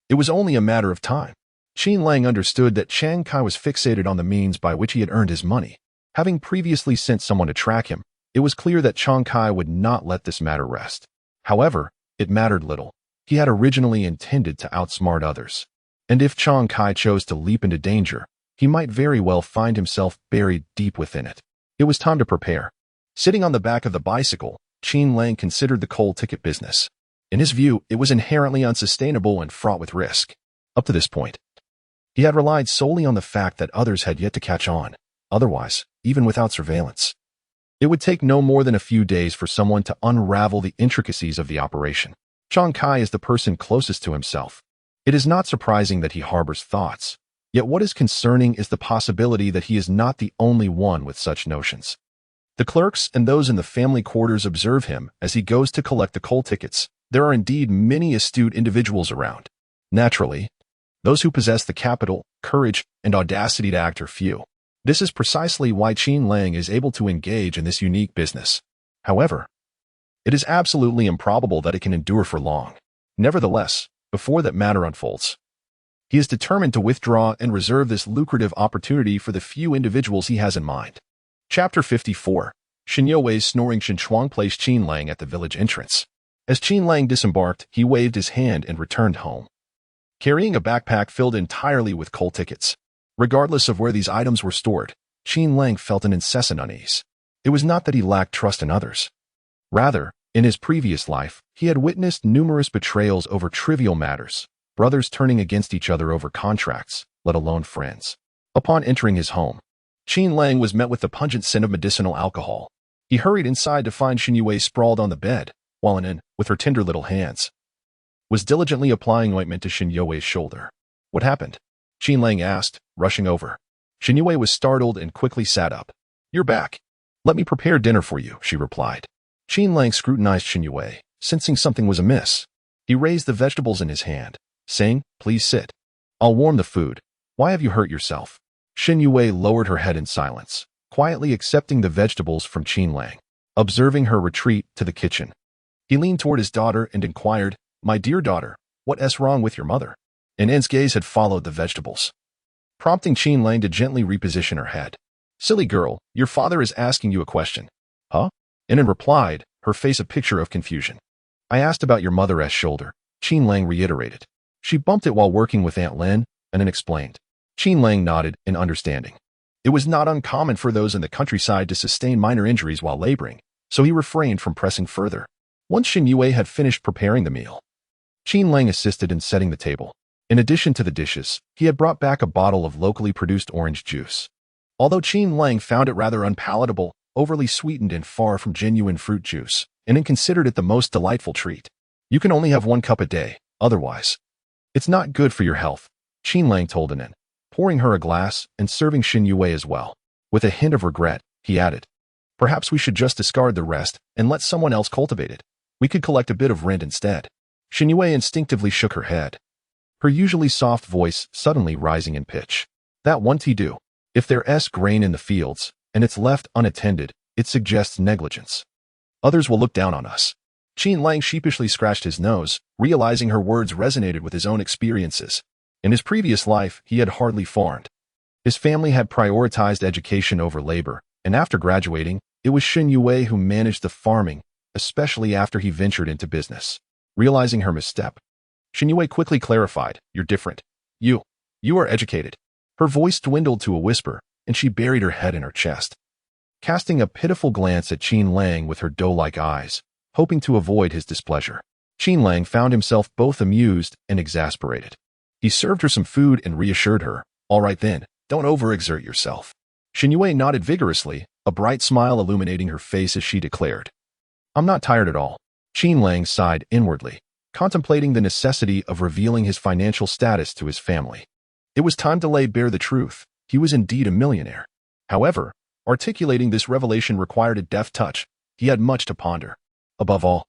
It was only a matter of time. Qin Lang understood that Chang Kai was fixated on the means by which he had earned his money. Having previously sent someone to track him, it was clear that Chang Kai would not let this matter rest. However, it mattered little. He had originally intended to outsmart others. And if Chang Kai chose to leap into danger, he might very well find himself buried deep within it. It was time to prepare. Sitting on the back of the bicycle, Qin Lang considered the coal ticket business. In his view, it was inherently unsustainable and fraught with risk. Up to this point, he had relied solely on the fact that others had yet to catch on. Otherwise, even without surveillance, it would take no more than a few days for someone to unravel the intricacies of the operation. Chang Kai is the person closest to himself. It is not surprising that he harbors thoughts. Yet what is concerning is the possibility that he is not the only one with such notions. The clerks and those in the family quarters observe him as he goes to collect the coal tickets, There are indeed many astute individuals around. Naturally, those who possess the capital, courage, and audacity to act are few. This is precisely why Qin Lang is able to engage in this unique business. However, it is absolutely improbable that it can endure for long. Nevertheless, before that matter unfolds, he is determined to withdraw and reserve this lucrative opportunity for the few individuals he has in mind. Chapter 54. Shen Youwei's snoring. Shen Chuang placed Qin Lang at the village entrance. As Qin Lang disembarked, he waved his hand and returned home, carrying a backpack filled entirely with coal tickets. Regardless of where these items were stored, Qin Lang felt an incessant unease. It was not that he lacked trust in others. Rather, in his previous life, he had witnessed numerous betrayals over trivial matters, brothers turning against each other over contracts, let alone friends. Upon entering his home, Qin Lang was met with the pungent scent of medicinal alcohol. He hurried inside to find Shen Youwei sprawled on the bed, while An, with her tender little hands, was diligently applying ointment to Shen Youwei's shoulder. What happened? Qin Lang asked, rushing over. Shen Youwei was startled and quickly sat up. You're back. Let me prepare dinner for you, she replied. Qin Lang scrutinized Shen Youwei, sensing something was amiss. He raised the vegetables in his hand, saying, Please sit. I'll warm the food. Why have you hurt yourself? Shen Youwei lowered her head in silence, quietly accepting the vegetables from Qin Lang, observing her retreat to the kitchen. He leaned toward his daughter and inquired, My dear daughter, what's wrong with your mother? An's gaze had followed the vegetables, prompting Qin Lang to gently reposition her head. Silly girl, your father is asking you a question. Huh? An replied, her face a picture of confusion. I asked about your mother's shoulder, Qin Lang reiterated. She bumped it while working with Aunt Lin, An explained. Qin Lang nodded in understanding. It was not uncommon for those in the countryside to sustain minor injuries while laboring, so he refrained from pressing further. Once Shen Youwei had finished preparing the meal, Qin Lang assisted in setting the table. In addition to the dishes, he had brought back a bottle of locally produced orange juice. Although Qin Lang found it rather unpalatable, overly sweetened and far from genuine fruit juice, An considered it the most delightful treat. You can only have 1 cup a day, otherwise it's not good for your health, Qin Lang told An, pouring her a glass and serving Shen Youwei as well. With a hint of regret, he added, Perhaps we should just discard the rest and let someone else cultivate it. We could collect a bit of rent instead. Shen Youwei instinctively shook her head, her usually soft voice suddenly rising in pitch. That won't do. If there's grain in the fields, and it's left unattended, it suggests negligence. Others will look down on us. Qin Lang sheepishly scratched his nose, realizing her words resonated with his own experiences. In his previous life, he had hardly farmed. His family had prioritized education over labor, and after graduating, it was Shen Youwei who managed the farming, especially after he ventured into business. Realizing her misstep, Shen Youwei quickly clarified, You're different. You are educated. Her voice dwindled to a whisper, and she buried her head in her chest, casting a pitiful glance at Qin Lang with her doe-like eyes, hoping to avoid his displeasure. Qin Lang found himself both amused and exasperated. He served her some food and reassured her, All right then, don't overexert yourself. Shen Youwei nodded vigorously, a bright smile illuminating her face as she declared, I'm not tired at all. Qin Lang sighed inwardly, contemplating the necessity of revealing his financial status to his family. It was time to lay bare the truth. He was indeed a millionaire. However, articulating this revelation required a deft touch. He had much to ponder. Above all,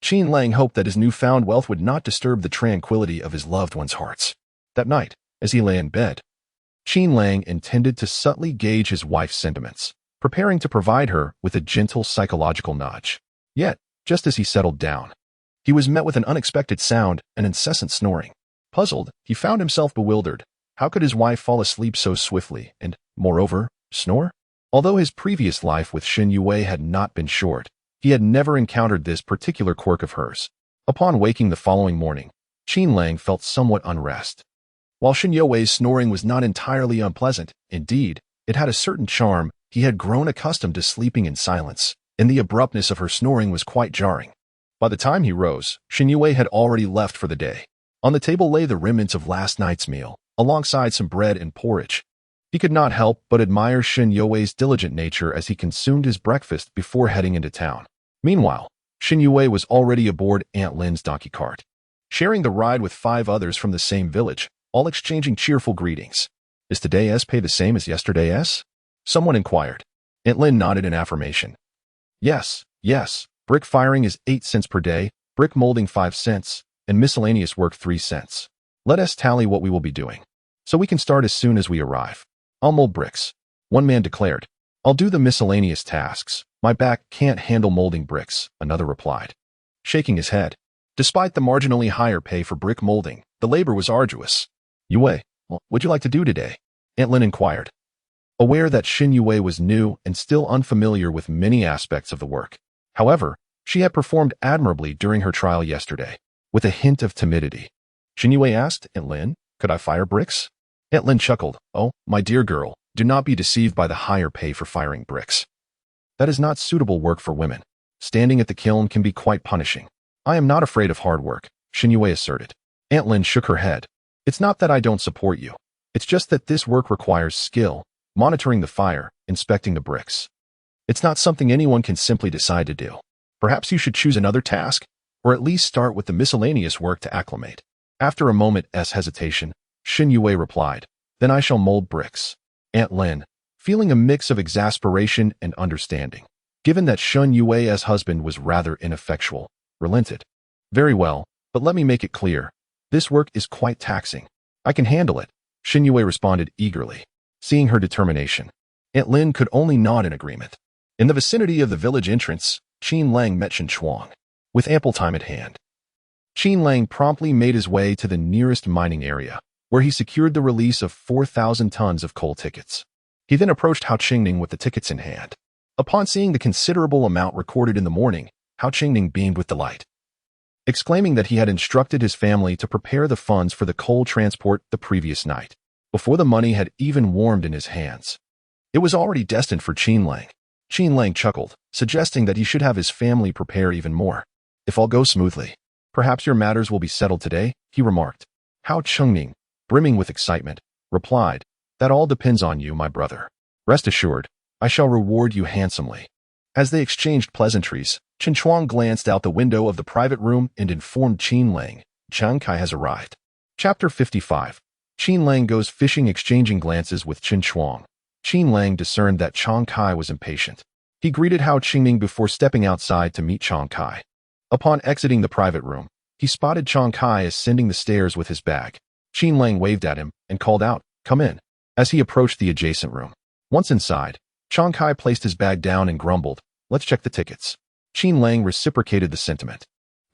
Qin Lang hoped that his newfound wealth would not disturb the tranquility of his loved ones' hearts. That night, as he lay in bed, Qin Lang intended to subtly gauge his wife's sentiments, preparing to provide her with a gentle psychological nudge. Yet, just as he settled down, he was met with an unexpected sound, an incessant snoring. Puzzled, he found himself bewildered. How could his wife fall asleep so swiftly and, moreover, snore? Although his previous life with Shen Youwei had not been short, he had never encountered this particular quirk of hers. Upon waking the following morning, Qin Lang felt somewhat unrest. While Shen Youwei's snoring was not entirely unpleasant, indeed, it had a certain charm, he had grown accustomed to sleeping in silence, and the abruptness of her snoring was quite jarring. By the time he rose, Shen Youwei had already left for the day. On the table lay the remnants of last night's meal, alongside some bread and porridge. He could not help but admire Shen Youwei's diligent nature as he consumed his breakfast before heading into town. Meanwhile, Shen Youwei was already aboard Aunt Lin's donkey cart, sharing the ride with 5 others from the same village, all exchanging cheerful greetings. Is today's pay the same as yesterday's? Someone inquired. Aunt Lin nodded in affirmation. Yes, brick firing is 8 cents per day, brick molding 5 cents, and miscellaneous work 3 cents. Let us tally what we will be doing, so we can start as soon as we arrive. I'll mold bricks, one man declared. I'll do the miscellaneous tasks. My back can't handle molding bricks, another replied, shaking his head. Despite the marginally higher pay for brick molding, the labor was arduous. Youwei, what'd you like to do today? Aunt Lin inquired, aware that Shen Youwei was new and still unfamiliar with many aspects of the work. However, she had performed admirably during her trial yesterday, with a hint of timidity. Shen Youwei asked, Aunt Lin, could I fire bricks? Aunt Lin chuckled, oh, my dear girl, do not be deceived by the higher pay for firing bricks. That is not suitable work for women. Standing at the kiln can be quite punishing. I am not afraid of hard work, Shen Youwei asserted. Aunt Lin shook her head. It's not that I don't support you. It's just that this work requires skill, monitoring the fire, inspecting the bricks. It's not something anyone can simply decide to do. Perhaps you should choose another task, or at least start with the miscellaneous work to acclimate. After a moment's hesitation, Shen Youwei replied, then I shall mold bricks. Aunt Lin, feeling a mix of exasperation and understanding, given that Shen Youwei's husband was rather ineffectual, relented. Very well, but let me make it clear. This work is quite taxing. I can handle it, Shen Youwei responded eagerly. Seeing her determination, Aunt Lin could only nod in agreement. In the vicinity of the village entrance, Qin Lang met Shen Chuang, with ample time at hand. Qin Lang promptly made his way to the nearest mining area, where he secured the release of 4,000 tons of coal tickets. He then approached Hao Qingning with the tickets in hand. Upon seeing the considerable amount recorded in the morning, Hao Qingning beamed with delight, exclaiming that he had instructed his family to prepare the funds for the coal transport the previous night, before the money had even warmed in his hands. It was already destined for Qin Lang. Qin Lang chuckled, suggesting that he should have his family prepare even more. If all goes smoothly, perhaps your matters will be settled today, he remarked. Hao Qingning, brimming with excitement, replied, that all depends on you, my brother. Rest assured, I shall reward you handsomely. As they exchanged pleasantries, Chen Chuang glanced out the window of the private room and informed Qin Lang, Chiang Kai has arrived. Chapter 55. Qin Lang goes fishing. Exchanging glances with Chen Chuang, Qin Lang discerned that Chiang Kai was impatient. He greeted Hao Qingning before stepping outside to meet Chiang Kai. Upon exiting the private room, he spotted Chiang Kai ascending the stairs with his bag. Qin Lang waved at him and called out, come in, as he approached the adjacent room. Once inside, Chiang Kai placed his bag down and grumbled, let's check the tickets. Qin Lang reciprocated the sentiment,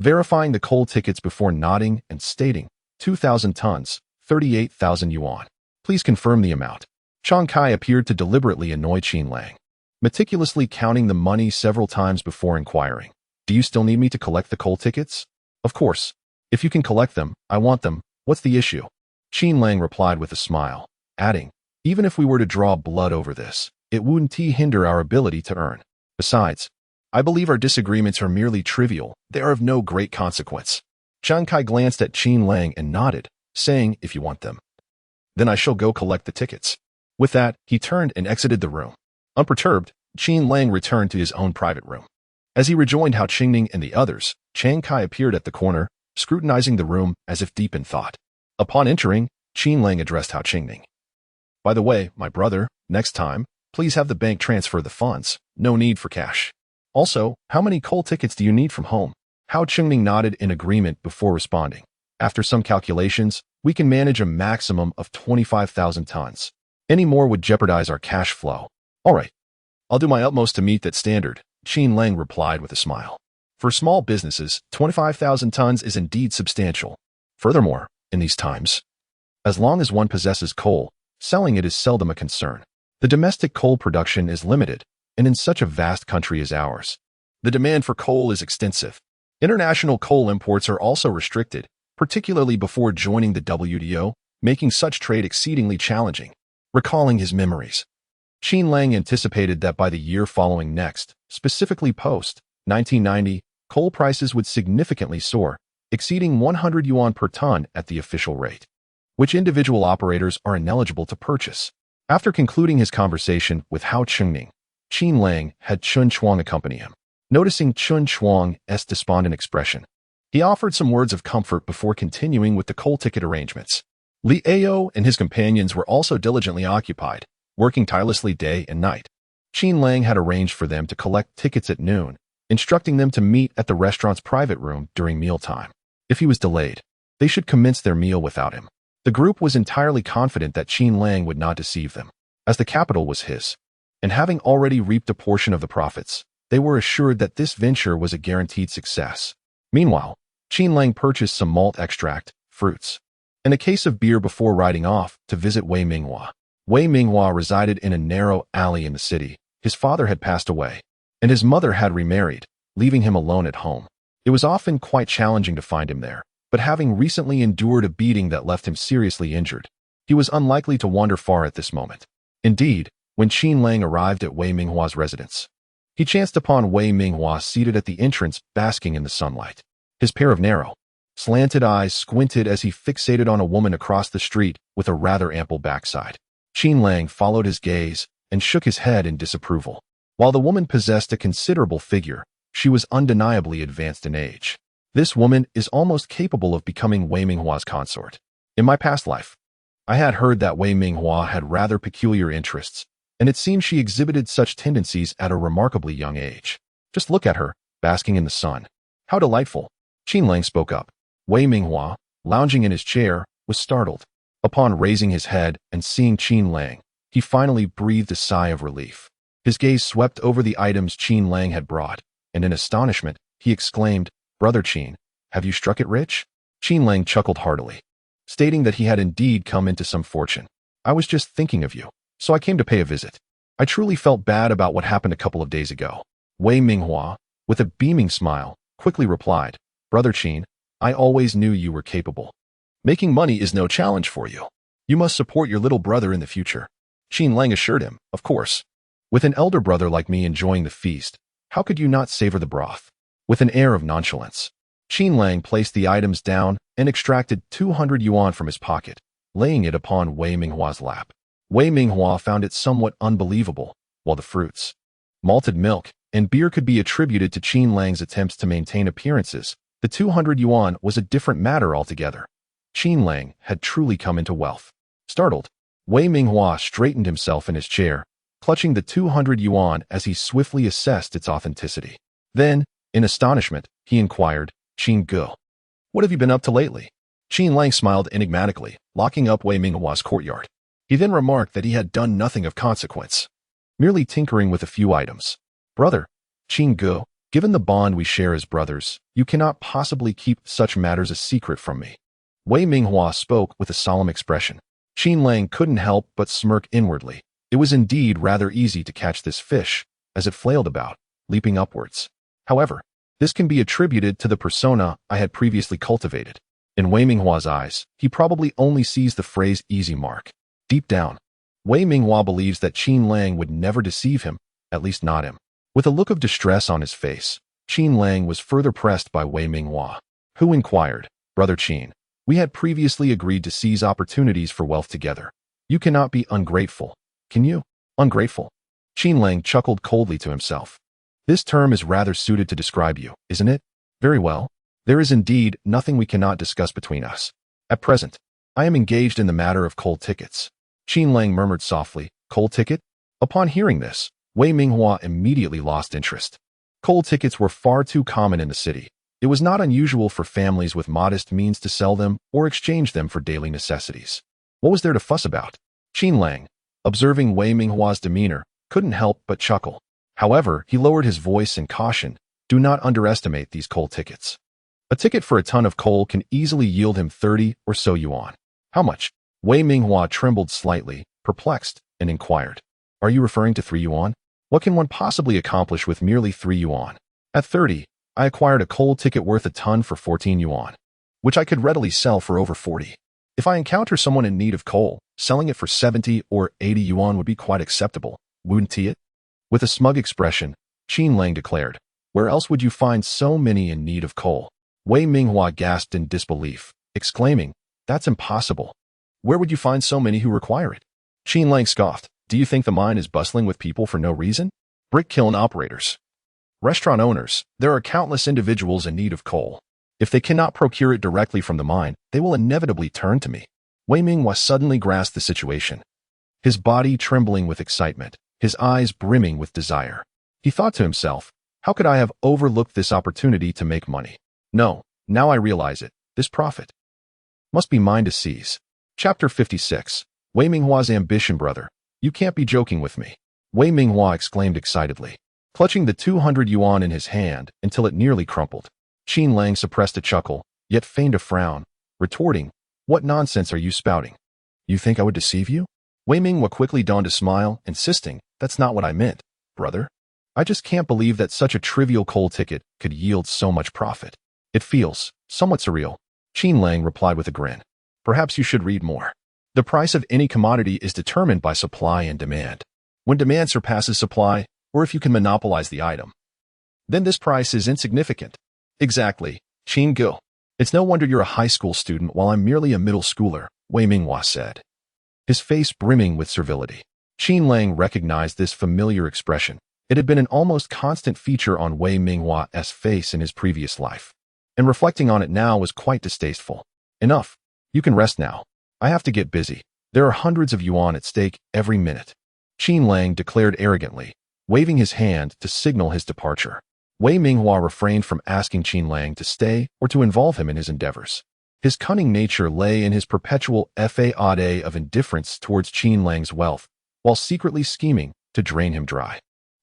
verifying the coal tickets before nodding and stating, 2,000 tons, 38,000 yuan. Please confirm the amount. Chiang Kai appeared to deliberately annoy Qin Lang, meticulously counting the money several times before inquiring, do you still need me to collect the coal tickets? Of course. If you can collect them, I want them. What's the issue? Qin Lang replied with a smile, adding, even if we were to draw blood over this, it wouldn't hinder our ability to earn. Besides, I believe our disagreements are merely trivial. They are of no great consequence. Chiang Kai glanced at Qin Lang and nodded, saying, if you want them, then I shall go collect the tickets. With that, he turned and exited the room. Unperturbed, Qin Lang returned to his own private room. As he rejoined Hao Qingning and the others, Chiang Kai appeared at the corner, scrutinizing the room as if deep in thought. Upon entering, Qin Lang addressed Hao Qingning. By the way, my brother, next time, please have the bank transfer the funds. No need for cash. Also, how many coal tickets do you need from home? Hao Qingning nodded in agreement before responding. After some calculations, we can manage a maximum of 25,000 tons. Any more would jeopardize our cash flow. All right. I'll do my utmost to meet that standard, Qin Lang replied with a smile. For small businesses, 25,000 tons is indeed substantial. Furthermore, in these times, as long as one possesses coal, selling it is seldom a concern. The domestic coal production is limited, and in such a vast country as ours, the demand for coal is extensive. International coal imports are also restricted, particularly before joining the WTO, making such trade exceedingly challenging. Recalling his memories, Qin Lang anticipated that by the year following next, specifically post-1990, coal prices would significantly soar, exceeding 100 yuan per ton at the official rate, which individual operators are ineligible to purchase. After concluding his conversation with Hao Qingning, Qin Lang had Chen Chuang accompany him. Noticing Chen Chuang's despondent expression, he offered some words of comfort before continuing with the coal ticket arrangements. Li Ao and his companions were also diligently occupied, working tirelessly day and night. Qin Lang had arranged for them to collect tickets at noon, instructing them to meet at the restaurant's private room during mealtime. If he was delayed, they should commence their meal without him. The group was entirely confident that Qin Lang would not deceive them, as the capital was his, and having already reaped a portion of the profits, they were assured that this venture was a guaranteed success. Meanwhile, Qin Lang purchased some malt extract, fruits, and a case of beer before riding off to visit Wei Minghua. Wei Minghua resided in a narrow alley in the city. His father had passed away, and his mother had remarried, leaving him alone at home. It was often quite challenging to find him there, but having recently endured a beating that left him seriously injured, he was unlikely to wander far at this moment. Indeed, when Qin Lang arrived at Wei Minghua's residence, he chanced upon Wei Minghua seated at the entrance, basking in the sunlight. His pair of narrow, slanted eyes squinted as he fixated on a woman across the street with a rather ample backside. Qin Lang followed his gaze and shook his head in disapproval. While the woman possessed a considerable figure, she was undeniably advanced in age. This woman is almost capable of becoming Wei Minghua's consort. In my past life, I had heard that Wei Minghua had rather peculiar interests, and it seemed she exhibited such tendencies at a remarkably young age. Just look at her, basking in the sun. How delightful. Qin Lang spoke up. Wei Minghua, lounging in his chair, was startled. Upon raising his head and seeing Qin Lang, he finally breathed a sigh of relief. His gaze swept over the items Qin Lang had brought, and in astonishment, he exclaimed, "Brother Qin, have you struck it rich?" Qin Lang chuckled heartily, stating that he had indeed come into some fortune. "I was just thinking of you, so I came to pay a visit. I truly felt bad about what happened a couple of days ago." Wei Minghua, with a beaming smile, quickly replied, "Brother Qin, I always knew you were capable. Making money is no challenge for you. You must support your little brother in the future." Qin Lang assured him, "Of course. With an elder brother like me enjoying the feast, how could you not savor the broth?" With an air of nonchalance, Qin Lang placed the items down and extracted 200 yuan from his pocket, laying it upon Wei Minghua's lap. Wei Minghua found it somewhat unbelievable, while the fruits, malted milk, and beer could be attributed to Qin Lang's attempts to maintain appearances. The 200 yuan was a different matter altogether. Qin Lang had truly come into wealth. Startled, Wei Minghua straightened himself in his chair, clutching the 200 yuan as he swiftly assessed its authenticity. Then, in astonishment, he inquired, "Qin Ge, what have you been up to lately?" Qin Lang smiled enigmatically, locking up Wei Minghua's courtyard. He then remarked that he had done nothing of consequence, merely tinkering with a few items. "Brother, Qin Ge, given the bond we share as brothers, you cannot possibly keep such matters a secret from me." Wei Minghua spoke with a solemn expression. Qin Lang couldn't help but smirk inwardly. It was indeed rather easy to catch this fish, as it flailed about, leaping upwards. However, this can be attributed to the persona I had previously cultivated. In Wei Minghua's eyes, he probably only sees the phrase easy mark. Deep down, Wei Minghua believes that Qin Lang would never deceive him, at least not him. With a look of distress on his face, Qin Lang was further pressed by Wei Minghua, who inquired, "Brother Qin, we had previously agreed to seize opportunities for wealth together. You cannot be ungrateful, can you?" "Ungrateful?" Qin Lang chuckled coldly to himself. "This term is rather suited to describe you, isn't it? Very well. There is indeed nothing we cannot discuss between us. At present, I am engaged in the matter of coal tickets." Qin Lang murmured softly, "Coal ticket?" Upon hearing this, Wei Minghua immediately lost interest. Coal tickets were far too common in the city. It was not unusual for families with modest means to sell them or exchange them for daily necessities. What was there to fuss about? Qin Lang, observing Wei Minghua's demeanor, couldn't help but chuckle. However, he lowered his voice and cautioned, "Do not underestimate these coal tickets. A ticket for a ton of coal can easily yield him 30 or so yuan." "How much?" Wei Minghua trembled slightly, perplexed, and inquired. "Are you referring to 3 yuan? What can one possibly accomplish with merely 3 yuan? At 30, I acquired a coal ticket worth a ton for 14 yuan, which I could readily sell for over 40. If I encounter someone in need of coal, selling it for 70 or 80 yuan would be quite acceptable, wouldn't it?" With a smug expression, Qin Lang declared, "Where else would you find so many in need of coal?" Wei Minghua gasped in disbelief, exclaiming, "That's impossible. Where would you find so many who require it?" Qin Lang scoffed, "Do you think the mine is bustling with people for no reason? Brick kiln operators, restaurant owners, there are countless individuals in need of coal. If they cannot procure it directly from the mine, they will inevitably turn to me." Wei Minghua suddenly grasped the situation, his body trembling with excitement, his eyes brimming with desire. He thought to himself, How could I have overlooked this opportunity to make money? No, now I realize it. This profit must be mine to seize. Chapter 56. Wei Minghua's ambition. Brother, you can't be joking with me. Wei Minghua exclaimed excitedly, clutching the 200 yuan in his hand until it nearly crumpled. Qin Lang suppressed a chuckle, yet feigned a frown, retorting, "What nonsense are you spouting? You think I would deceive you?" Wei Minghua quickly donned a smile, insisting, "That's not what I meant, brother. I just can't believe that such a trivial coal ticket could yield so much profit. It feels somewhat surreal." Qin Lang replied with a grin. "Perhaps you should read more. The price of any commodity is determined by supply and demand. When demand surpasses supply, or if you can monopolize the item, then this price is insignificant." "Exactly, Qin Gu. It's no wonder you're a high school student while I'm merely a middle schooler," Wei Minghua said, his face brimming with servility. Qin Lang recognized this familiar expression. It had been an almost constant feature on Wei Minghua's face in his previous life, and reflecting on it now was quite distasteful. "Enough. You can rest now. I have to get busy. There are hundreds of yuan at stake every minute," Qin Lang declared arrogantly, waving his hand to signal his departure. Wei Minghua refrained from asking Qin Lang to stay or to involve him in his endeavors. His cunning nature lay in his perpetual fade of indifference towards Qin Lang's wealth, while secretly scheming to drain him dry.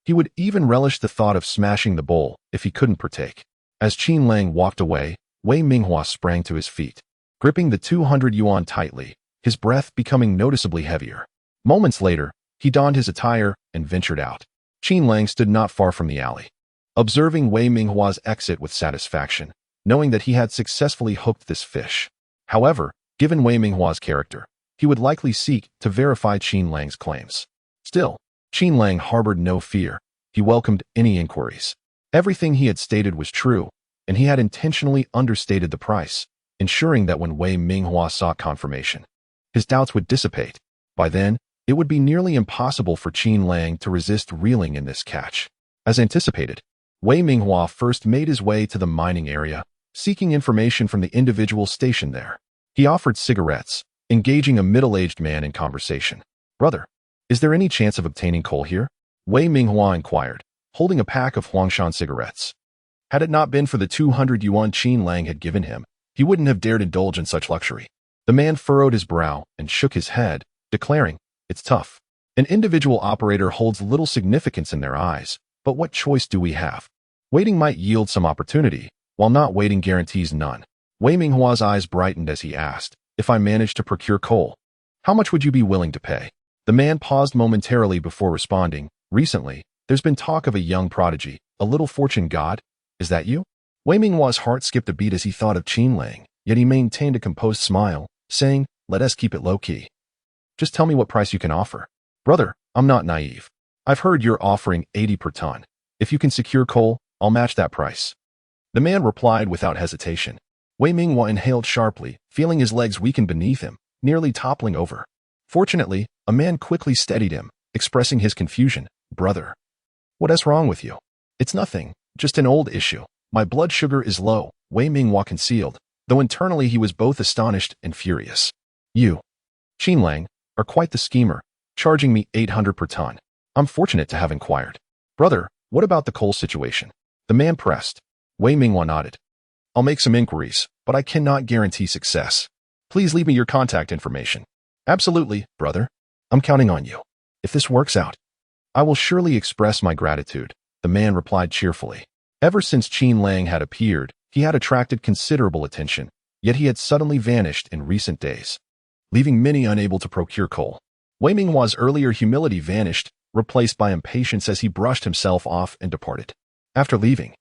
He would even relish the thought of smashing the bowl if he couldn't partake. As Qin Lang walked away, Wei Minghua sprang to his feet, gripping the 200 yuan tightly, his breath becoming noticeably heavier. Moments later, he donned his attire and ventured out. Qin Lang stood not far from the alley, observing Wei Minghua's exit with satisfaction, knowing that he had successfully hooked this fish. However, given Wei Minghua's character, he would likely seek to verify Qin Lang's claims. Still, Qin Lang harbored no fear. He welcomed any inquiries. Everything he had stated was true, and he had intentionally understated the price, ensuring that when Wei Minghua sought confirmation, his doubts would dissipate. By then, it would be nearly impossible for Qin Lang to resist reeling in this catch. As anticipated, Wei Minghua first made his way to the mining area, seeking information from the individual stationed there. He offered cigarettes, engaging a middle-aged man in conversation. "Brother, is there any chance of obtaining coal here?" Wei Minghua inquired, holding a pack of Huangshan cigarettes. Had it not been for the 200 yuan Qin Lang had given him, he wouldn't have dared indulge in such luxury. The man furrowed his brow and shook his head, declaring, "It's tough. An individual operator holds little significance in their eyes, but what choice do we have? Waiting might yield some opportunity, while not waiting guarantees none." Wei Minghua's eyes brightened as he asked, "If I managed to procure coal, how much would you be willing to pay?" The man paused momentarily before responding, "Recently, there's been talk of a young prodigy, a little fortune god. Is that you?" Wei Minghua's heart skipped a beat as he thought of Qin Lang, yet he maintained a composed smile, saying, "Let us keep it low-key. Just tell me what price you can offer." "Brother, I'm not naive. I've heard you're offering 80 per ton. If you can secure coal, I'll match that price." The man replied without hesitation. Wei Minghua inhaled sharply, feeling his legs weaken beneath him, nearly toppling over. Fortunately, a man quickly steadied him, expressing his confusion. "Brother, what is wrong with you?" "It's nothing, just an old issue. My blood sugar is low," Wei Minghua concealed, though internally he was both astonished and furious. "You, Qin Lang, are quite the schemer, charging me 800 per ton. I'm fortunate to have inquired." "Brother, what about the coal situation?" the man pressed. Wei Minghua nodded. "I'll make some inquiries, but I cannot guarantee success. Please leave me your contact information." "Absolutely, brother. I'm counting on you. If this works out, I will surely express my gratitude," the man replied cheerfully. Ever since Qin Lang had appeared, he had attracted considerable attention, yet he had suddenly vanished in recent days, leaving many unable to procure coal. Wei Minghua's earlier humility vanished, replaced by impatience as he brushed himself off and departed. After leaving,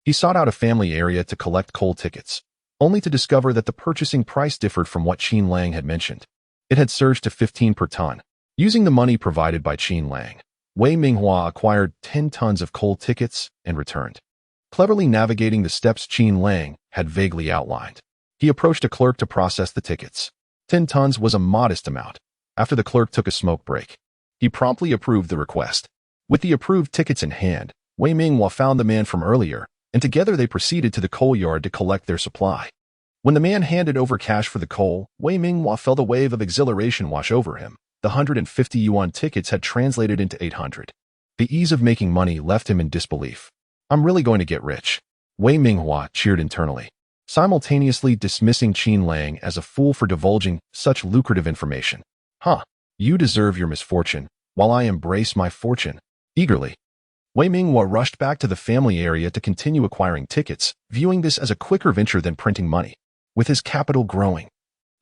he sought out a family area to collect coal tickets, only to discover that the purchasing price differed from what Qin Lang had mentioned. It had surged to 15 per ton. Using the money provided by Qin Lang, Wei Minghua acquired 10 tons of coal tickets and returned, cleverly navigating the steps Qin Lang had vaguely outlined. He approached a clerk to process the tickets. 10 tons was a modest amount. After the clerk took a smoke break, he promptly approved the request. With the approved tickets in hand, Wei Minghua found the man from earlier, and together they proceeded to the coal yard to collect their supply. When the man handed over cash for the coal, Wei Minghua felt a wave of exhilaration wash over him. The 150 yuan tickets had translated into 800. The ease of making money left him in disbelief. I'm really going to get rich. Wei Minghua cheered internally, simultaneously dismissing Qin Lang as a fool for divulging such lucrative information. Huh, you deserve your misfortune, while I embrace my fortune. Eagerly, Wei Minghua rushed back to the family area to continue acquiring tickets, viewing this as a quicker venture than printing money. With his capital growing,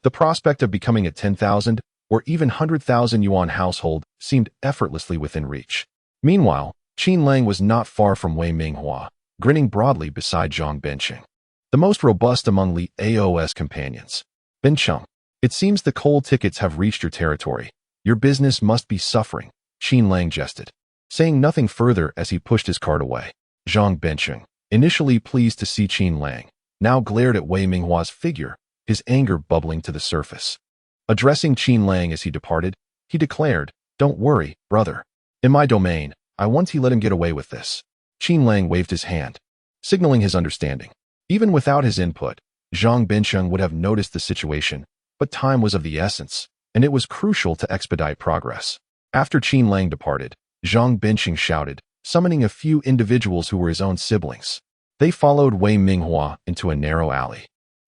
the prospect of becoming a 10,000 or even 100,000 yuan household seemed effortlessly within reach. Meanwhile, Qin Lang was not far from Wei Minghua, grinning broadly beside Zhang Benqing, the most robust among Li Ao's companions. Benqing, it seems the coal tickets have reached your territory. Your business must be suffering, Qin Lang jested, saying nothing further as he pushed his cart away. Zhang Benqing, initially pleased to see Qin Lang, now glared at Wei Minghua's figure, his anger bubbling to the surface. Addressing Qin Lang as he departed, he declared, "Don't worry, brother. In my domain, I once let him get away with this." Qin Lang waved his hand, signaling his understanding. Even without his input, Zhang Benqing would have noticed the situation, but time was of the essence, and it was crucial to expedite progress. After Qin Lang departed, Zhang Benqing shouted, summoning a few individuals who were his own siblings. They followed Wei Minghua into a narrow alley.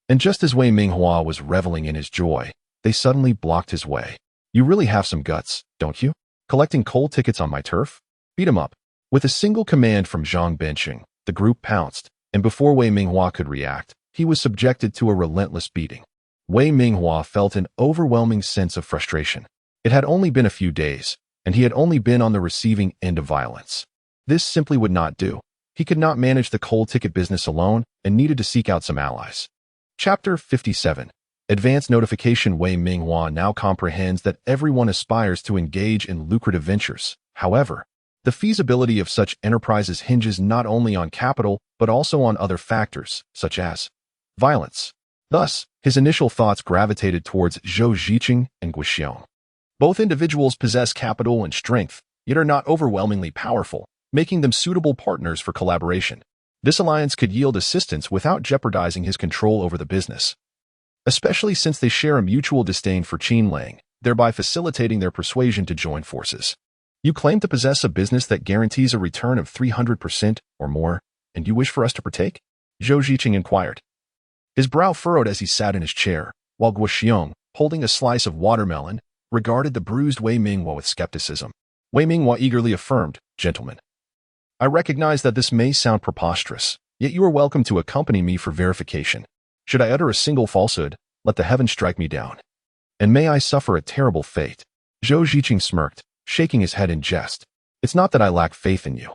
And just as Wei Minghua was reveling in his joy, they suddenly blocked his way. "You really have some guts, don't you? Collecting coal tickets on my turf? Beat him up." With a single command from Zhang Benqing, the group pounced, and before Wei Minghua could react, he was subjected to a relentless beating. Wei Minghua felt an overwhelming sense of frustration. It had only been a few days, and he had only been on the receiving end of violence. This simply would not do. He could not manage the coal ticket business alone and needed to seek out some allies. Chapter 57. Advance notification. Wei Minghua now comprehends that everyone aspires to engage in lucrative ventures. However, the feasibility of such enterprises hinges not only on capital, but also on other factors, such as violence. Thus, his initial thoughts gravitated towards Zhou Ziqing and Guo Xiong. Both individuals possess capital and strength, yet are not overwhelmingly powerful, making them suitable partners for collaboration. This alliance could yield assistance without jeopardizing his control over the business, especially since they share a mutual disdain for Qin Lang, thereby facilitating their persuasion to join forces. "You claim to possess a business that guarantees a return of 300% or more, and you wish for us to partake?" Zhou Ziqing inquired. His brow furrowed as he sat in his chair, while Guo Xiong, holding a slice of watermelon, regarded the bruised Wei Minghua with skepticism. Wei Minghua eagerly affirmed, "Gentlemen, I recognize that this may sound preposterous, yet you are welcome to accompany me for verification. Should I utter a single falsehood, let the heavens strike me down. And may I suffer a terrible fate." Zhou Ziqing smirked, shaking his head in jest. "It's not that I lack faith in you,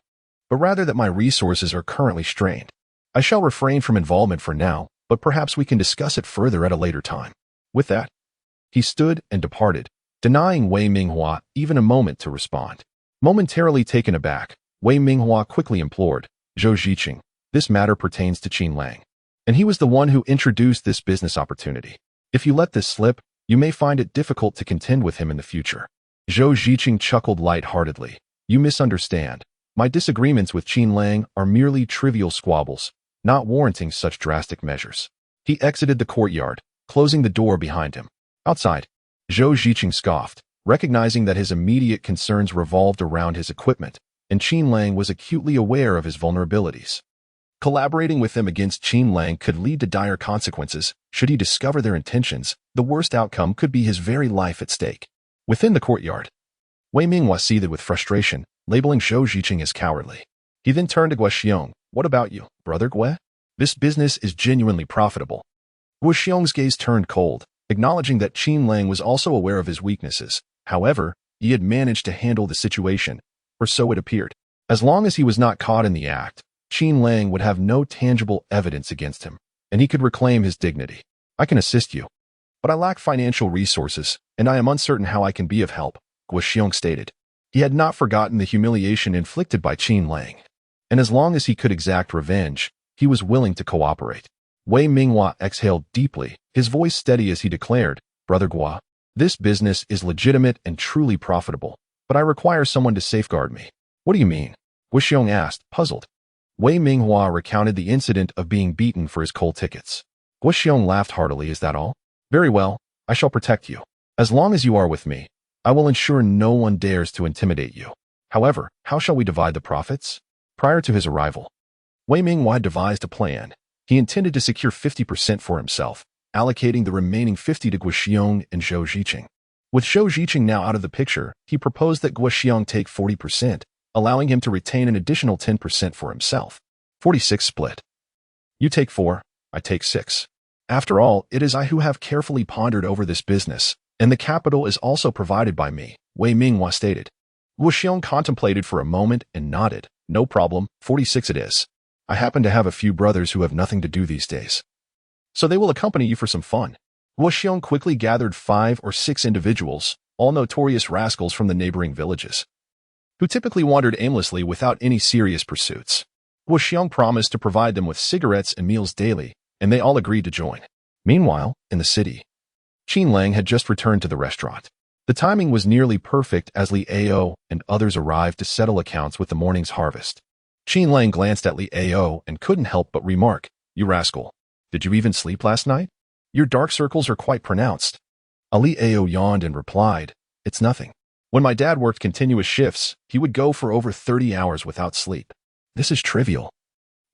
but rather that my resources are currently strained. I shall refrain from involvement for now, but perhaps we can discuss it further at a later time." With that, he stood and departed, denying Wei Minghua even a moment to respond. Momentarily taken aback, Wei Minghua quickly implored, "Zhou Ziqing, this matter pertains to Qin Lang, and he was the one who introduced this business opportunity. If you let this slip, you may find it difficult to contend with him in the future." Zhou Ziqing chuckled light-heartedly. "You misunderstand. My disagreements with Qin Lang are merely trivial squabbles, not warranting such drastic measures." He exited the courtyard, closing the door behind him. Outside, Zhou Ziqing scoffed, recognizing that his immediate concerns revolved around his equipment, and Qin Lang was acutely aware of his vulnerabilities. Collaborating with him against Qin Lang could lead to dire consequences. Should he discover their intentions, the worst outcome could be his very life at stake. Within the courtyard, Wei Minghua seethed with frustration, labeling Zhou Ziqing as cowardly. He then turned to Guo Xiong. "What about you, brother Guo? This business is genuinely profitable." Guo Xiong's gaze turned cold, acknowledging that Qin Lang was also aware of his weaknesses. However, he had managed to handle the situation, or so it appeared. As long as he was not caught in the act, Qin Lang would have no tangible evidence against him, and he could reclaim his dignity. "I can assist you, but I lack financial resources, and I am uncertain how I can be of help," Guo Xiong stated. He had not forgotten the humiliation inflicted by Qin Lang, and as long as he could exact revenge, he was willing to cooperate. Wei Minghua exhaled deeply, his voice steady as he declared, "Brother Guo, this business is legitimate and truly profitable, but I require someone to safeguard me." "What do you mean?" Guo Xiong asked, puzzled. Wei Minghua recounted the incident of being beaten for his coal tickets. Guo Xiong laughed heartily. "Is that all? Very well, I shall protect you. As long as you are with me, I will ensure no one dares to intimidate you. However, how shall we divide the profits?" Prior to his arrival, Wei Minghua devised a plan. He intended to secure 50% for himself, allocating the remaining 50 to Guo Xiong and Zhou Ziqing. With Zhou Ziqing now out of the picture, he proposed that Guo Xiong take 40%, allowing him to retain an additional 10% for himself. 46 split. You take 4, I take 6. After all, it is I who have carefully pondered over this business, and the capital is also provided by me, Wei Minghua stated. Guo Xiong contemplated for a moment and nodded. No problem, 46 it is. I happen to have a few brothers who have nothing to do these days, so they will accompany you for some fun. Guo Xiong quickly gathered 5 or 6 individuals, all notorious rascals from the neighboring villages, who typically wandered aimlessly without any serious pursuits. Guo Xiong promised to provide them with cigarettes and meals daily, and they all agreed to join. Meanwhile, in the city, Qin Lang had just returned to the restaurant. The timing was nearly perfect as Li Ao and others arrived to settle accounts with the morning's harvest. Qin Lang glanced at Li Ao and couldn't help but remark, "You rascal. Did you even sleep last night? Your dark circles are quite pronounced." Li Ao yawned and replied, "It's nothing. When my dad worked continuous shifts, he would go for over 30 hours without sleep. This is trivial,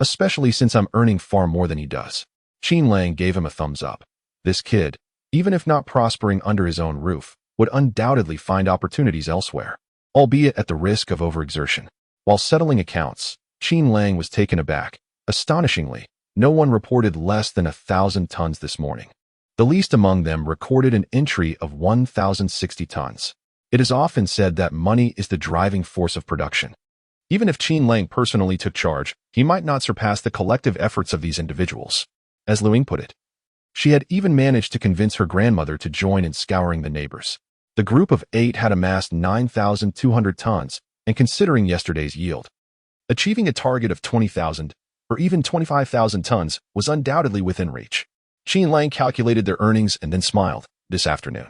especially since I'm earning far more than he does." Qin Lang gave him a thumbs up. This kid, even if not prospering under his own roof, would undoubtedly find opportunities elsewhere, albeit at the risk of overexertion. While settling accounts, Qin Lang was taken aback. Astonishingly, no one reported less than 1,000 tons this morning. The least among them recorded an entry of 1,060 tons. It is often said that money is the driving force of production. Even if Qin Lang personally took charge, he might not surpass the collective efforts of these individuals. As Luing put it, she had even managed to convince her grandmother to join in scouring the neighbors. The group of 8 had amassed 9,200 tons, and considering yesterday's yield, achieving a target of 20,000 or even 25,000 tons was undoubtedly within reach. Qin Lang calculated their earnings and then smiled. This afternoon,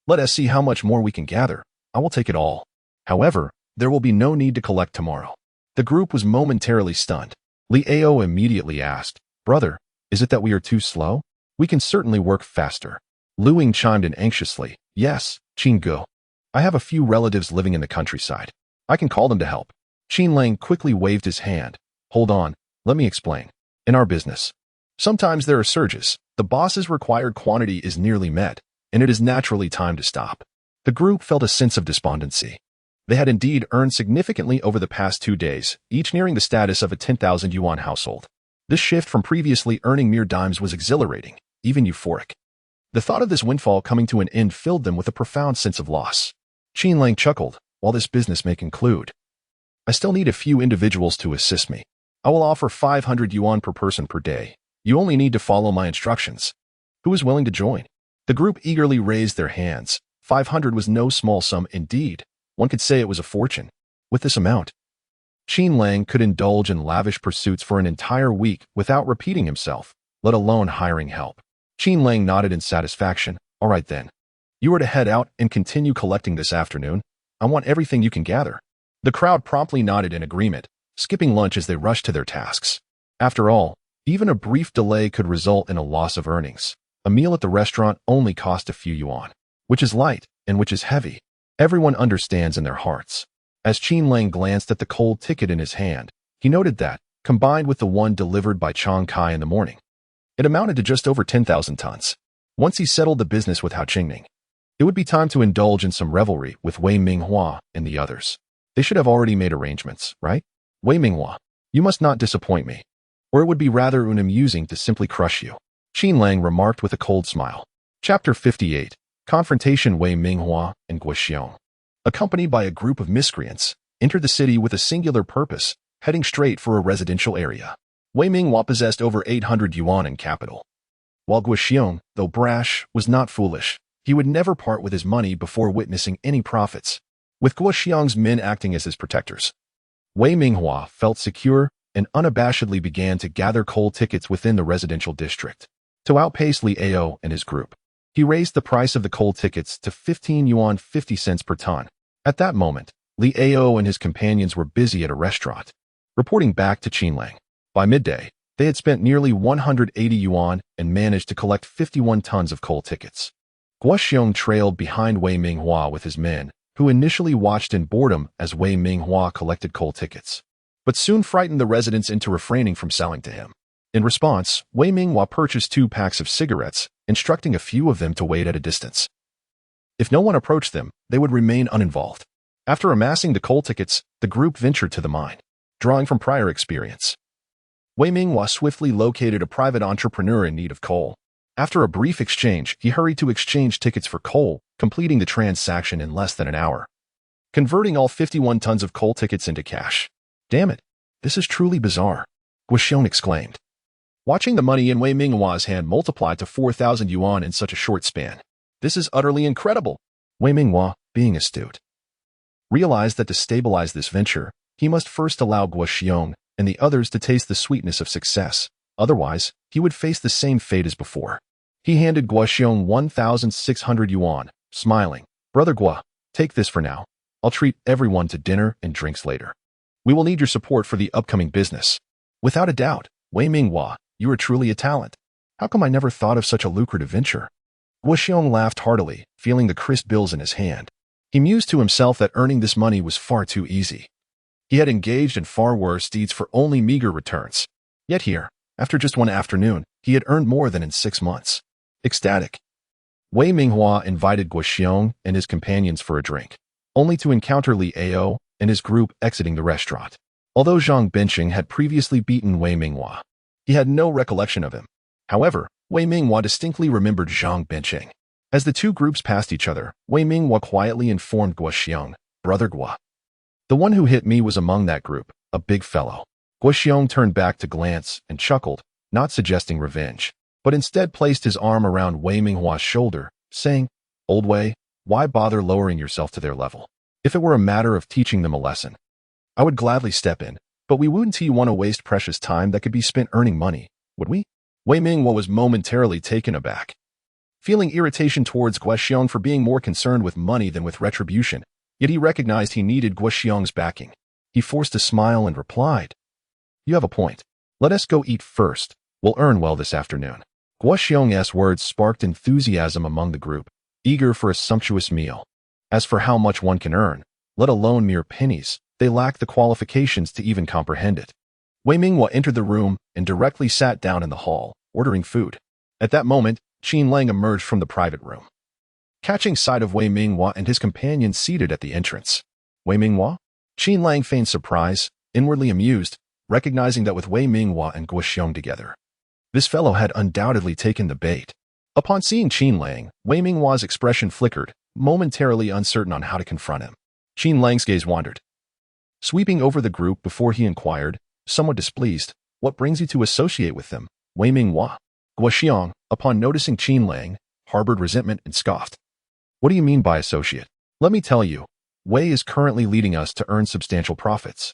let us see how much more we can gather. I will take it all. However, there will be no need to collect tomorrow. The group was momentarily stunned. Li Ao immediately asked, "Brother, is it that we are too slow? We can certainly work faster." Luing chimed in anxiously, "Yes, Qin Go. I have a few relatives living in the countryside. I can call them to help." Qin Lang quickly waved his hand. "Hold on, let me explain. In our business, sometimes there are surges. The boss's required quantity is nearly met, and it is naturally time to stop." The group felt a sense of despondency. They had indeed earned significantly over the past 2 days, each nearing the status of a 10,000 yuan household. This shift from previously earning mere dimes was exhilarating, even euphoric. The thought of this windfall coming to an end filled them with a profound sense of loss. Qin Lang chuckled. "While this business may conclude, I still need a few individuals to assist me. I will offer 500 yuan per person per day. You only need to follow my instructions. Who is willing to join?" The group eagerly raised their hands. 500 was no small sum indeed. One could say it was a fortune. With this amount, Qin Lang could indulge in lavish pursuits for an entire week without repeating himself, let alone hiring help. Qin Lang nodded in satisfaction. "All right then. You are to head out and continue collecting this afternoon. I want everything you can gather." The crowd promptly nodded in agreement, skipping lunch as they rushed to their tasks. After all, even a brief delay could result in a loss of earnings. A meal at the restaurant only cost a few yuan. Which is light and which is heavy, everyone understands in their hearts. As Qin Lang glanced at the cold ticket in his hand, he noted that, combined with the one delivered by Chang Kai in the morning, it amounted to just over 10,000 tons. Once he settled the business with Hao Qingning, it would be time to indulge in some revelry with Wei Minghua and the others. They should have already made arrangements, right? Wei Minghua, you must not disappoint me, or it would be rather unamusing to simply crush you, Qin Lang remarked with a cold smile. Chapter 58. Confrontation. Wei Minghua and Guo Xiong, accompanied by a group of miscreants, entered the city with a singular purpose, heading straight for a residential area. Wei Minghua possessed over 800 yuan in capital, while Guo Xiong, though brash, was not foolish. He would never part with his money before witnessing any profits. With Guo Xiong's men acting as his protectors, Wei Minghua felt secure and unabashedly began to gather coal tickets within the residential district. To outpace Li Ao and his group, he raised the price of the coal tickets to 15 yuan 50 cents per ton. At that moment, Li Ao and his companions were busy at a restaurant, reporting back to Qin Lang. By midday, they had spent nearly 180 yuan and managed to collect 51 tons of coal tickets. Guo Xiong trailed behind Wei Minghua with his men, who initially watched in boredom as Wei Minghua collected coal tickets. but soon frightened the residents into refraining from selling to him. In response, Wei Minghua purchased 2 packs of cigarettes, instructing a few of them to wait at a distance. If no one approached them, they would remain uninvolved. After amassing the coal tickets, the group ventured to the mine, drawing from prior experience. Wei Minghua swiftly located a private entrepreneur in need of coal. After a brief exchange, he hurried to exchange tickets for coal, completing the transaction in less than an hour, converting all 51 tons of coal tickets into cash. Damn it, this is truly bizarre, Guo Xiong exclaimed, watching the money in Wei Minghua's hand multiply to 4,000 yuan in such a short span. This is utterly incredible. Wei Minghua, being astute, realized that to stabilize this venture, he must first allow Guo Xiong and the others to taste the sweetness of success. Otherwise, he would face the same fate as before. He handed Guo Xiong 1,600 yuan, smiling. Brother Guo, take this for now. I'll treat everyone to dinner and drinks later. We will need your support for the upcoming business. Without a doubt, Wei Minghua, you are truly a talent. How come I never thought of such a lucrative venture? Guo Xiong laughed heartily, feeling the crisp bills in his hand. He mused to himself that earning this money was far too easy. He had engaged in far worse deeds for only meager returns. Yet here, after just one afternoon, he had earned more than in 6 months. Ecstatic, Wei Minghua invited Guo Xiong and his companions for a drink, only to encounter Li Ao and his group exiting the restaurant. Although Zhang Benqing had previously beaten Wei Minghua, he had no recollection of him. However, Wei Minghua distinctly remembered Zhang Benqing. As the two groups passed each other, Wei Minghua quietly informed Guo Xiong, Brother Guo, the one who hit me was among that group, a big fellow. Guo Xiong turned back to glance and chuckled, not suggesting revenge, but instead placed his arm around Wei Minghua's shoulder, saying, Old Wei, why bother lowering yourself to their level? If it were a matter of teaching them a lesson, I would gladly step in, but we wouldn't want to waste precious time that could be spent earning money, would we? Wei Minghua was momentarily taken aback, feeling irritation towards Guo Xiong for being more concerned with money than with retribution, yet he recognized he needed Guo Xiong's backing. He forced a smile and replied, You have a point. Let us go eat first. We'll earn well this afternoon. Guo Xiong's words sparked enthusiasm among the group, eager for a sumptuous meal. As for how much one can earn, let alone mere pennies, they lack the qualifications to even comprehend it. Wei Minghua entered the room and directly sat down in the hall, ordering food. At that moment, Qin Lang emerged from the private room, catching sight of Wei Minghua and his companion seated at the entrance. Wei Minghua? Qin Lang feigned surprise, inwardly amused, recognizing that with Wei Minghua and Guo Xiong together, this fellow had undoubtedly taken the bait. Upon seeing Qin Lang, Wei Minghua's expression flickered, momentarily uncertain on how to confront him. Qin Lang's gaze wandered, sweeping over the group before he inquired, somewhat displeased, What brings you to associate with them, Wei Minghua? Guo Xiong, upon noticing Qin Lang, harbored resentment and scoffed. What do you mean by associate? Let me tell you, Wei is currently leading us to earn substantial profits,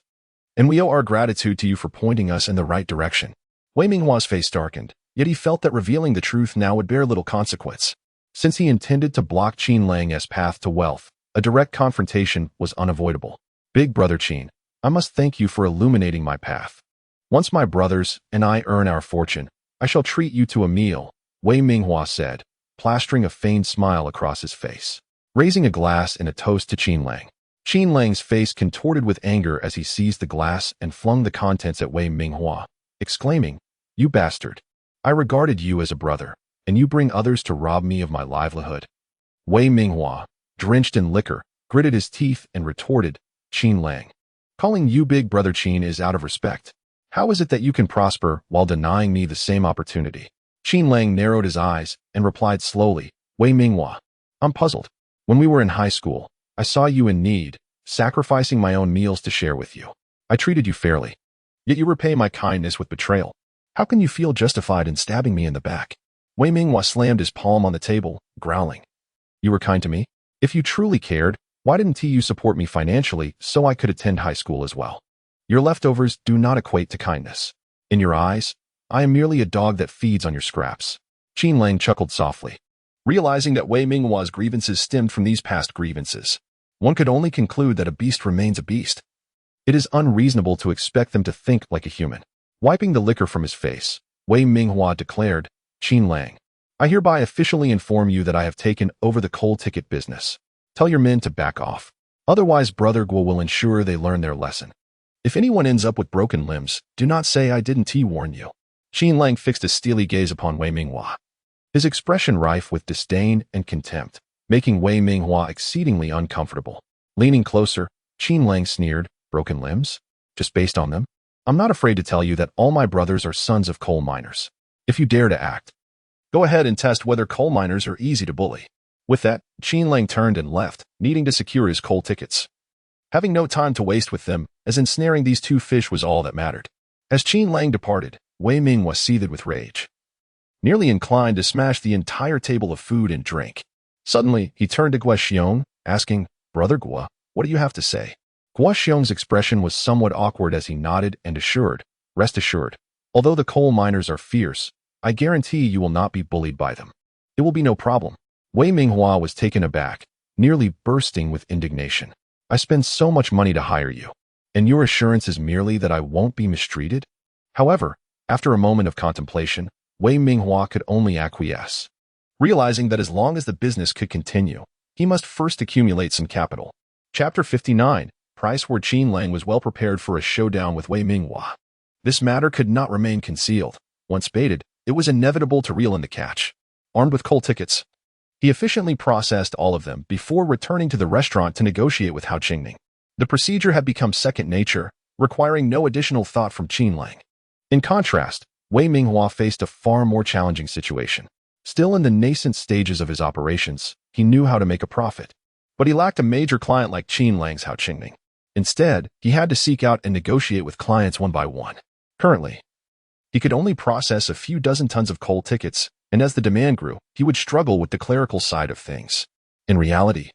and we owe our gratitude to you for pointing us in the right direction. Wei Minghua's face darkened, yet he felt that revealing the truth now would bear little consequence. Since he intended to block Qin Lang's path to wealth, a direct confrontation was unavoidable. Big brother Qin, I must thank you for illuminating my path. Once my brothers and I earn our fortune, I shall treat you to a meal, Wei Minghua said, plastering a feigned smile across his face, raising a glass in a toast to Qin Lang. Qin Lang's face contorted with anger as he seized the glass and flung the contents at Wei Minghua, exclaiming, You bastard! I regarded you as a brother, and you bring others to rob me of my livelihood. Wei Minghua, drenched in liquor, gritted his teeth and retorted, Qin Lang, calling you big brother Qin is out of respect. How is it that you can prosper while denying me the same opportunity? Qin Lang narrowed his eyes and replied slowly, Wei Minghua, I'm puzzled. When we were in high school, I saw you in need, sacrificing my own meals to share with you. I treated you fairly. Yet you repay my kindness with betrayal. How can you feel justified in stabbing me in the back? Wei Minghua slammed his palm on the table, growling. You were kind to me? If you truly cared, why didn't you support me financially so I could attend high school as well? Your leftovers do not equate to kindness. In your eyes, I am merely a dog that feeds on your scraps. Qin Lang chuckled softly, realizing that Wei Minghua's grievances stemmed from these past grievances. One could only conclude that a beast remains a beast. It is unreasonable to expect them to think like a human. Wiping the liquor from his face, Wei Minghua declared, Qin Lang, I hereby officially inform you that I have taken over the coal ticket business. Tell your men to back off. Otherwise, Brother Guo will ensure they learn their lesson. If anyone ends up with broken limbs, do not say I didn't warn you. Qin Lang fixed a steely gaze upon Wei Minghua, his expression rife with disdain and contempt, making Wei Minghua exceedingly uncomfortable. Leaning closer, Qin Lang sneered, broken limbs? Just based on them? I'm not afraid to tell you that all my brothers are sons of coal miners. If you dare to act, go ahead and test whether coal miners are easy to bully. With that, Qin Lang turned and left, needing to secure his coal tickets. Having no time to waste with them, as ensnaring these two fish was all that mattered. As Qin Lang departed, Wei Ming was seethed with rage, nearly inclined to smash the entire table of food and drink. Suddenly, he turned to Guo Xiong, asking, Brother Guo, what do you have to say? Guo Xiong's expression was somewhat awkward as he nodded and assured, rest assured, although the coal miners are fierce, I guarantee you will not be bullied by them. It will be no problem. Wei Minghua was taken aback, nearly bursting with indignation. I spend so much money to hire you, and your assurance is merely that I won't be mistreated? However, after a moment of contemplation, Wei Minghua could only acquiesce, realizing that as long as the business could continue, he must first accumulate some capital. Chapter 59, Price where Qin Lang was well prepared for a showdown with Wei Minghua. This matter could not remain concealed. Once baited, it was inevitable to reel in the catch. Armed with coal tickets, he efficiently processed all of them before returning to the restaurant to negotiate with Hao Qingning. The procedure had become second nature, requiring no additional thought from Qin Lang. In contrast, Wei Minghua faced a far more challenging situation. Still in the nascent stages of his operations, he knew how to make a profit. But he lacked a major client like Qin Lang's Hao Qingning. Instead, he had to seek out and negotiate with clients one by one. Currently, he could only process a few dozen tons of coal tickets, and as the demand grew, he would struggle with the clerical side of things. In reality,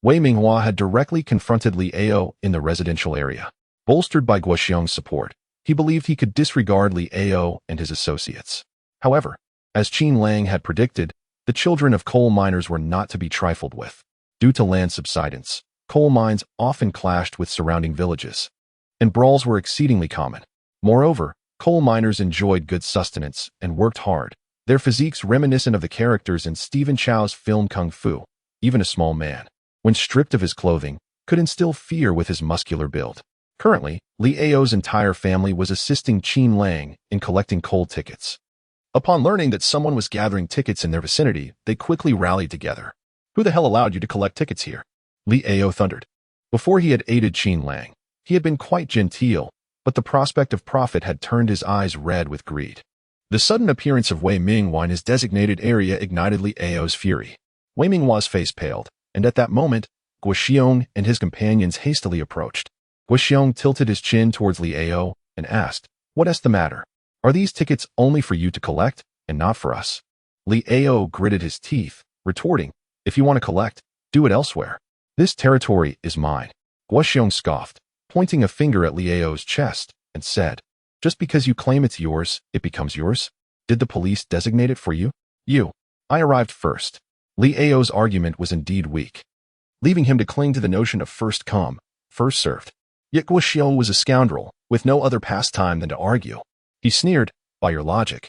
Wei Minghua had directly confronted Li Ao in the residential area. Bolstered by Guo Xiong's support, he believed he could disregard Li Ao and his associates. However, as Qin Lang had predicted, the children of coal miners were not to be trifled with. Due to land subsidence, coal mines often clashed with surrounding villages, and brawls were exceedingly common. Moreover, coal miners enjoyed good sustenance and worked hard, their physiques reminiscent of the characters in Stephen Chow's film Kung Fu. Even a small man, when stripped of his clothing, could instill fear with his muscular build. Currently, Li Ao's entire family was assisting Qin Lang in collecting coal tickets. Upon learning that someone was gathering tickets in their vicinity, they quickly rallied together. Who the hell allowed you to collect tickets here? Li Ao thundered. Before he had aided Qin Lang, he had been quite genteel, but the prospect of profit had turned his eyes red with greed. The sudden appearance of Wei Minghua in his designated area ignited Li Ao's fury. Wei Minghua's face paled, and at that moment, Guo Xiong and his companions hastily approached. Guo Xiong tilted his chin towards Li Ao and asked, What's the matter? Are these tickets only for you to collect, and not for us? Li Ao gritted his teeth, retorting, If you want to collect, do it elsewhere. This territory is mine. Guo Xiong scoffed, pointing a finger at Li Ao's chest, and said, Just because you claim it's yours, it becomes yours? Did the police designate it for you? You. I arrived first. Li Ao's argument was indeed weak, leaving him to cling to the notion of first come, first served. Yet Guo Xiong was a scoundrel, with no other pastime than to argue. He sneered, By your logic,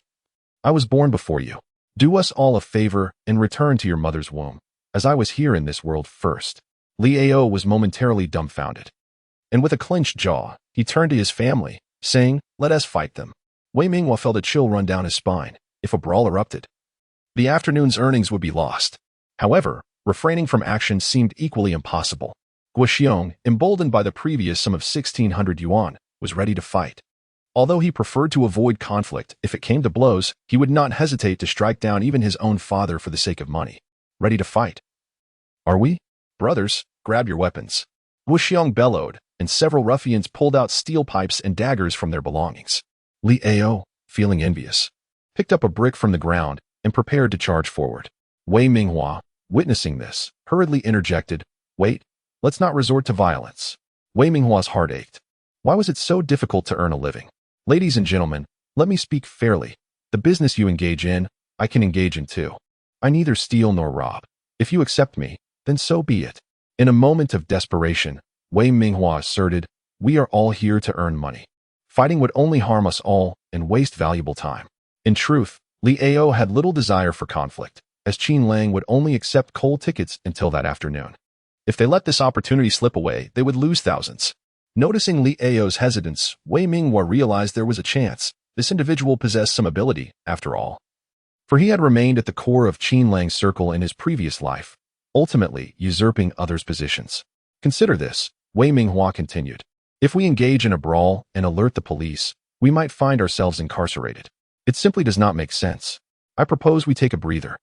I was born before you. Do us all a favor and return to your mother's womb, as I was here in this world first. Li Ao was momentarily dumbfounded, and with a clenched jaw, he turned to his family, saying, Let us fight them. Wei Minghua felt a chill run down his spine. If a brawl erupted, the afternoon's earnings would be lost. However, refraining from action seemed equally impossible. Guo Xiong, emboldened by the previous sum of 1,600 yuan, was ready to fight. Although he preferred to avoid conflict, if it came to blows, he would not hesitate to strike down even his own father for the sake of money. Ready to fight. Are we? Brothers, grab your weapons. Guo Xiong bellowed, and several ruffians pulled out steel pipes and daggers from their belongings. Li Ao, feeling envious, picked up a brick from the ground and prepared to charge forward. Wei Minghua, witnessing this, hurriedly interjected, Wait, let's not resort to violence. Wei Minghua's heart ached. Why was it so difficult to earn a living? Ladies and gentlemen, let me speak fairly. The business you engage in, I can engage in too. I neither steal nor rob. If you accept me, then so be it. In a moment of desperation, Wei Minghua asserted, We are all here to earn money. Fighting would only harm us all and waste valuable time. In truth, Li Ao had little desire for conflict, as Qin Lang would only accept coal tickets until that afternoon. If they let this opportunity slip away, they would lose thousands. Noticing Li Ao's hesitance, Wei Minghua realized there was a chance. This individual possessed some ability, after all. For he had remained at the core of Qin Lang's circle in his previous life, ultimately usurping others' positions. Consider this, Wei Minghua continued. If we engage in a brawl and alert the police, we might find ourselves incarcerated. It simply does not make sense. I propose we take a breather.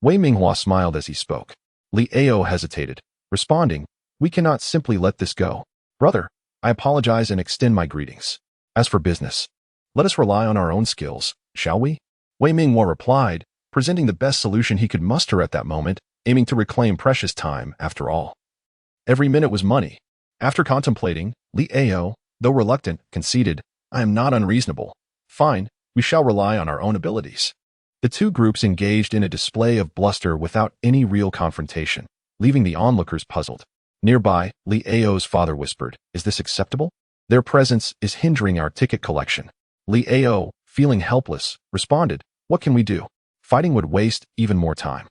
Wei Minghua smiled as he spoke. Li Ao hesitated, responding, we cannot simply let this go. Brother, I apologize and extend my greetings. As for business, let us rely on our own skills, shall we? Wei Minghua replied, presenting the best solution he could muster at that moment, aiming to reclaim precious time after all. Every minute was money. After contemplating, Li Ao, though reluctant, conceded, I am not unreasonable. Fine, we shall rely on our own abilities. The two groups engaged in a display of bluster without any real confrontation, leaving the onlookers puzzled. Nearby, Li Ao's father whispered, is this acceptable? Their presence is hindering our ticket collection. Li Ao, feeling helpless, responded, what can we do? Fighting would waste even more time.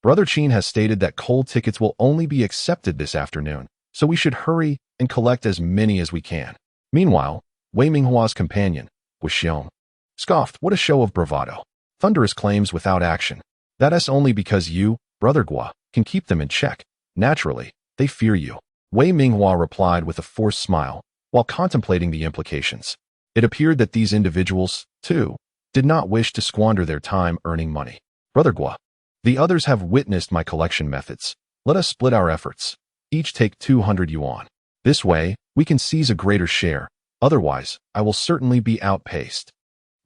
Brother Qin has stated that cold tickets will only be accepted this afternoon, so we should hurry and collect as many as we can. Meanwhile, Wei Minghua's companion, Guo Xiong, scoffed, what a show of bravado. Thunderous claims without action. That is only because you, Brother Guo, can keep them in check. Naturally, they fear you. Wei Minghua replied with a forced smile, while contemplating the implications. It appeared that these individuals, too, did not wish to squander their time earning money. Brother Guo, the others have witnessed my collection methods. Let us split our efforts. Each take 200 yuan. This way, we can seize a greater share. Otherwise, I will certainly be outpaced.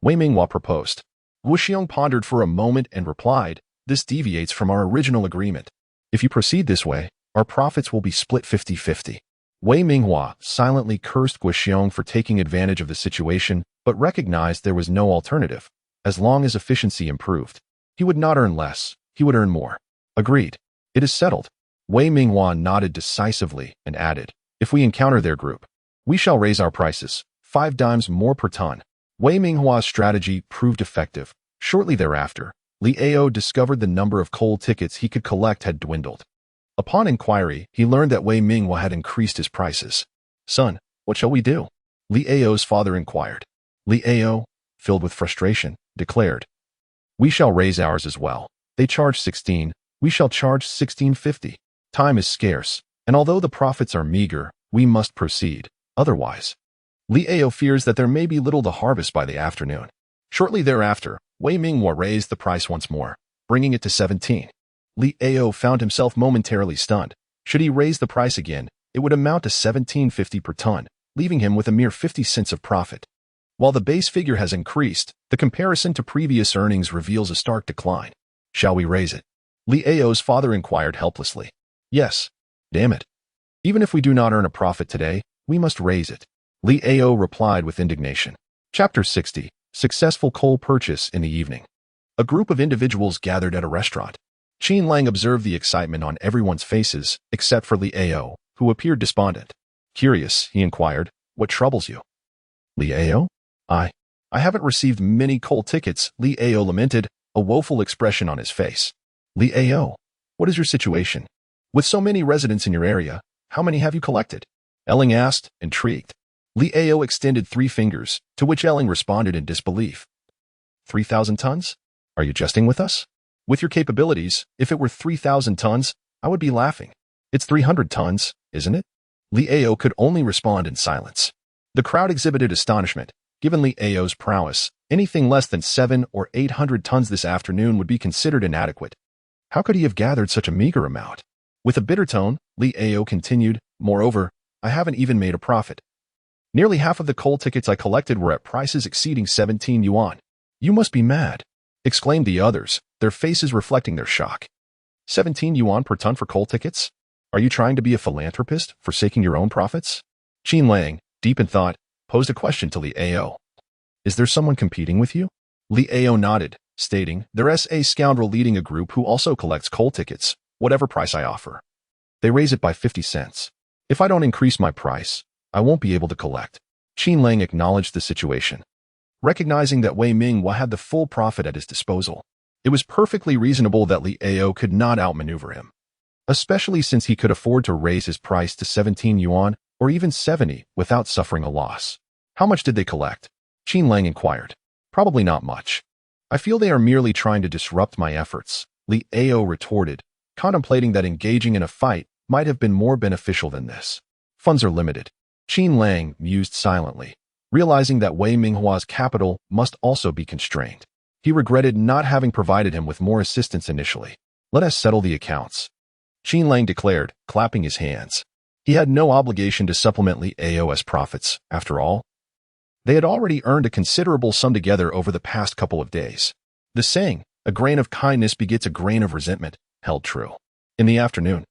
Wei Minghua proposed. Guo Xiong pondered for a moment and replied, this deviates from our original agreement. If you proceed this way, our profits will be split 50-50. Wei Minghua silently cursed Guo Xiong for taking advantage of the situation, but recognized there was no alternative. As long as efficiency improved, he would not earn less, he would earn more. Agreed. It is settled. Wei Minghua nodded decisively and added, if we encounter their group, we shall raise our prices, 5 dimes more per ton. Wei Minghua's strategy proved effective. Shortly thereafter, Li Ao discovered the number of coal tickets he could collect had dwindled. Upon inquiry, he learned that Wei Minghua had increased his prices. Son, what shall we do? Li Ao's father inquired. Li Ao, filled with frustration, declared, we shall raise ours as well. They charge 16, we shall charge 16.50. Time is scarce, and although the profits are meager, we must proceed. Otherwise, Li Ao fears that there may be little to harvest by the afternoon. Shortly thereafter, Wei Minghua raised the price once more, bringing it to 17. Li Ao found himself momentarily stunned. Should he raise the price again, it would amount to 17.50 per ton, leaving him with a mere 50 cents of profit. While the base figure has increased, the comparison to previous earnings reveals a stark decline. Shall we raise it? Li Ao's father inquired helplessly. Yes. Damn it. Even if we do not earn a profit today, we must raise it. Li Ao replied with indignation. Chapter 60. Successful coal purchase in the evening. A group of individuals gathered at a restaurant. Qin Lang observed the excitement on everyone's faces, except for Li Ao, who appeared despondent. Curious, he inquired, what troubles you? Li Ao? I haven't received many coal tickets, Li Ao lamented, a woeful expression on his face. Li Ao, what is your situation? With so many residents in your area, how many have you collected? Elling asked, intrigued. Li Ao extended 3 fingers, to which Elling responded in disbelief. 3,000 tons? Are you jesting with us? With your capabilities, if it were 3,000 tons, I would be laughing. It's 300 tons, isn't it? Li Ao could only respond in silence. The crowd exhibited astonishment. Given Li Ao's prowess, anything less than 700 or 800 tons this afternoon would be considered inadequate. How could he have gathered such a meager amount? With a bitter tone, Li Ao continued, moreover, I haven't even made a profit. Nearly half of the coal tickets I collected were at prices exceeding 17 yuan. You must be mad, exclaimed the others, their faces reflecting their shock. 17 yuan per ton for coal tickets? Are you trying to be a philanthropist, forsaking your own profits? Qin Lang, deep in thought, posed a question to Li Ao. Is there someone competing with you? Li Ao nodded, stating, there's a scoundrel leading a group who also collects coal tickets, whatever price I offer. They raise it by 50 cents. If I don't increase my price, I won't be able to collect. Qin Lang acknowledged the situation. Recognizing that Wei Minghua had the full profit at his disposal, it was perfectly reasonable that Li Ao could not outmaneuver him. Especially since he could afford to raise his price to 17 yuan, or even 70 without suffering a loss. How much did they collect? Qin Lang inquired. Probably not much. I feel they are merely trying to disrupt my efforts, Li Ao retorted, contemplating that engaging in a fight might have been more beneficial than this. Funds are limited. Qin Lang mused silently, realizing that Wei Minghua's capital must also be constrained. He regretted not having provided him with more assistance initially. Let us settle the accounts, Qin Lang declared, clapping his hands. He had no obligation to supplement Li Ao's profits, after all. They had already earned a considerable sum together over the past couple of days. The saying, a grain of kindness begets a grain of resentment, held true. In the afternoon,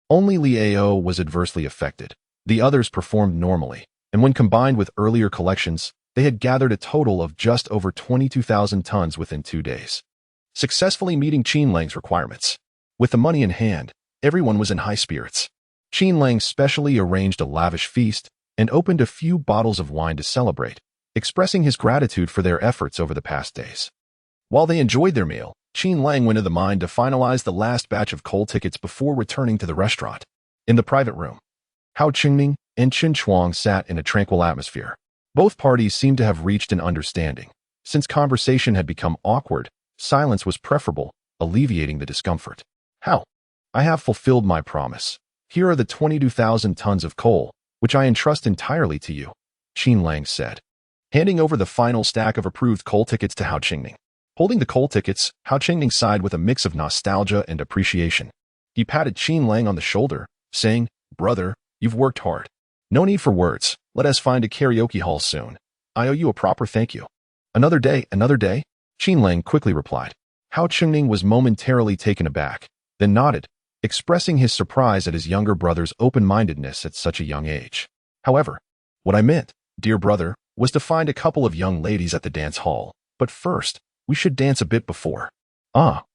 only Li Ao was adversely affected. The others performed normally, and when combined with earlier collections, they had gathered a total of just over 22,000 tons within 2 days, successfully meeting Qin Lang's requirements. With the money in hand, everyone was in high spirits. Qin Lang specially arranged a lavish feast and opened a few bottles of wine to celebrate, expressing his gratitude for their efforts over the past days. While they enjoyed their meal, Qin Lang went to the mine to finalize the last batch of coal tickets before returning to the restaurant. In the private room, Hao Qingming and Chen Chuang sat in a tranquil atmosphere. Both parties seemed to have reached an understanding. Since conversation had become awkward, silence was preferable, alleviating the discomfort. How? I have fulfilled my promise. Here are the 22,000 tons of coal, which I entrust entirely to you, Qin Lang said, handing over the final stack of approved coal tickets to Hao Qingming. Holding the coal tickets, Hao Qingming sighed with a mix of nostalgia and appreciation. He patted Qin Lang on the shoulder, saying, "Brother, you've worked hard. No need for words. Let us find a karaoke hall soon. I owe you a proper thank you." Another day, Qin Lang quickly replied. Hao Qingming was momentarily taken aback, then nodded, expressing his surprise at his younger brother's open-mindedness at such a young age. However, what I meant, dear brother, was to find a couple of young ladies at the dance hall, but first, we should dance a bit before. Ah.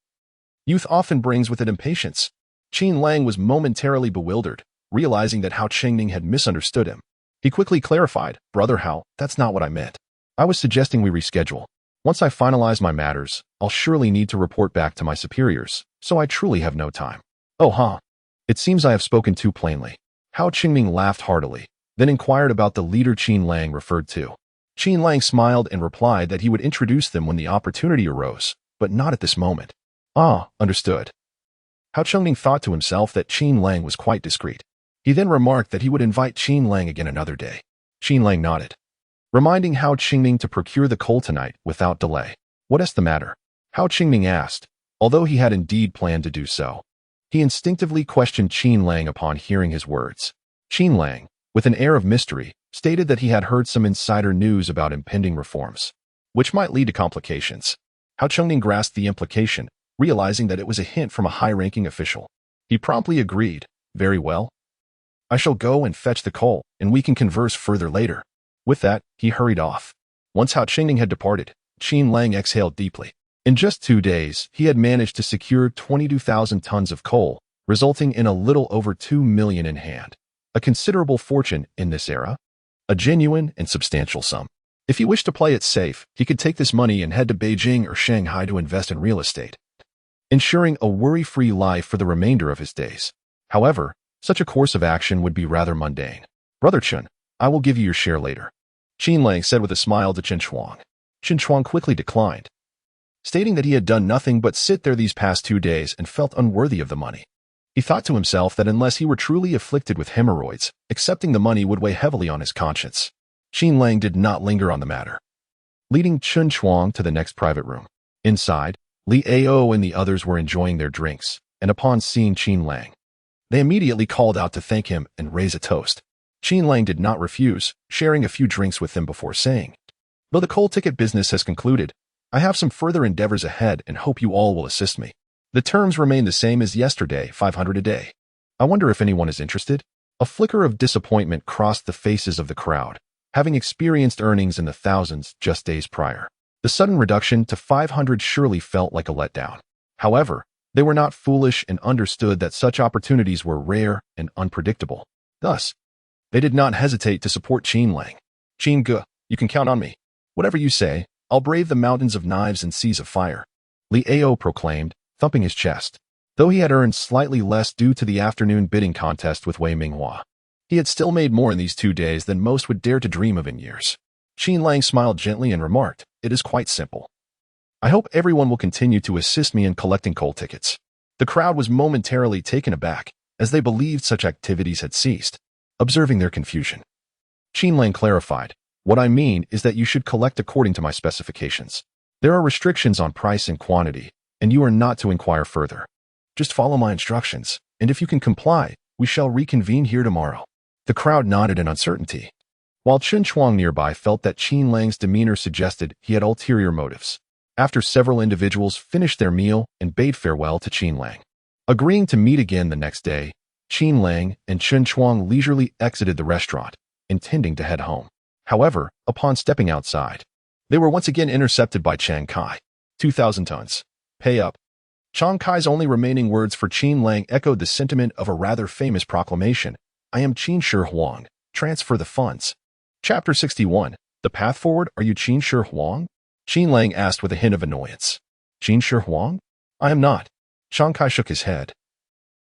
Youth often brings with it impatience. Qin Lang was momentarily bewildered, realizing that Hao Qingming had misunderstood him. He quickly clarified, "Brother Hao, that's not what I meant. I was suggesting we reschedule. Once I finalize my matters, I'll surely need to report back to my superiors, so I truly have no time." "Oh, huh. It seems I have spoken too plainly." Hao Qingming laughed heartily, then inquired about the leader Qin Lang referred to. Qin Lang smiled and replied that he would introduce them when the opportunity arose, but not at this moment. Ah, understood. Hao Qingming thought to himself that Qin Lang was quite discreet. He then remarked that he would invite Qin Lang again another day. Qin Lang nodded, reminding Hao Qingming to procure the coal tonight without delay. "What is the matter?" Hao Qingming asked, although he had indeed planned to do so. He instinctively questioned Qin Lang upon hearing his words. Qin Lang, with an air of mystery, stated that he had heard some insider news about impending reforms, which might lead to complications. Hao Qingming grasped the implication, realizing that it was a hint from a high-ranking official. He promptly agreed, "Very well. I shall go and fetch the coal, and we can converse further later." With that, he hurried off. Once Hao Qingming had departed, Qin Lang exhaled deeply. In just 2 days, he had managed to secure 22,000 tons of coal, resulting in a little over 2 million in hand. A considerable fortune in this era. A genuine and substantial sum. If he wished to play it safe, he could take this money and head to Beijing or Shanghai to invest in real estate, ensuring a worry-free life for the remainder of his days. However, such a course of action would be rather mundane. "Brother Chen, I will give you your share later," Qin Lang said with a smile to Chen Chuang. Chen Chuang quickly declined, stating that he had done nothing but sit there these past 2 days and felt unworthy of the money. He thought to himself that unless he were truly afflicted with hemorrhoids, accepting the money would weigh heavily on his conscience. Qin Lang did not linger on the matter, leading Chen Chuang to the next private room. Inside, Li Ao and the others were enjoying their drinks, and upon seeing Qin Lang, they immediately called out to thank him and raise a toast. Qin Lang did not refuse, sharing a few drinks with them before saying, "Though the coal ticket business has concluded, I have some further endeavors ahead and hope you all will assist me. The terms remain the same as yesterday, 500 a day. I wonder if anyone is interested?" A flicker of disappointment crossed the faces of the crowd, having experienced earnings in the thousands just days prior. The sudden reduction to 500 surely felt like a letdown. However, they were not foolish and understood that such opportunities were rare and unpredictable. Thus, they did not hesitate to support Qin Lang. "Qin Ge, you can count on me. Whatever you say, I'll brave the mountains of knives and seas of fire," Li Ao proclaimed, thumping his chest. Though he had earned slightly less due to the afternoon bidding contest with Wei Minghua, He had still made more in these 2 days than most would dare to dream of in years. Qin Lang smiled gently and remarked, "It is quite simple. I hope everyone will continue to assist me in collecting coal tickets." The crowd was momentarily taken aback, as they believed such activities had ceased, observing their confusion. Qin Lang clarified, "What I mean is that you should collect according to my specifications. There are restrictions on price and quantity, and you are not to inquire further. Just follow my instructions, and if you can comply, we shall reconvene here tomorrow." The crowd nodded in uncertainty, while Chen Chuang nearby felt that Qin Lang's demeanor suggested he had ulterior motives. After several individuals finished their meal and bade farewell to Qin Lang, agreeing to meet again the next day, Qin Lang and Chen Chuang leisurely exited the restaurant, intending to head home. However, upon stepping outside, they were once again intercepted by Chiang Kai. 2,000 tons. Pay up. Chiang Kai's only remaining words for Qin Lang echoed the sentiment of a rather famous proclamation. "I am Qin Shi Huang. Transfer the funds." Chapter 61. The Path Forward. Are you Qin Shi Huang? Qin Lang asked with a hint of annoyance. Qin Shi Huang? I am not. Chiang Kai shook his head,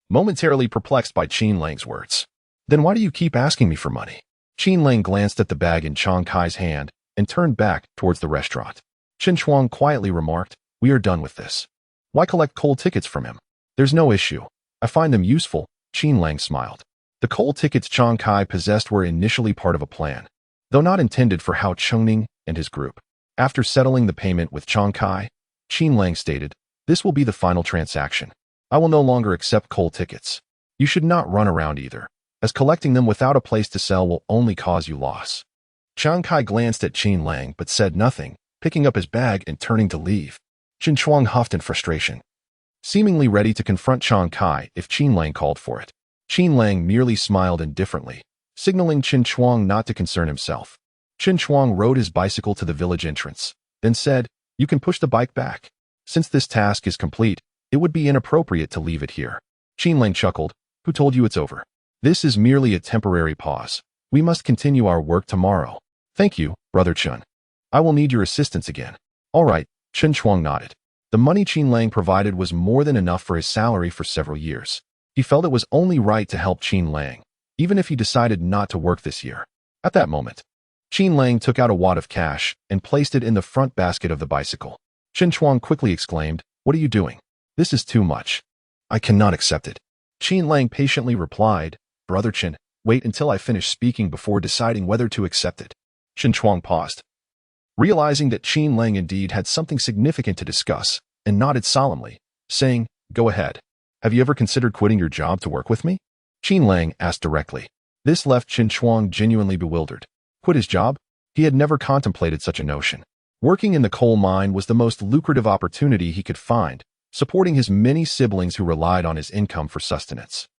momentarily perplexed by Qin Lang's words. Then why do you keep asking me for money? Qin Lang glanced at the bag in Chiang Kai's hand and turned back towards the restaurant. Chen Chuang quietly remarked, "We are done with this. Why collect coal tickets from him? There's no issue. I find them useful." Qin Lang smiled. The coal tickets Chiang Kai possessed were initially part of a plan, though not intended for Hao Chengning and his group. After settling the payment with Chiang Kai, Qin Lang stated, "This will be the final transaction. I will no longer accept coal tickets. You should not run around either, as collecting them without a place to sell will only cause you loss." Chiang Kai glanced at Qin Lang but said nothing, picking up his bag and turning to leave. Chen Chuang huffed in frustration, seemingly ready to confront Chiang Kai if Qin Lang called for it. Qin Lang merely smiled indifferently, signaling Chen Chuang not to concern himself. Chen Chuang rode his bicycle to the village entrance, then said, "You can push the bike back. Since this task is complete, it would be inappropriate to leave it here." Qin Lang chuckled, "Who told you it's over? This is merely a temporary pause. We must continue our work tomorrow." "Thank you, Brother Chen. I will need your assistance again." "All right," Chen Chuang nodded. The money Qin Lang provided was more than enough for his salary for several years. He felt it was only right to help Qin Lang, even if he decided not to work this year. At that moment, Qin Lang took out a wad of cash and placed it in the front basket of the bicycle. Chen Chuang quickly exclaimed, "What are you doing? This is too much. I cannot accept it." Qin Lang patiently replied, "Brother Chen, wait until I finish speaking before deciding whether to accept it." Chen Chuang paused, realizing that Qin Lang indeed had something significant to discuss, and nodded solemnly, saying, "Go ahead. Have you ever considered quitting your job to work with me?" Qin Lang asked directly. This left Chen Chuang genuinely bewildered. Quit his job? He had never contemplated such a notion. Working in the coal mine was the most lucrative opportunity he could find, supporting his many siblings who relied on his income for sustenance.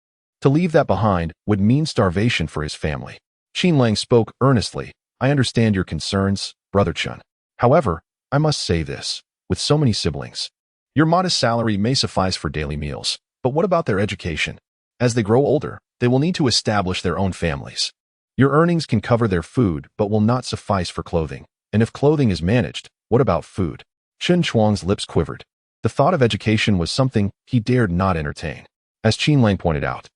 To leave that behind would mean starvation for his family. Qin Lang spoke earnestly, "I understand your concerns, Brother Chen. However, I must say this, with so many siblings, your modest salary may suffice for daily meals, but what about their education? As they grow older, they will need to establish their own families. Your earnings can cover their food but will not suffice for clothing, and if clothing is managed, what about food?" Chen Chuang's lips quivered. The thought of education was something he dared not entertain. As Qin Lang pointed out,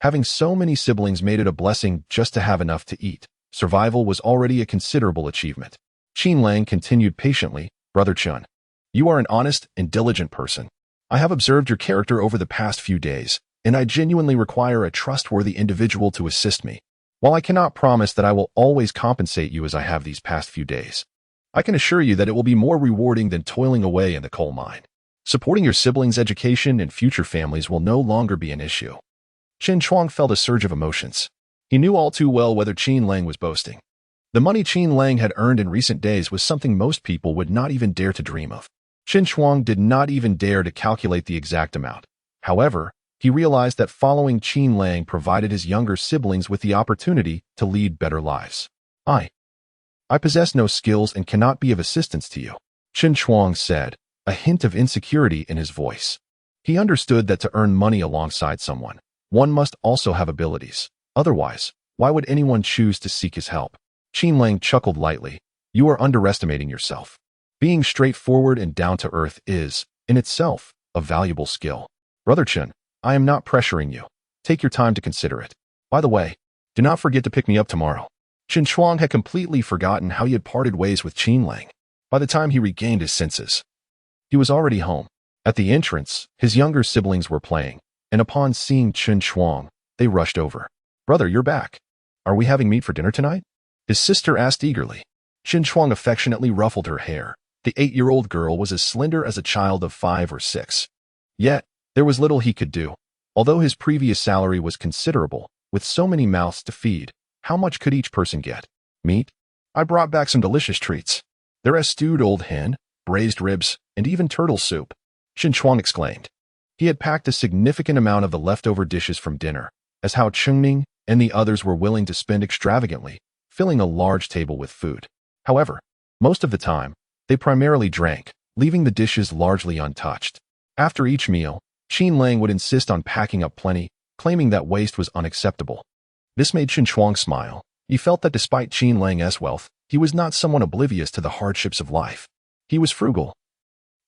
having so many siblings made it a blessing just to have enough to eat. Survival was already a considerable achievement. Qin Lang continued patiently, "Brother Chen, you are an honest and diligent person. I have observed your character over the past few days, and I genuinely require a trustworthy individual to assist me. While I cannot promise that I will always compensate you as I have these past few days, I can assure you that it will be more rewarding than toiling away in the coal mine. Supporting your siblings' education and future families will no longer be an issue." Chen Chuang felt a surge of emotions. He knew all too well whether Qin Lang was boasting. The money Qin Lang had earned in recent days was something most people would not even dare to dream of. Chen Chuang did not even dare to calculate the exact amount. However, he realized that following Qin Lang provided his younger siblings with the opportunity to lead better lives. I possess no skills and cannot be of assistance to you," Chen Chuang said, a hint of insecurity in his voice. He understood that to earn money alongside someone, one must also have abilities. Otherwise, why would anyone choose to seek his help? Qin Lang chuckled lightly. "You are underestimating yourself. Being straightforward and down-to-earth is, in itself, a valuable skill. Brother Chen, I am not pressuring you. Take your time to consider it. By the way, Do not forget to pick me up tomorrow. Qin Shuang had completely forgotten how he had parted ways with Qin Lang. By the time he regained his senses, he was already home. At the entrance, his younger siblings were playing, and upon seeing Qin Shuang, they rushed over. "Brother, you're back. Are we having meat for dinner tonight?" His sister asked eagerly. Qin Shuang affectionately ruffled her hair. The 8-year-old girl was as slender as a child of 5 or 6. Yet, there was little he could do. Although his previous salary was considerable, with so many mouths to feed, how much could each person get? Meat? I brought back some delicious treats. There is stewed old hen, braised ribs, and even turtle soup, Qin Shuang exclaimed. He had packed a significant amount of the leftover dishes from dinner, as Hao Chengming and the others were willing to spend extravagantly, filling a large table with food. However, most of the time, they primarily drank, leaving the dishes largely untouched. After each meal, Qin Lang would insist on packing up plenty, claiming that waste was unacceptable. This made Qin Shuang smile. He felt that despite Qin Lang's wealth, he was not someone oblivious to the hardships of life. He was frugal,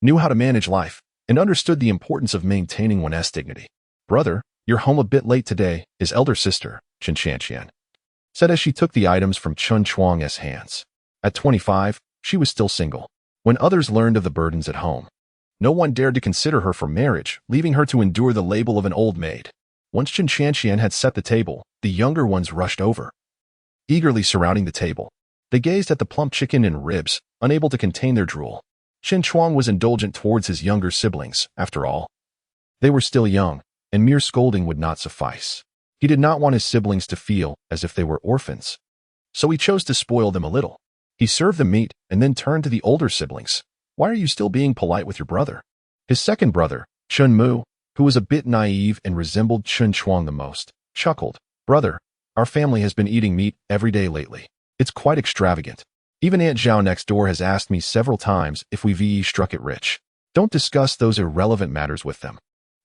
knew how to manage life, and understood the importance of maintaining one's dignity. "Brother, you're home a bit late today," his elder sister, Qin Shanqian, said as she took the items from Qin Shuang's hands. At 25, she was still single. When others learned of the burdens at home, no one dared to consider her for marriage, leaving her to endure the label of an old maid. Once Qin Shanqian had set the table, the younger ones rushed over. Eagerly surrounding the table, they gazed at the plump chicken and ribs, unable to contain their drool. Qin Shuang was indulgent towards his younger siblings, after all. They were still young, and mere scolding would not suffice. He did not want his siblings to feel as if they were orphans. So he chose to spoil them a little. He served them meat and then turned to the older siblings. "Why are you still being polite with your brother?" His second brother, Chen Mu, who was a bit naive and resembled Qin Shuang the most, chuckled. "Brother, our family has been eating meat every day lately. It's quite extravagant. Even Aunt Zhao next door has asked me several times if we've struck it rich. Don't discuss those irrelevant matters with them.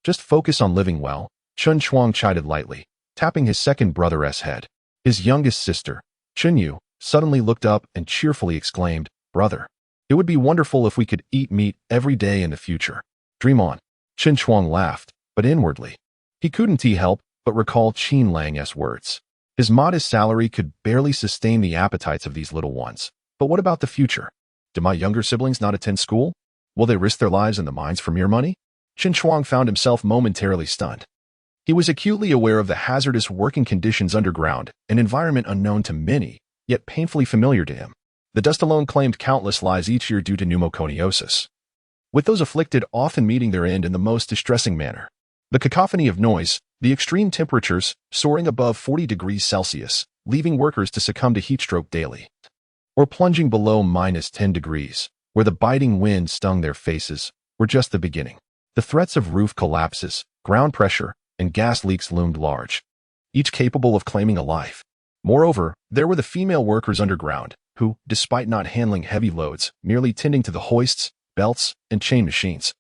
Just focus on living well," Qin Shuang chided lightly, tapping his second brother's head. His youngest sister, Qin Yu, suddenly looked up and cheerfully exclaimed, "Brother, it would be wonderful if we could eat meat every day in the future. Dream on." Qin Shuang laughed, but inwardly. He couldn't help but recall Qin Lang's words. His modest salary could barely sustain the appetites of these little ones. But what about the future? Do my younger siblings not attend school? Will they risk their lives in the mines for mere money? Qin Shuang found himself momentarily stunned. He was acutely aware of the hazardous working conditions underground, an environment unknown to many, yet painfully familiar to him. The dust alone claimed countless lives each year due to pneumoconiosis, with those afflicted often meeting their end in the most distressing manner. The cacophony of noise, the extreme temperatures soaring above 40 degrees Celsius, leaving workers to succumb to heat stroke daily, or plunging below -10 degrees, where the biting wind stung their faces, were just the beginning. The threats of roof collapses, ground pressure, and gas leaks loomed large, each capable of claiming a life. Moreover, there were the female workers underground, who, despite not handling heavy loads, merely tending to the hoists, belts, and chain machines,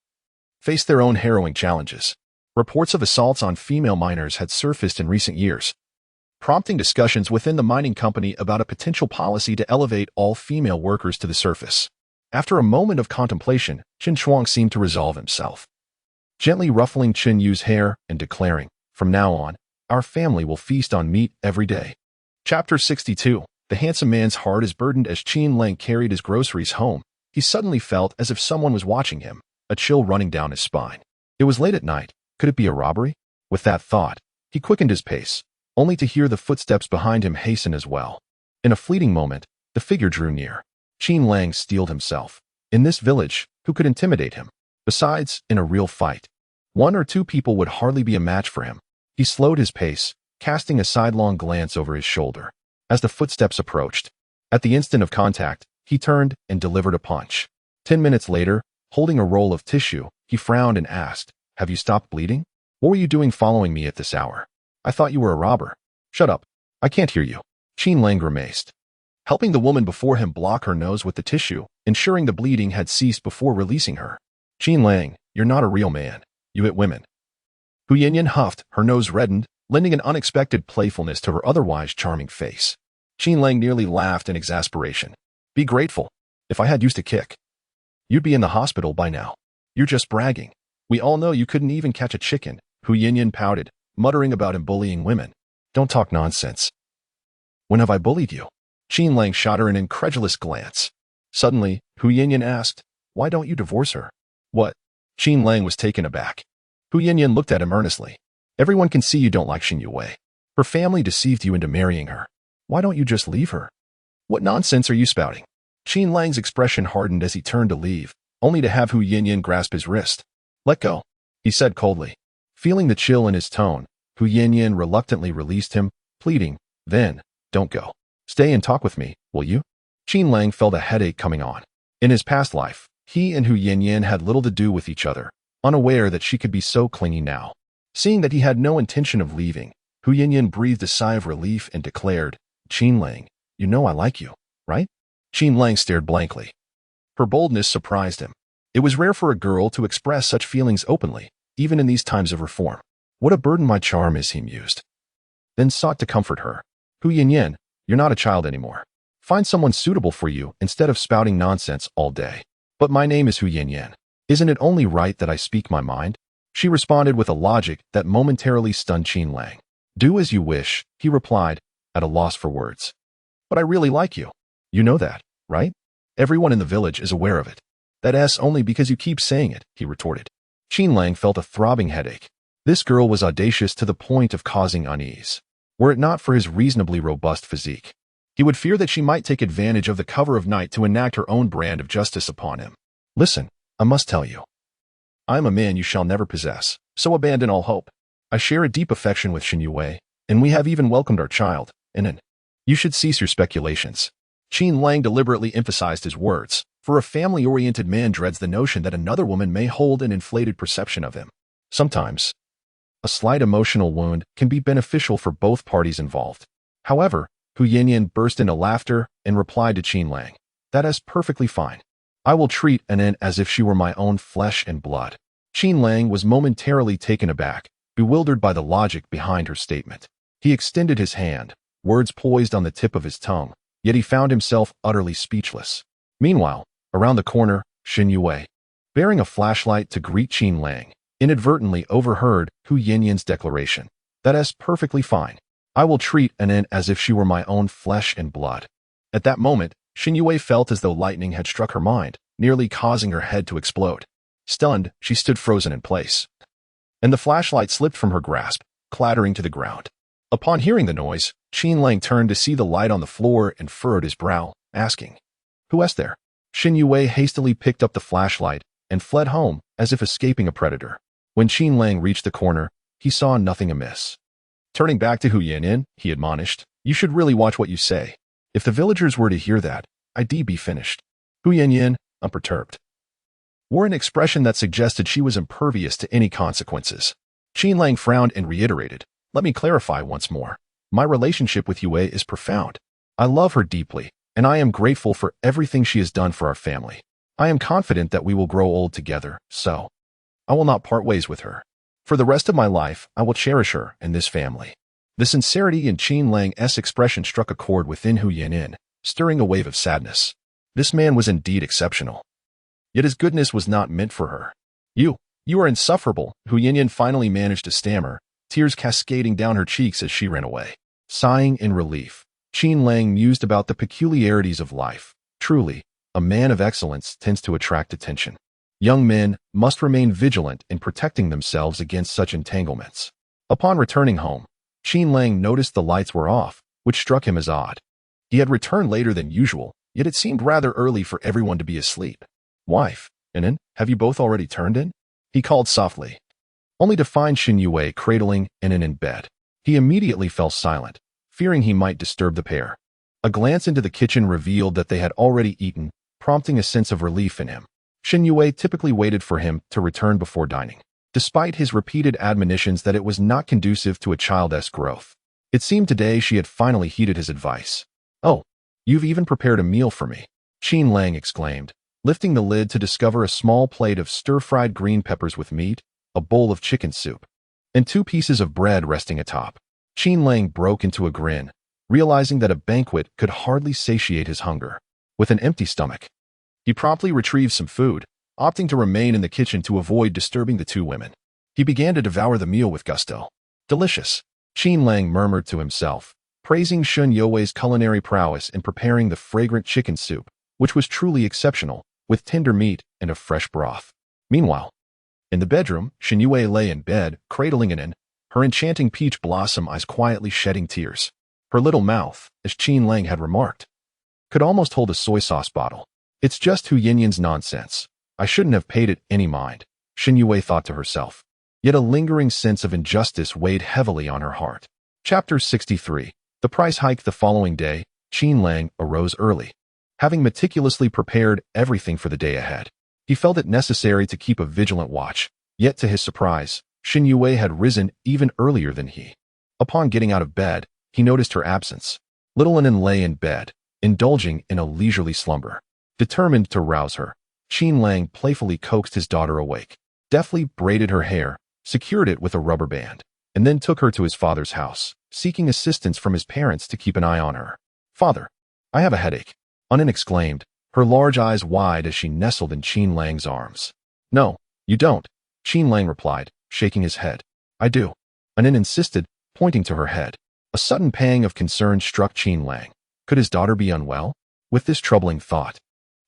faced their own harrowing challenges. Reports of assaults on female miners had surfaced in recent years, prompting discussions within the mining company about a potential policy to elevate all female workers to the surface. After a moment of contemplation, Qin Shuang seemed to resolve himself, gently ruffling Qin Yu's hair and declaring, "From now on, our family will feast on meat every day." Chapter 62. The handsome man's heart is burdened. As Qin Lang carried his groceries home, he suddenly felt as if someone was watching him, a chill running down his spine. It was late at night. Could it be a robbery? With that thought, he quickened his pace, only to hear the footsteps behind him hasten as well. In a fleeting moment, the figure drew near. Qin Lang steeled himself. In this village, who could intimidate him? Besides, in a real fight, one or two people would hardly be a match for him. He slowed his pace, casting a sidelong glance over his shoulder. As the footsteps approached, at the instant of contact, he turned and delivered a punch. 10 minutes later, holding a roll of tissue, he frowned and asked, "Have you stopped bleeding? What were you doing following me at this hour? I thought you were a robber." "Shut up. I can't hear you," Qin Lang grimaced, helping the woman before him block her nose with the tissue, ensuring the bleeding had ceased before releasing her. "Qin Lang, you're not a real man. You hit women." Hu Yanyan huffed, her nose reddened, lending an unexpected playfulness to her otherwise charming face. Qin Lang nearly laughed in exasperation. "Be grateful. If I had used a kick, you'd be in the hospital by now. You're just bragging. We all know you couldn't even catch a chicken." Hu Yanyan pouted, muttering about him bullying women. "Don't talk nonsense. When have I bullied you? Qin Lang shot her an incredulous glance. Suddenly, Hu Yinyan asked, why don't you divorce her? What? Qin Lang was taken aback. Hu Yinyan looked at him earnestly. Everyone can see you don't like Shen Youwei. Her family deceived you into marrying her. Why don't you just leave her? What nonsense are you spouting? Qin Lang's expression hardened as he turned to leave, only to have Hu Yinyan grasp his wrist. Let go, he said coldly. Feeling the chill in his tone, Hu Yinyan reluctantly released him, pleading, then, don't go. Stay and talk with me, will you? Qin Lang felt a headache coming on. In his past life, he and Hu Yinyan had little to do with each other, unaware that she could be so clingy now. Seeing that he had no intention of leaving, Hu Yinyan breathed a sigh of relief and declared, Qin Lang, you know I like you, right? Qin Lang stared blankly. Her boldness surprised him. It was rare for a girl to express such feelings openly, even in these times of reform. What a burden my charm is, he mused. Then sought to comfort her. Hu Yinyan, you're not a child anymore. Find someone suitable for you instead of spouting nonsense all day. But my name is Hu Yinyan. Isn't it only right that I speak my mind? She responded with a logic that momentarily stunned Qin Lang. Do as you wish, he replied, at a loss for words. But I really like you. You know that, right? Everyone in the village is aware of it. That's only because you keep saying it, he retorted. Qin Lang felt a throbbing headache. This girl was audacious to the point of causing unease. Were it not for his reasonably robust physique, he would fear that she might take advantage of the cover of night to enact her own brand of justice upon him. Listen, I must tell you. I am a man you shall never possess, so abandon all hope. I share a deep affection with Shen Youwei, and we have even welcomed our child, and you should cease your speculations. Qin Lang deliberately emphasized his words, for a family-oriented man dreads the notion that another woman may hold an inflated perception of him. Sometimes, a slight emotional wound can be beneficial for both parties involved. However, Hu Yinyan burst into laughter and replied to Qin Lang, that is perfectly fine. I will treat Anin as if she were my own flesh and blood. Qin Lang was momentarily taken aback, bewildered by the logic behind her statement. He extended his hand, words poised on the tip of his tongue, yet he found himself utterly speechless. Meanwhile, around the corner, Shen Youwei, bearing a flashlight to greet Qin Lang, inadvertently overheard Hu Yinyan's declaration. That is perfectly fine. I will treat Anin as if she were my own flesh and blood. At that moment, Shen Youwei felt as though lightning had struck her mind, nearly causing her head to explode. Stunned, she stood frozen in place. And the flashlight slipped from her grasp, clattering to the ground. Upon hearing the noise, Qin Lang turned to see the light on the floor and furrowed his brow, asking, who is there? Shen Youwei hastily picked up the flashlight and fled home as if escaping a predator. When Qin Lang reached the corner, he saw nothing amiss. Turning back to Hu Yinyan, he admonished, you should really watch what you say. If the villagers were to hear that, I'd be finished. Hu Yinyan, unperturbed, wore an expression that suggested she was impervious to any consequences. Qin Lang frowned and reiterated, let me clarify once more. My relationship with Youwei is profound. I love her deeply, and I am grateful for everything she has done for our family. I am confident that we will grow old together, so I will not part ways with her. For the rest of my life, I will cherish her and this family. The sincerity in Qin Lang's expression struck a chord within Hu Yinyan, stirring a wave of sadness. This man was indeed exceptional. Yet his goodness was not meant for her. You are insufferable, Hu Yinyan finally managed to stammer, tears cascading down her cheeks as she ran away. Sighing in relief, Qin Lang mused about the peculiarities of life. Truly, a man of excellence tends to attract attention. Young men must remain vigilant in protecting themselves against such entanglements. Upon returning home, Qin Lang noticed the lights were off, which struck him as odd. He had returned later than usual, yet it seemed rather early for everyone to be asleep. Wife, Anin, have you both already turned in? He called softly, only to find Shen Youwei cradling Anin in bed. He immediately fell silent, fearing he might disturb the pair. A glance into the kitchen revealed that they had already eaten, prompting a sense of relief in him. Shen Youwei typically waited for him to return before dining, despite his repeated admonitions that it was not conducive to a child's growth. It seemed today she had finally heeded his advice. Oh, you've even prepared a meal for me, Qin Lang exclaimed, lifting the lid to discover a small plate of stir-fried green peppers with meat, a bowl of chicken soup, and 2 pieces of bread resting atop. Qin Lang broke into a grin, realizing that a banquet could hardly satiate his hunger. With an empty stomach, he promptly retrieved some food, opting to remain in the kitchen to avoid disturbing the 2 women. He began to devour the meal with gusto. Delicious, Qin Lang murmured to himself, praising Shen Youwei's culinary prowess in preparing the fragrant chicken soup, which was truly exceptional, with tender meat and a fresh broth. Meanwhile, in the bedroom, Shen Youwei lay in bed, cradling Inen, her enchanting peach blossom eyes quietly shedding tears. Her little mouth, as Qin Lang had remarked, could almost hold a soy sauce bottle. It's just Hu Yinyan's nonsense. I shouldn't have paid it any mind, Shen Youwei thought to herself. Yet a lingering sense of injustice weighed heavily on her heart. Chapter 63. The price hike. The following day, Qin Lang arose early. Having meticulously prepared everything for the day ahead, he felt it necessary to keep a vigilant watch. Yet to his surprise, Shen Youwei had risen even earlier than he. Upon getting out of bed, he noticed her absence. Little Inen lay in bed, indulging in a leisurely slumber. Determined to rouse her, Qin Lang playfully coaxed his daughter awake, deftly braided her hair, secured it with a rubber band, and then took her to his father's house, seeking assistance from his parents to keep an eye on her. "Father, I have a headache," Inen exclaimed, her large eyes wide as she nestled in Qin Lang's arms. "No, you don't," Qin Lang replied, shaking his head. "I do," Inen insisted, pointing to her head. A sudden pang of concern struck Qin Lang. Could his daughter be unwell? With this troubling thought,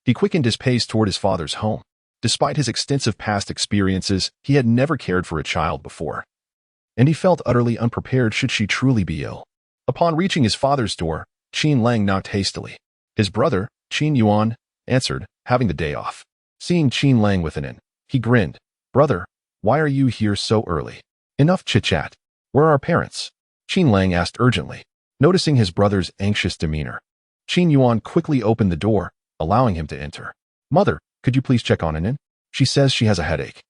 he quickened his pace toward his father's home. Despite his extensive past experiences, he had never cared for a child before, and he felt utterly unprepared should she truly be ill. Upon reaching his father's door, Qin Lang knocked hastily. His brother, Qin Yuan, answered, having the day off. Seeing Qin Lang with an in, he grinned. "Brother, why are you here so early? Enough chit-chat. Where are our parents?" Qin Lang asked urgently. Noticing his brother's anxious demeanor, Qin Yuan quickly opened the door, allowing him to enter. "Mother, could you please check on Inen? She says she has a headache,"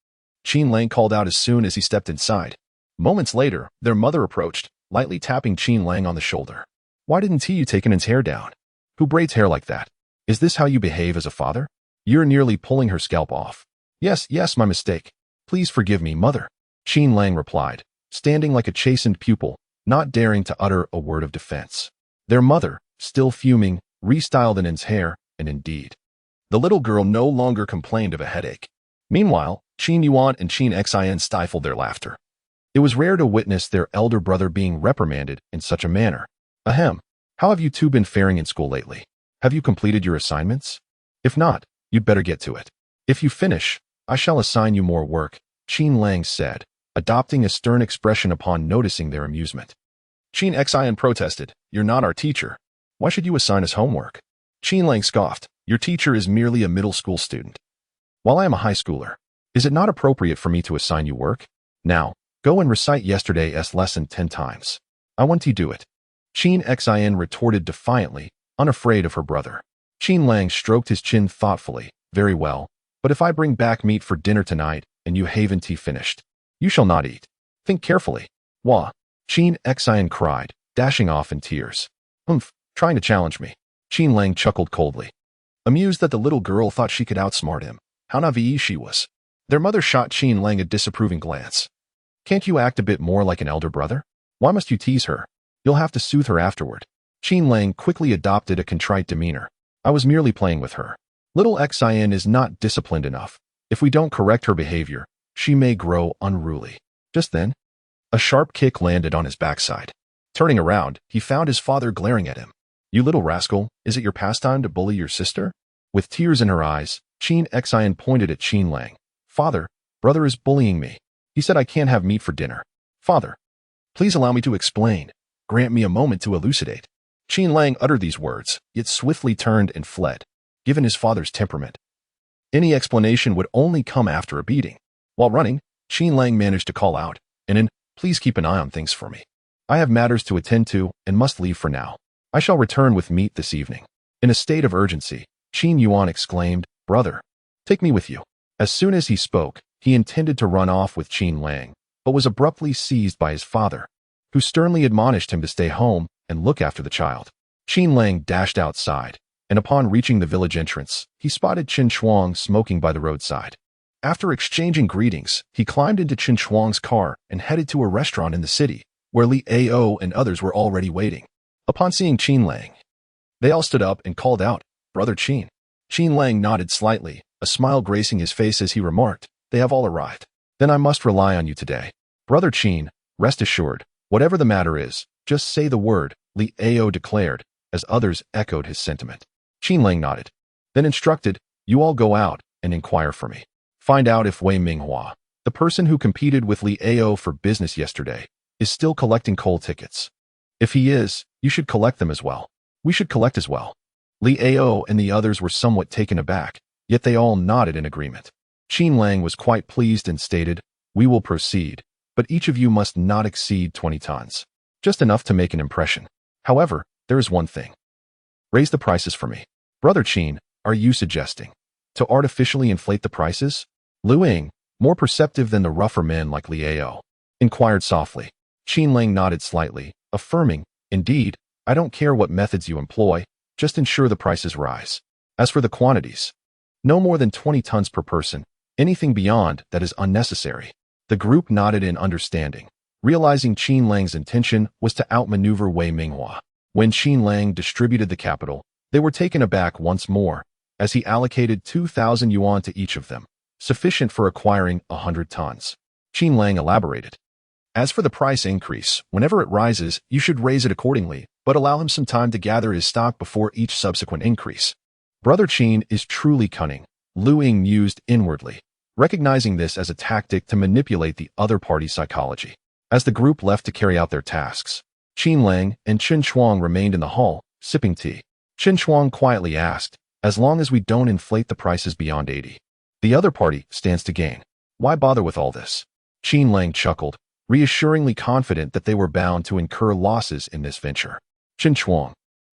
Qin Lang called out as soon as he stepped inside. Moments later, their mother approached, lightly tapping Qin Lang on the shoulder. "Why didn't you take Inen's hair down? Who braids hair like that? Is this how you behave as a father? You're nearly pulling her scalp off." Yes, my mistake. Please forgive me, mother," Qin Lang replied, standing like a chastened pupil, not daring to utter a word of defense. Their mother, still fuming, restyled Inen's hair, and indeed, the little girl no longer complained of a headache. Meanwhile, Qin Yuan and Qin Xin stifled their laughter. It was rare to witness their elder brother being reprimanded in such a manner. "Ahem, how have you two been faring in school lately? Have you completed your assignments? If not, you'd better get to it. If you finish, I shall assign you more work," Qin Lang said, adopting a stern expression upon noticing their amusement. Qin Xin protested, "You're not our teacher. Why should you assign us homework?" Qin Lang scoffed, "Your teacher is merely a middle school student, while I am a high schooler. Is it not appropriate for me to assign you work? Now, go and recite yesterday's lesson 10 times. I want you to do it," Qin Xin retorted defiantly, unafraid of her brother. Qin Lang stroked his chin thoughtfully. "Very well, but if I bring back meat for dinner tonight and you haven't tea finished, you shall not eat. Think carefully." "Wah," Qin Xin cried, dashing off in tears. "Humph, trying to challenge me." Qin Lang chuckled coldly, amused that the little girl thought she could outsmart him. How naive she was. Their mother shot Qin Lang a disapproving glance. "Can't you act a bit more like an elder brother? Why must you tease her? You'll have to soothe her afterward." Qin Lang quickly adopted a contrite demeanor. "I was merely playing with her. Little Xin is not disciplined enough. If we don't correct her behavior, she may grow unruly." Just then, a sharp kick landed on his backside. Turning around, he found his father glaring at him. "You little rascal, is it your pastime to bully your sister?" With tears in her eyes, Qin Xin pointed at Qin Lang. "Father, brother is bullying me. He said I can't have meat for dinner." "Father, please allow me to explain. Grant me a moment to elucidate." Qin Lang uttered these words, yet swiftly turned and fled. Given his father's temperament, any explanation would only come after a beating. While running, Qin Lang managed to call out, "Inen, please keep an eye on things for me. I have matters to attend to and must leave for now. I shall return with meat this evening." In a state of urgency, Qin Yuan exclaimed, "Brother, take me with you." As soon as he spoke, he intended to run off with Qin Lang, but was abruptly seized by his father, who sternly admonished him to stay home and look after the child. Qin Lang dashed outside, and upon reaching the village entrance, he spotted Qin Shuang smoking by the roadside. After exchanging greetings, he climbed into Qin Shuang's car and headed to a restaurant in the city, where Li Ao and others were already waiting. Upon seeing Qin Lang, they all stood up and called out, "Brother Qin." Qin Lang nodded slightly, a smile gracing his face as he remarked, "They have all arrived. Then I must rely on you today. Brother Qin, rest assured, whatever the matter is, just say the word, Li Ao declared, as others echoed his sentiment. Qin Lang nodded, then instructed, "You all go out and inquire for me. Find out if Wei Minghua, the person who competed with Li Ao for business yesterday, is still collecting coal tickets. If he is, you should collect them as well. We should collect as well." Li Ao and the others were somewhat taken aback, yet they all nodded in agreement. Qin Lang was quite pleased and stated, "We will proceed, but each of you must not exceed 20 tons. Just enough to make an impression. However, there is one thing. Raise the prices for me." "Brother Qin, are you suggesting to artificially inflate the prices?" Lu Ying, more perceptive than the rougher men like Li Ao, inquired softly. Qin Lang nodded slightly, affirming, "Indeed, I don't care what methods you employ, just ensure the prices rise. As for the quantities, no more than 20 tons per person. Anything beyond that is unnecessary." The group nodded in understanding, realizing Qin Lang's intention was to outmaneuver Wei Minghua. When Qin Lang distributed the capital, they were taken aback once more, as he allocated 2,000 yuan to each of them, sufficient for acquiring 100 tons. Qin Lang elaborated, "As for the price increase, whenever it rises, you should raise it accordingly, but allow him some time to gather his stock before each subsequent increase." Brother Qin is truly cunning, Lu Ying mused inwardly, recognizing this as a tactic to manipulate the other party's psychology. As the group left to carry out their tasks, Qin Lang and Chen Shuang remained in the hall, sipping tea. Chen Shuang quietly asked, "As long as we don't inflate the prices beyond 80, the other party stands to gain. Why bother with all this?" Qin Lang chuckled, reassuringly confident that they were bound to incur losses in this venture. Chen Shuang,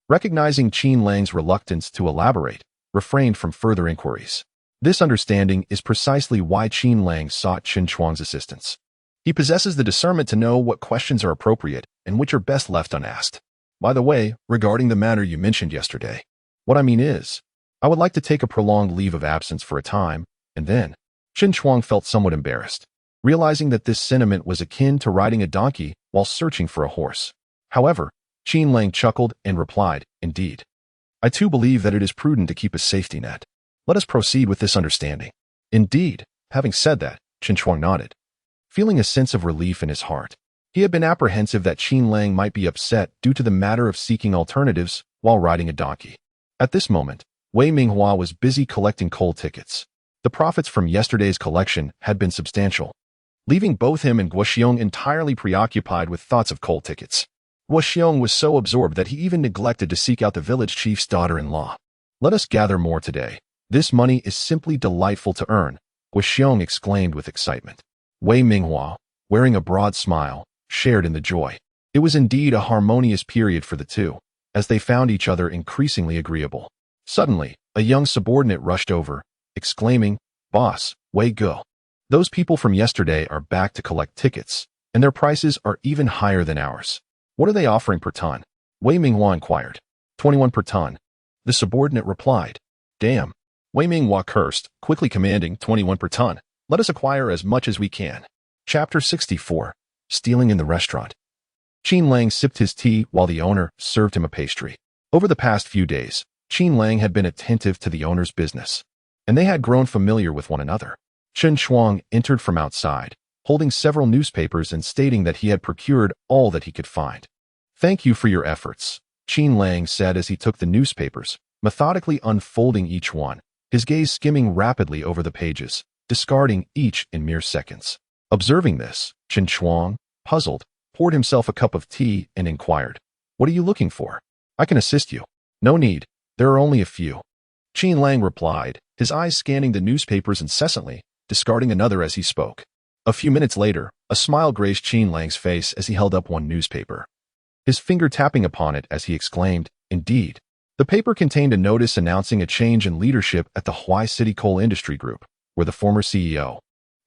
recognizing Qin Lang's reluctance to elaborate, refrained from further inquiries. This understanding is precisely why Qin Lang sought Chen Shuang's assistance. He possesses the discernment to know what questions are appropriate and which are best left unasked. "By the way, regarding the matter you mentioned yesterday, what I mean is, I would like to take a prolonged leave of absence for a time, and then..." Chen Shuang felt somewhat embarrassed, realizing that this sentiment was akin to riding a donkey while searching for a horse. However, Qin Lang chuckled and replied, "Indeed. I too believe that it is prudent to keep a safety net. Let us proceed with this understanding." "Indeed." Having said that, Chen Shuang nodded, feeling a sense of relief in his heart. He had been apprehensive that Qin Lang might be upset due to the matter of seeking alternatives while riding a donkey. At this moment, Wei Minghua was busy collecting coal tickets. The profits from yesterday's collection had been substantial, leaving both him and Guo Xiong entirely preoccupied with thoughts of coal tickets. Guo Xiong was so absorbed that he even neglected to seek out the village chief's daughter-in-law. "Let us gather more today. This money is simply delightful to earn," Guo Xiong exclaimed with excitement. Wei Minghua, wearing a broad smile, shared in the joy. It was indeed a harmonious period for the two, as they found each other increasingly agreeable. Suddenly, a young subordinate rushed over, exclaiming, "Boss, Wei Ge. Those people from yesterday are back to collect tickets, and their prices are even higher than ours. What are they offering per ton?" Wei Minghua inquired. 21 per ton. The subordinate replied. "Damn." Wei Minghua cursed, quickly commanding 21 per ton. "Let us acquire as much as we can." Chapter 64. Stealing in the Restaurant. Qin Lang sipped his tea while the owner served him a pastry. Over the past few days, Qin Lang had been attentive to the owner's business, and they had grown familiar with one another. Chen Shuang entered from outside, holding several newspapers and stating that he had procured all that he could find. "Thank you for your efforts," Qin Lang said as he took the newspapers, methodically unfolding each one, his gaze skimming rapidly over the pages, discarding each in mere seconds. Observing this, Chen Shuang, puzzled, poured himself a cup of tea and inquired, "What are you looking for? I can assist you." "No need, there are only a few," Qin Lang replied, his eyes scanning the newspapers incessantly, discarding another as he spoke. A few minutes later, a smile graced Qin Lang's face as he held up one newspaper, his finger tapping upon it as he exclaimed, "Indeed." The paper contained a notice announcing a change in leadership at the Huai City Coal Industry Group, where the former CEO,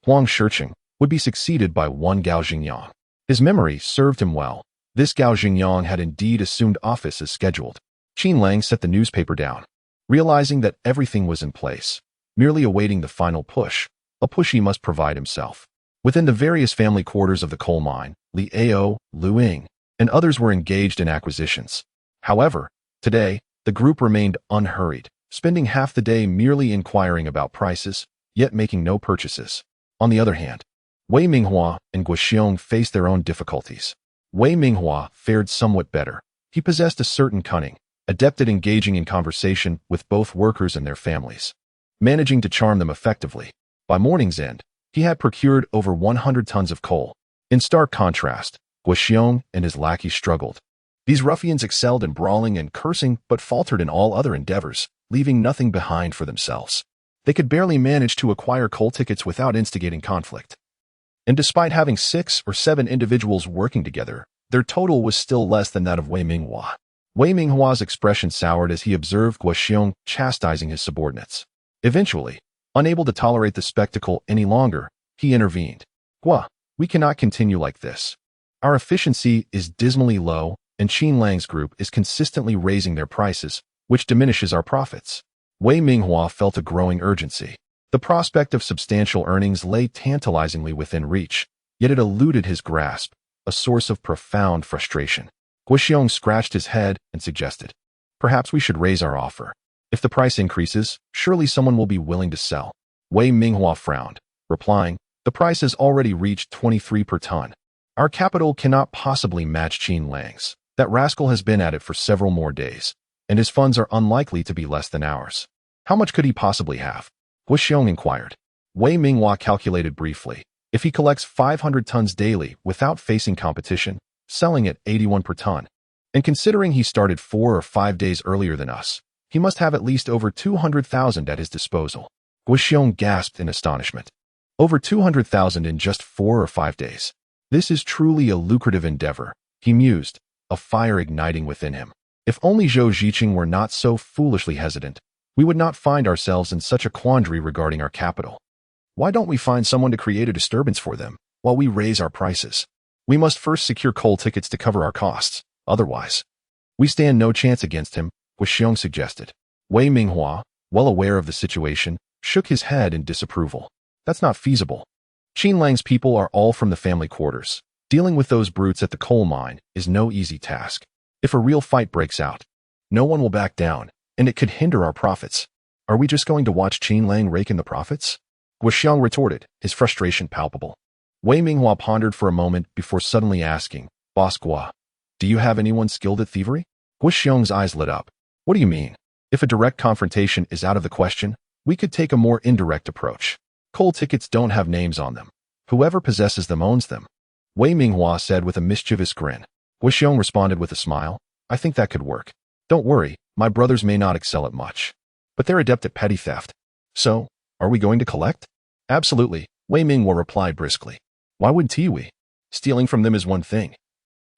Huang Shiqing, would be succeeded by one Gao Xingyang. His memory served him well. This Gao Xingyang had indeed assumed office as scheduled. Qin Lang set the newspaper down, realizing that everything was in place, merely awaiting the final push, a push he must provide himself. Within the various family quarters of the coal mine, Li Ao, Lu Ying, and others were engaged in acquisitions. However, today, the group remained unhurried, spending half the day merely inquiring about prices, yet making no purchases. On the other hand, Wei Minghua and Guo Xiong faced their own difficulties. Wei Minghua fared somewhat better. He possessed a certain cunning, adept at engaging in conversation with both workers and their families, managing to charm them effectively. By morning's end, he had procured over 100 tons of coal. In stark contrast, Guo Xiong and his lackey struggled. These ruffians excelled in brawling and cursing but faltered in all other endeavors, leaving nothing behind for themselves. They could barely manage to acquire coal tickets without instigating conflict. And despite having 6 or 7 individuals working together, their total was still less than that of Wei Minghua. Wei Minghua's expression soured as he observed Guo Xiong chastising his subordinates. Eventually, unable to tolerate the spectacle any longer, he intervened. "Guo, we cannot continue like this. Our efficiency is dismally low, and Qin Lang's group is consistently raising their prices, which diminishes our profits." Wei Minghua felt a growing urgency. The prospect of substantial earnings lay tantalizingly within reach, yet it eluded his grasp, a source of profound frustration. Guo Xiong scratched his head and suggested, "Perhaps we should raise our offer. If the price increases, surely someone will be willing to sell." Wei Minghua frowned, replying, "The price has already reached 23 per ton. Our capital cannot possibly match Qin Lang's. That rascal has been at it for several more days, and his funds are unlikely to be less than ours. How much could he possibly have?" Guo Xiong inquired. Wei Minghua calculated briefly. If he collects 500 tons daily without facing competition, selling at 81 per ton, and considering he started 4 or 5 days earlier than us, he must have at least over 200,000 at his disposal. Guo Xiong gasped in astonishment. Over 200,000 in just 4 or 5 days. This is truly a lucrative endeavor, he mused, a fire igniting within him. If only Zhou Ziqing were not so foolishly hesitant, we would not find ourselves in such a quandary regarding our capital. Why don't we find someone to create a disturbance for them while we raise our prices? We must first secure coal tickets to cover our costs, otherwise we stand no chance against him, Guo Xiong suggested. Wei Minghua, well aware of the situation, shook his head in disapproval. That's not feasible. Qin Lang's people are all from the family quarters. Dealing with those brutes at the coal mine is no easy task. If a real fight breaks out, no one will back down, and it could hinder our profits. Are we just going to watch Qin Lang rake in the profits? Guo Xiong retorted, his frustration palpable. Wei Minghua pondered for a moment before suddenly asking, "Boss Guo, do you have anyone skilled at thievery?" Guo Xiong's eyes lit up. "What do you mean? If a direct confrontation is out of the question, we could take a more indirect approach. Coal tickets don't have names on them. Whoever possesses them owns them," Wei Minghua said with a mischievous grin. Guo Xiong responded with a smile, "I think that could work. Don't worry, my brothers may not excel at much, but they're adept at petty theft. So, are we going to collect?" "Absolutely," Wei Minghua replied briskly. "Why wouldn't we? Stealing from them is one thing,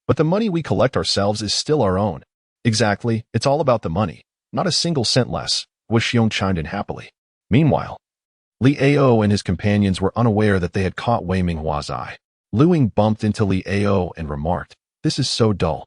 but the money we collect ourselves is still our own." "Exactly, it's all about the money, not a single cent less," Guo Xiong chimed in happily. Meanwhile, Li Ao and his companions were unaware that they had caught Wei Minghua's eye. Lu Ying bumped into Li Ao and remarked, "This is so dull.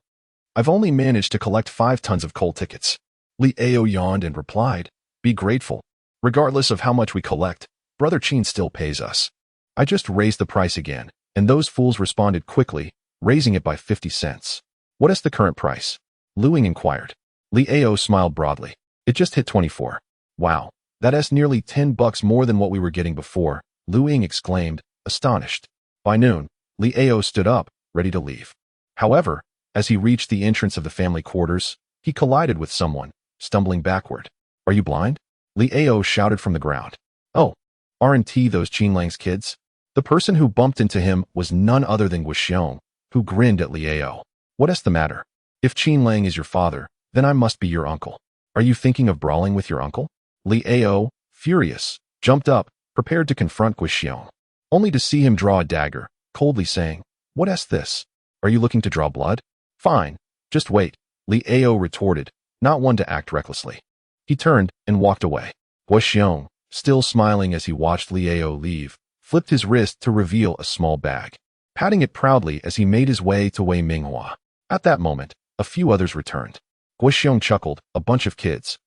I've only managed to collect 5 tons of coal tickets." Li Ao yawned and replied, "Be grateful. Regardless of how much we collect, Brother Qin still pays us." I just raised the price again, and those fools responded quickly, raising it by 50 cents. "What is the current price?" Lu Ying inquired. Li Ao smiled broadly. "It just hit 24. Wow, that's nearly $10 more than what we were getting before," Lu Ying exclaimed, astonished. By noon, Li Ao stood up, ready to leave. However, as he reached the entrance of the family quarters, he collided with someone, stumbling backward. "Are you blind?" Li Ao shouted from the ground. "Oh, aren't those Qin Lang's kids?" The person who bumped into him was none other than Guo Xiong, who grinned at Li Ao. "What's the matter? If Qin Lang is your father, then I must be your uncle. Are you thinking of brawling with your uncle?" Li Ao, furious, jumped up, prepared to confront Guo Xiong, only to see him draw a dagger, coldly saying, "What's this? Are you looking to draw blood?" "Fine, just wait," Li Ao retorted, not one to act recklessly. He turned and walked away. Guo Xiong, still smiling as he watched Li Ao leave, flipped his wrist to reveal a small bag, patting it proudly as he made his way to Wei Minghua. At that moment, a few others returned. Guo Xiong chuckled, "A bunch of kids.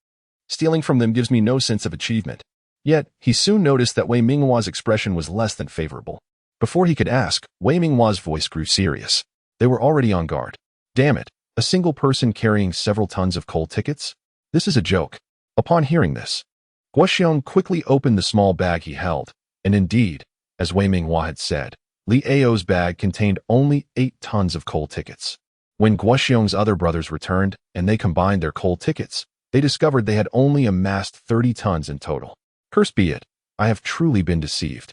Stealing from them gives me no sense of achievement." Yet, he soon noticed that Wei Minghua's expression was less than favorable. Before he could ask, Wei Minghua's voice grew serious. They were already on guard. "Damn it, a single person carrying several tons of coal tickets? This is a joke." Upon hearing this, Guo Xiong quickly opened the small bag he held, and indeed, as Wei Minghua had said, Li Ao's bag contained only 8 tons of coal tickets. When Guo Xiong's other brothers returned and they combined their coal tickets, they discovered they had only amassed 30 tons in total. Cursed be it, I have truly been deceived.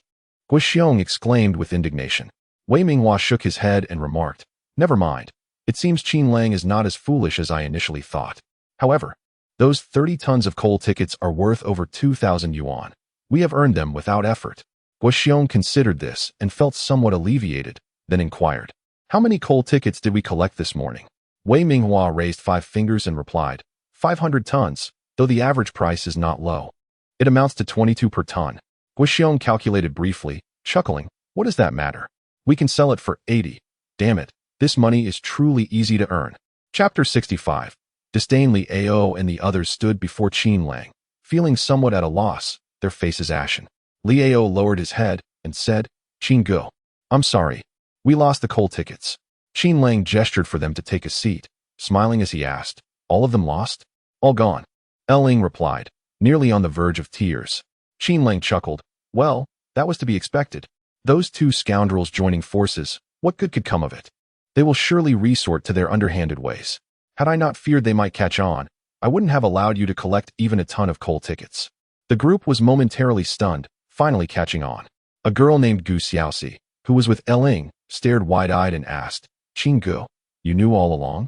Guo Xiong exclaimed with indignation. Wei Minghua shook his head and remarked, never mind. It seems Qin Lang is not as foolish as I initially thought. However, those 30 tons of coal tickets are worth over 2,000 yuan. We have earned them without effort. Guo Xiong considered this and felt somewhat alleviated, then inquired, how many coal tickets did we collect this morning? Wei Minghua raised 5 fingers and replied, 500 tons, though the average price is not low. It amounts to 22 per ton. Guo Xiong calculated briefly, chuckling, what does that matter? We can sell it for 80. Damn it, this money is truly easy to earn. Chapter 65. Disdain Li Ao and the others stood before Qin Lang, feeling somewhat at a loss, their faces ashen. Li Ao lowered his head and said, Qin Go, I'm sorry. We lost the coal tickets. Qin Lang gestured for them to take a seat, smiling as he asked, all of them lost? All gone. Ling replied, nearly on the verge of tears. Qin Lang chuckled, well, that was to be expected. Those two scoundrels joining forces, what good could come of it? They will surely resort to their underhanded ways. Had I not feared they might catch on, I wouldn't have allowed you to collect even a ton of coal tickets. The group was momentarily stunned, finally catching on. A girl named Guo Xiong, who was with Ling, stared wide-eyed and asked, Qin Gu, you knew all along?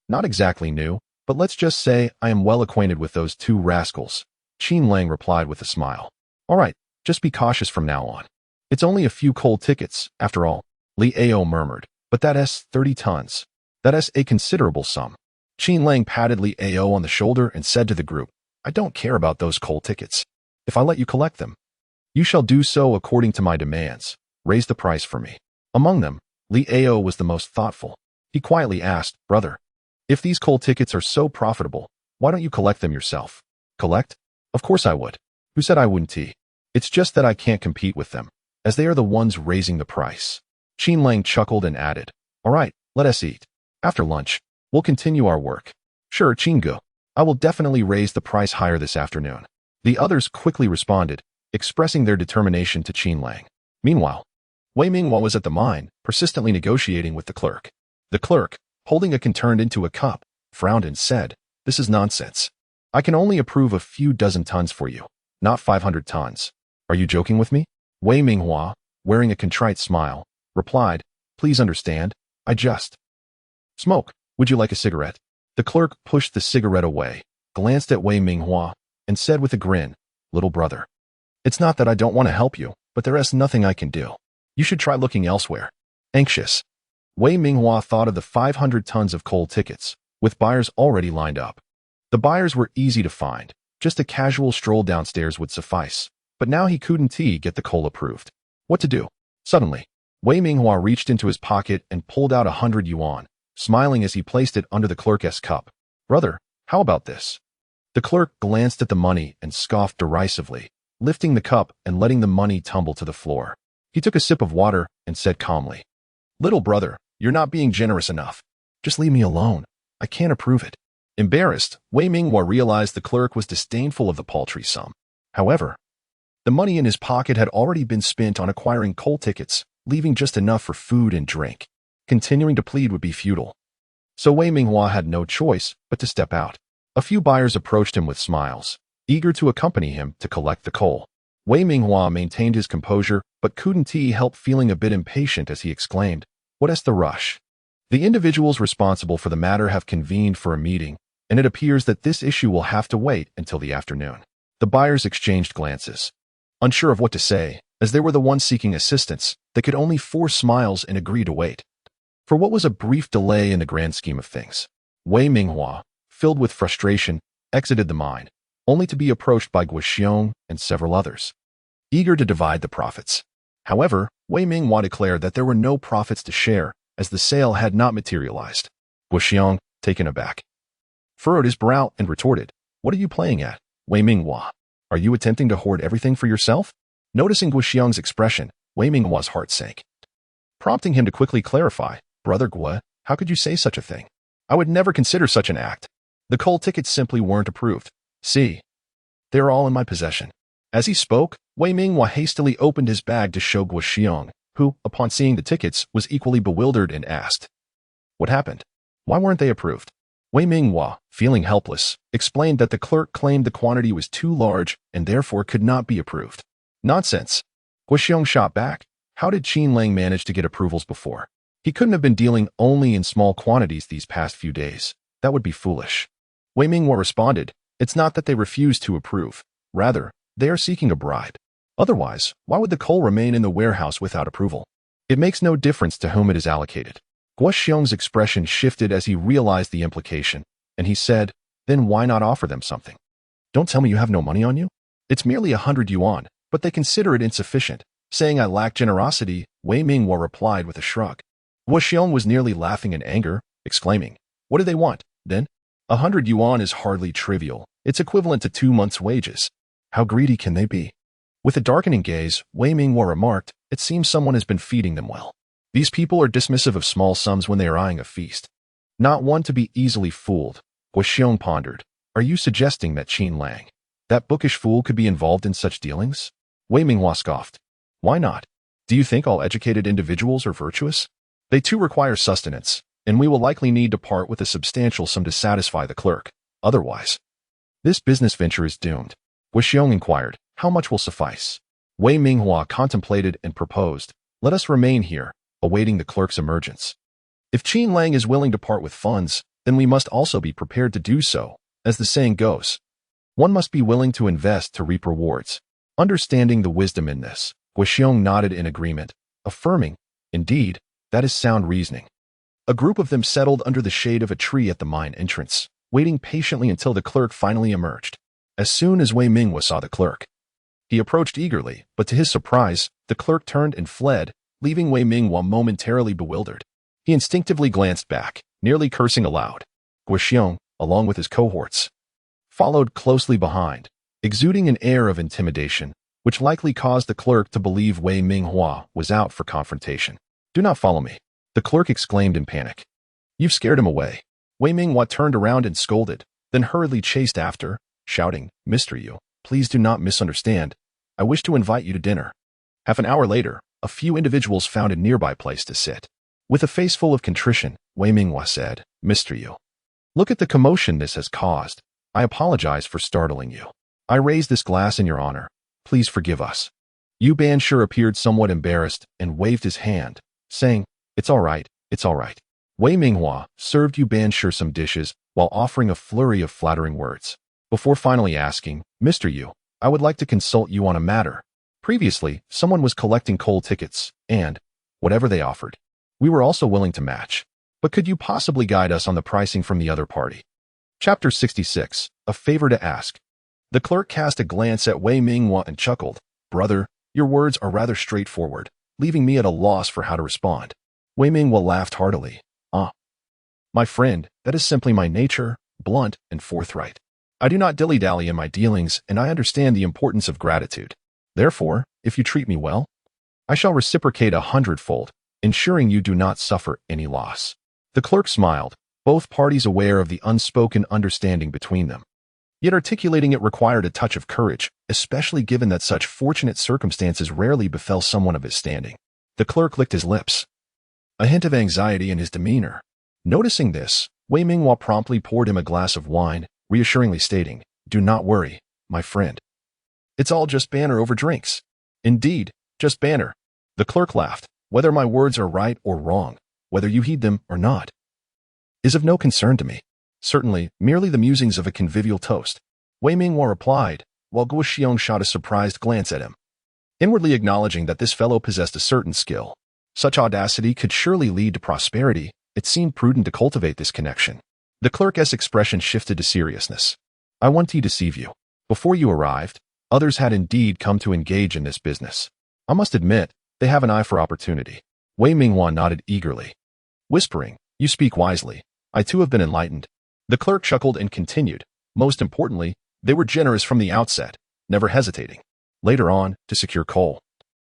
Not exactly knew, but let's just say I am well acquainted with those two rascals. Qin Lang replied with a smile. All right, just be cautious from now on. It's only a few coal tickets, after all. Li Ao murmured, but that's 30 tons. That's a considerable sum. Qin Lang patted Li Ao on the shoulder and said to the group, I don't care about those coal tickets. If I let you collect them, you shall do so according to my demands. Raise the price for me. Among them, Li Ao was the most thoughtful. He quietly asked, brother, if these coal tickets are so profitable, why don't you collect them yourself? Collect? Of course I would. Who said I wouldn't? It's just that I can't compete with them, as they are the ones raising the price. Qin Lang chuckled and added, all right, let us eat. After lunch, we'll continue our work. Sure, Qin Gu, I will definitely raise the price higher this afternoon. The others quickly responded, expressing their determination to Qin Lang. Meanwhile, Wei Minghua was at the mine, persistently negotiating with the clerk. The clerk, holding a can turned into a cup, frowned and said, this is nonsense. I can only approve a few dozen tons for you, not 500 tons. Are you joking with me? Wei Minghua, wearing a contrite smile, replied, please understand, I just smoke. Would you like a cigarette? The clerk pushed the cigarette away, glanced at Wei Minghua, and said with a grin, little brother, it's not that I don't want to help you, but there is nothing I can do. You should try looking elsewhere. Anxious. Wei Minghua thought of the 500 tons of coal tickets, with buyers already lined up. The buyers were easy to find. Just a casual stroll downstairs would suffice. But now he couldn't get the coal approved. What to do? Suddenly, Wei Minghua reached into his pocket and pulled out 100 yuan, smiling as he placed it under the clerk's cup. Brother, how about this? The clerk glanced at the money and scoffed derisively, lifting the cup and letting the money tumble to the floor. He took a sip of water and said calmly, little brother, you're not being generous enough. Just leave me alone. I can't approve it. Embarrassed, Wei Minghua realized the clerk was disdainful of the paltry sum. However, the money in his pocket had already been spent on acquiring coal tickets, leaving just enough for food and drink. Continuing to plead would be futile. So Wei Minghua had no choice but to step out. A few buyers approached him with smiles, eager to accompany him to collect the coal. Wei Minghua maintained his composure, but couldn't help feeling a bit impatient as he exclaimed, what is the rush? The individuals responsible for the matter have convened for a meeting, and it appears that this issue will have to wait until the afternoon. The buyers exchanged glances, unsure of what to say, as they were the ones seeking assistance. They could only force smiles and agree to wait. For what was a brief delay in the grand scheme of things, Wei Minghua, filled with frustration, exited the mine, only to be approached by Guo Xiong and several others, eager to divide the profits. However, Wei Minghua declared that there were no profits to share, as the sale had not materialized. Guo Xiong, taken aback, furrowed his brow and retorted, what are you playing at, Wei Minghua? Are you attempting to hoard everything for yourself? Noticing Guo Xiong's expression, Wei Minghua's heart sank, prompting him to quickly clarify, Brother Guo, how could you say such a thing? I would never consider such an act. The coal tickets simply weren't approved. See, they are all in my possession. As he spoke, Wei Minghua hastily opened his bag to show Guo Xiong, who, upon seeing the tickets, was equally bewildered and asked, what happened? Why weren't they approved? Wei Minghua, feeling helpless, explained that the clerk claimed the quantity was too large and therefore could not be approved. Nonsense. Guo Xiong shot back. How did Qin Lang manage to get approvals before? He couldn't have been dealing only in small quantities these past few days. That would be foolish. Wei Minghua responded, it's not that they refuse to approve. Rather, they are seeking a bribe. Otherwise, why would the coal remain in the warehouse without approval? It makes no difference to whom it is allocated. Guo Xiong's expression shifted as he realized the implication, and he said, then why not offer them something? Don't tell me you have no money on you? It's merely 100 yuan, but they consider it insufficient. Saying I lack generosity, Wei Minghua replied with a shrug. Guo Xiong was nearly laughing in anger, exclaiming, what do they want, then? 100 yuan is hardly trivial. It's equivalent to 2 months' wages. How greedy can they be? With a darkening gaze, Wei Minghua remarked, it seems someone has been feeding them well. These people are dismissive of small sums when they are eyeing a feast. Not one to be easily fooled. Guo Xiong pondered. Are you suggesting that Qin Lang, that bookish fool, could be involved in such dealings? Wei Minghua scoffed. Why not? Do you think all educated individuals are virtuous? They too require sustenance, and we will likely need to part with a substantial sum to satisfy the clerk. Otherwise, this business venture is doomed. Guo Xiong inquired, how much will suffice? Wei Minghua contemplated and proposed, let us remain here, awaiting the clerk's emergence. If Qin Lang is willing to part with funds, then we must also be prepared to do so. As the saying goes, one must be willing to invest to reap rewards. Understanding the wisdom in this, Guo Xiong nodded in agreement, affirming, indeed, that is sound reasoning. A group of them settled under the shade of a tree at the mine entrance, waiting patiently until the clerk finally emerged. As soon as Wei Minghua saw the clerk, he approached eagerly, but to his surprise, the clerk turned and fled, leaving Wei Minghua momentarily bewildered. He instinctively glanced back, nearly cursing aloud. Guo Xiong, along with his cohorts, followed closely behind, exuding an air of intimidation, which likely caused the clerk to believe Wei Minghua was out for confrontation. Do not follow me, the clerk exclaimed in panic. You've scared him away. Wei Minghua turned around and scolded, then hurriedly chased after, shouting, Mr. Yu, please do not misunderstand. I wish to invite you to dinner. Half an hour later, a few individuals found a nearby place to sit. With a face full of contrition, Wei Minghua said, Mr. Yu, look at the commotion this has caused. I apologize for startling you. I raise this glass in your honor. Please forgive us. Yu Banshur appeared somewhat embarrassed and waved his hand, saying, it's all right, it's all right. Wei Minghua served Yu Banshur some dishes while offering a flurry of flattering words. Before finally asking, Mr. Yu, I would like to consult you on a matter. Previously, someone was collecting coal tickets, and, whatever they offered, we were also willing to match. But could you possibly guide us on the pricing from the other party? Chapter 66, A Favor to Ask. The clerk cast a glance at Wei Minghua and chuckled. Brother, your words are rather straightforward, leaving me at a loss for how to respond. Wei Minghua laughed heartily. My friend, that is simply my nature, blunt and forthright. I do not dilly-dally in my dealings, and I understand the importance of gratitude. Therefore, if you treat me well, I shall reciprocate 100-fold, ensuring you do not suffer any loss. The clerk smiled, both parties aware of the unspoken understanding between them. Yet articulating it required a touch of courage, especially given that such fortunate circumstances rarely befell someone of his standing. The clerk licked his lips, a hint of anxiety in his demeanor. Noticing this, Wei Minghua promptly poured him a glass of wine, reassuringly stating, do not worry, my friend. It's all just banter over drinks. Indeed, just banter. The clerk laughed. Whether my words are right or wrong, whether you heed them or not, is of no concern to me. Certainly, merely the musings of a convivial toast. Wei Minghua replied, while Guo Xiong shot a surprised glance at him, inwardly acknowledging that this fellow possessed a certain skill. Such audacity could surely lead to prosperity. It seemed prudent to cultivate this connection. The clerk's expression shifted to seriousness. I want to deceive you. Before you arrived, others had indeed come to engage in this business. I must admit, they have an eye for opportunity. Wei Minghua nodded eagerly, whispering, you speak wisely. I too have been enlightened. The clerk chuckled and continued. Most importantly, they were generous from the outset, never hesitating. Later on, to secure coal,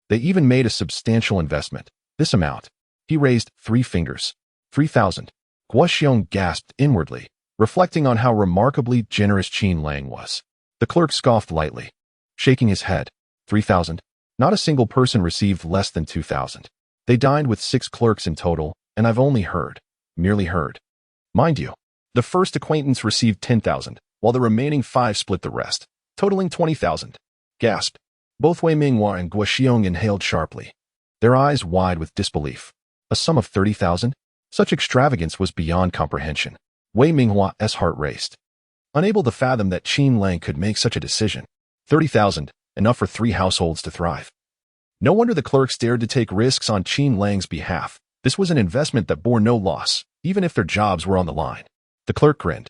they even made a substantial investment. This amount, he raised 3 fingers. 3,000. Guo Xiong gasped inwardly, reflecting on how remarkably generous Qin Lang was. The clerk scoffed lightly, shaking his head. 3,000. Not a single person received less than 2,000. They dined with 6 clerks in total, and I've only heard, merely heard, Mind you, the first acquaintance received 10,000, while the remaining 5 split the rest, totaling 20,000. Gasped. Both Wei Minghua and Guo Xiong inhaled sharply, their eyes wide with disbelief. A sum of 30,000? Such extravagance was beyond comprehension. Wei Minghua's heart raced, unable to fathom that Qin Lang could make such a decision. 30,000, enough for 3 households to thrive. No wonder the clerks dared to take risks on Qin Lang's behalf. This was an investment that bore no loss, even if their jobs were on the line. The clerk grinned.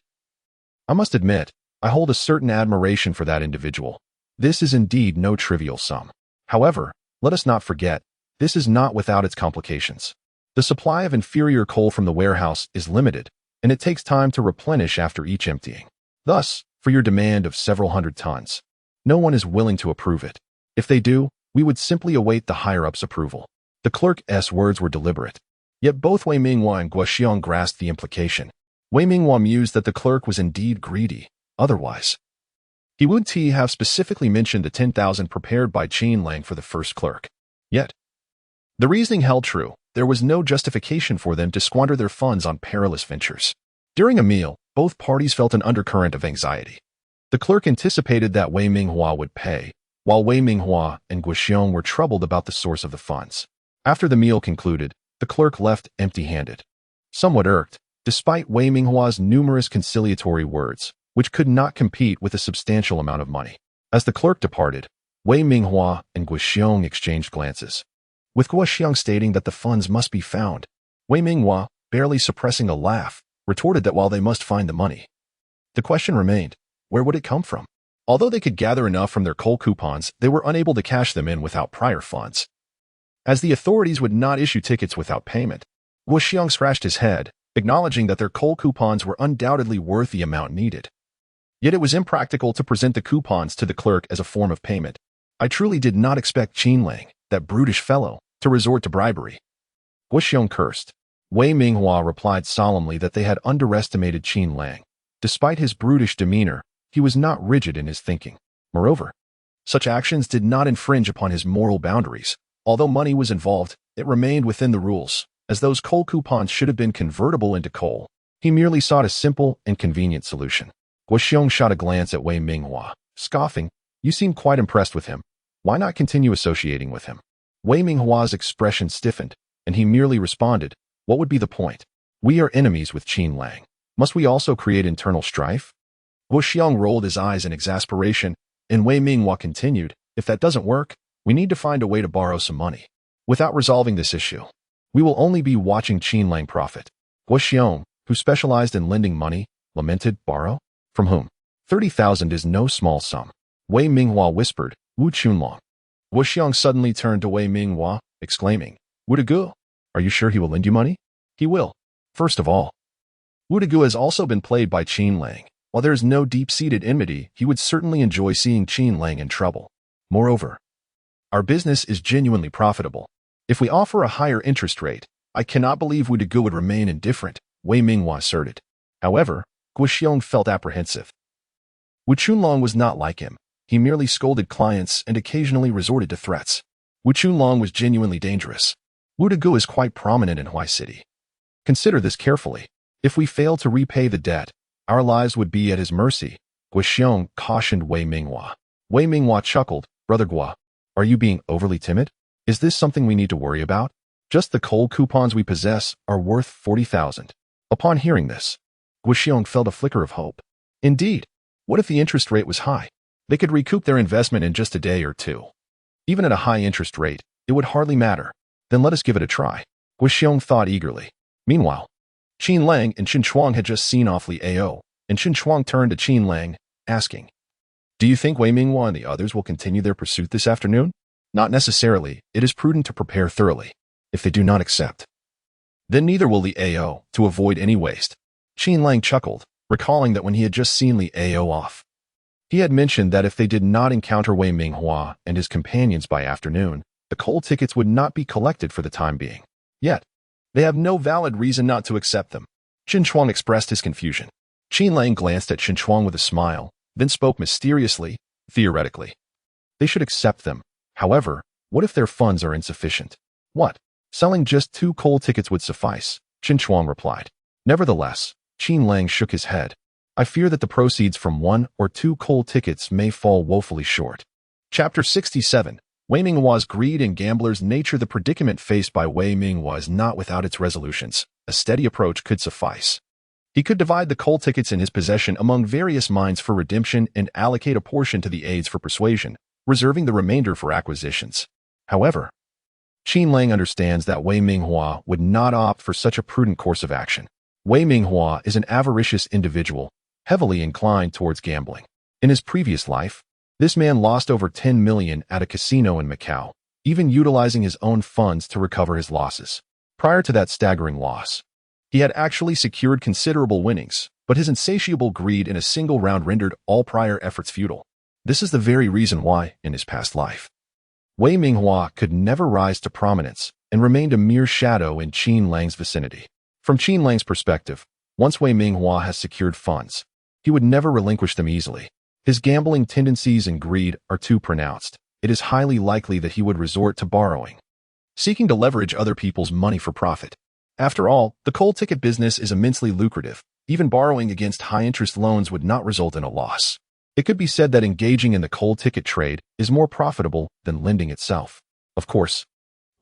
I must admit, I hold a certain admiration for that individual. This is indeed no trivial sum. However, let us not forget, this is not without its complications. The supply of inferior coal from the warehouse is limited, and it takes time to replenish after each emptying. Thus, for your demand of several hundred tons, no one is willing to approve it. If they do, we would simply await the higher-ups' approval. The clerk's words were deliberate, yet both Wei Minghua and Guo Xiong grasped the implication. Wei Minghua mused that the clerk was indeed greedy. Otherwise, he would have specifically mentioned the 10,000 prepared by Qin Lang for the first clerk. Yet, the reasoning held true. There was no justification for them to squander their funds on perilous ventures. During a meal, both parties felt an undercurrent of anxiety. The clerk anticipated that Wei Minghua would pay, while Wei Minghua and Guo Xiong were troubled about the source of the funds. After the meal concluded, the clerk left empty-handed, somewhat irked, despite Wei Minghua's numerous conciliatory words, which could not compete with a substantial amount of money. As the clerk departed, Wei Minghua and Guo Xiong exchanged glances, with Guo Xiong stating that the funds must be found. Wei Minghua, barely suppressing a laugh, retorted that while they must find the money, the question remained, where would it come from? Although they could gather enough from their coal coupons, they were unable to cash them in without prior funds, as the authorities would not issue tickets without payment. Guo Xiong scratched his head, acknowledging that their coal coupons were undoubtedly worth the amount needed. Yet it was impractical to present the coupons to the clerk as a form of payment. I truly did not expect Qin Lang, that brutish fellow, to resort to bribery. Guo Xiong cursed. Wei Minghua replied solemnly that they had underestimated Qin Lang. Despite his brutish demeanor, he was not rigid in his thinking. Moreover, such actions did not infringe upon his moral boundaries. Although money was involved, it remained within the rules, as those coal coupons should have been convertible into coal. He merely sought a simple and convenient solution. Guo Xiong shot a glance at Wei Minghua, scoffing, "You seem quite impressed with him. Why not continue associating with him?" Wei Minghua's expression stiffened, and he merely responded, "What would be the point? We are enemies with Qin Lang. Must we also create internal strife?" Guo Xiong rolled his eyes in exasperation, and Wei Minghua continued, "If that doesn't work, we need to find a way to borrow some money. Without resolving this issue, we will only be watching Qin Lang profit." Guo Xiong, who specialized in lending money, lamented, "Borrow? From whom? 30,000 is no small sum." Wei Minghua whispered, "Wu Qunlong." Guo Xiong suddenly turned to Wei Minghua, exclaiming, "Wu Degu, are you sure he will lend you money?" "He will. First of all, Wu Degu has also been played by Qin Lang. While there is no deep-seated enmity, he would certainly enjoy seeing Qin Lang in trouble. Moreover, our business is genuinely profitable. If we offer a higher interest rate, I cannot believe Wu Degu would remain indifferent," Wei Minghua asserted. However, Guo Xiong felt apprehensive. Wu Qunlong was not like him. He merely scolded clients and occasionally resorted to threats. Wu Qunlong was genuinely dangerous. Wu Degu is quite prominent in Huai City. Consider this carefully. If we fail to repay the debt, our lives would be at his mercy, Guo Xiong cautioned Wei Minghua. Wei Minghua chuckled, "Brother Guo, are you being overly timid? Is this something we need to worry about? Just the coal coupons we possess are worth 40,000. Upon hearing this, Guo Xiong felt a flicker of hope. Indeed, what if the interest rate was high? They could recoup their investment in just a day or two. Even at a high interest rate, it would hardly matter. Then let us give it a try." Guo Xiong thought eagerly. Meanwhile, Qin Lang and Qin Shuang had just seen off Li Ao, and Qin Shuang turned to Qin Lang, asking, "Do you think Wei Minghua and the others will continue their pursuit this afternoon?" "Not necessarily. It is prudent to prepare thoroughly. If they do not accept, then neither will Li Ao, to avoid any waste." Qin Lang chuckled, recalling that when he had just seen Li Ao off, he had mentioned that if they did not encounter Wei Minghua and his companions by afternoon, the coal tickets would not be collected for the time being. Yet, they have no valid reason not to accept them. Qin Shuang expressed his confusion. Qin Lang glanced at Qin Shuang with a smile, then spoke mysteriously, "Theoretically, they should accept them. However, what if their funds are insufficient?" "What? Selling just 2 coal tickets would suffice," Qin Shuang replied. Nevertheless, Qin Lang shook his head. I fear that the proceeds from 1 or 2 coal tickets may fall woefully short. Chapter 67. Wei Minghua's greed and gambler's nature. The predicament faced by Wei Minghua is not without its resolutions. A steady approach could suffice. He could divide the coal tickets in his possession among various mines for redemption and allocate a portion to the aides for persuasion, reserving the remainder for acquisitions. However, Qin Lang understands that Wei Minghua would not opt for such a prudent course of action. Wei Minghua is an avaricious individual, heavily inclined towards gambling. In his previous life, this man lost over 10 million at a casino in Macau, even utilizing his own funds to recover his losses. Prior to that staggering loss, he had actually secured considerable winnings, but his insatiable greed in a single round rendered all prior efforts futile. This is the very reason why, in his past life, Wei Minghua could never rise to prominence and remained a mere shadow in Qin Lang's vicinity. From Qin Lang's perspective, once Wei Minghua has secured funds, he would never relinquish them easily. His gambling tendencies and greed are too pronounced. It is highly likely that he would resort to borrowing, seeking to leverage other people's money for profit. After all, the coal ticket business is immensely lucrative. Even borrowing against high-interest loans would not result in a loss. It could be said that engaging in the coal ticket trade is more profitable than lending itself. Of course,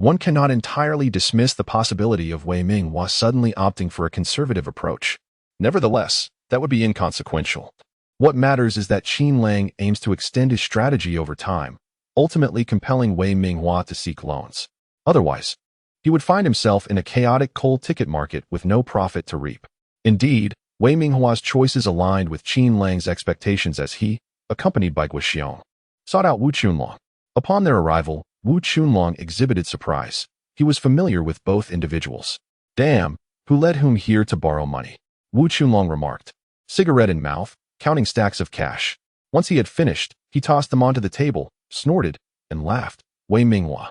one cannot entirely dismiss the possibility of Wei Minghua suddenly opting for a conservative approach. Nevertheless, that would be inconsequential. What matters is that Qin Lang aims to extend his strategy over time, ultimately compelling Wei Minghua to seek loans. Otherwise, he would find himself in a chaotic coal ticket market with no profit to reap. Indeed, Wei Minghua's choices aligned with Qin Lang's expectations as he, accompanied by Guo Xiong, sought out Wu Qunlong. Upon their arrival, Wu Qunlong exhibited surprise. He was familiar with both individuals. Damn, who led whom here to borrow money? Wu Qunlong remarked, cigarette in mouth, counting stacks of cash. Once he had finished, he tossed them onto the table, snorted, and laughed. Wei Minghua,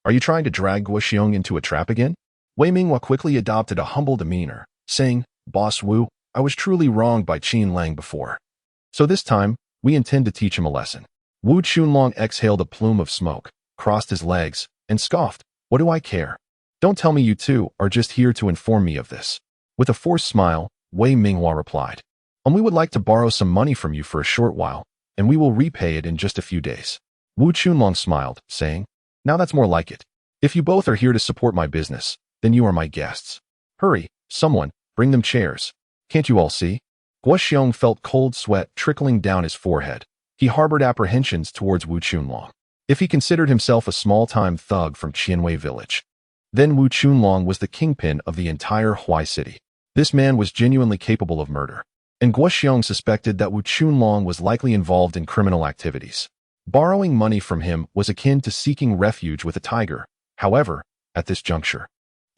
are you trying to drag Guo Xiong into a trap again? Wei Minghua quickly adopted a humble demeanor, saying, Boss Wu, I was truly wronged by Qin Lang before. So this time, we intend to teach him a lesson. Wu Qunlong exhaled a plume of smoke, crossed his legs, and scoffed. What do I care? Don't tell me you two are just here to inform me of this. With a forced smile, Wei Minghua replied, we would like to borrow some money from you for a short while, and we will repay it in just a few days. Wu Qunlong smiled, saying, now that's more like it. If you both are here to support my business, then you are my guests. Hurry, someone, bring them chairs. Can't you all see? Guo Xiong felt cold sweat trickling down his forehead. He harbored apprehensions towards Wu Qunlong. If he considered himself a small-time thug from Qianwei village, then Wu Qunlong was the kingpin of the entire Huai city. This man was genuinely capable of murder, and Guo Xiong suspected that Wu Qunlong was likely involved in criminal activities. Borrowing money from him was akin to seeking refuge with a tiger. However, at this juncture,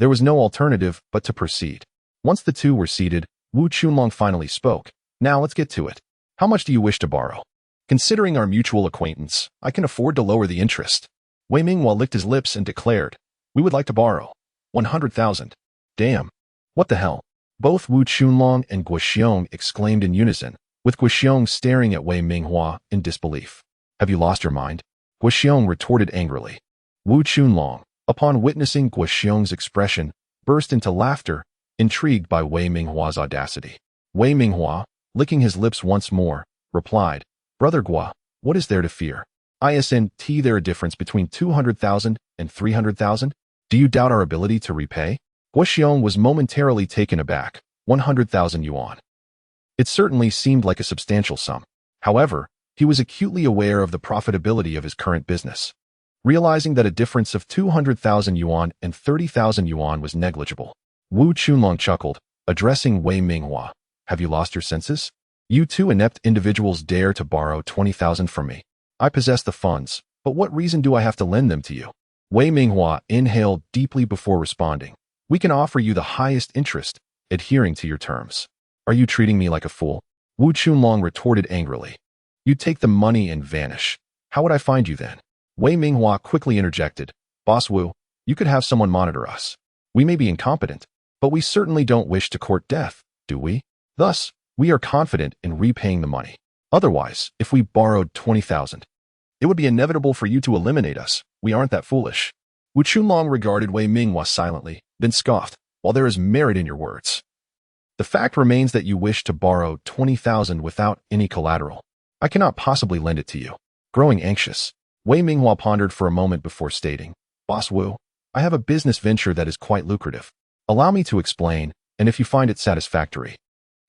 there was no alternative but to proceed. Once the two were seated, Wu Qunlong finally spoke. Now let's get to it. How much do you wish to borrow? Considering our mutual acquaintance, I can afford to lower the interest. Wei Minghua licked his lips and declared, we would like to borrow 100,000. Damn. What the hell? Both Wu Qunlong and Guo Xiong exclaimed in unison, with Guo Xiong staring at Wei Minghua in disbelief. Have you lost your mind? Guo Xiong retorted angrily. Wu Qunlong, upon witnessing Guo Xiong's expression, burst into laughter, intrigued by Wei Minghua's audacity. Wei Minghua, licking his lips once more, replied, Brother Guo, what is there to fear? Isn't there a difference between 200,000 and 300,000? Do you doubt our ability to repay? Guo Xiong was momentarily taken aback. 100,000 yuan. It certainly seemed like a substantial sum. However, he was acutely aware of the profitability of his current business. Realizing that a difference of 200,000 yuan and 30,000 yuan was negligible, Wu Qunlong chuckled, addressing Wei Minghua. Have you lost your senses? You two inept individuals dare to borrow 20,000 from me. I possess the funds, but what reason do I have to lend them to you? Wei Minghua inhaled deeply before responding. We can offer you the highest interest, adhering to your terms. Are you treating me like a fool? Wu Qunlong retorted angrily. You take the money and vanish. How would I find you then? Wei Minghua quickly interjected. Boss Wu, you could have someone monitor us. We may be incompetent, but we certainly don't wish to court death, do we? Thus, we are confident in repaying the money. Otherwise, if we borrowed 20,000, it would be inevitable for you to eliminate us. We aren't that foolish. Wu Qunlong regarded Wei Minghua silently, then scoffed. While there is merit in your words, The fact remains that you wish to borrow 20,000 without any collateral. I cannot possibly lend it to you. Growing anxious, Wei Minghua pondered for a moment before stating, Boss Wu, I have a business venture that is quite lucrative. Allow me to explain, and if you find it satisfactory,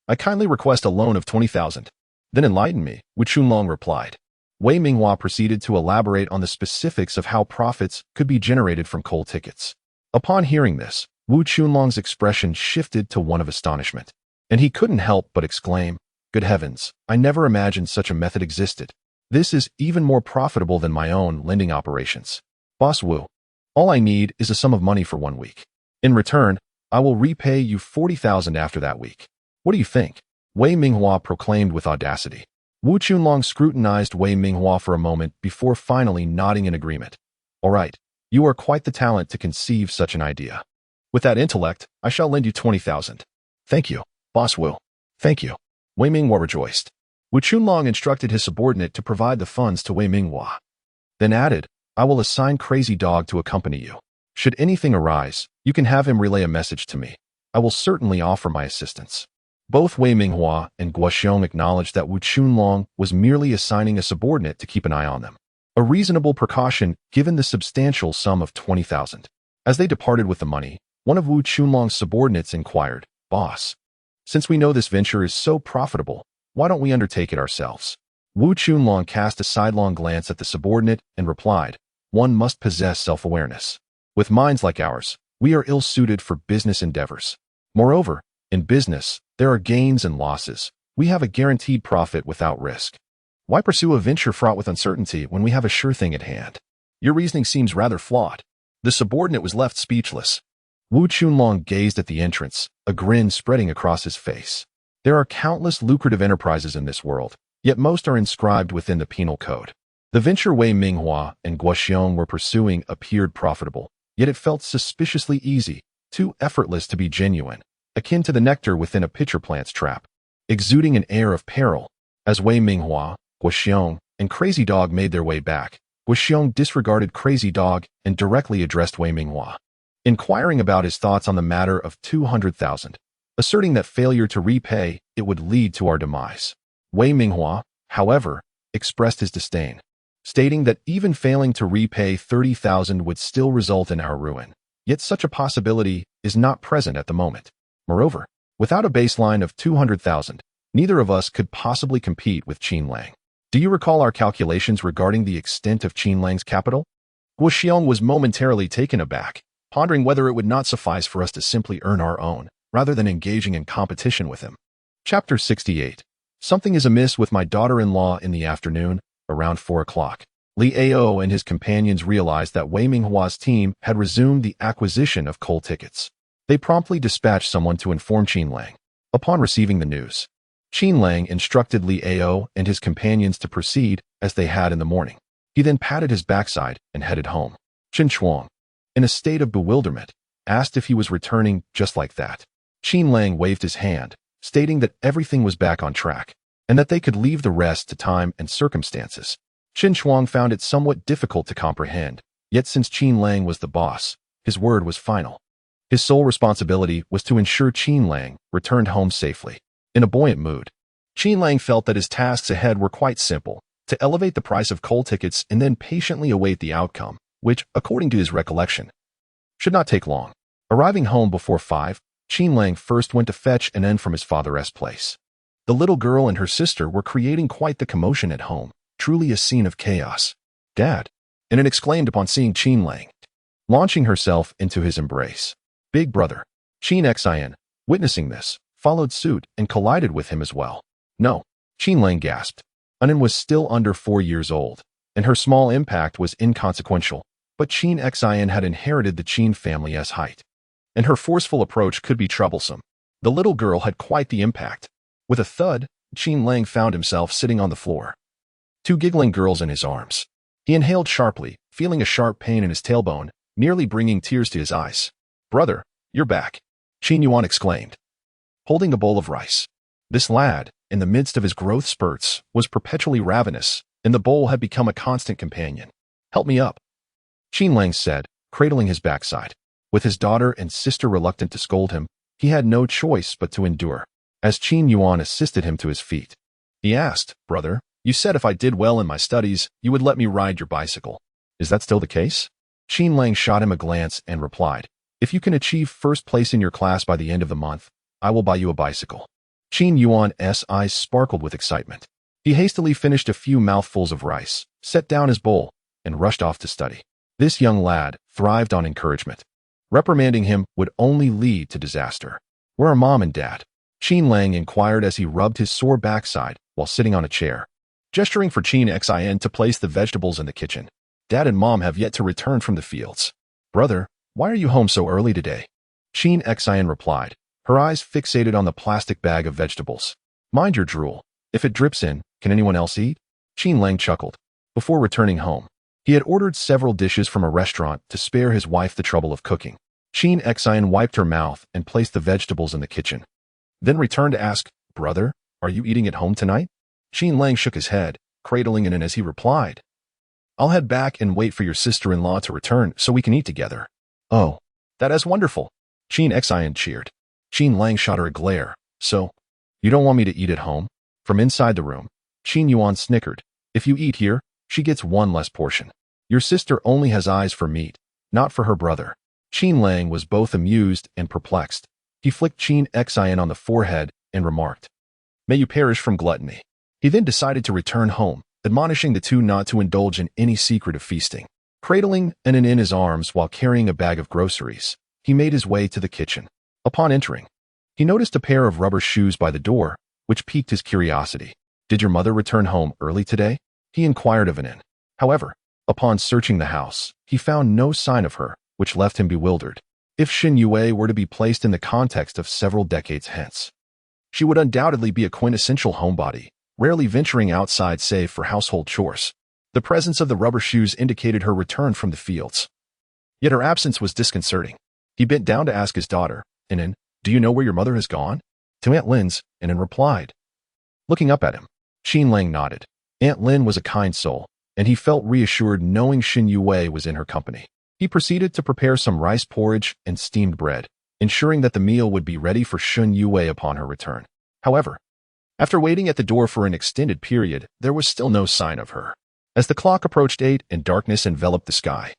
I kindly request a loan of 20,000. Then enlighten me, Wu Chunlong replied. Wei Minghua proceeded to elaborate on the specifics of how profits could be generated from coal tickets. Upon hearing this, Wu Chunlong's expression shifted to one of astonishment, and he couldn't help but exclaim, Good heavens, I never imagined such a method existed. This is even more profitable than my own lending operations. Boss Wu, all I need is a sum of money for 1 week. In return, I will repay you 40,000 after that week. What do you think? Wei Minghua proclaimed with audacity. Wu Chunlong scrutinized Wei Minghua for a moment before finally nodding in agreement. All right, you are quite the talent to conceive such an idea. With that intellect, I shall lend you 20,000. Thank you, Boss Wu. Thank you. Wei Minghua rejoiced. Wu Chunlong instructed his subordinate to provide the funds to Wei Minghua. Then added, I will assign Crazy Dog to accompany you. Should anything arise, you can have him relay a message to me. I will certainly offer my assistance. Both Wei Minghua and Guo Xiong acknowledged that Wu Chunlong was merely assigning a subordinate to keep an eye on them. A reasonable precaution given the substantial sum of 20,000. As they departed with the money, one of Wu Chunlong's subordinates inquired, Boss, since we know this venture is so profitable, why don't we undertake it ourselves? Wu Chunlong cast a sidelong glance at the subordinate and replied, One must possess self-awareness. With minds like ours, we are ill-suited for business endeavors. Moreover, in business, there are gains and losses. We have a guaranteed profit without risk. Why pursue a venture fraught with uncertainty when we have a sure thing at hand? Your reasoning seems rather flawed. The subordinate was left speechless. Wu Chunlong gazed at the entrance, a grin spreading across his face. There are countless lucrative enterprises in this world, yet most are inscribed within the penal code. The venture Wei Minghua and Guo Xiong were pursuing appeared profitable, yet it felt suspiciously easy, too effortless to be genuine, akin to the nectar within a pitcher plant's trap, exuding an air of peril. As Wei Minghua, Guo Xiong, and Crazy Dog made their way back, Guo Xiong disregarded Crazy Dog and directly addressed Wei Minghua, inquiring about his thoughts on the matter of 200,000, asserting that failure to repay it would lead to our demise. Wei Minghua, however, expressed his disdain, stating that even failing to repay 30,000 would still result in our ruin, yet such a possibility is not present at the moment. Moreover, without a baseline of 200,000, neither of us could possibly compete with Qin Lang. Do you recall our calculations regarding the extent of Qin Lang's capital? Guo Xiong was momentarily taken aback, pondering whether it would not suffice for us to simply earn our own, rather than engaging in competition with him. Chapter 68. Something is amiss with my daughter-in-law. In the afternoon, around 4 o'clock. Li Ao and his companions realized that Wei Minghua's team had resumed the acquisition of coal tickets. They promptly dispatched someone to inform Qin Lang. Upon receiving the news, Qin Lang instructed Li Ao and his companions to proceed as they had in the morning. He then patted his backside and headed home. Chen Chuang, in a state of bewilderment, asked if he was returning just like that. Qin Lang waved his hand, stating that everything was back on track, and that they could leave the rest to time and circumstances. Chen Chuang found it somewhat difficult to comprehend, yet since Qin Lang was the boss, his word was final. His sole responsibility was to ensure Qin Lang returned home safely. In a buoyant mood, Qin Lang felt that his tasks ahead were quite simple, to elevate the price of coal tickets and then patiently await the outcome, which, according to his recollection, should not take long. Arriving home before 5, Qin Lang first went to fetch an N from his father's place. The little girl and her sister were creating quite the commotion at home, truly a scene of chaos. Dad, An exclaimed upon seeing Qin Lang, launching herself into his embrace. Big brother, Qin Xian, witnessing this, followed suit and collided with him as well. No, Qin Lang gasped. Anan was still under 4 years old, and her small impact was inconsequential, but Qin Xian had inherited the Qin family's height, and her forceful approach could be troublesome. The little girl had quite the impact. With a thud, Qin Lang found himself sitting on the floor, 2 giggling girls in his arms. He inhaled sharply, feeling a sharp pain in his tailbone, nearly bringing tears to his eyes. Brother, you're back, Qin Yuan exclaimed, holding a bowl of rice. This lad, in the midst of his growth spurts, was perpetually ravenous, and the bowl had become a constant companion. Help me up, Qin Lang said, cradling his backside. With his daughter and sister reluctant to scold him, He had no choice but to endure. As Qin Yuan assisted him to his feet, he asked, "Brother, you said if I did well in my studies, you would let me ride your bicycle. Is that still the case?" Qin Lang shot him a glance and replied, "If you can achieve first place in your class by the end of the month, I will buy you a bicycle." Qin Yuan's eyes sparkled with excitement. He hastily finished a few mouthfuls of rice, set down his bowl, and rushed off to study. This young lad thrived on encouragement. Reprimanding him would only lead to disaster. "Where are Mom and Dad?" Qin Lang inquired as he rubbed his sore backside while sitting on a chair. Gesturing for Qin Xin to place the vegetables in the kitchen. "Dad and Mom have yet to return from the fields." "Brother, why are you home so early today?" Qin Xin replied, her eyes fixated on the plastic bag of vegetables. "Mind your drool. If it drips in, can anyone else eat?" Qin Lang chuckled. Before returning home, he had ordered several dishes from a restaurant to spare his wife the trouble of cooking. Qin Xin wiped her mouth and placed the vegetables in the kitchen, then returned to ask, "Brother, are you eating at home tonight?" Qin Lang shook his head, cradling it in as he replied, "I'll head back and wait for your sister-in-law to return so we can eat together." "Oh, that is wonderful," Qin Xin cheered. Qin Lang shot her a glare. "So, you don't want me to eat at home?" From inside the room, Qin Yuan snickered. "If you eat here, she gets one less portion. Your sister only has eyes for meat, not for her brother." Qin Lang was both amused and perplexed. He flicked Qin Xin on the forehead and remarked, "May you perish from gluttony." He then decided to return home, admonishing the two not to indulge in any secret of feasting. Cradling an in his arms while carrying a bag of groceries, he made his way to the kitchen. Upon entering, he noticed a pair of rubber shoes by the door, which piqued his curiosity. "Did your mother return home early today?" he inquired of Anin. However, upon searching the house, he found no sign of her, which left him bewildered. If Shen Youwei were to be placed in the context of several decades hence, she would undoubtedly be a quintessential homebody, rarely venturing outside save for household chores. The presence of the rubber shoes indicated her return from the fields. Yet her absence was disconcerting. He bent down to ask his daughter, "Anin, do you know where your mother has gone?" To Aunt Lin's, Anin replied. Looking up at him, Qin Lang nodded. Aunt Lin was a kind soul, and he felt reassured knowing Shen Youwei was in her company. He proceeded to prepare some rice porridge and steamed bread, ensuring that the meal would be ready for Shen Youwei upon her return. However, after waiting at the door for an extended period, there was still no sign of her. As the clock approached 8 and darkness enveloped the sky,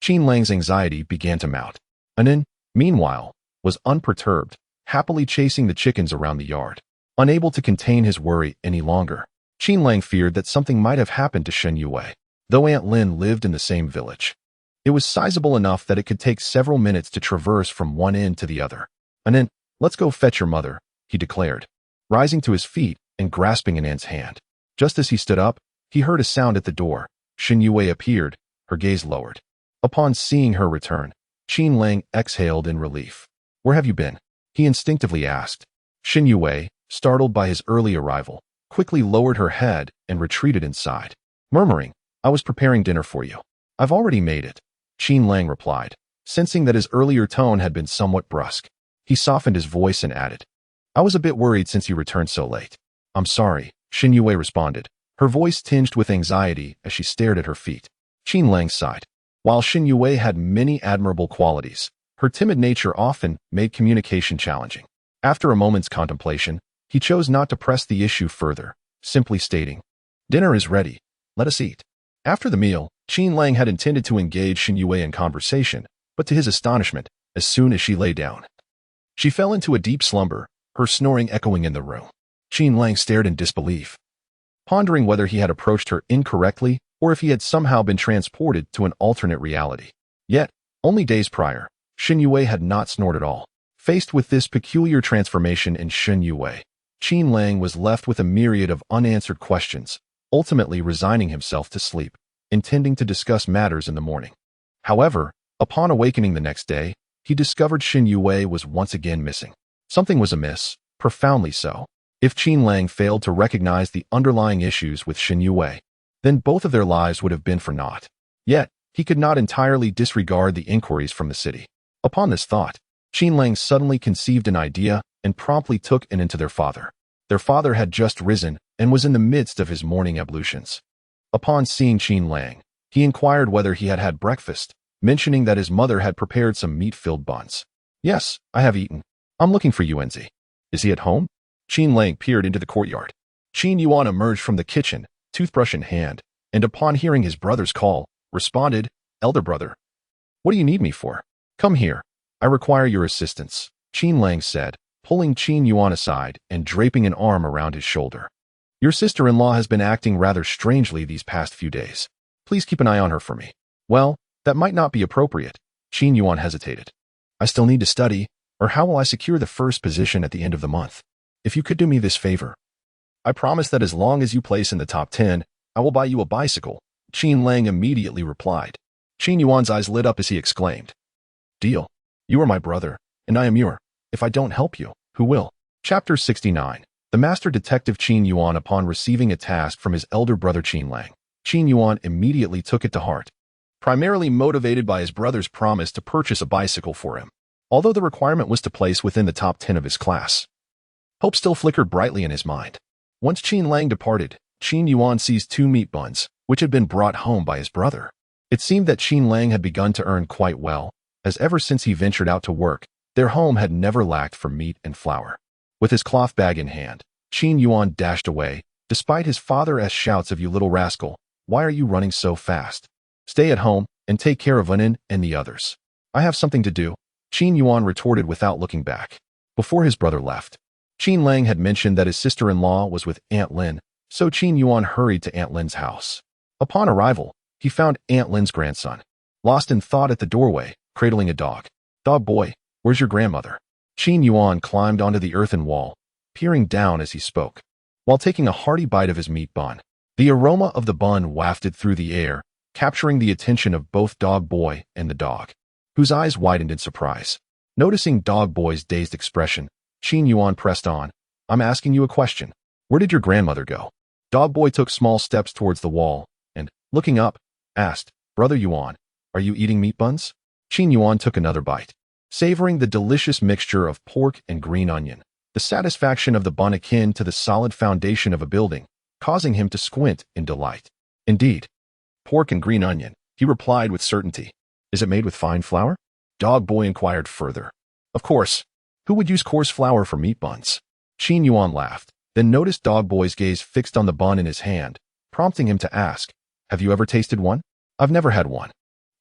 Qin Lang's anxiety began to mount. Anin, meanwhile, was unperturbed, happily chasing the chickens around the yard. Unable to contain his worry any longer, Qin Lang feared that something might have happened to Shen Youwei. Though Aunt Lin lived in the same village, it was sizable enough that it could take several minutes to traverse from one end to the other. "Anin, let's go fetch your mother," he declared, rising to his feet and grasping Anan's hand. Just as he stood up, he heard a sound at the door. Shen Youwei appeared, her gaze lowered. Upon seeing her return, Qin Lang exhaled in relief. "Where have you been?" he instinctively asked. Shen Youwei, startled by his early arrival, quickly lowered her head and retreated inside, murmuring, "I was preparing dinner for you." "I've already made it," Qin Lang replied, sensing that his earlier tone had been somewhat brusque. He softened his voice and added, "I was a bit worried since you returned so late." "I'm sorry," Shen Youwei responded, her voice tinged with anxiety as she stared at her feet. Qin Lang sighed. While Shen Youwei had many admirable qualities, her timid nature often made communication challenging. After a moment's contemplation, he chose not to press the issue further, simply stating, "Dinner is ready. Let us eat." After the meal, Qin Lang had intended to engage Shen Youwei in conversation, but to his astonishment, as soon as she lay down, she fell into a deep slumber, her snoring echoing in the room. Qin Lang stared in disbelief, pondering whether he had approached her incorrectly or if he had somehow been transported to an alternate reality. Yet, only days prior, Shen Youwei had not snored at all. Faced with this peculiar transformation in Shen Youwei, Qin Lang was left with a myriad of unanswered questions, ultimately resigning himself to sleep, intending to discuss matters in the morning. However, upon awakening the next day, he discovered Shen Youwei was once again missing. Something was amiss, profoundly so. If Qin Lang failed to recognize the underlying issues with Shen Youwei, then both of their lives would have been for naught. Yet, he could not entirely disregard the inquiries from the city. Upon this thought, Qin Lang suddenly conceived an idea and promptly took Anin to their father. Their father had just risen and was in the midst of his morning ablutions. Upon seeing Qin Lang, he inquired whether he had had breakfast, mentioning that his mother had prepared some meat-filled buns. "Yes, I have eaten," I'm looking for Yuanzi. Is he at home? Qin Lang peered into the courtyard. Qin Yuan emerged from the kitchen, toothbrush in hand, and upon hearing his brother's call, responded, Elder brother. What do you need me for? Come here. I require your assistance, Qin Lang said, pulling Qin Yuan aside and draping an arm around his shoulder. Your sister-in-law has been acting rather strangely these past few days. Please keep an eye on her for me. Well, that might not be appropriate. Qin Yuan hesitated. I still need to study, or how will I secure the first position at the end of the month? If you could do me this favor. I promise that as long as you place in the top 10, I will buy you a bicycle, Qin Lang immediately replied. Qin Yuan's eyes lit up as he exclaimed. Deal. You are my brother, and I am your. If I don't help you, who will? Chapter 69. The master detective Qin Yuan, upon receiving a task from his elder brother Qin Lang, Qin Yuan immediately took it to heart, primarily motivated by his brother's promise to purchase a bicycle for him, although the requirement was to place within the top 10 of his class. Hope still flickered brightly in his mind. Once Qin Lang departed, Qin Yuan seized 2 meat buns, which had been brought home by his brother. It seemed that Qin Lang had begun to earn quite well, as ever since he ventured out to work, their home had never lacked for meat and flour. With his cloth bag in hand, Qin Yuan dashed away, despite his father's shouts of, "You little rascal, why are you running so fast? Stay at home and take care of Unin and the others. I have something to do," Qin Yuan retorted without looking back. Before his brother left, Qin Lang had mentioned that his sister-in-law was with Aunt Lin, so Qin Yuan hurried to Aunt Lin's house. Upon arrival, he found Aunt Lin's grandson, lost in thought at the doorway, cradling a dog. "Dog boy, where's your grandmother?" Qin Yuan climbed onto the earthen wall, peering down as he spoke, while taking a hearty bite of his meat bun. The aroma of the bun wafted through the air, capturing the attention of both Dog Boy and the dog, whose eyes widened in surprise. Noticing Dog Boy's dazed expression, Qin Yuan pressed on. "I'm asking you a question. Where did your grandmother go?" Dog Boy took small steps towards the wall and, looking up, asked, "Brother Yuan, are you eating meat buns?" Qin Yuan took another bite, savoring the delicious mixture of pork and green onion, the satisfaction of the bun akin to the solid foundation of a building, causing him to squint in delight. "Indeed. Pork and green onion," he replied with certainty. "Is it made with fine flour?" Dog Boy inquired further. "Of course. Who would use coarse flour for meat buns?" Qin Yuan laughed, then noticed Dog Boy's gaze fixed on the bun in his hand, prompting him to ask, "Have you ever tasted one?" "I've never had one.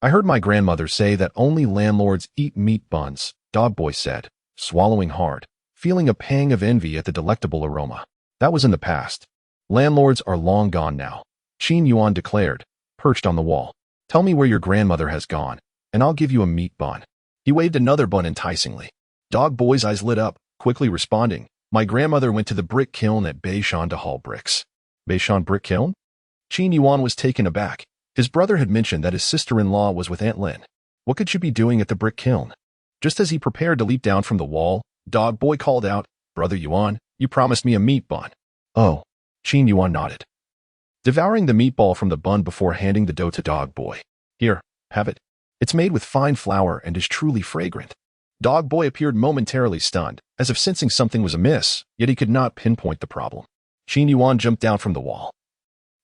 I heard my grandmother say that only landlords eat meat buns," Dog Boy said, swallowing hard, feeling a pang of envy at the delectable aroma. "That was in the past. Landlords are long gone now," Qin Yuan declared, perched on the wall. "Tell me where your grandmother has gone, and I'll give you a meat bun." He waved another bun enticingly. Dog Boy's eyes lit up, quickly responding, "My grandmother went to the brick kiln at Beishan to haul bricks." Beishan brick kiln? Qin Yuan was taken aback. His brother had mentioned that his sister-in-law was with Aunt Lin. What could she be doing at the brick kiln? Just as he prepared to leap down from the wall, Dog Boy called out, "Brother Yuan, you promised me a meat bun." "Oh." Qin Yuan nodded, devouring the meatball from the bun before handing the dough to Dog Boy. "Here, have it. It's made with fine flour and is truly fragrant." Dog Boy appeared momentarily stunned, as if sensing something was amiss, yet he could not pinpoint the problem. Qin Yuan jumped down from the wall,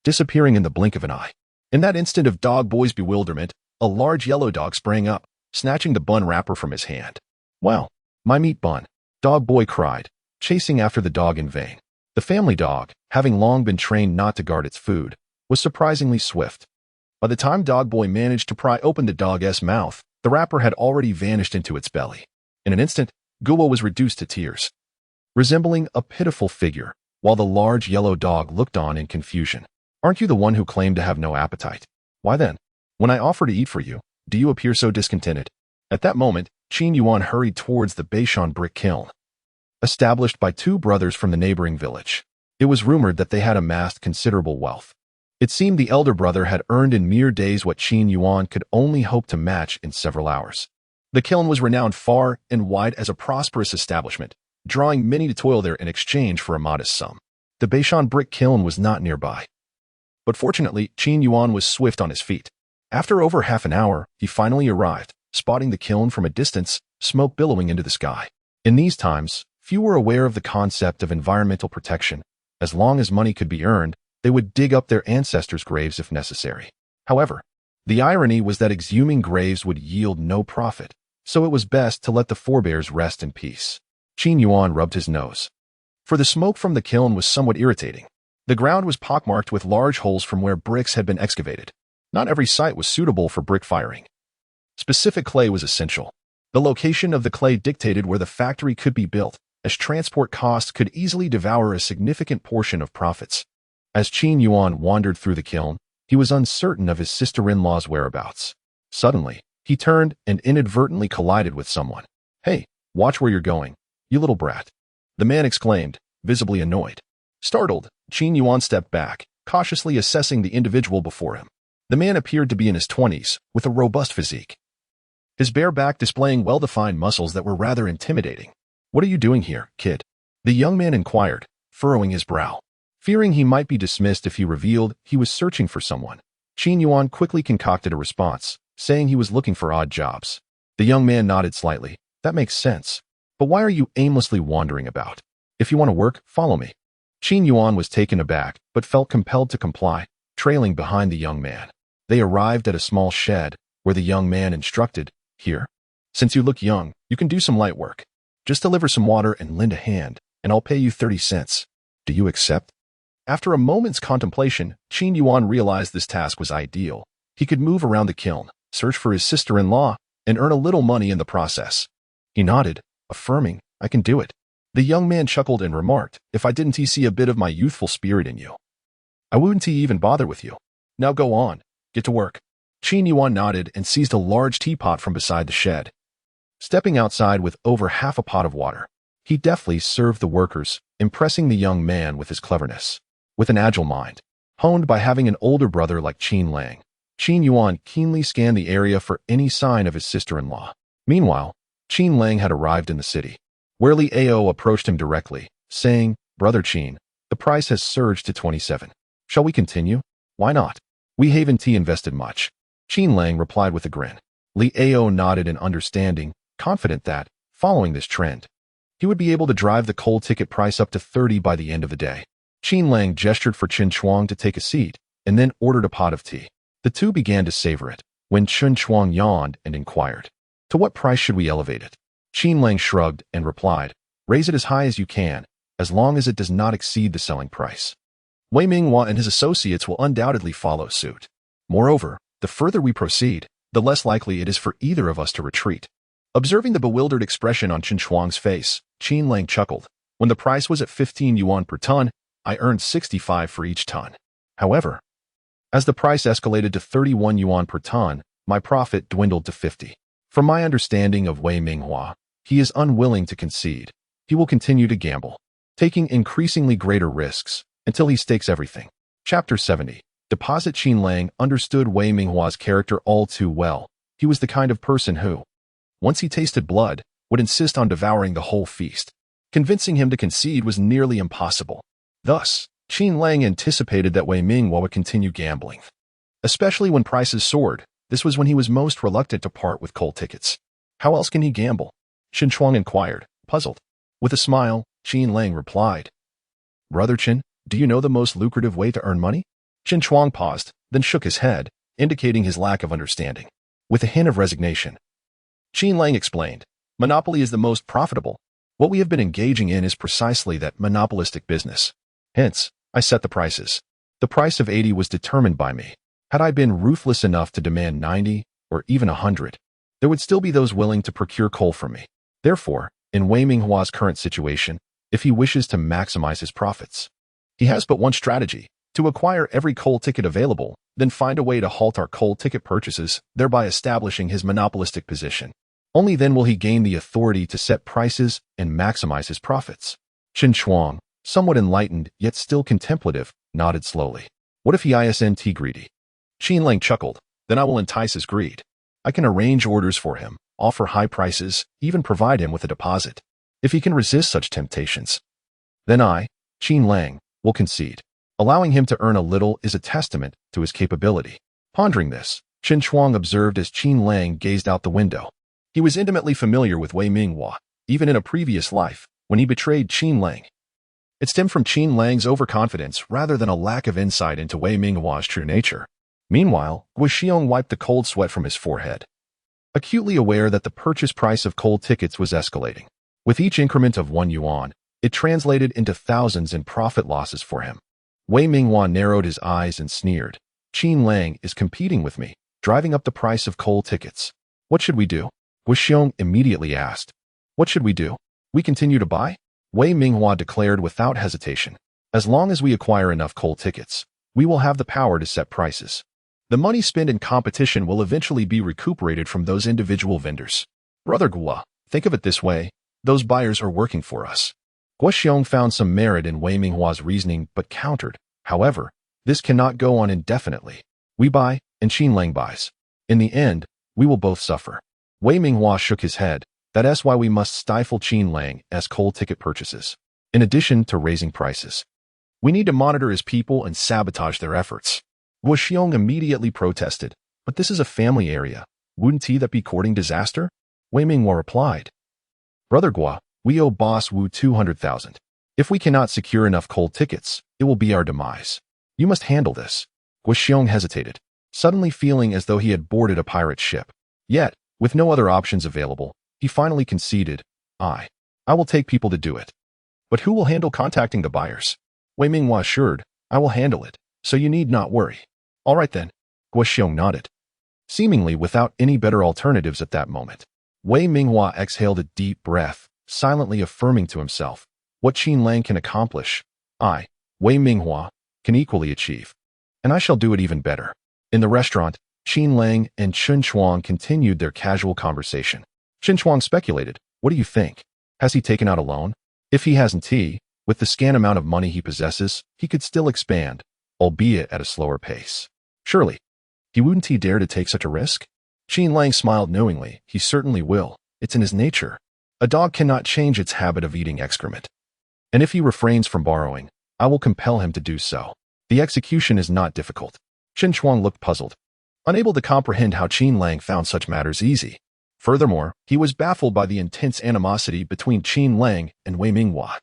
disappearing in the blink of an eye. In that instant of Dog Boy's bewilderment, a large yellow dog sprang up, snatching the bun wrapper from his hand. "Wow, my meat bun!" Dog Boy cried, chasing after the dog in vain. The family dog, having long been trained not to guard its food, was surprisingly swift. By the time Dog Boy managed to pry open the dog's mouth, the wrapper had already vanished into its belly. In an instant, Guo was reduced to tears, resembling a pitiful figure, while the large yellow dog looked on in confusion. "Aren't you the one who claimed to have no appetite? Why then, when I offer to eat for you, do you appear so discontented?" At that moment, Qin Yuan hurried towards the Beishan brick kiln, established by 2 brothers from the neighboring village. It was rumored that they had amassed considerable wealth. It seemed the elder brother had earned in mere days what Qin Yuan could only hope to match in several hours. The kiln was renowned far and wide as a prosperous establishment, drawing many to toil there in exchange for a modest sum. The Beishan brick kiln was not nearby, but fortunately, Qin Yuan was swift on his feet. After over half an hour, he finally arrived, spotting the kiln from a distance, smoke billowing into the sky. In these times, few were aware of the concept of environmental protection. As long as money could be earned, they would dig up their ancestors' graves if necessary. However, the irony was that exhuming graves would yield no profit, so it was best to let the forebears rest in peace. Qin Yuan rubbed his nose. For the smoke from the kiln was somewhat irritating. The ground was pockmarked with large holes from where bricks had been excavated. Not every site was suitable for brick firing. Specific clay was essential. The location of the clay dictated where the factory could be built, as transport costs could easily devour a significant portion of profits. As Qin Yuan wandered through the kiln, he was uncertain of his sister-in-law's whereabouts. Suddenly, he turned and inadvertently collided with someone. "Hey, watch where you're going, you little brat," the man exclaimed, visibly annoyed. Startled, Qin Yuan stepped back, cautiously assessing the individual before him. The man appeared to be in his 20s, with a robust physique. His bare back displaying well-defined muscles that were rather intimidating. "What are you doing here, kid?" the young man inquired, furrowing his brow. Fearing he might be dismissed if he revealed he was searching for someone, Qin Yuan quickly concocted a response, saying he was looking for odd jobs. The young man nodded slightly. "That makes sense. But why are you aimlessly wandering about? If you want to work, follow me." Qin Yuan was taken aback, but felt compelled to comply, trailing behind the young man. They arrived at a small shed, where the young man instructed, "Here. Since you look young, you can do some light work. Just deliver some water and lend a hand, and I'll pay you 30 cents. Do you accept?" After a moment's contemplation, Qin Yuan realized this task was ideal. He could move around the kiln, search for his sister-in-law, and earn a little money in the process. He nodded, affirming, "I can do it." The young man chuckled and remarked, "If I didn't see a bit of my youthful spirit in you, I wouldn't even bother with you. Now go on, get to work." Qin Yuan nodded and seized a large teapot from beside the shed. Stepping outside with over half a pot of water, he deftly served the workers, impressing the young man with his cleverness. With an agile mind, honed by having an older brother like Qin Lang, Qin Yuan keenly scanned the area for any sign of his sister-in-law. Meanwhile, Qin Lang had arrived in the city. Where Li Ao approached him directly, saying, "Brother Qin, the price has surged to 27. Shall we continue?" "Why not? We haven't invested much." Qin Lang replied with a grin. Li Ao nodded in understanding, confident that, following this trend, he would be able to drive the coal ticket price up to 30 by the end of the day. Qin Lang gestured for Chen Chuang to take a seat, and then ordered a pot of tea. The two began to savor it, when Chen Chuang yawned and inquired, "To what price should we elevate it?" Qin Lang shrugged and replied, "Raise it as high as you can, as long as it does not exceed the selling price. Wei Minghua and his associates will undoubtedly follow suit. Moreover, the further we proceed, the less likely it is for either of us to retreat." Observing the bewildered expression on Chen Chuang's face, Qin Lang chuckled. "When the price was at 15 yuan per ton, I earned 65 for each ton. However, as the price escalated to 31 yuan per ton, my profit dwindled to 50. From my understanding of Wei Minghua, he is unwilling to concede. He will continue to gamble, taking increasingly greater risks, until he stakes everything." Chapter 70. Deposit. Qin Lang understood Wei Minghua's character all too well. He was the kind of person who, once he tasted blood, would insist on devouring the whole feast. Convincing him to concede was nearly impossible. Thus, Qin Lang anticipated that Wei Minghua would continue gambling. Especially when prices soared, this was when he was most reluctant to part with coal tickets. "How else can he gamble?" Chen Chuang inquired, puzzled. With a smile, Qin Lang replied, "Brother Chen, do you know the most lucrative way to earn money?" Chen Chuang paused, then shook his head, indicating his lack of understanding. With a hint of resignation, Qin Lang explained, "Monopoly is the most profitable. What we have been engaging in is precisely that monopolistic business. Hence, I set the prices. The price of 80 was determined by me. Had I been ruthless enough to demand 90 or even 100, there would still be those willing to procure coal from me. Therefore, in Wei Minghua's current situation, if he wishes to maximize his profits, he has but one strategy: to acquire every coal ticket available, then find a way to halt our coal ticket purchases, thereby establishing his monopolistic position. Only then will he gain the authority to set prices and maximize his profits." Chen Chuang, somewhat enlightened yet still contemplative, nodded slowly. "What if he isn't greedy?" Qin Lang chuckled. "Then I will entice his greed. I can arrange orders for him, offer high prices, even provide him with a deposit. If he can resist such temptations, then I, Qin Lang, will concede. Allowing him to earn a little is a testament to his capability." Pondering this, Chen Chuang observed as Qin Lang gazed out the window. He was intimately familiar with Wei Minghua, even in a previous life, when he betrayed Qin Lang. It stemmed from Qin Lang's overconfidence rather than a lack of insight into Wei Minghua's true nature. Meanwhile, Guo Xiong wiped the cold sweat from his forehead, acutely aware that the purchase price of coal tickets was escalating. With each increment of 1 yuan, it translated into thousands in profit losses for him. Wei Minghua narrowed his eyes and sneered. Qin Lang is competing with me, driving up the price of coal tickets. What should we do? Guo Xiong immediately asked. What should we do? We continue to buy? Wei Minghua declared without hesitation. As long as we acquire enough coal tickets, we will have the power to set prices. The money spent in competition will eventually be recuperated from those individual vendors. Brother Guo, think of it this way. Those buyers are working for us. Guo Xiong found some merit in Wei Minghua's reasoning but countered. However, this cannot go on indefinitely. We buy, and Qin Lang buys. In the end, we will both suffer. Wei Minghua shook his head. That's why we must stifle Qin Lang's coal ticket purchases. In addition to raising prices, we need to monitor his people and sabotage their efforts. Guo Xiong immediately protested. But this is a family area. Wouldn't that be courting disaster? Wei Minghua replied. Brother Guo, we owe Boss Wu 200,000. If we cannot secure enough coal tickets, it will be our demise. You must handle this. Guo Xiong hesitated, suddenly feeling as though he had boarded a pirate ship. Yet, with no other options available, he finally conceded. I will take people to do it. But who will handle contacting the buyers? Wei Minghua assured. I will handle it, so you need not worry. All right then. Guo Xiong nodded. Seemingly without any better alternatives at that moment, Wei Minghua exhaled a deep breath, silently affirming to himself, what Qin Lang can accomplish, I, Wei Minghua, can equally achieve. And I shall do it even better. In the restaurant, Qin Lang and Chen Chuang continued their casual conversation. Chen Chuang speculated, what do you think? Has he taken out a loan? If he hasn't, with the scant amount of money he possesses, he could still expand, albeit at a slower pace. Surely, he wouldn't dare to take such a risk? Qin Lang smiled knowingly. He certainly will. It's in his nature. A dog cannot change its habit of eating excrement. And if he refrains from borrowing, I will compel him to do so. The execution is not difficult. Chen Chuang looked puzzled, unable to comprehend how Qin Lang found such matters easy. Furthermore, he was baffled by the intense animosity between Qin Lang and Wei Minghua,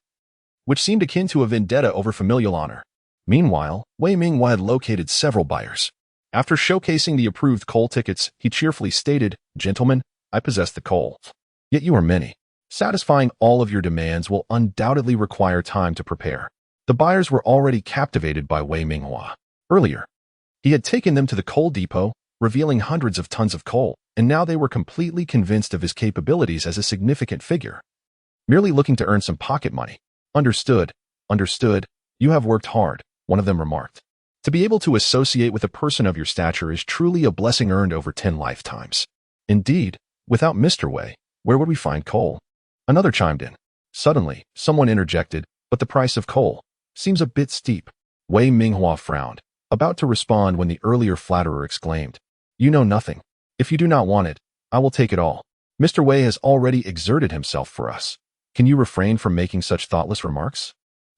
which seemed akin to a vendetta over familial honor. Meanwhile, Wei Minghua had located several buyers. After showcasing the approved coal tickets, he cheerfully stated, Gentlemen, I possess the coal. Yet you are many. Satisfying all of your demands will undoubtedly require time to prepare. The buyers were already captivated by Wei Minghua. Earlier, he had taken them to the coal depot, revealing hundreds of tons of coal, and now they were completely convinced of his capabilities as a significant figure. Merely looking to earn some pocket money. Understood. You have worked hard, one of them remarked. To be able to associate with a person of your stature is truly a blessing earned over 10 lifetimes. Indeed, without Mr. Wei, where would we find coal? Another chimed in. Suddenly, someone interjected, but the price of coal seems a bit steep. Wei Minghua frowned, about to respond when the earlier flatterer exclaimed, You know nothing. If you do not want it, I will take it all. Mr. Wei has already exerted himself for us. Can you refrain from making such thoughtless remarks?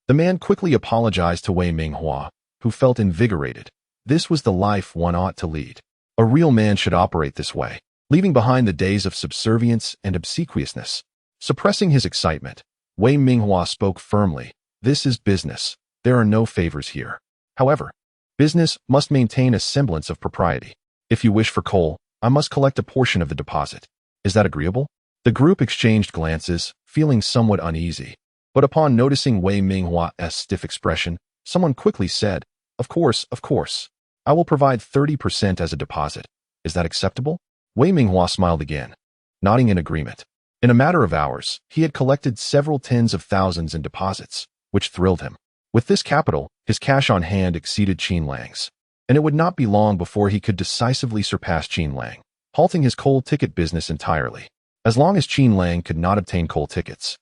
The man quickly apologized to Wei Minghua, who felt invigorated. This was the life one ought to lead. A real man should operate this way, leaving behind the days of subservience and obsequiousness. Suppressing his excitement, Wei Minghua spoke firmly. This is business. There are no favors here. However, business must maintain a semblance of propriety. If you wish for coal, I must collect a portion of the deposit. Is that agreeable? The group exchanged glances, feeling somewhat uneasy. But upon noticing Wei Minghua's stiff expression, someone quickly said, Of course. I will provide 30% as a deposit. Is that acceptable? Wei Minghua smiled again, nodding in agreement. In a matter of hours, he had collected several tens of thousands in deposits, which thrilled him. With this capital, his cash on hand exceeded Qin Lang's, and it would not be long before he could decisively surpass Qin Lang, halting his coal ticket business entirely. As long as Qin Lang could not obtain coal tickets,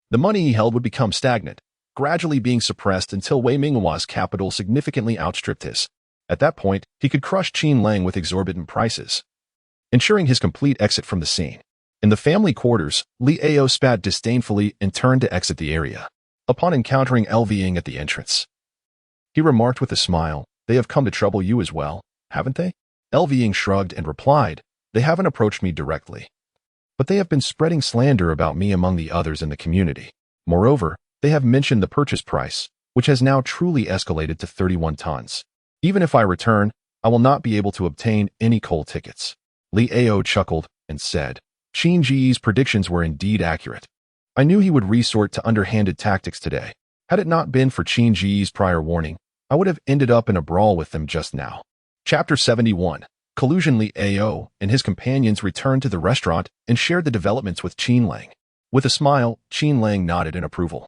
the money he held would become stagnant, gradually being suppressed until Wei Minghua's capital significantly outstripped his. At that point, he could crush Qin Lang with exorbitant prices, ensuring his complete exit from the scene. In the family quarters, Li Ao spat disdainfully and turned to exit the area. Upon encountering Repaying at the entrance, he remarked with a smile, They have come to trouble you as well, haven't they? Repaying shrugged and replied, They haven't approached me directly, but they have been spreading slander about me among the others in the community. Moreover, they have mentioned the purchase price, which has now truly escalated to 31 tons. Even if I return, I will not be able to obtain any coal tickets. Li Ao chuckled and said, Qin Ji's predictions were indeed accurate. I knew he would resort to underhanded tactics today. Had it not been for Qin Ji's prior warning, I would have ended up in a brawl with them just now. Chapter 71. Collusion. Li Ao and his companions returned to the restaurant and shared the developments with Qin Lang. With a smile, Qin Lang nodded in approval,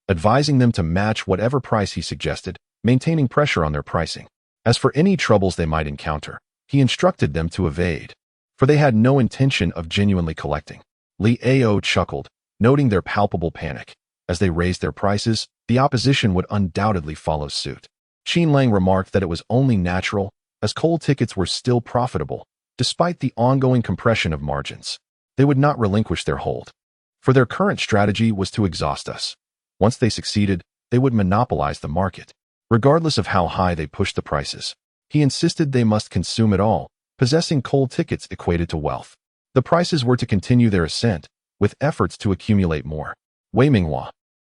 advising them to match whatever price he suggested, maintaining pressure on their pricing. As for any troubles they might encounter, he instructed them to evade, for they had no intention of genuinely collecting. Li Ao chuckled, noting their palpable panic. As they raised their prices, the opposition would undoubtedly follow suit. Qin Lang remarked that it was only natural, as coal tickets were still profitable, despite the ongoing compression of margins. They would not relinquish their hold, for their current strategy was to exhaust us. Once they succeeded, they would monopolize the market, regardless of how high they pushed the prices. He insisted they must consume it all. Possessing coal tickets equated to wealth. The prices were to continue their ascent, with efforts to accumulate more. Wei Minghua,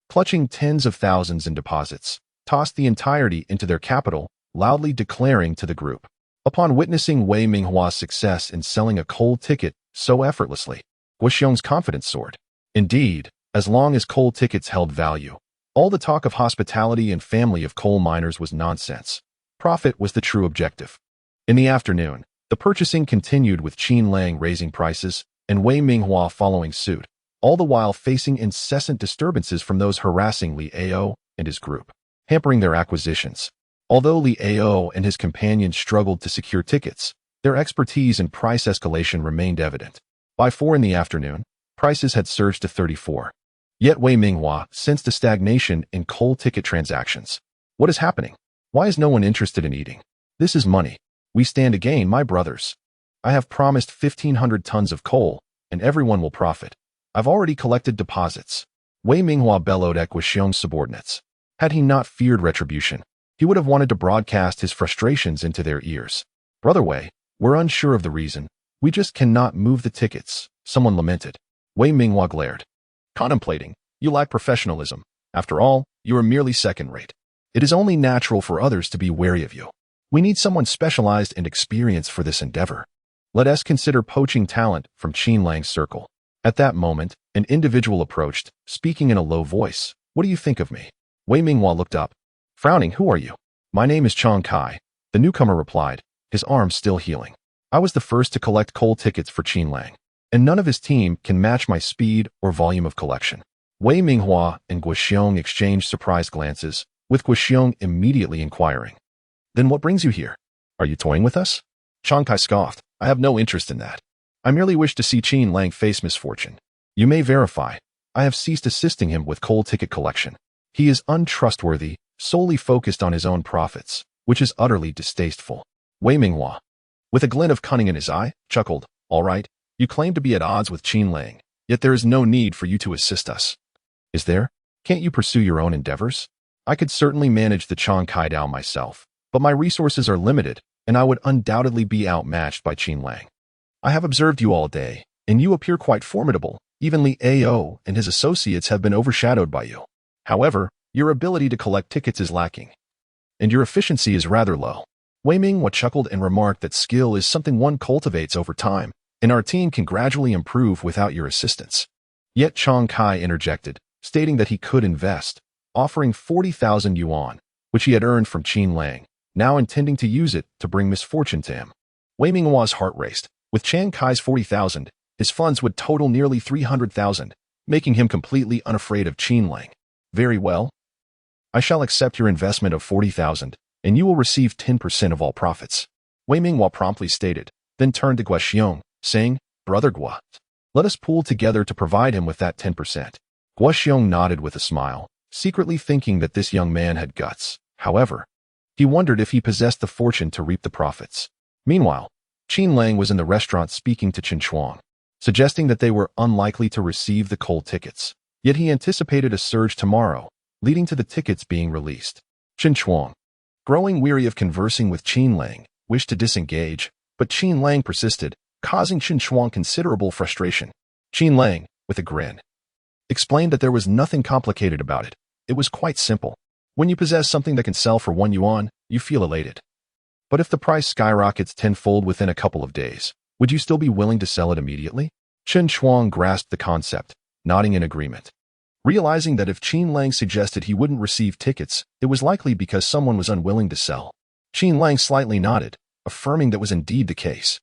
clutching tens of thousands in deposits, tossed the entirety into their capital, loudly declaring to the group. Upon witnessing Wei Minghua's success in selling a coal ticket so effortlessly, Guo Xiong's confidence soared. Indeed, as long as coal tickets held value, all the talk of hospitality and family of coal miners was nonsense. Profit was the true objective. In the afternoon, the purchasing continued with Qin Lang raising prices and Wei Minghua following suit, all the while facing incessant disturbances from those harassing Li Ao and his group, hampering their acquisitions. Although Li Ao and his companions struggled to secure tickets, their expertise in price escalation remained evident. By 4 in the afternoon, prices had surged to 34. Yet Wei Minghua sensed a stagnation in coal ticket transactions. What is happening? Why is no one interested in eating? This is money. We stand to gain, my brothers. I have promised 1,500 tons of coal, and everyone will profit. I've already collected deposits. Wei Minghua bellowed at Guo Xiong's subordinates. Had he not feared retribution, he would have wanted to broadcast his frustrations into their ears. Brother Wei, we're unsure of the reason. We just cannot move the tickets, someone lamented. Wei Minghua glared, contemplating. You lack professionalism. After all, you are merely second-rate. It is only natural for others to be wary of you. We need someone specialized and experienced for this endeavor. Let us consider poaching talent from Qin Lang's circle. At that moment, an individual approached, speaking in a low voice. What do you think of me? Wei Minghua looked up, frowning. Who are you? My name is Chong Kai. The newcomer replied, his arm still healing. I was the first to collect coal tickets for Qin Lang, and none of his team can match my speed or volume of collection. Wei Minghua and Guo Xiong exchanged surprised glances, with Guo Xiong immediately inquiring. Then what brings you here? Are you toying with us? Chong Kai scoffed. I have no interest in that. I merely wish to see Qin Lang face misfortune. You may verify. I have ceased assisting him with coal ticket collection. He is untrustworthy, solely focused on his own profits, which is utterly distasteful. Wei Minghua, with a glint of cunning in his eye, chuckled. All right, you claim to be at odds with Qin Lang, yet there is no need for you to assist us. Is there? Can't you pursue your own endeavors? I could certainly manage the Chong Kai Dao myself, but my resources are limited, and I would undoubtedly be outmatched by Qin Lang. I have observed you all day, and you appear quite formidable. Even Li Ao and his associates have been overshadowed by you. However, your ability to collect tickets is lacking, and your efficiency is rather low. Wei Minghua chuckled and remarked that skill is something one cultivates over time, and our team can gradually improve without your assistance. Yet Chong Kai interjected, stating that he could invest, offering 40,000 yuan, which he had earned from Qin Lang, now intending to use it to bring misfortune to him. Wei Minghua's heart raced. With Chang Kai's 40,000, his funds would total nearly 300,000, making him completely unafraid of Qin Lang. Very well. I shall accept your investment of 40,000, and you will receive 10% of all profits. Wei Minghua promptly stated, then turned to Guo Xiong, saying, Brother Guo, let us pool together to provide him with that 10%. Guo Xiong nodded with a smile, secretly thinking that this young man had guts. However, he wondered if he possessed the fortune to reap the profits. Meanwhile, Qin Lang was in the restaurant speaking to Chen Chuang, suggesting that they were unlikely to receive the coal tickets. Yet he anticipated a surge tomorrow, leading to the tickets being released. Chen Chuang, growing weary of conversing with Qin Lang, wished to disengage, but Qin Lang persisted, causing Chen Chuang considerable frustration. Qin Lang, with a grin, explained that there was nothing complicated about it. It was quite simple. When you possess something that can sell for 1 yuan, you feel elated. But if the price skyrockets tenfold within a couple of days, would you still be willing to sell it immediately? Chen Chuang grasped the concept, nodding in agreement. Realizing that if Qin Lang suggested he wouldn't receive tickets, it was likely because someone was unwilling to sell. Qin Lang slightly nodded, affirming that was indeed the case.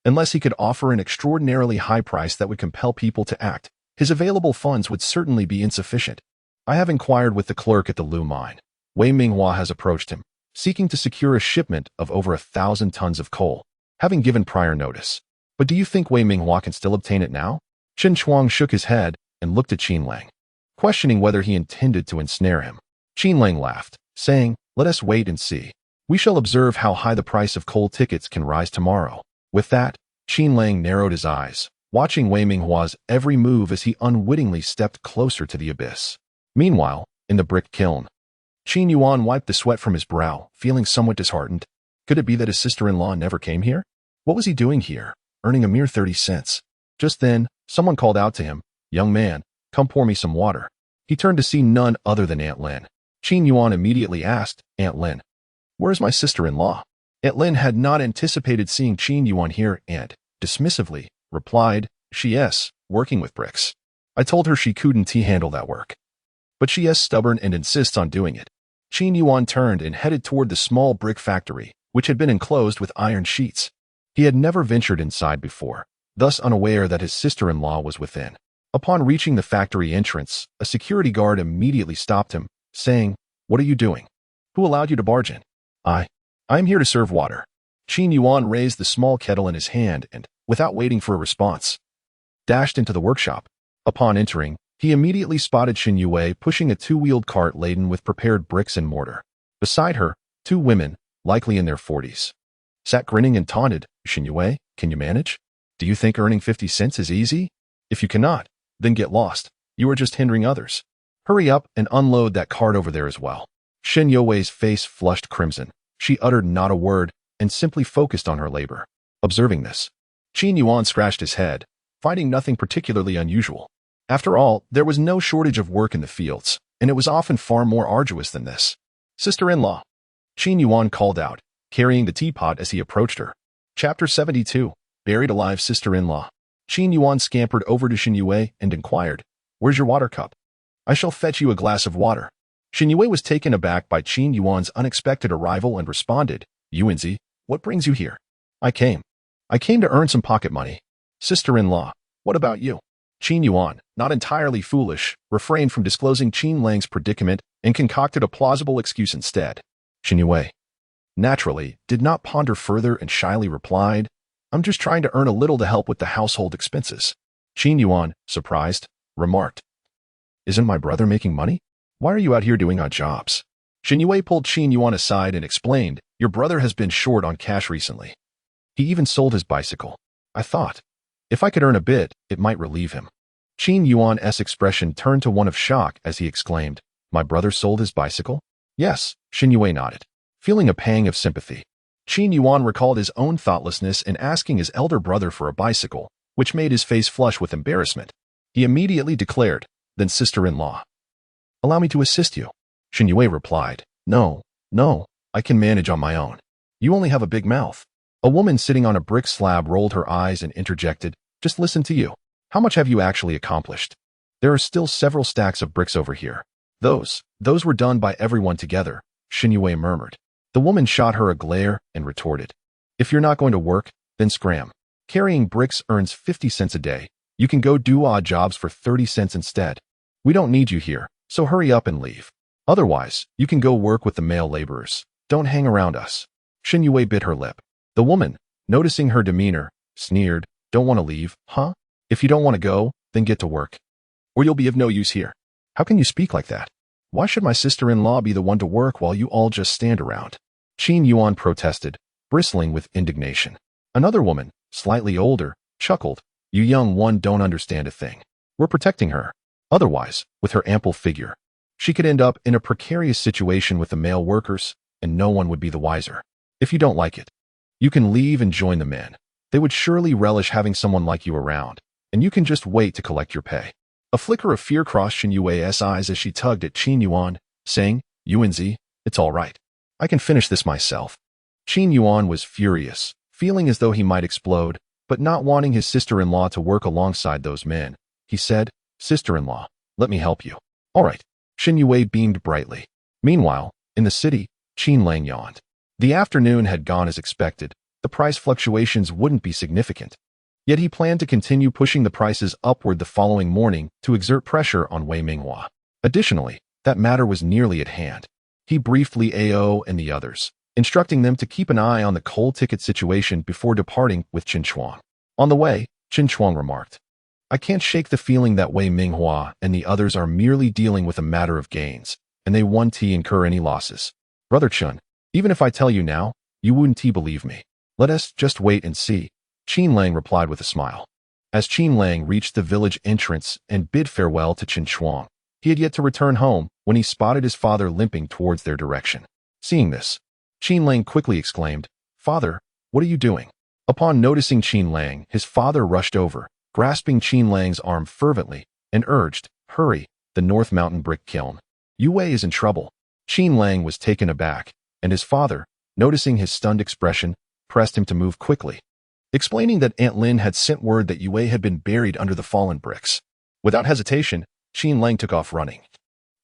Unless he could offer an extraordinarily high price that would compel people to act, his available funds would certainly be insufficient. I have inquired with the clerk at the Lu mine. Wei Minghua has approached him, seeking to secure a shipment of over 1,000 tons of coal, having given prior notice. But do you think Wei Minghua can still obtain it now? Shen Chuang shook his head and looked at Qin Lang, questioning whether he intended to ensnare him. Qin Lang laughed, saying, "Let us wait and see. We shall observe how high the price of coal tickets can rise tomorrow." With that, Qin Lang narrowed his eyes, watching Wei Minghua's every move as he unwittingly stepped closer to the abyss. Meanwhile, in the brick kiln, Qin Yuan wiped the sweat from his brow, feeling somewhat disheartened. Could it be that his sister-in-law never came here? What was he doing here, earning a mere 30 cents? Just then, someone called out to him, "Young man, come pour me some water." He turned to see none other than Aunt Lin. Qin Yuan immediately asked, "Aunt Lin, where is my sister-in-law?" Aunt Lin had not anticipated seeing Qin Yuan here and, dismissively, replied, "She is working with bricks. I told her she couldn't handle that work. But she is stubborn and insists on doing it." Qin Yuan turned and headed toward the small brick factory, which had been enclosed with iron sheets. He had never ventured inside before, thus unaware that his sister-in-law was within. Upon reaching the factory entrance, a security guard immediately stopped him, saying, "What are you doing? Who allowed you to barge in?" I am here to serve water." Qin Yuan raised the small kettle in his hand and, without waiting for a response, dashed into the workshop. Upon entering, he immediately spotted Shen Youwei pushing a two-wheeled cart laden with prepared bricks and mortar. Beside her, two women, likely in their 40s, sat grinning and taunted. "Shen Youwei, can you manage? Do you think earning 50 cents is easy? If you cannot, then get lost. You are just hindering others. Hurry up and unload that cart over there as well." Shen Youwei's face flushed crimson. She uttered not a word and simply focused on her labor. Observing this, Qin Yuan scratched his head, finding nothing particularly unusual. After all, there was no shortage of work in the fields, and it was often far more arduous than this. "Sister-in-law," Qin Yuan called out, carrying the teapot as he approached her. Chapter 72, Buried Alive Sister-in-Law. Qin Yuan scampered over to Shen Youwei and inquired, "Where's your water cup? I shall fetch you a glass of water." Shen Youwei was taken aback by Qin Yuan's unexpected arrival and responded, "Yuanzi, what brings you here?" I came to earn some pocket money." "Sister-in-law, what about you?" Qin Yuan, not entirely foolish, refrained from disclosing Qin Lang's predicament and concocted a plausible excuse instead. Shen Youwei, naturally, did not ponder further and shyly replied, "I'm just trying to earn a little to help with the household expenses." Qin Yuan, surprised, remarked, "Isn't my brother making money? Why are you out here doing odd jobs?" Shen Youwei pulled Qin Yuan aside and explained, "Your brother has been short on cash recently. He even sold his bicycle. I thought, if I could earn a bit, it might relieve him." Qin Yuan's expression turned to one of shock as he exclaimed, "My brother sold his bicycle?" "Yes," Shen Youwei nodded, feeling a pang of sympathy. Qin Yuan recalled his own thoughtlessness in asking his elder brother for a bicycle, which made his face flush with embarrassment. He immediately declared, "Then sister-in-law, allow me to assist you." Shen Youwei replied, No, I can manage on my own. You only have a big mouth." A woman sitting on a brick slab rolled her eyes and interjected, "Just listen to you. How much have you actually accomplished? There are still several stacks of bricks over here." Those were done by everyone together," Shen Youwei murmured. The woman shot her a glare and retorted, "If you're not going to work, then scram. Carrying bricks earns 50 cents a day. You can go do odd jobs for 30 cents instead. We don't need you here, so hurry up and leave. Otherwise, you can go work with the male laborers. Don't hang around us." Shen Youwei bit her lip. The woman, noticing her demeanor, sneered, "Don't want to leave, huh? If you don't want to go, then get to work. Or you'll be of no use here." "How can you speak like that? Why should my sister-in-law be the one to work while you all just stand around?" Qin Yuan protested, bristling with indignation. Another woman, slightly older, chuckled, "You young one don't understand a thing. We're protecting her. Otherwise, with her ample figure, she could end up in a precarious situation with the male workers, and no one would be the wiser. If you don't like it, you can leave and join the men. They would surely relish having someone like you around, and you can just wait to collect your pay." A flicker of fear crossed Shen Youwei's eyes as she tugged at Qin Yuan, saying, "Yuanzi, it's all right. I can finish this myself." Qin Yuan was furious, feeling as though he might explode, but not wanting his sister-in-law to work alongside those men. He said, Sister-in-law, let me help you. All right. Shen Youwei beamed brightly. Meanwhile, in the city, Qin Lang yawned. The afternoon had gone as expected. The price fluctuations wouldn't be significant. Yet he planned to continue pushing the prices upward the following morning to exert pressure on Wei Minghua. Additionally, that matter was nearly at hand. He briefed Li Ao and the others, instructing them to keep an eye on the coal ticket situation before departing with Qin Shuang. On the way, Qin Shuang remarked, I can't shake the feeling that Wei Minghua and the others are merely dealing with a matter of gains, and they won't incur any losses. Brother Chun, even if I tell you now, you wouldn't believe me. Let us just wait and see, Qin Lang replied with a smile. As Qin Lang reached the village entrance and bid farewell to Qin Shuang, he had yet to return home when he spotted his father limping towards their direction. Seeing this, Qin Lang quickly exclaimed, Father, what are you doing? Upon noticing Qin Lang, his father rushed over, grasping Qin Lang's arm fervently, and urged, Hurry, the North Mountain brick kiln. Youwei is in trouble. Qin Lang was taken aback, and his father, noticing his stunned expression, pressed him to move quickly, explaining that Aunt Lin had sent word that Youwei had been buried under the fallen bricks. Without hesitation, Qin Lang took off running,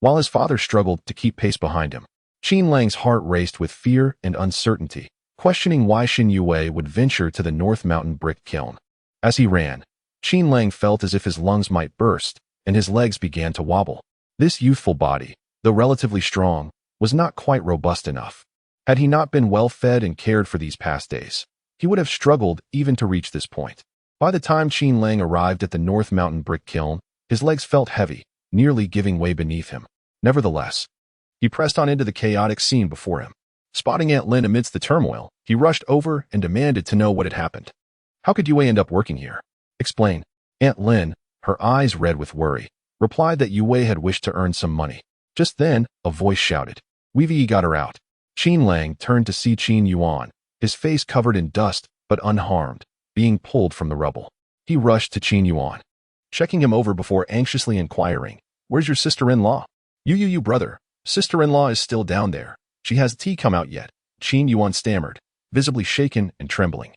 while his father struggled to keep pace behind him. Qin Lang's heart raced with fear and uncertainty, questioning why Shen Youwei would venture to the North Mountain brick kiln. As he ran, Qin Lang felt as if his lungs might burst, and his legs began to wobble. This youthful body, though relatively strong, was not quite robust enough. Had he not been well fed and cared for these past days, he would have struggled even to reach this point. By the time Qin Lang arrived at the North Mountain brick kiln, his legs felt heavy, nearly giving way beneath him. Nevertheless, he pressed on into the chaotic scene before him. Spotting Aunt Lin amidst the turmoil, he rushed over and demanded to know what had happened. How could Youwei end up working here? Explain. Aunt Lin, her eyes red with worry, replied that Youwei had wished to earn some money. Just then, a voice shouted, We've got her out. Qin Lang turned to see Qin Yuan, his face covered in dust but unharmed, being pulled from the rubble. He rushed to Qin Yuan, checking him over before anxiously inquiring, Where's your sister-in-law? You brother. Sister-in-law is still down there. She hasn't come out yet, Qin Yuan stammered, visibly shaken and trembling,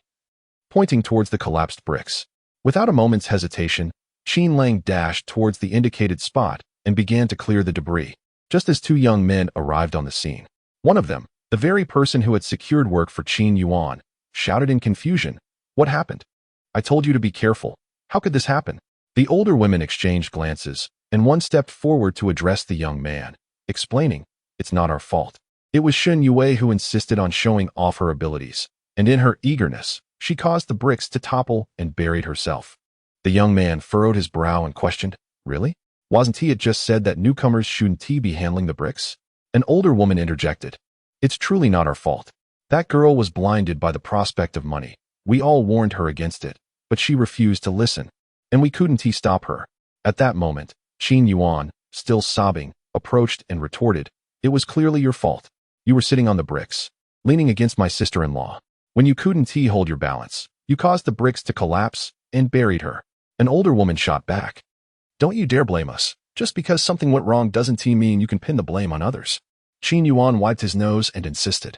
pointing towards the collapsed bricks. Without a moment's hesitation, Qin Lang dashed towards the indicated spot and began to clear the debris, just as two young men arrived on the scene. One of them, the very person who had secured work for Qin Yuan, shouted in confusion, What happened? I told you to be careful. How could this happen? The older women exchanged glances, and one stepped forward to address the young man, explaining, It's not our fault. It was Shen Youwei who insisted on showing off her abilities, and in her eagerness, she caused the bricks to topple and buried herself. The young man furrowed his brow and questioned, Really? Wasn't he just said that newcomers shouldn't be handling the bricks? An older woman interjected, It's truly not our fault. That girl was blinded by the prospect of money. We all warned her against it, but she refused to listen, and we couldn't stop her. At that moment, Qin Yuan, still sobbing, approached and retorted, It was clearly your fault. You were sitting on the bricks, leaning against my sister-in-law. When you couldn't hold your balance, you caused the bricks to collapse and buried her. An older woman shot back, Don't you dare blame us. Just because something went wrong doesn't mean you can pin the blame on others. Qin Yuan wiped his nose and insisted,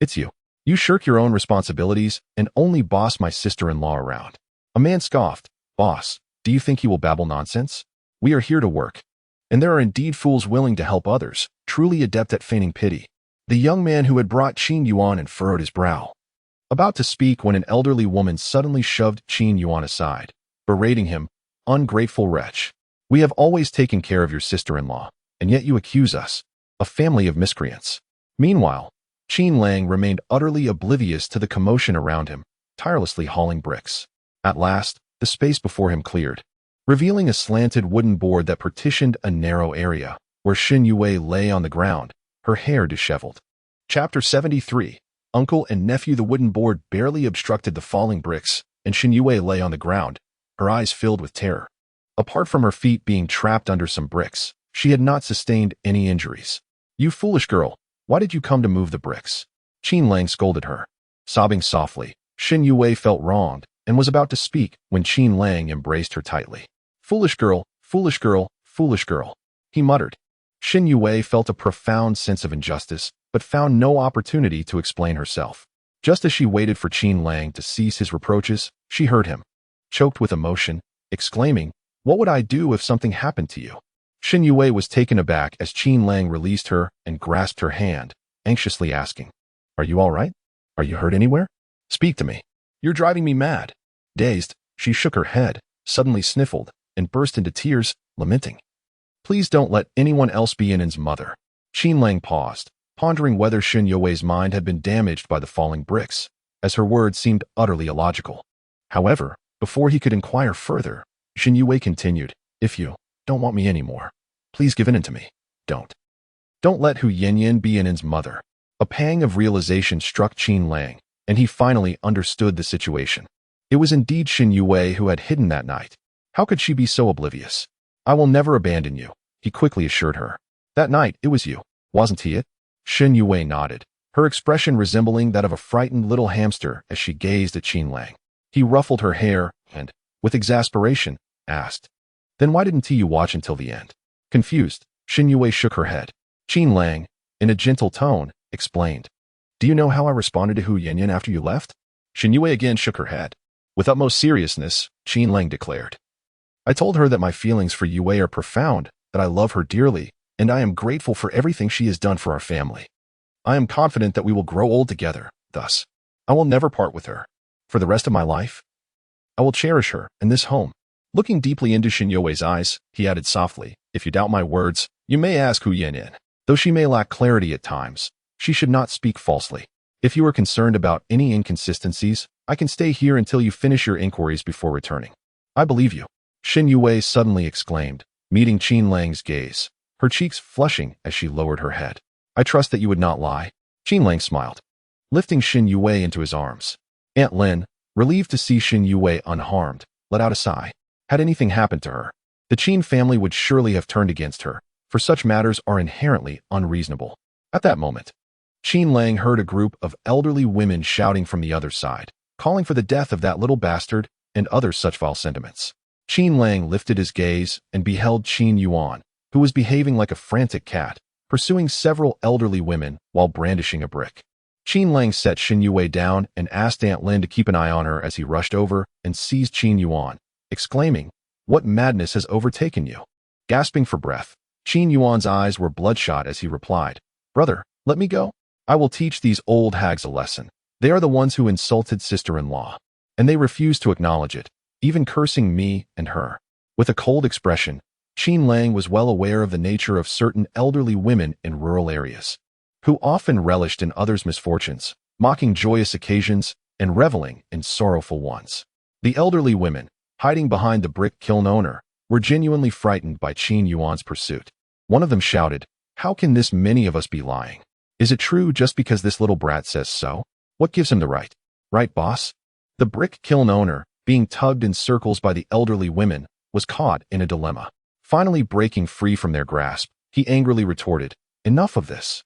It's you. You shirk your own responsibilities and only boss my sister-in-law around. A man scoffed, Boss, do you think he will babble nonsense? We are here to work. And there are indeed fools willing to help others, truly adept at feigning pity. The young man who had brought Qin Yuan and furrowed his brow, about to speak when an elderly woman suddenly shoved Qin Yuan aside, berating him, Ungrateful wretch. We have always taken care of your sister-in-law, and yet you accuse us, a family of miscreants. Meanwhile, Qin Lang remained utterly oblivious to the commotion around him, tirelessly hauling bricks. At last, the space before him cleared, revealing a slanted wooden board that partitioned a narrow area, where Shen Youwei lay on the ground, her hair disheveled. Chapter 73. Uncle and nephew. The wooden board barely obstructed the falling bricks, and Shen Youwei lay on the ground, her eyes filled with terror. Apart from her feet being trapped under some bricks, she had not sustained any injuries. You foolish girl, why did you come to move the bricks? Qin Lang scolded her. Sobbing softly, Shen Youwei felt wronged and was about to speak when Qin Lang embraced her tightly. Foolish girl, foolish girl, foolish girl, he muttered. Shen Youwei felt a profound sense of injustice, but found no opportunity to explain herself. Just as she waited for Qin Lang to cease his reproaches, she heard him, choked with emotion, exclaiming, What would I do if something happened to you? Shen Youwei was taken aback as Qin Lang released her and grasped her hand, anxiously asking, "Are you all right? Are you hurt anywhere? Speak to me. You're driving me mad." Dazed, she shook her head, suddenly sniffled, and burst into tears, lamenting. "Please don't let anyone else be Yinen's mother." Qin Lang paused, pondering whether Shen Youwei's mind had been damaged by the falling bricks, as her words seemed utterly illogical. However, before he could inquire further, Shen Youwei continued, "If you don't want me anymore, please give in to me. Don't let Hu Yanyan be Yinen's mother." A pang of realization struck Qin Lang, and he finally understood the situation. It was indeed Shen Youwei who had hidden that night. How could she be so oblivious? "I will never abandon you," he quickly assured her. "That night, it was you, wasn't he it?" Shen Youwei nodded, her expression resembling that of a frightened little hamster as she gazed at Qin Lang. He ruffled her hair and, with exasperation, asked, "Then why didn't you watch until the end?" Confused, Shen Youwei shook her head. Qin Lang, in a gentle tone, explained, "Do you know how I responded to Hu Yanyan after you left?" Shen Youwei again shook her head. With utmost seriousness, Qin Lang declared, "I told her that my feelings for Youwei are profound, that I love her dearly, and I am grateful for everything she has done for our family. I am confident that we will grow old together, thus, I will never part with her. For the rest of my life, I will cherish her in this home." Looking deeply into Shen Youwei's eyes, he added softly, "If you doubt my words, you may ask Hu Yanyan. Though she may lack clarity at times, she should not speak falsely. If you are concerned about any inconsistencies, I can stay here until you finish your inquiries before returning." "I believe you," Shen Youwei suddenly exclaimed, meeting Qin Lang's gaze, her cheeks flushing as she lowered her head. "I trust that you would not lie." Qin Lang smiled, lifting Shen Youwei into his arms. Aunt Lin, relieved to see Shen Youwei unharmed, let out a sigh. Had anything happened to her, the Qin family would surely have turned against her, for such matters are inherently unreasonable. At that moment, Qin Lang heard a group of elderly women shouting from the other side, calling for the death of that little bastard and other such vile sentiments. Qin Lang lifted his gaze and beheld Qin Yuan, who was behaving like a frantic cat, pursuing several elderly women while brandishing a brick. Qin Lang set Shen Youwei down and asked Aunt Lin to keep an eye on her as he rushed over and seized Qin Yuan, exclaiming, "What madness has overtaken you?" Gasping for breath, Qin Yuan's eyes were bloodshot as he replied, "Brother, let me go. I will teach these old hags a lesson. They are the ones who insulted sister-in-law, and they refuse to acknowledge it, even cursing me and her." With a cold expression, Qin Lang was well aware of the nature of certain elderly women in rural areas, who often relished in others' misfortunes, mocking joyous occasions and reveling in sorrowful ones. The elderly women, hiding behind the brick kiln owner, were genuinely frightened by Qin Yuan's pursuit. One of them shouted, "How can this many of us be lying? Is it true just because this little brat says so? What gives him the right? Right, boss?" The brick kiln owner, being tugged in circles by the elderly women, was caught in a dilemma. Finally breaking free from their grasp, he angrily retorted, "Enough of this.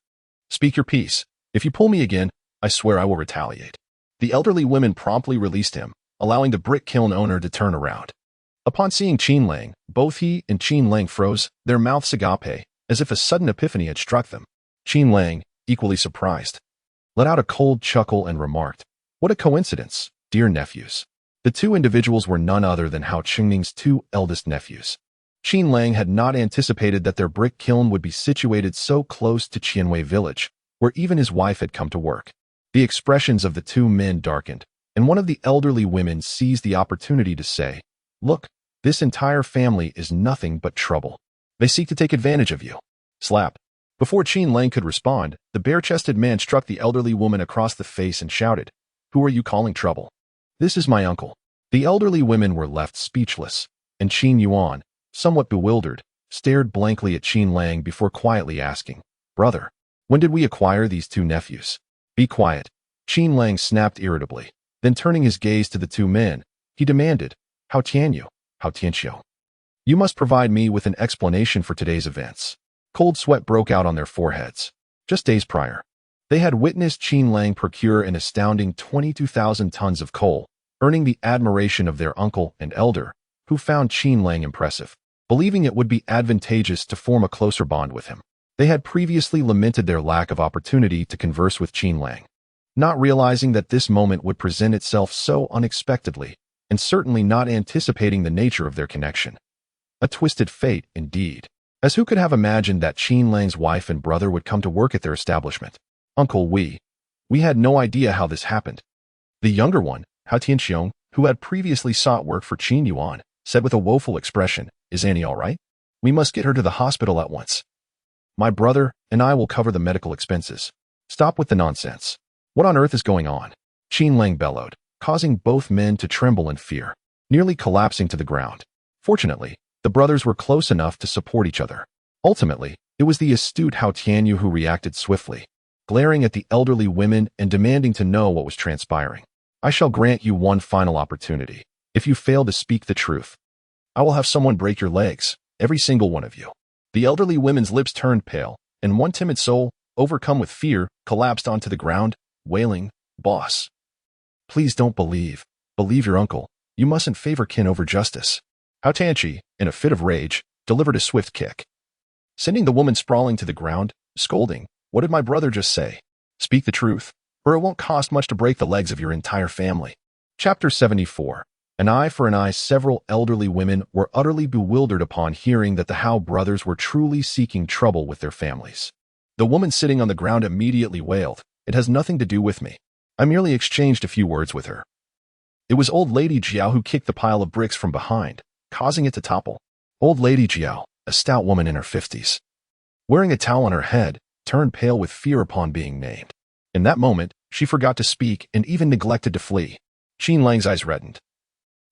Speak your piece. If you pull me again, I swear I will retaliate." The elderly women promptly released him, allowing the brick kiln owner to turn around. Upon seeing Qin Lang, both he and Qin Lang froze, their mouths agape, as if a sudden epiphany had struck them. Qin Lang, equally surprised, let out a cold chuckle and remarked, "What a coincidence, dear nephews." The two individuals were none other than Hao Qingning's two eldest nephews. Qin Lang had not anticipated that their brick kiln would be situated so close to Qianwei village, where even his wife had come to work. The expressions of the two men darkened, and one of the elderly women seized the opportunity to say, "Look, this entire family is nothing but trouble. They seek to take advantage of you." Slap. Before Qin Lang could respond, the bare-chested man struck the elderly woman across the face and shouted, "Who are you calling trouble?" "This is my uncle." The elderly women were left speechless, and Qin Yuan, somewhat bewildered, stared blankly at Qin Lang before quietly asking, "Brother, when did we acquire these two nephews?" "Be quiet," Qin Lang snapped irritably. Then turning his gaze to the two men, he demanded, "How Tianyu, how Tianxiu? You must provide me with an explanation for today's events." Cold sweat broke out on their foreheads. Just days prior, they had witnessed Qin Lang procure an astounding 22,000 tons of coal, earning the admiration of their uncle and elder, who found Qin Lang impressive, believing it would be advantageous to form a closer bond with him. They had previously lamented their lack of opportunity to converse with Qin Lang, not realizing that this moment would present itself so unexpectedly, and certainly not anticipating the nature of their connection. A twisted fate, indeed. As who could have imagined that Qin Lang's wife and brother would come to work at their establishment? Uncle, we had no idea how this happened. The younger one, Xiong, who had previously sought work for Qin Yuan, said with a woeful expression, "Is Annie all right? We must get her to the hospital at once. My brother and I will cover the medical expenses. Stop with the nonsense. What on earth is going on?" Qin Lang bellowed, causing both men to tremble in fear, nearly collapsing to the ground. Fortunately, the brothers were close enough to support each other. Ultimately, it was the astute Hao Tianyu who reacted swiftly, glaring at the elderly women and demanding to know what was transpiring. "I shall grant you one final opportunity. If you fail to speak the truth, I will have someone break your legs, every single one of you." The elderly women's lips turned pale, and one timid soul, overcome with fear, collapsed onto the ground, wailing, "Boss, please don't believe your uncle. You mustn't favor kin over justice." Hao Tianchi, in a fit of rage, delivered a swift kick, sending the woman sprawling to the ground, scolding, "What did my brother just say? Speak the truth, or it won't cost much to break the legs of your entire family." Chapter 74. An eye for an eye. Several elderly women were utterly bewildered upon hearing that the Hao brothers were truly seeking trouble with their families. The woman sitting on the ground immediately wailed, "It has nothing to do with me. I merely exchanged a few words with her." It was old lady Jiao who kicked the pile of bricks from behind, causing it to topple. Old lady Jiao, a stout woman in her 50s, wearing a towel on her head, turned pale with fear upon being named. In that moment, she forgot to speak and even neglected to flee. Qin Lang's eyes reddened.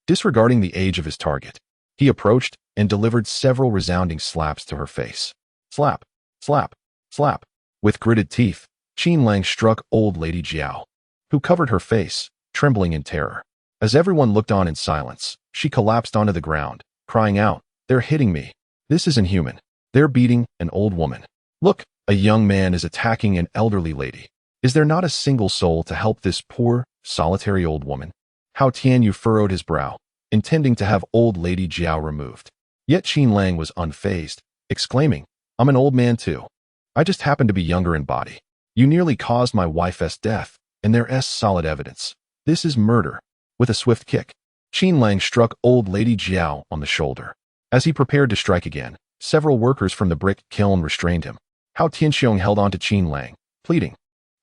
Disregarding the age of his target, he approached and delivered several resounding slaps to her face. Slap, slap, slap. With gritted teeth, Qin Lang struck old lady Jiao, who covered her face, trembling in terror. As everyone looked on in silence, she collapsed onto the ground, crying out, "They're hitting me. This isn't human. They're beating an old woman. Look, a young man is attacking an elderly lady. Is there not a single soul to help this poor, solitary old woman?" Hao Tianyu furrowed his brow, intending to have old lady Jiao removed. Yet Qin Lang was unfazed, exclaiming, "I'm an old man too. I just happen to be younger in body. You nearly caused my wife's death, and there's solid evidence. This is murder." With a swift kick, Qin Lang struck old lady Jiao on the shoulder. As he prepared to strike again, several workers from the brick kiln restrained him. Hao Tianxiong held on to Qin Lang, pleading,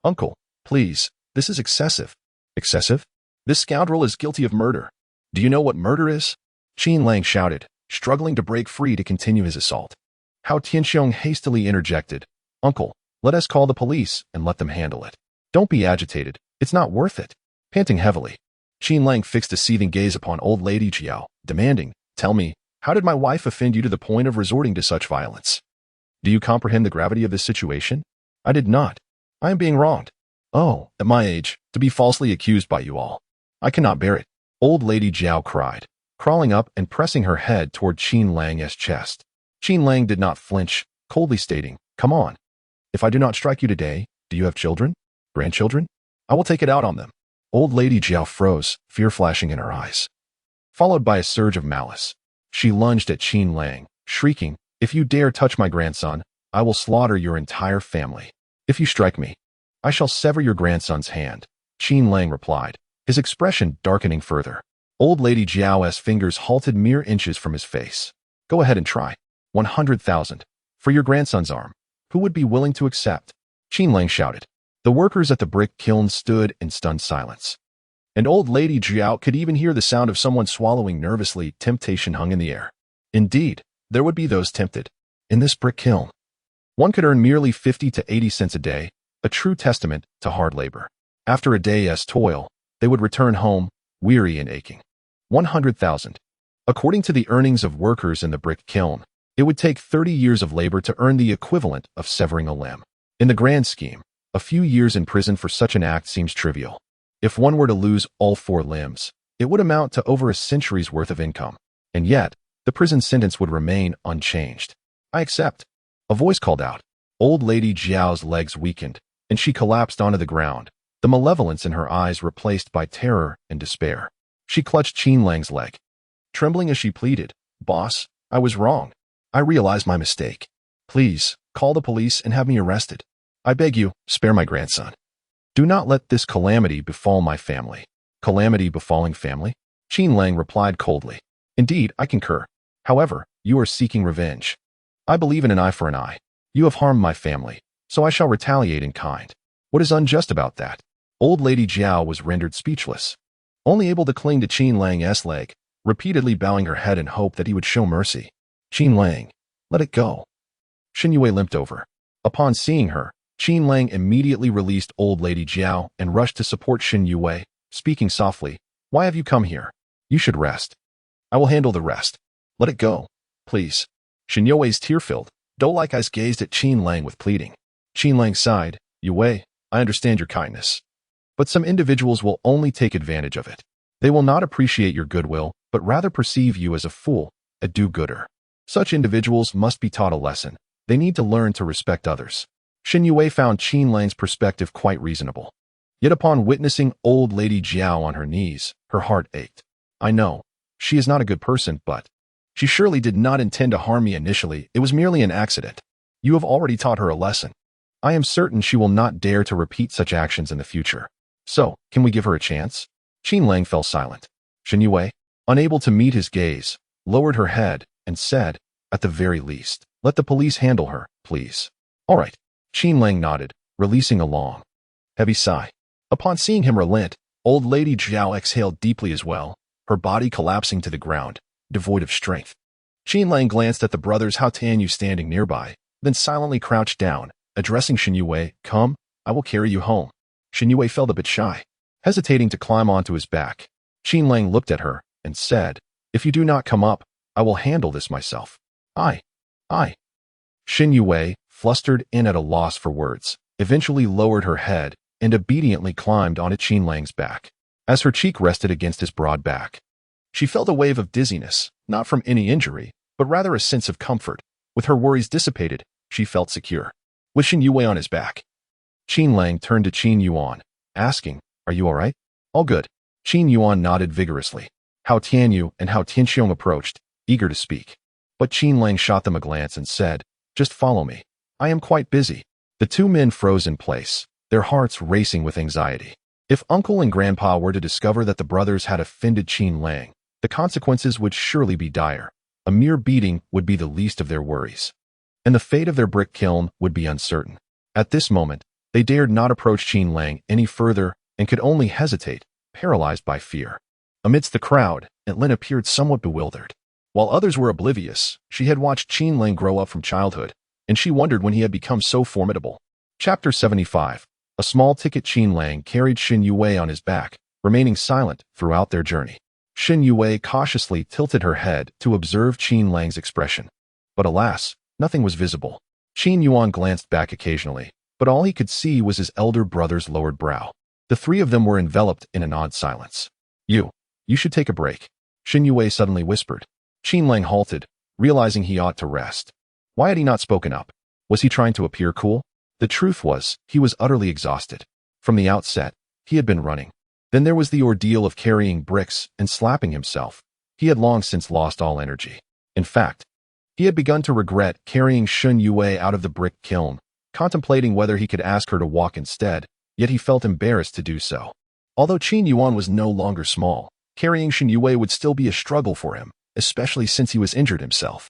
"Uncle, please, this is excessive." "Excessive? This scoundrel is guilty of murder. Do you know what murder is?" Qin Lang shouted, struggling to break free to continue his assault. Hao Tianxiong hastily interjected, "Uncle, let us call the police and let them handle it. Don't be agitated. It's not worth it." Panting heavily, Qin Lang fixed a seething gaze upon old lady Jiao, demanding, "Tell me, how did my wife offend you to the point of resorting to such violence? Do you comprehend the gravity of this situation?" "I did not. I am being wronged. Oh, at my age, to be falsely accused by you all. I cannot bear it." Old lady Jiao cried, crawling up and pressing her head toward Qin Lang's chest. Qin Lang did not flinch, coldly stating, "Come on. If I do not strike you today, do you have children? Grandchildren? I will take it out on them." Old lady Jiao froze, fear flashing in her eyes. Followed by a surge of malice, she lunged at Qin Lang, shrieking, "If you dare touch my grandson, I will slaughter your entire family. If you strike me, I shall sever your grandson's hand." Qin Lang replied, his expression darkening further. Old lady Jiao's fingers halted mere inches from his face. "Go ahead and try. 100,000. For your grandson's arm. Who would be willing to accept?" Qin Lang shouted. The workers at the brick kiln stood in stunned silence. And old lady Jiao could even hear the sound of someone swallowing nervously. Temptation hung in the air. Indeed, there would be those tempted. In this brick kiln, one could earn merely 50 to 80 cents a day, a true testament to hard labor. After a day's toil, they would return home, weary and aching. 100,000. According to the earnings of workers in the brick kiln, it would take 30 years of labor to earn the equivalent of severing a limb. In the grand scheme, a few years in prison for such an act seems trivial. If one were to lose all 4 limbs, it would amount to over a century's worth of income. And yet, the prison sentence would remain unchanged. "I accept." A voice called out. Old lady Jiao's legs weakened, and she collapsed onto the ground, the malevolence in her eyes replaced by terror and despair. She clutched Qin Lang's leg, trembling as she pleaded, "Boss, I was wrong. I realize my mistake. Please, call the police and have me arrested. I beg you, spare my grandson. Do not let this calamity befall my family." "Calamity befalling family?" Qin Lang replied coldly. "Indeed, I concur. However, you are seeking revenge. I believe in an eye for an eye. You have harmed my family, so I shall retaliate in kind. What is unjust about that? Old Lady Jiao was rendered speechless, only able to cling to Qin Lang's leg, repeatedly bowing her head in hope that he would show mercy. Qin Lang, let it go. Shen Youwei limped over. Upon seeing her, Qin Lang immediately released Old Lady Jiao and rushed to support Shen Youwei, speaking softly. Why have you come here? You should rest. I will handle the rest. Let it go, please. Shen Youwei's tear-filled, doe-like eyes gazed at Qin Lang with pleading. Qin Lang sighed. Youwei, I understand your kindness. But some individuals will only take advantage of it. They will not appreciate your goodwill, but rather perceive you as a fool, a do-gooder. Such individuals must be taught a lesson. They need to learn to respect others. Shen Youwei found Qin Lang's perspective quite reasonable. Yet upon witnessing Old Lady Jiao on her knees, her heart ached. I know, she is not a good person, but she surely did not intend to harm me initially. It was merely an accident. You have already taught her a lesson. I am certain she will not dare to repeat such actions in the future. So, can we give her a chance? Qin Lang fell silent. Shen Youwei, unable to meet his gaze, lowered her head and said, at the very least, let the police handle her, please. All right. Qin Lang nodded, releasing a long, heavy sigh. Upon seeing him relent, Old Lady Jiao exhaled deeply as well, her body collapsing to the ground, devoid of strength. Qin Lang glanced at the brothers Hao Tianyu standing nearby, then silently crouched down, addressing Shen Youwei. Come, I will carry you home. Shen Youwei felt a bit shy, hesitating to climb onto his back. Qin Lang looked at her and said, if you do not come up, I will handle this myself. I. Shen Youwei, flustered and at a loss for words, eventually lowered her head and obediently climbed onto Qin Lang's back. As her cheek rested against his broad back, she felt a wave of dizziness, not from any injury, but rather a sense of comfort. With her worries dissipated, she felt secure. With Shen Youwei on his back, Qin Lang turned to Qin Yuan, asking, are you all right? All good. Qin Yuan nodded vigorously. Hao Tianyu and Hao Tianxiong approached, eager to speak. But Qin Lang shot them a glance and said, just follow me. I am quite busy. The two men froze in place, their hearts racing with anxiety. If Uncle and Grandpa were to discover that the brothers had offended Qin Lang, the consequences would surely be dire. A mere beating would be the least of their worries, and the fate of their brick kiln would be uncertain. At this moment, they dared not approach Qin Lang any further and could only hesitate, paralyzed by fear. Amidst the crowd, Lin appeared somewhat bewildered. While others were oblivious, she had watched Qin Lang grow up from childhood, and she wondered when he had become so formidable. Chapter 75. A small ticket. Qin Lang carried Shen Youwei on his back, remaining silent throughout their journey. Shen Youwei cautiously tilted her head to observe Qin Lang's expression. But alas, nothing was visible. Qin Yuan glanced back occasionally, but all he could see was his elder brother's lowered brow. The three of them were enveloped in an odd silence. You should take a break, Shen Youwei suddenly whispered. Qin Lang halted, realizing he ought to rest. Why had he not spoken up? Was he trying to appear cool? The truth was, he was utterly exhausted. From the outset, he had been running. Then there was the ordeal of carrying bricks and slapping himself. He had long since lost all energy. In fact, he had begun to regret carrying Shen Youwei out of the brick kiln, contemplating whether he could ask her to walk instead, yet he felt embarrassed to do so. Although Qin Yuan was no longer small, carrying Shen Youwei would still be a struggle for him, especially since he was injured himself.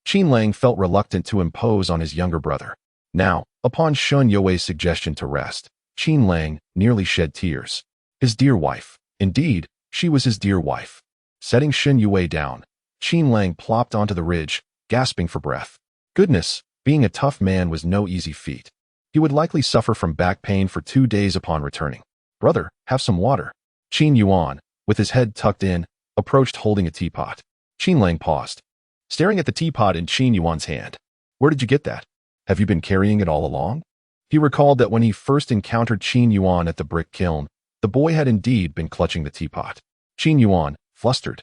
Qin Lang felt reluctant to impose on his younger brother. Now, upon Shen Youwei's suggestion to rest, Qin Lang nearly shed tears. His dear wife. Indeed, she was his dear wife. Setting Shen Youwei down, Qin Lang plopped onto the ridge, gasping for breath. Goodness, being a tough man was no easy feat. He would likely suffer from back pain for 2 days upon returning. Brother, have some water. Qin Yuan, with his head tucked in, approached holding a teapot. Qin Lang paused, staring at the teapot in Qin Yuan's hand. Where did you get that? Have you been carrying it all along? He recalled that when he first encountered Qin Yuan at the brick kiln, the boy had indeed been clutching the teapot. Qin Yuan, flustered,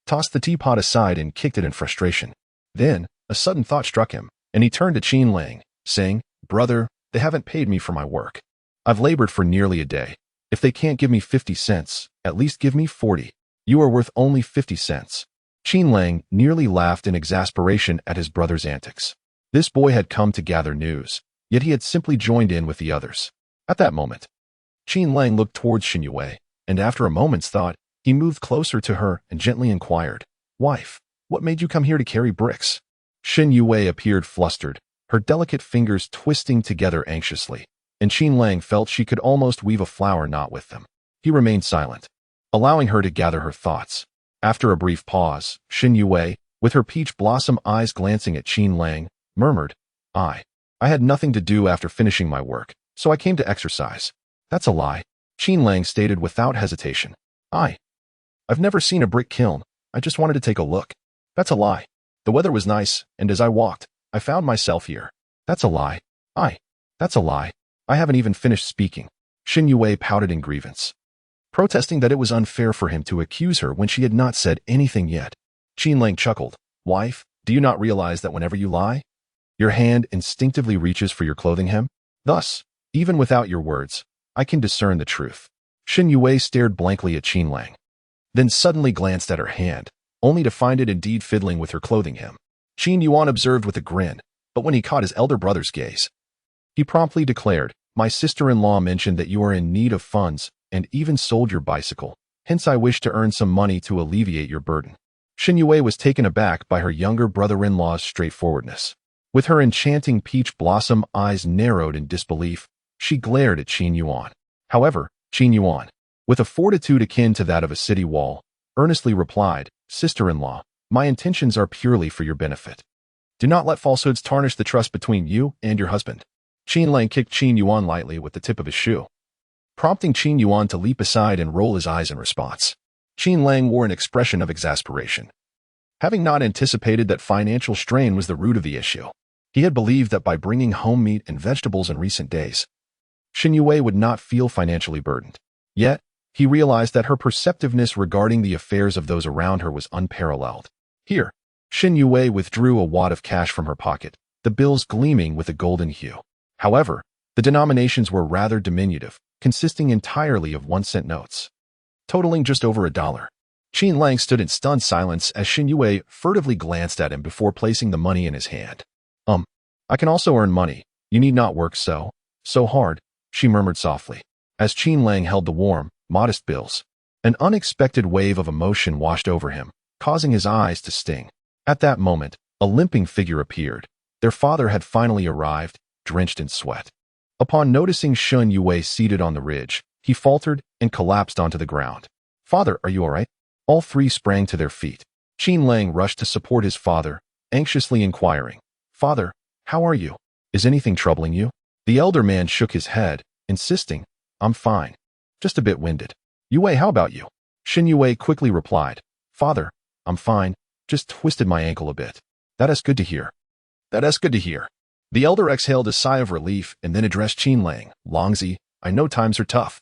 tossed the teapot aside and kicked it in frustration. Then, a sudden thought struck him, and he turned to Qin Lang, saying, Brother, they haven't paid me for my work. I've labored for nearly a day. If they can't give me 50 cents, at least give me 40. You are worth only 50 cents. Qin Lang nearly laughed in exasperation at his brother's antics. This boy had come to gather news, yet he had simply joined in with the others. At that moment, Qin Lang looked towards Shen Youwei, and after a moment's thought, he moved closer to her and gently inquired, Wife, What made you come here to carry bricks? Shen Youwei appeared flustered, her delicate fingers twisting together anxiously, and Qin Lang felt she could almost weave a flower knot with them. He remained silent, allowing her to gather her thoughts. After a brief pause, Shen Youwei, with her peach blossom eyes glancing at Qin Lang, murmured, I had nothing to do after finishing my work, so I came to exercise. That's a lie, Qin Lang stated without hesitation. I've never seen a brick kiln. I just wanted to take a look. That's a lie. The weather was nice, and as I walked, I found myself here. That's a lie. That's a lie. I haven't even finished speaking. Shen Youwei pouted in grievance, protesting that it was unfair for him to accuse her when she had not said anything yet. Qin Lang chuckled. Wife, do you not realize that whenever you lie, your hand instinctively reaches for your clothing hem? Thus, even without your words, I can discern the truth. Shen Youwei stared blankly at Qin Lang, then suddenly glanced at her hand, only to find it indeed fiddling with her clothing hem. Qin Yuan observed with a grin, but when he caught his elder brother's gaze, he promptly declared, My sister-in-law mentioned that you are in need of funds and even sold your bicycle. Hence I wish to earn some money to alleviate your burden. Shen Youwei was taken aback by her younger brother-in-law's straightforwardness. With her enchanting peach blossom eyes narrowed in disbelief, she glared at Qin Yuan. However, Qin Yuan, with a fortitude akin to that of a city wall, earnestly replied, Sister-in-law, my intentions are purely for your benefit. Do not let falsehoods tarnish the trust between you and your husband. Qin Lang kicked Qin Yuan lightly with the tip of his shoe, prompting Qin Yuan to leap aside and roll his eyes in response. Qin Lang wore an expression of exasperation, having not anticipated that financial strain was the root of the issue. He had believed that by bringing home meat and vegetables in recent days, Shen Youwei would not feel financially burdened. Yet, he realized that her perceptiveness regarding the affairs of those around her was unparalleled. Here, Shen Youwei withdrew a wad of cash from her pocket, the bills gleaming with a golden hue. However, the denominations were rather diminutive, consisting entirely of 1-cent notes, totaling just over $1. Qin Lang stood in stunned silence as Shen Youwei furtively glanced at him before placing the money in his hand. I can also earn money. You need not work so hard, she murmured softly, as Qin Lang held the warm, modest bills. An unexpected wave of emotion washed over him, causing his eyes to sting. At that moment, a limping figure appeared. Their father had finally arrived, drenched in sweat. Upon noticing Shen Youwei seated on the ridge, he faltered and collapsed onto the ground. Father, are you all right? All three sprang to their feet. Qin Lang rushed to support his father, anxiously inquiring, Father, how are you? Is anything troubling you? The elder man shook his head, insisting, I'm fine. Just a bit winded. Youwei, how about you? Shen Youwei quickly replied, Father, I'm fine, just twisted my ankle a bit. That is good to hear. The elder exhaled a sigh of relief and then addressed Qin Lang. Longzi, I know times are tough,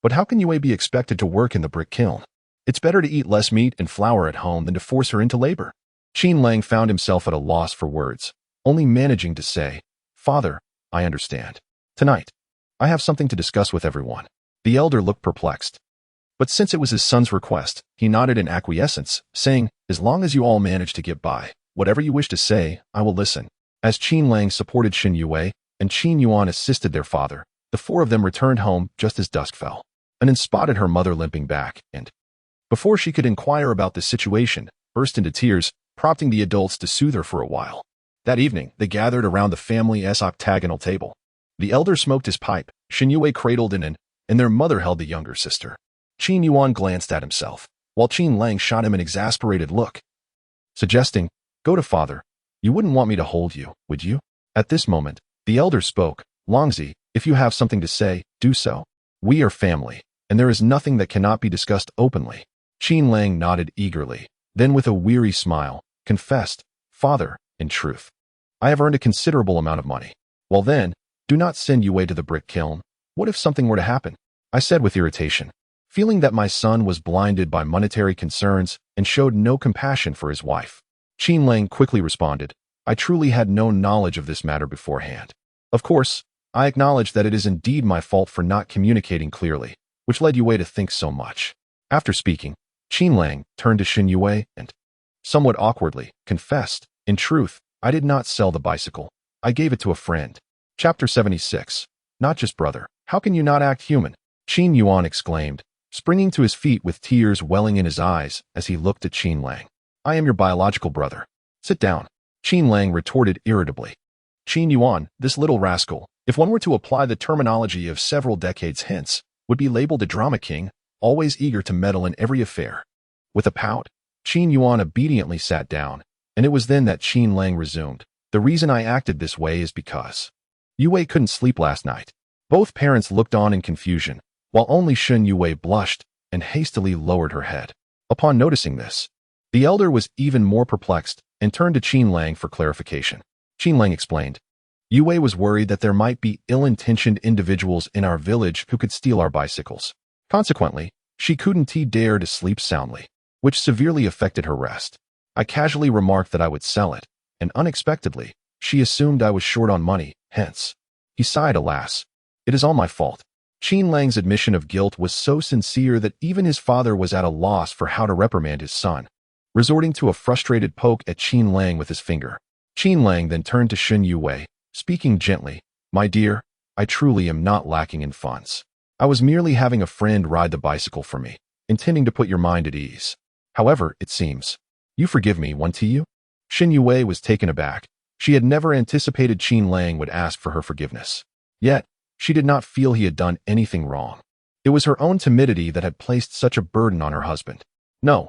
but how can Youwei be expected to work in the brick kiln? It's better to eat less meat and flour at home than to force her into labor. Qin Lang found himself at a loss for words, only managing to say, Father, I understand. Tonight, I have something to discuss with everyone. The elder looked perplexed, but since it was his son's request, he nodded in acquiescence, saying, As long as you all manage to get by, whatever you wish to say, I will listen. As Qin Lang supported Shen Youwei and Qin Yuan assisted their father, the four of them returned home just as dusk fell. Anan spotted her mother limping back and, before she could inquire about the situation, burst into tears, prompting the adults to soothe her for a while. That evening, they gathered around the family's octagonal table. The elder smoked his pipe, Shen Youwei cradled Anan, and their mother held the younger sister. Qin Yuan glanced at himself, while Qin Lang shot him an exasperated look, suggesting, Go to father. You wouldn't want me to hold you, would you? At this moment, the elder spoke, Longzi, if you have something to say, do so. We are family, and there is nothing that cannot be discussed openly. Qin Lang nodded eagerly, then with a weary smile, confessed, Father, in truth, I have earned a considerable amount of money. Well then, do not send Youwei to the brick kiln. What if something were to happen? I said with irritation, feeling that my son was blinded by monetary concerns and showed no compassion for his wife. Qin Lang quickly responded, I truly had no knowledge of this matter beforehand. Of course, I acknowledge that it is indeed my fault for not communicating clearly, which led Youwei to think so much. After speaking, Qin Lang turned to Shen Youwei and, somewhat awkwardly, confessed, In truth, I did not sell the bicycle. I gave it to a friend. Chapter 76. Not just brother. How can you not act human? Qin Yuan exclaimed, springing to his feet with tears welling in his eyes as he looked at Qin Lang. I am your biological brother. Sit down. Qin Lang retorted irritably. Qin Yuan, this little rascal, if one were to apply the terminology of several decades hence, would be labeled a drama king, always eager to meddle in every affair. With a pout, Qin Yuan obediently sat down, and it was then that Qin Lang resumed. The reason I acted this way is because Youwei couldn't sleep last night. Both parents looked on in confusion, while only Shen Youwei blushed and hastily lowered her head. Upon noticing this, the elder was even more perplexed and turned to Qin Lang for clarification. Qin Lang explained, Youwei was worried that there might be ill-intentioned individuals in our village who could steal our bicycles. Consequently, she couldn't dare to sleep soundly, which severely affected her rest. I casually remarked that I would sell it, and unexpectedly, she assumed I was short on money, hence. He sighed, alas. It is all my fault. Qin Lang's admission of guilt was so sincere that even his father was at a loss for how to reprimand his son, resorting to a frustrated poke at Qin Lang with his finger. Qin Lang then turned to Shen Youwei, speaking gently, My dear, I truly am not lacking in funds. I was merely having a friend ride the bicycle for me, intending to put your mind at ease. However, it seems. You forgive me, won't you? Shen Youwei was taken aback. She had never anticipated Qin Lang would ask for her forgiveness. Yet, she did not feel he had done anything wrong. It was her own timidity that had placed such a burden on her husband. No,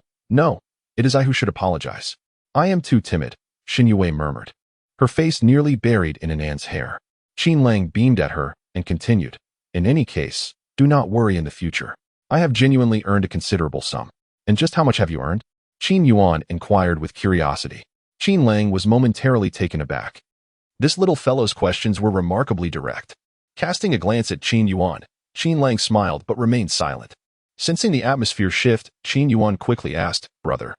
it is I who should apologize. I am too timid, Shen Youwei murmured, her face nearly buried in Anan's hair. Qin Lang beamed at her and continued, In any case, do not worry in the future. I have genuinely earned a considerable sum. And just how much have you earned? Qin Yuan inquired with curiosity. Qin Lang was momentarily taken aback. This little fellow's questions were remarkably direct. Casting a glance at Qin Yuan, Qin Lang smiled but remained silent. Sensing the atmosphere shift, Qin Yuan quickly asked, Brother,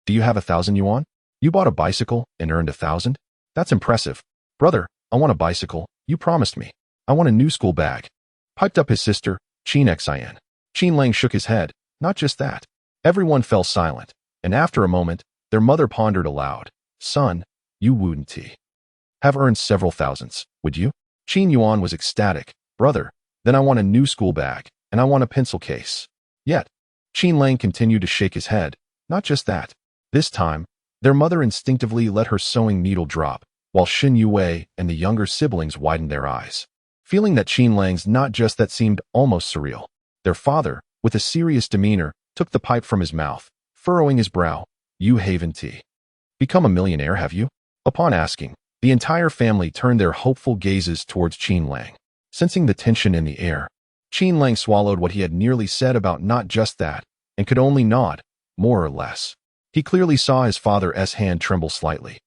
do you have 1,000 yuan? You bought a bicycle and earned 1,000? That's impressive. Brother, I want a bicycle. You promised me. I want a new school bag. Piped up his sister, Qin Xin. Qin Lang shook his head. Not just that. Everyone fell silent, and after a moment, their mother pondered aloud. Son, you wouldn't have earned several thousands, would you? Qin Yuan was ecstatic. Brother, then I want a new school bag, and I want a pencil case. Yet, Qin Lang continued to shake his head. Not just that. This time, their mother instinctively let her sewing needle drop, while Shen Youwei and the younger siblings widened their eyes. Feeling that Qin Lang's not just that seemed almost surreal. Their father, with a serious demeanor, took the pipe from his mouth, furrowing his brow. You haven't become a millionaire, have you? Upon asking, the entire family turned their hopeful gazes towards Qin Lang. Sensing the tension in the air, Qin Lang swallowed what he had nearly said about not just that, and could only nod, more or less. He clearly saw his father's hand tremble slightly.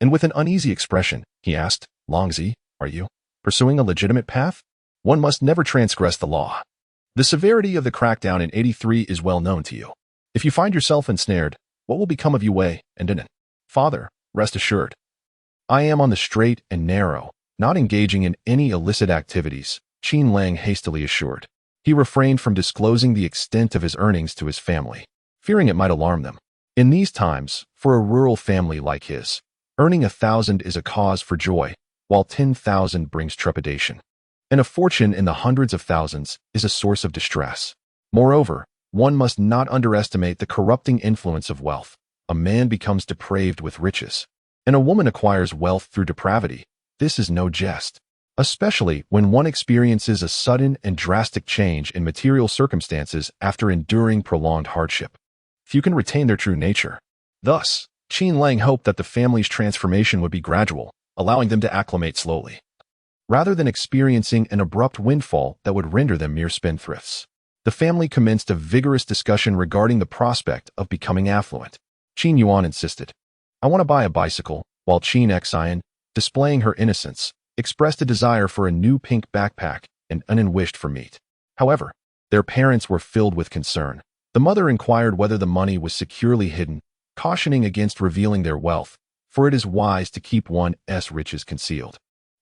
And with an uneasy expression, he asked, Longzi, are you pursuing a legitimate path? One must never transgress the law. The severity of the crackdown in 83 is well known to you. If you find yourself ensnared, what will become of Youwei and Anan? Father, rest assured. I am on the straight and narrow, not engaging in any illicit activities, Qin Lang hastily assured. He refrained from disclosing the extent of his earnings to his family, fearing it might alarm them. In these times, for a rural family like his, earning 1,000 is a cause for joy, while 10,000 brings trepidation. And a fortune in the hundreds of thousands is a source of distress. Moreover, one must not underestimate the corrupting influence of wealth. A man becomes depraved with riches, and a woman acquires wealth through depravity. This is no jest, especially when one experiences a sudden and drastic change in material circumstances after enduring prolonged hardship. Few can retain their true nature. Thus, Qin Lang hoped that the family's transformation would be gradual, allowing them to acclimate slowly, rather than experiencing an abrupt windfall that would render them mere spendthrifts. The family commenced a vigorous discussion regarding the prospect of becoming affluent. Qin Yuan insisted, I want to buy a bicycle, while Qin Xin, displaying her innocence, expressed a desire for a new pink backpack and Anan wished for meat. However, their parents were filled with concern. The mother inquired whether the money was securely hidden, cautioning against revealing their wealth, for it is wise to keep one's riches concealed.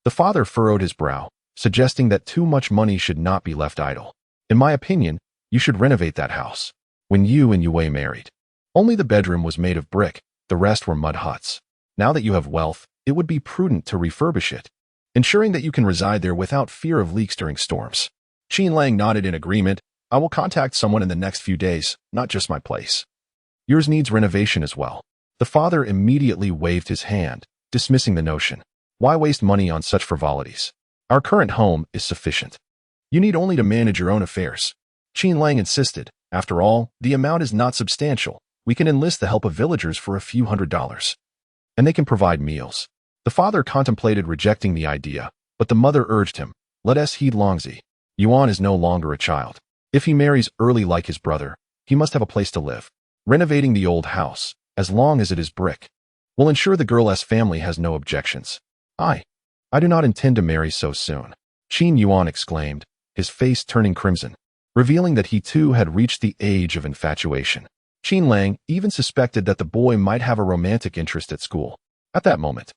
The father furrowed his brow, suggesting that too much money should not be left idle. In my opinion, you should renovate that house. When you and Youwei married, only the bedroom was made of brick, the rest were mud huts. Now that you have wealth, it would be prudent to refurbish it, ensuring that you can reside there without fear of leaks during storms. Qin Lang nodded in agreement. I will contact someone in the next few days, not just my place. Yours needs renovation as well. The father immediately waved his hand, dismissing the notion. Why waste money on such frivolities? Our current home is sufficient. You need only to manage your own affairs. Qin Lang insisted. After all, the amount is not substantial. We can enlist the help of villagers for a few $100s. And they can provide meals. The father contemplated rejecting the idea, but the mother urged him. Let us heed Longzi. Yuan is no longer a child. If he marries early like his brother, he must have a place to live. Renovating the old house, as long as it is brick, will ensure the girl's family has no objections. I do not intend to marry so soon. Qin Yuan exclaimed, his face turning crimson, revealing that he too had reached the age of infatuation. Qin Lang even suspected that the boy might have a romantic interest at school. At that moment,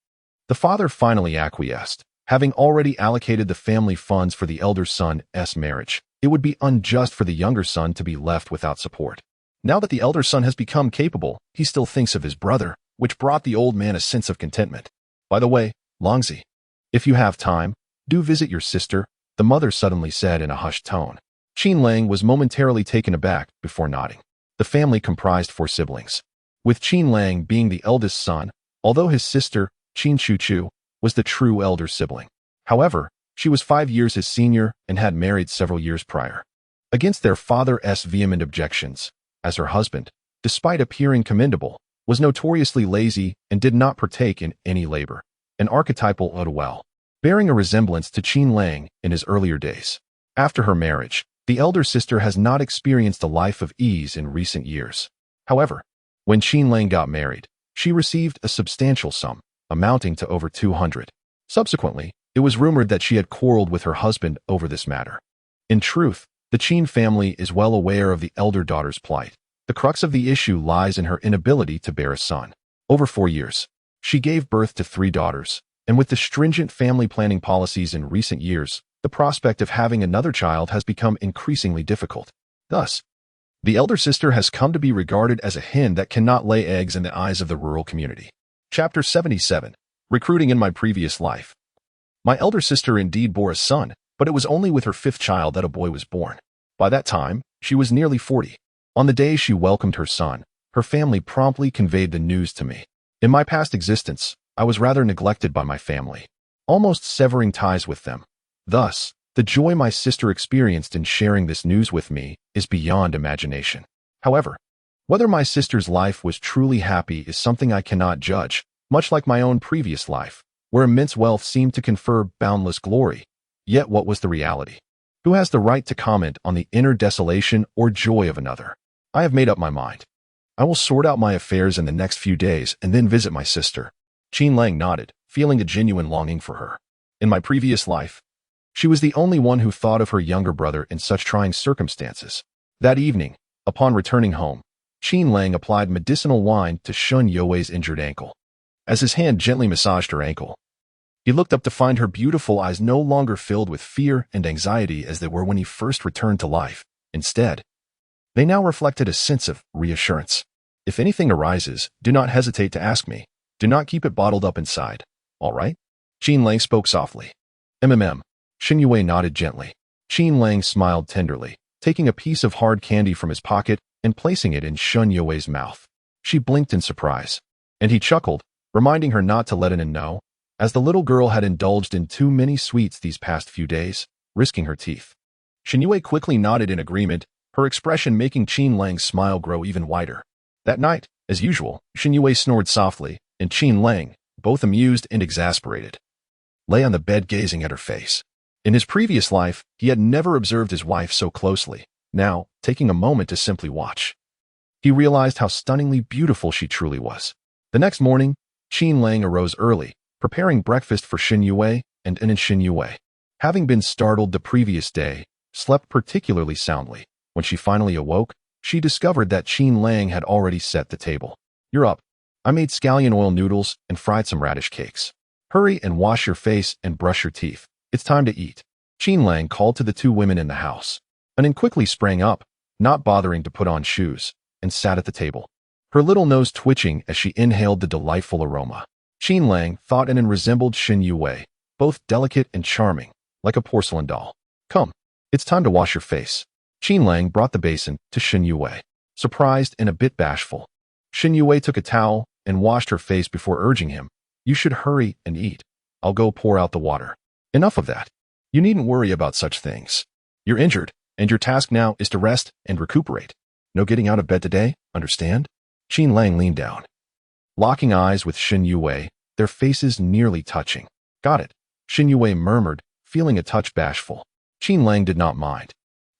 the father finally acquiesced. Having already allocated the family funds for the elder son's marriage, it would be unjust for the younger son to be left without support. Now that the elder son has become capable, he still thinks of his brother, which brought the old man a sense of contentment. By the way, Longzi, if you have time, do visit your sister, the mother suddenly said in a hushed tone. Qin Lang was momentarily taken aback before nodding. The family comprised 4 siblings, with Qin Lang being the eldest son, although his sister, Qin Shuchu, was the true elder sibling. However, she was 5 years his senior and had married several years prior. Against their father's vehement objections, as her husband, despite appearing commendable, was notoriously lazy and did not partake in any labor, an archetypal well, bearing a resemblance to Qin Lang in his earlier days. After her marriage, the elder sister has not experienced a life of ease in recent years. However, when Qin Lang got married, she received a substantial sum, amounting to over 200. Subsequently, it was rumored that she had quarreled with her husband over this matter. In truth, the Qin family is well aware of the elder daughter's plight. The crux of the issue lies in her inability to bear a son. Over 4 years, she gave birth to 3 daughters, and with the stringent family planning policies in recent years, the prospect of having another child has become increasingly difficult. Thus, the elder sister has come to be regarded as a hen that cannot lay eggs in the eyes of the rural community. Chapter 77. Recruiting in my previous life. My elder sister indeed bore a son, but it was only with her 5th child that a boy was born. By that time, she was nearly 40. On the day she welcomed her son, her family promptly conveyed the news to me. In my past existence, I was rather neglected by my family, almost severing ties with them. Thus, the joy my sister experienced in sharing this news with me is beyond imagination. However, whether my sister's life was truly happy is something I cannot judge, much like my own previous life, where immense wealth seemed to confer boundless glory. Yet what was the reality? Who has the right to comment on the inner desolation or joy of another? I have made up my mind. I will sort out my affairs in the next few days and then visit my sister. Qin Lang nodded, feeling a genuine longing for her. In my previous life, she was the only one who thought of her younger brother in such trying circumstances. That evening, upon returning home, Qin Lang applied medicinal wine to Shen Youwei's injured ankle. As his hand gently massaged her ankle, he looked up to find her beautiful eyes no longer filled with fear and anxiety as they were when he first returned to life. Instead, they now reflected a sense of reassurance. If anything arises, do not hesitate to ask me. Do not keep it bottled up inside. All right? Qin Lang spoke softly. Shen Youwei nodded gently. Qin Lang smiled tenderly, taking a piece of hard candy from his pocket and placing it in Shen Youwei's mouth. She blinked in surprise, and he chuckled, reminding her not to let anyone know, as the little girl had indulged in too many sweets these past few days, risking her teeth. Shen Youwei quickly nodded in agreement, her expression making Qin Lang's smile grow even wider. That night, as usual, Shen Youwei snored softly, and Qin Lang, both amused and exasperated, lay on the bed gazing at her face. In his previous life, he had never observed his wife so closely. Now, taking a moment to simply watch, he realized how stunningly beautiful she truly was. The next morning, Qin Lang arose early, preparing breakfast for Shen Youwei and Shen Youwei, having been startled the previous day, slept particularly soundly. When she finally awoke, she discovered that Qin Lang had already set the table. You're up. I made scallion oil noodles and fried some radish cakes. Hurry and wash your face and brush your teeth. It's time to eat. Qin Lang called to the 2 women in the house. Anin quickly sprang up, not bothering to put on shoes, and sat at the table, her little nose twitching as she inhaled the delightful aroma. Qin Lang thought Anin resembled Shen Youwei, both delicate and charming, like a porcelain doll. Come, it's time to wash your face. Qin Lang brought the basin to Shen Youwei. Surprised and a bit bashful, Shen Youwei took a towel and washed her face before urging him, "You should hurry and eat. I'll go pour out the water." "Enough of that. You needn't worry about such things. You're injured, and your task now is to rest and recuperate. No getting out of bed today, understand?" Qin Lang leaned down, locking eyes with Shen Youwei, their faces nearly touching. "Got it," Shen Youwei murmured, feeling a touch bashful. Qin Lang did not mind.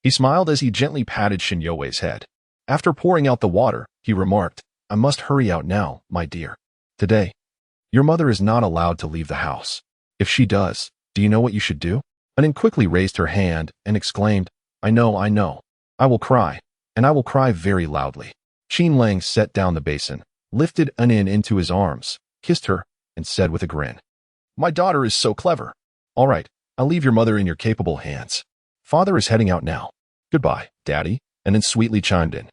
He smiled as he gently patted Shen Youwei's head. After pouring out the water, he remarked, "I must hurry out now, my dear. Today, your mother is not allowed to leave the house. If she does, do you know what you should do?" Anin quickly raised her hand and exclaimed, I know. I will cry, and I will cry very loudly." Qin Lang set down the basin, lifted Anin into his arms, kissed her, and said with a grin, "My daughter is so clever. All right, I'll leave your mother in your capable hands. Father is heading out now. Goodbye, Daddy," Anin sweetly chimed in.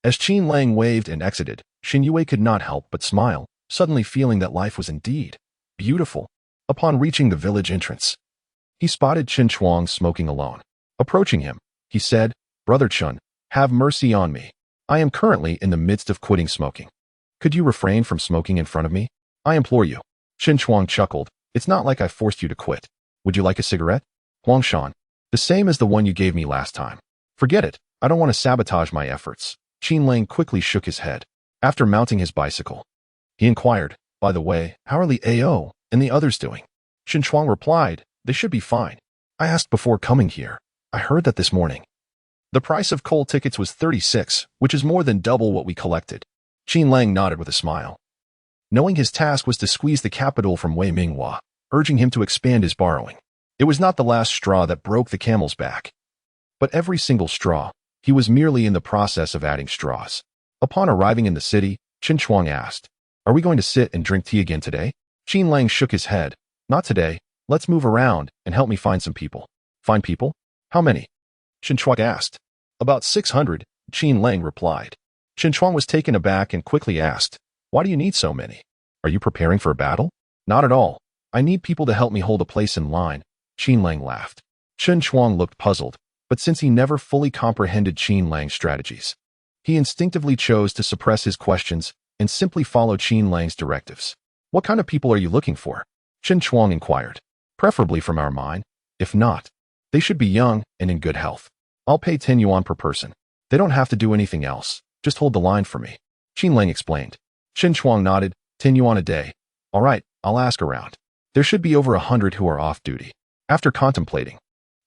As Qin Lang waved and exited, Shen Youwei could not help but smile, suddenly feeling that life was indeed beautiful. Upon reaching the village entrance, he spotted Qin Chuang smoking alone. Approaching him, he said, "Brother Chun, have mercy on me. I am currently in the midst of quitting smoking. Could you refrain from smoking in front of me? I implore you." Qin Chuang chuckled. "It's not like I forced you to quit. Would you like a cigarette?" "Huang Shan, the same as the one you gave me last time." "Forget it. I don't want to sabotage my efforts." Qin Lang quickly shook his head. After mounting his bicycle, he inquired, "By the way, how are the AO and the others doing?" Qin Chuang replied, "They should be fine. I asked before coming here. I heard that this morning the price of coal tickets was 36, which is more than double what we collected." Qin Lang nodded with a smile, knowing his task was to squeeze the capital from Wei Minghua, urging him to expand his borrowing. It was not the last straw that broke the camel's back, but every single straw. He was merely in the process of adding straws. Upon arriving in the city, Qin Chuang asked, "Are we going to sit and drink tea again today?" Qin Lang shook his head. "Not today. Let's move around and help me find some people." "Find people? How many?" Qin Chuang asked. "About 600, Qin Lang replied. Qin Chuang was taken aback and quickly asked, "Why do you need so many? Are you preparing for a battle?" "Not at all. I need people to help me hold a place in line." Qin Lang laughed. Qin Chuang looked puzzled, but since he never fully comprehended Qin Lang's strategies, he instinctively chose to suppress his questions and simply follow Qin Lang's directives. "What kind of people are you looking for?" Qin Chuang inquired. "Preferably from our mine. If not, they should be young and in good health. I'll pay 10 yuan per person. They don't have to do anything else. Just hold the line for me," Qin Lang explained. Qin Chuang nodded. 10 yuan a day. "All right, I'll ask around. There should be over 100 who are off duty." After contemplating,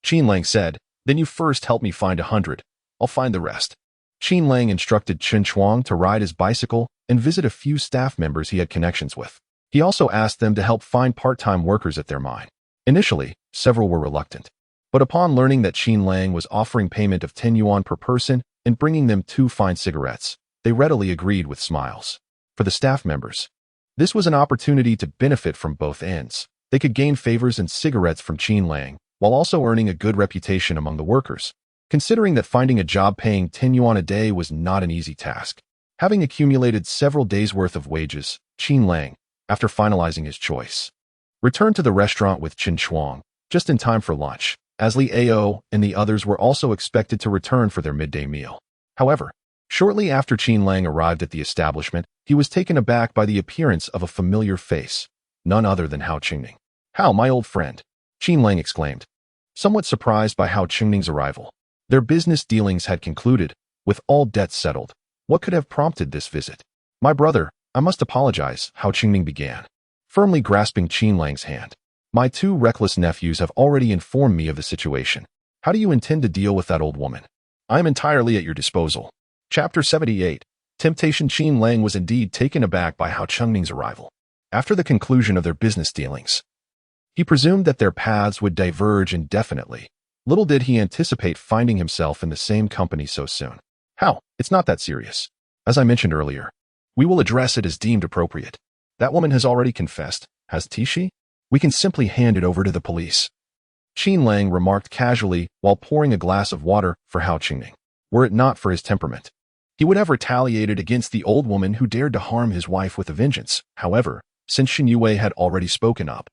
Qin Lang said, "Then you first help me find 100. I'll find the rest." Qin Lang instructed Qin Chuang to ride his bicycle and visit a few staff members he had connections with. He also asked them to help find part-time workers at their mine. Initially, several were reluctant, but upon learning that Qin Lang was offering payment of 10 yuan per person and bringing them 2 fine cigarettes, they readily agreed with smiles. For the staff members, this was an opportunity to benefit from both ends. They could gain favors and cigarettes from Qin Lang, while also earning a good reputation among the workers. Considering that finding a job paying 10 yuan a day was not an easy task, having accumulated several days' worth of wages, Qin Lang, after finalizing his choice, returned to the restaurant with Qin Chuang, just in time for lunch, as Li Ao and the others were also expected to return for their midday meal. However, shortly after Qin Lang arrived at the establishment, he was taken aback by the appearance of a familiar face, none other than Hao Qingning. "How, my old friend," Qin Lang exclaimed, somewhat surprised by Hao Qingning's arrival. Their business dealings had concluded, with all debts settled. What could have prompted this visit? "My brother, I must apologize," Hao Qingning began, firmly grasping Qin Lang's hand. "My 2 reckless nephews have already informed me of the situation. How do you intend to deal with that old woman?" "I am entirely at your disposal." Chapter 78. Temptation. Qin Lang was indeed taken aback by Hao Qingning's arrival. After the conclusion of their business dealings, he presumed that their paths would diverge indefinitely. Little did he anticipate finding himself in the same company so soon. "How? It's not that serious. As I mentioned earlier, we will address it as deemed appropriate. That woman has already confessed, hasn't she? We can simply hand it over to the police." Qin Lang remarked casually while pouring a glass of water for Hao Qingning. Were it not for his temperament, he would have retaliated against the old woman who dared to harm his wife with a vengeance. However, since Shen Youwei had already spoken up,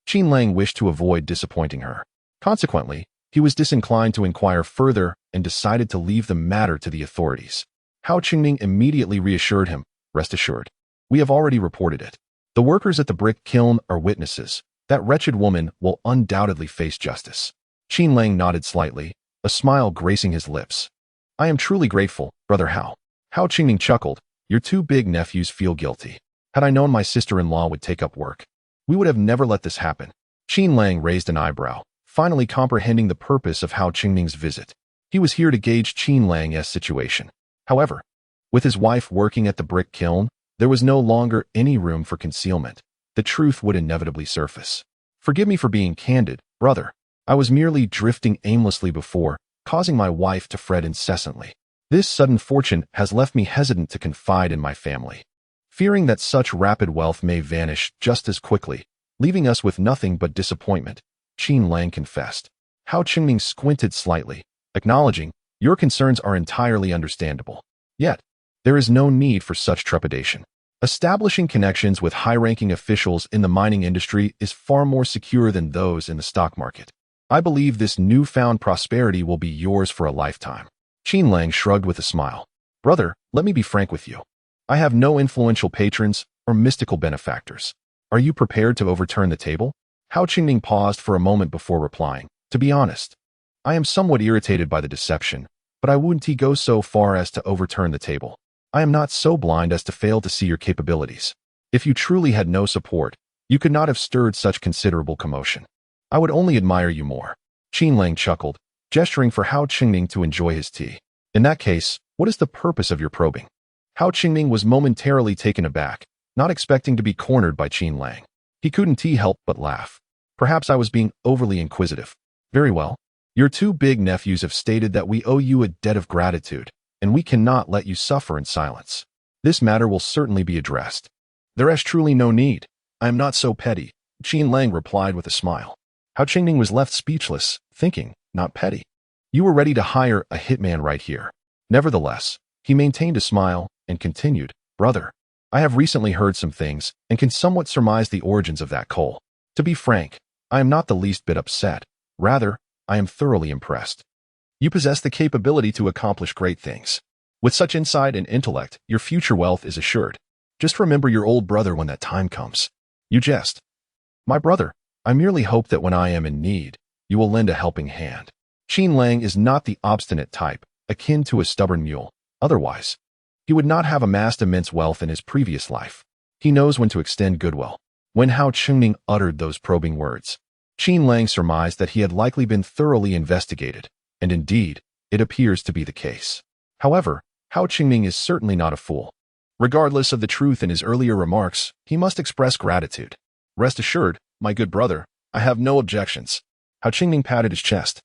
Qin Lang wished to avoid disappointing her. Consequently, he was disinclined to inquire further and decided to leave the matter to the authorities. Hao Qingning immediately reassured him, "Rest assured, We have already reported it. The workers at the brick kiln are witnesses. That wretched woman will undoubtedly face justice. Qin Lang nodded slightly, a smile gracing his lips. I am truly grateful, Brother Hao. Hao Qingning chuckled. Your two big nephews feel guilty. Had I known my sister-in-law would take up work, we would have never let this happen. Qin Lang raised an eyebrow, finally comprehending the purpose of Hao Qingning's visit. He was here to gauge Qin Lang's situation. However, with his wife working at the brick kiln, there was no longer any room for concealment. The truth would inevitably surface. Forgive me for being candid, brother. I was merely drifting aimlessly before, causing my wife to fret incessantly. This sudden fortune has left me hesitant to confide in my family, fearing that such rapid wealth may vanish just as quickly, leaving us with nothing but disappointment, Qin Lang confessed. Hao Qingning squinted slightly, acknowledging, your concerns are entirely understandable. Yet, there is no need for such trepidation. Establishing connections with high-ranking officials in the mining industry is far more secure than those in the stock market. I believe this newfound prosperity will be yours for a lifetime. Qin Lang shrugged with a smile. Brother, let me be frank with you. I have no influential patrons or mystical benefactors. Are you prepared to overturn the table? Hao Qingning paused for a moment before replying. To be honest, I am somewhat irritated by the deception, but I wouldn't go so far as to overturn the table. I am not so blind as to fail to see your capabilities. If you truly had no support, you could not have stirred such considerable commotion. I would only admire you more. Qin Lang chuckled, gesturing for Hao Qingning to enjoy his tea. In that case, what is the purpose of your probing? Hao Qingning was momentarily taken aback, not expecting to be cornered by Qin Lang. He couldn't help but laugh. Perhaps I was being overly inquisitive. Very well. Your two big nephews have stated that we owe you a debt of gratitude, and we cannot let you suffer in silence. This matter will certainly be addressed. There is truly no need. I am not so petty, Qin Lang replied with a smile. Hao Qingning was left speechless, thinking, not petty. You were ready to hire a hitman right here. Nevertheless, he maintained a smile and continued, brother, I have recently heard some things and can somewhat surmise the origins of that coal. To be frank, I am not the least bit upset. Rather, I am thoroughly impressed. You possess the capability to accomplish great things. With such insight and intellect, your future wealth is assured. Just remember your old brother when that time comes. You jest. My brother, I merely hope that when I am in need, you will lend a helping hand. Qin Lang is not the obstinate type, akin to a stubborn mule. Otherwise, he would not have amassed immense wealth in his previous life. He knows when to extend goodwill. When Hao Qingning uttered those probing words, Qin Lang surmised that he had likely been thoroughly investigated, and indeed, it appears to be the case. However, Hao Qingning is certainly not a fool. Regardless of the truth in his earlier remarks, he must express gratitude. Rest assured, my good brother, I have no objections. Hao Qingning patted his chest,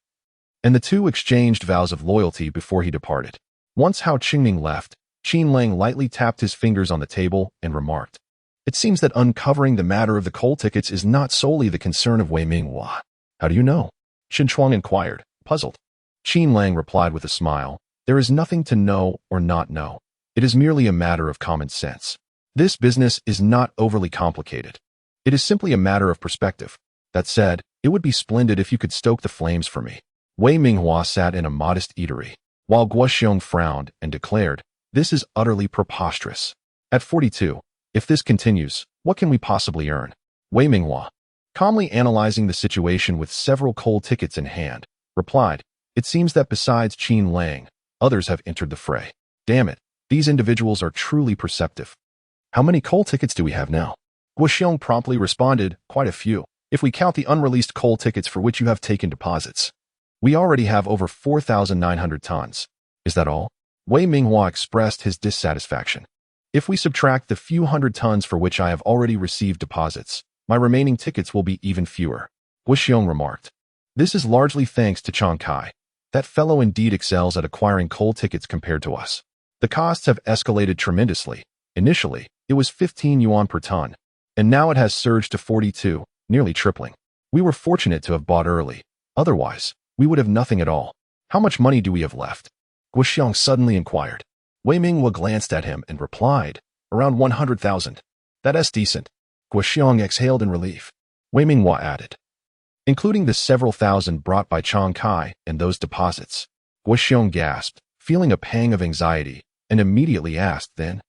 and the two exchanged vows of loyalty before he departed. Once Hao Qingning left, Qin Lang lightly tapped his fingers on the table and remarked, it seems that uncovering the matter of the coal tickets is not solely the concern of Wei Minghua. How do you know? Shen Chuang inquired, puzzled. Qin Lang replied with a smile, there is nothing to know or not know. It is merely a matter of common sense. This business is not overly complicated. It is simply a matter of perspective. That said, it would be splendid if you could stoke the flames for me. Wei Minghua sat in a modest eatery, while Guo Xiong frowned and declared, this is utterly preposterous. At 42, if this continues, what can we possibly earn? Wei Minghua, calmly analyzing the situation with several coal tickets in hand, replied, it seems that besides Qin Lang, others have entered the fray. Damn it, these individuals are truly perceptive. How many coal tickets do we have now? Guo Xiong promptly responded, quite a few, if we count the unreleased coal tickets for which you have taken deposits. We already have over 4,900 tons. Is that all? Wei Minghua expressed his dissatisfaction. If we subtract the few hundred tons for which I have already received deposits, my remaining tickets will be even fewer. Guo Xiong remarked. This is largely thanks to Chang Kai. That fellow indeed excels at acquiring coal tickets compared to us. The costs have escalated tremendously. Initially, it was 15 yuan per ton, and now it has surged to 42, nearly tripling. We were fortunate to have bought early. Otherwise, we would have nothing at all. How much money do we have left? Guo Xiong suddenly inquired. Wei Minghua glanced at him and replied, around 100,000. That is decent. Guo Xiong exhaled in relief. Wei Minghua added, including the several thousand brought by Chang Kai and those deposits. Guo Xiong gasped, feeling a pang of anxiety, and immediately asked then,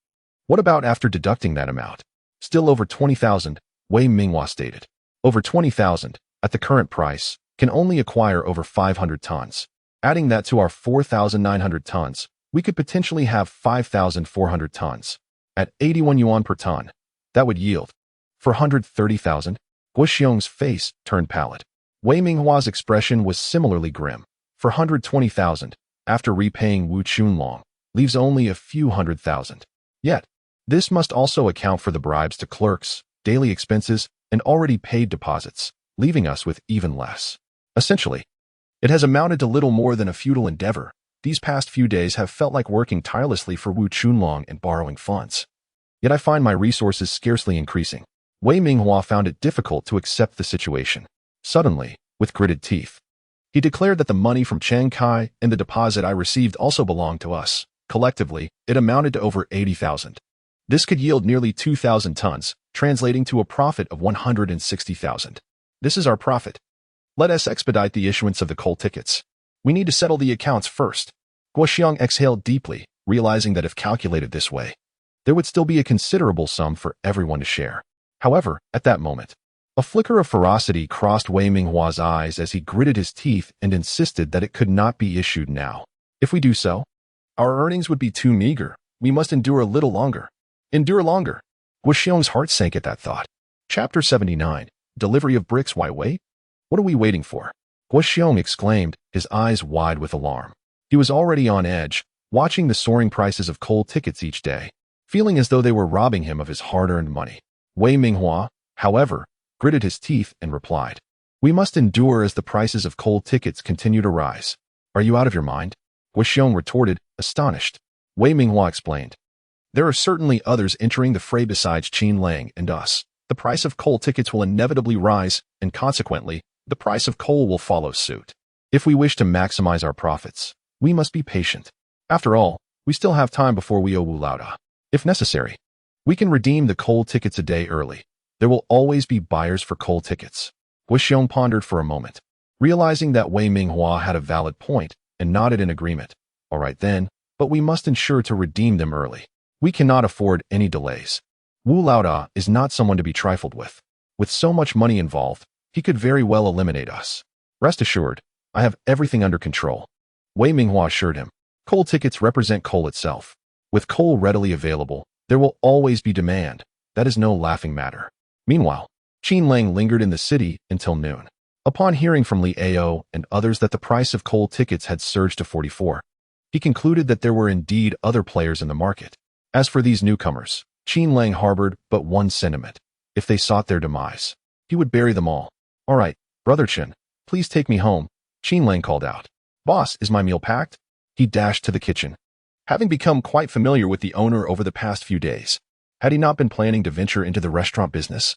What about after deducting that amount? Still over 20,000, Wei Minghua stated. Over 20,000, at the current price, can only acquire over 500 tons. Adding that to our 4,900 tons, we could potentially have 5,400 tons. At 81 yuan per ton, that would yield 430,000. Guo Xiong's face turned pallid. Wei Minghua's expression was similarly grim. 420,000, after repaying Qin Lang, leaves only a few 100,000. Yet, this must also account for the bribes to clerks, daily expenses, and already paid deposits, leaving us with even less. Essentially, it has amounted to little more than a futile endeavor. These past few days have felt like working tirelessly for Qin Lang and borrowing funds. Yet I find my resources scarcely increasing. Wei Minghua found it difficult to accept the situation. Suddenly, with gritted teeth, he declared that the money from Chen Kai and the deposit I received also belonged to us. Collectively, it amounted to over 80,000. This could yield nearly 2,000 tons, translating to a profit of 160,000. This is our profit. Let us expedite the issuance of the coal tickets. We need to settle the accounts first. Guo Xiong exhaled deeply, realizing that if calculated this way, there would still be a considerable sum for everyone to share. However, at that moment, a flicker of ferocity crossed Wei Minghua's eyes as he gritted his teeth and insisted that it could not be issued now. If we do so, our earnings would be too meager. We must endure a little longer. Endure longer. Guo Xiong's heart sank at that thought. Chapter 79. Delivery of bricks. Why wait? What are we waiting for? Guo Xiong exclaimed, his eyes wide with alarm. He was already on edge, watching the soaring prices of coal tickets each day, feeling as though they were robbing him of his hard-earned money. Wei Minghua, however, gritted his teeth and replied, "We must endure as the prices of coal tickets continue to rise." "Are you out of your mind?" Guo Xiong retorted, astonished. Wei Minghua explained, "There are certainly others entering the fray besides Qin Lang and us. The price of coal tickets will inevitably rise, and consequently, the price of coal will follow suit. If we wish to maximize our profits, we must be patient. After all, we still have time before we owe Wu Laoda. If necessary, we can redeem the coal tickets a day early. There will always be buyers for coal tickets." Guo Xiong pondered for a moment, realizing that Wei Minghua had a valid point, and nodded in agreement. "All right then, but we must ensure to redeem them early. We cannot afford any delays. Wu Laoda is not someone to be trifled with. With so much money involved, he could very well eliminate us. Rest assured, I have everything under control." Wei Minghua assured him. Coal tickets represent coal itself. With coal readily available, there will always be demand. That is no laughing matter. Meanwhile, Qin Lang lingered in the city until noon. Upon hearing from Li Ao and others that the price of coal tickets had surged to 44, he concluded that there were indeed other players in the market. As for these newcomers, Qin Lang harbored but one sentiment. If they sought their demise, he would bury them all. "All right, Brother Chen, please take me home," Qin Lang called out. "Boss, is my meal packed?" He dashed to the kitchen. Having become quite familiar with the owner over the past few days, had he not been planning to venture into the restaurant business,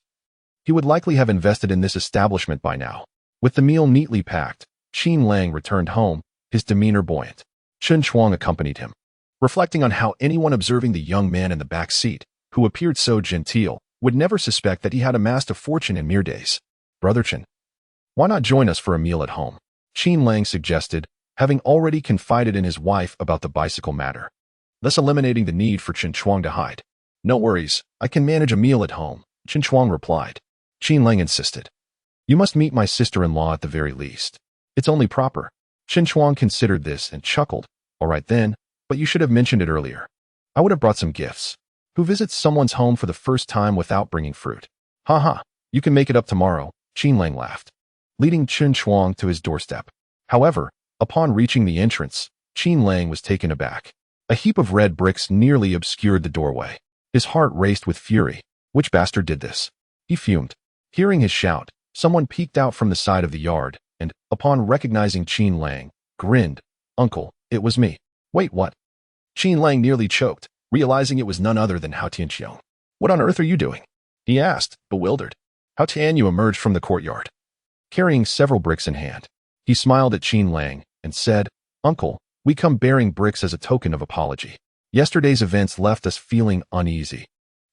he would likely have invested in this establishment by now. With the meal neatly packed, Qin Lang returned home, his demeanor buoyant. Chen Chuang accompanied him. Reflecting on how anyone observing the young man in the back seat, who appeared so genteel, would never suspect that he had amassed a fortune in mere days. "Brother Chen, why not join us for a meal at home?" Qin Lang suggested, having already confided in his wife about the bicycle matter, thus eliminating the need for Chen Chuang to hide. "No worries, I can manage a meal at home," Chen Chuang replied. Qin Lang insisted. "You must meet my sister-in-law at the very least. It's only proper." Chen Chuang considered this and chuckled. "All right then, but you should have mentioned it earlier. I would have brought some gifts. Who visits someone's home for the first time without bringing fruit?" "Ha ha, you can make it up tomorrow," Qin Lang laughed, leading Chen Chuang to his doorstep. However, upon reaching the entrance, Qin Lang was taken aback. A heap of red bricks nearly obscured the doorway. His heart raced with fury. Which bastard did this? He fumed. Hearing his shout, someone peeked out from the side of the yard, and, upon recognizing Qin Lang, grinned. "Uncle, it was me." "Wait, what?" Qin Lang nearly choked, realizing it was none other than Hao Tianqiu. "What on earth are you doing?" he asked, bewildered. Hao Tianqiu emerged from the courtyard, carrying several bricks in hand. He smiled at Qin Lang and said, "Uncle, we come bearing bricks as a token of apology. Yesterday's events left us feeling uneasy.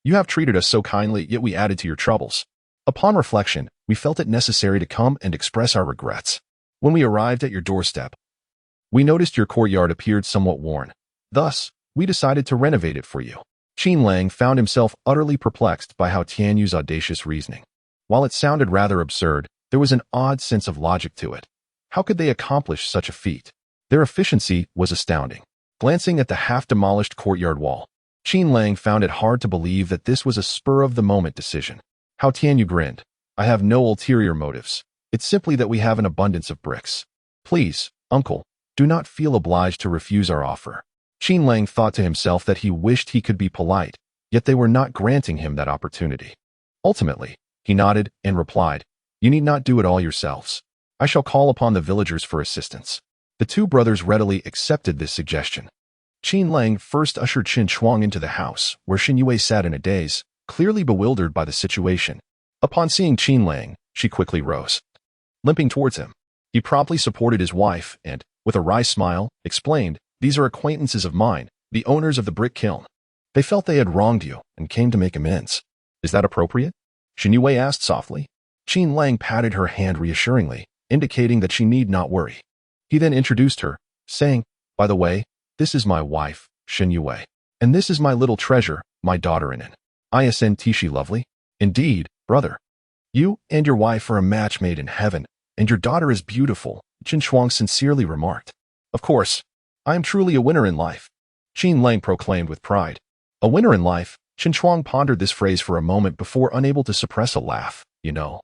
You have treated us so kindly, yet we added to your troubles. Upon reflection, we felt it necessary to come and express our regrets. When we arrived at your doorstep, we noticed your courtyard appeared somewhat worn. Thus, we decided to renovate it for you." Qin Lang found himself utterly perplexed by how Tian Yu's audacious reasoning. While it sounded rather absurd, there was an odd sense of logic to it. How could they accomplish such a feat? Their efficiency was astounding. Glancing at the half-demolished courtyard wall, Qin Lang found it hard to believe that this was a spur-of-the-moment decision. How Tian Yu grinned. I have no ulterior motives. It's simply that we have an abundance of bricks. Please, uncle, do not feel obliged to refuse our offer. Qin Lang thought to himself that he wished he could be polite, yet they were not granting him that opportunity. Ultimately, he nodded and replied, You need not do it all yourselves. I shall call upon the villagers for assistance. The two brothers readily accepted this suggestion. Qin Lang first ushered Shen Youwei into the house, where Shen Youwei sat in a daze, clearly bewildered by the situation. Upon seeing Qin Lang, she quickly rose. Limping towards him, he promptly supported his wife and, with a wry smile, explained, These are acquaintances of mine, the owners of the brick kiln. They felt they had wronged you and came to make amends. Is that appropriate? Shen Youwei asked softly. Qin Lang patted her hand reassuringly, indicating that she need not worry. He then introduced her, saying, By the way, this is my wife, Shen Youwei, and this is my little treasure, my daughter Inen. Isn't she lovely? Indeed, brother. You and your wife are a match made in heaven, and your daughter is beautiful, Qin Shuang sincerely remarked. Of course, I am truly a winner in life, Qin Lang proclaimed with pride. A winner in life, Qin Shuang pondered this phrase for a moment before unable to suppress a laugh. You know.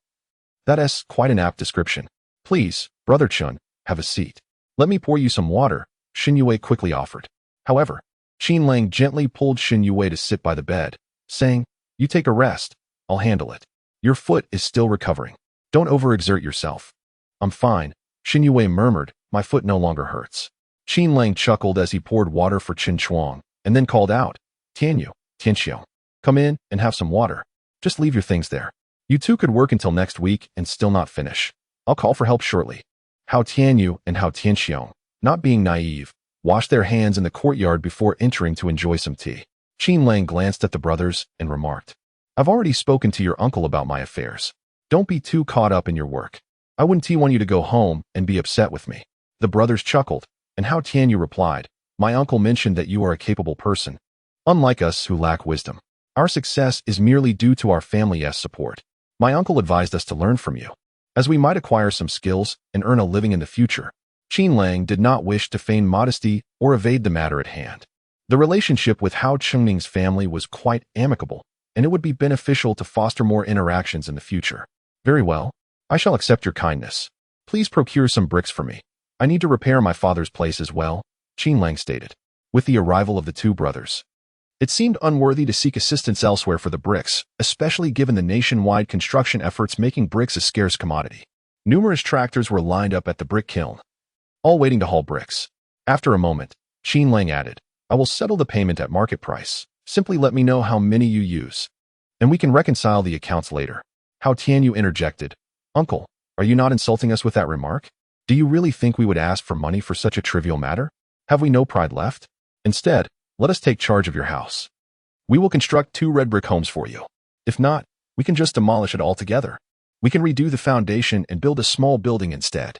That's quite an apt description. Please, brother Chun, have a seat. Let me pour you some water, Shen Youwei quickly offered. However, Qin Lang gently pulled Shen Youwei to sit by the bed, saying, You take a rest, I'll handle it. Your foot is still recovering. Don't overexert yourself. I'm fine, Shen Youwei murmured, my foot no longer hurts. Qin Lang chuckled as he poured water for Qin Shuang, and then called out, Tian Yu, Tian Xiong, come in and have some water. Just leave your things there. You two could work until next week and still not finish. I'll call for help shortly. How Tian Yu and How Tian Xiong, not being naive, washed their hands in the courtyard before entering to enjoy some tea. Qin Lang glanced at the brothers and remarked, I've already spoken to your uncle about my affairs. Don't be too caught up in your work. I wouldn't want you to go home and be upset with me. The brothers chuckled, and How Tian Yu replied, My uncle mentioned that you are a capable person. Unlike us who lack wisdom, our success is merely due to our family's support. My uncle advised us to learn from you, as we might acquire some skills and earn a living in the future. Qin Lang did not wish to feign modesty or evade the matter at hand. The relationship with Hao Chungning's family was quite amicable, and it would be beneficial to foster more interactions in the future. Very well, I shall accept your kindness. Please procure some bricks for me. I need to repair my father's place as well, Qin Lang stated. With the arrival of the two brothers, it seemed unworthy to seek assistance elsewhere for the bricks, especially given the nationwide construction efforts making bricks a scarce commodity. Numerous tractors were lined up at the brick kiln, all waiting to haul bricks. After a moment, Qin Lang added, I will settle the payment at market price. Simply let me know how many you use, and we can reconcile the accounts later. How Tian Yu interjected, Uncle, are you not insulting us with that remark? Do you really think we would ask for money for such a trivial matter? Have we no pride left? Instead, let us take charge of your house. We will construct 2 red brick homes for you. If not, we can just demolish it altogether. We can redo the foundation and build a small building instead.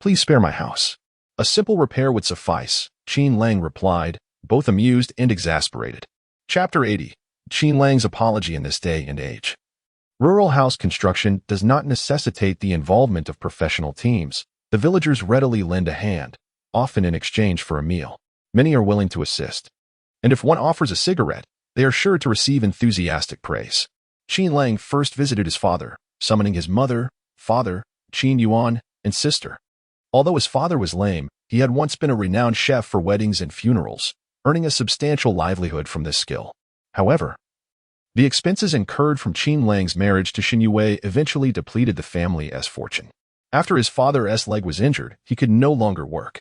Please spare my house. A simple repair would suffice, Qin Lang replied, both amused and exasperated. Chapter 80. Qin Lang's apology in this day and age. Rural house construction does not necessitate the involvement of professional teams. The villagers readily lend a hand, often in exchange for a meal. Many are willing to assist. And if one offers a cigarette, they are sure to receive enthusiastic praise. Qin Lang first visited his father, summoning his mother, father, Qin Yuan, and sister. Although his father was lame, he had once been a renowned chef for weddings and funerals, earning a substantial livelihood from this skill. However, the expenses incurred from Qin Lang's marriage to Shen Youwei eventually depleted the family's fortune. After his father's leg was injured, he could no longer work,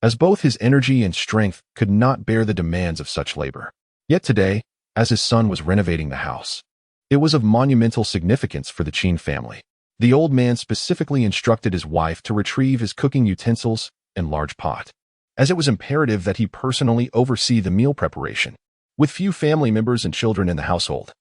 as both his energy and strength could not bear the demands of such labor. Yet today, as his son was renovating the house, it was of monumental significance for the Qin family. The old man specifically instructed his wife to retrieve his cooking utensils and large pot, as it was imperative that he personally oversee the meal preparation. With few family members and children in the household,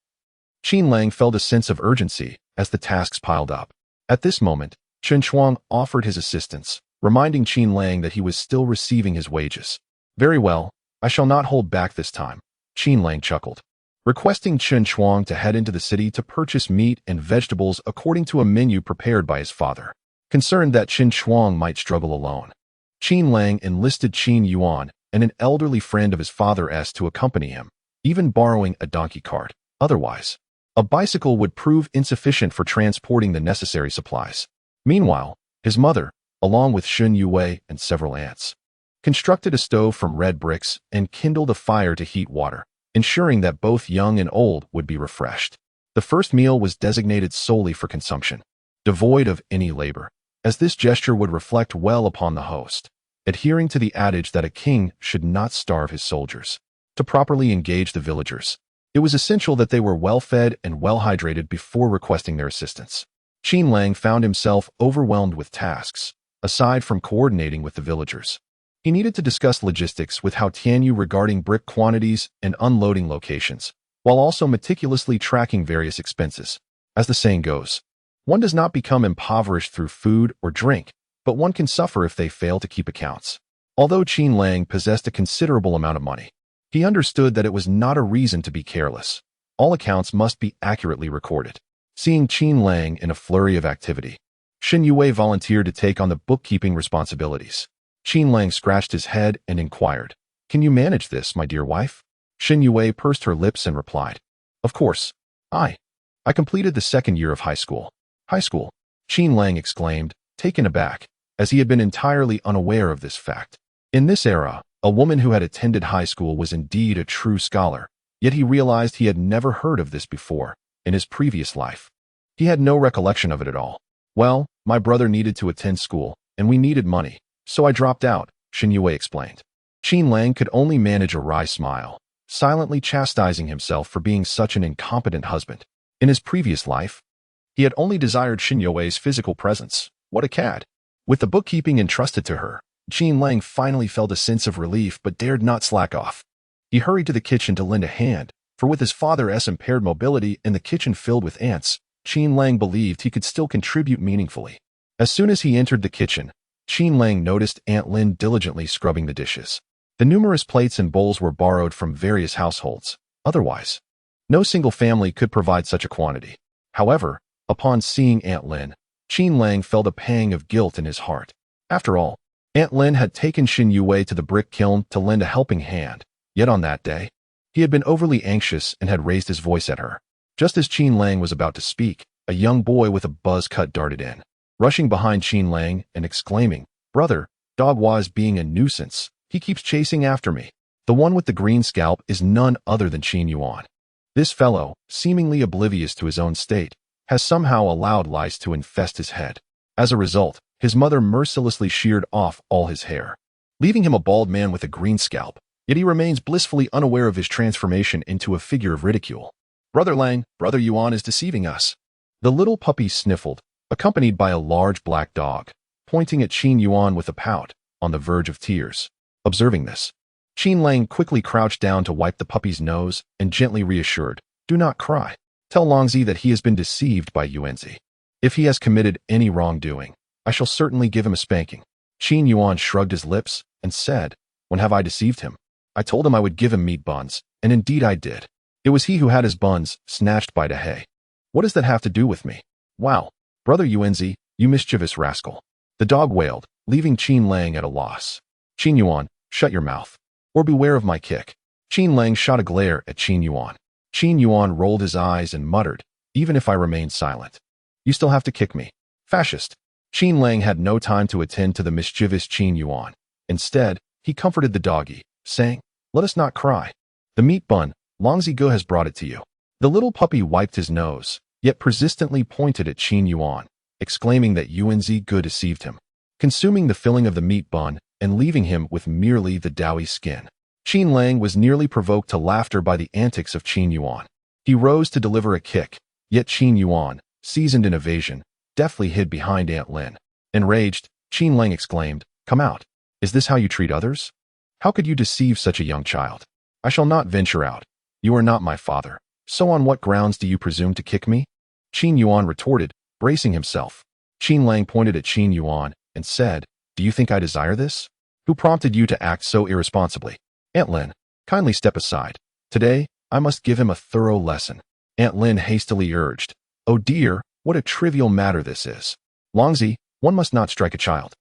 Qin Lang felt a sense of urgency as the tasks piled up. At this moment, Chen Shuang offered his assistance, reminding Qin Lang that he was still receiving his wages. Very well, I shall not hold back this time, Qin Lang chuckled. requesting Qin Lang to head into the city to purchase meat and vegetables according to a menu prepared by his father. Concerned that Qin Lang might struggle alone, Qin Lang enlisted Qin Yuan and an elderly friend of his father's to accompany him, even borrowing a donkey cart. Otherwise, a bicycle would prove insufficient for transporting the necessary supplies. Meanwhile, his mother, along with Shen Youwei and several aunts, constructed a stove from red bricks and kindled a fire to heat water, ensuring that both young and old would be refreshed. The first meal was designated solely for consumption, devoid of any labor, as this gesture would reflect well upon the host, adhering to the adage that a king should not starve his soldiers. To properly engage the villagers, it was essential that they were well-fed and well-hydrated before requesting their assistance. Qin Lang found himself overwhelmed with tasks, aside from coordinating with the villagers. He needed to discuss logistics with Hao Tianyu regarding brick quantities and unloading locations, while also meticulously tracking various expenses. As the saying goes, one does not become impoverished through food or drink, but one can suffer if they fail to keep accounts. Although Qin Lang possessed a considerable amount of money, he understood that it was not a reason to be careless. All accounts must be accurately recorded. Seeing Qin Lang in a flurry of activity, Shen Youwei volunteered to take on the bookkeeping responsibilities. Qin Lang scratched his head and inquired, "Can you manage this, my dear wife?" Shen Youwei pursed her lips and replied, "Of course. I completed the second year of high school." High school? Qin Lang exclaimed, taken aback, as he had been entirely unaware of this fact. In this era, a woman who had attended high school was indeed a true scholar, yet he realized he had never heard of this before, in his previous life. He had no recollection of it at all. "Well, my brother needed to attend school, and we needed money, so I dropped out," Shen Youwei explained. Qin Lang could only manage a wry smile, silently chastising himself for being such an incompetent husband. In his previous life, he had only desired Shen Youwei's physical presence. What a cad! With the bookkeeping entrusted to her, Qin Lang finally felt a sense of relief but dared not slack off. He hurried to the kitchen to lend a hand, for with his father's impaired mobility and the kitchen filled with ants, Qin Lang believed he could still contribute meaningfully. As soon as he entered the kitchen, Qin Lang noticed Aunt Lin diligently scrubbing the dishes. The numerous plates and bowls were borrowed from various households. Otherwise, no single family could provide such a quantity. However, upon seeing Aunt Lin, Qin Lang felt a pang of guilt in his heart. After all, Aunt Lin had taken Shen Youwei to the brick kiln to lend a helping hand, yet on that day, he had been overly anxious and had raised his voice at her. Just as Qin Lang was about to speak, a young boy with a buzz cut darted in, rushing behind Qin Lang and exclaiming, "Brother, Dog Wa is being a nuisance. He keeps chasing after me." The one with the green scalp is none other than Qin Yuan. This fellow, seemingly oblivious to his own state, has somehow allowed lice to infest his head. As a result, his mother mercilessly sheared off all his hair, leaving him a bald man with a green scalp, yet he remains blissfully unaware of his transformation into a figure of ridicule. "Brother Lang, Brother Yuan is deceiving us." The little puppy sniffled, accompanied by a large black dog, pointing at Qin Yuan with a pout, on the verge of tears. Observing this, Qin Lang quickly crouched down to wipe the puppy's nose and gently reassured, "Do not cry. Tell Longzi that he has been deceived by Yuanzi. If he has committed any wrongdoing, I shall certainly give him a spanking." Qin Yuan shrugged his lips and said, "When have I deceived him? I told him I would give him meat buns, and indeed I did. It was he who had his buns snatched by Dehei. What does that have to do with me? Wow, Brother Yuanzi, you mischievous rascal." The dog wailed, leaving Qin Lang at a loss. "Qin Yuan, shut your mouth, or beware of my kick." Qin Lang shot a glare at Qin Yuan. Qin Yuan rolled his eyes and muttered, "Even if I remain silent, you still have to kick me. Fascist." Qin Lang had no time to attend to the mischievous Qin Yuan. Instead, he comforted the doggy, saying, "Let us not cry. The meat bun, Longzi Ge has brought it to you." The little puppy wiped his nose, yet persistently pointed at Qin Yuan, exclaiming that Yuanzi Ge deceived him, consuming the filling of the meat bun and leaving him with merely the doughy skin. Qin Lang was nearly provoked to laughter by the antics of Qin Yuan. He rose to deliver a kick, yet Qin Yuan, seasoned in evasion, deftly hid behind Aunt Lin. Enraged, Qin Lang exclaimed, "Come out. Is this how you treat others? How could you deceive such a young child? I shall not venture out. You are not my father. So on what grounds do you presume to kick me?" Qin Yuan retorted, bracing himself. Qin Lang pointed at Qin Yuan and said, "Do you think I desire this? Who prompted you to act so irresponsibly?" "Aunt Lin, kindly step aside. Today, I must give him a thorough lesson. Aunt Lin hastily urged. Oh dear, what a trivial matter this is. Longzi, one must not strike a child.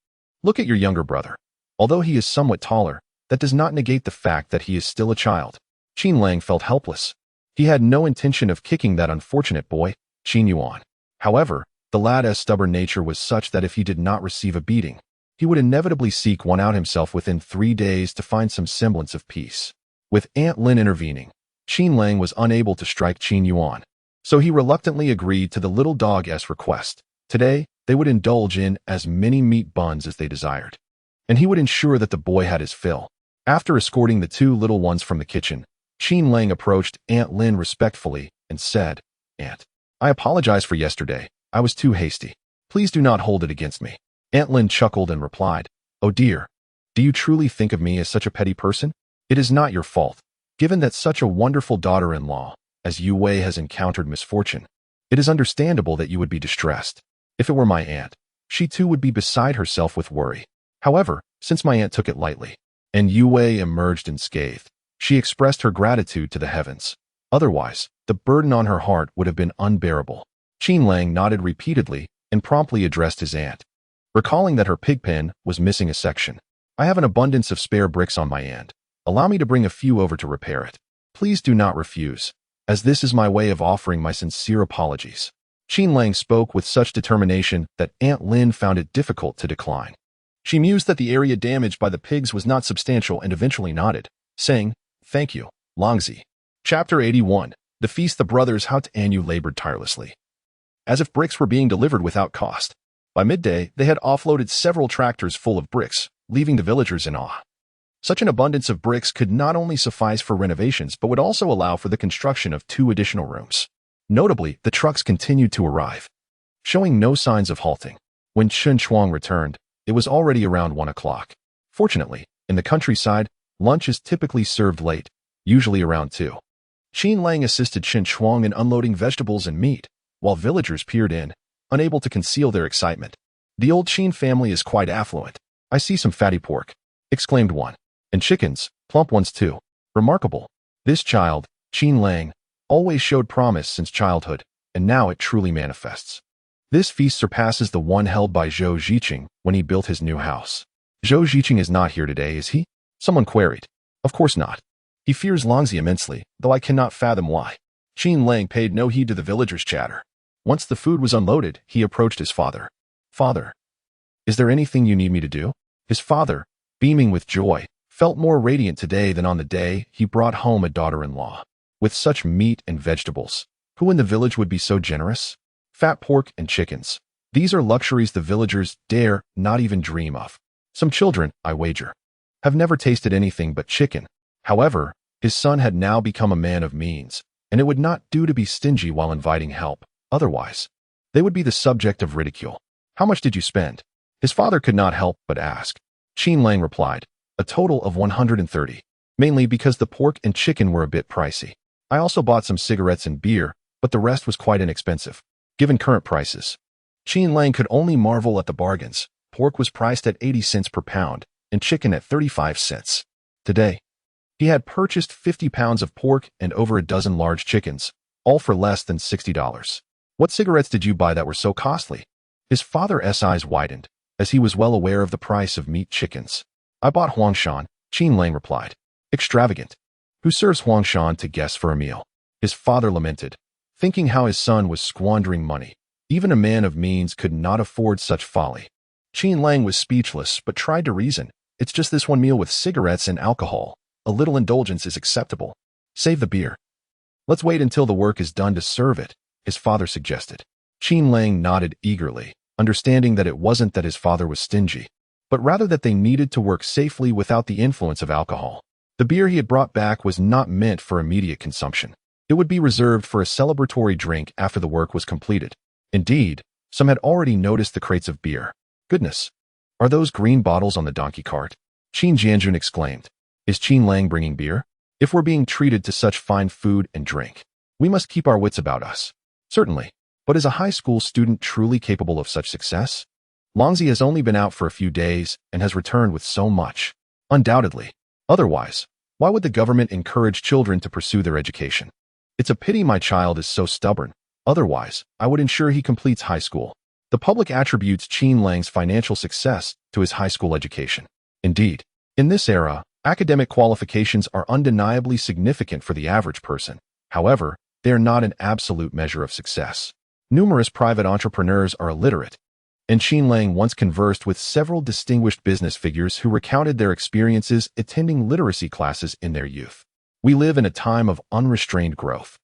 Look at your younger brother. Although he is somewhat taller, that does not negate the fact that he is still a child. Qin Lang felt helpless. He had no intention of kicking that unfortunate boy, Shen Youwei. However, the lad's stubborn nature was such that if he did not receive a beating, he would inevitably seek one out himself within 3 days to find some semblance of peace. With Aunt Lin intervening, Qin Lang was unable to strike Shen Youwei, so he reluctantly agreed to the little dog's request. Today, they would indulge in as many meat buns as they desired, and he would ensure that the boy had his fill. After escorting the 2 little ones from the kitchen, Qin Lang approached Aunt Lin respectfully and said, Aunt, I apologize for yesterday. I was too hasty. Please do not hold it against me. Aunt Lin chuckled and replied, Oh dear, do you truly think of me as such a petty person? It is not your fault. Given that such a wonderful daughter-in-law as Youwei has encountered misfortune, it is understandable that you would be distressed. If it were my aunt, she too would be beside herself with worry. However, since my aunt took it lightly, and Youwei emerged unscathed, she expressed her gratitude to the heavens. Otherwise, the burden on her heart would have been unbearable. Qin Lang nodded repeatedly and promptly addressed his aunt, recalling that her pig pen was missing a section. I have an abundance of spare bricks on my end. Allow me to bring a few over to repair it. Please do not refuse, as this is my way of offering my sincere apologies. Qin Lang spoke with such determination that Aunt Lin found it difficult to decline. She mused that the area damaged by the pigs was not substantial and eventually nodded, saying, Thank you, Longzi. Chapter 81. The feast the brothers Heartless labored tirelessly, as if bricks were being delivered without cost. By midday, they had offloaded several tractors full of bricks, leaving the villagers in awe. Such an abundance of bricks could not only suffice for renovations but would also allow for the construction of 2 additional rooms. Notably, the trucks continued to arrive, showing no signs of halting. When Shen Youwei returned, it was already around 1 o'clock. Fortunately, in the countryside, lunch is typically served late, usually around 2. Qin Lang assisted Shen Youwei in unloading vegetables and meat, while villagers peered in, unable to conceal their excitement. The old Qin family is quite affluent. I see some fatty pork, exclaimed one. And chickens, plump ones too. Remarkable. This child, Qin Lang, always showed promise since childhood, and now it truly manifests. This feast surpasses the one held by Zhou Zhiqing when he built his new house. Zhou Zhiqing is not here today, is he? Someone queried. Of course not. He fears Longzi immensely, though I cannot fathom why. Qin Lang paid no heed to the villagers' chatter. Once the food was unloaded, he approached his father. Father, is there anything you need me to do? His father, beaming with joy, felt more radiant today than on the day he brought home a daughter-in-law. With such meat and vegetables, who in the village would be so generous? Fat pork and chickens. These are luxuries the villagers dare not even dream of. Some children, I wager, have never tasted anything but chicken. However, his son had now become a man of means, and it would not do to be stingy while inviting help. Otherwise, they would be the subject of ridicule. How much did you spend? His father could not help but ask. Qin Lang replied, a total of 130, mainly because the pork and chicken were a bit pricey. I also bought some cigarettes and beer, but the rest was quite inexpensive, given current prices. Qin Lang could only marvel at the bargains. Pork was priced at 80 cents per pound, and chicken at 35 cents. Today, he had purchased 50 pounds of pork and over a dozen large chickens, all for less than $60. What cigarettes did you buy that were so costly? His father's eyes widened, as he was well aware of the price of meat chickens. I bought Huangshan, Qin Lang replied. Extravagant. Who serves Huangshan to guests for a meal? His father lamented, thinking how his son was squandering money. Even a man of means could not afford such folly. Qin Lang was speechless but tried to reason. It's just this one meal with cigarettes and alcohol. A little indulgence is acceptable. Save the beer. Let's wait until the work is done to serve it, his father suggested. Qin Lang nodded eagerly, understanding that it wasn't that his father was stingy, but rather that they needed to work safely without the influence of alcohol. The beer he had brought back was not meant for immediate consumption. It would be reserved for a celebratory drink after the work was completed. Indeed, some had already noticed the crates of beer. Goodness, are those green bottles on the donkey cart? Qin Jianjun exclaimed. Is Qin Lang bringing beer? If we're being treated to such fine food and drink, we must keep our wits about us. Certainly, but is a high school student truly capable of such success? Longzi has only been out for a few days and has returned with so much. Undoubtedly. Otherwise, Why would the government encourage children to pursue their education? It's a pity my child is so stubborn. Otherwise, I would ensure he completes high school. The public attributes Qin Lang's financial success to his high school education. Indeed, in this era, academic qualifications are undeniably significant for the average person. However, they are not an absolute measure of success. Numerous private entrepreneurs are illiterate, and Qin Lang once conversed with several distinguished business figures who recounted their experiences attending literacy classes in their youth. We live in a time of unrestrained growth,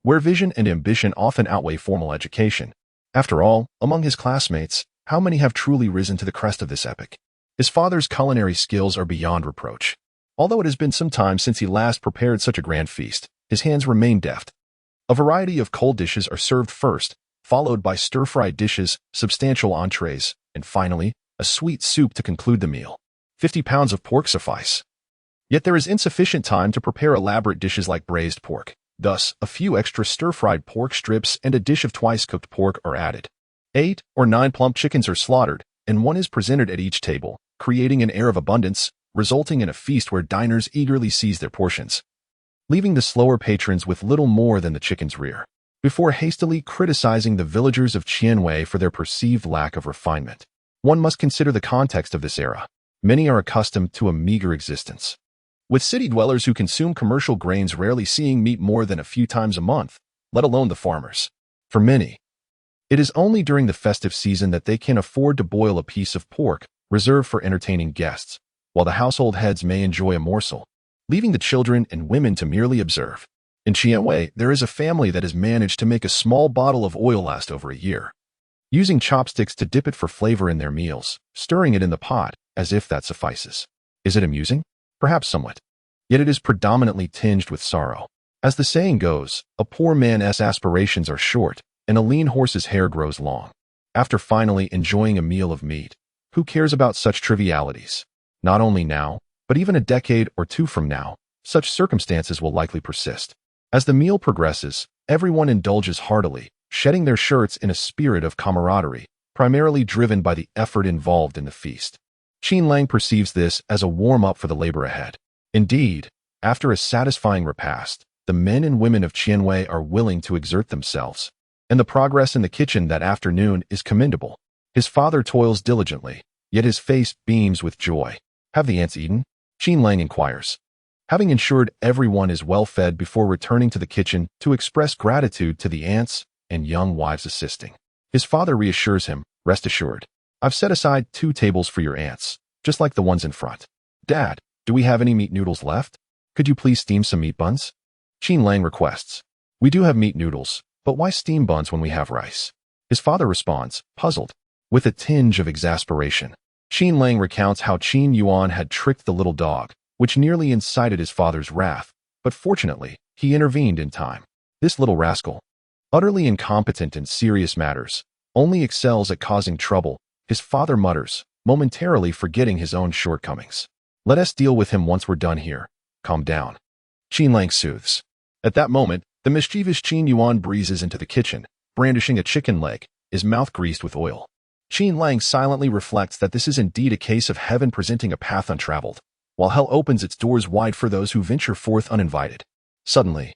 where vision and ambition often outweigh formal education. After all, among his classmates, how many have truly risen to the crest of this epoch? His father's culinary skills are beyond reproach. Although it has been some time since he last prepared such a grand feast, his hands remain deft. A variety of cold dishes are served first, followed by stir-fried dishes, substantial entrees, and finally, a sweet soup to conclude the meal. 50 pounds of pork suffice. Yet there is insufficient time to prepare elaborate dishes like braised pork. Thus, a few extra stir-fried pork strips and a dish of twice-cooked pork are added. 8 or 9 plump chickens are slaughtered, and one is presented at each table, creating an air of abundance, resulting in a feast where diners eagerly seize their portions, leaving the slower patrons with little more than the chicken's rear. Before hastily criticizing the villagers of Qin Youwei for their perceived lack of refinement, one must consider the context of this era. Many are accustomed to a meager existence, with city dwellers who consume commercial grains rarely seeing meat more than a few times a month, let alone the farmers. For many, it is only during the festive season that they can afford to boil a piece of pork, reserved for entertaining guests, while the household heads may enjoy a morsel, leaving the children and women to merely observe. In Qin Youwei, there is a family that has managed to make a small bottle of oil last over a year, using chopsticks to dip it for flavor in their meals, stirring it in the pot, as if that suffices. Is it amusing? Perhaps somewhat. Yet it is predominantly tinged with sorrow. As the saying goes, a poor man's aspirations are short, and a lean horse's hair grows long. After finally enjoying a meal of meat, who cares about such trivialities? Not only now, but even a decade or two from now, such circumstances will likely persist. As the meal progresses, everyone indulges heartily, shedding their shirts in a spirit of camaraderie, primarily driven by the effort involved in the feast. Qin Lang perceives this as a warm-up for the labor ahead. Indeed, after a satisfying repast, the men and women of Qin Youwei are willing to exert themselves, and the progress in the kitchen that afternoon is commendable. His father toils diligently, yet his face beams with joy. Have the ants eaten? Qin Lang inquires, having ensured everyone is well fed before returning to the kitchen to express gratitude to the ants and young wives assisting. His father reassures him, rest assured, I've set aside 2 tables for your ants, just like the ones in front. Dad, do we have any meat noodles left? Could you please steam some meat buns? Qin Lang requests. We do have meat noodles, but why steam buns when we have rice? His father responds, puzzled. With a tinge of exasperation, Qin Lang recounts how Qin Yuan had tricked the little dog, which nearly incited his father's wrath, but fortunately, he intervened in time. This little rascal, utterly incompetent in serious matters, only excels at causing trouble, his father mutters, momentarily forgetting his own shortcomings. Let us deal with him once we're done here. Calm down. Qin Lang soothes. At that moment, the mischievous Qin Yuan breezes into the kitchen, brandishing a chicken leg, his mouth greased with oil. Qin Lang silently reflects that this is indeed a case of heaven presenting a path untraveled, while hell opens its doors wide for those who venture forth uninvited. Suddenly,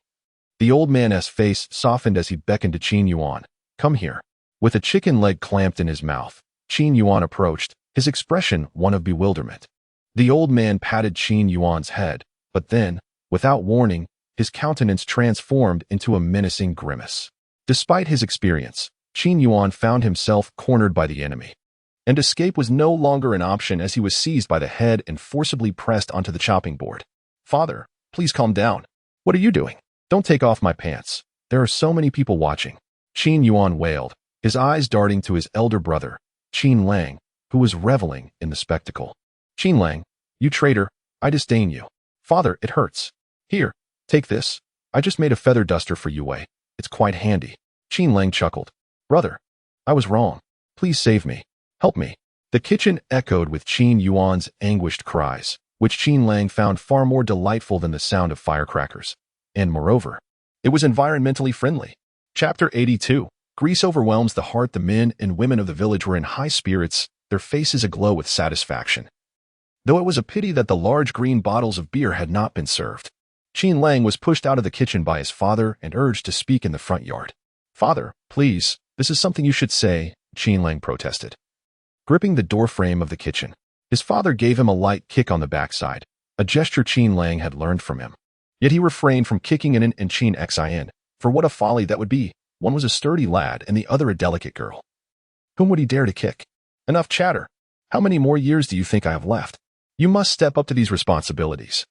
the old man's face softened as he beckoned to Qin Yuan. Come here. With a chicken leg clamped in his mouth, Qin Yuan approached, his expression one of bewilderment. The old man patted Qin Yuan's head, but then, without warning, his countenance transformed into a menacing grimace. Despite his experience, Qin Yuan found himself cornered by the enemy, and escape was no longer an option as he was seized by the head and forcibly pressed onto the chopping board. Father, please calm down. What are you doing? Don't take off my pants. There are so many people watching. Qin Yuan wailed, his eyes darting to his elder brother, Qin Lang, who was reveling in the spectacle. Qin Lang, you traitor, I disdain you. Father, it hurts. Here, take this. I just made a feather duster for Youwei. It's quite handy. Qin Lang chuckled. Brother, I was wrong. Please save me. Help me. The kitchen echoed with Qin Yuan's anguished cries, which Qin Lang found far more delightful than the sound of firecrackers. And moreover, it was environmentally friendly. Chapter 82. Grease overwhelms the heart. The men and women of the village were in high spirits, their faces aglow with satisfaction. though it was a pity that the large green bottles of beer had not been served. Qin Lang was pushed out of the kitchen by his father and urged to speak in the front yard. "Father, please, this is something you should say," Qin Lang protested. Gripping the doorframe of the kitchen, his father gave him a light kick on the backside, a gesture Qin Lang had learned from him. Yet he refrained from kicking in Qin Xin, for what a folly that would be. One was a sturdy lad and the other a delicate girl. Whom would he dare to kick? Enough chatter. How many more years do you think I have left? You must step up to these responsibilities.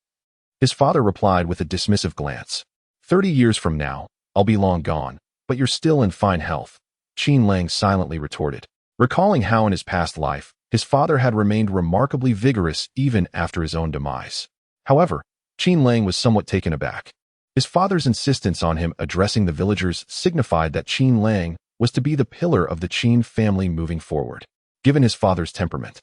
His father replied with a dismissive glance. 30 years from now, I'll be long gone, but you're still in fine health, Qin Lang silently retorted, recalling how in his past life, his father had remained remarkably vigorous even after his own demise. However, Qin Lang was somewhat taken aback. His father's insistence on him addressing the villagers signified that Qin Lang was to be the pillar of the Qin family moving forward. Given his father's temperament,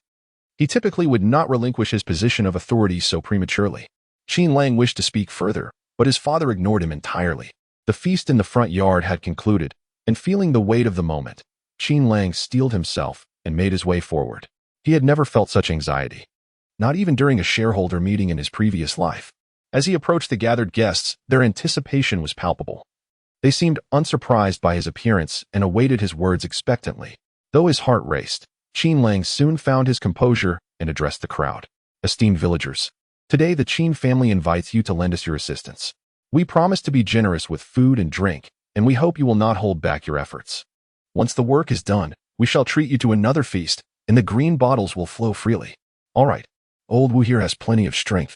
he typically would not relinquish his position of authority so prematurely. Qin Lang wished to speak further, but his father ignored him entirely. The feast in the front yard had concluded, and feeling the weight of the moment, Qin Lang steeled himself and made his way forward. He had never felt such anxiety, not even during a shareholder meeting in his previous life. As he approached the gathered guests, their anticipation was palpable. They seemed unsurprised by his appearance and awaited his words expectantly. Though his heart raced, Qin Lang soon found his composure and addressed the crowd. "Esteemed villagers, today the Qin family invites you to lend us your assistance. We promise to be generous with food and drink, and we hope you will not hold back your efforts. Once the work is done, we shall treat you to another feast, and the green bottles will flow freely. All right, old Wu here has plenty of strength.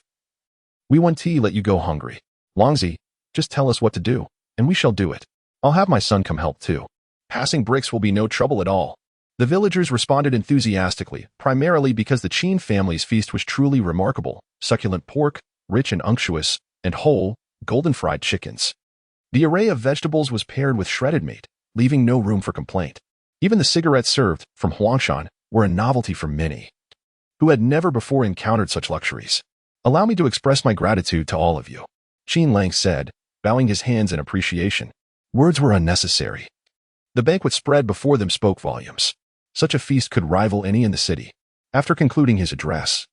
We won't let you go hungry. Longzi, just tell us what to do, and we shall do it. I'll have my son come help too. Passing bricks will be no trouble at all." The villagers responded enthusiastically, primarily because the Qin family's feast was truly remarkable: succulent pork, rich and unctuous, and whole, golden-fried chickens. The array of vegetables was paired with shredded meat, leaving no room for complaint. Even the cigarettes served, from Huangshan, were a novelty for many, who had never before encountered such luxuries. "Allow me to express my gratitude to all of you," Qin Lang said, bowing his hands in appreciation. Words were unnecessary. The banquet spread before them spoke volumes. Such a feast could rival any in the city. After concluding his address,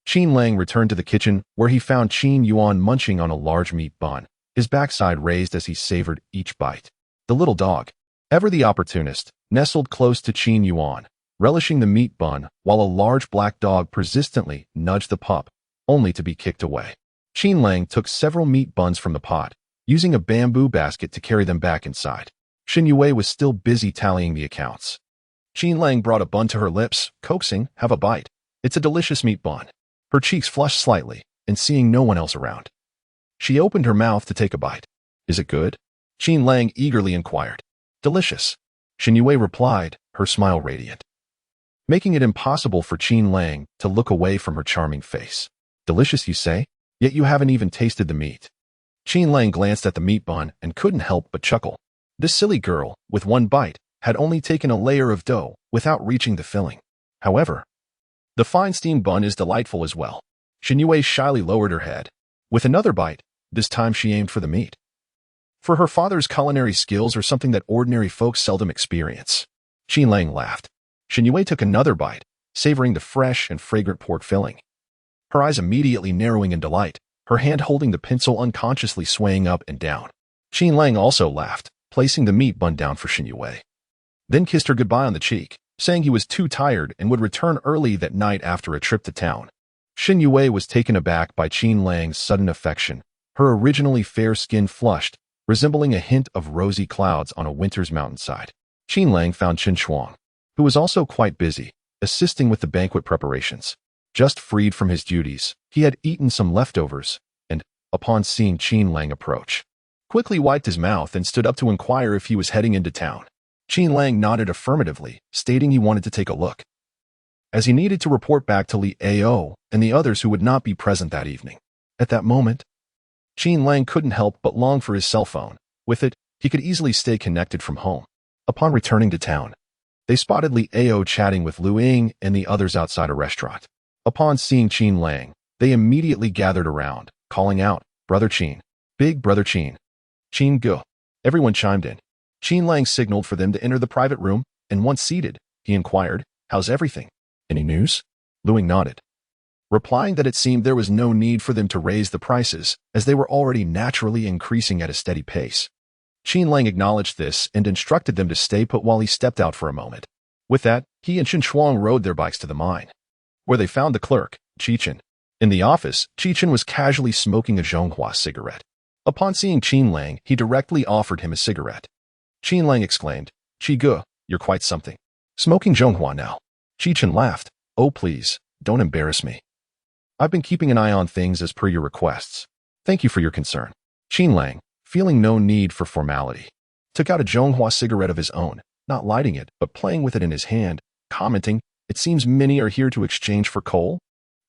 Qin Lang returned to the kitchen, where he found Qin Yuan munching on a large meat bun, his backside raised as he savored each bite. The little dog, ever the opportunist, nestled close to Qin Yuan, relishing the meat bun, while a large black dog persistently nudged the pup, only to be kicked away. Qin Lang took several meat buns from the pot, using a bamboo basket to carry them back inside. Shen Youwei was still busy tallying the accounts. Qin Lang brought a bun to her lips, coaxing, "Have a bite. It's a delicious meat bun." Her cheeks flushed slightly, and seeing no one else around, she opened her mouth to take a bite. "Is it good?" Qin Lang eagerly inquired. "Delicious," Shen Youwei replied, her smile radiant, making it impossible for Qin Lang to look away from her charming face. "Delicious, you say? Yet you haven't even tasted the meat." Qin Lang glanced at the meat bun and couldn't help but chuckle. This silly girl, with one bite, had only taken a layer of dough without reaching the filling. However, the fine steamed bun is delightful as well. Shen Youwei shyly lowered her head. With another bite, this time she aimed for the meat. For her father's culinary skills are something that ordinary folks seldom experience. Qin Lang laughed. Shen Youwei took another bite, savoring the fresh and fragrant pork filling. Her eyes immediately narrowing in delight, her hand holding the pencil unconsciously swaying up and down. Qin Lang also laughed, placing the meat bun down for Shen Youwei, then kissed her goodbye on the cheek, saying he was too tired and would return early that night after a trip to town. Shen Youwei was taken aback by Qin Lang's sudden affection, her originally fair skin flushed, resembling a hint of rosy clouds on a winter's mountainside. Qin Lang found Qin Shuang, who was also quite busy, assisting with the banquet preparations. Just freed from his duties, he had eaten some leftovers, and, upon seeing Qin Lang approach, quickly wiped his mouth and stood up to inquire if he was heading into town. Qin Lang nodded affirmatively, stating he wanted to take a look, as he needed to report back to Li Ao and the others who would not be present that evening. At that moment, Qin Lang couldn't help but long for his cell phone. With it, he could easily stay connected from home. Upon returning to town, they spotted Li Ao chatting with Lu Ying and the others outside a restaurant. Upon seeing Qin Lang, they immediately gathered around, calling out, "Brother Qin, Big Brother Qin, Qin Gu." Everyone chimed in. Qin Lang signaled for them to enter the private room, and once seated, he inquired, "How's everything? Any news?" Lu Ying nodded. replying that it seemed there was no need for them to raise the prices, as they were already naturally increasing at a steady pace. Qin Lang acknowledged this and instructed them to stay put while he stepped out for a moment. With that, he and Shen Youwei rode their bikes to the mine, where they found the clerk, Qin. In the office, Qin was casually smoking a Zhonghua cigarette. Upon seeing Qin Lang, he directly offered him a cigarette. Qin Lang exclaimed, "Qi, you're quite something. Smoking Zhonghua now." Qin laughed, "Oh please, don't embarrass me. I've been keeping an eye on things as per your requests. Thank you for your concern." Qin Lang, feeling no need for formality, took out a Zhonghua cigarette of his own, not lighting it, but playing with it in his hand, commenting, "It seems many are here to exchange for coal?"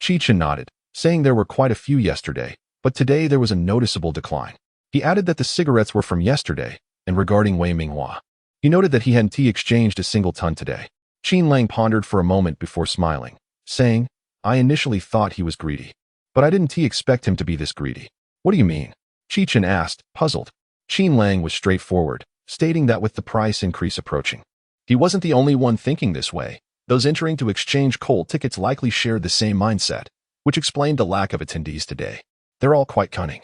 Qin nodded, saying there were quite a few yesterday, but today there was a noticeable decline. He added that the cigarettes were from yesterday, and regarding Wei Minghua, he noted that he hadn't exchanged a single ton today. Qin Lang pondered for a moment before smiling, saying, "I initially thought he was greedy, but I didn't expect him to be this greedy." "What do you mean?" Qin asked, puzzled. Qin Lang was straightforward, stating that with the price increase approaching, he wasn't the only one thinking this way. Those entering to exchange coal tickets likely shared the same mindset, which explained the lack of attendees today. "They're all quite cunning,"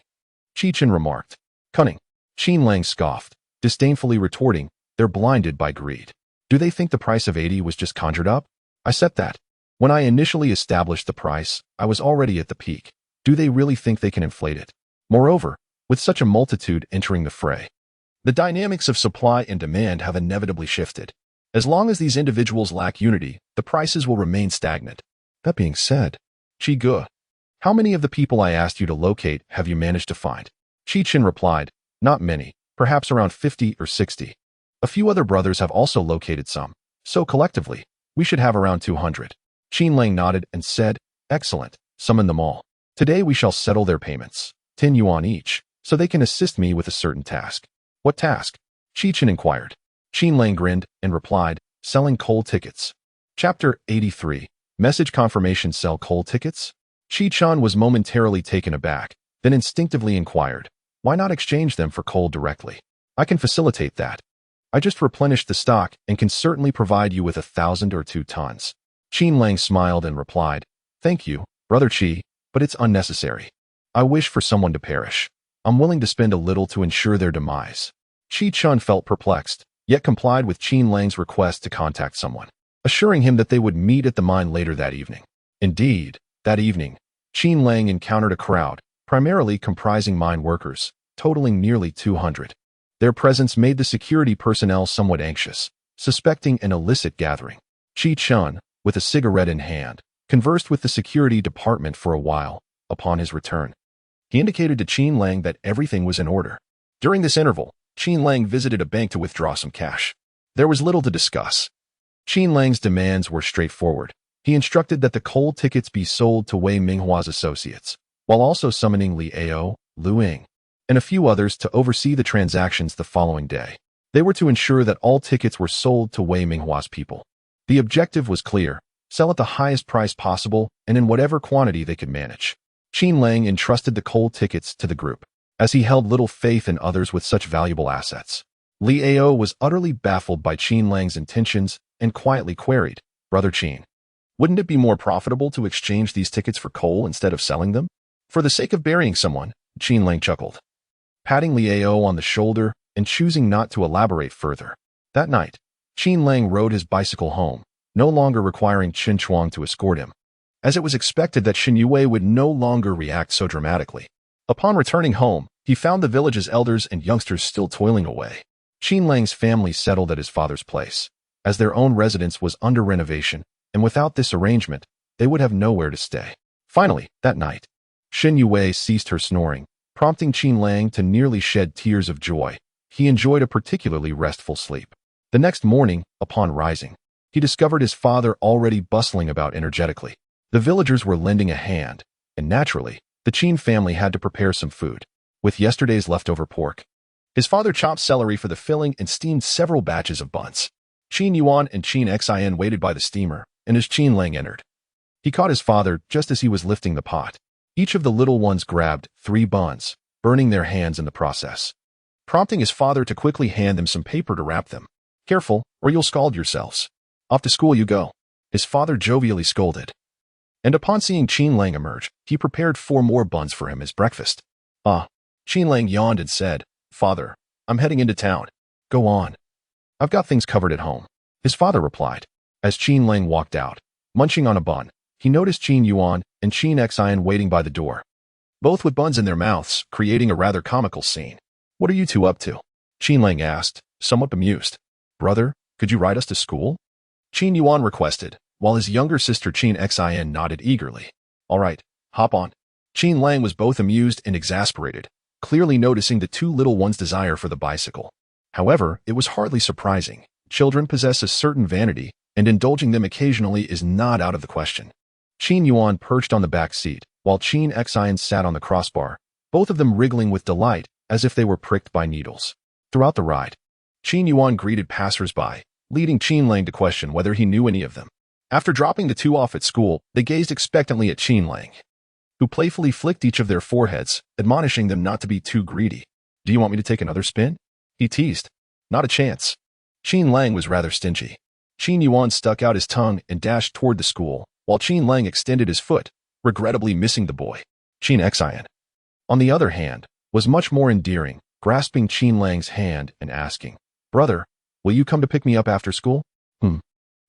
Qin remarked. "Cunning?" Qin Lang scoffed, disdainfully retorting, "They're blinded by greed. Do they think the price of 80 was just conjured up? I said that. When I initially established the price, I was already at the peak. Do they really think they can inflate it? Moreover, with such a multitude entering the fray, the dynamics of supply and demand have inevitably shifted. As long as these individuals lack unity, the prices will remain stagnant." That being said, Qi, how many of the people I asked you to locate have you managed to find? Qin replied, "Not many, perhaps around 50 or 60. A few other brothers have also located some, so collectively, we should have around 200. Qin Lang nodded and said, "Excellent, summon them all. Today we shall settle their payments, 10 yuan each, so they can assist me with a certain task." "What task?" Qin inquired. Qin Lang grinned and replied, "Selling coal tickets." Chapter 83, Message Confirmation. Sell coal tickets? Qin was momentarily taken aback, then instinctively inquired, "Why not exchange them for coal directly? I can facilitate that. I just replenished the stock and can certainly provide you with 1,000 or 2 tons. Qin Lang smiled and replied, "Thank you, Brother Qi, but it's unnecessary. I wish for someone to perish. I'm willing to spend a little to ensure their demise." Qin felt perplexed, yet complied with Qin Lang's request to contact someone, assuring him that they would meet at the mine later that evening. Indeed, that evening, Qin Lang encountered a crowd, primarily comprising mine workers, totaling nearly 200. Their presence made the security personnel somewhat anxious, suspecting an illicit gathering. Qin, with a cigarette in hand, conversed with the security department for a while. Upon his return, he indicated to Qin Lang that everything was in order. During this interval, Qin Lang visited a bank to withdraw some cash. There was little to discuss. Qin Lang's demands were straightforward. He instructed that the coal tickets be sold to Wei Minghua's associates, while also summoning Li Ao, Lu Ying, and a few others to oversee the transactions the following day. They were to ensure that all tickets were sold to Wei Minghua's people. The objective was clear: sell at the highest price possible and in whatever quantity they could manage. Qin Lang entrusted the coal tickets to the group, as he held little faith in others with such valuable assets. Li Ao was utterly baffled by Qin Lang's intentions and quietly queried, "Brother Qin, wouldn't it be more profitable to exchange these tickets for coal instead of selling them?" "For the sake of burying someone," Qin Lang chuckled, patting Li Ao on the shoulder and choosing not to elaborate further. That night, Qin Lang rode his bicycle home, no longer requiring Shen Youwei to escort him, as it was expected that Shen Youwei would no longer react so dramatically. Upon returning home, he found the village's elders and youngsters still toiling away. Qin Lang's family settled at his father's place, as their own residence was under renovation, and without this arrangement, they would have nowhere to stay. Finally, that night, Shen Youwei ceased her snoring, prompting Qin Lang to nearly shed tears of joy. He enjoyed a particularly restful sleep. The next morning, upon rising, he discovered his father already bustling about energetically. The villagers were lending a hand, and naturally, the Qin family had to prepare some food. With yesterday's leftover pork, his father chopped celery for the filling and steamed several batches of buns. Qin Yuan and Qin Xin waited by the steamer, and as Qin Lang entered, he caught his father just as he was lifting the pot. Each of the little ones grabbed 3 buns, burning their hands in the process, prompting his father to quickly hand them some paper to wrap them. "Careful, or you'll scald yourselves. Off to school you go," his father jovially scolded. And upon seeing Qin Lang emerge, he prepared 4 more buns for him as breakfast. Qin Lang yawned and said, "Father, I'm heading into town." "Go on. I've got things covered at home," his father replied. As Qin Lang walked out, munching on a bun, he noticed Qin Yuan and Qin Xian waiting by the door, both with buns in their mouths, creating a rather comical scene. "What are you two up to?" Qin Lang asked, somewhat bemused. "Brother, could you ride us to school?" Qin Yuan requested, while his younger sister Qin Xian nodded eagerly. "All right, hop on." Qin Lang was both amused and exasperated, clearly noticing the 2 little ones' desire for the bicycle. However, it was hardly surprising. Children possess a certain vanity, and indulging them occasionally is not out of the question. Qin Yuan perched on the back seat, while Qin Xian sat on the crossbar, both of them wriggling with delight as if they were pricked by needles. Throughout the ride, Qin Yuan greeted passers-by, leading Qin Lang to question whether he knew any of them. After dropping the 2 off at school, they gazed expectantly at Qin Lang, who playfully flicked each of their foreheads, admonishing them not to be too greedy. "Do you want me to take another spin?" he teased. "Not a chance." Qin Lang was rather stingy. Qin Yuan stuck out his tongue and dashed toward the school, while Qin Lang extended his foot, regrettably missing the boy. Qin Xian, on the other hand, was much more endearing, grasping Qin Lang's hand and asking, "Brother, will you come to pick me up after school?"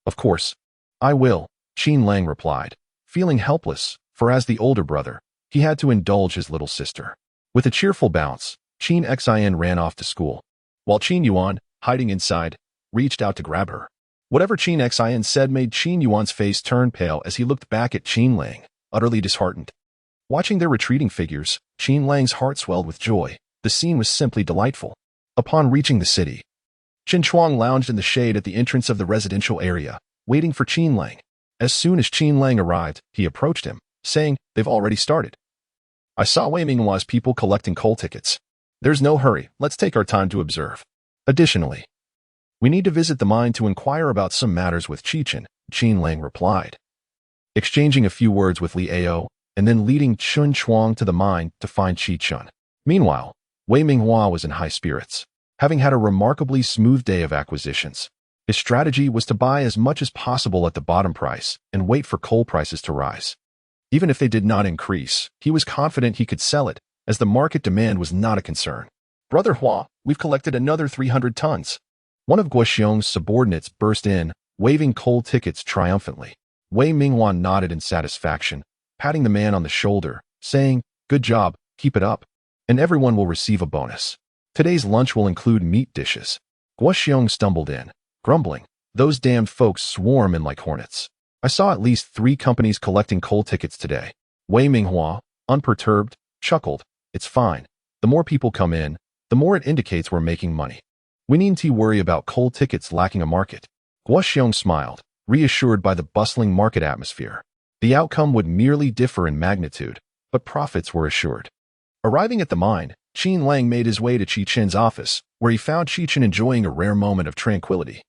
Of course. I will," Qin Lang replied, feeling helpless, for as the older brother, he had to indulge his little sister. With a cheerful bounce, Qin Xian ran off to school, while Qin Yuan, hiding inside, reached out to grab her. Whatever Qin Xian said made Qin Yuan's face turn pale as he looked back at Qin Lang, utterly disheartened. Watching their retreating figures, Qin Lang's heart swelled with joy. The scene was simply delightful. Upon reaching the city, Qin Chuang lounged in the shade at the entrance of the residential area, waiting for Qin Lang. As soon as Qin Lang arrived, he approached him, saying, "They've already started. I saw Wei Minghua's people collecting coal tickets. There's no hurry, let's take our time to observe. Additionally, we need to visit the mine to inquire about some matters with Qin," Qin Lang replied, exchanging a few words with Li Ao, and then leading Qin Chuang to the mine to find Qin. Meanwhile, Wei Minghua was in high spirits, having had a remarkably smooth day of acquisitions. His strategy was to buy as much as possible at the bottom price and wait for coal prices to rise. Even if they did not increase, he was confident he could sell it, as the market demand was not a concern. "Brother Hua, we've collected another 300 tons. One of Guo Xiong's subordinates burst in, waving coal tickets triumphantly. Wei Minghua nodded in satisfaction, patting the man on the shoulder, saying, "Good job, keep it up, and everyone will receive a bonus. Today's lunch will include meat dishes." Guo Xiong stumbled in, grumbling, "Those damned folks swarm in like hornets. I saw at least 3 companies collecting coal tickets today." Wei Minghua, unperturbed, chuckled, "It's fine. The more people come in, the more it indicates we're making money. We needn't worry about coal tickets lacking a market." Guo Xiong smiled, reassured by the bustling market atmosphere. The outcome would merely differ in magnitude, but profits were assured. Arriving at the mine, Qin Lang made his way to Qichen's office, where he found Qichen enjoying a rare moment of tranquility,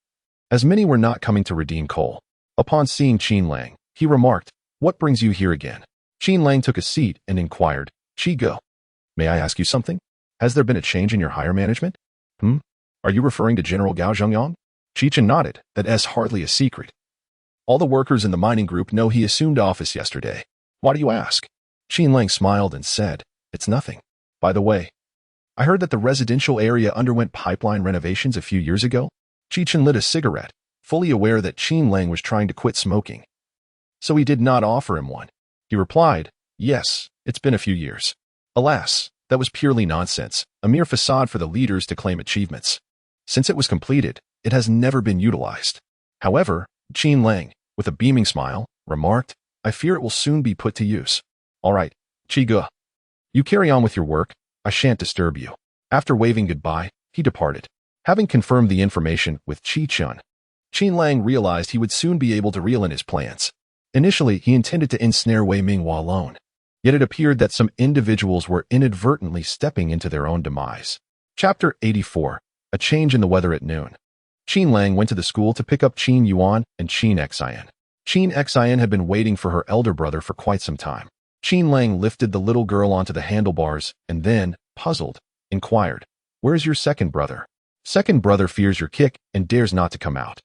as many were not coming to redeem coal. Upon seeing Qin Lang, he remarked, "What brings you here again?" Qin Lang took a seat and inquired, "Qi, may I ask you something? Has there been a change in your higher management?" Are you referring to General Gao Zhengyang?" Qichen nodded, "That is hardly a secret. All the workers in the mining group know he assumed office yesterday. Why do you ask?" Qin Lang smiled and said, "It's nothing. By the way, I heard that the residential area underwent pipeline renovations a few years ago." Qichen lit a cigarette, fully aware that Qin Lang was trying to quit smoking. So he did not offer him one. He replied, "Yes, it's been a few years." Alas, that was purely nonsense, a mere facade for the leaders to claim achievements. Since it was completed, it has never been utilized. However, Qin Lang, with a beaming smile, remarked, "I fear it will soon be put to use. All right, Qi, you carry on with your work. I shan't disturb you." After waving goodbye, he departed. Having confirmed the information with Qichen, Qin Lang realized he would soon be able to reel in his plans. Initially, he intended to ensnare Wei Minghua alone, yet it appeared that some individuals were inadvertently stepping into their own demise. Chapter 84. A Change in the Weather at Noon. Qin Lang went to the school to pick up Qin Yuan and Qin Xian. Qin Xian had been waiting for her elder brother for quite some time. Qin Lang lifted the little girl onto the handlebars and then, puzzled, inquired, "Where's your second brother?" "Second brother fears your kick and dares not to come out,"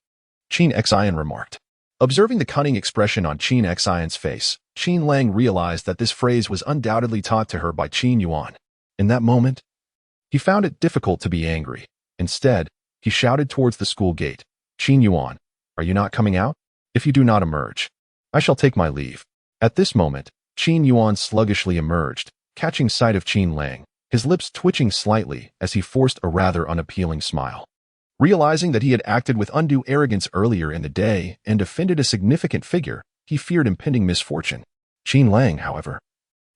Qin Xian remarked. Observing the cunning expression on Qin Xion's face, Qin Lang realized that this phrase was undoubtedly taught to her by Qin Yuan. In that moment, he found it difficult to be angry. Instead, he shouted towards the school gate, "Qin Yuan, are you not coming out? If you do not emerge, I shall take my leave." At this moment, Qin Yuan sluggishly emerged, catching sight of Qin Lang, his lips twitching slightly as he forced a rather unappealing smile. Realizing that he had acted with undue arrogance earlier in the day and offended a significant figure, he feared impending misfortune. Qin Lang, however,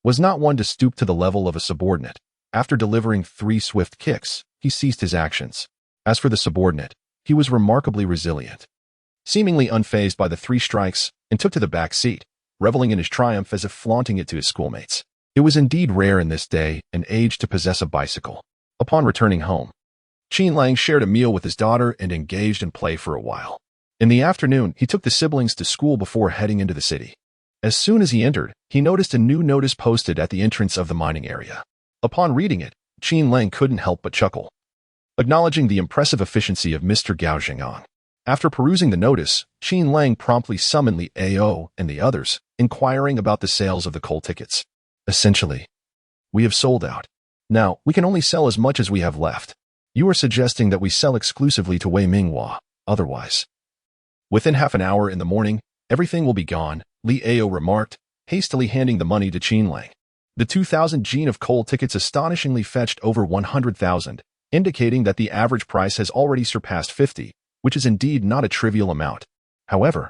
was not one to stoop to the level of a subordinate. After delivering 3 swift kicks, he ceased his actions. As for the subordinate, he was remarkably resilient, seemingly unfazed by the 3 strikes, and took to the back seat, reveling in his triumph as if flaunting it to his schoolmates. It was indeed rare in this day and age to possess a bicycle. Upon returning home, Qin Lang shared a meal with his daughter and engaged in play for a while. In the afternoon, he took the siblings to school before heading into the city. As soon as he entered, he noticed a new notice posted at the entrance of the mining area. Upon reading it, Qin Lang couldn't help but chuckle, acknowledging the impressive efficiency of Mr. Guo Xiong. After perusing the notice, Qin Lang promptly summoned Li Ao and the others, inquiring about the sales of the coal tickets. Essentially, we have sold out. Now, we can only sell as much as we have left. You are suggesting that we sell exclusively to Wei Minghua, otherwise. Within half an hour in the morning, everything will be gone, Li Ao remarked, hastily handing the money to Qin Lang. The 2,000 jin of coal tickets astonishingly fetched over 100,000, indicating that the average price has already surpassed 50, which is indeed not a trivial amount. However,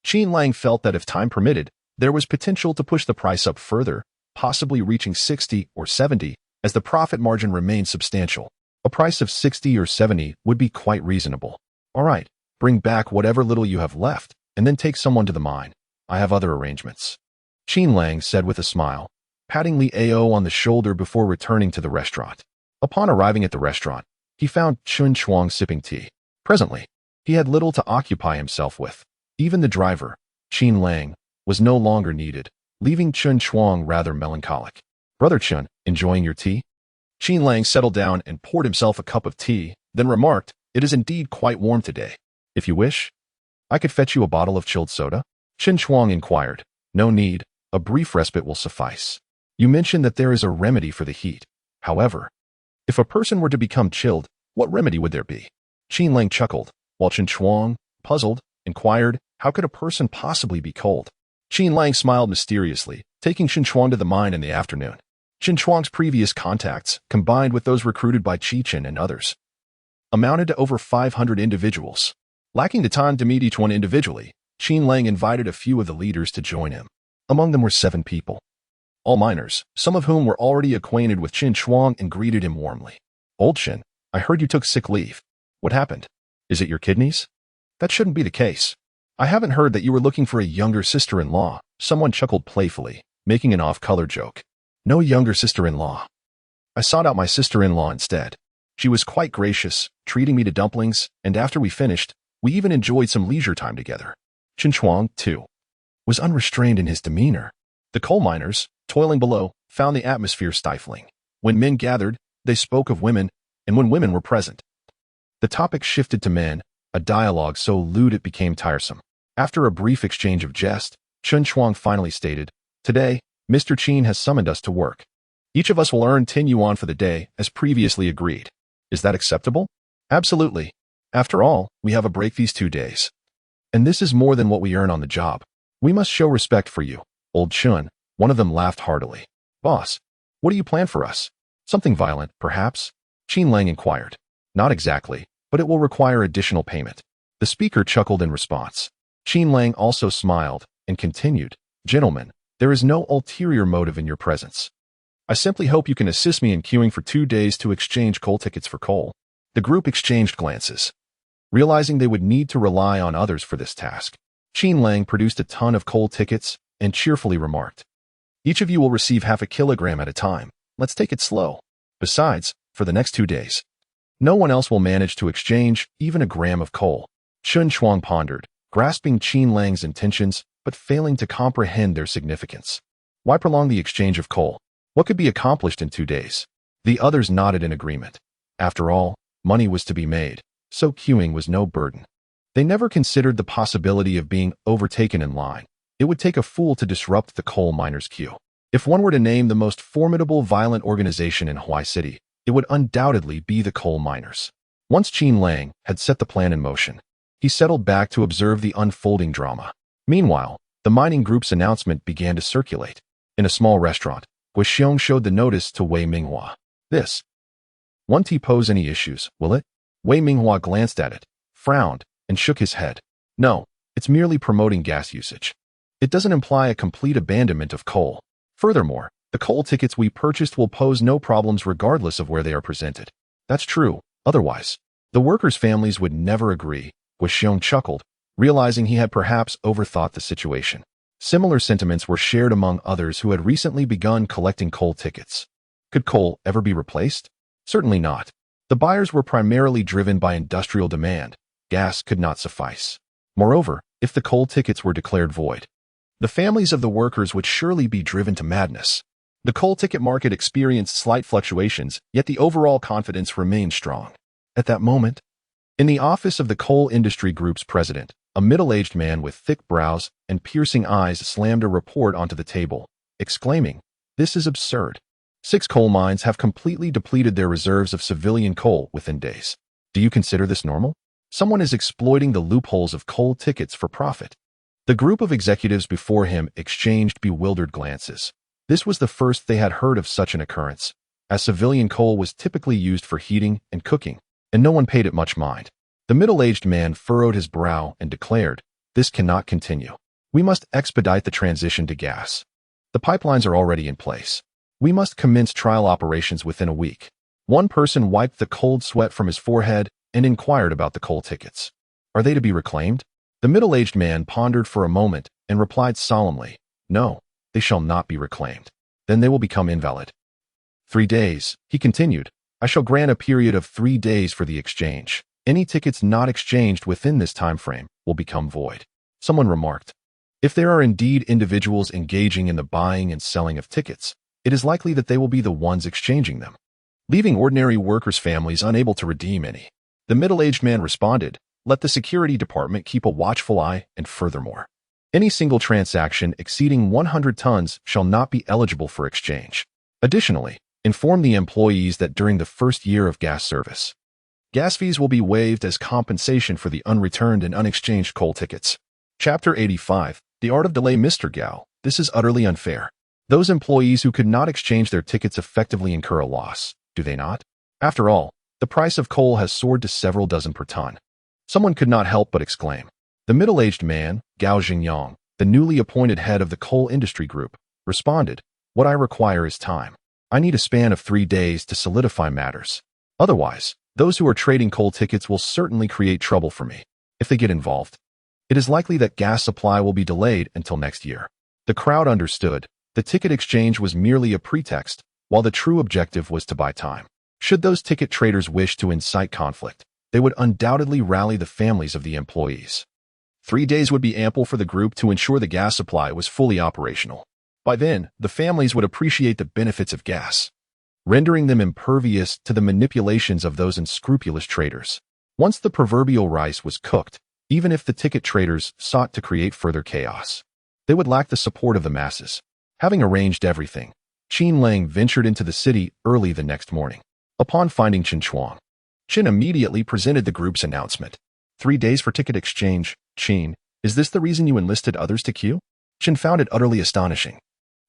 Qin Lang felt that if time permitted, there was potential to push the price up further, possibly reaching 60 or 70, as the profit margin remained substantial. A price of 60 or 70 would be quite reasonable. All right, bring back whatever little you have left, and then take someone to the mine. I have other arrangements. Qin Lang said with a smile, patting Li Ao on the shoulder before returning to the restaurant. Upon arriving at the restaurant, he found Chen Chuang sipping tea. Presently, he had little to occupy himself with. Even the driver, Qin Lang, was no longer needed, leaving Chen Chuang rather melancholic. "Brother Chen, enjoying your tea?" Qin Lang settled down and poured himself a cup of tea, then remarked, "It is indeed quite warm today. If you wish, I could fetch you a bottle of chilled soda?" Chen Chuang inquired. "No need, a brief respite will suffice. You mentioned that there is a remedy for the heat. However, if a person were to become chilled, what remedy would there be?" Qin Lang chuckled, while Chen Chuang, puzzled, inquired, "How could a person possibly be cold?" Qin Lang smiled mysteriously, taking Chen Chuang to the mine in the afternoon. Chen Chuang's previous contacts, combined with those recruited by Chen and others, amounted to over 500 individuals. Lacking the time to meet each one individually, Qin Lang invited a few of the leaders to join him. Among them were 7 people, all miners, some of whom were already acquainted with Chen Chuang and greeted him warmly. "Old Chen, I heard you took sick leave. What happened? Is it your kidneys?" "That shouldn't be the case. I haven't heard that you were looking for a younger sister-in-law," someone chuckled playfully, making an off-color joke. "No younger sister-in-law. I sought out my sister-in-law instead. She was quite gracious, treating me to dumplings, and after we finished, we even enjoyed some leisure time together." Chen Chuang, too, was unrestrained in his demeanor. The coal miners, toiling below, found the atmosphere stifling. When men gathered, they spoke of women, and when women were present, the topic shifted to men, a dialogue so lewd it became tiresome. After a brief exchange of jest, Chen Chuang finally stated, "Today, Mr. Qin has summoned us to work. Each of us will earn 10 yuan for the day, as previously agreed. Is that acceptable?" "Absolutely. After all, we have a break these 2 days. And this is more than what we earn on the job. We must show respect for you, old Chen." One of them laughed heartily. "Boss, what do you plan for us? Something violent, perhaps?" Qin Lang inquired. "Not exactly, but it will require additional payment." The speaker chuckled in response. Qin Lang also smiled and continued, "Gentlemen, there is no ulterior motive in your presence. I simply hope you can assist me in queuing for 2 days to exchange coal tickets for coal." The group exchanged glances, realizing they would need to rely on others for this task. Qin Lang produced a ton of coal tickets and cheerfully remarked, "Each of you will receive half a kilogram at a time. Let's take it slow. Besides, for the next 2 days, no one else will manage to exchange even a gram of coal." Chen Chuang pondered, grasping Qin Lang's intentions, but failing to comprehend their significance. Why prolong the exchange of coal? What could be accomplished in 2 days? The others nodded in agreement. After all, money was to be made, so queuing was no burden. They never considered the possibility of being overtaken in line. It would take a fool to disrupt the coal miners' queue. If one were to name the most formidable violent organization in Hawaii City, it would undoubtedly be the coal miners. Once Qin Lang had set the plan in motion, he settled back to observe the unfolding drama. Meanwhile, the mining group's announcement began to circulate. In a small restaurant, Guo Xiong showed the notice to Wei Minghua. This won't pose any issues, will it? Wei Minghua glanced at it, frowned, and shook his head. No, it's merely promoting gas usage. It doesn't imply a complete abandonment of coal. Furthermore, the coal tickets we purchased will pose no problems regardless of where they are presented. That's true. Otherwise, the workers' families would never agree. Guo Xiong chuckled, realizing he had perhaps overthought the situation. Similar sentiments were shared among others who had recently begun collecting coal tickets. Could coal ever be replaced? Certainly not. The buyers were primarily driven by industrial demand. Gas could not suffice. Moreover, if the coal tickets were declared void, the families of the workers would surely be driven to madness. The coal ticket market experienced slight fluctuations, yet the overall confidence remained strong. At that moment, in the office of the coal industry group's president, a middle-aged man with thick brows and piercing eyes slammed a report onto the table, exclaiming, "This is absurd. 6 coal mines have completely depleted their reserves of civilian coal within days. Do you consider this normal? Someone is exploiting the loopholes of coal tickets for profit." The group of executives before him exchanged bewildered glances. This was the first they had heard of such an occurrence, as civilian coal was typically used for heating and cooking, and no one paid it much mind. The middle-aged man furrowed his brow and declared, "This cannot continue. We must expedite the transition to gas. The pipelines are already in place. We must commence trial operations within a week." One person wiped the cold sweat from his forehead and inquired about the coal tickets. "Are they to be reclaimed?" The middle-aged man pondered for a moment and replied solemnly, "No, they shall not be reclaimed. Then they will become invalid." 3 days, he continued. "I shall grant a period of 3 days for the exchange. Any tickets not exchanged within this time frame will become void." Someone remarked, "If there are indeed individuals engaging in the buying and selling of tickets, it is likely that they will be the ones exchanging them, leaving ordinary workers' families unable to redeem any." The middle-aged man responded, "Let the security department keep a watchful eye, and furthermore, any single transaction exceeding 100 tons shall not be eligible for exchange. Additionally, inform the employees that during the first year of gas service, gas fees will be waived as compensation for the unreturned and unexchanged coal tickets." Chapter 85, The Art of Delay. Mr. Gao, this is utterly unfair. Those employees who could not exchange their tickets effectively incur a loss, do they not? After all, the price of coal has soared to several dozen per ton. Someone could not help but exclaim. The middle-aged man, Guo Xiong, the newly appointed head of the coal industry group, responded, "What I require is time. I need a span of 3 days to solidify matters. Otherwise, those who are trading coal tickets will certainly create trouble for me. If they get involved, it is likely that gas supply will be delayed until next year." The crowd understood. The ticket exchange was merely a pretext, while the true objective was to buy time. Should those ticket traders wish to incite conflict, they would undoubtedly rally the families of the employees. 3 days would be ample for the group to ensure the gas supply was fully operational. By then, the families would appreciate the benefits of gas, rendering them impervious to the manipulations of those unscrupulous traders. Once the proverbial rice was cooked, even if the ticket traders sought to create further chaos, they would lack the support of the masses. Having arranged everything, Qin Lang ventured into the city early the next morning. Upon finding Qin immediately presented the group's announcement. 3 days for ticket exchange. Qin, is this the reason you enlisted others to queue? Qin found it utterly astonishing.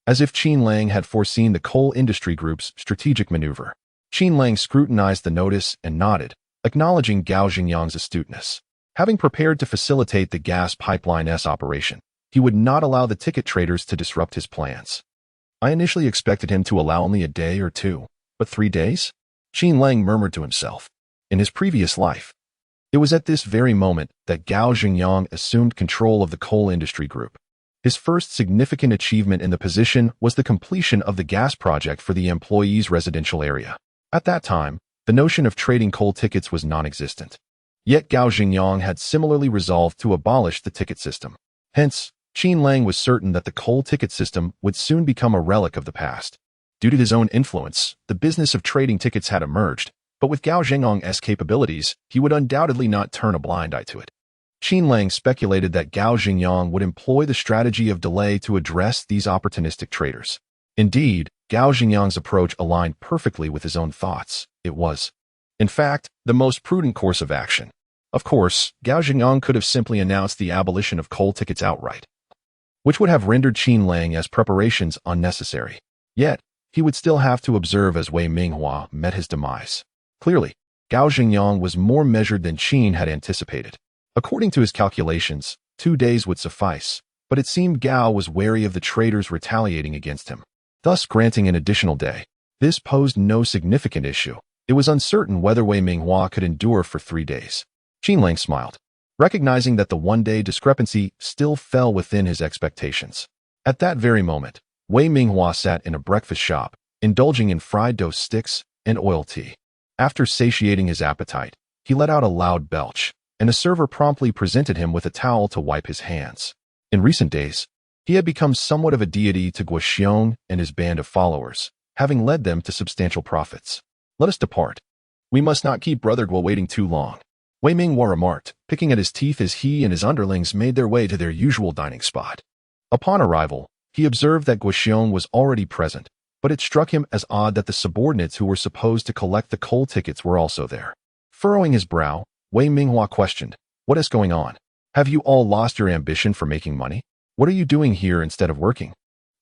As if Qin Lang had foreseen the coal industry group's strategic maneuver, Qin Lang scrutinized the notice and nodded, acknowledging Guo Xiong's astuteness. Having prepared to facilitate the gas pipeline's operation, he would not allow the ticket traders to disrupt his plans. I initially expected him to allow only a day or 2, but 3 days? Qin Lang murmured to himself. In his previous life, it was at this very moment that Guo Xiong assumed control of the coal industry group. His first significant achievement in the position was the completion of the gas project for the employees' residential area. At that time, the notion of trading coal tickets was non-existent. Yet Guo Xiong had similarly resolved to abolish the ticket system. Hence, Qin Lang was certain that the coal ticket system would soon become a relic of the past. Due to his own influence, the business of trading tickets had emerged, but with Guo Xiong's capabilities, he would undoubtedly not turn a blind eye to it. Qin Lang speculated that Guo Xiong would employ the strategy of delay to address these opportunistic traders. Indeed, Guo Xiong's approach aligned perfectly with his own thoughts. It was, in fact, the most prudent course of action. Of course, Guo Xiong could have simply announced the abolition of coal tickets outright, which would have rendered Qin Lang's preparations unnecessary. Yet, he would still have to observe as Wei Minghua met his demise. Clearly, Guo Xiong was more measured than Qin had anticipated. According to his calculations, 2 days would suffice, but it seemed Gao was wary of the traders retaliating against him, thus granting an additional day. This posed no significant issue. It was uncertain whether Wei Minghua could endure for 3 days. Qin Lang smiled, recognizing that the 1-day discrepancy still fell within his expectations. At that very moment, Wei Minghua sat in a breakfast shop, indulging in fried dough sticks and oil tea. After satiating his appetite, he let out a loud belch, and a server promptly presented him with a towel to wipe his hands. In recent days, he had become somewhat of a deity to Guo Xiong and his band of followers, having led them to substantial profits. "Let us depart. We must not keep Brother Guo waiting too long," Wei Minghua remarked, picking at his teeth as he and his underlings made their way to their usual dining spot. Upon arrival, he observed that Guo Xiong was already present, but it struck him as odd that the subordinates who were supposed to collect the coal tickets were also there. Furrowing his brow, Wei Minghua questioned, "What is going on? Have you all lost your ambition for making money? What are you doing here instead of working?"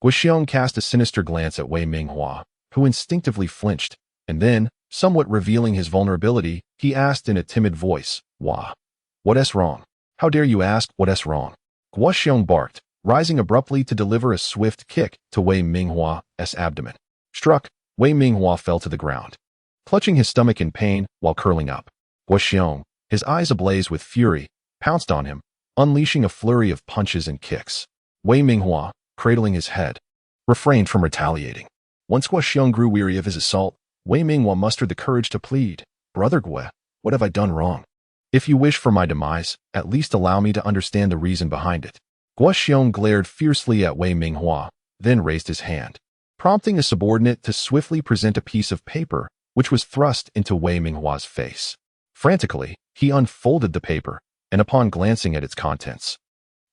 Guo Xiong cast a sinister glance at Wei Minghua, who instinctively flinched, and then, somewhat revealing his vulnerability, he asked in a timid voice, What's wrong? How dare you ask what's wrong?" Guo Xiong barked, rising abruptly to deliver a swift kick to Wei Minghua's abdomen. Struck, Wei Minghua fell to the ground, clutching his stomach in pain while curling up. Guo Xiong, his eyes ablaze with fury, pounced on him, unleashing a flurry of punches and kicks. Wei Minghua, cradling his head, refrained from retaliating. Once Guo Xiong grew weary of his assault, Wei Minghua mustered the courage to plead, "Brother Guo, what have I done wrong? If you wish for my demise, at least allow me to understand the reason behind it." Guo Xiong glared fiercely at Wei Minghua, then raised his hand, prompting a subordinate to swiftly present a piece of paper, which was thrust into Wei Minghua's face. Frantically, he unfolded the paper, and upon glancing at its contents,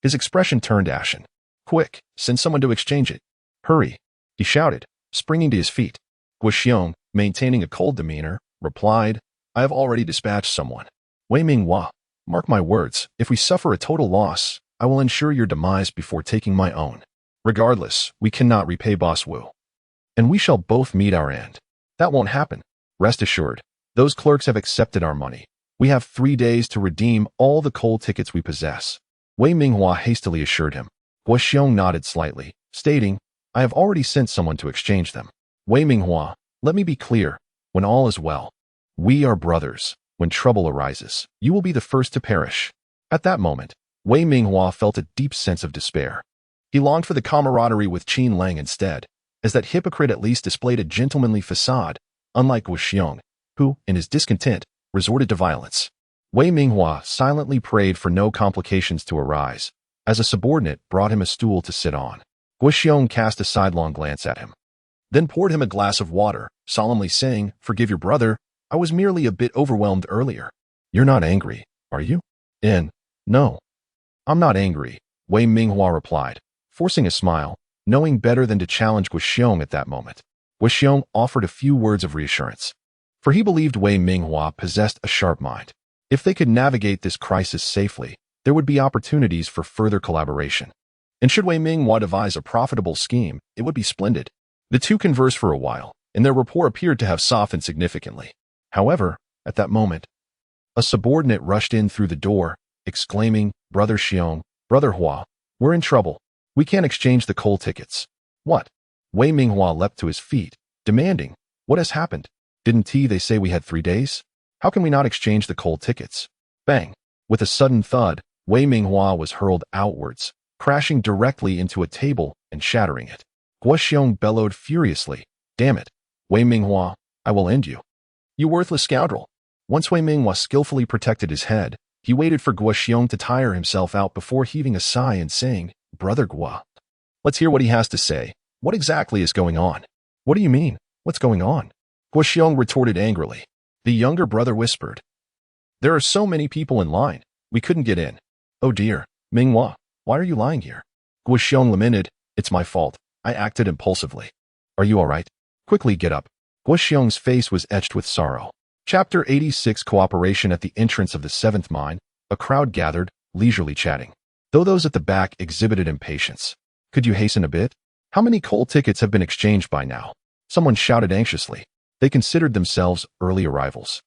his expression turned ashen. "Quick, send someone to exchange it. Hurry," he shouted, springing to his feet. Guo Xiong, maintaining a cold demeanor, replied, "I have already dispatched someone. Wei Minghua, mark my words, if we suffer a total loss, I will ensure your demise before taking my own. Regardless, we cannot repay Boss Wu, and we shall both meet our end." "That won't happen. Rest assured, those clerks have accepted our money. We have 3 days to redeem all the coal tickets we possess," Wei Minghua hastily assured him. Guo Xiong nodded slightly, stating, "I have already sent someone to exchange them. Wei Minghua, let me be clear, when all is well, we are brothers. When trouble arises, you will be the first to perish." At that moment, Wei Minghua felt a deep sense of despair. He longed for the camaraderie with Qin Lang instead, as that hypocrite at least displayed a gentlemanly facade, unlike Guo Xiong, who, in his discontent, resorted to violence. Wei Minghua silently prayed for no complications to arise, as a subordinate brought him a stool to sit on. Guo Xiong cast a sidelong glance at him, then poured him a glass of water, solemnly saying, "Forgive your brother, I was merely a bit overwhelmed earlier." "You're not angry, are you?" "No, I'm not angry," Wei Minghua replied, forcing a smile, knowing better than to challenge Guo Xiong at that moment. Guo Xiong offered a few words of reassurance, for he believed Wei Minghua possessed a sharp mind. If they could navigate this crisis safely, there would be opportunities for further collaboration. And should Wei Minghua devise a profitable scheme, it would be splendid. The two conversed for a while, and their rapport appeared to have softened significantly. However, at that moment, a subordinate rushed in through the door, exclaiming, "Brother Xiong, Brother Hua, we're in trouble. We can't exchange the coal tickets." "What?" Wei Minghua leapt to his feet, demanding, "What has happened? Didn't they say we had 3 days? How can we not exchange the coal tickets?" Bang! With a sudden thud, Wei Minghua was hurled outwards, crashing directly into a table and shattering it. Guo Xiong bellowed furiously, "Damn it, Wei Minghua, I will end you. You worthless scoundrel." Once Wei Minghua skillfully protected his head, he waited for Guo Xiong to tire himself out before heaving a sigh and saying, "Brother Guo, let's hear what he has to say. What exactly is going on?" "What do you mean? What's going on?" Guo Xiong retorted angrily. The younger brother whispered, "There are so many people in line, we couldn't get in. Oh dear, Minghua, why are you lying here? Guo Xiong lamented. It's my fault. I acted impulsively. Are you all right? Quickly get up. Guo Xiong's face was etched with sorrow. Chapter 86 Cooperation. At the entrance of the seventh mine, a crowd gathered, leisurely chatting. Though those at the back exhibited impatience. Could you hasten a bit? How many coal tickets have been exchanged by now? Someone shouted anxiously. They considered themselves early arrivals,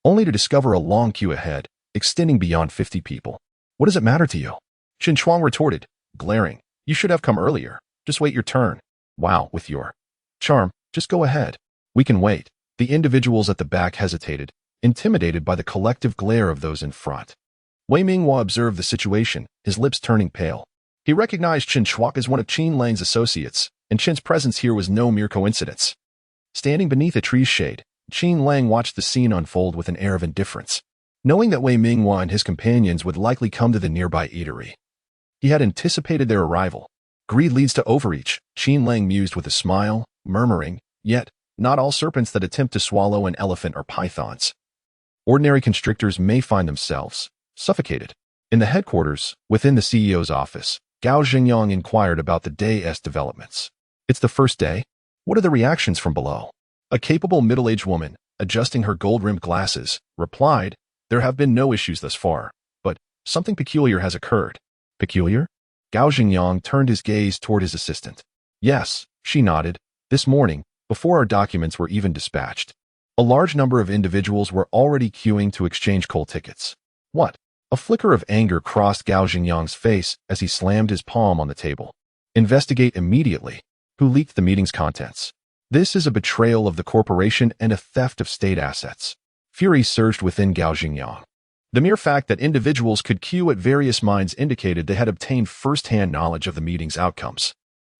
only to discover a long queue ahead, extending beyond 50 people. What does it matter to you? Shen Youwei retorted, glaring. You should have come earlier. Just wait your turn. Wow, with your charm, just go ahead. We can wait. The individuals at the back hesitated, intimidated by the collective glare of those in front. Wei Minghua observed the situation, his lips turning pale. He recognized Qin Lang as one of Qin Lang's associates, and Qin's presence here was no mere coincidence. Standing beneath a tree's shade, Qin Lang watched the scene unfold with an air of indifference, knowing that Wei Minghua and his companions would likely come to the nearby eatery. He had anticipated their arrival. Greed leads to overreach, Qin Lang mused with a smile, murmuring, yet, not all serpents that attempt to swallow an elephant are pythons. Ordinary constrictors may find themselves suffocated. In the headquarters, within the CEO's office, Guo Xiong inquired about the day's developments. It's the first day? What are the reactions from below? A capable middle-aged woman, adjusting her gold-rimmed glasses, replied, There have been no issues thus far, but something peculiar has occurred. Peculiar? Guo Xiong turned his gaze toward his assistant. Yes, she nodded. This morning, before our documents were even dispatched, a large number of individuals were already queuing to exchange coal tickets. What? A flicker of anger crossed Guo Xiong's face as he slammed his palm on the table. Investigate immediately. Who leaked the meeting's contents? This is a betrayal of the corporation and a theft of state assets. Fury surged within Guo Xiong. The mere fact that individuals could queue at various mines indicated they had obtained first-hand knowledge of the meeting's outcomes.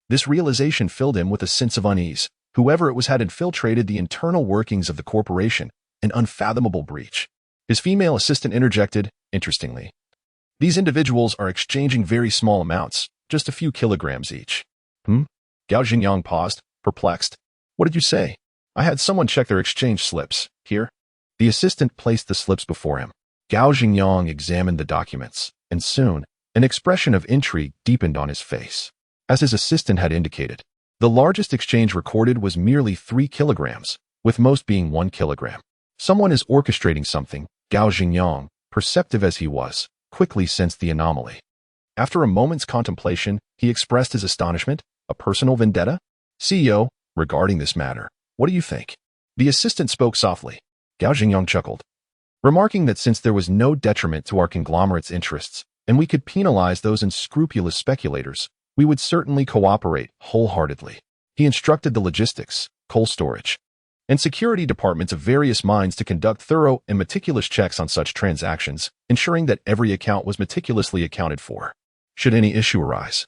This realization filled him with a sense of unease. Whoever it was had infiltrated the internal workings of the corporation, an unfathomable breach. His female assistant interjected, interestingly. These individuals are exchanging very small amounts, just a few kilograms each. Guo Xiong paused, perplexed. What did you say? I had someone check their exchange slips. Here. The assistant placed the slips before him. Guo Xiong examined the documents, and soon, an expression of intrigue deepened on his face. As his assistant had indicated, the largest exchange recorded was merely 3 kilograms, with most being 1 kilogram. Someone is orchestrating something. Guo Xiong, perceptive as he was, quickly sensed the anomaly. After a moment's contemplation, he expressed his astonishment. A personal vendetta? CEO, regarding this matter, what do you think? The assistant spoke softly. Guo Xiong chuckled, remarking that since there was no detriment to our conglomerate's interests, and we could penalize those unscrupulous speculators, we would certainly cooperate wholeheartedly. He instructed the logistics, coal storage, and security departments of various mines to conduct thorough and meticulous checks on such transactions, ensuring that every account was meticulously accounted for. Should any issue arise,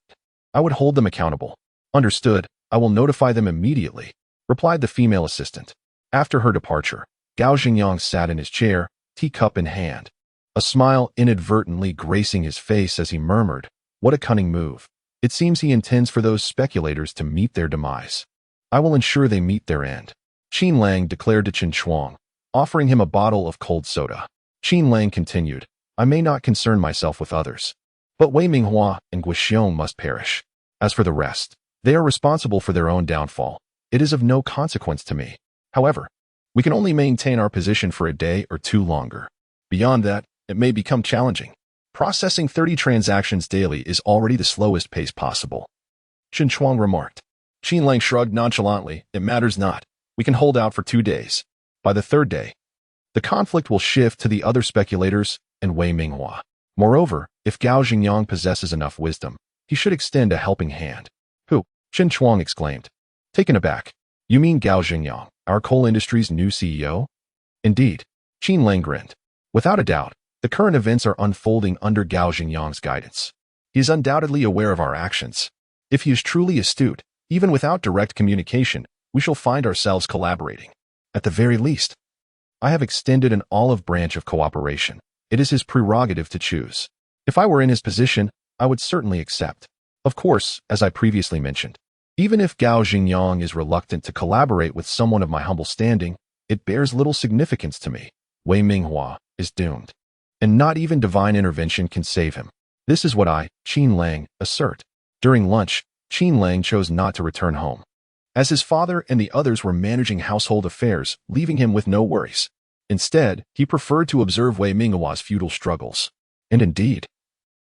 I would hold them accountable. Understood, I will notify them immediately, replied the female assistant. After her departure, Guo Xiong sat in his chair, teacup in hand, a smile inadvertently gracing his face as he murmured, What a cunning move. It seems he intends for those speculators to meet their demise. I will ensure they meet their end. Qin Lang declared to Qin Lang, offering him a bottle of cold soda. Qin Lang continued, I may not concern myself with others, but Wei Minghua and Guo Xiong must perish. As for the rest, they are responsible for their own downfall. It is of no consequence to me. However, we can only maintain our position for a day or two longer. Beyond that, it may become challenging. Processing 30 transactions daily is already the slowest pace possible. Qin Lang remarked. Qin Lang shrugged nonchalantly. It matters not. We can hold out for 2 days. By the 3rd day, the conflict will shift to the other speculators and Wei Minghua. Moreover, if Guo Xiong possesses enough wisdom, he should extend a helping hand. Who? Qin Lang exclaimed. Taken aback. You mean Guo Xiong, our coal industry's new CEO? Indeed. Qin Lang grinned. Without a doubt, the current events are unfolding under Guo Xiong's guidance. He is undoubtedly aware of our actions. If he is truly astute, even without direct communication, we shall find ourselves collaborating. At the very least, I have extended an olive branch of cooperation. It is his prerogative to choose. If I were in his position, I would certainly accept. Of course, as I previously mentioned, even if Guo Xiong is reluctant to collaborate with someone of my humble standing, it bears little significance to me. Wei Minghua is doomed, and not even divine intervention can save him. This is what I, Qin Lang, assert. During lunch, Qin Lang chose not to return home, as his father and the others were managing household affairs, leaving him with no worries. Instead, he preferred to observe Wei Minghua's feudal struggles. And indeed,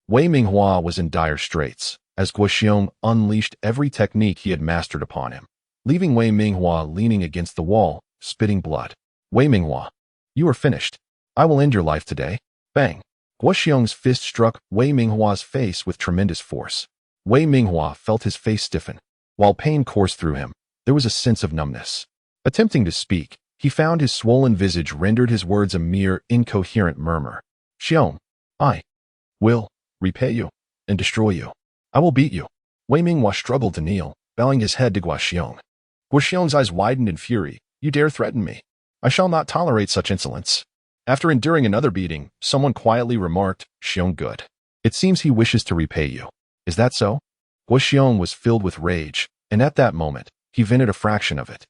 Wei Minghua was in dire straits, as Guo Xiong unleashed every technique he had mastered upon him, leaving Wei Minghua leaning against the wall, spitting blood. Wei Minghua, you are finished. I will end your life today. Bang! Guo Xiong's fist struck Wei Minghua's face with tremendous force. Wei Minghua felt his face stiffen. While pain coursed through him, there was a sense of numbness. Attempting to speak, he found his swollen visage rendered his words a mere incoherent murmur. Xiong, I will repay you and destroy you. I will beat you. Wei Minghua struggled to kneel, bowing his head to Guo Xiong. Guo Xiong's eyes widened in fury. You dare threaten me? I shall not tolerate such insolence. After enduring another beating, someone quietly remarked, Xiong good. It seems he wishes to repay you. Is that so? Guo Xiong was filled with rage, and at that moment, he vented a fraction of it,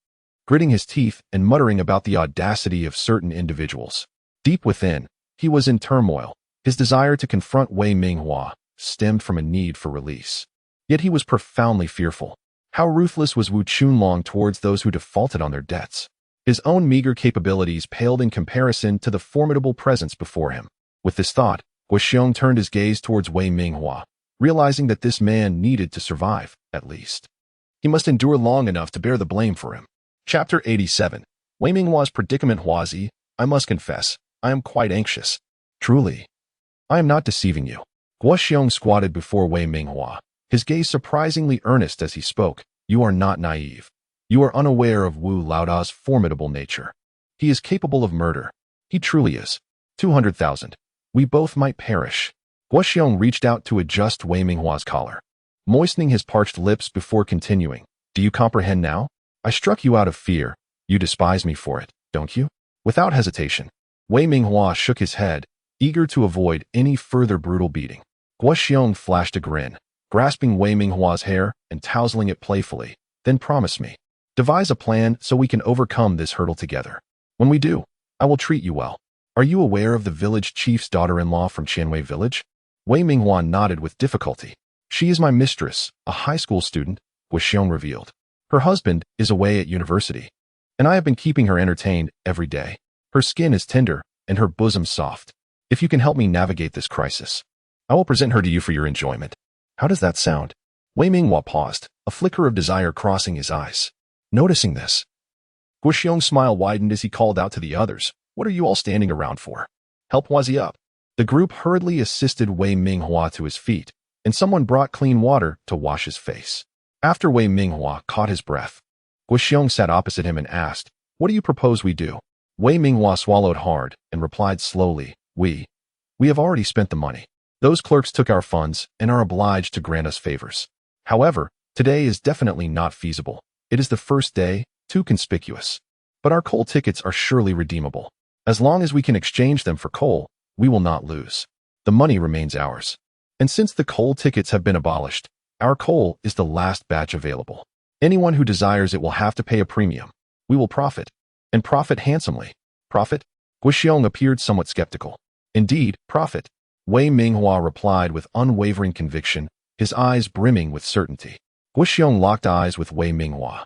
gritting his teeth and muttering about the audacity of certain individuals. Deep within, he was in turmoil. His desire to confront Wei Minghua stemmed from a need for release. Yet he was profoundly fearful. How ruthless was Qin Lang towards those who defaulted on their debts? His own meager capabilities paled in comparison to the formidable presence before him. With this thought, Guo Xiong turned his gaze towards Wei Minghua, realizing that this man needed to survive, at least. He must endure long enough to bear the blame for him. Chapter 87. Wei Minghua's predicament. Huazi, I must confess, I am quite anxious. Truly, I am not deceiving you. Guo Xiong squatted before Wei Minghua, his gaze surprisingly earnest as he spoke. You are not naive. You are unaware of Wu Laoda's formidable nature. He is capable of murder. He truly is. 200,000. We both might perish. Guo Xiong reached out to adjust Wei Minghua's collar, moistening his parched lips before continuing. Do you comprehend now? I struck you out of fear. You despise me for it, don't you? Without hesitation, Wei Minghua shook his head, eager to avoid any further brutal beating. Guo Xiong flashed a grin, grasping Wei Minghua's hair and tousling it playfully. Then promise me. Devise a plan so we can overcome this hurdle together. When we do, I will treat you well. Are you aware of the village chief's daughter-in-law from Qianwei village? Wei Minghua nodded with difficulty. She is my mistress, a high school student, Guo Xiong revealed. Her husband is away at university, and I have been keeping her entertained every day. Her skin is tender, and her bosom soft. If you can help me navigate this crisis, I will present her to you for your enjoyment. How does that sound? Wei Minghua paused, a flicker of desire crossing his eyes. Noticing this, Guo Xiong's smile widened as he called out to the others. What are you all standing around for? Help Huazi up. The group hurriedly assisted Wei Minghua to his feet, and someone brought clean water to wash his face. After Wei Minghua caught his breath, Guo Xiong sat opposite him and asked, What do you propose we do? Wei Minghua swallowed hard and replied slowly, We have already spent the money. Those clerks took our funds and are obliged to grant us favors. However, today is definitely not feasible. It is the first day, too conspicuous. But our coal tickets are surely redeemable. As long as we can exchange them for coal, we will not lose. The money remains ours. And since the coal tickets have been abolished, our coal is the last batch available. Anyone who desires it will have to pay a premium. We will profit, and profit handsomely. Profit? Guo Xiong appeared somewhat skeptical. Indeed, profit. Wei Minghua replied with unwavering conviction, his eyes brimming with certainty. Guo Xiong locked eyes with Wei Minghua,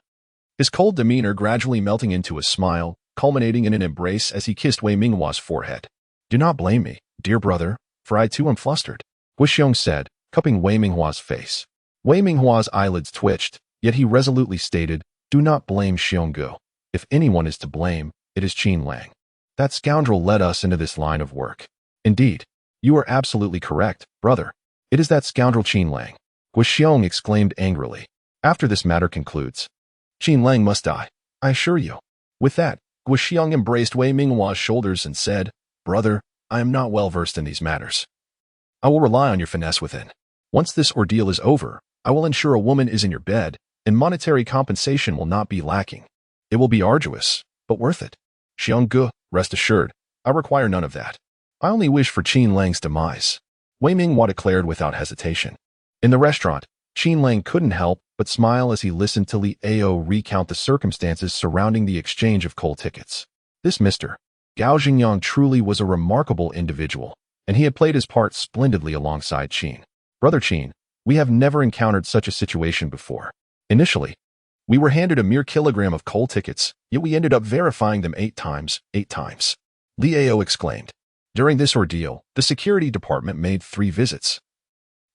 his cold demeanor gradually melting into a smile, culminating in an embrace as he kissed Wei Minghua's forehead. Do not blame me, dear brother, for I too am flustered, Guo Xiong said, cupping Wei Minghua's face. Wei Minghua's eyelids twitched, yet he resolutely stated, Do not blame Xionggu. If anyone is to blame, it is Qin Lang. That scoundrel led us into this line of work. Indeed, you are absolutely correct, brother. It is that scoundrel Qin Lang, Guo Xiong exclaimed angrily. After this matter concludes, Qin Lang must die, I assure you. With that, Guo Xiong embraced Wei Minghua's shoulders and said, Brother, I am not well versed in these matters. I will rely on your finesse within. Once this ordeal is over, I will ensure a woman is in your bed, and monetary compensation will not be lacking. It will be arduous, but worth it. Xionggu, rest assured, I require none of that. I only wish for Qin Lang's demise, Wei Minghua declared without hesitation. In the restaurant, Qin Lang couldn't help but smile as he listened to Li Ao recount the circumstances surrounding the exchange of coal tickets. This Mr. Gao Xingyang truly was a remarkable individual. and he had played his part splendidly alongside Qin. Brother Qin, we have never encountered such a situation before. Initially, we were handed a mere kilogram of coal tickets, yet we ended up verifying them 8 times. Liao exclaimed. During this ordeal, the security department made 3 visits,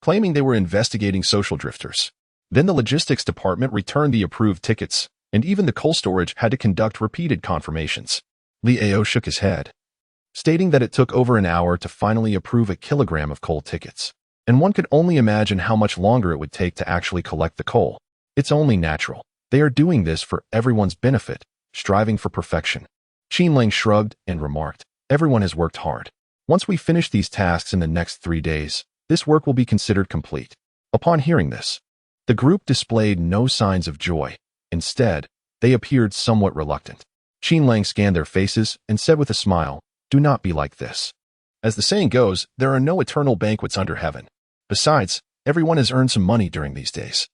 claiming they were investigating social drifters. Then the logistics department returned the approved tickets, and even the coal storage had to conduct repeated confirmations. Liao shook his head, stating that it took over an hour to finally approve a kilogram of coal tickets, and one could only imagine how much longer it would take to actually collect the coal. It's only natural. They are doing this for everyone's benefit, striving for perfection. Qin Lang shrugged and remarked, everyone has worked hard. Once we finish these tasks in the next 3 days, this work will be considered complete. Upon hearing this, the group displayed no signs of joy. Instead, they appeared somewhat reluctant. Qin Lang scanned their faces and said with a smile, do not be like this. As the saying goes, there are no eternal banquets under heaven. Besides, everyone has earned some money during these days,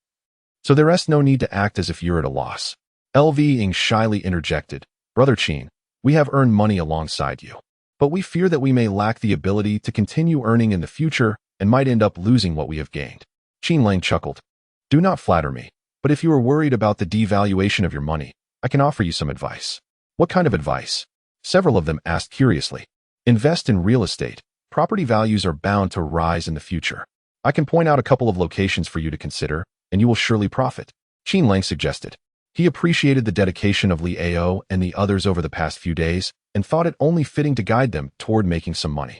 so there is no need to act as if you're at a loss. Ying shyly interjected, Brother Qin, we have earned money alongside you, but we fear that we may lack the ability to continue earning in the future and might end up losing what we have gained. Qin Lang chuckled. Do not flatter me, but if you are worried about the devaluation of your money, I can offer you some advice. What kind of advice? Several of them asked curiously. Invest in real estate. Property values are bound to rise in the future. I can point out a couple of locations for you to consider, and you will surely profit. Qin Lang suggested. He appreciated the dedication of Liao and the others over the past few days and thought it only fitting to guide them toward making some money.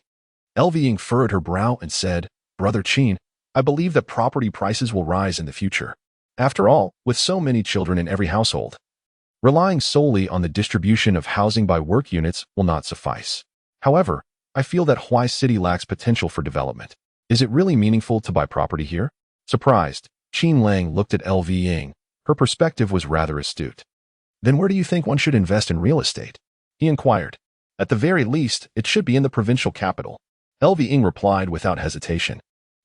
Ying furrowed her brow and said, Brother Qin, I believe that property prices will rise in the future. After all, with so many children in every household, relying solely on the distribution of housing by work units will not suffice. However, I feel that Huai City lacks potential for development. Is it really meaningful to buy property here? Surprised, Qin Lang looked at Ying. Her perspective was rather astute. Then where do you think one should invest in real estate? He inquired. At the very least, it should be in the provincial capital. Ying replied without hesitation.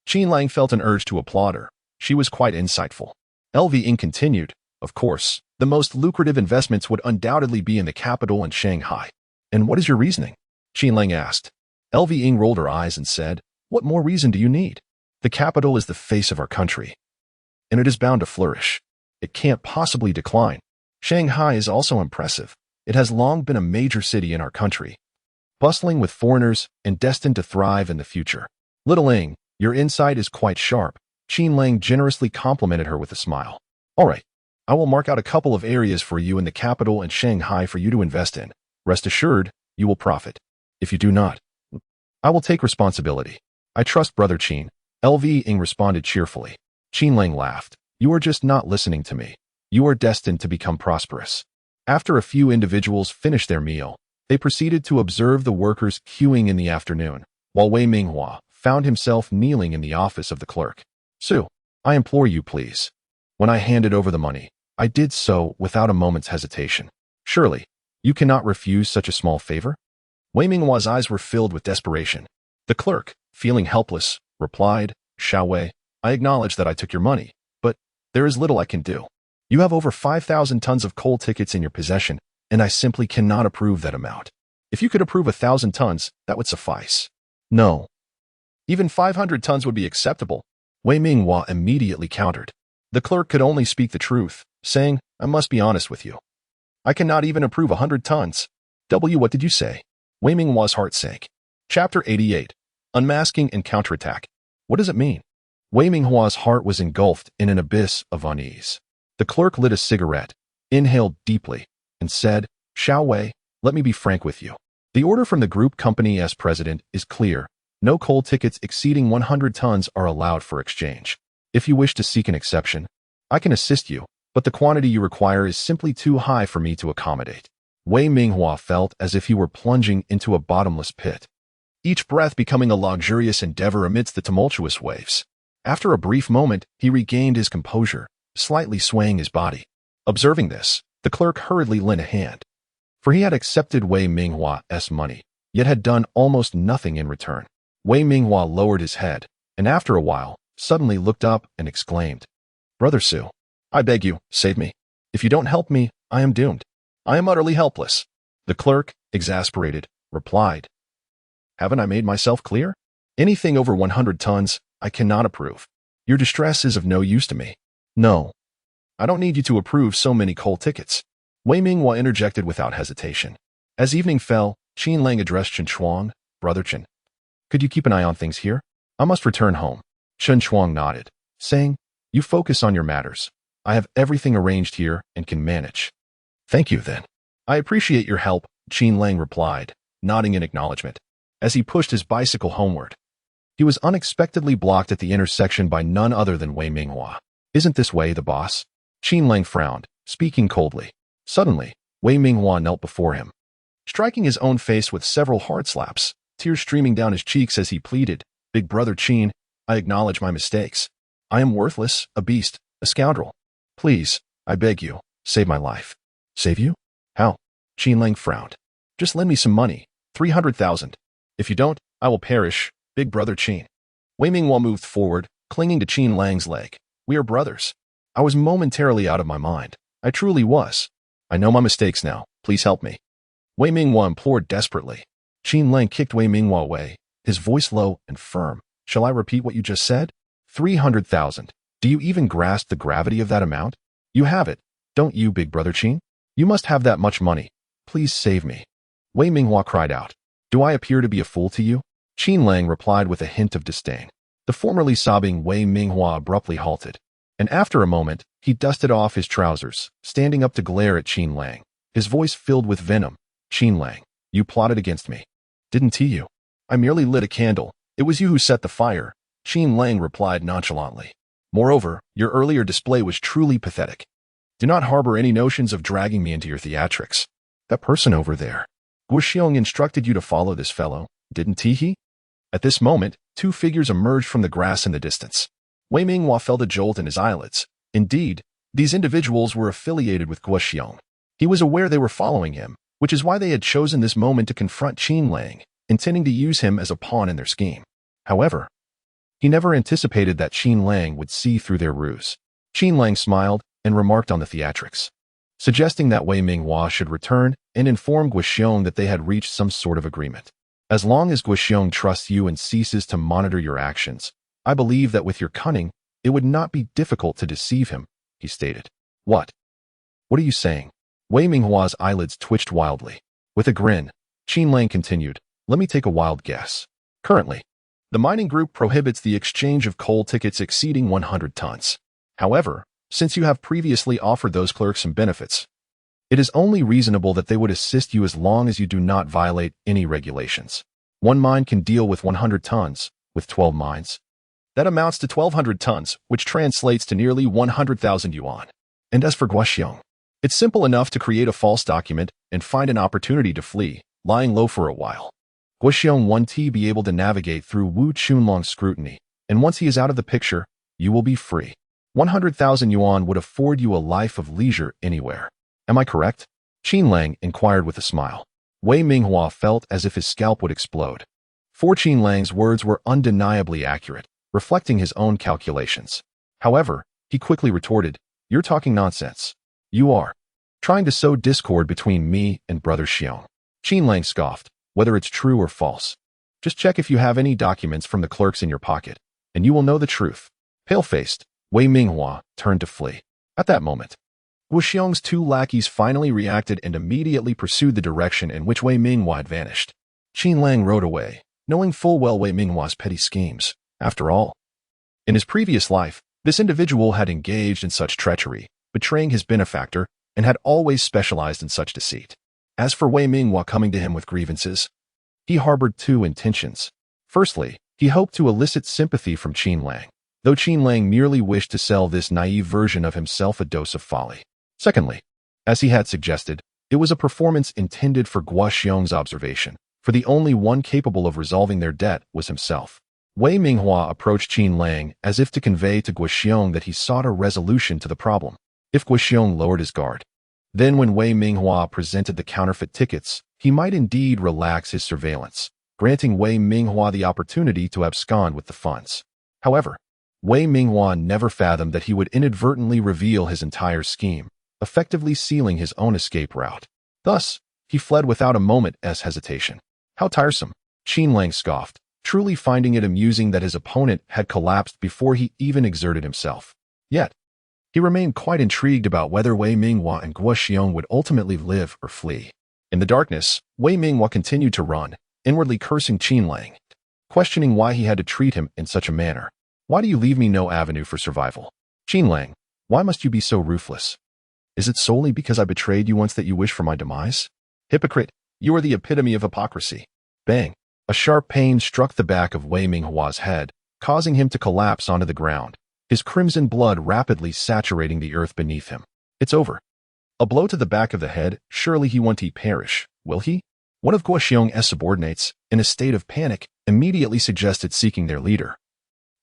Qin Lang felt an urge to applaud her. She was quite insightful. Ying continued, of course, the most lucrative investments would undoubtedly be in the capital and Shanghai. And what is your reasoning? Qin Lang asked. Ying rolled her eyes and said, what more reason do you need? The capital is the face of our country, and it is bound to flourish. It can't possibly decline. Shanghai is also impressive. It has long been a major city in our country, bustling with foreigners and destined to thrive in the future. Little Ing, your insight is quite sharp. Qin Lang generously complimented her with a smile. All right, I will mark out a couple of areas for you in the capital and Shanghai for you to invest in. Rest assured, you will profit. If you do not, I will take responsibility. I trust Brother Qin. Ying responded cheerfully. Qin Lang laughed. You are just not listening to me. You are destined to become prosperous. After a few individuals finished their meal, they proceeded to observe the workers queuing in the afternoon, while Wei Minghua found himself kneeling in the office of the clerk. Su, I implore you, please. When I handed over the money, I did so without a moment's hesitation. Surely, you cannot refuse such a small favor? Wei Minghua's eyes were filled with desperation. The clerk, feeling helpless, replied, Xiaowei, I acknowledge that I took your money, but there is little I can do. You have over 5,000 tons of coal tickets in your possession, and I simply cannot approve that amount. If you could approve 1,000 tons, that would suffice. No. Even 500 tons would be acceptable. Wei Minghua immediately countered. The clerk could only speak the truth, saying, I must be honest with you. I cannot even approve 100 tons. What did you say? Wei Minghua's heart sank. Chapter 88. Unmasking and Counterattack. What does it mean? Wei Minghua's heart was engulfed in an abyss of unease. The clerk lit a cigarette, inhaled deeply, and said, Xiaowei, let me be frank with you. The order from the group company as president is clear. No coal tickets exceeding 100 tons are allowed for exchange. If you wish to seek an exception, I can assist you, but the quantity you require is simply too high for me to accommodate. Wei Minghua felt as if he were plunging into a bottomless pit, each breath becoming a luxurious endeavor amidst the tumultuous waves. After a brief moment, he regained his composure, slightly swaying his body. Observing this, the clerk hurriedly lent a hand, for he had accepted Wei Minghua's money, yet had done almost nothing in return. Wei Minghua lowered his head, and after a while, suddenly looked up and exclaimed, Brother Su, I beg you, save me. If you don't help me, I am doomed. I am utterly helpless. The clerk, exasperated, replied, Haven't I made myself clear? Anything over 100 tons, I cannot approve. Your distress is of no use to me. No, I don't need you to approve so many coal tickets. Wei Minghua interjected without hesitation. As evening fell, Qin Lang addressed Shen Chuang, Brother Chen. Could you keep an eye on things here? I must return home. Shen Chuang nodded, saying, You focus on your matters. I have everything arranged here and can manage. Thank you, then. I appreciate your help, Qin Lang replied, nodding in acknowledgement. As he pushed his bicycle homeward, he was unexpectedly blocked at the intersection by none other than Wei Minghua. Isn't this Wei the boss? Qin Lang frowned, speaking coldly. Suddenly, Wei Minghua knelt before him, striking his own face with several hard slaps, tears streaming down his cheeks as he pleaded, Big brother Qin, I acknowledge my mistakes. I am worthless, a beast, a scoundrel. Please, I beg you, save my life. Save you? How? Qin Lang frowned. Just lend me some money, 300,000. If you don't, I will perish, Big brother Qin. Wei Minghua moved forward, clinging to Qin Lang's leg. We are brothers. I was momentarily out of my mind. I truly was. I know my mistakes now. Please help me. Wei Minghua implored desperately. Qin Lang kicked Wei Minghua away, his voice low and firm. Shall I repeat what you just said? 300,000. Do you even grasp the gravity of that amount? You have it, don't you, Big brother Qin? You must have that much money. Please save me. Wei Minghua cried out. Do I appear to be a fool to you? Qin Lang replied with a hint of disdain. The formerly sobbing Wei Minghua abruptly halted, and after a moment, he dusted off his trousers, standing up to glare at Qin Lang, his voice filled with venom. Qin Lang, you plotted against me. Didn't you? I merely lit a candle. It was you who set the fire, Qin Lang replied nonchalantly. Moreover, your earlier display was truly pathetic. Do not harbor any notions of dragging me into your theatrics. That person over there. Guo Xiong instructed you to follow this fellow, didn't he? At this moment, two figures emerged from the grass in the distance. Wei Minghua felt a jolt in his eyelids. Indeed, these individuals were affiliated with Guo Xiong. He was aware they were following him, which is why they had chosen this moment to confront Qin Lang, intending to use him as a pawn in their scheme. However, he never anticipated that Qin Lang would see through their ruse. Qin Lang smiled and remarked on the theatrics, suggesting that Wei Minghua should return and inform Guo Xiong that they had reached some sort of agreement. As long as Guo Xiong trusts you and ceases to monitor your actions, I believe that with your cunning, it would not be difficult to deceive him, he stated. What? What are you saying? Wei Minghua's eyelids twitched wildly. With a grin, Qin Lang continued, let me take a wild guess. Currently, the mining group prohibits the exchange of coal tickets exceeding 100 tons. However, since you have previously offered those clerks some benefits, it is only reasonable that they would assist you as long as you do not violate any regulations. One mine can deal with 100 tons, with 12 mines. That amounts to 1,200 tons, which translates to nearly 100,000 yuan. And as for Guo Xiong, it's simple enough to create a false document and find an opportunity to flee, lying low for a while. Guo Xiong won't be able to navigate through Wu Chunlong's scrutiny, and once he is out of the picture, you will be free. 100,000 yuan would afford you a life of leisure anywhere. Am I correct? Qin Lang inquired with a smile. Wei Minghua felt as if his scalp would explode. For Qin Lang's words were undeniably accurate, reflecting his own calculations. However, he quickly retorted, You're talking nonsense. You are trying to sow discord between me and Brother Xiong. Qin Lang scoffed, whether it's true or false. Just check if you have any documents from the clerks in your pocket, and you will know the truth. Pale-faced, Wei Minghua turned to flee. At that moment, Guo Xiong's two lackeys finally reacted and immediately pursued the direction in which Wei Minghua had vanished. Qin Lang rode away, knowing full well Wei Minghua's petty schemes. After all, in his previous life, this individual had engaged in such treachery, betraying his benefactor, and had always specialized in such deceit. As for Wei Minghua coming to him with grievances, he harbored two intentions. Firstly, he hoped to elicit sympathy from Qin Lang, though Qin Lang merely wished to sell this naive version of himself a dose of folly. Secondly, as he had suggested, it was a performance intended for Guo Xiong's observation, for the only one capable of resolving their debt was himself. Wei Minghua approached Qin Lang as if to convey to Guo Xiong that he sought a resolution to the problem. If Guo Xiong lowered his guard, then when Wei Minghua presented the counterfeit tickets, he might indeed relax his surveillance, granting Wei Minghua the opportunity to abscond with the funds. However, Wei Minghua never fathomed that he would inadvertently reveal his entire scheme, effectively sealing his own escape route. Thus, he fled without a moment's hesitation. How tiresome! Qin Lang scoffed, truly finding it amusing that his opponent had collapsed before he even exerted himself. Yet, he remained quite intrigued about whether Wei Minghua and Guo Xiong would ultimately live or flee. In the darkness, Wei Minghua continued to run, inwardly cursing Qin Lang, questioning why he had to treat him in such a manner. Why do you leave me no avenue for survival? Qin Lang, why must you be so ruthless? Is it solely because I betrayed you once that you wish for my demise? Hypocrite, you are the epitome of hypocrisy. Bang! A sharp pain struck the back of Wei Minghua's head, causing him to collapse onto the ground, his crimson blood rapidly saturating the earth beneath him. It's over. A blow to the back of the head, surely he won't perish, will he? One of Guo Xiong's subordinates, in a state of panic, immediately suggested seeking their leader,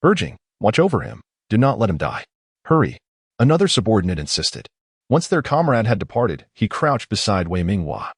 urging, watch over him, do not let him die. Hurry, another subordinate insisted. Once their comrade had departed, he crouched beside Wei Minghua.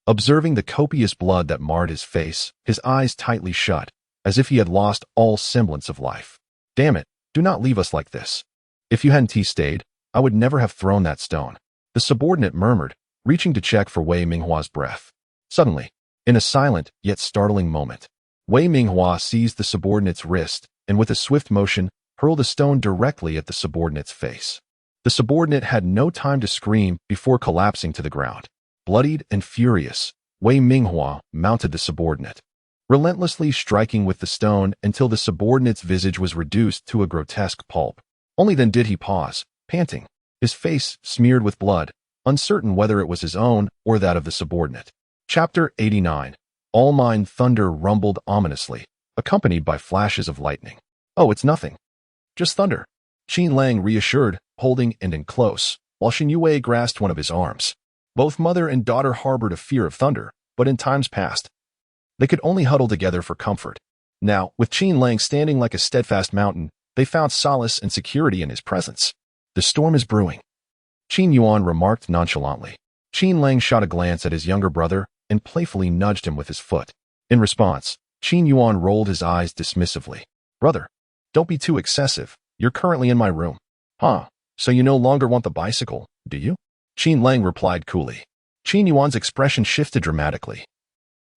Observing the copious blood that marred his face, his eyes tightly shut, as if he had lost all semblance of life. Damn it, do not leave us like this. If you hadn't stayed, I would never have thrown that stone. The subordinate murmured, reaching to check for Wei Minghua's breath. Suddenly, in a silent yet startling moment, Wei Minghua seized the subordinate's wrist and with a swift motion, hurled a stone directly at the subordinate's face. The subordinate had no time to scream before collapsing to the ground. Bloodied and furious, Wei Minghua mounted the subordinate, relentlessly striking with the stone until the subordinate's visage was reduced to a grotesque pulp. Only then did he pause, panting, his face smeared with blood, uncertain whether it was his own or that of the subordinate. Chapter 89. All-mine thunder rumbled ominously, accompanied by flashes of lightning. Oh, it's nothing. Just thunder. Qin Lang reassured, holding and in close, while Shen Youwei grasped one of his arms. Both mother and daughter harbored a fear of thunder, but in times past, they could only huddle together for comfort. Now, with Qin Lang standing like a steadfast mountain, they found solace and security in his presence. The storm is brewing, Qin Yuan remarked nonchalantly. Qin Lang shot a glance at his younger brother and playfully nudged him with his foot. In response, Qin Yuan rolled his eyes dismissively. Brother, don't be too excessive. You're currently in my room. Huh, so you no longer want the bicycle, do you? Qin Lang replied coolly. Qin Yuan's expression shifted dramatically.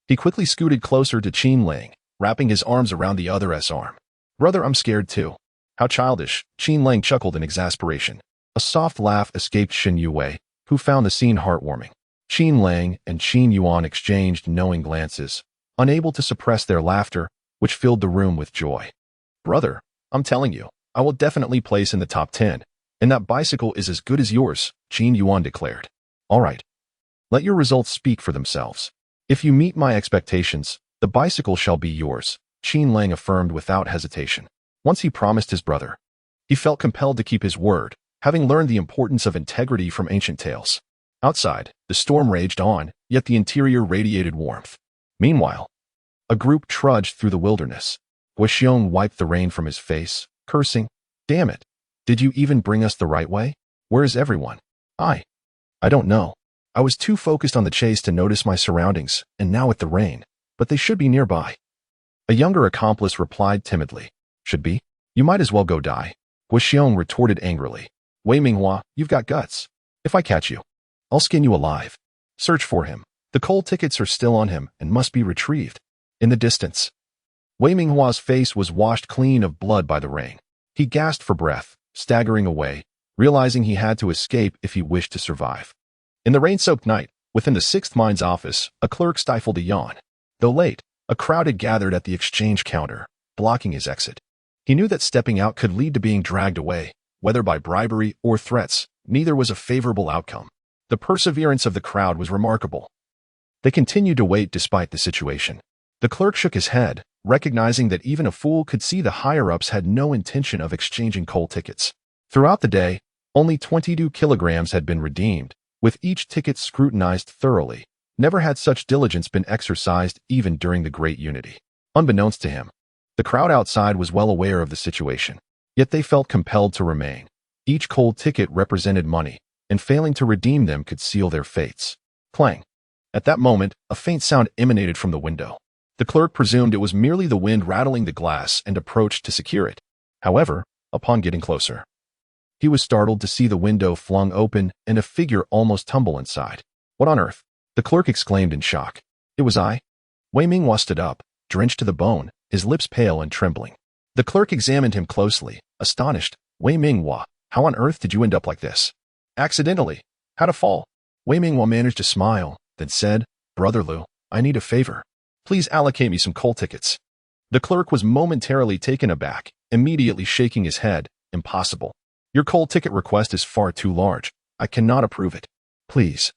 He quickly scooted closer to Qin Lang, wrapping his arms around the other's arm. Brother, I'm scared too. How childish, Qin Lang chuckled in exasperation. A soft laugh escaped Shen Youwei, who found the scene heartwarming. Qin Lang and Qin Yuan exchanged knowing glances, unable to suppress their laughter, which filled the room with joy. Brother, I'm telling you, I will definitely place in the top 10, and that bicycle is as good as yours, Qin Yuan declared. All right. Let your results speak for themselves. If you meet my expectations, the bicycle shall be yours, Qin Lang affirmed without hesitation. Once he promised his brother, he felt compelled to keep his word, having learned the importance of integrity from ancient tales. Outside, the storm raged on, yet the interior radiated warmth. Meanwhile, a group trudged through the wilderness. Guo Xiong wiped the rain from his face, cursing, Damn it, did you even bring us the right way? Where is everyone? I don't know. I was too focused on the chase to notice my surroundings, and now with the rain, but they should be nearby. A younger accomplice replied timidly. Should be? You might as well go die. Guo Xiong retorted angrily. Wei Minghua, you've got guts. If I catch you, I'll skin you alive. Search for him. The coal tickets are still on him and must be retrieved. In the distance, Wei Minghua's face was washed clean of blood by the rain. He gasped for breath, staggering away, realizing he had to escape if he wished to survive. In the rain-soaked night, within the 6th Mine's office, a clerk stifled a yawn. Though late, a crowd had gathered at the exchange counter, blocking his exit. He knew that stepping out could lead to being dragged away, whether by bribery or threats. Neither was a favorable outcome. The perseverance of the crowd was remarkable. They continued to wait despite the situation. The clerk shook his head, recognizing that even a fool could see the higher-ups had no intention of exchanging coal tickets. Throughout the day, only 22 kilograms had been redeemed, with each ticket scrutinized thoroughly. Never had such diligence been exercised even during the Great Unity. Unbeknownst to him, the crowd outside was well aware of the situation, yet they felt compelled to remain. Each coal ticket represented money, and failing to redeem them could seal their fates. Clang. At that moment, a faint sound emanated from the window. The clerk presumed it was merely the wind rattling the glass and approached to secure it. However, upon getting closer, he was startled to see the window flung open and a figure almost tumble inside. What on earth? The clerk exclaimed in shock. It was I. Wei Minghua stood up, drenched to the bone, his lips pale and trembling. The clerk examined him closely, astonished. Wei Minghua, how on earth did you end up like this? Accidentally. Had a fall. Wei Minghua managed to smile, then said, Brother Lu, I need a favor. Please allocate me some coal tickets. The clerk was momentarily taken aback, immediately shaking his head. Impossible. Your coal ticket request is far too large. I cannot approve it. Please.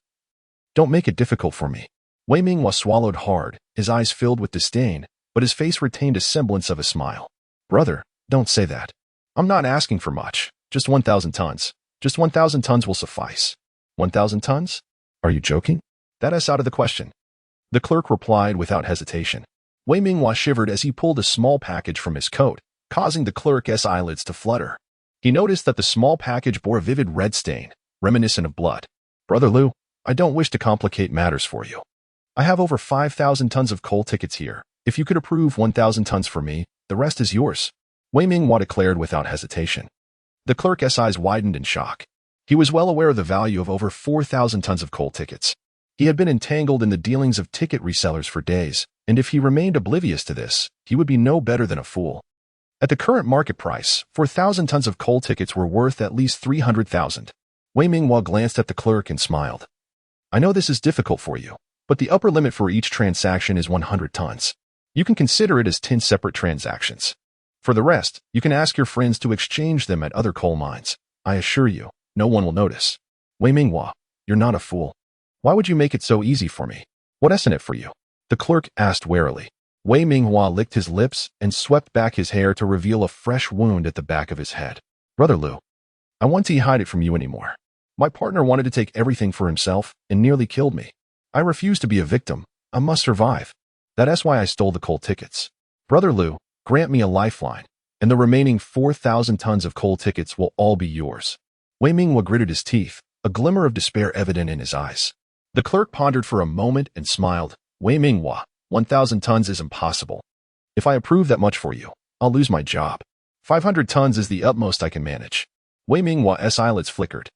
Don't make it difficult for me. Wei Minghua swallowed hard, his eyes filled with disdain, but his face retained a semblance of a smile. Brother, don't say that. I'm not asking for much. Just 1,000 tons. Just 1,000 tons will suffice. 1,000 tons? Are you joking? That is out of the question. The clerk replied without hesitation. Wei Minghua shivered as he pulled a small package from his coat, causing the clerk's eyelids to flutter. He noticed that the small package bore a vivid red stain, reminiscent of blood. Brother Lu, I don't wish to complicate matters for you. I have over 5,000 tons of coal tickets here. If you could approve 1,000 tons for me, the rest is yours. Wei Minghua declared without hesitation. The clerk's eyes widened in shock. He was well aware of the value of over 4,000 tons of coal tickets. He had been entangled in the dealings of ticket resellers for days, and if he remained oblivious to this, he would be no better than a fool. At the current market price, 4,000 tons of coal tickets were worth at least 300,000. Wei Minghua glanced at the clerk and smiled. I know this is difficult for you, but the upper limit for each transaction is 100 tons. You can consider it as 10 separate transactions. For the rest, you can ask your friends to exchange them at other coal mines. I assure you, no one will notice. Wei Minghua, you're not a fool. Why would you make it so easy for me? What isn't it for you? The clerk asked warily. Wei Minghua licked his lips and swept back his hair to reveal a fresh wound at the back of his head. Brother Lu, I want to hide it from you anymore. My partner wanted to take everything for himself and nearly killed me. I refuse to be a victim. I must survive. That is why I stole the coal tickets. Brother Lu, grant me a lifeline, and the remaining 4,000 tons of coal tickets will all be yours. Wei Minghua gritted his teeth, a glimmer of despair evident in his eyes. The clerk pondered for a moment and smiled. Wei Minghua, 1,000 tons is impossible. If I approve that much for you, I'll lose my job. 500 tons is the utmost I can manage. Wei Minghua's eyelids flickered,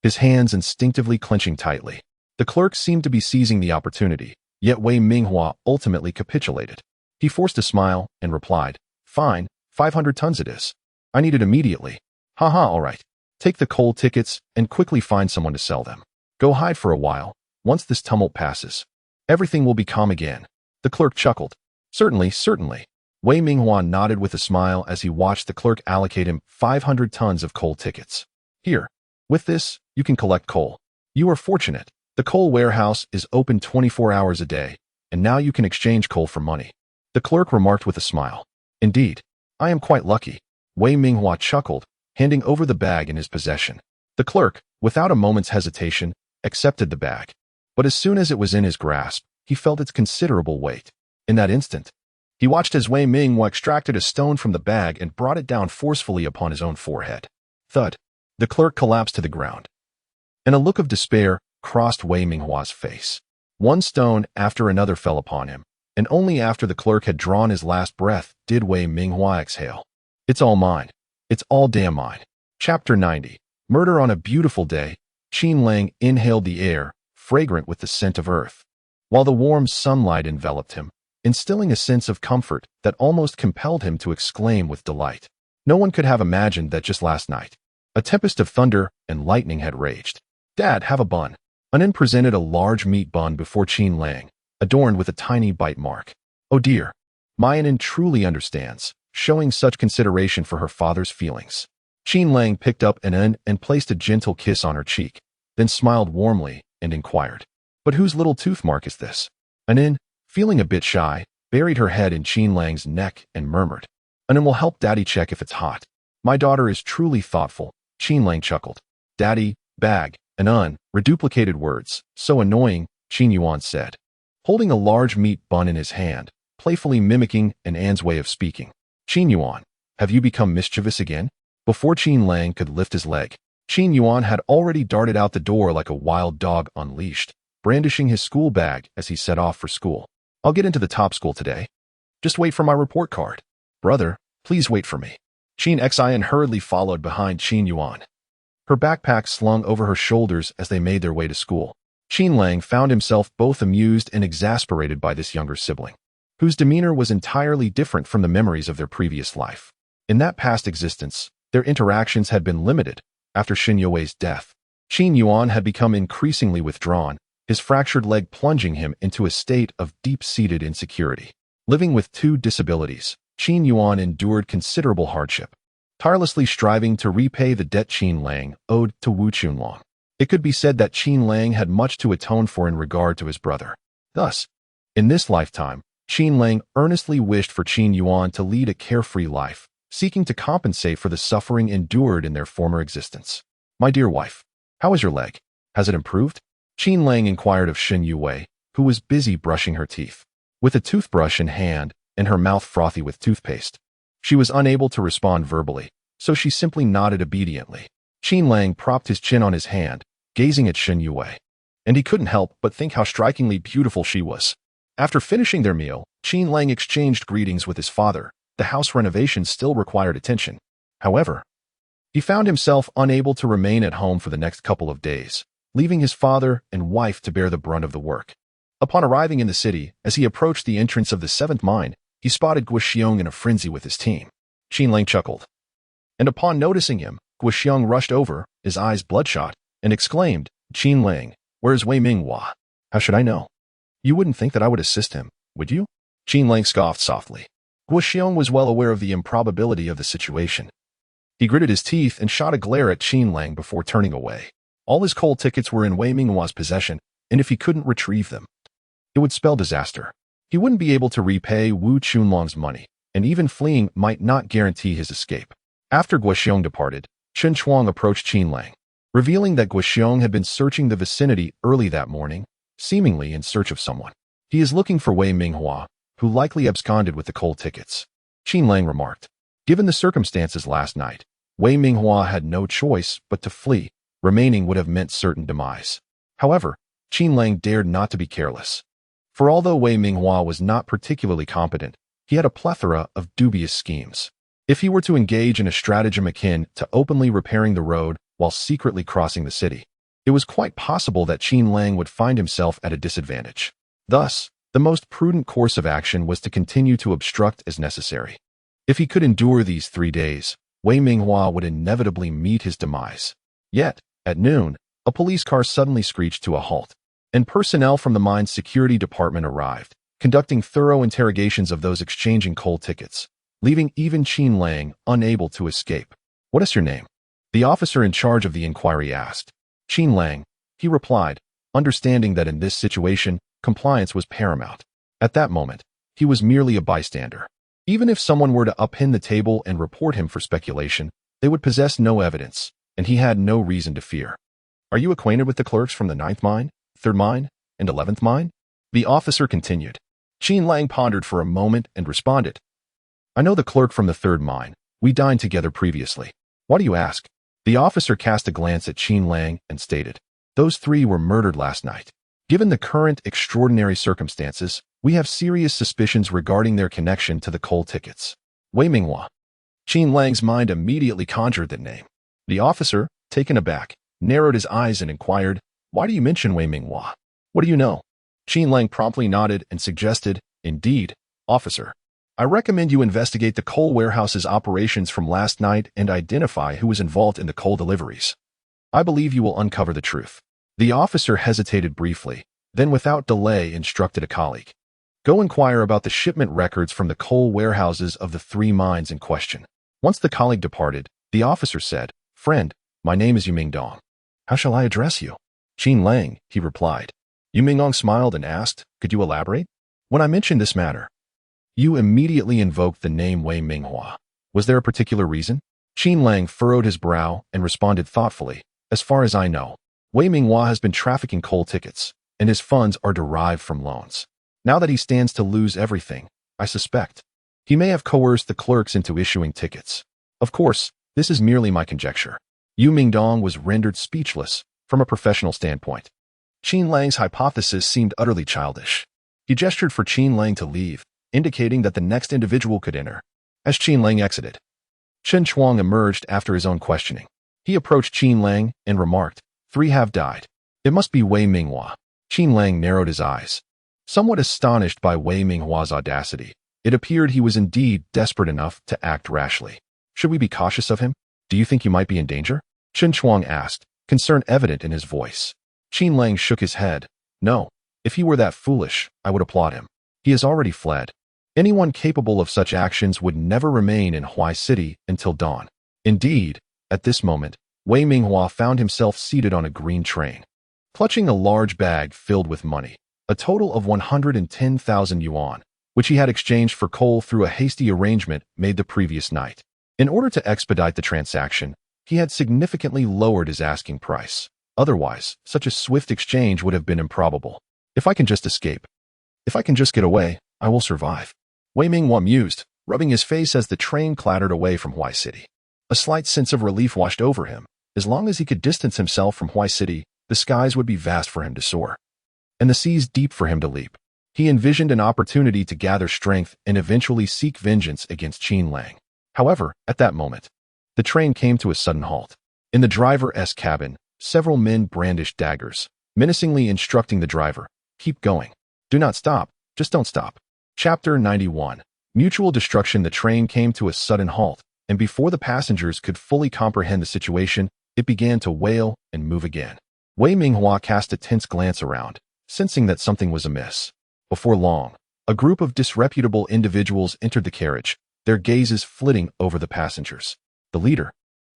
his hands instinctively clenching tightly. The clerk seemed to be seizing the opportunity, yet Wei Minghua ultimately capitulated. He forced a smile and replied, Fine, 500 tons it is. I need it immediately. Haha, all right. Take the coal tickets and quickly find someone to sell them. Go hide for a while. Once this tumult passes, everything will be calm again. The clerk chuckled. Certainly, certainly. Wei Minghua nodded with a smile as he watched the clerk allocate him 500 tons of coal tickets. Here, with this, you can collect coal. You are fortunate. The coal warehouse is open 24 hours a day, and now you can exchange coal for money. The clerk remarked with a smile. Indeed, I am quite lucky. Wei Minghua chuckled, handing over the bag in his possession. The clerk, without a moment's hesitation, accepted the bag. But as soon as it was in his grasp, he felt its considerable weight. In that instant, he watched as Wei Minghua extracted a stone from the bag and brought it down forcefully upon his own forehead. Thud. The clerk collapsed to the ground, and a look of despair crossed Wei Minghua's face. One stone after another fell upon him, and only after the clerk had drawn his last breath did Wei Minghua exhale. It's all mine. It's all damn mine. Chapter 90. Murder on a beautiful day. Qin Lang inhaled the air, fragrant with the scent of earth, while the warm sunlight enveloped him, instilling a sense of comfort that almost compelled him to exclaim with delight. No one could have imagined that just last night, a tempest of thunder and lightning had raged. Dad, have a bun. Anin presented a large meat bun before Qin Lang, adorned with a tiny bite mark. Oh dear. Anin truly understands, showing such consideration for her father's feelings. Qin Lang picked up Anin and placed a gentle kiss on her cheek, then smiled warmly and inquired, But whose little tooth mark is this? Anin, feeling a bit shy, buried her head in Qin Lang's neck and murmured, Anin will help Daddy check if it's hot. My daughter is truly thoughtful. Qin Lang chuckled. Daddy, bag, Anin, reduplicated words, so annoying, Qin Yuan said, holding a large meat bun in his hand, playfully mimicking An's way of speaking. Qin Yuan, have you become mischievous again? Before Qin Lang could lift his leg, Qin Yuan had already darted out the door like a wild dog unleashed, brandishing his school bag as he set off for school. I'll get into the top school today. Just wait for my report card. Brother, please wait for me. Qin Xian hurriedly followed behind Qin Yuan, her backpack slung over her shoulders as they made their way to school. Qin Lang found himself both amused and exasperated by this younger sibling. whose demeanor was entirely different from the memories of their previous life. In that past existence, their interactions had been limited. After Shen Youwei's death, Qin Yuan had become increasingly withdrawn, his fractured leg plunging him into a state of deep-seated insecurity. Living with two disabilities, Qin Yuan endured considerable hardship, tirelessly striving to repay the debt Qin Lang owed to Guo Lang. It could be said that Qin Lang had much to atone for in regard to his brother. Thus, in this lifetime, Qin Lang earnestly wished for Qin Yuan to lead a carefree life, seeking to compensate for the suffering endured in their former existence. "My dear wife, how is your leg? Has it improved?" Qin Lang inquired of Shen Youwei, who was busy brushing her teeth. With a toothbrush in hand and her mouth frothy with toothpaste, she was unable to respond verbally, so she simply nodded obediently. Qin Lang propped his chin on his hand, gazing at Shen Youwei, and he couldn't help but think how strikingly beautiful she was. After finishing their meal, Qin Lang exchanged greetings with his father. The house renovation still required attention. However, he found himself unable to remain at home for the next couple of days, leaving his father and wife to bear the brunt of the work. Upon arriving in the city, as he approached the entrance of the 7th mine, he spotted Guo Xiong in a frenzy with his team. Qin Lang chuckled, and upon noticing him, Guo Xiong rushed over, his eyes bloodshot, and exclaimed, "Qin Lang, where's Wei Minghua? How should I know? You wouldn't think that I would assist him, would you?" Qin Lang scoffed softly. Guo Xiong was well aware of the improbability of the situation. He gritted his teeth and shot a glare at Qin Lang before turning away. All his coal tickets were in Wei Minghua's possession, and if he couldn't retrieve them, it would spell disaster. He wouldn't be able to repay Guo Lang's money, and even fleeing might not guarantee his escape. After Guo Xiong departed, Chen Chuang approached Qin Lang, revealing that Guo Xiong had been searching the vicinity early that morning, seemingly in search of someone. "He is looking for Wei Minghua, who likely absconded with the coal tickets," Qin Lang remarked. Given the circumstances last night, Wei Minghua had no choice but to flee. Remaining would have meant certain demise. However, Qin Lang dared not to be careless. For although Wei Minghua was not particularly competent, he had a plethora of dubious schemes. If he were to engage in a stratagem akin to openly repairing the road while secretly crossing the city, it was quite possible that Qin Lang would find himself at a disadvantage. Thus, the most prudent course of action was to continue to obstruct as necessary. If he could endure these 3 days, Wei Minghua would inevitably meet his demise. Yet, at noon, a police car suddenly screeched to a halt, and personnel from the mine's security department arrived, conducting thorough interrogations of those exchanging coal tickets, leaving even Qin Lang unable to escape. "What is your name?" the officer in charge of the inquiry asked. "Qin Lang," he replied, understanding that in this situation, compliance was paramount. At that moment, he was merely a bystander. Even if someone were to upend the table and report him for speculation, they would possess no evidence, and he had no reason to fear. "Are you acquainted with the clerks from the 9th mine, 3rd mine, and 11th mine?" the officer continued. Qin Lang pondered for a moment and responded, "I know the clerk from the 3rd mine. We dined together previously." "Why do you ask?" The officer cast a glance at Qin Lang and stated, "Those 3 were murdered last night. Given the current extraordinary circumstances, we have serious suspicions regarding their connection to the coal tickets." "Wei Minghua." Qin Lang's mind immediately conjured that name. The officer, taken aback, narrowed his eyes and inquired, "Why do you mention Wei Minghua? What do you know?" Qin Lang promptly nodded and suggested, "Indeed, officer. I recommend you investigate the coal warehouse's operations from last night and identify who was involved in the coal deliveries. I believe you will uncover the truth." The officer hesitated briefly, then without delay instructed a colleague, "Go inquire about the shipment records from the coal warehouses of the 3 mines in question." Once the colleague departed, the officer said, "Friend, my name is Yumingdong. How shall I address you?" "Qin Lang," he replied. Yumingdong smiled and asked, "Could you elaborate?" "When I mentioned this matter, you immediately invoked the name Wei Minghua. Was there a particular reason?" Qin Lang furrowed his brow and responded thoughtfully, "As far as I know, Wei Minghua has been trafficking coal tickets, and his funds are derived from loans. Now that he stands to lose everything, I suspect he may have coerced the clerks into issuing tickets. Of course, this is merely my conjecture." Yu Mingdong was rendered speechless from a professional standpoint. Qin Lang's hypothesis seemed utterly childish. He gestured for Qin Lang to leave, indicating that the next individual could enter. As Qin Lang exited, Chen Chuang emerged after his own questioning. He approached Qin Lang and remarked, 3 have died. It must be Wei Minghua." Qin Lang narrowed his eyes. Somewhat astonished by Wei Minghua's audacity, it appeared he was indeed desperate enough to act rashly. Should we be cautious of him? Do you think you might be in danger? Qin Shuang asked, concern evident in his voice. Qin Lang shook his head. No, if he were that foolish, I would applaud him. He has already fled. Anyone capable of such actions would never remain in Huai City until dawn. Indeed, at this moment, Wei Minghua found himself seated on a green train, clutching a large bag filled with money, a total of 110,000 yuan, which he had exchanged for coal through a hasty arrangement made the previous night. In order to expedite the transaction, he had significantly lowered his asking price. Otherwise, such a swift exchange would have been improbable. If I can just escape, if I can just get away, I will survive. Wei Minghua mused, rubbing his face as the train clattered away from Huai City. A slight sense of relief washed over him. As long as he could distance himself from Huai City, the skies would be vast for him to soar, and the seas deep for him to leap. He envisioned an opportunity to gather strength and eventually seek vengeance against Qin Lang. However, at that moment, the train came to a sudden halt. In the driver's cabin, several men brandished daggers, menacingly instructing the driver, "Keep going. Do not stop. Just don't stop." Chapter 91. Mutual destruction. The train came to a sudden halt, and before the passengers could fully comprehend the situation, it began to wail and move again. Wei Minghua cast a tense glance around, sensing that something was amiss. Before long, a group of disreputable individuals entered the carriage, their gazes flitting over the passengers. The leader,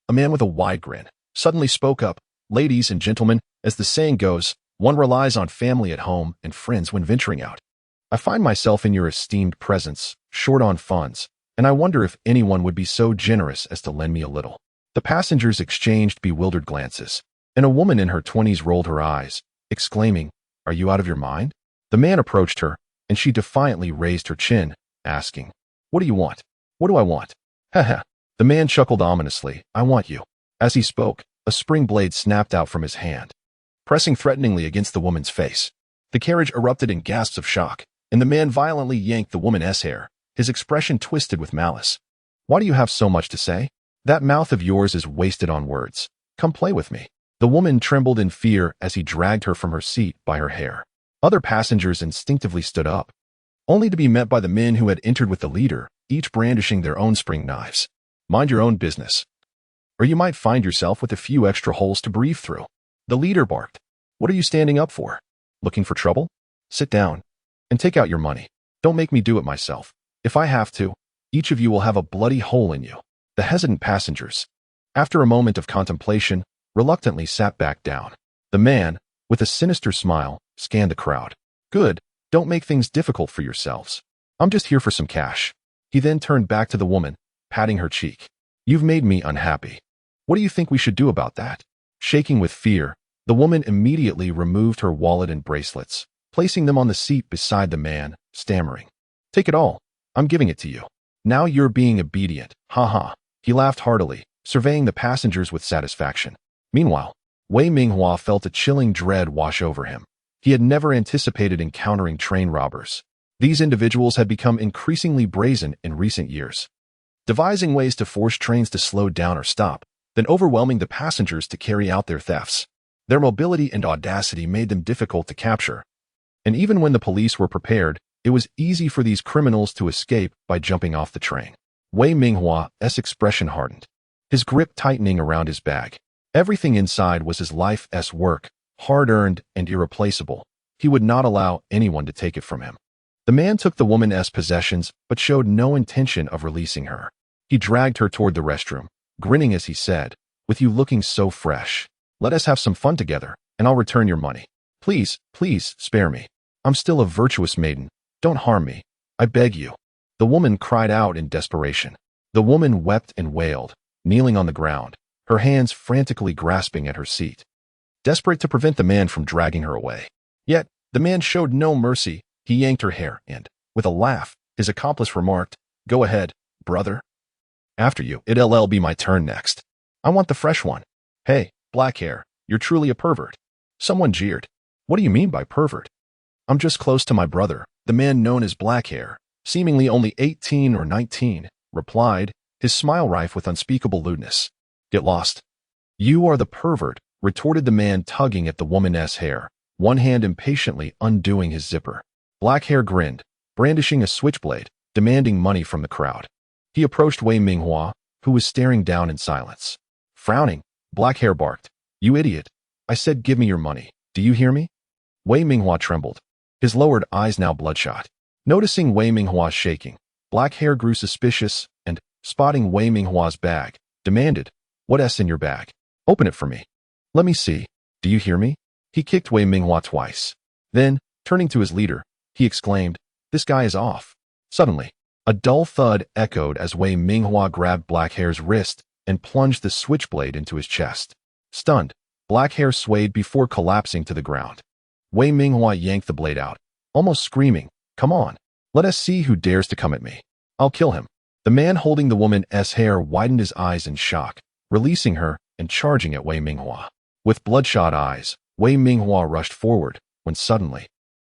a man with a wide grin, suddenly spoke up, "Ladies and gentlemen, as the saying goes, one relies on family at home and friends when venturing out. I find myself in your esteemed presence, short on funds, and I wonder if anyone would be so generous as to lend me a little." The passengers exchanged bewildered glances, and a woman in her 20s rolled her eyes, exclaiming, "Are you out of your mind?" The man approached her, and she defiantly raised her chin, asking, "What do you want?" "What do I want?" "Heh." The man chuckled ominously, "I want you." As he spoke, a spring blade snapped out from his hand, pressing threateningly against the woman's face. The carriage erupted in gasps of shock, and the man violently yanked the woman's hair, his expression twisted with malice. "Why do you have so much to say? That mouth of yours is wasted on words. Come play with me." The woman trembled in fear as he dragged her from her seat by her hair. Other passengers instinctively stood up, only to be met by the men who had entered with the leader, each brandishing their own spring knives. "Mind your own business, or you might find yourself with a few extra holes to breathe through," the leader barked. "What are you standing up for? Looking for trouble? Sit down and take out your money. Don't make me do it myself. If I have to, each of you will have a bloody hole in you." The hesitant passengers, after a moment of contemplation, reluctantly sat back down. The man, with a sinister smile, scanned the crowd. "Good, don't make things difficult for yourselves. I'm just here for some cash." He then turned back to the woman, patting her cheek. "You've made me unhappy. What do you think we should do about that?" Shaking with fear, the woman immediately removed her wallet and bracelets, placing them on the seat beside the man, stammering, "Take it all. I'm giving it to you. Now you're being obedient. Ha ha." He laughed heartily, surveying the passengers with satisfaction. Meanwhile, Wei Minghua felt a chilling dread wash over him. He had never anticipated encountering train robbers. These individuals had become increasingly brazen in recent years, devising ways to force trains to slow down or stop, then overwhelming the passengers to carry out their thefts. Their mobility and audacity made them difficult to capture, and even when the police were prepared, it was easy for these criminals to escape by jumping off the train. Wei Minghua's expression hardened, his grip tightening around his bag. Everything inside was his life's work, hard-earned and irreplaceable. He would not allow anyone to take it from him. The man took the woman's possessions, but showed no intention of releasing her. He dragged her toward the restroom, grinning as he said, "With you looking so fresh, let us have some fun together, and I'll return your money. Please, please, spare me. I'm still a virtuous maiden. Don't harm me. I beg you." The woman cried out in desperation. The woman wept and wailed, kneeling on the ground, her hands frantically grasping at her seat, desperate to prevent the man from dragging her away. Yet, the man showed no mercy. He yanked her hair and, with a laugh, his accomplice remarked, "Go ahead, brother. After you, it'll be my turn next. I want the fresh one." "Hey, black hair, you're truly a pervert." Someone jeered. "What do you mean by pervert?" "I'm just close to my brother," the man known as Black Hair, seemingly only 18 or 19, replied, his smile rife with unspeakable lewdness. "Get lost." "You are the pervert," retorted the man tugging at the woman's hair, one hand impatiently undoing his zipper. Black Hair grinned, brandishing a switchblade, demanding money from the crowd. He approached Wei Minghua, who was staring down in silence. Frowning, Black Hair barked, "You idiot. I said give me your money. Do you hear me?" Wei Minghua trembled, his lowered eyes now bloodshot. Noticing Wei Minghua shaking, Black Hair grew suspicious and, spotting Wei Minghua's bag, demanded, "What's in your bag? Open it for me. Let me see. Do you hear me?" He kicked Wei Minghua twice. Then, turning to his leader, he exclaimed, "This guy is off." Suddenly, a dull thud echoed as Wei Minghua grabbed Black Hair's wrist and plunged the switchblade into his chest. Stunned, Black Hair swayed before collapsing to the ground. Wei Minghua yanked the blade out, almost screaming, "Come on, let us see who dares to come at me. I'll kill him." The man holding the woman's hair widened his eyes in shock, releasing her and charging at Wei Minghua. With bloodshot eyes, Wei Minghua rushed forward, when suddenly,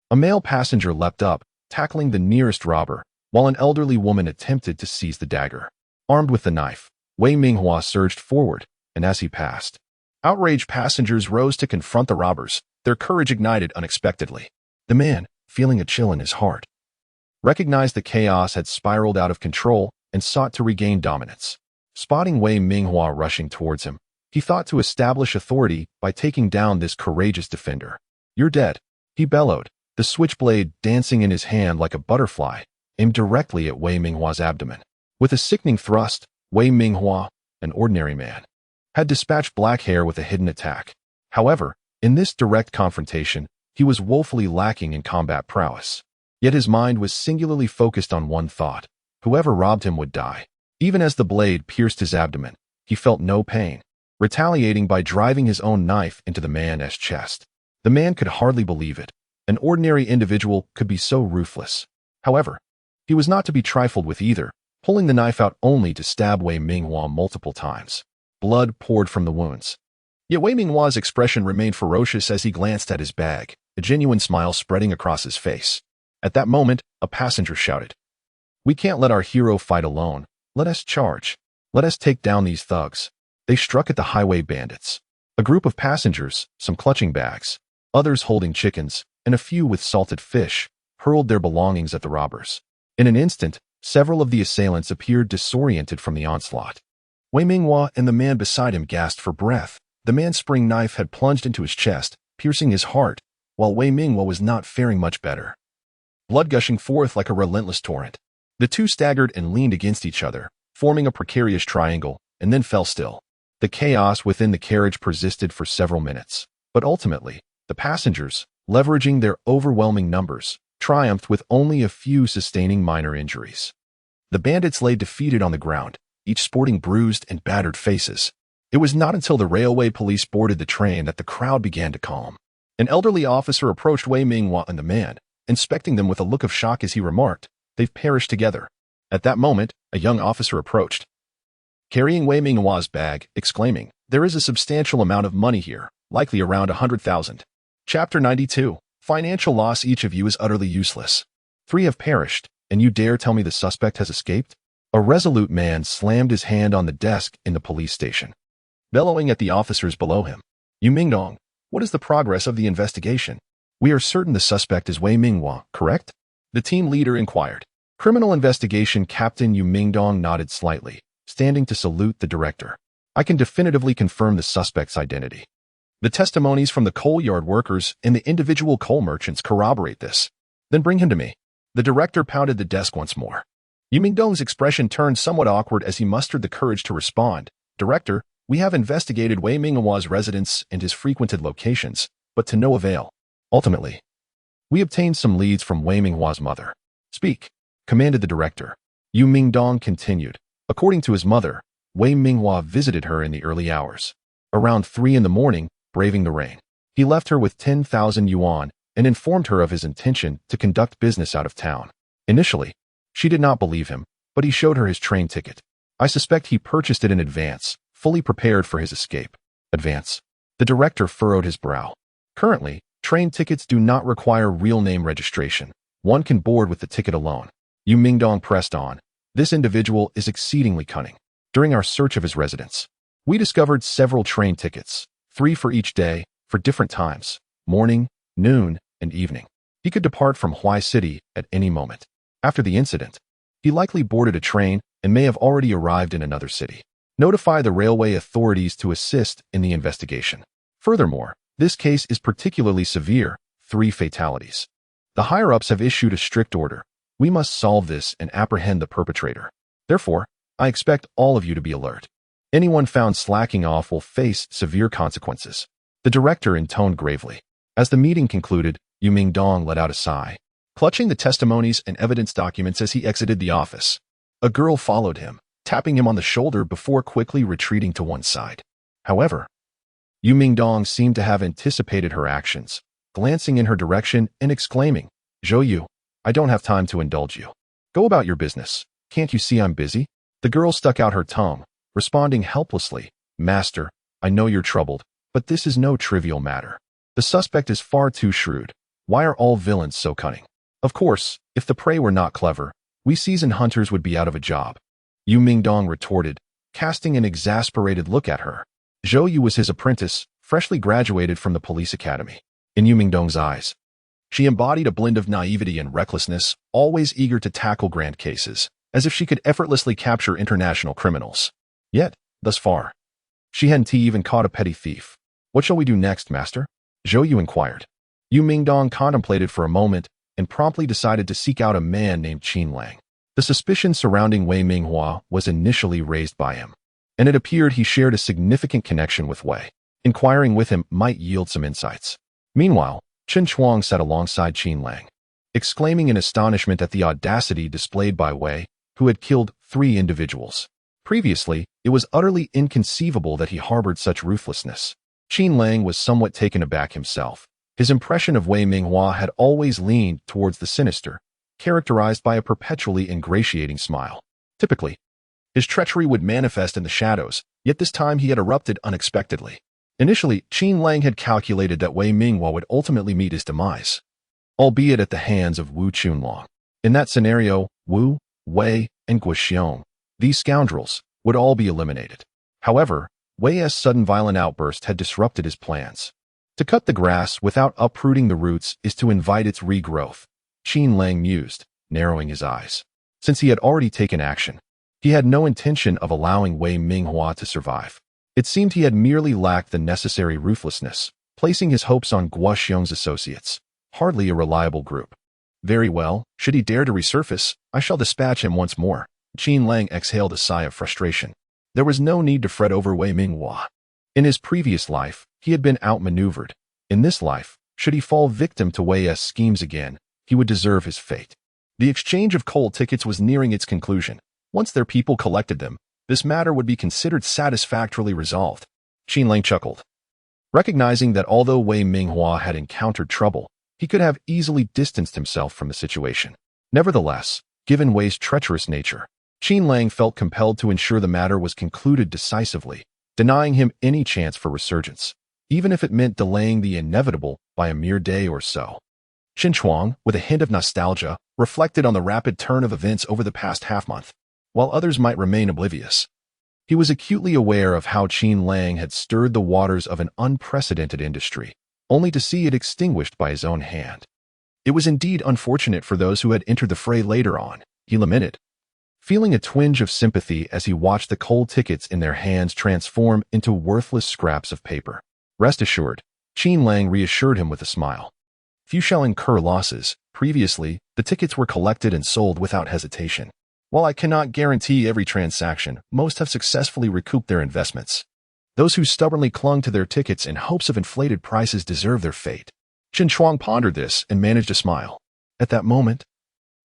a male passenger leapt up, tackling the nearest robber, while an elderly woman attempted to seize the dagger. Armed with the knife, Wei Minghua surged forward, and as he passed, outraged passengers rose to confront the robbers, their courage ignited unexpectedly. The man, feeling a chill in his heart, recognized the chaos had spiraled out of control and sought to regain dominance. Spotting Wei Minghua rushing towards him, he thought to establish authority by taking down this courageous defender. "You're dead," he bellowed, the switchblade dancing in his hand like a butterfly, aimed directly at Wei Minghua's abdomen. With a sickening thrust, Wei Minghua, an ordinary man, had dispatched Black Hair with a hidden attack. However, in this direct confrontation, he was woefully lacking in combat prowess. Yet his mind was singularly focused on one thought: whoever robbed him would die. Even as the blade pierced his abdomen, he felt no pain, retaliating by driving his own knife into the man's chest. The man could hardly believe it. An ordinary individual could be so ruthless. However, he was not to be trifled with either, pulling the knife out only to stab Wei Minghua multiple times. Blood poured from the wounds. Yet Wei Minghua's expression remained ferocious as he glanced at his bag, a genuine smile spreading across his face. At that moment, a passenger shouted, "We can't let our hero fight alone. Let us charge. Let us take down these thugs." They struck at the highway bandits. A group of passengers, some clutching bags, others holding chickens, and a few with salted fish, hurled their belongings at the robbers. In an instant, several of the assailants appeared disoriented from the onslaught. Wei Minghua and the man beside him gasped for breath. The man's spring knife had plunged into his chest, piercing his heart, while Wei Minghua was not faring much better. Blood gushing forth like a relentless torrent. The two staggered and leaned against each other, forming a precarious triangle, and then fell still. The chaos within the carriage persisted for several minutes, but ultimately, the passengers, leveraging their overwhelming numbers, triumphed with only a few sustaining minor injuries. The bandits lay defeated on the ground, each sporting bruised and battered faces. It was not until the railway police boarded the train that the crowd began to calm. An elderly officer approached Wei Minghua and the man, inspecting them with a look of shock as he remarked, "They've perished together." At that moment, a young officer approached, carrying Wei Minghua's bag, exclaiming, "There is a substantial amount of money here, likely around 100,000. Chapter 92. Financial loss. Each of you is utterly useless. 3 have perished, and you dare tell me the suspect has escaped?" A resolute man slammed his hand on the desk in the police station, bellowing at the officers below him. "You Mingdong, what is the progress of the investigation? We are certain the suspect is Wei Minghua, correct?" The team leader inquired. Criminal Investigation Captain Yu Mingdong nodded slightly, standing to salute the director. "I can definitively confirm the suspect's identity. The testimonies from the coal yard workers and the individual coal merchants corroborate this." "Then bring him to me." The director pounded the desk once more. Yu Mingdong's expression turned somewhat awkward as he mustered the courage to respond. "Director, we have investigated Wei Minghua's residence and his frequented locations, but to no avail. Ultimately, we obtained some leads from Wei Minghua's mother." "Speak," commanded the director. Yu Mingdong continued. According to his mother, Wei Minghua visited her in the early hours. Around 3 in the morning, braving the rain, he left her with 10,000 yuan and informed her of his intention to conduct business out of town. Initially, she did not believe him, but he showed her his train ticket. "I suspect he purchased it in advance, fully prepared for his escape." "Advance?" The director furrowed his brow. "Currently, train tickets do not require real name registration. One can board with the ticket alone." Yu Mingdong pressed on. "This individual is exceedingly cunning. During our search of his residence, we discovered several train tickets, 3 for each day, for different times, morning, noon, and evening. He could depart from Huai City at any moment. After the incident, he likely boarded a train and may have already arrived in another city. Notify the railway authorities to assist in the investigation. Furthermore, this case is particularly severe, 3 fatalities. The higher-ups have issued a strict order. We must solve this and apprehend the perpetrator. Therefore, I expect all of you to be alert. Anyone found slacking off will face severe consequences. The director intoned gravely. As the meeting concluded, Yu Mingdong let out a sigh, clutching the testimonies and evidence documents as he exited the office. A girl followed him, tapping him on the shoulder before quickly retreating to one side. However, Yu Mingdong seemed to have anticipated her actions, glancing in her direction and exclaiming, "Zhou Yu, I don't have time to indulge you. Go about your business. Can't you see I'm busy?" The girl stuck out her tongue, responding helplessly, "Master, I know you're troubled, but this is no trivial matter. The suspect is far too shrewd. Why are all villains so cunning? Of course, if the prey were not clever, we seasoned hunters would be out of a job." Yu Mingdong retorted, casting an exasperated look at her. Zhou Yu was his apprentice, freshly graduated from the police academy. In Yu Mingdong's eyes, she embodied a blend of naivety and recklessness, always eager to tackle grand cases, as if she could effortlessly capture international criminals. Yet, thus far, she hadn't even caught a petty thief. "What shall we do next, master?" Zhou Yu inquired. Yu Mingdong contemplated for a moment and promptly decided to seek out a man named Qin Lang. The suspicion surrounding Wei Minghua was initially raised by him, and it appeared he shared a significant connection with Wei. Inquiring with him might yield some insights. Meanwhile, Chen Chuang sat alongside Qin Lang, exclaiming in astonishment at the audacity displayed by Wei, who had killed 3 individuals. Previously, it was utterly inconceivable that he harbored such ruthlessness. Qin Lang was somewhat taken aback himself. His impression of Wei Minghua had always leaned towards the sinister, characterized by a perpetually ingratiating smile. Typically, his treachery would manifest in the shadows, yet this time he had erupted unexpectedly. Initially, Qin Lang had calculated that Wei Minghua would ultimately meet his demise, albeit at the hands of Wu Qunlong. In that scenario, Wu, Wei, and Guo Xiong, these scoundrels, would all be eliminated. However, Wei's sudden violent outburst had disrupted his plans. To cut the grass without uprooting the roots is to invite its regrowth, Qin Lang mused, narrowing his eyes. Since he had already taken action, he had no intention of allowing Wei Minghua to survive. It seemed he had merely lacked the necessary ruthlessness, placing his hopes on Guo Xiong's associates, hardly a reliable group. Very well, should he dare to resurface, I shall dispatch him once more. Qin Lang exhaled a sigh of frustration. There was no need to fret over Wei Minghua. In his previous life, he had been outmaneuvered. In this life, should he fall victim to Wei's schemes again, he would deserve his fate. The exchange of coal tickets was nearing its conclusion. Once their people collected them, this matter would be considered satisfactorily resolved. Qin Lang chuckled, recognizing that although Wei Minghua had encountered trouble, he could have easily distanced himself from the situation. Nevertheless, given Wei's treacherous nature, Qin Lang felt compelled to ensure the matter was concluded decisively, denying him any chance for resurgence, even if it meant delaying the inevitable by a mere day or so. Chen Chuang, with a hint of nostalgia, reflected on the rapid turn of events over the past half-month. While others might remain oblivious, he was acutely aware of how Qin Lang had stirred the waters of an unprecedented industry, only to see it extinguished by his own hand. It was indeed unfortunate for those who had entered the fray later on, he lamented, feeling a twinge of sympathy as he watched the coal tickets in their hands transform into worthless scraps of paper. Rest assured, Qin Lang reassured him with a smile. Few shall incur losses. Previously, the tickets were collected and sold without hesitation. While I cannot guarantee every transaction, most have successfully recouped their investments. Those who stubbornly clung to their tickets in hopes of inflated prices deserve their fate. Chen Chuang pondered this and managed a smile. At that moment,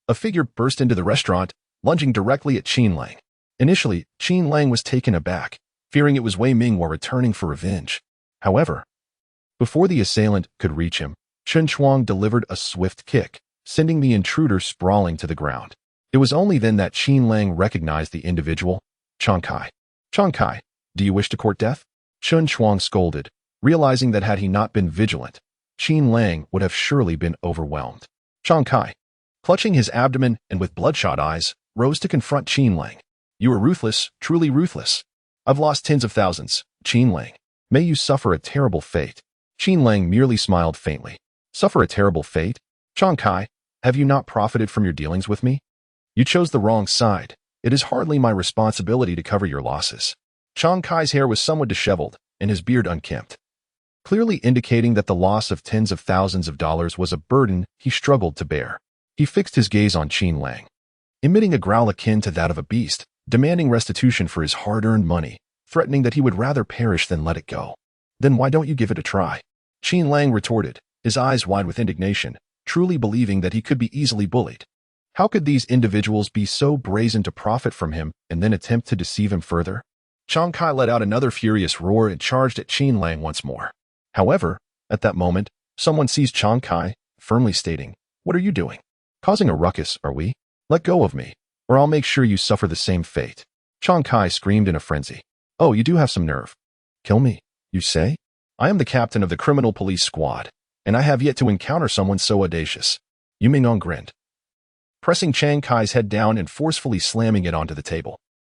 a figure burst into the restaurant, lunging directly at Qin Lang. Initially, Qin Lang was taken aback, fearing it was Wei Minghua returning for revenge. However, before the assailant could reach him, Chen Chuang delivered a swift kick, sending the intruder sprawling to the ground. It was only then that Qin Lang recognized the individual. Chang Kai. Chang Kai, do you wish to court death? Chen Chuang scolded, realizing that had he not been vigilant, Qin Lang would have surely been overwhelmed. Chang Kai, clutching his abdomen and with bloodshot eyes, rose to confront Qin Lang. You are ruthless, truly ruthless. I've lost tens of thousands. Qin Lang, may you suffer a terrible fate. Qin Lang merely smiled faintly. Suffer a terrible fate? Chiang Kai, have you not profited from your dealings with me? You chose the wrong side. It is hardly my responsibility to cover your losses. Chiang Kai's hair was somewhat disheveled and his beard unkempt, clearly indicating that the loss of tens of thousands of dollars was a burden he struggled to bear. He fixed his gaze on Qin Lang, emitting a growl akin to that of a beast, demanding restitution for his hard-earned money, threatening that he would rather perish than let it go. Then why don't you give it a try? Qin Lang retorted, his eyes wide with indignation, truly believing that he could be easily bullied. How could these individuals be so brazen to profit from him and then attempt to deceive him further? Chiang Kai let out another furious roar and charged at Qin Lang once more. However, at that moment, someone seized Chiang Kai, firmly stating, "What are you doing? Causing a ruckus, are we? Let go of me, or I'll make sure you suffer the same fate." Chiang Kai screamed in a frenzy. "Oh, you do have some nerve. Kill me, you say? I am the captain of the criminal police squad, and I have yet to encounter someone so audacious." Yu Mingong grinned, pressing Chiang Kai's head down and forcefully slamming it onto the table.